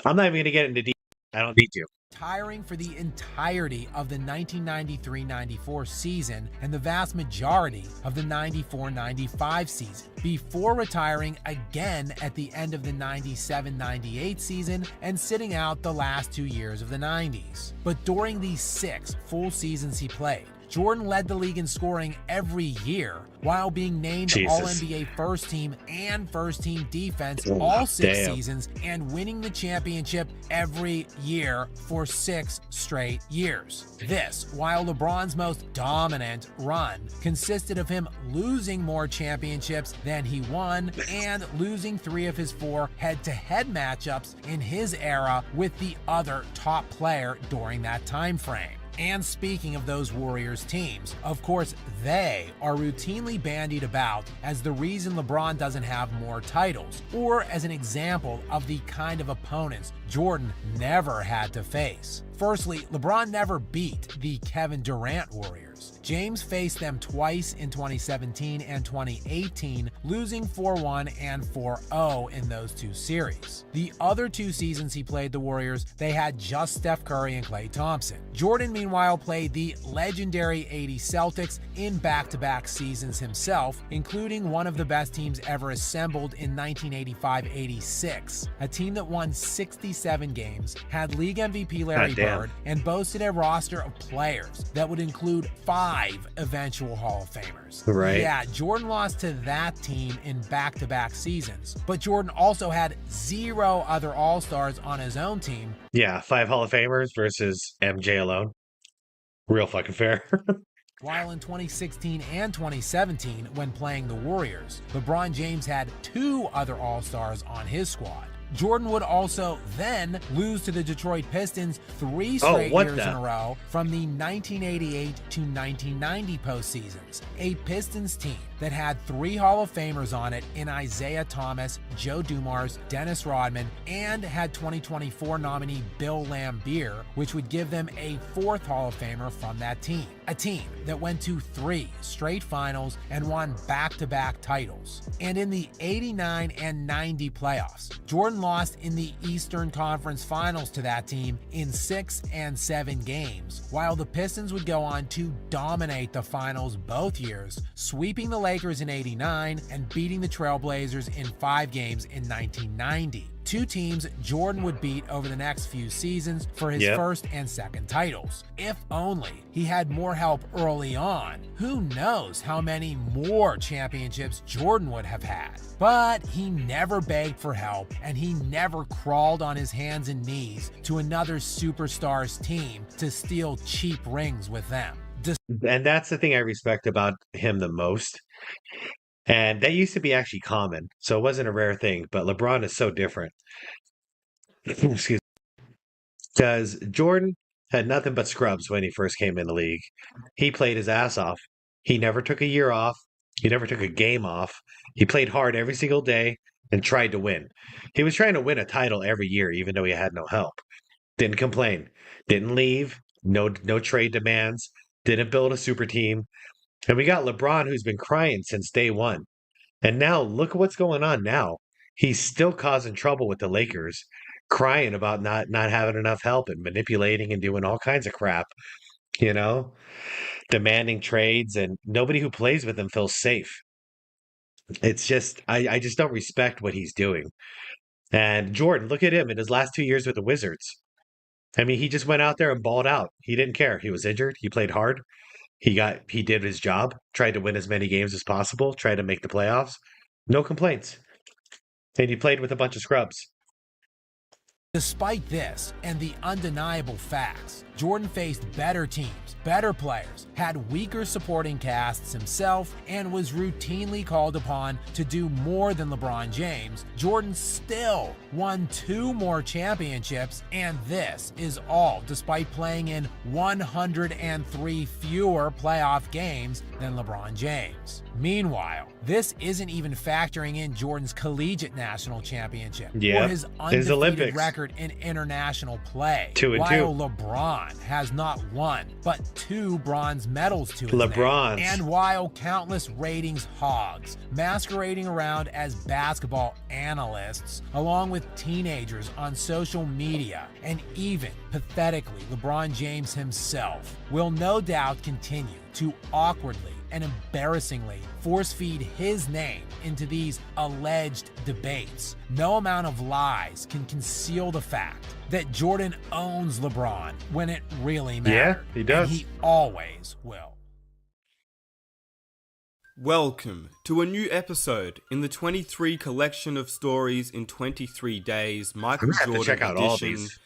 I'm not even going to get into detail. I don't need to. Retiring for the entirety of the 1993-94 season and the vast majority of the 94-95 season, before retiring again at the end of the 97-98 season and sitting out the last 2 years of the 90s. But during these 6 full seasons he played, Jordan led the league in scoring every year while being named All-NBA First Team and First Team Defense all 6 seasons and winning the championship every year for 6 straight years. This, while LeBron's most dominant run consisted of him losing more championships than he won and losing 3 of his 4 head-to-head matchups in his era with the other top player during that time frame. And speaking of those Warriors teams, of course, they are routinely bandied about as the reason LeBron doesn't have more titles, or as an example of the kind of opponents Jordan never had to face. Firstly, LeBron never beat the Kevin Durant Warriors. James faced them twice in 2017 and 2018, losing 4-1 and 4-0 in those 2 series. The other 2 seasons he played the Warriors, they had just Steph Curry and Klay Thompson. Jordan, meanwhile, played the legendary 80 Celtics in back-to-back seasons himself, including one of the best teams ever assembled in 1985-86, a team that won 67 games, had league MVP Larry Bird, and boasted a roster of players that would include 5 eventual Hall of Famers. Right. Yeah, Jordan lost to that team in back-to-back seasons, but Jordan also had 0 other All-Stars on his own team. Yeah, 5 Hall of Famers versus MJ alone. Real fucking fair. While in 2016 and 2017, when playing the Warriors, LeBron James had 2 other All-Stars on his squad. Jordan would also then lose to the Detroit Pistons 3 straight years in a row from the 1988 to 1990 postseasons. A Pistons team that had 3 Hall of Famers on it in Isaiah Thomas, Joe Dumars, Dennis Rodman, and had 2024 nominee Bill Laimbeer, which would give them a 4th Hall of Famer from that team. A team that went to 3 straight finals and won back-to-back titles. And in the 89 and 90 playoffs, Jordan lost in the Eastern Conference Finals to that team in 6 and 7 games, while the Pistons would go on to dominate the finals both years, sweeping the Lakers in 89 and beating the Trailblazers in 5 games in 1990. 2 teams Jordan would beat over the next few seasons for his first and second titles. If only he had more help early on. Who knows how many more championships Jordan would have had. But he never begged for help, and he never crawled on his hands and knees to another superstar's team to steal cheap rings with them. And that's the thing I respect about him the most. And that used to be actually common, so it wasn't a rare thing. But LeBron is so different. Excuse me. Because Jordan had nothing but scrubs when he first came in the league. He played his ass off. He never took a year off. He never took a game off. He played hard every single day and tried to win. He was trying to win a title every year, even though he had no help. Didn't complain. Didn't leave. No trade demands. Didn't build a super team. And we got LeBron, who's been crying since day one. And now look at what's going on now. He's still causing trouble with the Lakers, crying about not having enough help and manipulating and doing all kinds of crap, demanding trades, and nobody who plays with him feels safe. It's just I just don't respect what he's doing. And Jordan, look at him in his last 2 years with the Wizards. I mean, he just went out there and balled out. He didn't care. He was injured. He played hard. He did his job, tried to win as many games as possible, tried to make the playoffs. No complaints. And he played with a bunch of scrubs. Despite this and the undeniable facts, Jordan faced better teams, better players, had weaker supporting casts himself, and was routinely called upon to do more than LeBron James. Jordan still won 2 more championships, and this is all despite playing in 103 fewer playoff games than LeBron James. Meanwhile, this isn't even factoring in Jordan's collegiate national championship or his undefeated Olympics record in international play. 2 and 2. While LeBron has not one, but 2 bronze medals to his name. LeBron's. And while countless ratings hogs masquerading around as basketball analysts, along with teenagers on social media, and even, pathetically, LeBron James himself, will no doubt continue to awkwardly and embarrassingly force feed his name into these alleged debates. No amount of lies can conceal the fact that Jordan owns LeBron when it really matters. Yeah, he does. And he always will. Welcome to a new episode in the 23 collection of stories in 23 days, Michael Jordan check out edition. all these.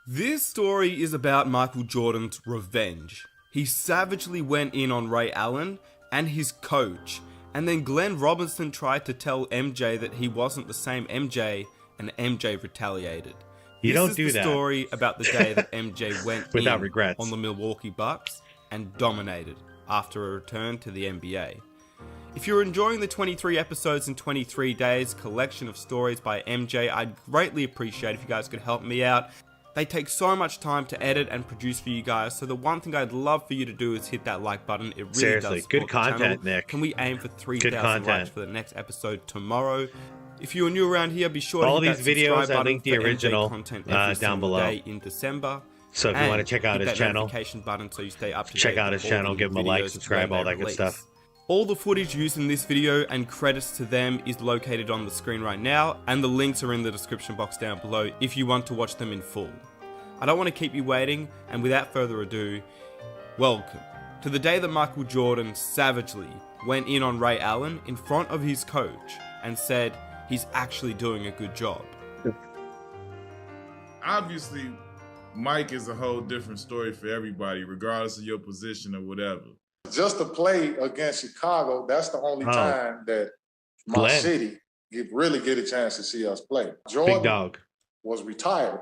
This story is about Michael Jordan's revenge. He savagely went in on Ray Allen and his coach, and then Glenn Robinson tried to tell MJ that he wasn't the same MJ, and MJ retaliated. This is the story about the day that MJ went Without in regrets. on the Milwaukee Bucks and dominated after a return to the NBA. If you're enjoying the 23 episodes in 23 days collection of stories by MJ, I'd greatly appreciate if you guys could help me out. They take so much time to edit and produce for you guys, so the one thing I'd love for you to do is hit that like button. It really Seriously, does good support the content, channel. Nick. Can we aim for Good 3,000 content. likes for the next episode tomorrow? If you're new around here, be sure All to hit these that videos, subscribe I button linked the for MJ original, content down every single below. day in December. So if you And want to check out hit his that channel, notification button so you stay up to check date out with his all channel, the give him a like, videos subscribe, when all they that good release. stuff. All the footage used in this video and credits to them is located on the screen right now, and the links are in the description box down below if you want to watch them in full. I don't want to keep you waiting, and without further ado, welcome to the day that Michael Jordan savagely went in on Ray Allen in front of his coach and said he's actually doing a good job. Obviously, Mike is a whole different story for everybody, regardless of your position or whatever. Just to play against Chicago, that's the only time that my Glenn. city really get a chance to see us play. Jordan Big dog. was retired.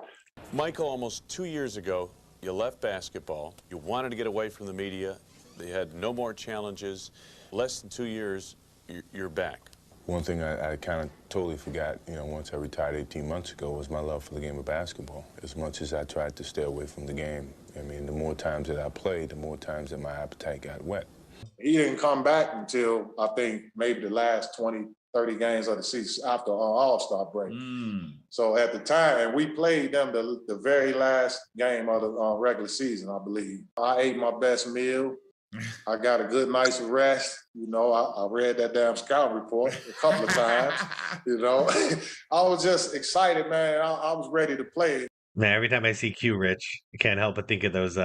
Michael, almost 2 years ago, you left basketball. You wanted to get away from the media. They had no more challenges. Less than 2 years, you're back. One thing I kind of totally forgot, once I retired 18 months ago, was my love for the game of basketball. As much as I tried to stay away from the game, I mean, the more times that I played, the more times that my appetite got wet. He didn't come back until, I think, maybe the last 20, 30 games of the season after All-Star break. So at the time, and we played them the very last game of the regular season, I believe. I ate my best meal. I got a good night's rest. I read that damn scout report a couple of times. I was just excited, man. I was ready to play. Man, every time I see Q Rich, I can't help but think of those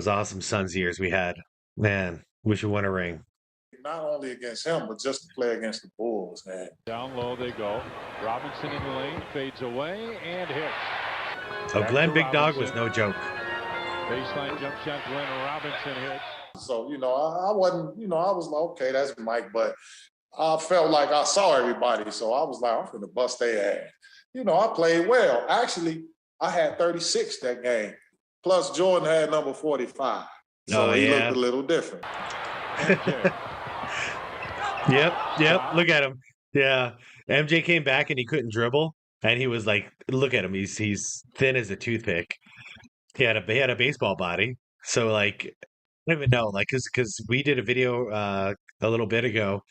awesome Suns years we had. Man, wish we won a ring. Not only against him, but just to play against the Bulls, man. Down low they go. Robinson in the lane, fades away, and hits. Oh, Back Glenn to Big Dog Robinson. was no joke. Baseline jump shot, Glenn Robinson hits. So, I wasn't, I was like, okay, that's Mike, but I felt like I saw everybody. So I was like, I'm going to bust their ass. I played well. Actually, I had 36 that game. Plus, Jordan had number 45. So he looked a little different. Yep. Look at him. Yeah. MJ came back and he couldn't dribble. And he was like, look at him. He's thin as a toothpick. He had a baseball body. So, like, I don't even know, like, because we did a video a little bit ago,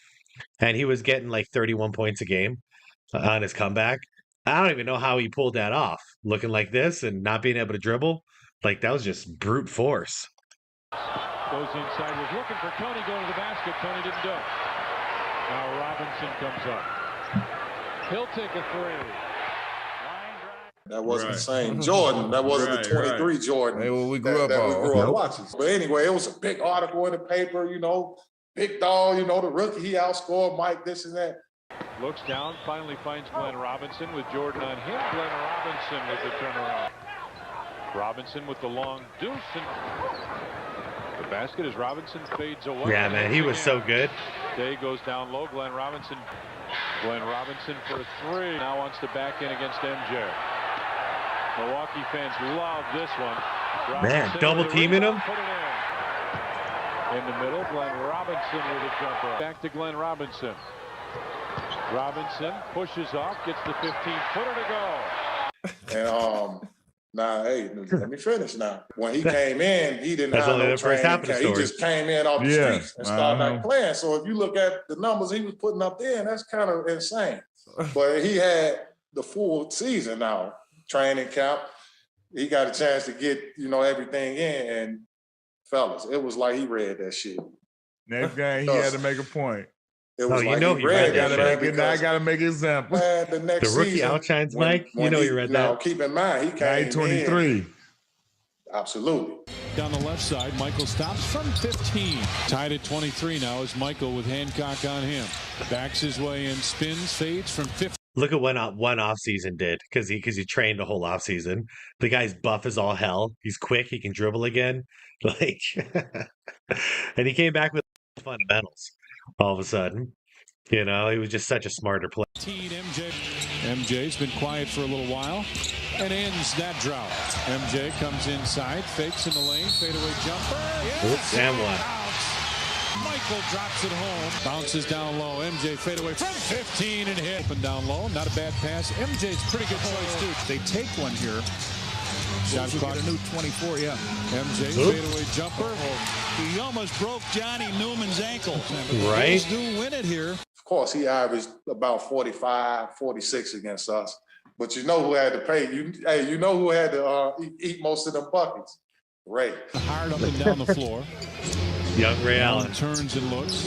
and he was getting like 31 points a game on his comeback. I don't even know how he pulled that off, looking like this and not being able to dribble. Like, that was just brute force. Goes inside, was looking for Tony, going to the basket. Tony didn't do it. Now Robinson comes up. He'll take a three. That wasn't the same Jordan. That wasn't the 23 Jordan. Hey, well, we grew up watching. But anyway, it was a big article in the paper, you know, big dog, you know, the rookie, he outscored Mike, this and that. Looks down, finally finds Glenn Robinson with Jordan on him. Glenn Robinson with the turnaround. Robinson with the long deuce. And the basket as Robinson fades away. Yeah, man, he was so good. Day goes down low. Glenn Robinson for a three. Now wants to back in against MJ. Milwaukee fans love this one. Man, double teaming him. Put it in the middle, Glenn Robinson with a jumper. Back to Glenn Robinson. Robinson pushes off, gets the 15-footer to go. And now, hey, let me finish now. When he came in, he didn't That's have only no the first half of the training. He story. just came in off the streets and started like playing. So if you look at the numbers he was putting up there, that's kind of insane. But he had the full season now, training camp. He got a chance to get, you know, everything in. And fellas, it was like he read that shit. Next game, he had to make a point. It was you know he read that shit. I got to make an example. Man, the next The rookie season, outshines Mike. You know he read that. Now, keep in mind, he came 23. in. Absolutely. Down the left side, Michael stops from 15. Tied at 23 now is Michael with Hancock on him. Backs his way in, spins, fades from 15. Look at what one offseason did, because he trained the whole offseason. The guy's buff as all hell. He's quick. He can dribble again. Like, and he came back with fundamentals all of a sudden. You know, he was just such a smarter player. MJ's been quiet for a little while and ends that drought. MJ comes inside, fakes in the lane, fadeaway jumper. Yes, oops, and one. Michael drops it home, bounces down low. MJ fadeaway from 15 and hit. Open down low, not a bad pass. MJ's pretty good choice too. They take one here. Shot clock. A new 24, yeah. MJ fadeaway jumper. He almost broke Johnny Newman's ankle. Right. The Bulls do win it here. Of course, he averaged about 45, 46 against us. But you know who had to pay? You know who had to eat most of them buckets? Ray. Hard up and down the floor. Young Ray Allen turns and looks.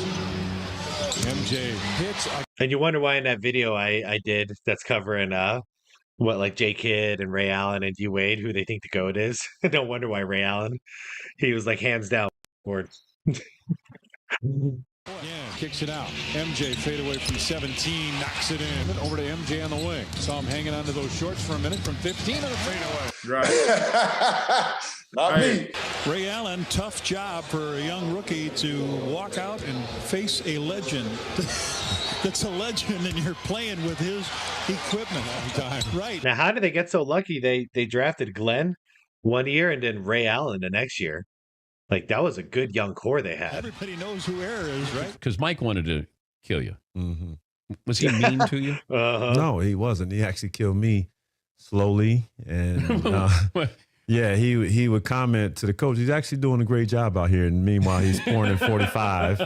MJ hits. And you wonder why in that video I did that's covering like J Kidd and Ray Allen and D Wade, who they think the GOAT is. Don't wonder why Ray Allen. He was like hands down board. Yeah, kicks it out. MJ fadeaway from 17, knocks it in. Over to MJ on the wing. Saw him hanging onto those shorts for a minute from 15 and a fadeaway. Right. Not me. Ray Allen, tough job for a young rookie to walk out and face a legend. That's a legend, and you're playing with his equipment all the time. Right. Now, how did they get so lucky? They drafted Glenn one year and then Ray Allen the next year. Like, that was a good young core they had. Everybody knows who Air is, right? Because Mike wanted to kill you. Mm-hmm. Was he mean to you? No, he wasn't. He actually killed me slowly. And yeah, he would comment to the coach, he's actually doing a great job out here. And meanwhile, he's pouring in 45.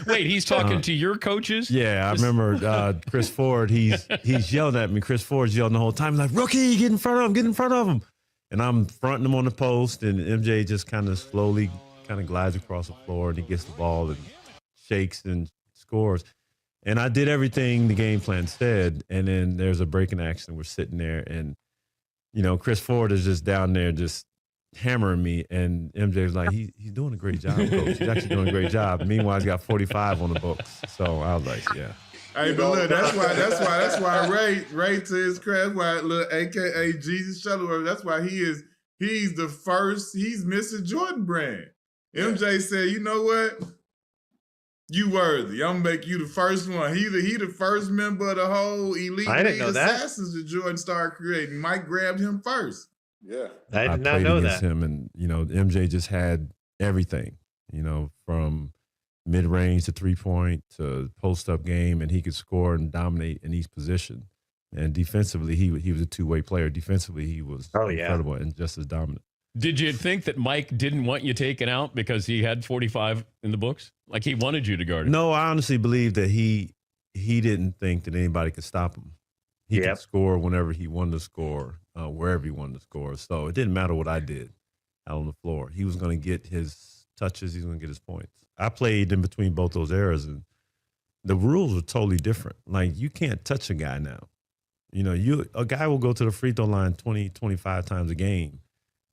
Wait, he's talking to your coaches? Yeah, I remember Chris Ford, he's yelling at me. Chris Ford's yelling the whole time. He's like, rookie, get in front of him, get in front of him. And I'm fronting him on the post, and MJ just kind of slowly glides across the floor, and he gets the ball and shakes and scores. And I did everything the game plan said, and then there's a break in action. We're sitting there, and, you know, Chris Ford is just down there just hammering me, and MJ's like, he's doing a great job, coach. He's actually doing a great job. Meanwhile, he's got 45 on the books. So I was like, yeah. Hey, but look, that's why Ray to his credit, why look, AKA Jesus Shuttleworth, that's why he's the first, he's Mr. Jordan brand. MJ said, you know what? You worthy. I'm gonna make you the first one. He the first member of the whole elite league assassins that Jordan started creating. Mike grabbed him first. Yeah. I did not know that. Him, and, you know, MJ just had everything, you know, from mid-range to three-point to post-up game, and he could score and dominate in each position. And defensively, he was a two-way player. Defensively, he was incredible and just as dominant. Did you think that Mike didn't want you taken out because he had 45 in the books? Like he wanted you to guard him? No, I honestly believe that he didn't think that anybody could stop him. He could score whenever he wanted to score, wherever he wanted to score. So it didn't matter what I did out on the floor. He was going to get his touches. He was going to get his points. I played in between both those eras, and the rules are totally different. Like, you can't touch a guy now. You know, a guy will go to the free throw line 20, 25 times a game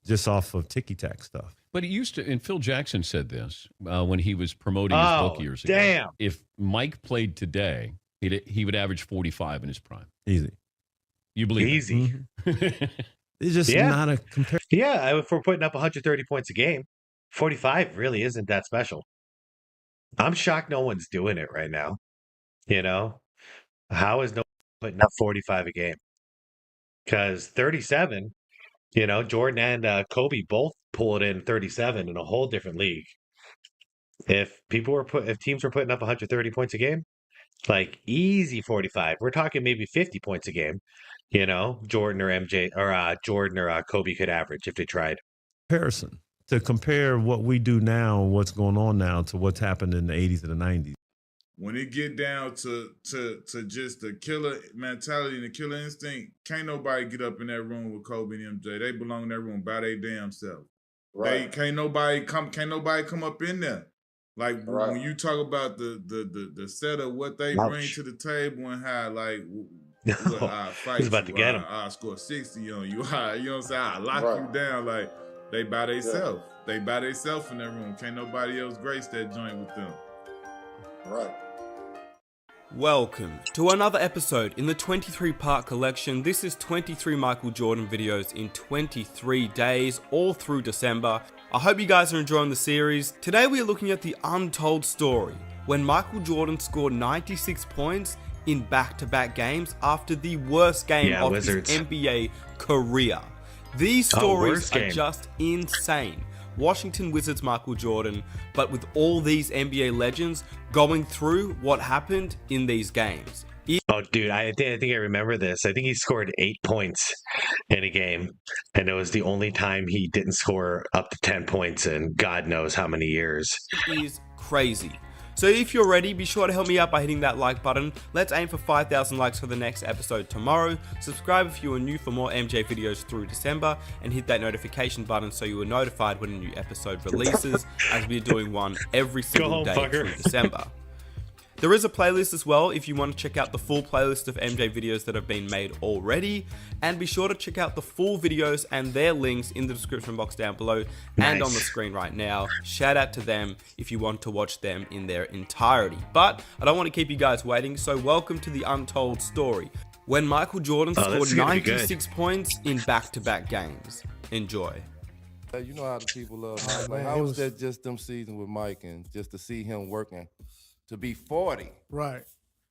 just off of ticky-tack stuff. But he used to, and Phil Jackson said this when he was promoting his book years ago. Damn. If Mike played today, he would average 45 in his prime. Easy. You believe Easy. it? It's just not a comparison. Yeah, if we're putting up 130 points a game, 45 really isn't that special. I'm shocked no one's doing it right now. You know? How is no one putting up 45 a game? Because 37, you know, Jordan and Kobe both pulled in 37 in a whole different league. If teams were putting up 130 points a game, like easy 45, we're talking maybe 50 points a game. You know, Jordan or Kobe could average if they tried. Comparison to compare what we do now, what's going on now, to what's happened in the 80s and the 90s. When it get down to just the killer mentality and the killer instinct, can't nobody get up in that room with Kobe and MJ. They belong in that room by their damn self. Right. Can't nobody come up in there. Like when you talk about the set of what they bring to the table and how I fight He's about to get him. I score 60 on you. You know what I'm saying? I lock you down. Like they by themselves. They by themselves in that room. Can't nobody else grace that joint with them. Right. Welcome to another episode in the 23-part collection. This is 23 Michael Jordan videos in 23 days, all through December. I hope you guys are enjoying the series. Today we are looking at the untold story when Michael Jordan scored 96 points in back-to-back games after the worst game of Wizards. his NBA career. These stories are just insane. Washington Wizards Michael Jordan, but with all these NBA legends going through what happened in these games. Oh, dude, I think I remember this. I think he scored 8 points in a game, and it was the only time he didn't score up to 10 points in God knows how many years. It is crazy. So if you're ready, be sure to help me out by hitting that like button. Let's aim for 5,000 likes for the next episode tomorrow. Subscribe if you are new for more MJ videos through December, and hit that notification button so you are notified when a new episode releases, as we're doing one every single day through December. There is a playlist as well if you want to check out the full playlist of MJ videos that have been made already, and be sure to check out the full videos and their links in the description box down below and on the screen right now. Shout out to them if you want to watch them in their entirety. But I don't want to keep you guys waiting, so welcome to the untold story when Michael Jordan scored 96 points in back-to-back games. Enjoy. You know how the people love Mike. Like, how was that just them season with Mike, and just to see him working to be 40, right?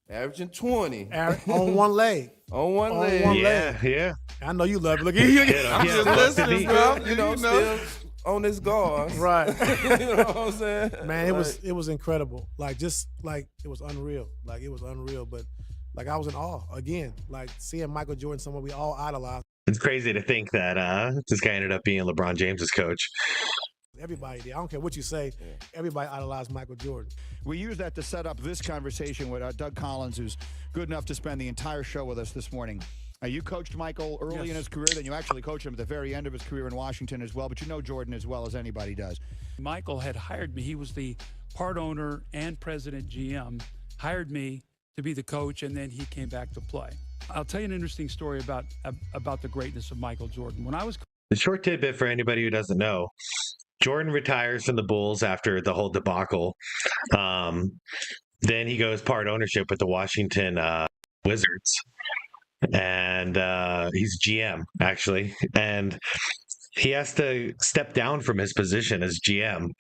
Averaging 20 on one leg. On one leg. Yeah. I know you love it. Look at you. I'm just listening, bro. You know, still on this guard. Right. You know what I'm saying? Man, it was incredible. Like, just like, it was unreal. Like, it was unreal. But like, I was in awe again. Like, seeing Michael Jordan, someone we all idolize. It's crazy to think that this guy ended up being LeBron James's coach. Everybody did. I don't care what you say. Everybody idolized Michael Jordan. We use that to set up this conversation with Doug Collins, who's good enough to spend the entire show with us this morning. You coached Michael early in his career, then you actually coached him at the very end of his career in Washington as well, but you know Jordan as well as anybody does. Michael had hired me. He was the part owner and president GM, hired me to be the coach, and then he came back to play. I'll tell you an interesting story about the greatness of Michael Jordan. When I was The short tidbit for anybody who doesn't know, Jordan retires from the Bulls after the whole debacle. Then he goes part ownership with the Washington Wizards. And he's GM, actually. And he has to step down from his position as GM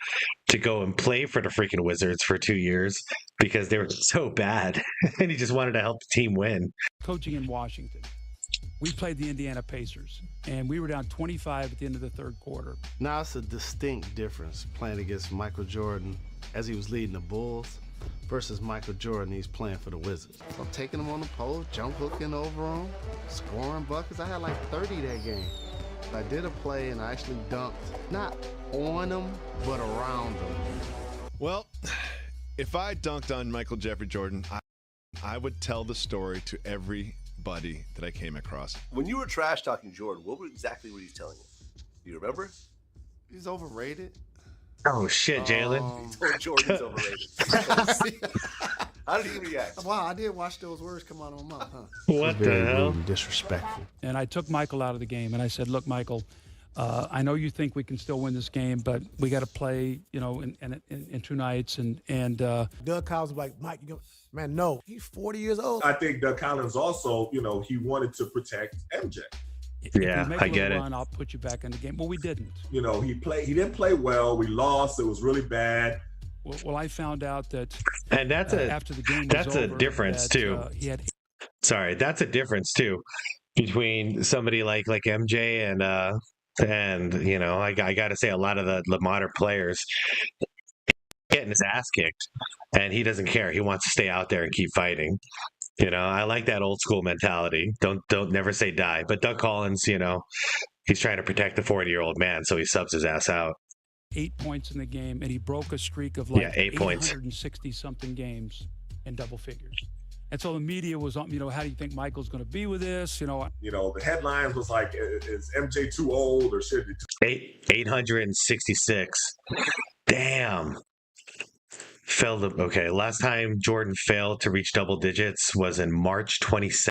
to go and play for the freaking Wizards for 2 years because they were so bad. And he just wanted to help the team win. coaching in Washington, we played the Indiana Pacers, and we were down 25 at the end of the third quarter. Now it's a distinct difference playing against Michael Jordan as he was leading the Bulls versus Michael Jordan, he's playing for the Wizards. I'm taking him on the pole, jump hooking over him, scoring buckets. I had like 30 that game. I did a play and I actually dunked, not on him, but around him. Well, if I dunked on Michael Jeffrey Jordan, I would tell the story to everybody that I came across. When you were trash talking Jordan, what exactly were you telling him? Do you remember? He's overrated. Oh shit, Jalen. Jordan's overrated. How did he react? Wow, I did watch those words come out of my mouth, huh? What the Very hell? rude and disrespectful. And I took Michael out of the game, and I said, look, Michael, I know you think we can still win this game, but we got to play, in 2 nights. And Doug Collins was like, Mike, man, no, he's 40 years old. I think Doug Collins also, he wanted to protect MJ. Yeah, I get it. I'll put you back in the game. Well, we didn't. He didn't play well. We lost. It was really bad. Well, I found out that, and that's after the game was that's a over, difference too. Sorry, that's a difference too between somebody like MJ and I got to say a lot of the modern players getting his ass kicked, and he doesn't care. He wants to stay out there and keep fighting. I like that old school mentality. Don't never say die. But Doug Collins, he's trying to protect the 40-year-old man, so he subs his ass out. 8 points in the game, and he broke a streak of 8 points. 860-something games in double figures. And so the media was on, how do you think Michael's going to be with this? The headlines was like, is MJ too old or should he? 866. Damn. Last time Jordan failed to reach double digits was in March 22nd,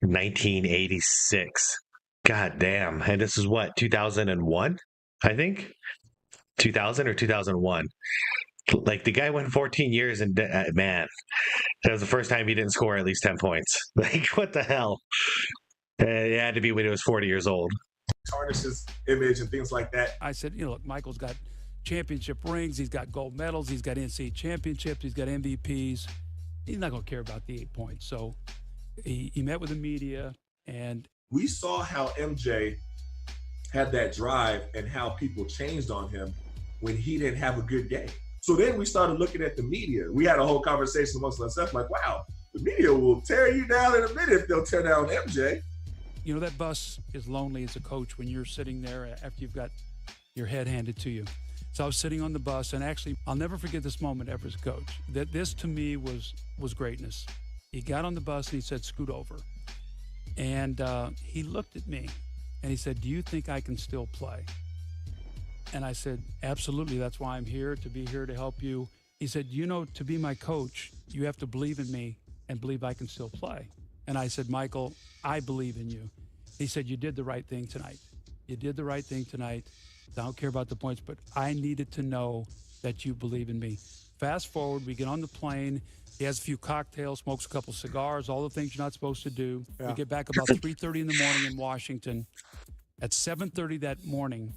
1986. God damn. And this is what, 2001, I think? 2000 or 2001. Like, the guy went 14 years and, man, that was the first time he didn't score at least 10 points. Like, what the hell? It had to be when he was 40 years old. Tarnishes image and things like that. I said, look, Michael's got championship rings. He's got gold medals. He's got NCAA championships. He's got MVPs. He's not going to care about the 8 points. So he met with the media, and we saw how MJ had that drive and how people changed on him when he didn't have a good game. So then we started looking at the media. We had a whole conversation amongst ourselves like, wow, the media will tear you down in a minute if they'll tear down MJ. That bus is lonely as a coach when you're sitting there after you've got your head handed to you. So I was sitting on the bus, and actually, I'll never forget this moment ever as a coach. That this, to me, was greatness. He got on the bus, and he said, scoot over. And he looked at me, and he said, do you think I can still play? And I said, absolutely. That's why I'm here, to be here to help you. He said, to be my coach, you have to believe in me and believe I can still play. And I said, Michael, I believe in you. He said, you did the right thing tonight. You did the right thing tonight. I don't care about the points, but I needed to know that you believe in me. Fast forward, we get on the plane. He has a few cocktails, smokes a couple cigars, all the things you're not supposed to do. Yeah. We get back about 3:30 in the morning in Washington. At 7:30 that morning,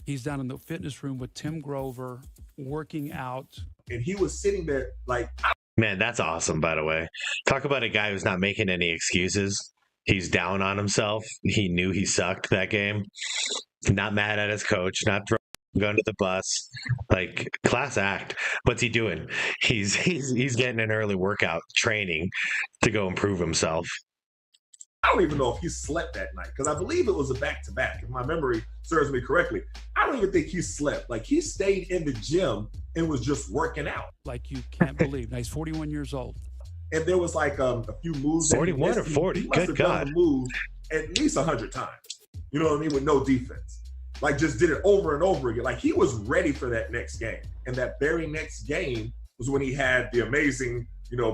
he's down in the fitness room with Tim Grover, working out. And he was sitting there like... Man, that's awesome, by the way. Talk about a guy who's not making any excuses. He's down on himself. He knew he sucked that game. Not mad at his coach, not going to the bus. Like, class act. What's he doing? He's getting an early workout training to go improve himself. I don't even know if he slept that night because I believe it was a back-to-back. If my memory serves me correctly, I don't even think he slept. Like, he stayed in the gym and was just working out. Like, you can't believe. Now, he's 41 years old. And there was like a few moves. 41 or 40? He must Good have God. done the move at least 100 times. You know what I mean? With no defense. Like, just did it over and over again. Like, he was ready for that next game. And that very next game was when he had the amazing,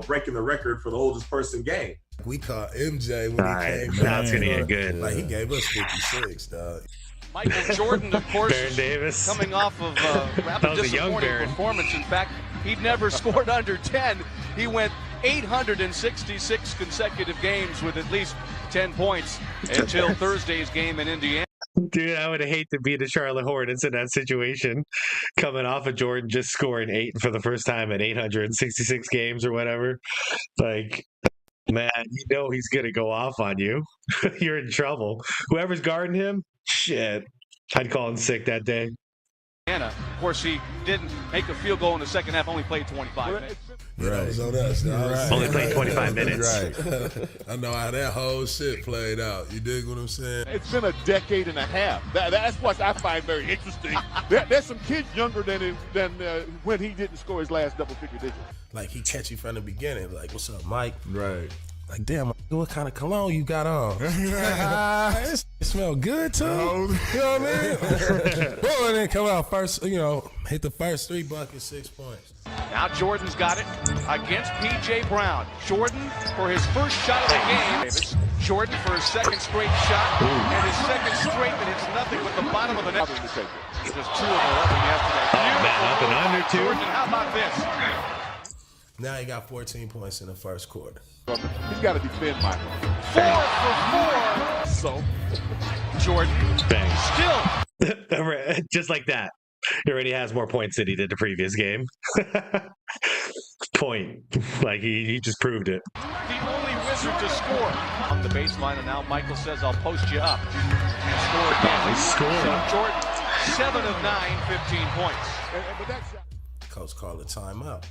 breaking the record for the oldest person game. We caught MJ when he came back. That's going to get good. Like, he gave us 56, dog. Michael Jordan, of course, Baron Davis. coming off of rather disappointing performance. In fact, he'd never scored under 10. He went 866 consecutive games with at least 10 points until Thursday's game in Indiana. Dude, I would hate to be the Charlotte Hornets in that situation, coming off of Jordan just scoring 8 for the first time in 866 games or whatever. Like, man, he's going to go off on you. You're in trouble. Whoever's guarding him, shit. I'd call him sick that day. Of course, he didn't make a field goal in the second half, only played 25 minutes. Right. It was on us. Right. Only played 25 minutes. Right. I know how that whole shit played out. You dig what I'm saying? It's been a decade and a half. That's what I find very interesting. There's some kids younger than when he didn't score his last double-figure digit. Like, he catch you from the beginning. Like, what's up, Mike? Right. Like, damn, what kind of cologne you got on? It smell good too. You know what I mean? Well, and then come out first, hit the first 3 buckets, 6 points. Now Jordan's got it against P.J. Brown. Jordan for his first shot of the game. Jordan for his second straight shot, and his second straight that hits nothing but the bottom of the net. Just 2 of 11 yesterday. Oh, man, up and under, too. Jordan, how about this? Now he got 14 points in the first quarter. He's got to defend Michael. 4 for 4. So, Jordan. Bang. Still. Just like that. He already has more points than he did the previous game. Point. Like, he just proved it. The only Wizard to score. On the baseline, and now Michael says, I'll post you up. And score again. He scored. So Jordan, 7 of 9, 15 points. Coach called a timeout.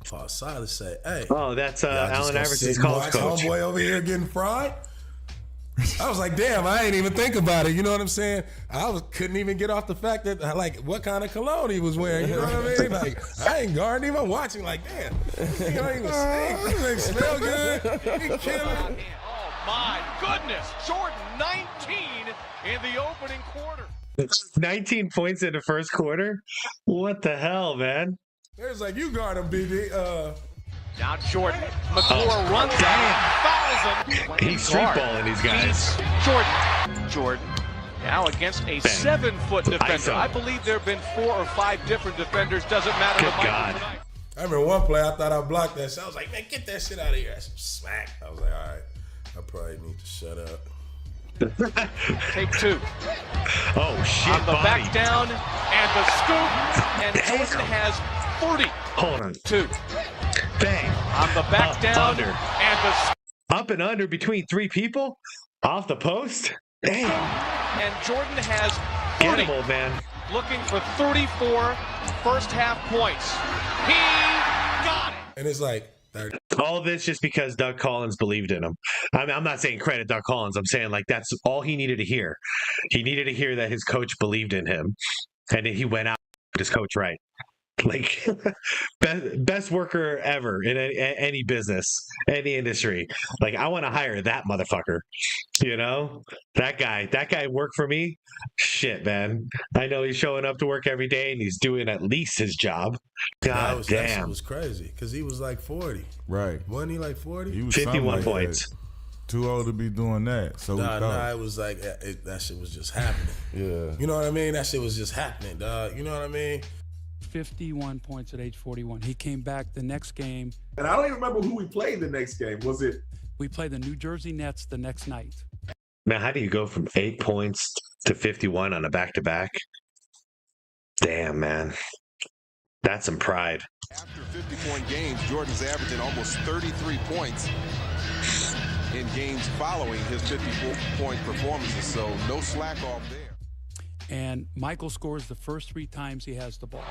Paul Silas say, hey. Oh, that's Allen Iverson's college coach. Homeboy over here getting fried. I was like, damn, I ain't even think about it. You know what I'm saying? Couldn't even get off the fact that, like, what kind of cologne he was wearing. You know what I mean? Like, I ain't guarding him. I'm watching like, damn, he don't even stink. He smell good. He killing. Oh, my goodness. Jordan, 19 in the opening quarter. 19 points in the first quarter? What the hell, man? It's like, you guard him, BD. Now Jordan, McClure runs out, fouls him. He's street balling these guys. Jordan now against a 7-foot defender. I believe there have been 4 or 5 different defenders. Doesn't matter. Good God. I remember one play, I thought I blocked that shit. I was like, man, get that shit out of here. That's some smack. I was like, all right, I probably need to shut up. Take 2. Oh, shit. On the back down and the scoop. And Jordan has 40. Hold on. 2. Bang. On the back down under. And the up and under between 3 people off the post. Damn. And Jordan has 40. Get him, old man. Looking for 34 first half points. He got it. And it's like, all this just because Doug Collins believed in him. I'm not saying credit Doug Collins. I'm saying, like, that's all he needed to hear. He needed to hear that his coach believed in him, and then he went out with his coach right. Like, best worker ever in any business, any industry. Like, I want to hire that motherfucker. You know, that guy worked for me. Shit, man. I know he's showing up to work every day and he's doing at least his job. God damn. That was crazy because he was like 40. Right. Wasn't he like 40? He was 51 points. That. Too old to be doing that. So nah, it was like that shit was just happening. Yeah. You know what I mean? That shit was just happening, dog. You know what I mean? 51 points at age 41. He came back the next game. And I don't even remember who we played the next game. Was it? We played the New Jersey Nets the next night. Man, how do you go from 8 points to 51 on a back-to-back? Damn, man. That's some pride. After 50-point games, Jordan's averaging almost 33 points in games following his 50-point performances. So no slack off there. And Michael scores the first 3 times he has the ball.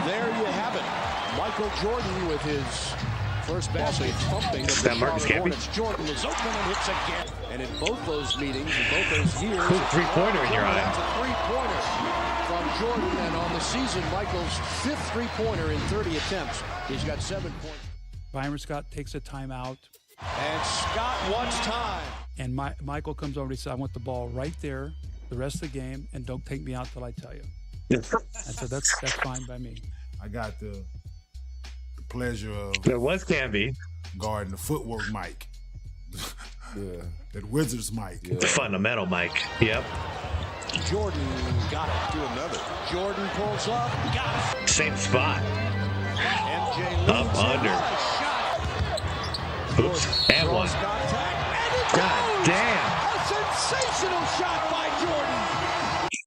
There you have it. Michael Jordan with his first basket thumping of the Charlotte Hornets. Jordan is open and hits again. And in both those meetings, in both those years, three-pointer in your eye. That's a three-pointer from Jordan. And on the season, Michael's 5th three-pointer in 30 attempts. He's got 7 points. Byron Scott takes a timeout. And Scott wants time. And Michael comes over and he says, I want the ball right there the rest of the game, and don't take me out till I tell you. And so that's fine by me. I got the pleasure of guarding the footwork mic. That Wizards mic. Yeah. The fundamental mic. Yep. Jordan got it. To another. Jordan pulls up. Got it. Same spot. MJ up under. Oops. And one. God damn. A sensational shot by Jordan.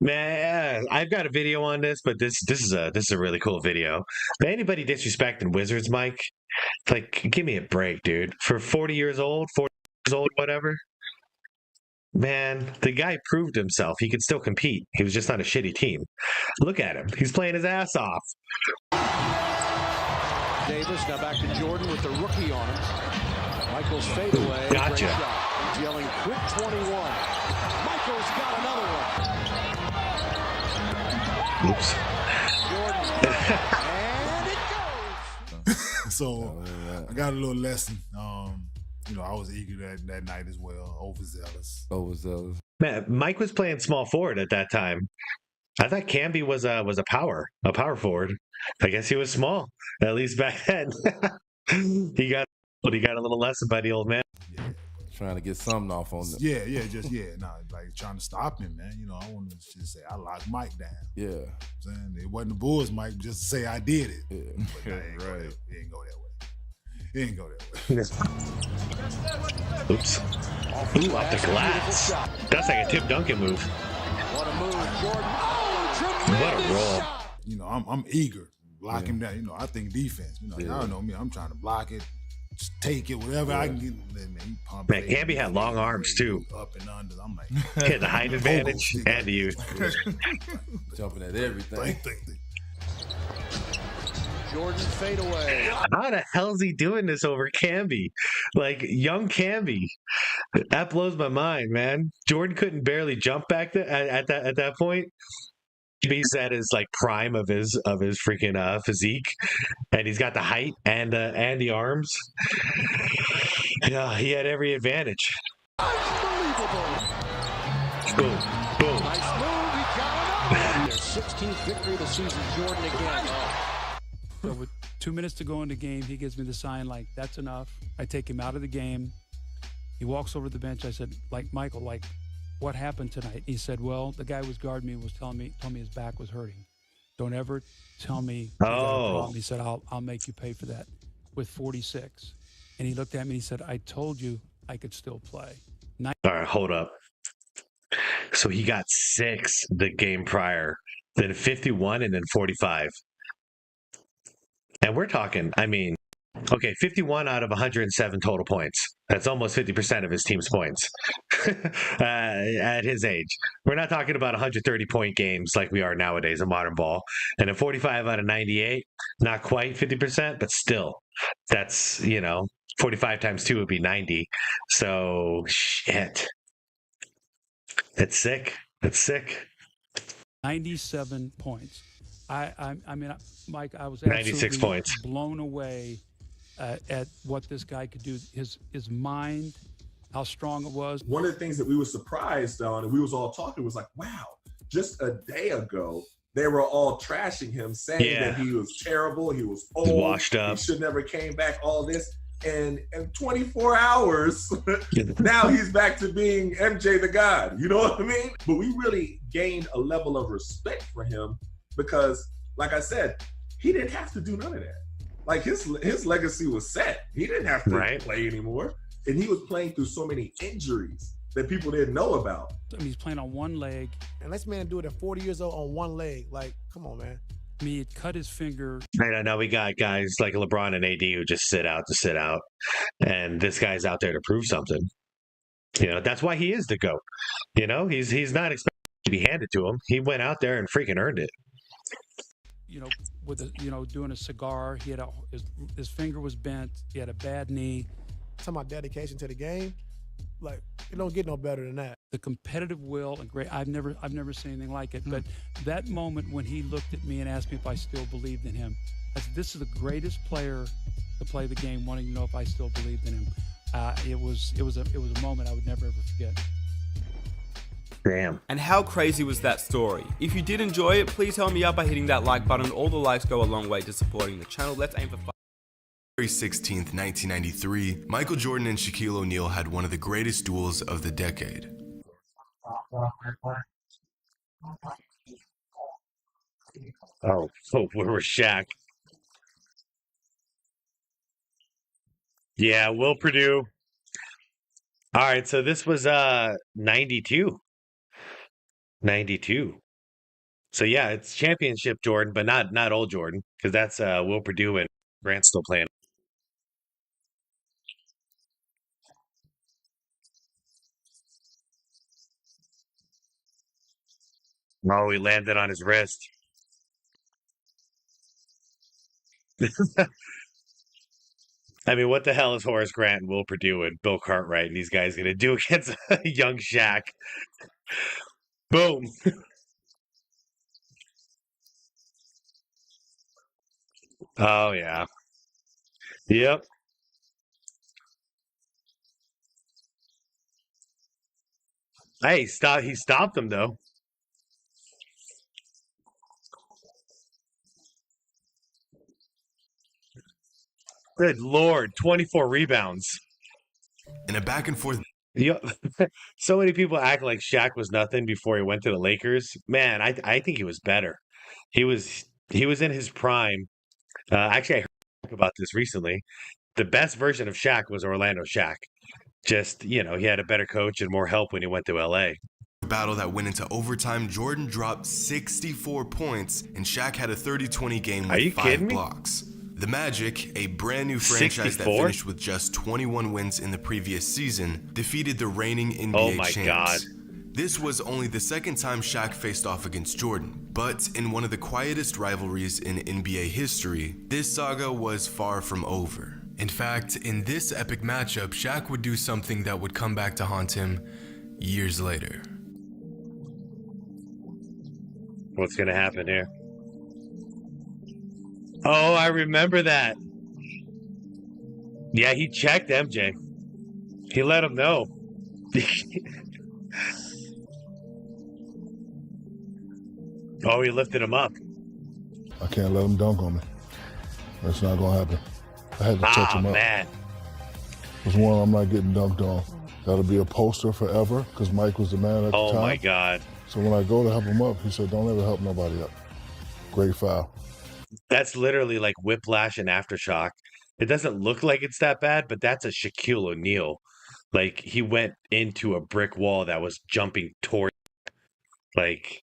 Man, I've got a video on this, but this is a really cool video. But anybody disrespecting Wizards, Mike, like, give me a break, dude. For 40 years old, whatever. Man, the guy proved himself. He could still compete. He was just on a shitty team. Look at him. He's playing his ass off. Davis now back to Jordan with the rookie on him. Michael's fadeaway. Gotcha. He's yelling quick 21. Michael's got another one. Oops. Jordan. And it goes. So I got a little lesson. I was eager that night as well, overzealous. Man, Mike was playing small forward at that time. I thought Camby was a power forward. I guess he was small, at least back then. he got a little lesson by the old man. Trying to get something off on them. Like trying to stop him, man. I wanted to just say I locked Mike down. Yeah. Saying it wasn't the Bulls, Mike, just to say I did it. Yeah. But right. It didn't go that way. It didn't go that way. Oops. Ooh, off the glass. That's like a Tim Duncan move. What a move, Jordan. What a roll. I'm eager. Lock him down. I think defense. Y'all know me. I'm trying to block it, just take it, whatever I can get. Man, he pumped. Man, Camby had long arms too. Up and under. I'm like, had the height advantage and the youth. Jumping at everything. Jordan fade away. How the hell is he doing this over Camby? Like young Camby. That blows my mind, man. Jordan couldn't barely jump back there at that point. He's at his like prime of his freaking physique, and he's got the height and the arms. Yeah, he had every advantage. Unbelievable. Boom, boom. Nice move. He got it. Their 16th victory of the season. Jordan again. So with 2 minutes to go in the game, he gives me the sign like, that's enough. I take him out of the game. He walks over to the bench. I said, Michael, what happened tonight? He said, well, the guy who was guarding me was told me his back was hurting. Don't ever tell me you got a problem. He said, I'll make you pay for that with 46. And he looked at me and he said, I told you I could still play. All right, hold up. So he got 6 the game prior, then 51, and then 45. And we're talking, 51 out of 107 total points. That's almost 50% of his team's points at his age. We're not talking about 130-point games like we are nowadays in modern ball. And a 45 out of 98, not quite 50%, but still, that's, 45 times 2 would be 90. So, shit. That's sick. 97 points. Mike, I was 96 points. Blown away at what this guy could do. His mind, how strong it was. One of the things that we were surprised on, and we was all talking, was like, wow, just a day ago, they were all trashing him, saying that he was terrible, he was old, washed up, he should never came back, all this. And in 24 hours, now he's back to being MJ the God. You know what I mean? But we really gained a level of respect for him because, like I said, he didn't have to do none of that. Like his legacy was set. He didn't have to play anymore. And he was playing through so many injuries that people didn't know about. He's playing on one leg. And this man do it at 40 years old on one leg. Like, come on, man. He cut his finger. I know we got guys like LeBron and AD who just sit out. And this guy's out there to prove something. That's why he is the GOAT. He's not expected to be handed to him. He went out there and freaking earned it. Doing a cigar, he had his finger was bent. He had a bad knee. Talking about dedication to the game, like it don't get no better than that. The competitive will and great. I've never seen anything like it. But that moment when he looked at me and asked me if I still believed in him, I said, "This is the greatest player to play the game, wanting to know if I still believed in him." It was a moment I would never ever forget. Damn. And how crazy was that story? If you did enjoy it, please help me out by hitting that like button. All the likes go a long way to supporting the channel. Let's aim for February 16th, 1993, Michael Jordan and Shaquille O'Neal had one of the greatest duels of the decade. Oh, where was Shaq? Yeah, Will Purdue. All right, so this was 92. 92. So yeah, it's championship Jordan, but not old Jordan, because that's Will Purdue and Grant still playing. Oh, he landed on his wrist. I mean, what the hell is Horace Grant and Will Purdue and Bill Cartwright and these guys going to do against young Shaq? Boom. Oh, yeah. Yep. Hey, he stopped him though. Good Lord, 24 rebounds. In a back and forth. Yep. So many people act like Shaq was nothing before he went to the Lakers. Man, I think he was better. He was in his prime. Actually, I heard about this recently. The best version of Shaq was Orlando Shaq. Just, he had a better coach and more help when he went to LA. Battle that went into overtime, Jordan dropped 64 points, and Shaq had a 30-20 game with 5 blocks. The Magic, a brand new franchise 64? that finished with just 21 wins in the previous season, defeated the reigning NBA champs. God. This was only the second time Shaq faced off against Jordan, but in one of the quietest rivalries in NBA history, this saga was far from over. In fact, in this epic matchup, Shaq would do something that would come back to haunt him years later. What's going to happen here? Oh, I remember that. Yeah, he checked MJ. He let him know. Oh, he lifted him up. I can't let him dunk on me. That's not going to happen. I had to touch him up. Man. There's one I'm not getting dunked on. That'll be a poster forever because Mike was the man at the time. Oh, my God. So when I go to help him up, he said, don't ever help nobody up. Great foul. That's literally like whiplash and aftershock. It doesn't look like it's that bad, but that's a Shaquille O'Neal. Like, he went into a brick wall that was jumping toward. Like,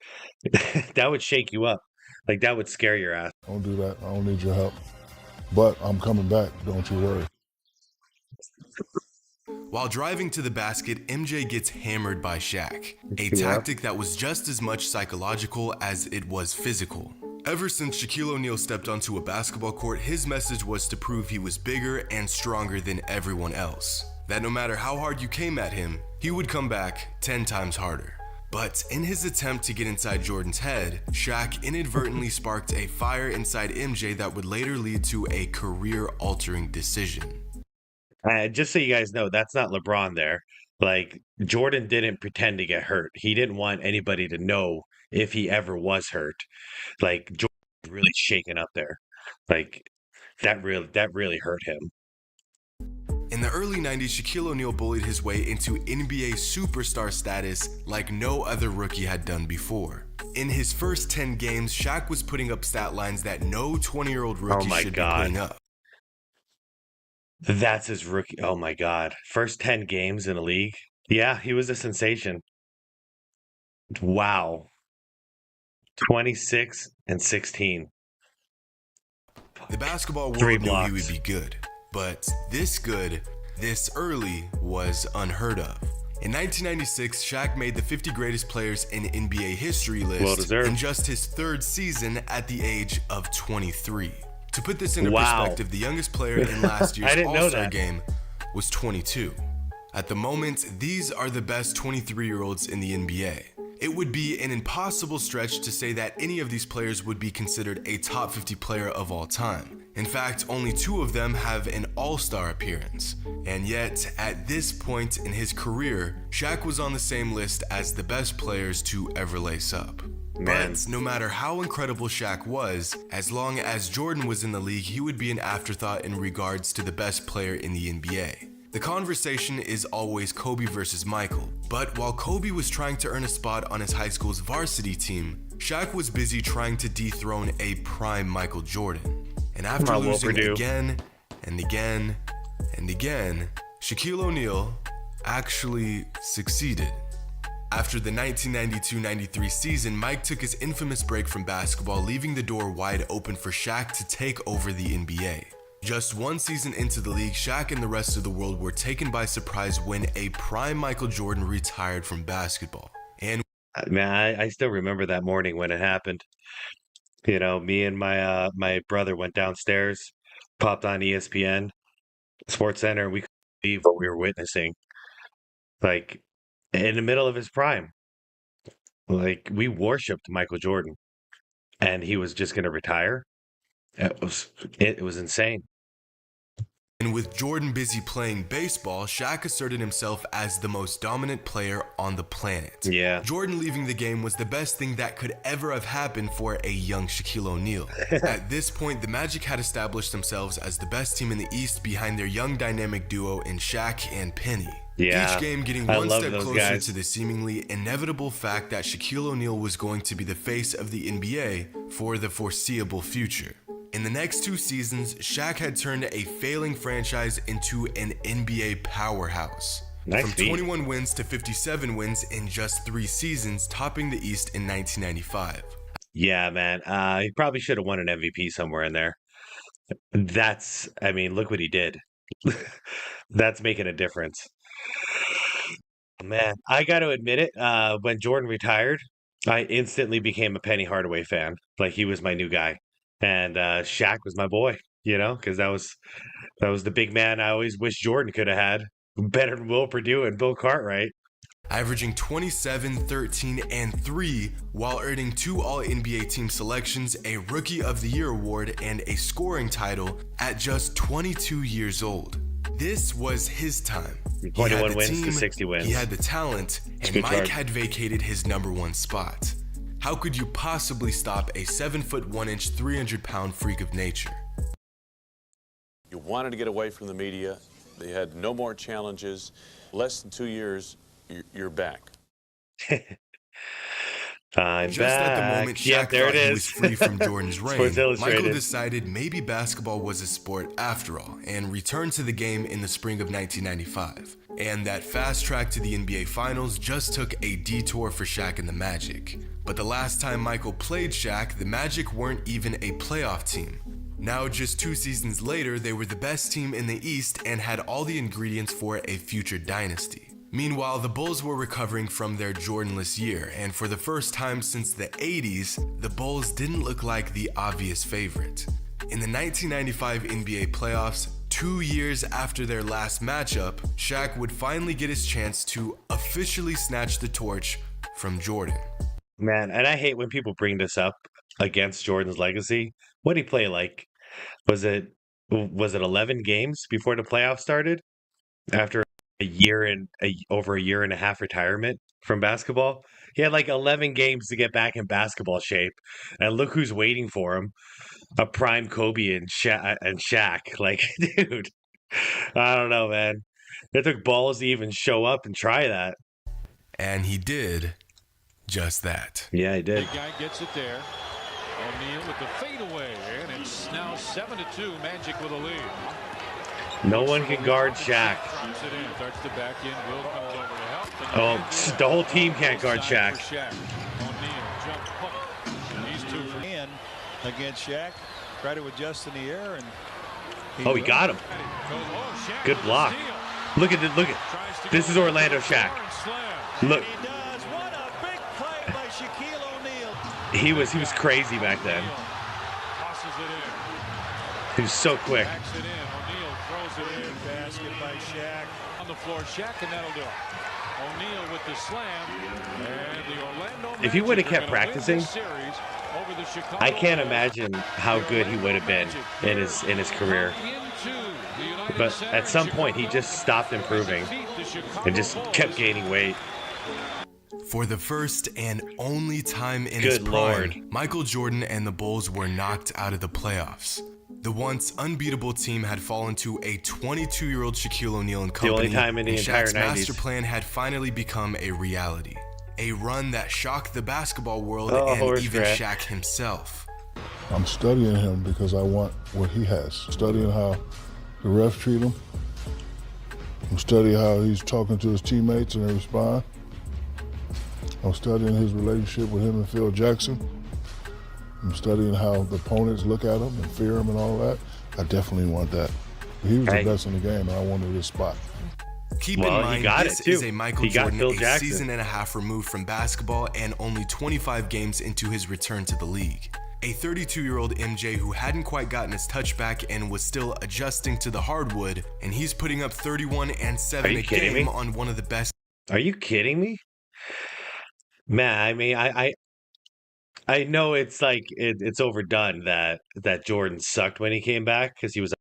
that would shake you up. Like, that would scare your ass. Don't do that. I don't need your help. But I'm coming back. Don't you worry. While driving to the basket, MJ gets hammered by Shaq, a tactic that was just as much psychological as it was physical. Ever since Shaquille O'Neal stepped onto a basketball court, his message was to prove he was bigger and stronger than everyone else. That no matter how hard you came at him, he would come back 10 times harder. But in his attempt to get inside Jordan's head, Shaq inadvertently sparked a fire inside MJ that would later lead to a career-altering decision. Just so you guys know, that's not LeBron there. Like, Jordan didn't pretend to get hurt. He didn't want anybody to know if he ever was hurt. Like, Jordan was really shaken up there. Like, that really hurt him. In the early 90s, Shaquille O'Neal bullied his way into NBA superstar status like no other rookie had done before. In his first 10 games, Shaq was putting up stat lines that no 20-year-old rookie should be putting up. That's his rookie. Oh my God. First 10 games in a league. Yeah, he was a sensation. Wow. 26 and 16. The basketball world 3 knew blocks. he would be good, but this good, this early, was unheard of. In 1996, Shaq made the 50 greatest players in NBA history list in just his 3rd season at the age of 23. To put this into perspective, the youngest player in last year's All-Star game was 22. At the moment, these are the best 23-year-olds in the NBA. It would be an impossible stretch to say that any of these players would be considered a top 50 player of all time. In fact, only 2 of them have an All-Star appearance. And yet, at this point in his career, Shaq was on the same list as the best players to ever lace up. But no matter how incredible Shaq was, as long as Jordan was in the league, he would be an afterthought in regards to the best player in the NBA. The conversation is always Kobe versus Michael, but while Kobe was trying to earn a spot on his high school's varsity team, Shaq was busy trying to dethrone a prime Michael Jordan. And after losing again and again and again, Shaquille O'Neal actually succeeded. After the 1992-93 season, Mike took his infamous break from basketball, leaving the door wide open for Shaq to take over the NBA. Just 1 season into the league, Shaq and the rest of the world were taken by surprise when a prime Michael Jordan retired from basketball. And man, I still remember that morning when it happened. You know, me and my my brother went downstairs, popped on ESPN, Sports Center, and we couldn't believe what we were witnessing. Like, in the middle of his prime. Like, we worshipped Michael Jordan, and he was just going to retire. It was insane. And with Jordan busy playing baseball, Shaq asserted himself as the most dominant player on the planet. Yeah. Jordan leaving the game was the best thing that could ever have happened for a young Shaquille O'Neal. At this point, the Magic had established themselves as the best team in the East behind their young dynamic duo in Shaq and Penny. Yeah, Each game getting I one love step those closer guys. to the seemingly inevitable fact that Shaquille O'Neal was going to be the face of the NBA for the foreseeable future. In the next 2 seasons, Shaq had turned a failing franchise into an NBA powerhouse. Nice From feat. 21 wins to 57 wins in just 3 seasons, topping the East in 1995. Yeah, man. He probably should have won an MVP somewhere in there. I mean, look what he did. That's making a difference. Man, I got to admit it. When Jordan retired, I instantly became a Penny Hardaway fan. Like, he was my new guy. And Shaq was my boy, because that was the big man I always wish Jordan could have had. Better than Will Perdue and Bill Cartwright. Averaging 27, 13, and 3 while earning 2 All-NBA team selections, a Rookie of the Year award, and a scoring title at just 22 years old. This was his time. 21 wins to 60 wins. He had the talent, and good Mike card. had vacated his #1 spot. How could you possibly stop a 7-foot 1-inch, 300-pound freak of nature? You wanted to get away from the media. They had no more challenges. Less than 2 years, you're back. I'm Just back. at the moment Shaq Yep, there thought it he is. was free from Jordan's reign, Sports Illustrated. Michael decided maybe basketball was a sport after all and returned to the game in the spring of 1995. And that fast track to the NBA Finals just took a detour for Shaq and the Magic. But the last time Michael played Shaq, the Magic weren't even a playoff team. Now, just 2 seasons later, they were the best team in the East and had all the ingredients for a future dynasty. Meanwhile, the Bulls were recovering from their Jordanless year, and for the first time since the 80s, the Bulls didn't look like the obvious favorite. In the 1995 NBA playoffs, 2 years after their last matchup, Shaq would finally get his chance to officially snatch the torch from Jordan. Man, and I hate when people bring this up against Jordan's legacy. What did he play like? Was it 11 games before the playoffs started? After over a year and a half retirement from basketball, he had like 11 games to get back in basketball shape, and look who's waiting for him: a prime Kobe and Shaq. Like, dude, I don't know, man. It took balls to even show up and try that. And he did just that. Yeah, he did. Big guy gets it there. O'Neal with the fadeaway, and it's now 7-2. Magic with a lead. No one can guard Shaq. Shoots it in, starts to back in. Will comes over to help. Oh, the whole team can't guard Shaq. O'Neal jump hook. These two for in against Shaq. Try to adjust in the air, and he got him. Good block. Look at this is Orlando Shaq. Look. He was crazy back then. He was so quick. O'Neal throws it in. Basket by Shaq. On the floor, Shaq, and that'll do it. O'Neal with the slam. And the Orlando If he would have Magic kept are gonna win practicing, this series over the Chicago I can't imagine how good he would have been in his career. But at some point, he just stopped improving and just kept gaining weight. For the first and only time in his Good prime, Lord. Michael Jordan and the Bulls were knocked out of the playoffs. The once unbeatable team had fallen to a 22-year-old Shaquille O'Neal and company, only time in the and entire Shaq's 90s. master plan had finally become a reality. A run that shocked the basketball world Oh, and horse even crap. Shaq himself. I'm studying him because I want what he has. Studying how the refs treat him. I'm studying how he's talking to his teammates and they respond. I'm studying his relationship with him and Phil Jackson. I'm studying how the opponents look at him and fear him and all that. I definitely want that. He was the best in the game, and I wanted this spot. Keep Well, in he mind, got this it, too. is a Michael He got Jordan Phil a Jackson. season and a half removed from basketball and only 25 games into his return to the league. A 32-year-old MJ who hadn't quite gotten his touch back and was still adjusting to the hardwood, and he's putting up 31 and 7 Are you a kidding game me? on one of the best. Are you kidding me? Man, I mean, I know it's like it's overdone that Jordan sucked when he came back because he was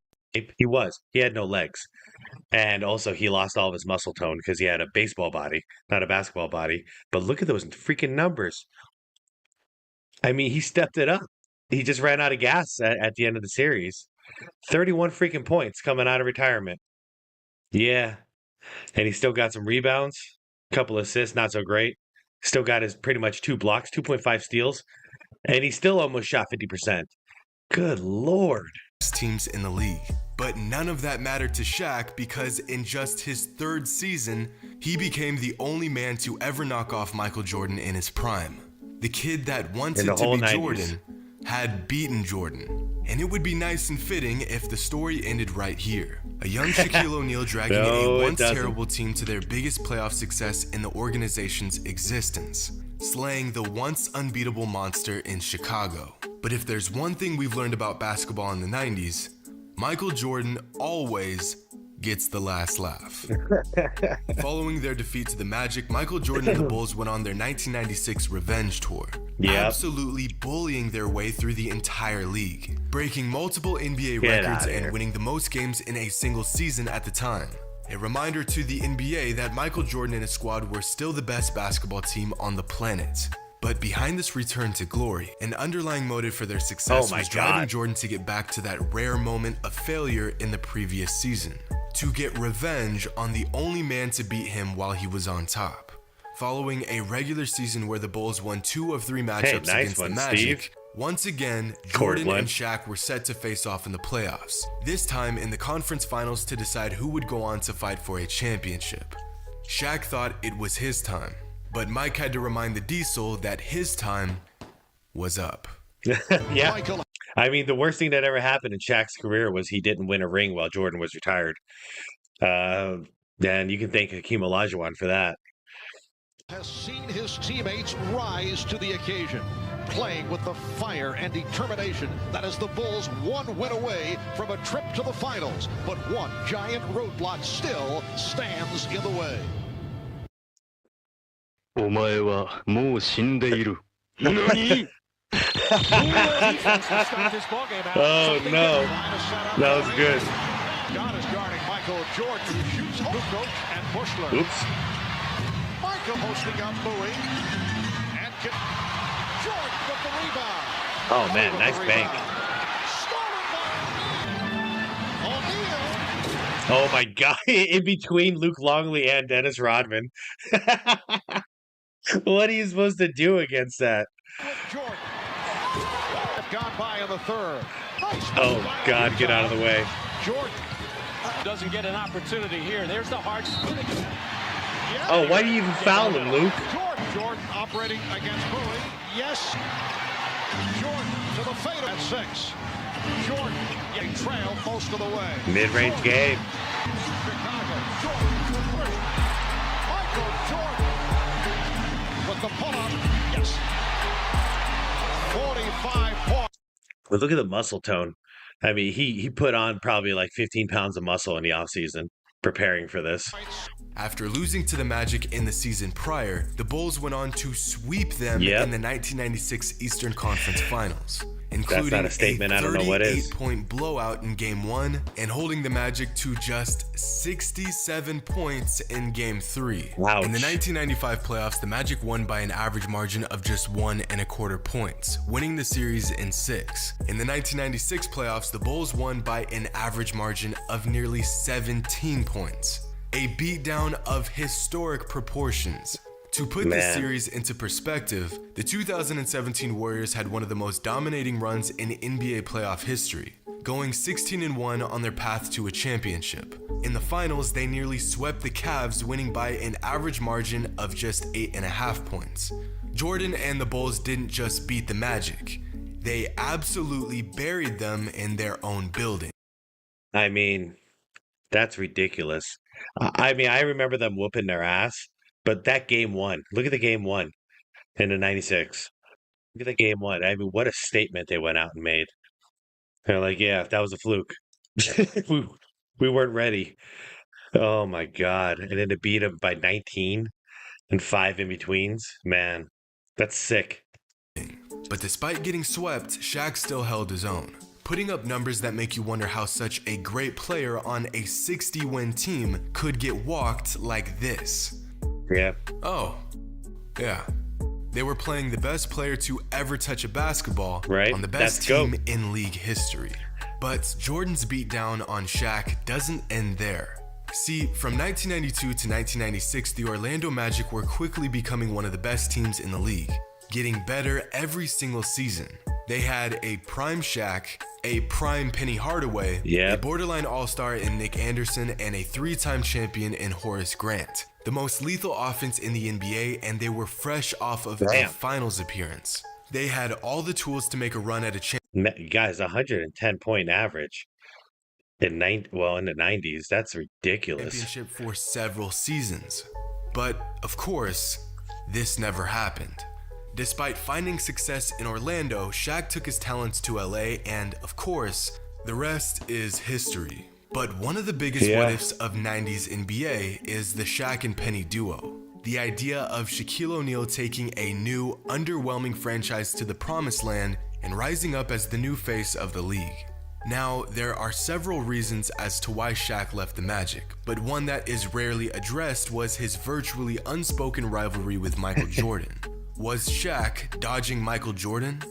He was. He had no legs. And also, he lost all of his muscle tone because he had a baseball body, not a basketball body. But look at those freaking numbers. I mean, he stepped it up. He just ran out of gas at the end of the series. 31 freaking points coming out of retirement. Yeah. And he still got some rebounds, a couple assists, not so great. Still got his pretty much 2 blocks, 2.5 steals. And he still almost shot 50%. Good Lord. Teams in the league. But none of that mattered to Shaq because in just his 3rd season, he became the only man to ever knock off Michael Jordan in his prime. The kid that wanted to be 90s. Jordan had beaten Jordan. And it would be nice and fitting if the story ended right here. A young Shaquille O'Neal dragging a once terrible team to their biggest playoff success in the organization's existence, slaying the once unbeatable monster in Chicago. But if there's one thing we've learned about basketball in the 90s, Michael Jordan always gets the last laugh. Following their defeat to the Magic, Michael Jordan and the Bulls went on their 1996 revenge tour, absolutely bullying their way through the entire league, breaking multiple NBA records and winning the most games in a single season at the time. A reminder to the NBA that Michael Jordan and his squad were still the best basketball team on the planet. But behind this return to glory, an underlying motive for their success was driving Jordan to get back to that rare moment of failure in the previous season, to get revenge on the only man to beat him while he was on top. Following a regular season where the Bulls won 2 of 3 matchups against the Magic, once again, Jordan and Shaq were set to face off in the playoffs, this time in the conference finals to decide who would go on to fight for a championship. Shaq thought it was his time, but Mike had to remind the Diesel that his time was up. Yeah. I mean, the worst thing that ever happened in Shaq's career was he didn't win a ring while Jordan was retired. And you can thank Hakeem Olajuwon for that. Has seen his teammates rise to the occasion, playing with the fire and determination that is the Bulls 1 win away from a trip to the finals. But one giant roadblock still stands in the way. お前はもう死んでいる。何 Oh no, that was good. John is guarding Michael Jordan, shoots Lukoch and Bushler. Oops. Michael hosting up Bowie and Jordan with the rebound. Oh man, nice bank. Oh my God, in between Luke Longley and Dennis Rodman. What are you supposed to do against that? Jordan. Gone by in the 3rd. Oh God, get out of the way. Jordan doesn't get an opportunity here. There's the hard. Oh, why do you even foul him, Luke? Jordan operating against Bowie. Yes. Jordan to the fader at 6. Jordan getting trailed most of the way. Mid-range game. Chicago. Jordan to 3. Michael Jordan with the pull-up. Yes. 45 points. But look at the muscle tone. I mean, he put on probably like 15 pounds of muscle in the offseason preparing for this. After losing to the Magic in the season prior, the Bulls went on to sweep them in the 1996 Eastern Conference Finals, including That's not a statement. I don't know what is. 38-point blowout in Game 1 and holding the Magic to just 67 points in Game 3. Wow. In the 1995 playoffs, the Magic won by an average margin of just 1.25 points, winning the series in 6. In the 1996 playoffs, the Bulls won by an average margin of nearly 17 points. A beatdown of historic proportions. To put this series into perspective, the 2017 Warriors had one of the most dominating runs in NBA playoff history, going 16-1 on their path to a championship. In the finals, they nearly swept the Cavs, winning by an average margin of just 8.5 points. Jordan and the Bulls didn't just beat the Magic, they absolutely buried them in their own building. I mean, that's ridiculous. I mean, I remember them whooping their ass, but that Game 1, look at the Game 1 in the 96. Look at the Game 1. I mean, what a statement they went out and made. They're like, yeah, that was a fluke. we weren't ready. Oh my God. And then to beat them by 19 and 5 in-betweens, man, that's sick. But despite getting swept, Shaq still held his own, putting up numbers that make you wonder how such a great player on a 60-win team could get walked like this. Yeah. Oh, yeah. They were playing the best player to ever touch a basketball on the best team in league history. But Jordan's beatdown on Shaq doesn't end there. See, from 1992 to 1996, the Orlando Magic were quickly becoming one of the best teams in the league, getting better every single season. They had a prime Shaq, a prime Penny Hardaway, a borderline all-star in Nick Anderson, and a 3-time champion in Horace Grant. The most lethal offense in the NBA, and they were fresh off of a finals appearance. They had all the tools to make a run at a championship. Guys, 110-point average. In the 90s, that's ridiculous. Championship for several seasons. But, of course, this never happened. Despite finding success in Orlando, Shaq took his talents to LA, and, of course, the rest is history. But one of the biggest what-ifs of 90s NBA is the Shaq and Penny duo. The idea of Shaquille O'Neal taking a new, underwhelming franchise to the promised land and rising up as the new face of the league. Now, there are several reasons as to why Shaq left the Magic, but one that is rarely addressed was his virtually unspoken rivalry with Michael Jordan. Was Shaq dodging Michael Jordan?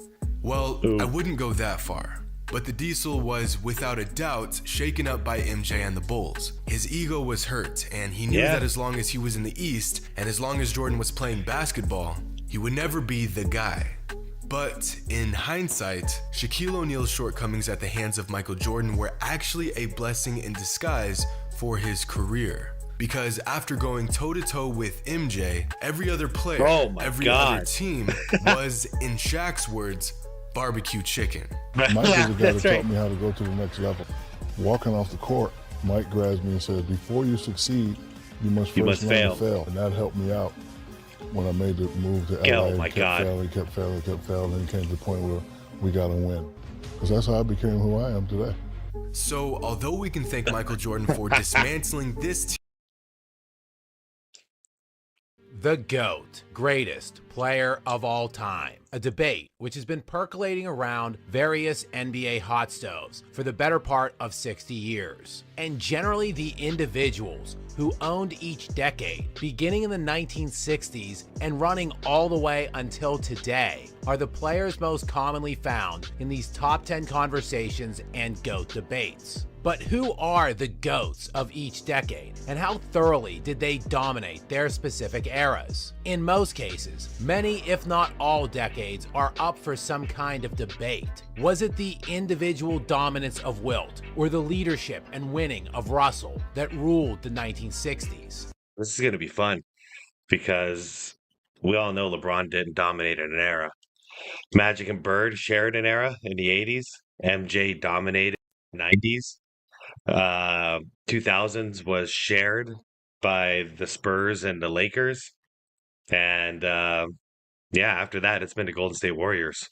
Well, I wouldn't go that far. But the Diesel was, without a doubt, shaken up by MJ and the Bulls. His ego was hurt, and he knew that as long as he was in the East, and as long as Jordan was playing basketball, he would never be the guy. But in hindsight, Shaquille O'Neal's shortcomings at the hands of Michael Jordan were actually a blessing in disguise for his career. Because after going toe-to-toe with MJ, every other player, other team was, in Shaq's words, barbecue chicken. Mike is the guy that taught me how to go to the next level. Walking off the court, Mike grabs me and says, before you succeed, you must first learn to fail. And that helped me out when I made the move to LA. And kept failing, and it came to the point where we got to win. Because that's how I became who I am today. So, although we can thank Michael Jordan for dismantling this team, the GOAT, greatest player of all time. A debate which has been percolating around various NBA hot stoves for the better part of 60 years. And generally the individuals who owned each decade, beginning in the 1960s and running all the way until today, are the players most commonly found in these top 10 conversations and GOAT debates. But who are the GOATs of each decade, and how thoroughly did they dominate their specific eras? In most cases, many if not all decades are up for some kind of debate. Was it the individual dominance of Wilt, or the leadership and winning of Russell that ruled the 1960s? This is going to be fun, because we all know LeBron didn't dominate an era. Magic and Bird shared an era in the 80s. MJ dominated in the 90s. 2000s was shared by the Spurs and the Lakers, and after that it's been the Golden State Warriors.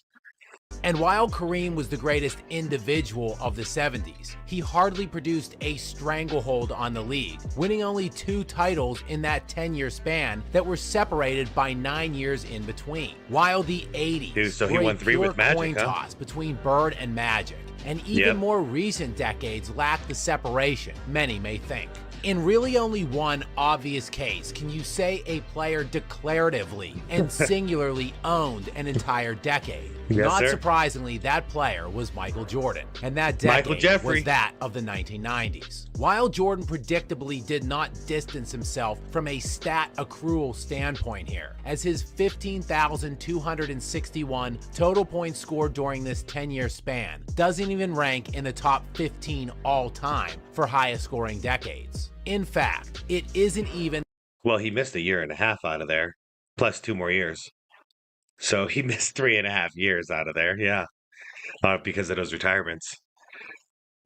And while Kareem was the greatest individual of the 70s, he hardly produced a stranglehold on the league, winning only 2 titles in that 10-year span that were separated by 9 years in between. While the 80s he won 3 with Magic, coin toss between Bird and Magic, and even more recent decades lack the separation many may think. In really only one obvious case can you say a player declaratively and singularly owned an entire decade. Not surprisingly, that player was Michael Jordan, and that decade was that of the 1990s. While Jordan predictably did not distance himself from a stat accrual standpoint here, as his 15,261 total points scored during this 10-year span doesn't even rank in the top 15 all-time for highest scoring decades. In fact, it isn't even... Well, he missed 1.5 years out of there, plus 2 more years. So he missed 3.5 years out of there, because of those retirements.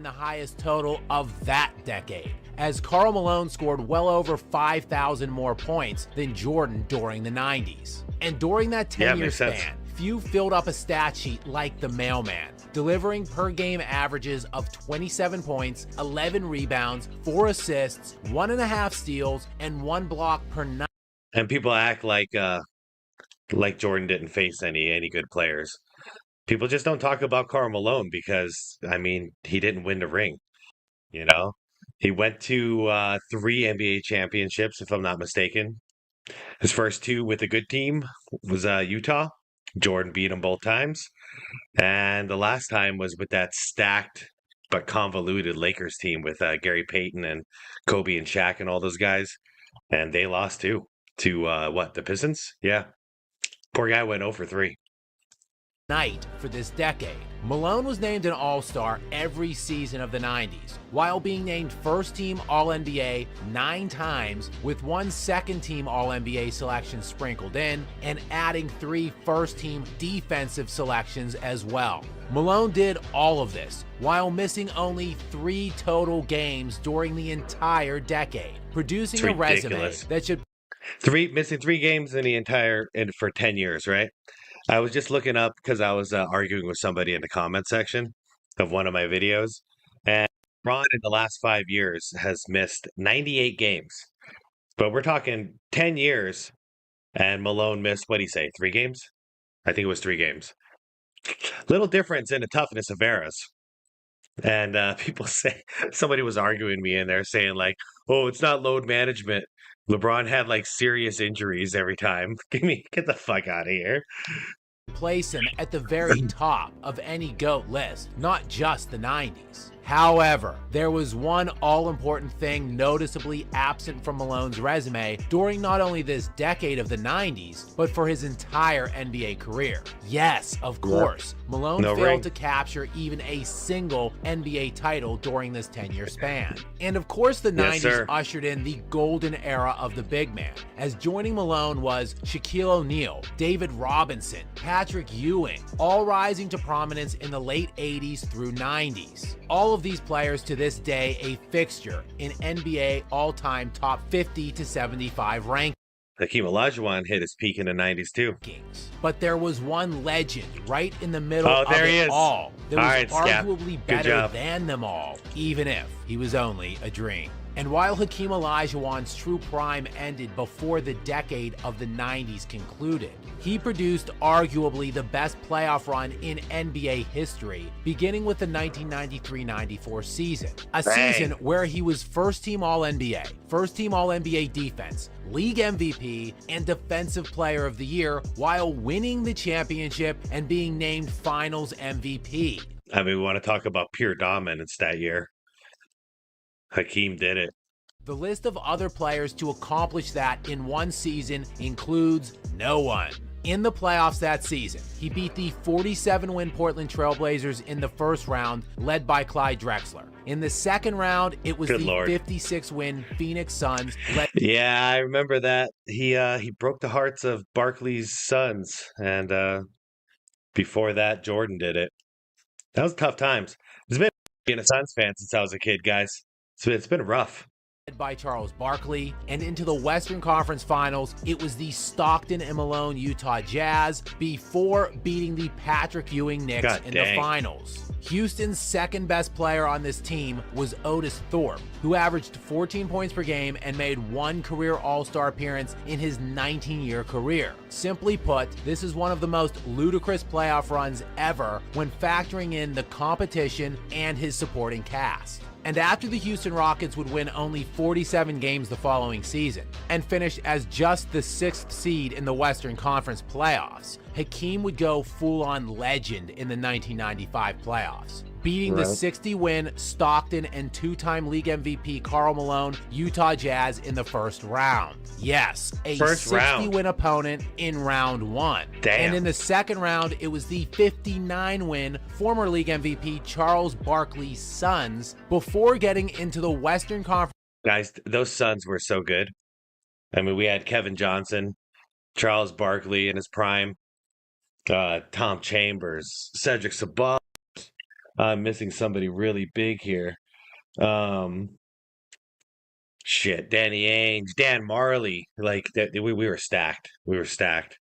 The highest total of that decade, as Karl Malone scored well over 5,000 more points than Jordan during the 90s. And during that 10-year span, few filled up a stat sheet like the mailman, delivering per-game averages of 27 points, 11 rebounds, 4 assists, 1.5 steals, and 1 block per night. And people act like Jordan didn't face any good players. People just don't talk about Karl Malone because, I mean, he didn't win the ring, you know? He went to 3 NBA championships, if I'm not mistaken. His first 2 with a good team was Utah. Jordan beat him both times. And the last time was with that stacked but convoluted Lakers team with Gary Payton and Kobe and Shaq and all those guys. And they lost too to the Pistons? Yeah. Poor guy went 0 for 3. Night for this decade. Malone was named an All-Star every season of the 90s, while being named first-team All-NBA 9 times, with 1 second-team All-NBA selection sprinkled in, and adding 3 first-team defensive selections as well. Malone did all of this while missing only 3 total games during the entire decade, producing a resume that should... Missing 3 games in the entire... for 10 years, right? I was just looking up because I was arguing with somebody in the comment section of one of my videos. And Ron in the last 5 years has missed 98 games. But we're talking 10 years. And Malone missed, what did he say, 3 games? I think it was 3 games. Little difference in the toughness of eras. And people say, somebody was arguing me in there saying like, oh, it's not load management. LeBron had like serious injuries every time. Get the fuck out of here. Place him at the very top of any GOAT list, not just the 90s. However, there was one all-important thing noticeably absent from Malone's resume during not only this decade of the 90s, but for his entire NBA career. Yes, of course, Malone failed to capture even a single NBA title during this 10-year span. And of course, the 90s ushered in the golden era of the big man, as joining Malone was Shaquille O'Neal, David Robinson, Patrick Ewing, all rising to prominence in the late 80s through 90s. All of these players to this day a fixture in NBA all-time top 50 to 75 rankings. Hakeem Olajuwon hit his peak in the 90s too. But there was one legend right in the middle of it all that was arguably better than them all, even if he was only a dream. And while Hakeem Olajuwon's true prime ended before the decade of the 90s concluded, he produced arguably the best playoff run in NBA history, beginning with the 1993-94 season. A season where he was first-team All-NBA, first-team All-NBA defense, league MVP, and defensive player of the year, while winning the championship and being named finals MVP. I mean, we want to talk about pure dominance that year. Hakeem did it. The list of other players to accomplish that in one season includes no one. In the playoffs that season, he beat the 47-win Portland Trailblazers in the first round, led by Clyde Drexler. In the second round, it was the 56-win Phoenix Suns. Yeah, I remember that. He broke the hearts of Barkley's sons, and before that, Jordan did it. That was tough times. It's been being a Suns fan since I was a kid, guys. So it's been rough. By Charles Barkley, and into the Western Conference Finals, it was the Stockton and Malone Utah Jazz before beating the Patrick Ewing Knicks in the finals. Houston's second best player on this team was Otis Thorpe, who averaged 14 points per game and made 1 career All-Star appearance in his 19-year career. Simply put, this is one of the most ludicrous playoff runs ever when factoring in the competition and his supporting cast. And after the Houston Rockets would win only 47 games the following season and finish as just the 6th seed in the Western Conference playoffs, Hakeem would go full-on legend in the 1995 playoffs, beating the 60-win Stockton and 2-time league MVP Karl Malone Utah Jazz in the first round. Yes, a 60-win opponent in round 1. And in the second round, it was the 59-win former league MVP Charles Barkley's Suns before getting into the Western Conference. Guys, those Suns were so good. I mean, we had Kevin Johnson, Charles Barkley in his prime, Tom Chambers, Cedric Sabat. I'm missing somebody really big here. Shit, Danny Ainge, Dan Marley. Like, we were stacked. We were stacked.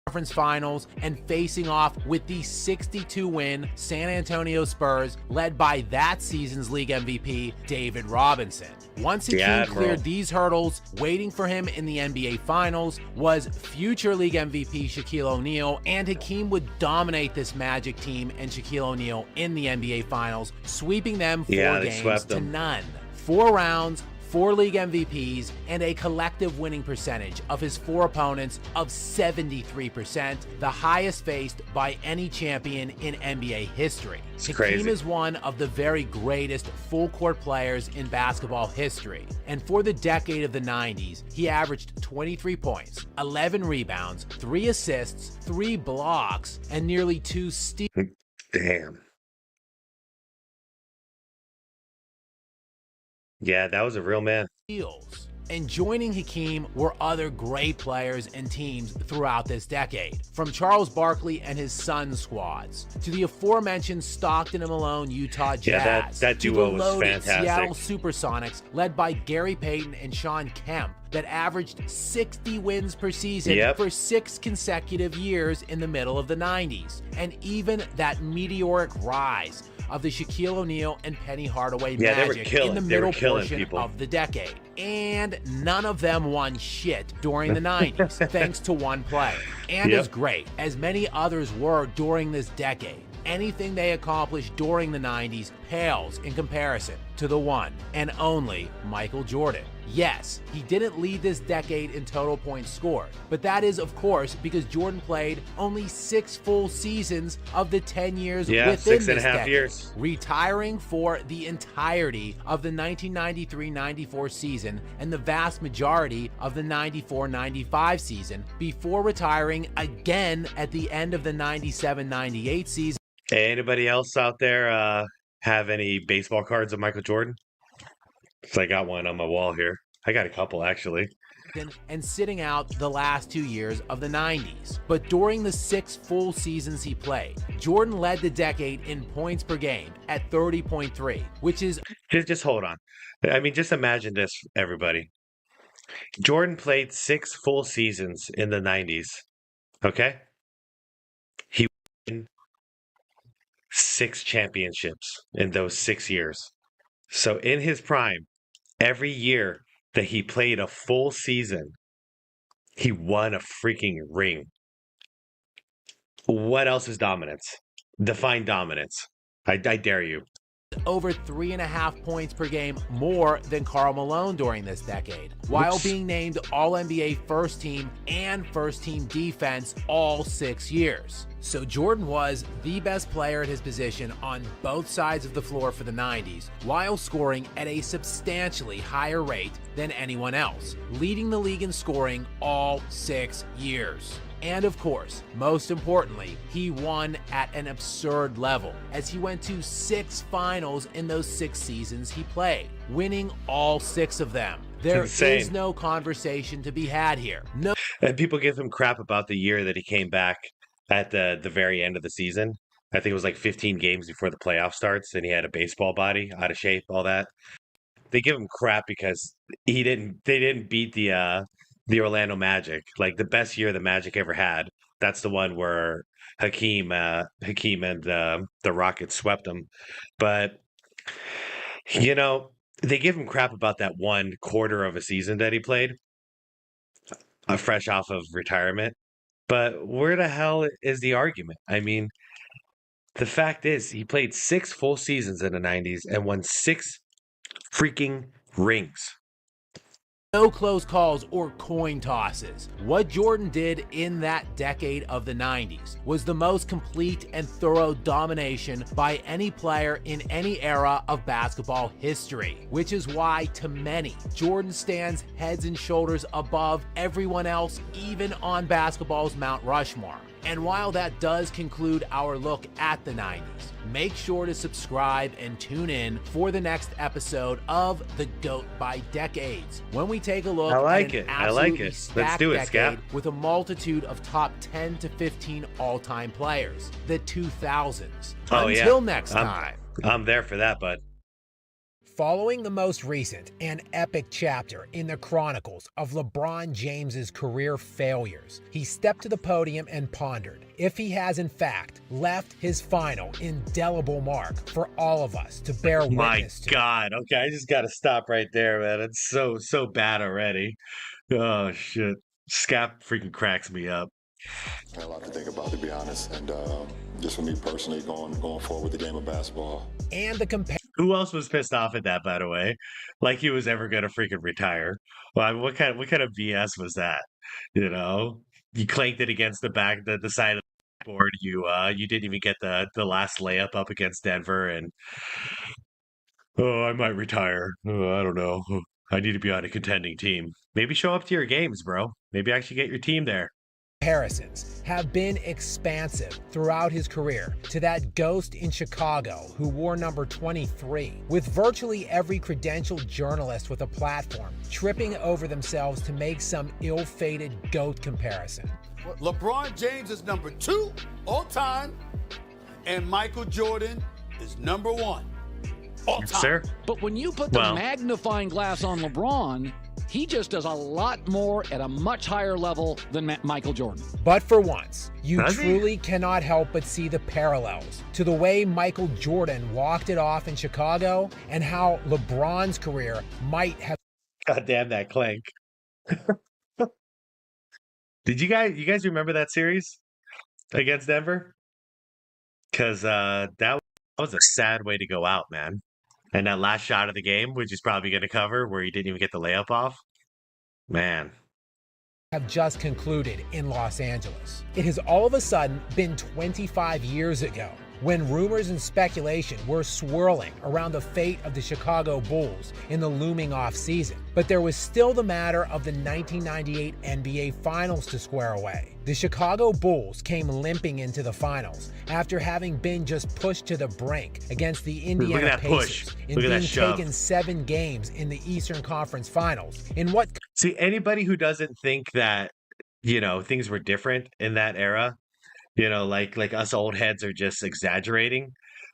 Conference Finals and facing off with the 62-win San Antonio Spurs led by that season's league MVP, David Robinson. Once Hakeem cleared these hurdles, waiting for him in the NBA Finals was future league MVP Shaquille O'Neal, and Hakeem would dominate this Magic team and Shaquille O'Neal in the NBA Finals, sweeping them 4 games to none. 4 rounds, 4 league MVPs, and a collective winning percentage of his 4 opponents of 73%, the highest faced by any champion in NBA history. Hakeem is one of the very greatest full-court players in basketball history, and for the decade of the 90s, he averaged 23 points, 11 rebounds, 3 assists, 3 blocks, and nearly 2 steals. Damn. Yeah, that was a real man. And joining Hakeem were other great players and teams throughout this decade, from Charles Barkley and his Suns squads, to the aforementioned Stockton and Malone Utah Jazz, yeah, that duo to the was loaded fantastic. Seattle Supersonics led by Gary Payton and Sean Kemp that averaged 60 wins per season for 6 consecutive years in the middle of the 90s, and even that meteoric rise of the Shaquille O'Neal and Penny Hardaway Magic in the middle portion of the decade. And none of them won shit during the 90s, thanks to one player. And as great as many others were during this decade, anything they accomplished during the 90s pales in comparison to the one and only Michael Jordan. Yes, he didn't lead this decade in total points scored, but that is, of course, because Jordan played only 6 full seasons of the 10 years within this decade, retiring for the entirety of the 1993-94 season and the vast majority of the 94-95 season before retiring again at the end of the 97-98 season. Anybody else out there have any baseball cards of Michael Jordan? So I got one on my wall here. I got a couple, actually. And sitting out the last 2 years of the 90s. But during the 6 full seasons he played, Jordan led the decade in points per game at 30.3, which is... Just hold on. I mean, just imagine this, everybody. Jordan played 6 full seasons in the 90s, okay? He won 6 championships in those 6 years. So in his prime, every year that he played a full season, he won a freaking ring. What else is dominance? Define dominance. I dare you. Over 3.5 points per game more than Karl Malone during this decade, while being named All-NBA First Team and First Team Defense all 6 years. So Jordan was the best player at his position on both sides of the floor for the 90s, while scoring at a substantially higher rate than anyone else, leading the league in scoring all 6 years. And of course, most importantly, he won at an absurd level, as he went to 6 finals in those 6 seasons he played, winning all 6 of them. There is no conversation to be had here. No. And people give him crap about the year that he came back at the very end of the season. I think it was like 15 games before the playoff starts, and he had a baseball body, out of shape, all that. They give him crap because they didn't beat the Orlando Magic, like the best year the Magic ever had. That's the one where Hakeem and the Rockets swept them. But you know, they give him crap about that 1 quarter of a season that he played, fresh off of retirement. But where the hell is the argument? I mean, the fact is, he played 6 full seasons in the 90s and won 6 freaking rings. No close calls or coin tosses. What Jordan did in that decade of the 90s was the most complete and thorough domination by any player in any era of basketball history, which is why, to many, Jordan stands heads and shoulders above everyone else, even on basketball's Mount Rushmore. And while that does conclude our look at the 90s, make sure to subscribe and tune in for the next episode of The GOAT by Decades, when we take a look at an absolutely stacked decade with a multitude of top 10 to 15 all-time players, the 2000s. Until next time. I'm there for that, bud. Following the most recent and epic chapter in the chronicles of LeBron James's career failures, he stepped to the podium and pondered if he has in fact left his final indelible mark for all of us to bear witness to. My God. Okay, I just got to stop right there, man. It's so bad already. Oh, shit. Scap freaking cracks me up. I had a lot to think about, to be honest, and just for me personally, going forward with the game of basketball. And the Who else was pissed off at that, by the way? Like he was ever gonna freaking retire. Well, I mean, what kind of BS was that? You know, you clanked it against the side of the board. You didn't even get the last layup up against Denver, and I might retire. I don't know. I need to be on a contending team. Maybe show up to your games, bro. Maybe actually get your team there. Comparisons have been expansive throughout his career to that ghost in Chicago who wore number 23, with virtually every credentialed journalist with a platform tripping over themselves to make some ill-fated GOAT comparison. LeBron James is number 2 all time, and Michael Jordan is number 1 all time. Sir? But when you put the magnifying glass on LeBron, he just does a lot more at a much higher level than Michael Jordan. But for once, you truly cannot help but see the parallels to the way Michael Jordan walked it off in Chicago and how LeBron's career might have. God damn that clank. Did you guys remember that series against Denver? Because that was a sad way to go out, man. And that last shot of the game, which he's probably going to cover, where he didn't even get the layup off. Man. Have just concluded in Los Angeles. It has all of a sudden been 25 years ago when rumors and speculation were swirling around the fate of the Chicago Bulls in the looming offseason. But there was still the matter of the 1998 NBA Finals to square away. The Chicago Bulls came limping into the finals after having been just pushed to the brink against the Indiana Pacers in being taken 7 games in the Eastern Conference Finals. In what? See, anybody who doesn't think that, things were different in that era, like us old heads are just exaggerating,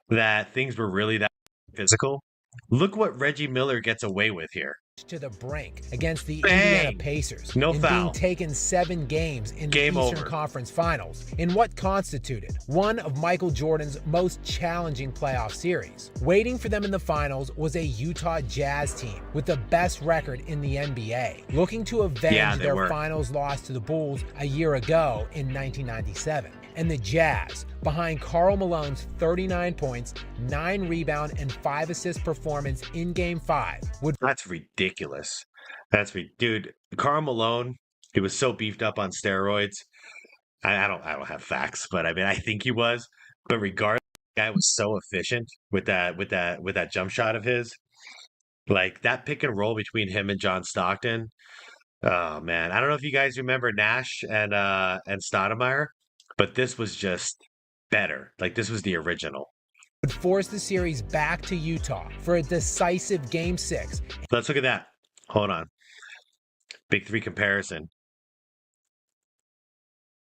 that things were really that physical. Look what Reggie Miller gets away with here. To the brink against the Indiana Pacers in being taken 7 games in the Eastern Conference Finals in what constituted one of Michael Jordan's most challenging playoff series. Waiting for them in the finals was a Utah Jazz team with the best record in the NBA, looking to avenge their finals loss to the Bulls a year ago in 1997. And the Jazz, behind Karl Malone's 39 points, 9 rebound, and 5 assist performance in Game 5 would... That's ridiculous. Dude, Karl Malone, he was so beefed up on steroids. I don't have facts, but I mean, I think he was. But regardless, the guy was so efficient with that jump shot of his. Like that pick and roll between him and John Stockton. Oh man, I don't know if you guys remember Nash and Stoudemire. But this was just better. Like, this was the original. Would force the series back to Utah for a decisive Game 6. Let's look at that. Hold on. Big 3 comparison.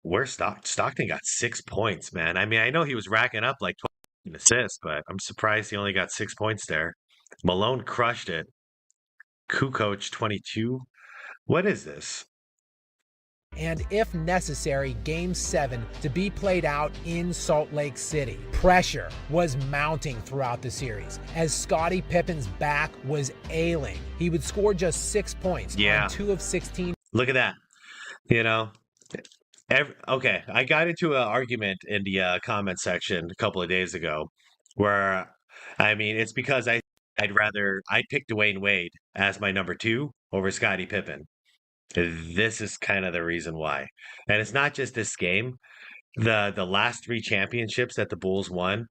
Where Stockton got 6 points, man. I mean, I know he was racking up like 12 assists, but I'm surprised he only got 6 points there. Malone crushed it. Kukoc, 22. What is this? And if necessary, Game 7 to be played out in Salt Lake City. Pressure was mounting throughout the series as Scottie Pippen's back was ailing. He would score just 6 points on 2 of 16. Look at that. Okay, I got into an argument in the comment section a couple of days ago where, I mean, it's because I'd pick Dwayne Wade as my number 2 over Scottie Pippen. This is kind of the reason why. And it's not just this game. The last 3 championships that the Bulls won,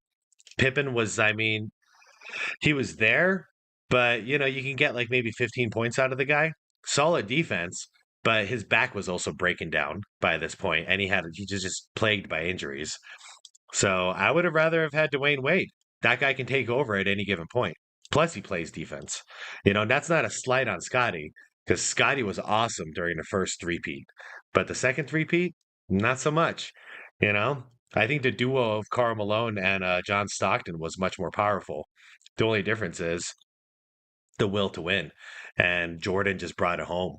Pippen was, I mean, he was there, but, you can get like maybe 15 points out of the guy. Solid defense, but his back was also breaking down by this point, and he was just plagued by injuries. So I would have rather have had Dwayne Wade. That guy can take over at any given point. Plus, he plays defense. And that's not a slight on Scottie. Because Scottie was awesome during the first 3-peat. But the second 3-peat, not so much. I think the duo of Karl Malone and John Stockton was much more powerful. The only difference is the will to win. And Jordan just brought it home.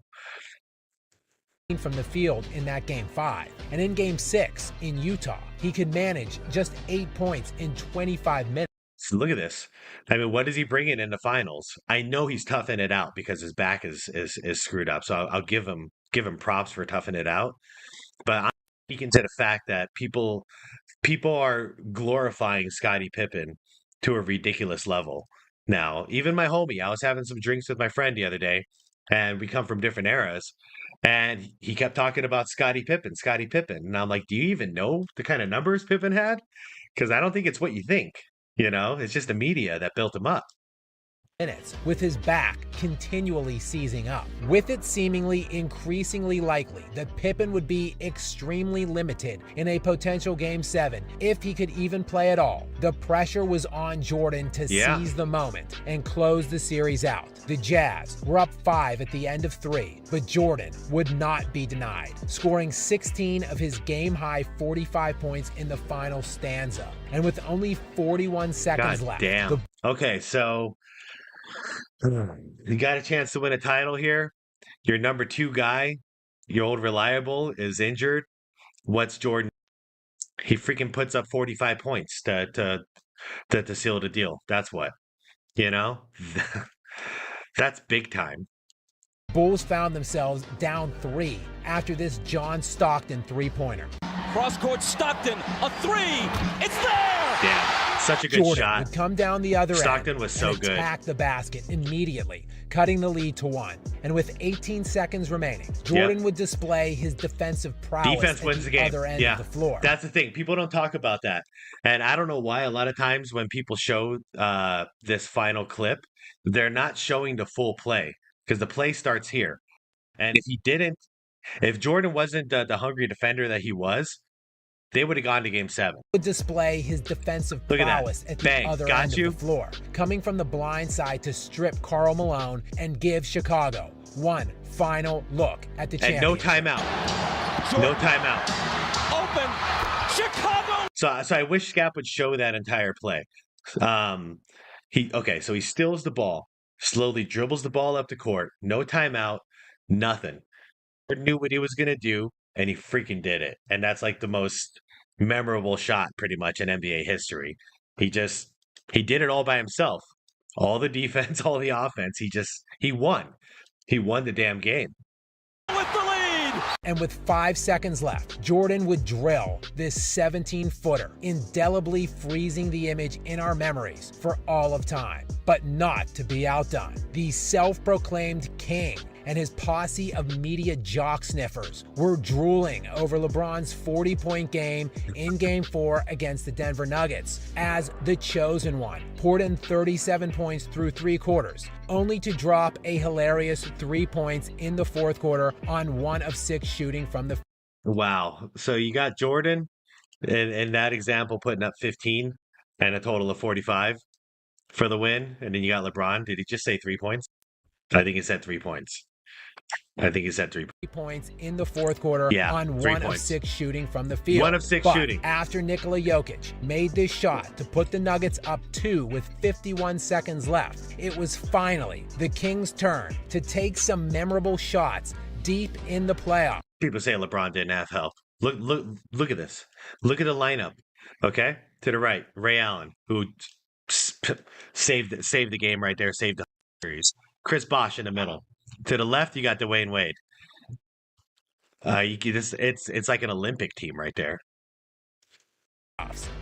From the field in that Game 5. And in Game 6 in Utah, he could manage just 8 points in 25 minutes. So look at this. I mean, what is he bringing in the finals? I know he's toughing it out because his back is screwed up. So I'll give him props for toughing it out. But I'm speaking to the fact that people are glorifying Scottie Pippen to a ridiculous level. Now, even my homie, I was having some drinks with my friend the other day, and we come from different eras, and he kept talking about Scottie Pippen. And I'm like, do you even know the kind of numbers Pippen had? Because I don't think it's what you think. You know, it's just the media that built him up. Minutes, with his back continually seizing up, with it seemingly increasingly likely that Pippen would be extremely limited in a potential Game 7 if he could even play at all. The pressure was on Jordan to seize the moment and close the series out. The Jazz were up 5 at the end of 3, but Jordan would not be denied, scoring 16 of his game-high 45 points in the final stanza. And with only 41 seconds left. Damn. Okay, so you got a chance to win a title here. Your number 2 guy, your old reliable, is injured. What's Jordan? He freaking puts up 45 points to seal the deal. That's what, you know? That's big time. Bulls found themselves down 3 after this John Stockton three-pointer. Cross-court Stockton, a 3. It's there! Yeah, such a good Jordan shot. would come down the other Stockton end was so and good. attack the basket immediately, cutting the lead to 1. And with 18 seconds remaining, Jordan would display his defensive prowess Defense wins the game. other end of the floor. That's the thing. People don't talk about that. And I don't know why a lot of times when people show this final clip, they're not showing the full play because the play starts here. And if Jordan wasn't the hungry defender that he was, they would have gone to Game 7. Would display his defensive prowess at the other end of the floor, coming from the blind side to strip Karl Malone and give Chicago one final look at the championship. And no timeout. No timeout. Open. Chicago. So I wish Scap would show that entire play. So he steals the ball, slowly dribbles the ball up the court, no timeout, nothing. He knew what he was going to do, and he freaking did it. And that's like the most memorable shot pretty much in NBA history. He did it all by himself. All the defense, all the offense. He won. He won the damn game. With the lead. And with 5 seconds left, Jordan would drill this 17-footer, indelibly freezing the image in our memories for all of time. But not to be outdone. The self-proclaimed king and his posse of media jock sniffers were drooling over LeBron's 40-point game in Game 4 against the Denver Nuggets as the chosen one poured in 37 points through 3 quarters, only to drop a hilarious 3 points in the 4th quarter on 1 of 6 shooting from the. Wow. So you got Jordan in that example putting up 15 and a total of 45 for the win, and then you got LeBron. Did he just say 3 points? I think he said 3 points. I think he said 3 points in the 4th quarter on 1 of 6 shooting from the field. 1 of 6 but shooting. After Nikola Jokic made this shot to put the Nuggets up 2 with 51 seconds left, it was finally the Kings' turn to take some memorable shots deep in the playoffs. People say LeBron didn't have help. Look at this. Look at the lineup. Okay, to the right, Ray Allen, who saved the game right there, saved the series. Chris Bosh in the middle. To the left, you got Dwayne Wade. It's like an Olympic team right there.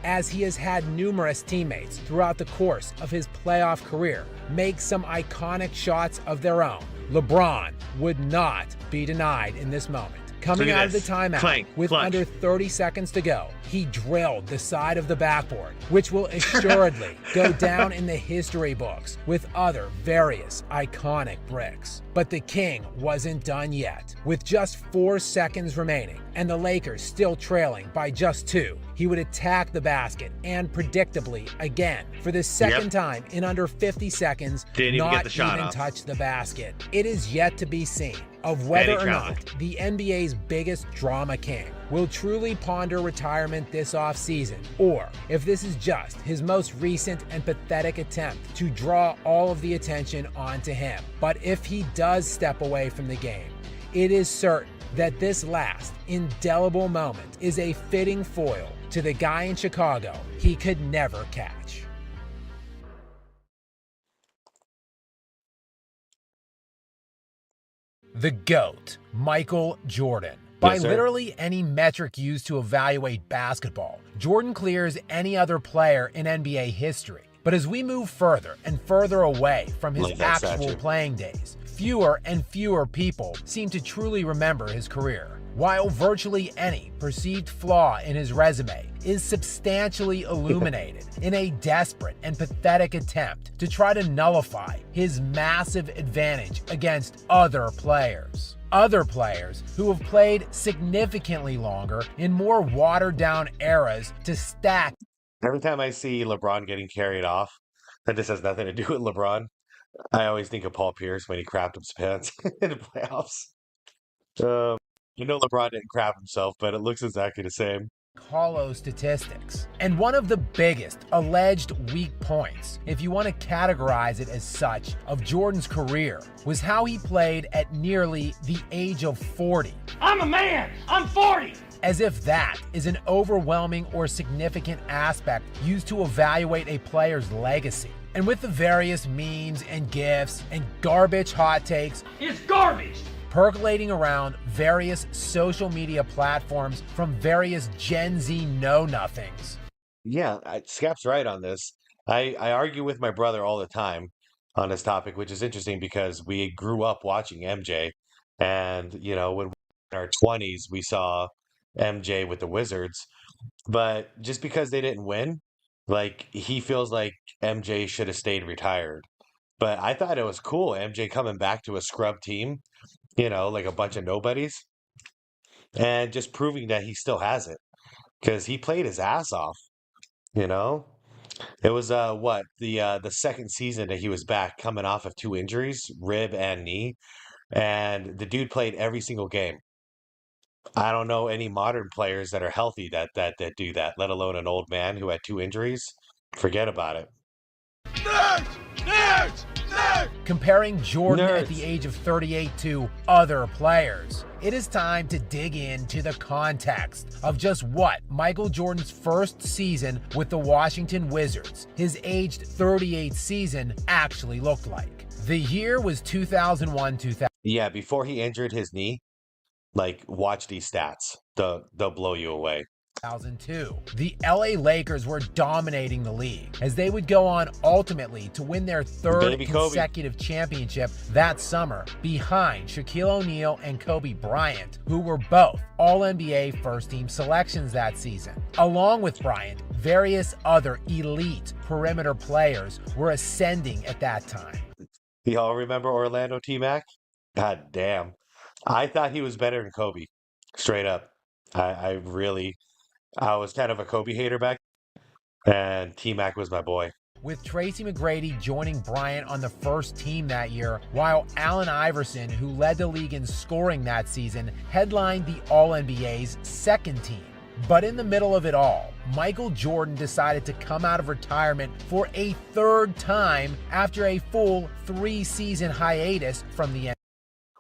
As he has had numerous teammates throughout the course of his playoff career make some iconic shots of their own, LeBron would not be denied in this moment. Coming out of the timeout with under 30 seconds to go, he drilled the side of the backboard, which will assuredly go down in the history books with other various iconic bricks. But the King wasn't done yet. With just 4 seconds remaining and the Lakers still trailing by just 2, he would attack the basket and predictably, again, for the second time in under 50 seconds, not even touch the basket. It is yet to be seen of whether Any or challenge. not the NBA's biggest drama king will truly ponder retirement this offseason, or if this is just his most recent and pathetic attempt to draw all of the attention onto him. But if he does step away from the game, it is certain that this last indelible moment is a fitting foil to the guy in Chicago he could never catch. The GOAT, Michael Jordan. By Yes, sir. literally any metric used to evaluate basketball, Jordan clears any other player in NBA history. But as we move further and further away from his Like that actual statue. playing days, fewer and fewer people seem to truly remember his career. While virtually any perceived flaw in his resume is substantially illuminated in a desperate and pathetic attempt to try to nullify his massive advantage against other players. Other players who have played significantly longer in more watered down eras to stack. Every time I see LeBron getting carried off, that this has nothing to do with LeBron. I always think of Paul Pierce when he crapped his pants in the playoffs. You know LeBron didn't crap himself, but it looks exactly the same. Hollow statistics. And one of the biggest alleged weak points, if you want to categorize it as such, of Jordan's career was how he played at nearly the age of 40. I'm a man. I'm 40. As if that is an overwhelming or significant aspect used to evaluate a player's legacy. And with the various memes and GIFs and garbage hot takes, It's garbage. percolating around various social media platforms from various Gen Z know-nothings. Yeah, Scap's right on this. I argue with my brother all the time on this topic, which is interesting because we grew up watching MJ. And, you know, when we were in our 20s, we saw MJ with the Wizards. But just because they didn't win, like, he feels like MJ should have stayed retired. But I thought it was cool, MJ coming back to a scrub team, you know, like a bunch of nobodies, and just proving that he still has it because he played his ass off. You know, it was the second season that he was back, coming off of 2 injuries, rib and knee, and the dude played every single game. I don't know any modern players that are healthy that do that, let alone an old man who had 2 injuries. Forget about it. Comparing Jordan at Nerds. the age of 38 to other players, it is time to dig into the context of just what Michael Jordan's first season with the Washington Wizards, his aged 38 season, actually looked like. The year was 2001-2002. Yeah, before he injured his knee, like, watch these stats. They'll blow you away. 2002. The LA Lakers were dominating the league as they would go on ultimately to win their third Baby Kobe. consecutive championship that summer behind Shaquille O'Neal and Kobe Bryant, who were both All-NBA first-team selections that season. Along with Bryant, various other elite perimeter players were ascending at that time. Y'all remember Orlando T-Mac? God damn. I thought he was better than Kobe. Straight up. I was kind of a Kobe hater back then, and T-Mac was my boy. With Tracy McGrady joining Bryant on the first team that year, while Allen Iverson, who led the league in scoring that season, headlined the All-NBA's second team. But in the middle of it all, Michael Jordan decided to come out of retirement for a third time after a full 3-season hiatus from the NBA.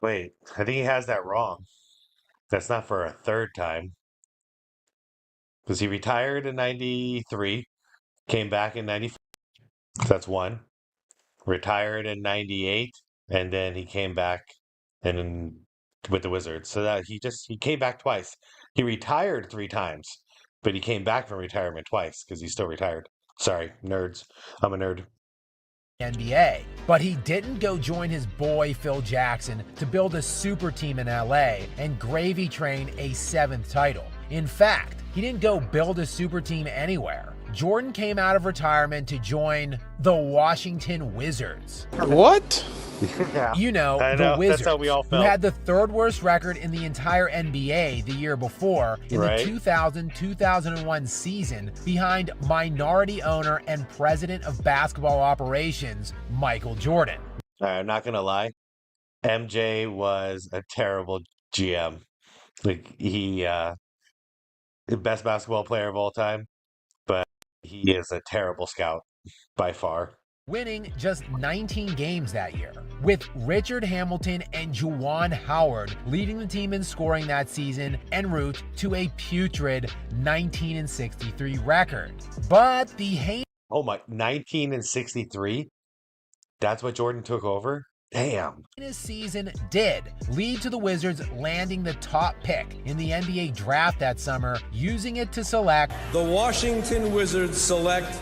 Wait, I think he has that wrong. That's not for a third time. Because he retired in 93, came back in 94. That's 1. Retired in 98, and then he came back and with the Wizards. So that he came back twice. He retired 3 times, but he came back from retirement twice because he's still retired. Sorry, nerds. I'm a nerd. NBA, but he didn't go join his boy Phil Jackson to build a super team in LA and gravy train a 7th title. In fact, he didn't go build a super team anywhere. Jordan came out of retirement to join the Washington Wizards. What? You know, I the know. Wizards, That's how we all who felt. had the 3rd worst record in the entire NBA the year before in Right. the 2000-2001 season, behind minority owner and president of basketball operations, Michael Jordan. I'm not going to lie. MJ was a terrible GM. Like he the best basketball player of all time, but he is a terrible scout by far. Winning just 19 games that year, with Richard Hamilton and Juwan Howard leading the team in scoring that season en route to a putrid 19-63 record. But the Oh my, 19-63? That's what Jordan took over? Damn. heinous season did lead to the Wizards landing the top pick in the NBA draft that summer, using it to select the Washington Wizards select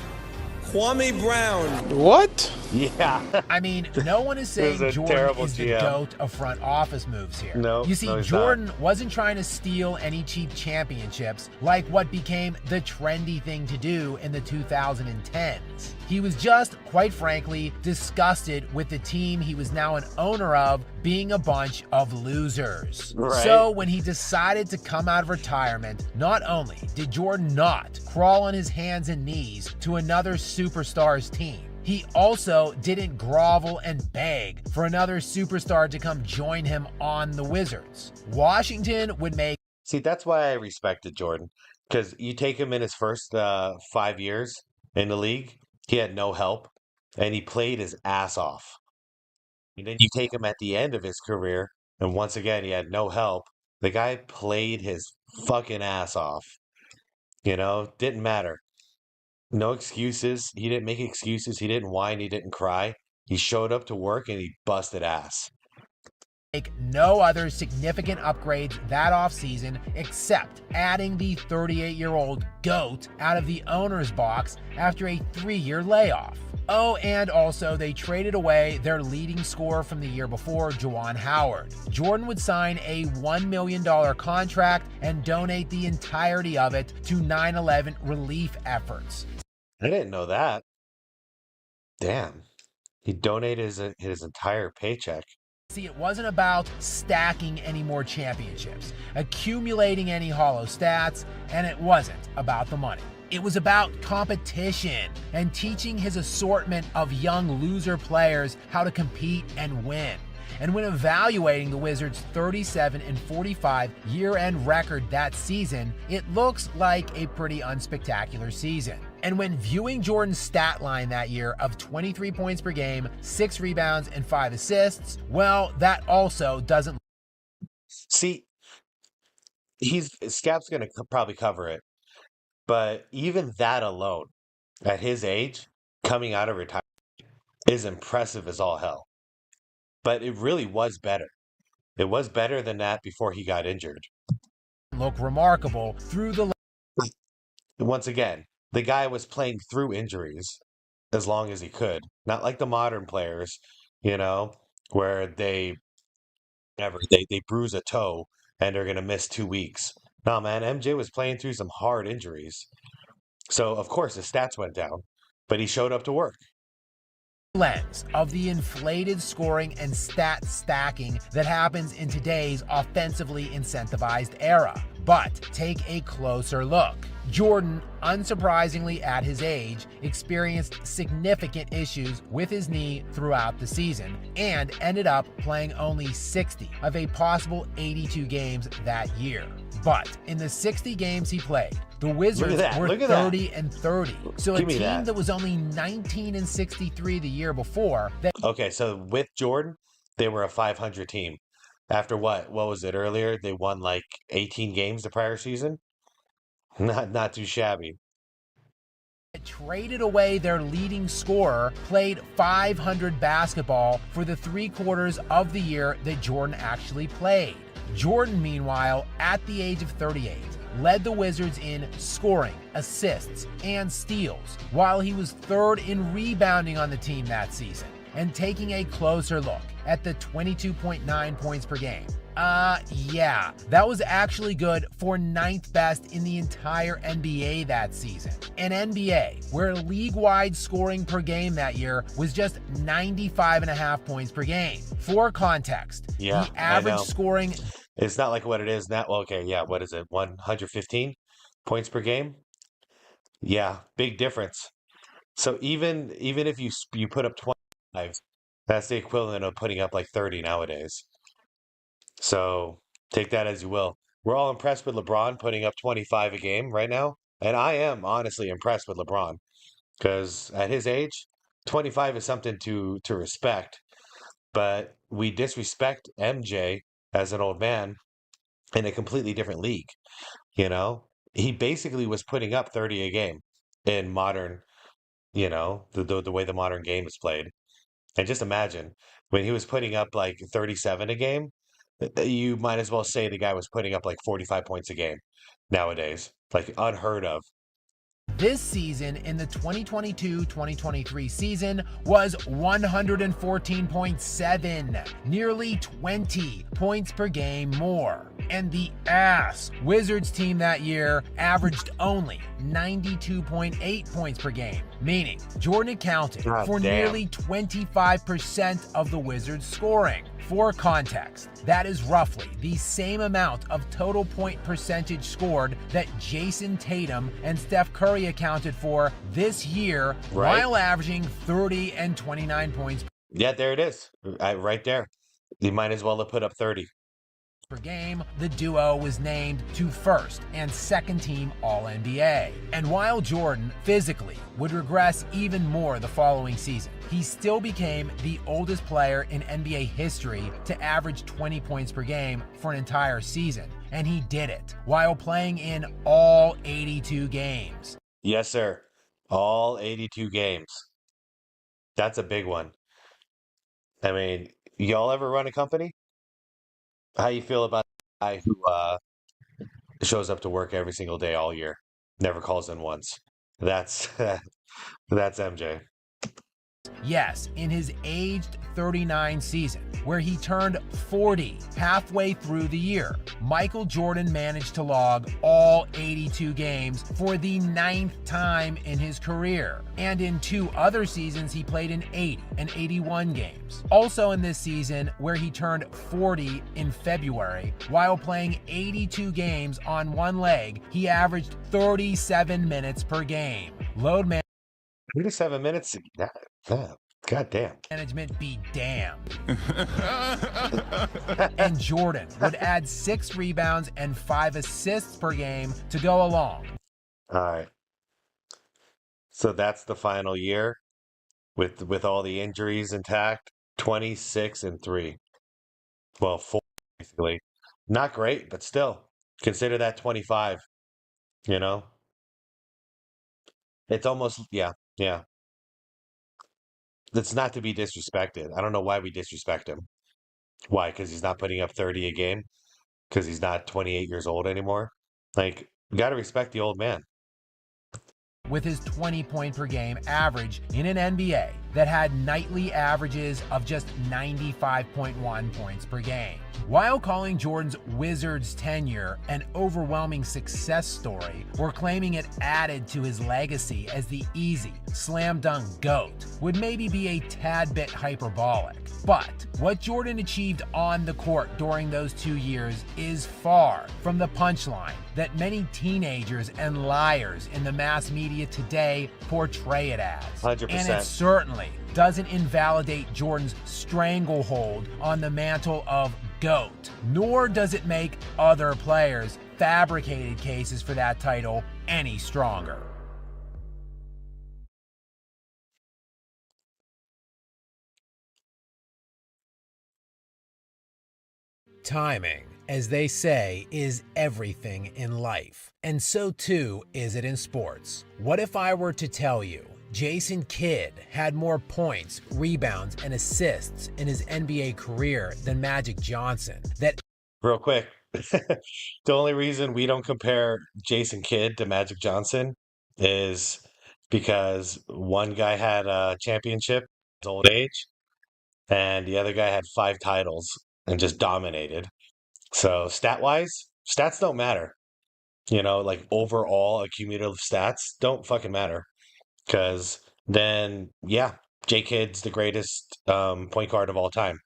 Kwame Brown. What? Yeah. I mean, no one is saying Jordan is the GOAT of front office moves here. No, you see, Jordan wasn't trying to steal any cheap championships like what became the trendy thing to do in the 2010s. He was just, quite frankly, disgusted with the team he was now an owner of being a bunch of losers. Right. So when he decided to come out of retirement, not only did Jordan not crawl on his hands and knees to another superstar's team, he also didn't grovel and beg for another superstar to come join him on the Wizards. Washington would make... See, that's why I respected Jordan. Because you take him in his first 5 years in the league, he had no help, and he played his ass off. And then you take him at the end of his career, and once again, he had no help. The guy played his fucking ass off. You know, didn't matter. No excuses. He didn't make excuses. He didn't whine. He didn't cry. He showed up to work and he busted ass. No other significant upgrades that offseason except adding the 38-year-old GOAT out of the owner's box after a 3-year layoff. Oh, and also they traded away their leading scorer from the year before, Juwan Howard. Jordan would sign a $1 million contract and donate the entirety of it to 9/11 relief efforts. I didn't know that. Damn. He donated his entire paycheck. See, it wasn't about stacking any more championships, accumulating any hollow stats, and it wasn't about the money. It was about competition and teaching his assortment of young loser players how to compete and win. And when evaluating the Wizards' 37-45 year-end record that season, it looks like a pretty unspectacular season. And when viewing Jordan's stat line that year of 23 points per game, 6 rebounds, and 5 assists, well, that also doesn't... See, Scap's going to probably cover it. But even that alone, at his age, coming out of retirement, is impressive as all hell. But it really was better. It was better than that before he got injured. Look remarkable through the... Once again, the guy was playing through injuries as long as he could. Not like the modern players, you know, where they bruise a toe and they're going to miss 2 weeks. No, man, MJ was playing through some hard injuries. So, of course, his stats went down, but he showed up to work. Lens of the inflated scoring and stat stacking that happens in today's offensively incentivized era. But take a closer look. Jordan, unsurprisingly at his age, experienced significant issues with his knee throughout the season and ended up playing only 60 of a possible 82 games that year. But in the 60 games he played, the Wizards were 30-30. So a team that was only 19-63 the year before. Okay, so with Jordan, they were a 500 team. After what was it earlier? They won like 18 games the prior season. Not too shabby. Traded away their leading scorer, played 500 basketball for the 3 quarters of the year that Jordan actually played. Jordan, meanwhile, at the age of 38, led the Wizards in scoring, assists, and steals, while he was 3rd in rebounding on the team that season. And taking a closer look at the 22.9 points per game. Yeah, that was actually good for 9th best in the entire NBA that season. An NBA where league-wide scoring per game that year was just 95.5 points per game. For context, the average scoring... It's not like what it is now. Okay, yeah, what is it? 115 points per game? Yeah, big difference. So even if you put up 25, That's the equivalent of putting up like 30 nowadays. So take that as you will. We're all impressed with LeBron putting up 25 a game right now. And I am honestly impressed with LeBron because at his age, 25 is something to respect. But we disrespect MJ as an old man in a completely different league. You know, he basically was putting up 30 a game in modern, the way the modern game is played. And just imagine when he was putting up like 37 a game, you might as well say the guy was putting up like 45 points a game nowadays. Like unheard of. This season in the 2022-2023 season was 114.7, nearly 20 points per game more. And the Wizards team that year averaged only 92.8 points per game, meaning Jordan accounted for nearly 25% of the Wizards' scoring. For context, that is roughly the same amount of total point percentage scored that Jason Tatum and Steph Curry accounted for this year, while averaging 30 and 29 points. Yeah, there it is. Right there. You might as well have put up 30 per game. The duo was named to first and second team All-NBA. And while Jordan physically would regress even more the following season, he still became the oldest player in NBA history to average 20 points per game for an entire season. And he did it while playing in all 82 games. Yes, sir. All 82 games. That's a big one. I mean, y'all ever run a company? How you feel about a guy who shows up to work every single day all year, never calls in once? That's that's MJ. Yes, in his aged 39 season, where he turned 40 halfway through the year, Michael Jordan managed to log all 82 games for the 9th time in his career. And in 2 other seasons, he played in 80 and 81 games. Also in this season, where he turned 40 in February, while playing 82 games on one leg, he averaged 37 minutes per game. Load man 37 minutes? God damn. Management be damned. And Jordan would add 6 rebounds and 5 assists per game to go along. All right. So that's the final year with all the injuries intact. 26-3. Well, 4 basically. Not great, but still. Consider that 25. You know? It's almost yeah. It's not to be disrespected. I don't know why we disrespect him. Why? Because he's not putting up 30 a game? Because he's not 28 years old anymore? Like, you got to respect the old man. With his 20 point per game average in an NBA that had nightly averages of just 95.1 points per game. While calling Jordan's Wizards tenure an overwhelming success story, or claiming it added to his legacy as the easy, slam dunk GOAT, would maybe be a tad bit hyperbolic. But what Jordan achieved on the court during those 2 years is far from the punchline that many teenagers and liars in the mass media today portray it as. 100%. And it certainly doesn't invalidate Jordan's stranglehold on the mantle of GOAT, nor does it make other players' fabricated cases for that title any stronger. Timing, as they say, is everything in life. And so too is it in sports. What if I were to tell you Jason Kidd had more points, rebounds, and assists in his NBA career than Magic Johnson? Real quick, the only reason we don't compare Jason Kidd to Magic Johnson is because one guy had a championship at his old age, and the other guy had 5 titles and just dominated. So stat-wise, stats don't matter. Like overall accumulative stats don't fucking matter. Because then, yeah, J Kidd's the greatest point guard of all time.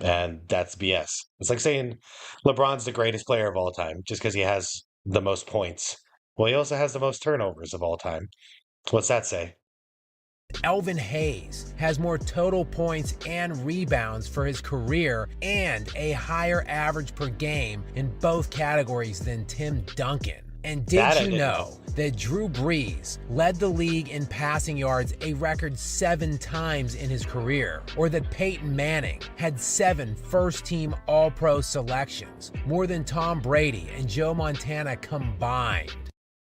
And that's BS. It's like saying LeBron's the greatest player of all time just because he has the most points. Well, he also has the most turnovers of all time. What's that say? Elvin Hayes has more total points and rebounds for his career and a higher average per game in both categories than Tim Duncan. And did you know that Drew Brees led the league in passing yards a record 7 times in his career? Or that Peyton Manning had 7 first-team All-Pro selections, more than Tom Brady and Joe Montana combined?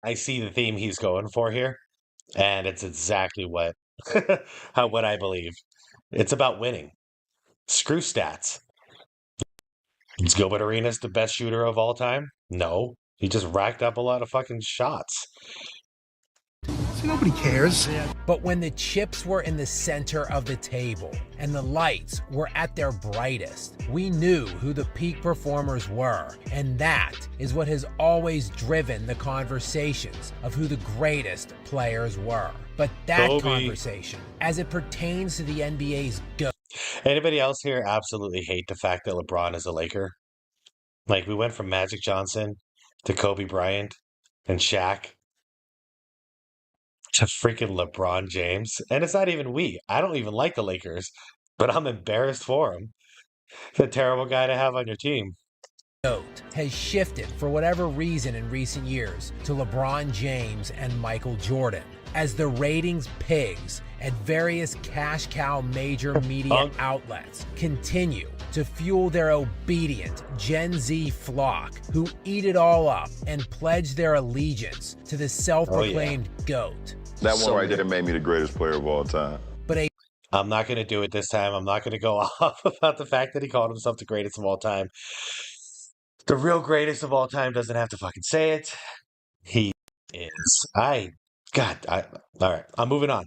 I see the theme he's going for here, and it's exactly what I believe. It's about winning. Screw stats. Is Gilbert Arenas the best shooter of all time? No. He just racked up a lot of fucking shots. Nobody cares. But when the chips were in the center of the table and the lights were at their brightest, we knew who the peak performers were. And that is what has always driven the conversations of who the greatest players were. But that Kobe. conversation, as it pertains to the NBA's GOAT. Anybody else here absolutely hate the fact that LeBron is a Laker? Like, we went from Magic Johnson to Kobe Bryant and Shaq to freaking LeBron James. And it's not even we. I don't even like the Lakers, but I'm embarrassed for him. He's a terrible guy to have on your team. GOAT has shifted for whatever reason in recent years to LeBron James and Michael Jordan as the ratings pigs at various cash cow major media outlets continue to fuel their obedient Gen Z flock who eat it all up and pledge their allegiance to the self-proclaimed GOAT. That one right there made me the greatest player of all time. But I'm not going to do it this time. I'm not going to go off about the fact that he called himself the greatest of all time. The real greatest of all time doesn't have to fucking say it. He is. All right, I'm moving on.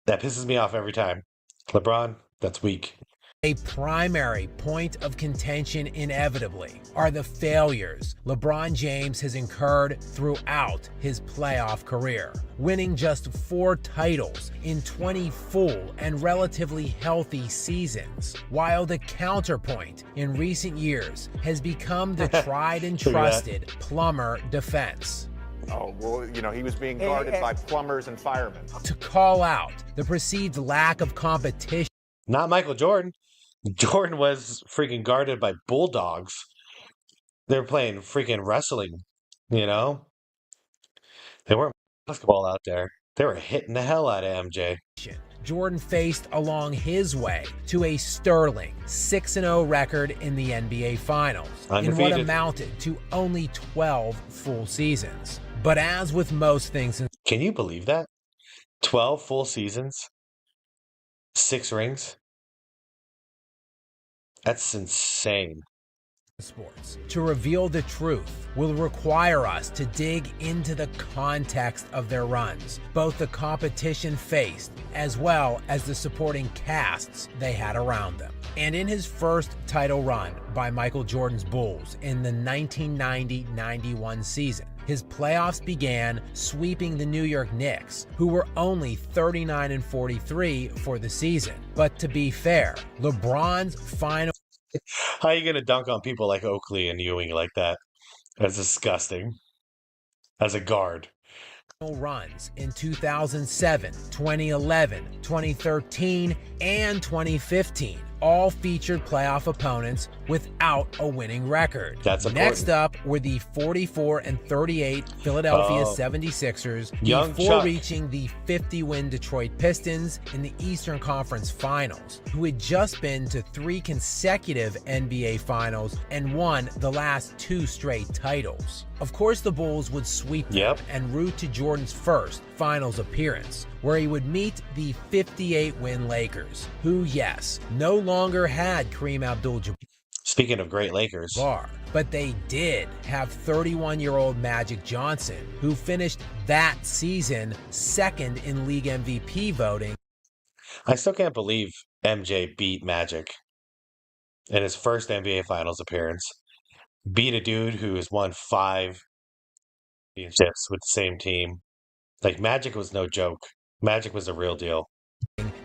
That pisses me off every time. LeBron, that's weak. A primary point of contention inevitably are the failures LeBron James has incurred throughout his playoff career, winning just 4 titles in 20 full and relatively healthy seasons, while the counterpoint in recent years has become the tried and trusted plumber defense. Oh, well, you know, he was being guarded by plumbers and firemen. To call out the perceived lack of competition. Not Michael Jordan. Jordan was freaking guarded by bulldogs. They were playing freaking wrestling, you know? They weren't basketball out there. They were hitting the hell out of MJ. Jordan faced along his way to a sterling 6-0 record in the NBA Finals in what amounted to only 12 full seasons. But as with most things in Can you believe that? 12 full seasons? 6 rings? That's insane. Sports. To reveal the truth will require us to dig into the context of their runs, both the competition faced as well as the supporting casts they had around them. And in his first title run by Michael Jordan's Bulls in the 1990-91 season, his playoffs began sweeping the New York Knicks, who were only 39-43 for the season. But to be fair, LeBron's final... How are you going to dunk on people like Oakley and Ewing like that? That's disgusting. As a guard. Runs in 2007, 2011, 2013, and 2015 all featured playoff opponents without a winning record. That's important. Next up were the 44-38 Philadelphia 76ers before reaching the 50-win Detroit Pistons in the Eastern Conference Finals, who had just been to 3 consecutive NBA Finals and won the last 2 straight titles. Of course, the Bulls would sweep them and root to Jordan's first Finals appearance, where he would meet the 58-win Lakers, who, yes, no longer had Kareem Abdul-Jabbar. Speaking of great Lakers. But they did have 31-year-old Magic Johnson, who finished that season second in league MVP voting. I still can't believe MJ beat Magic in his first NBA Finals appearance. Beat a dude who has won 5 championships with the same team. Like, Magic was no joke. Magic was a real deal.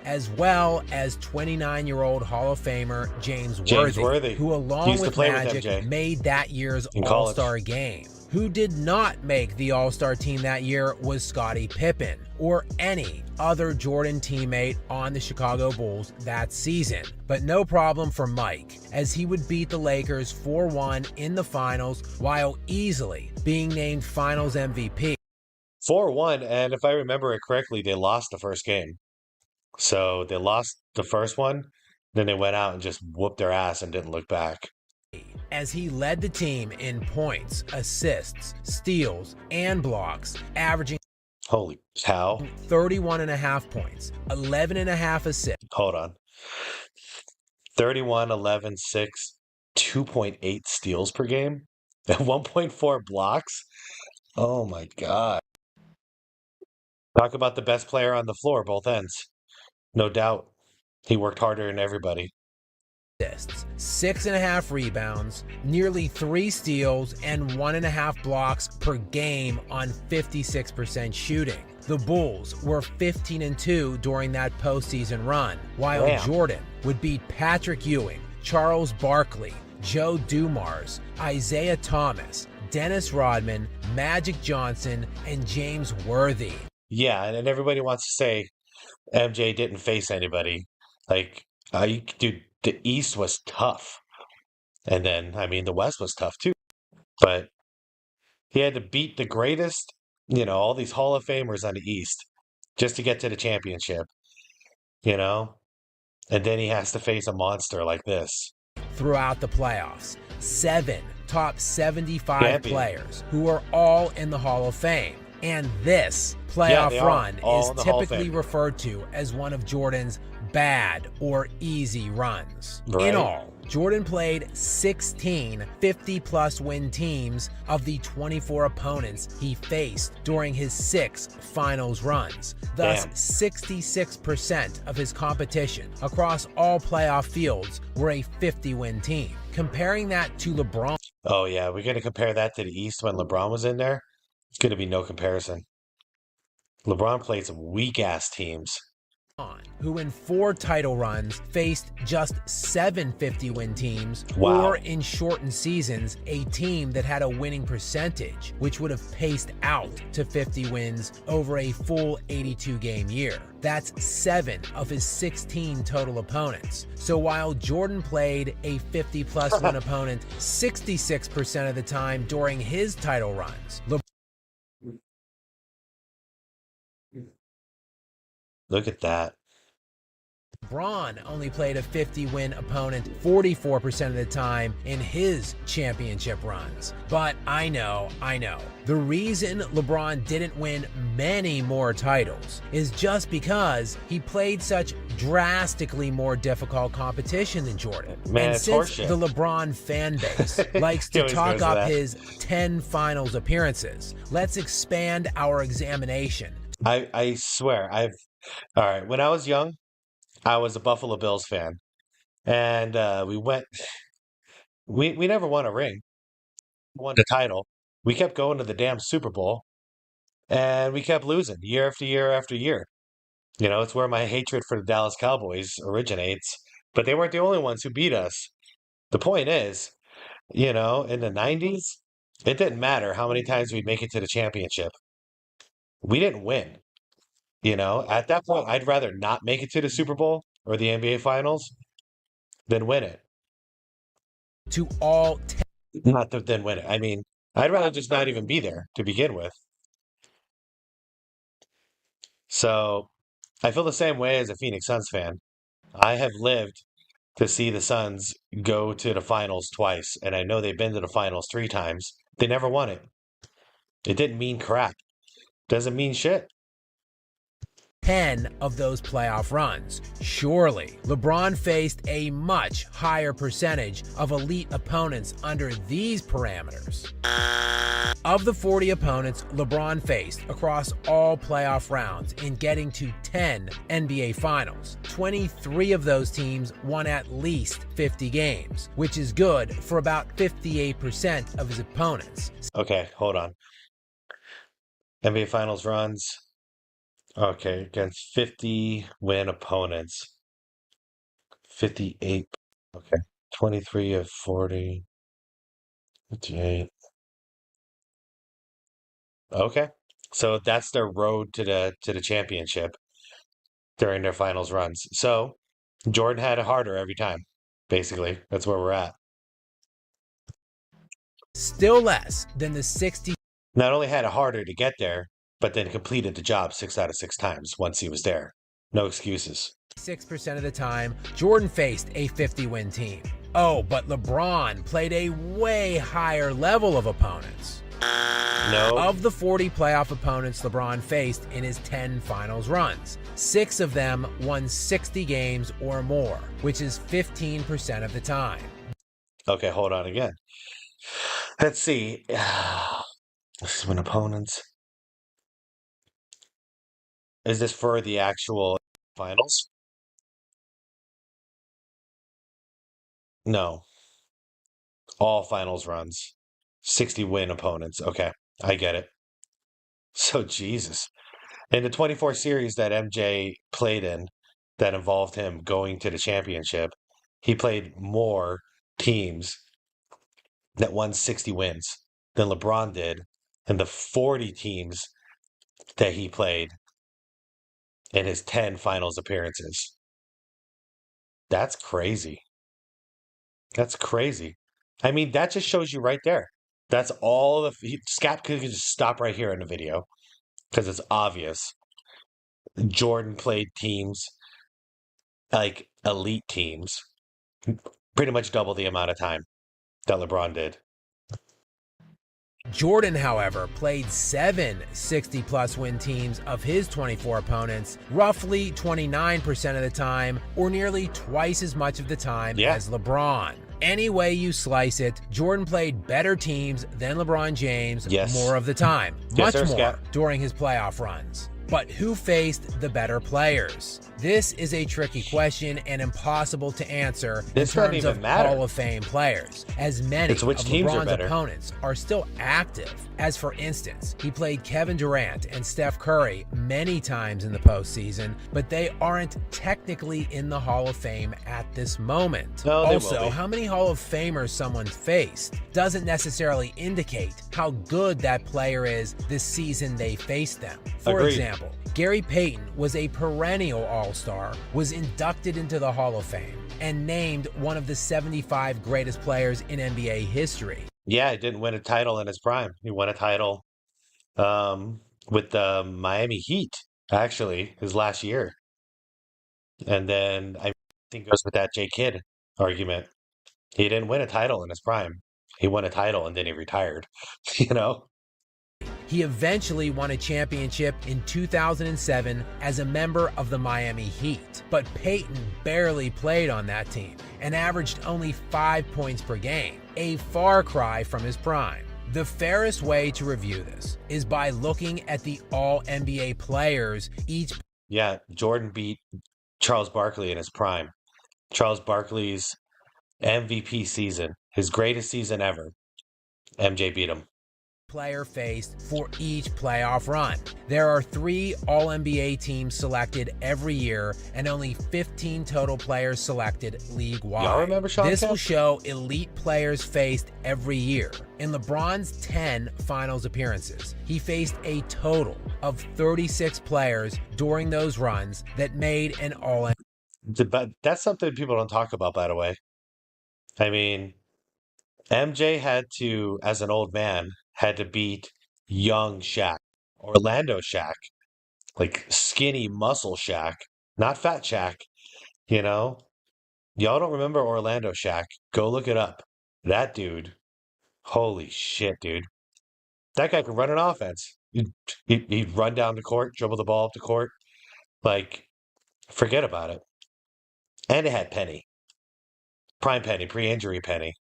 As well as 29-year-old Hall of Famer James Worthy, who along with Magic made that year's All-Star game. Who did not make the All-Star team that year was Scottie Pippen, or any other Jordan teammate on the Chicago Bulls that season. But no problem for Mike, as he would beat the Lakers 4-1 in the finals while easily being named Finals MVP. 4-1, and if I remember it correctly, they lost the first game. So they lost the first one, then they went out and just whooped their ass and didn't look back. As he led the team in points, assists, steals, and blocks, averaging Holy cow. 31.5 points, 11.5 assists. Hold on. 31, 11, 6, 2.8 steals per game, and 1.4 blocks. Oh my God. Talk about the best player on the floor, both ends. No doubt. He worked harder than everybody. Assists, 6.5 rebounds, nearly 3 steals, and 1.5 blocks per game on 56% shooting. The Bulls were 15-2 during that postseason run, while Jordan would beat Patrick Ewing, Charles Barkley, Joe Dumars, Isaiah Thomas, Dennis Rodman, Magic Johnson, and James Worthy. Yeah, and everybody wants to say MJ didn't face anybody. Like, dude, the East was tough. And then, I mean, the West was tough too. But he had to beat the greatest, all these Hall of Famers on the East just to get to the championship, And then he has to face a monster like this. Throughout the playoffs, 7 top 75 players who are all in the Hall of Fame. And this playoff run is typically referred to as one of Jordan's bad or easy runs. Right. In all, Jordan played 16 50-plus win teams of the 24 opponents he faced during his 6 finals runs. Thus, 66% of his competition across all playoff fields were a 50-win team. Comparing that to LeBron. Oh, yeah, we're going to compare that to the East when LeBron was in there? It's going to be no comparison. LeBron played some weak-ass teams. Who in 4 title runs faced just 7 50-win teams, or in shortened seasons, a team that had a winning percentage, which would have paced out to 50 wins over a full 82-game year. That's 7 of his 16 total opponents. So while Jordan played a 50-plus win opponent 66% of the time during his title runs, Look at that. LeBron only played a 50-win opponent 44% of the time in his championship runs. But I know. The reason LeBron didn't win many more titles is just because he played such drastically more difficult competition than Jordan. Man, and since horseshit. the LeBron fan base likes to talk up his 10 finals appearances, let's expand our examination. I swear, all right, when I was young, I was a Buffalo Bills fan, and we never won a ring, won the title. We kept going to the damn Super Bowl, and we kept losing year after year after year. It's where my hatred for the Dallas Cowboys originates, but they weren't the only ones who beat us. The point is, in the 90s, it didn't matter how many times we'd make it to the championship. We didn't win. At that point, I'd rather not make it to the Super Bowl or the NBA Finals than win it. To all than win it. I mean, I'd rather just not even be there to begin with. So, I feel the same way as a Phoenix Suns fan. I have lived to see the Suns go to the finals twice, and I know they've been to the finals 3 times. They never won it. It didn't mean crap. Doesn't mean shit. 10 of those playoff runs. Surely, LeBron faced a much higher percentage of elite opponents under these parameters. Of the 40 opponents LeBron faced across all playoff rounds in getting to 10 NBA Finals, 23 of those teams won at least 50 games, which is good for about 58% of his opponents. Okay, hold on. NBA Finals runs. Okay, against 50 win opponents. 58. Okay. 23 of 40. 58. Okay. So that's their road to the championship during their finals runs. So Jordan had it harder every time. Basically, that's where we're at. Still less than the 60. Not only had it harder to get there, but then completed the job 6 out of 6 times once he was there. No excuses. 6% of the time, Jordan faced a 50-win team. Oh, but LeBron played a way higher level of opponents. No. Of the 40 playoff opponents LeBron faced in his 10 finals runs, 6 of them won 60 games or more, which is 15% of the time. Okay, hold on again. Let's see. This is when opponents. Is this for the actual finals? No. All finals runs. 60 win opponents. Okay, I get it. So, Jesus. In the 24 series that MJ played in that involved him going to the championship, he played more teams that won 60 wins than LeBron did in the 40 teams that he played in his 10 finals appearances. That's crazy. That's crazy. I mean, that just shows you right there. That's all the Scap could just stop right here in the video because it's obvious. Jordan played teams like elite teams pretty much double the amount of time that LeBron did. Jordan, however, played 7 60-plus win teams of his 24 opponents, roughly 29% of the time, or nearly twice as much of the time as LeBron. Any way you slice it, Jordan played better teams than LeBron James more of the time, much more during his playoff runs. But who faced the better players? This is a tricky question and impossible to answer in terms of Hall of Fame players, as many of LeBron's opponents are still active. As for instance, he played Kevin Durant and Steph Curry many times in the postseason, but they aren't technically in the Hall of Fame at this moment. Also, how many Hall of Famers someone faced doesn't necessarily indicate how good that player is this season they faced them. For example, Gary Payton was a perennial All-Star, was inducted into the Hall of Fame, and named one of the 75 greatest players in NBA history. Yeah, he didn't win a title in his prime. He won a title with the Miami Heat, actually, his last year. And then I think it goes with that J. Kidd argument. He didn't win a title in his prime. He won a title and then he retired, you know? He eventually won a championship in 2007 as a member of the Miami Heat, but Payton barely played on that team and averaged only 5 points per game, a far cry from his prime. The fairest way to review this is by looking at the All-NBA players each. Yeah, Jordan beat Charles Barkley in his prime. Charles Barkley's MVP season, his greatest season ever, MJ beat him. Player faced for each playoff run. There are 3 All-NBA teams selected every year and only 15 total players selected league-wide. Y'all remember Sean This Kemp? will show elite players faced every year. In LeBron's 10 finals appearances, he faced a total of 36 players during those runs that made an All-NBA. That's something people don't talk about, by the way. I mean, MJ had to, as an old man, had to beat young Shaq, Orlando Shaq, like skinny muscle Shaq, not fat Shaq, you know? Y'all don't remember Orlando Shaq? Go look it up. That dude, holy shit, dude. That guy could run an offense. He'd run down the court, dribble the ball up the court. Like, forget about it. And it had Penny. Prime Penny, pre-injury Penny.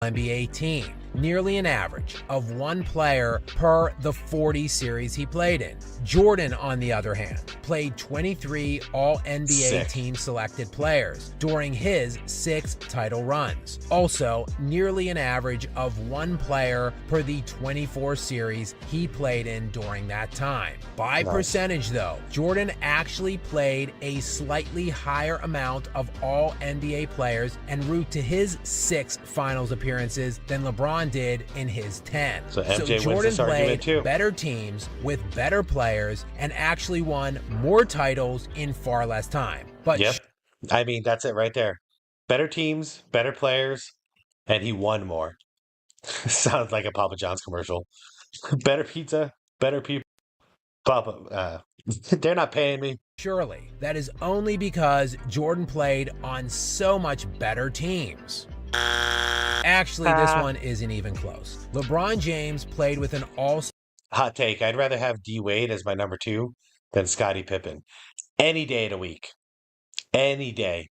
NBA team, nearly an average of 1 player per the 40 series he played in. Jordan, on the other hand, played 23 All-NBA team selected players during his 6 title runs. Also, nearly an average of 1 player per the 24 series he played in during that time. By percentage though, Jordan actually played a slightly higher amount of All-NBA players en route to his 6 finals appearances appearances than LeBron did in his 10. So MJ wins Jordan this argument played too. better teams with better players and actually won more titles in far less time. But Yep. I mean, that's it right there. Better teams, better players, and he won more. Sounds like a Papa John's commercial. Better pizza, better people. Papa, they're not paying me. surely that is only because Jordan played on so much better teams. Actually, this one isn't even close. LeBron James played with an all-star. Hot take. I'd rather have D Wade as my number 2 than Scottie Pippen. Any day of the week. Any day.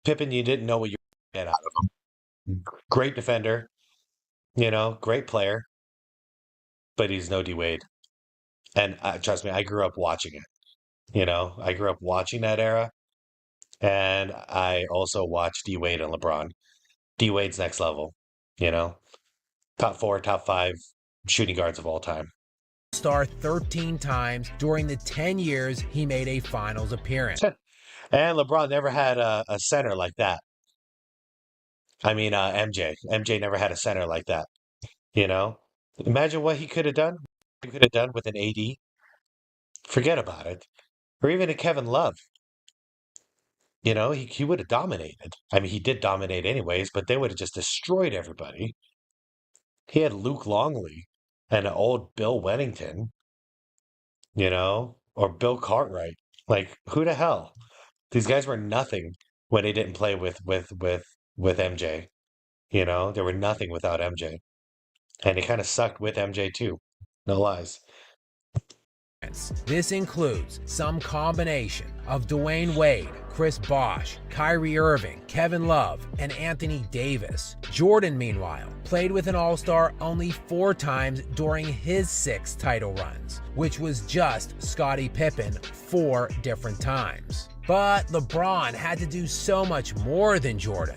Pippen, you didn't know what you were getting out of him. Great defender. Great player. But he's no D Wade. And trust me, I grew up watching it. I grew up watching that era. And I also watched D Wade and LeBron. D Wade's next level. Top 4, top 5 shooting guards of all time. Star 13 times during the 10 years he made a finals appearance. And LeBron never had a center like that. I mean, MJ. MJ never had a center like that. Imagine what he could have done. He could have done with an AD. Forget about it. Or even a Kevin Love. He would have dominated. I mean, he did dominate anyways, but they would have just destroyed everybody. He had Luke Longley and an old Bill Wennington, or Bill Cartwright. Like, who the hell? These guys were nothing when they didn't play with MJ. They were nothing without MJ. And they kind of sucked with MJ too. No lies. This includes some combination of Dwayne Wade, Chris Bosh, Kyrie Irving, Kevin Love, and Anthony Davis. Jordan, meanwhile, played with an all-star only 4 times during his 6 title runs, which was just Scottie Pippen 4 different times. But LeBron had to do so much more than Jordan.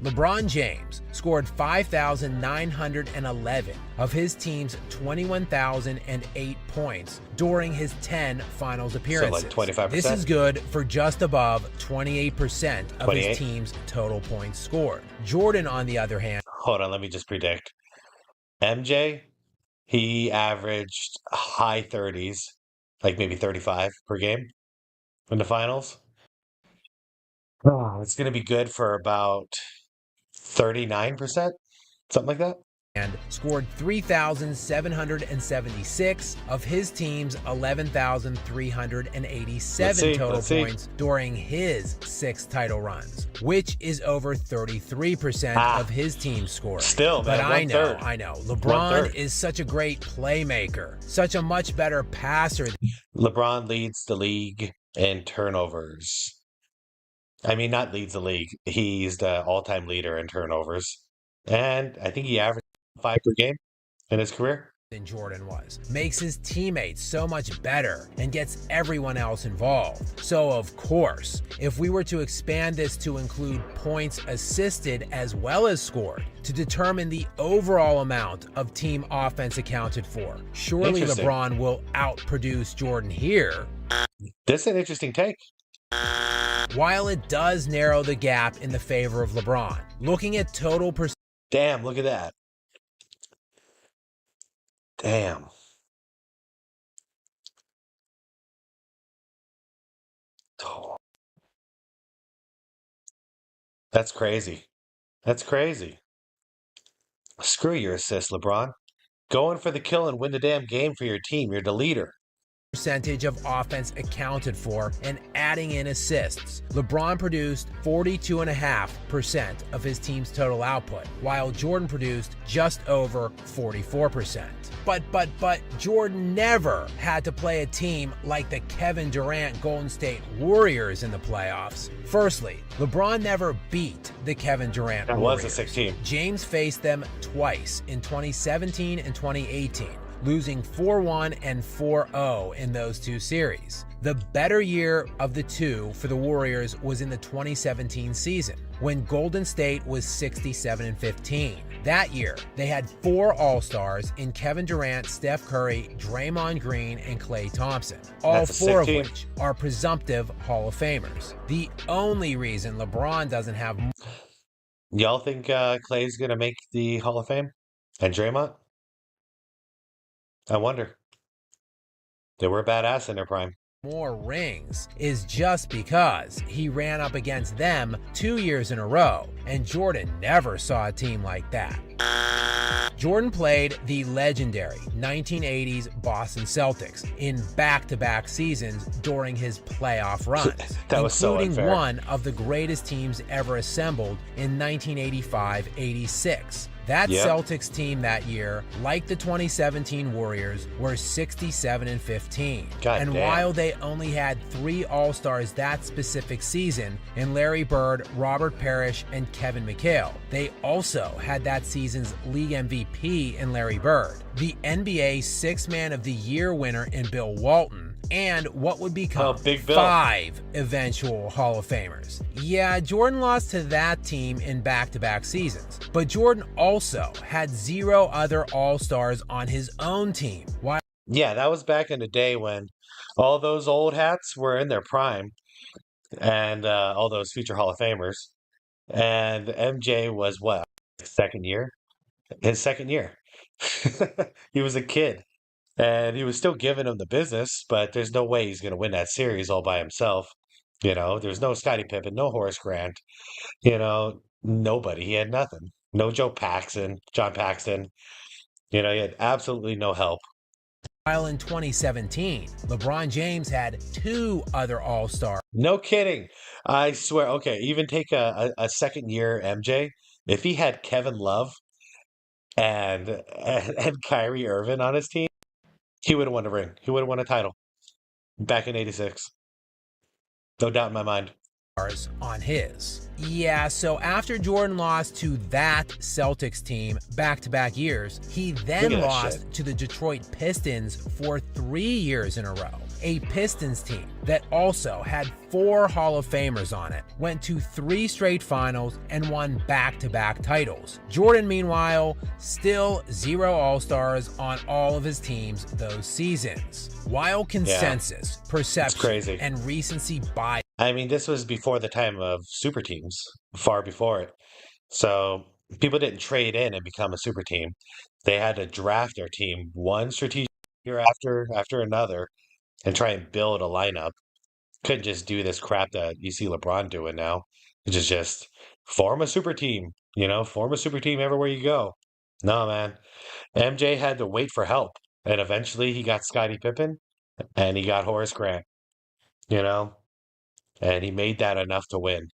LeBron James scored 5,911 of his team's 21,008 points during his 10 finals appearances. So like 25%? This is good for just above 28% of his team's total points scored. Jordan, on the other hand... Hold on, let me just predict. MJ, he averaged high 30s, like maybe 35 per game in the finals. Oh, it's going to be good for about 39%, something like that. And scored 3,776 of his team's 11,387 total points during his 6 title runs, which is over 33% of his team scoring. Still, man, but I know. LeBron is such a great playmaker, such a much better passer. LeBron leads the league in turnovers. I mean, not leads the league. He's the all-time leader in turnovers. And I think he averaged 5 per game in his career. Than Jordan was. Makes his teammates so much better and gets everyone else involved. So, of course, if we were to expand this to include points assisted as well as scored to determine the overall amount of team offense accounted for, surely LeBron will outproduce Jordan here. That's an interesting take. While it does narrow the gap in the favor of LeBron, looking at total percent. Damn, look at that. Damn. Oh. That's crazy. That's crazy. Screw your assist, LeBron. Going for the kill and win the damn game for your team. You're the leader. Percentage of offense accounted for and adding in assists. LeBron produced 42.5% of his team's total output, while Jordan produced just over 44%. But Jordan never had to play a team like the Kevin Durant Golden State Warriors in the playoffs. Firstly, LeBron never beat the Kevin Durant Warriors. That was a 16. James faced them twice in 2017 and 2018. Losing 4-1 and 4-0 in those 2 series. The better year of the 2 for the Warriors was in the 2017 season, when Golden State was 67-15. That year, they had 4 All-Stars in Kevin Durant, Steph Curry, Draymond Green, and Klay Thompson, all 4 of which are presumptive Hall of Famers. The only reason LeBron doesn't have... Y'all think Clay's gonna make the Hall of Fame? And Draymond? I wonder. They were badass in their prime. More rings is just because he ran up against them 2 years in a row, and Jordan never saw a team like that. Jordan played the legendary 1980s Boston Celtics in back-to-back seasons during his playoff runs, That was so including unfair. one of the greatest teams ever assembled in 1985-86. That Yep. Celtics team that year, like the 2017 Warriors, were 67-15. God And damn. while they only had 3 All-Stars that specific season in Larry Bird, Robert Parrish, and Kevin McHale, they also had that season's league MVP in Larry Bird, the NBA Sixth Man of the Year winner in Bill Walton, and what would become Big Bill. 5 eventual Hall of Famers. Yeah, Jordan lost to that team in back-to-back seasons, but Jordan also had 0 other All-Stars on his own team. While Yeah, that was back in the day when all those old hats were in their prime, and all those future Hall of Famers. And MJ was what, second year? His second year. He was a kid, and he was still giving him the business, but there's no way he's going to win that series all by himself. You know, there's no Scottie Pippen, no Horace Grant, you know, nobody. He had nothing. No John Paxson. You know, he had absolutely no help. in 2017, LeBron James had 2 other All-Stars. No kidding. I swear. Okay, even take a second year MJ. If he had Kevin Love and Kyrie Irving on his team, he would have won a ring. He would have won a title back in '86. No doubt in my mind. On his. Yeah, so after Jordan lost to that Celtics team back-to-back years, he then Look at that lost shit. to the Detroit Pistons for 3 years in a row. A Pistons team that also had 4 Hall of Famers on it, went to 3 straight finals, and won back-to-back titles. Jordan, meanwhile, still 0 All-Stars on all of his teams those seasons. While consensus, perception, crazy. and recency bias. I mean, this was before the time of super teams, far before it. So people didn't trade in and become a super team. They had to draft their team one strategic year after another and try and build a lineup. Couldn't just do this crap that you see LeBron doing now, which is just form a super team, you know, form a super team everywhere you go. No, man. MJ had to wait for help. And eventually he got Scottie Pippen and he got Horace Grant, you know, and he made that enough to win.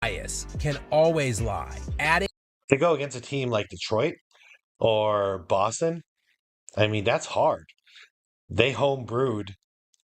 Bias can always lie. Adding To go against a team like Detroit or Boston, I mean, that's hard. They homebrewed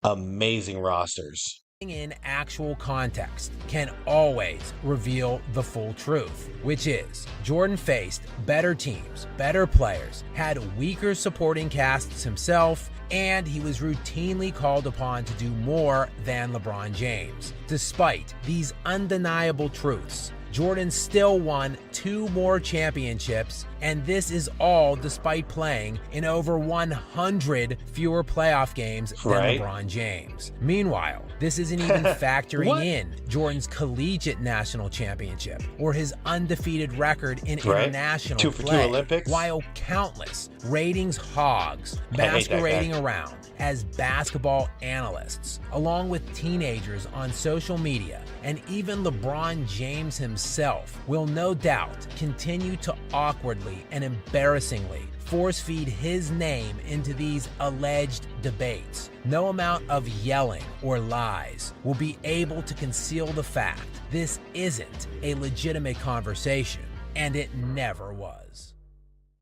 amazing rosters. in actual context can always reveal the full truth, which is Jordan faced better teams, better players, had weaker supporting casts himself, and he was routinely called upon to do more than LeBron James. Despite these undeniable truths, Jordan still won 2 more championships, and this is all despite playing in over 100 fewer playoff games than LeBron James. Meanwhile, this isn't even factoring in Jordan's collegiate national championship or his undefeated record in international 2 for 2 play, Olympics. while countless ratings hogs masquerading around as basketball analysts, along with teenagers on social media, and even LeBron James himself will no doubt continue to awkwardly and embarrassingly force feed his name into these alleged debates. No amount of yelling or lies will be able to conceal the fact this isn't a legitimate conversation, and it never was.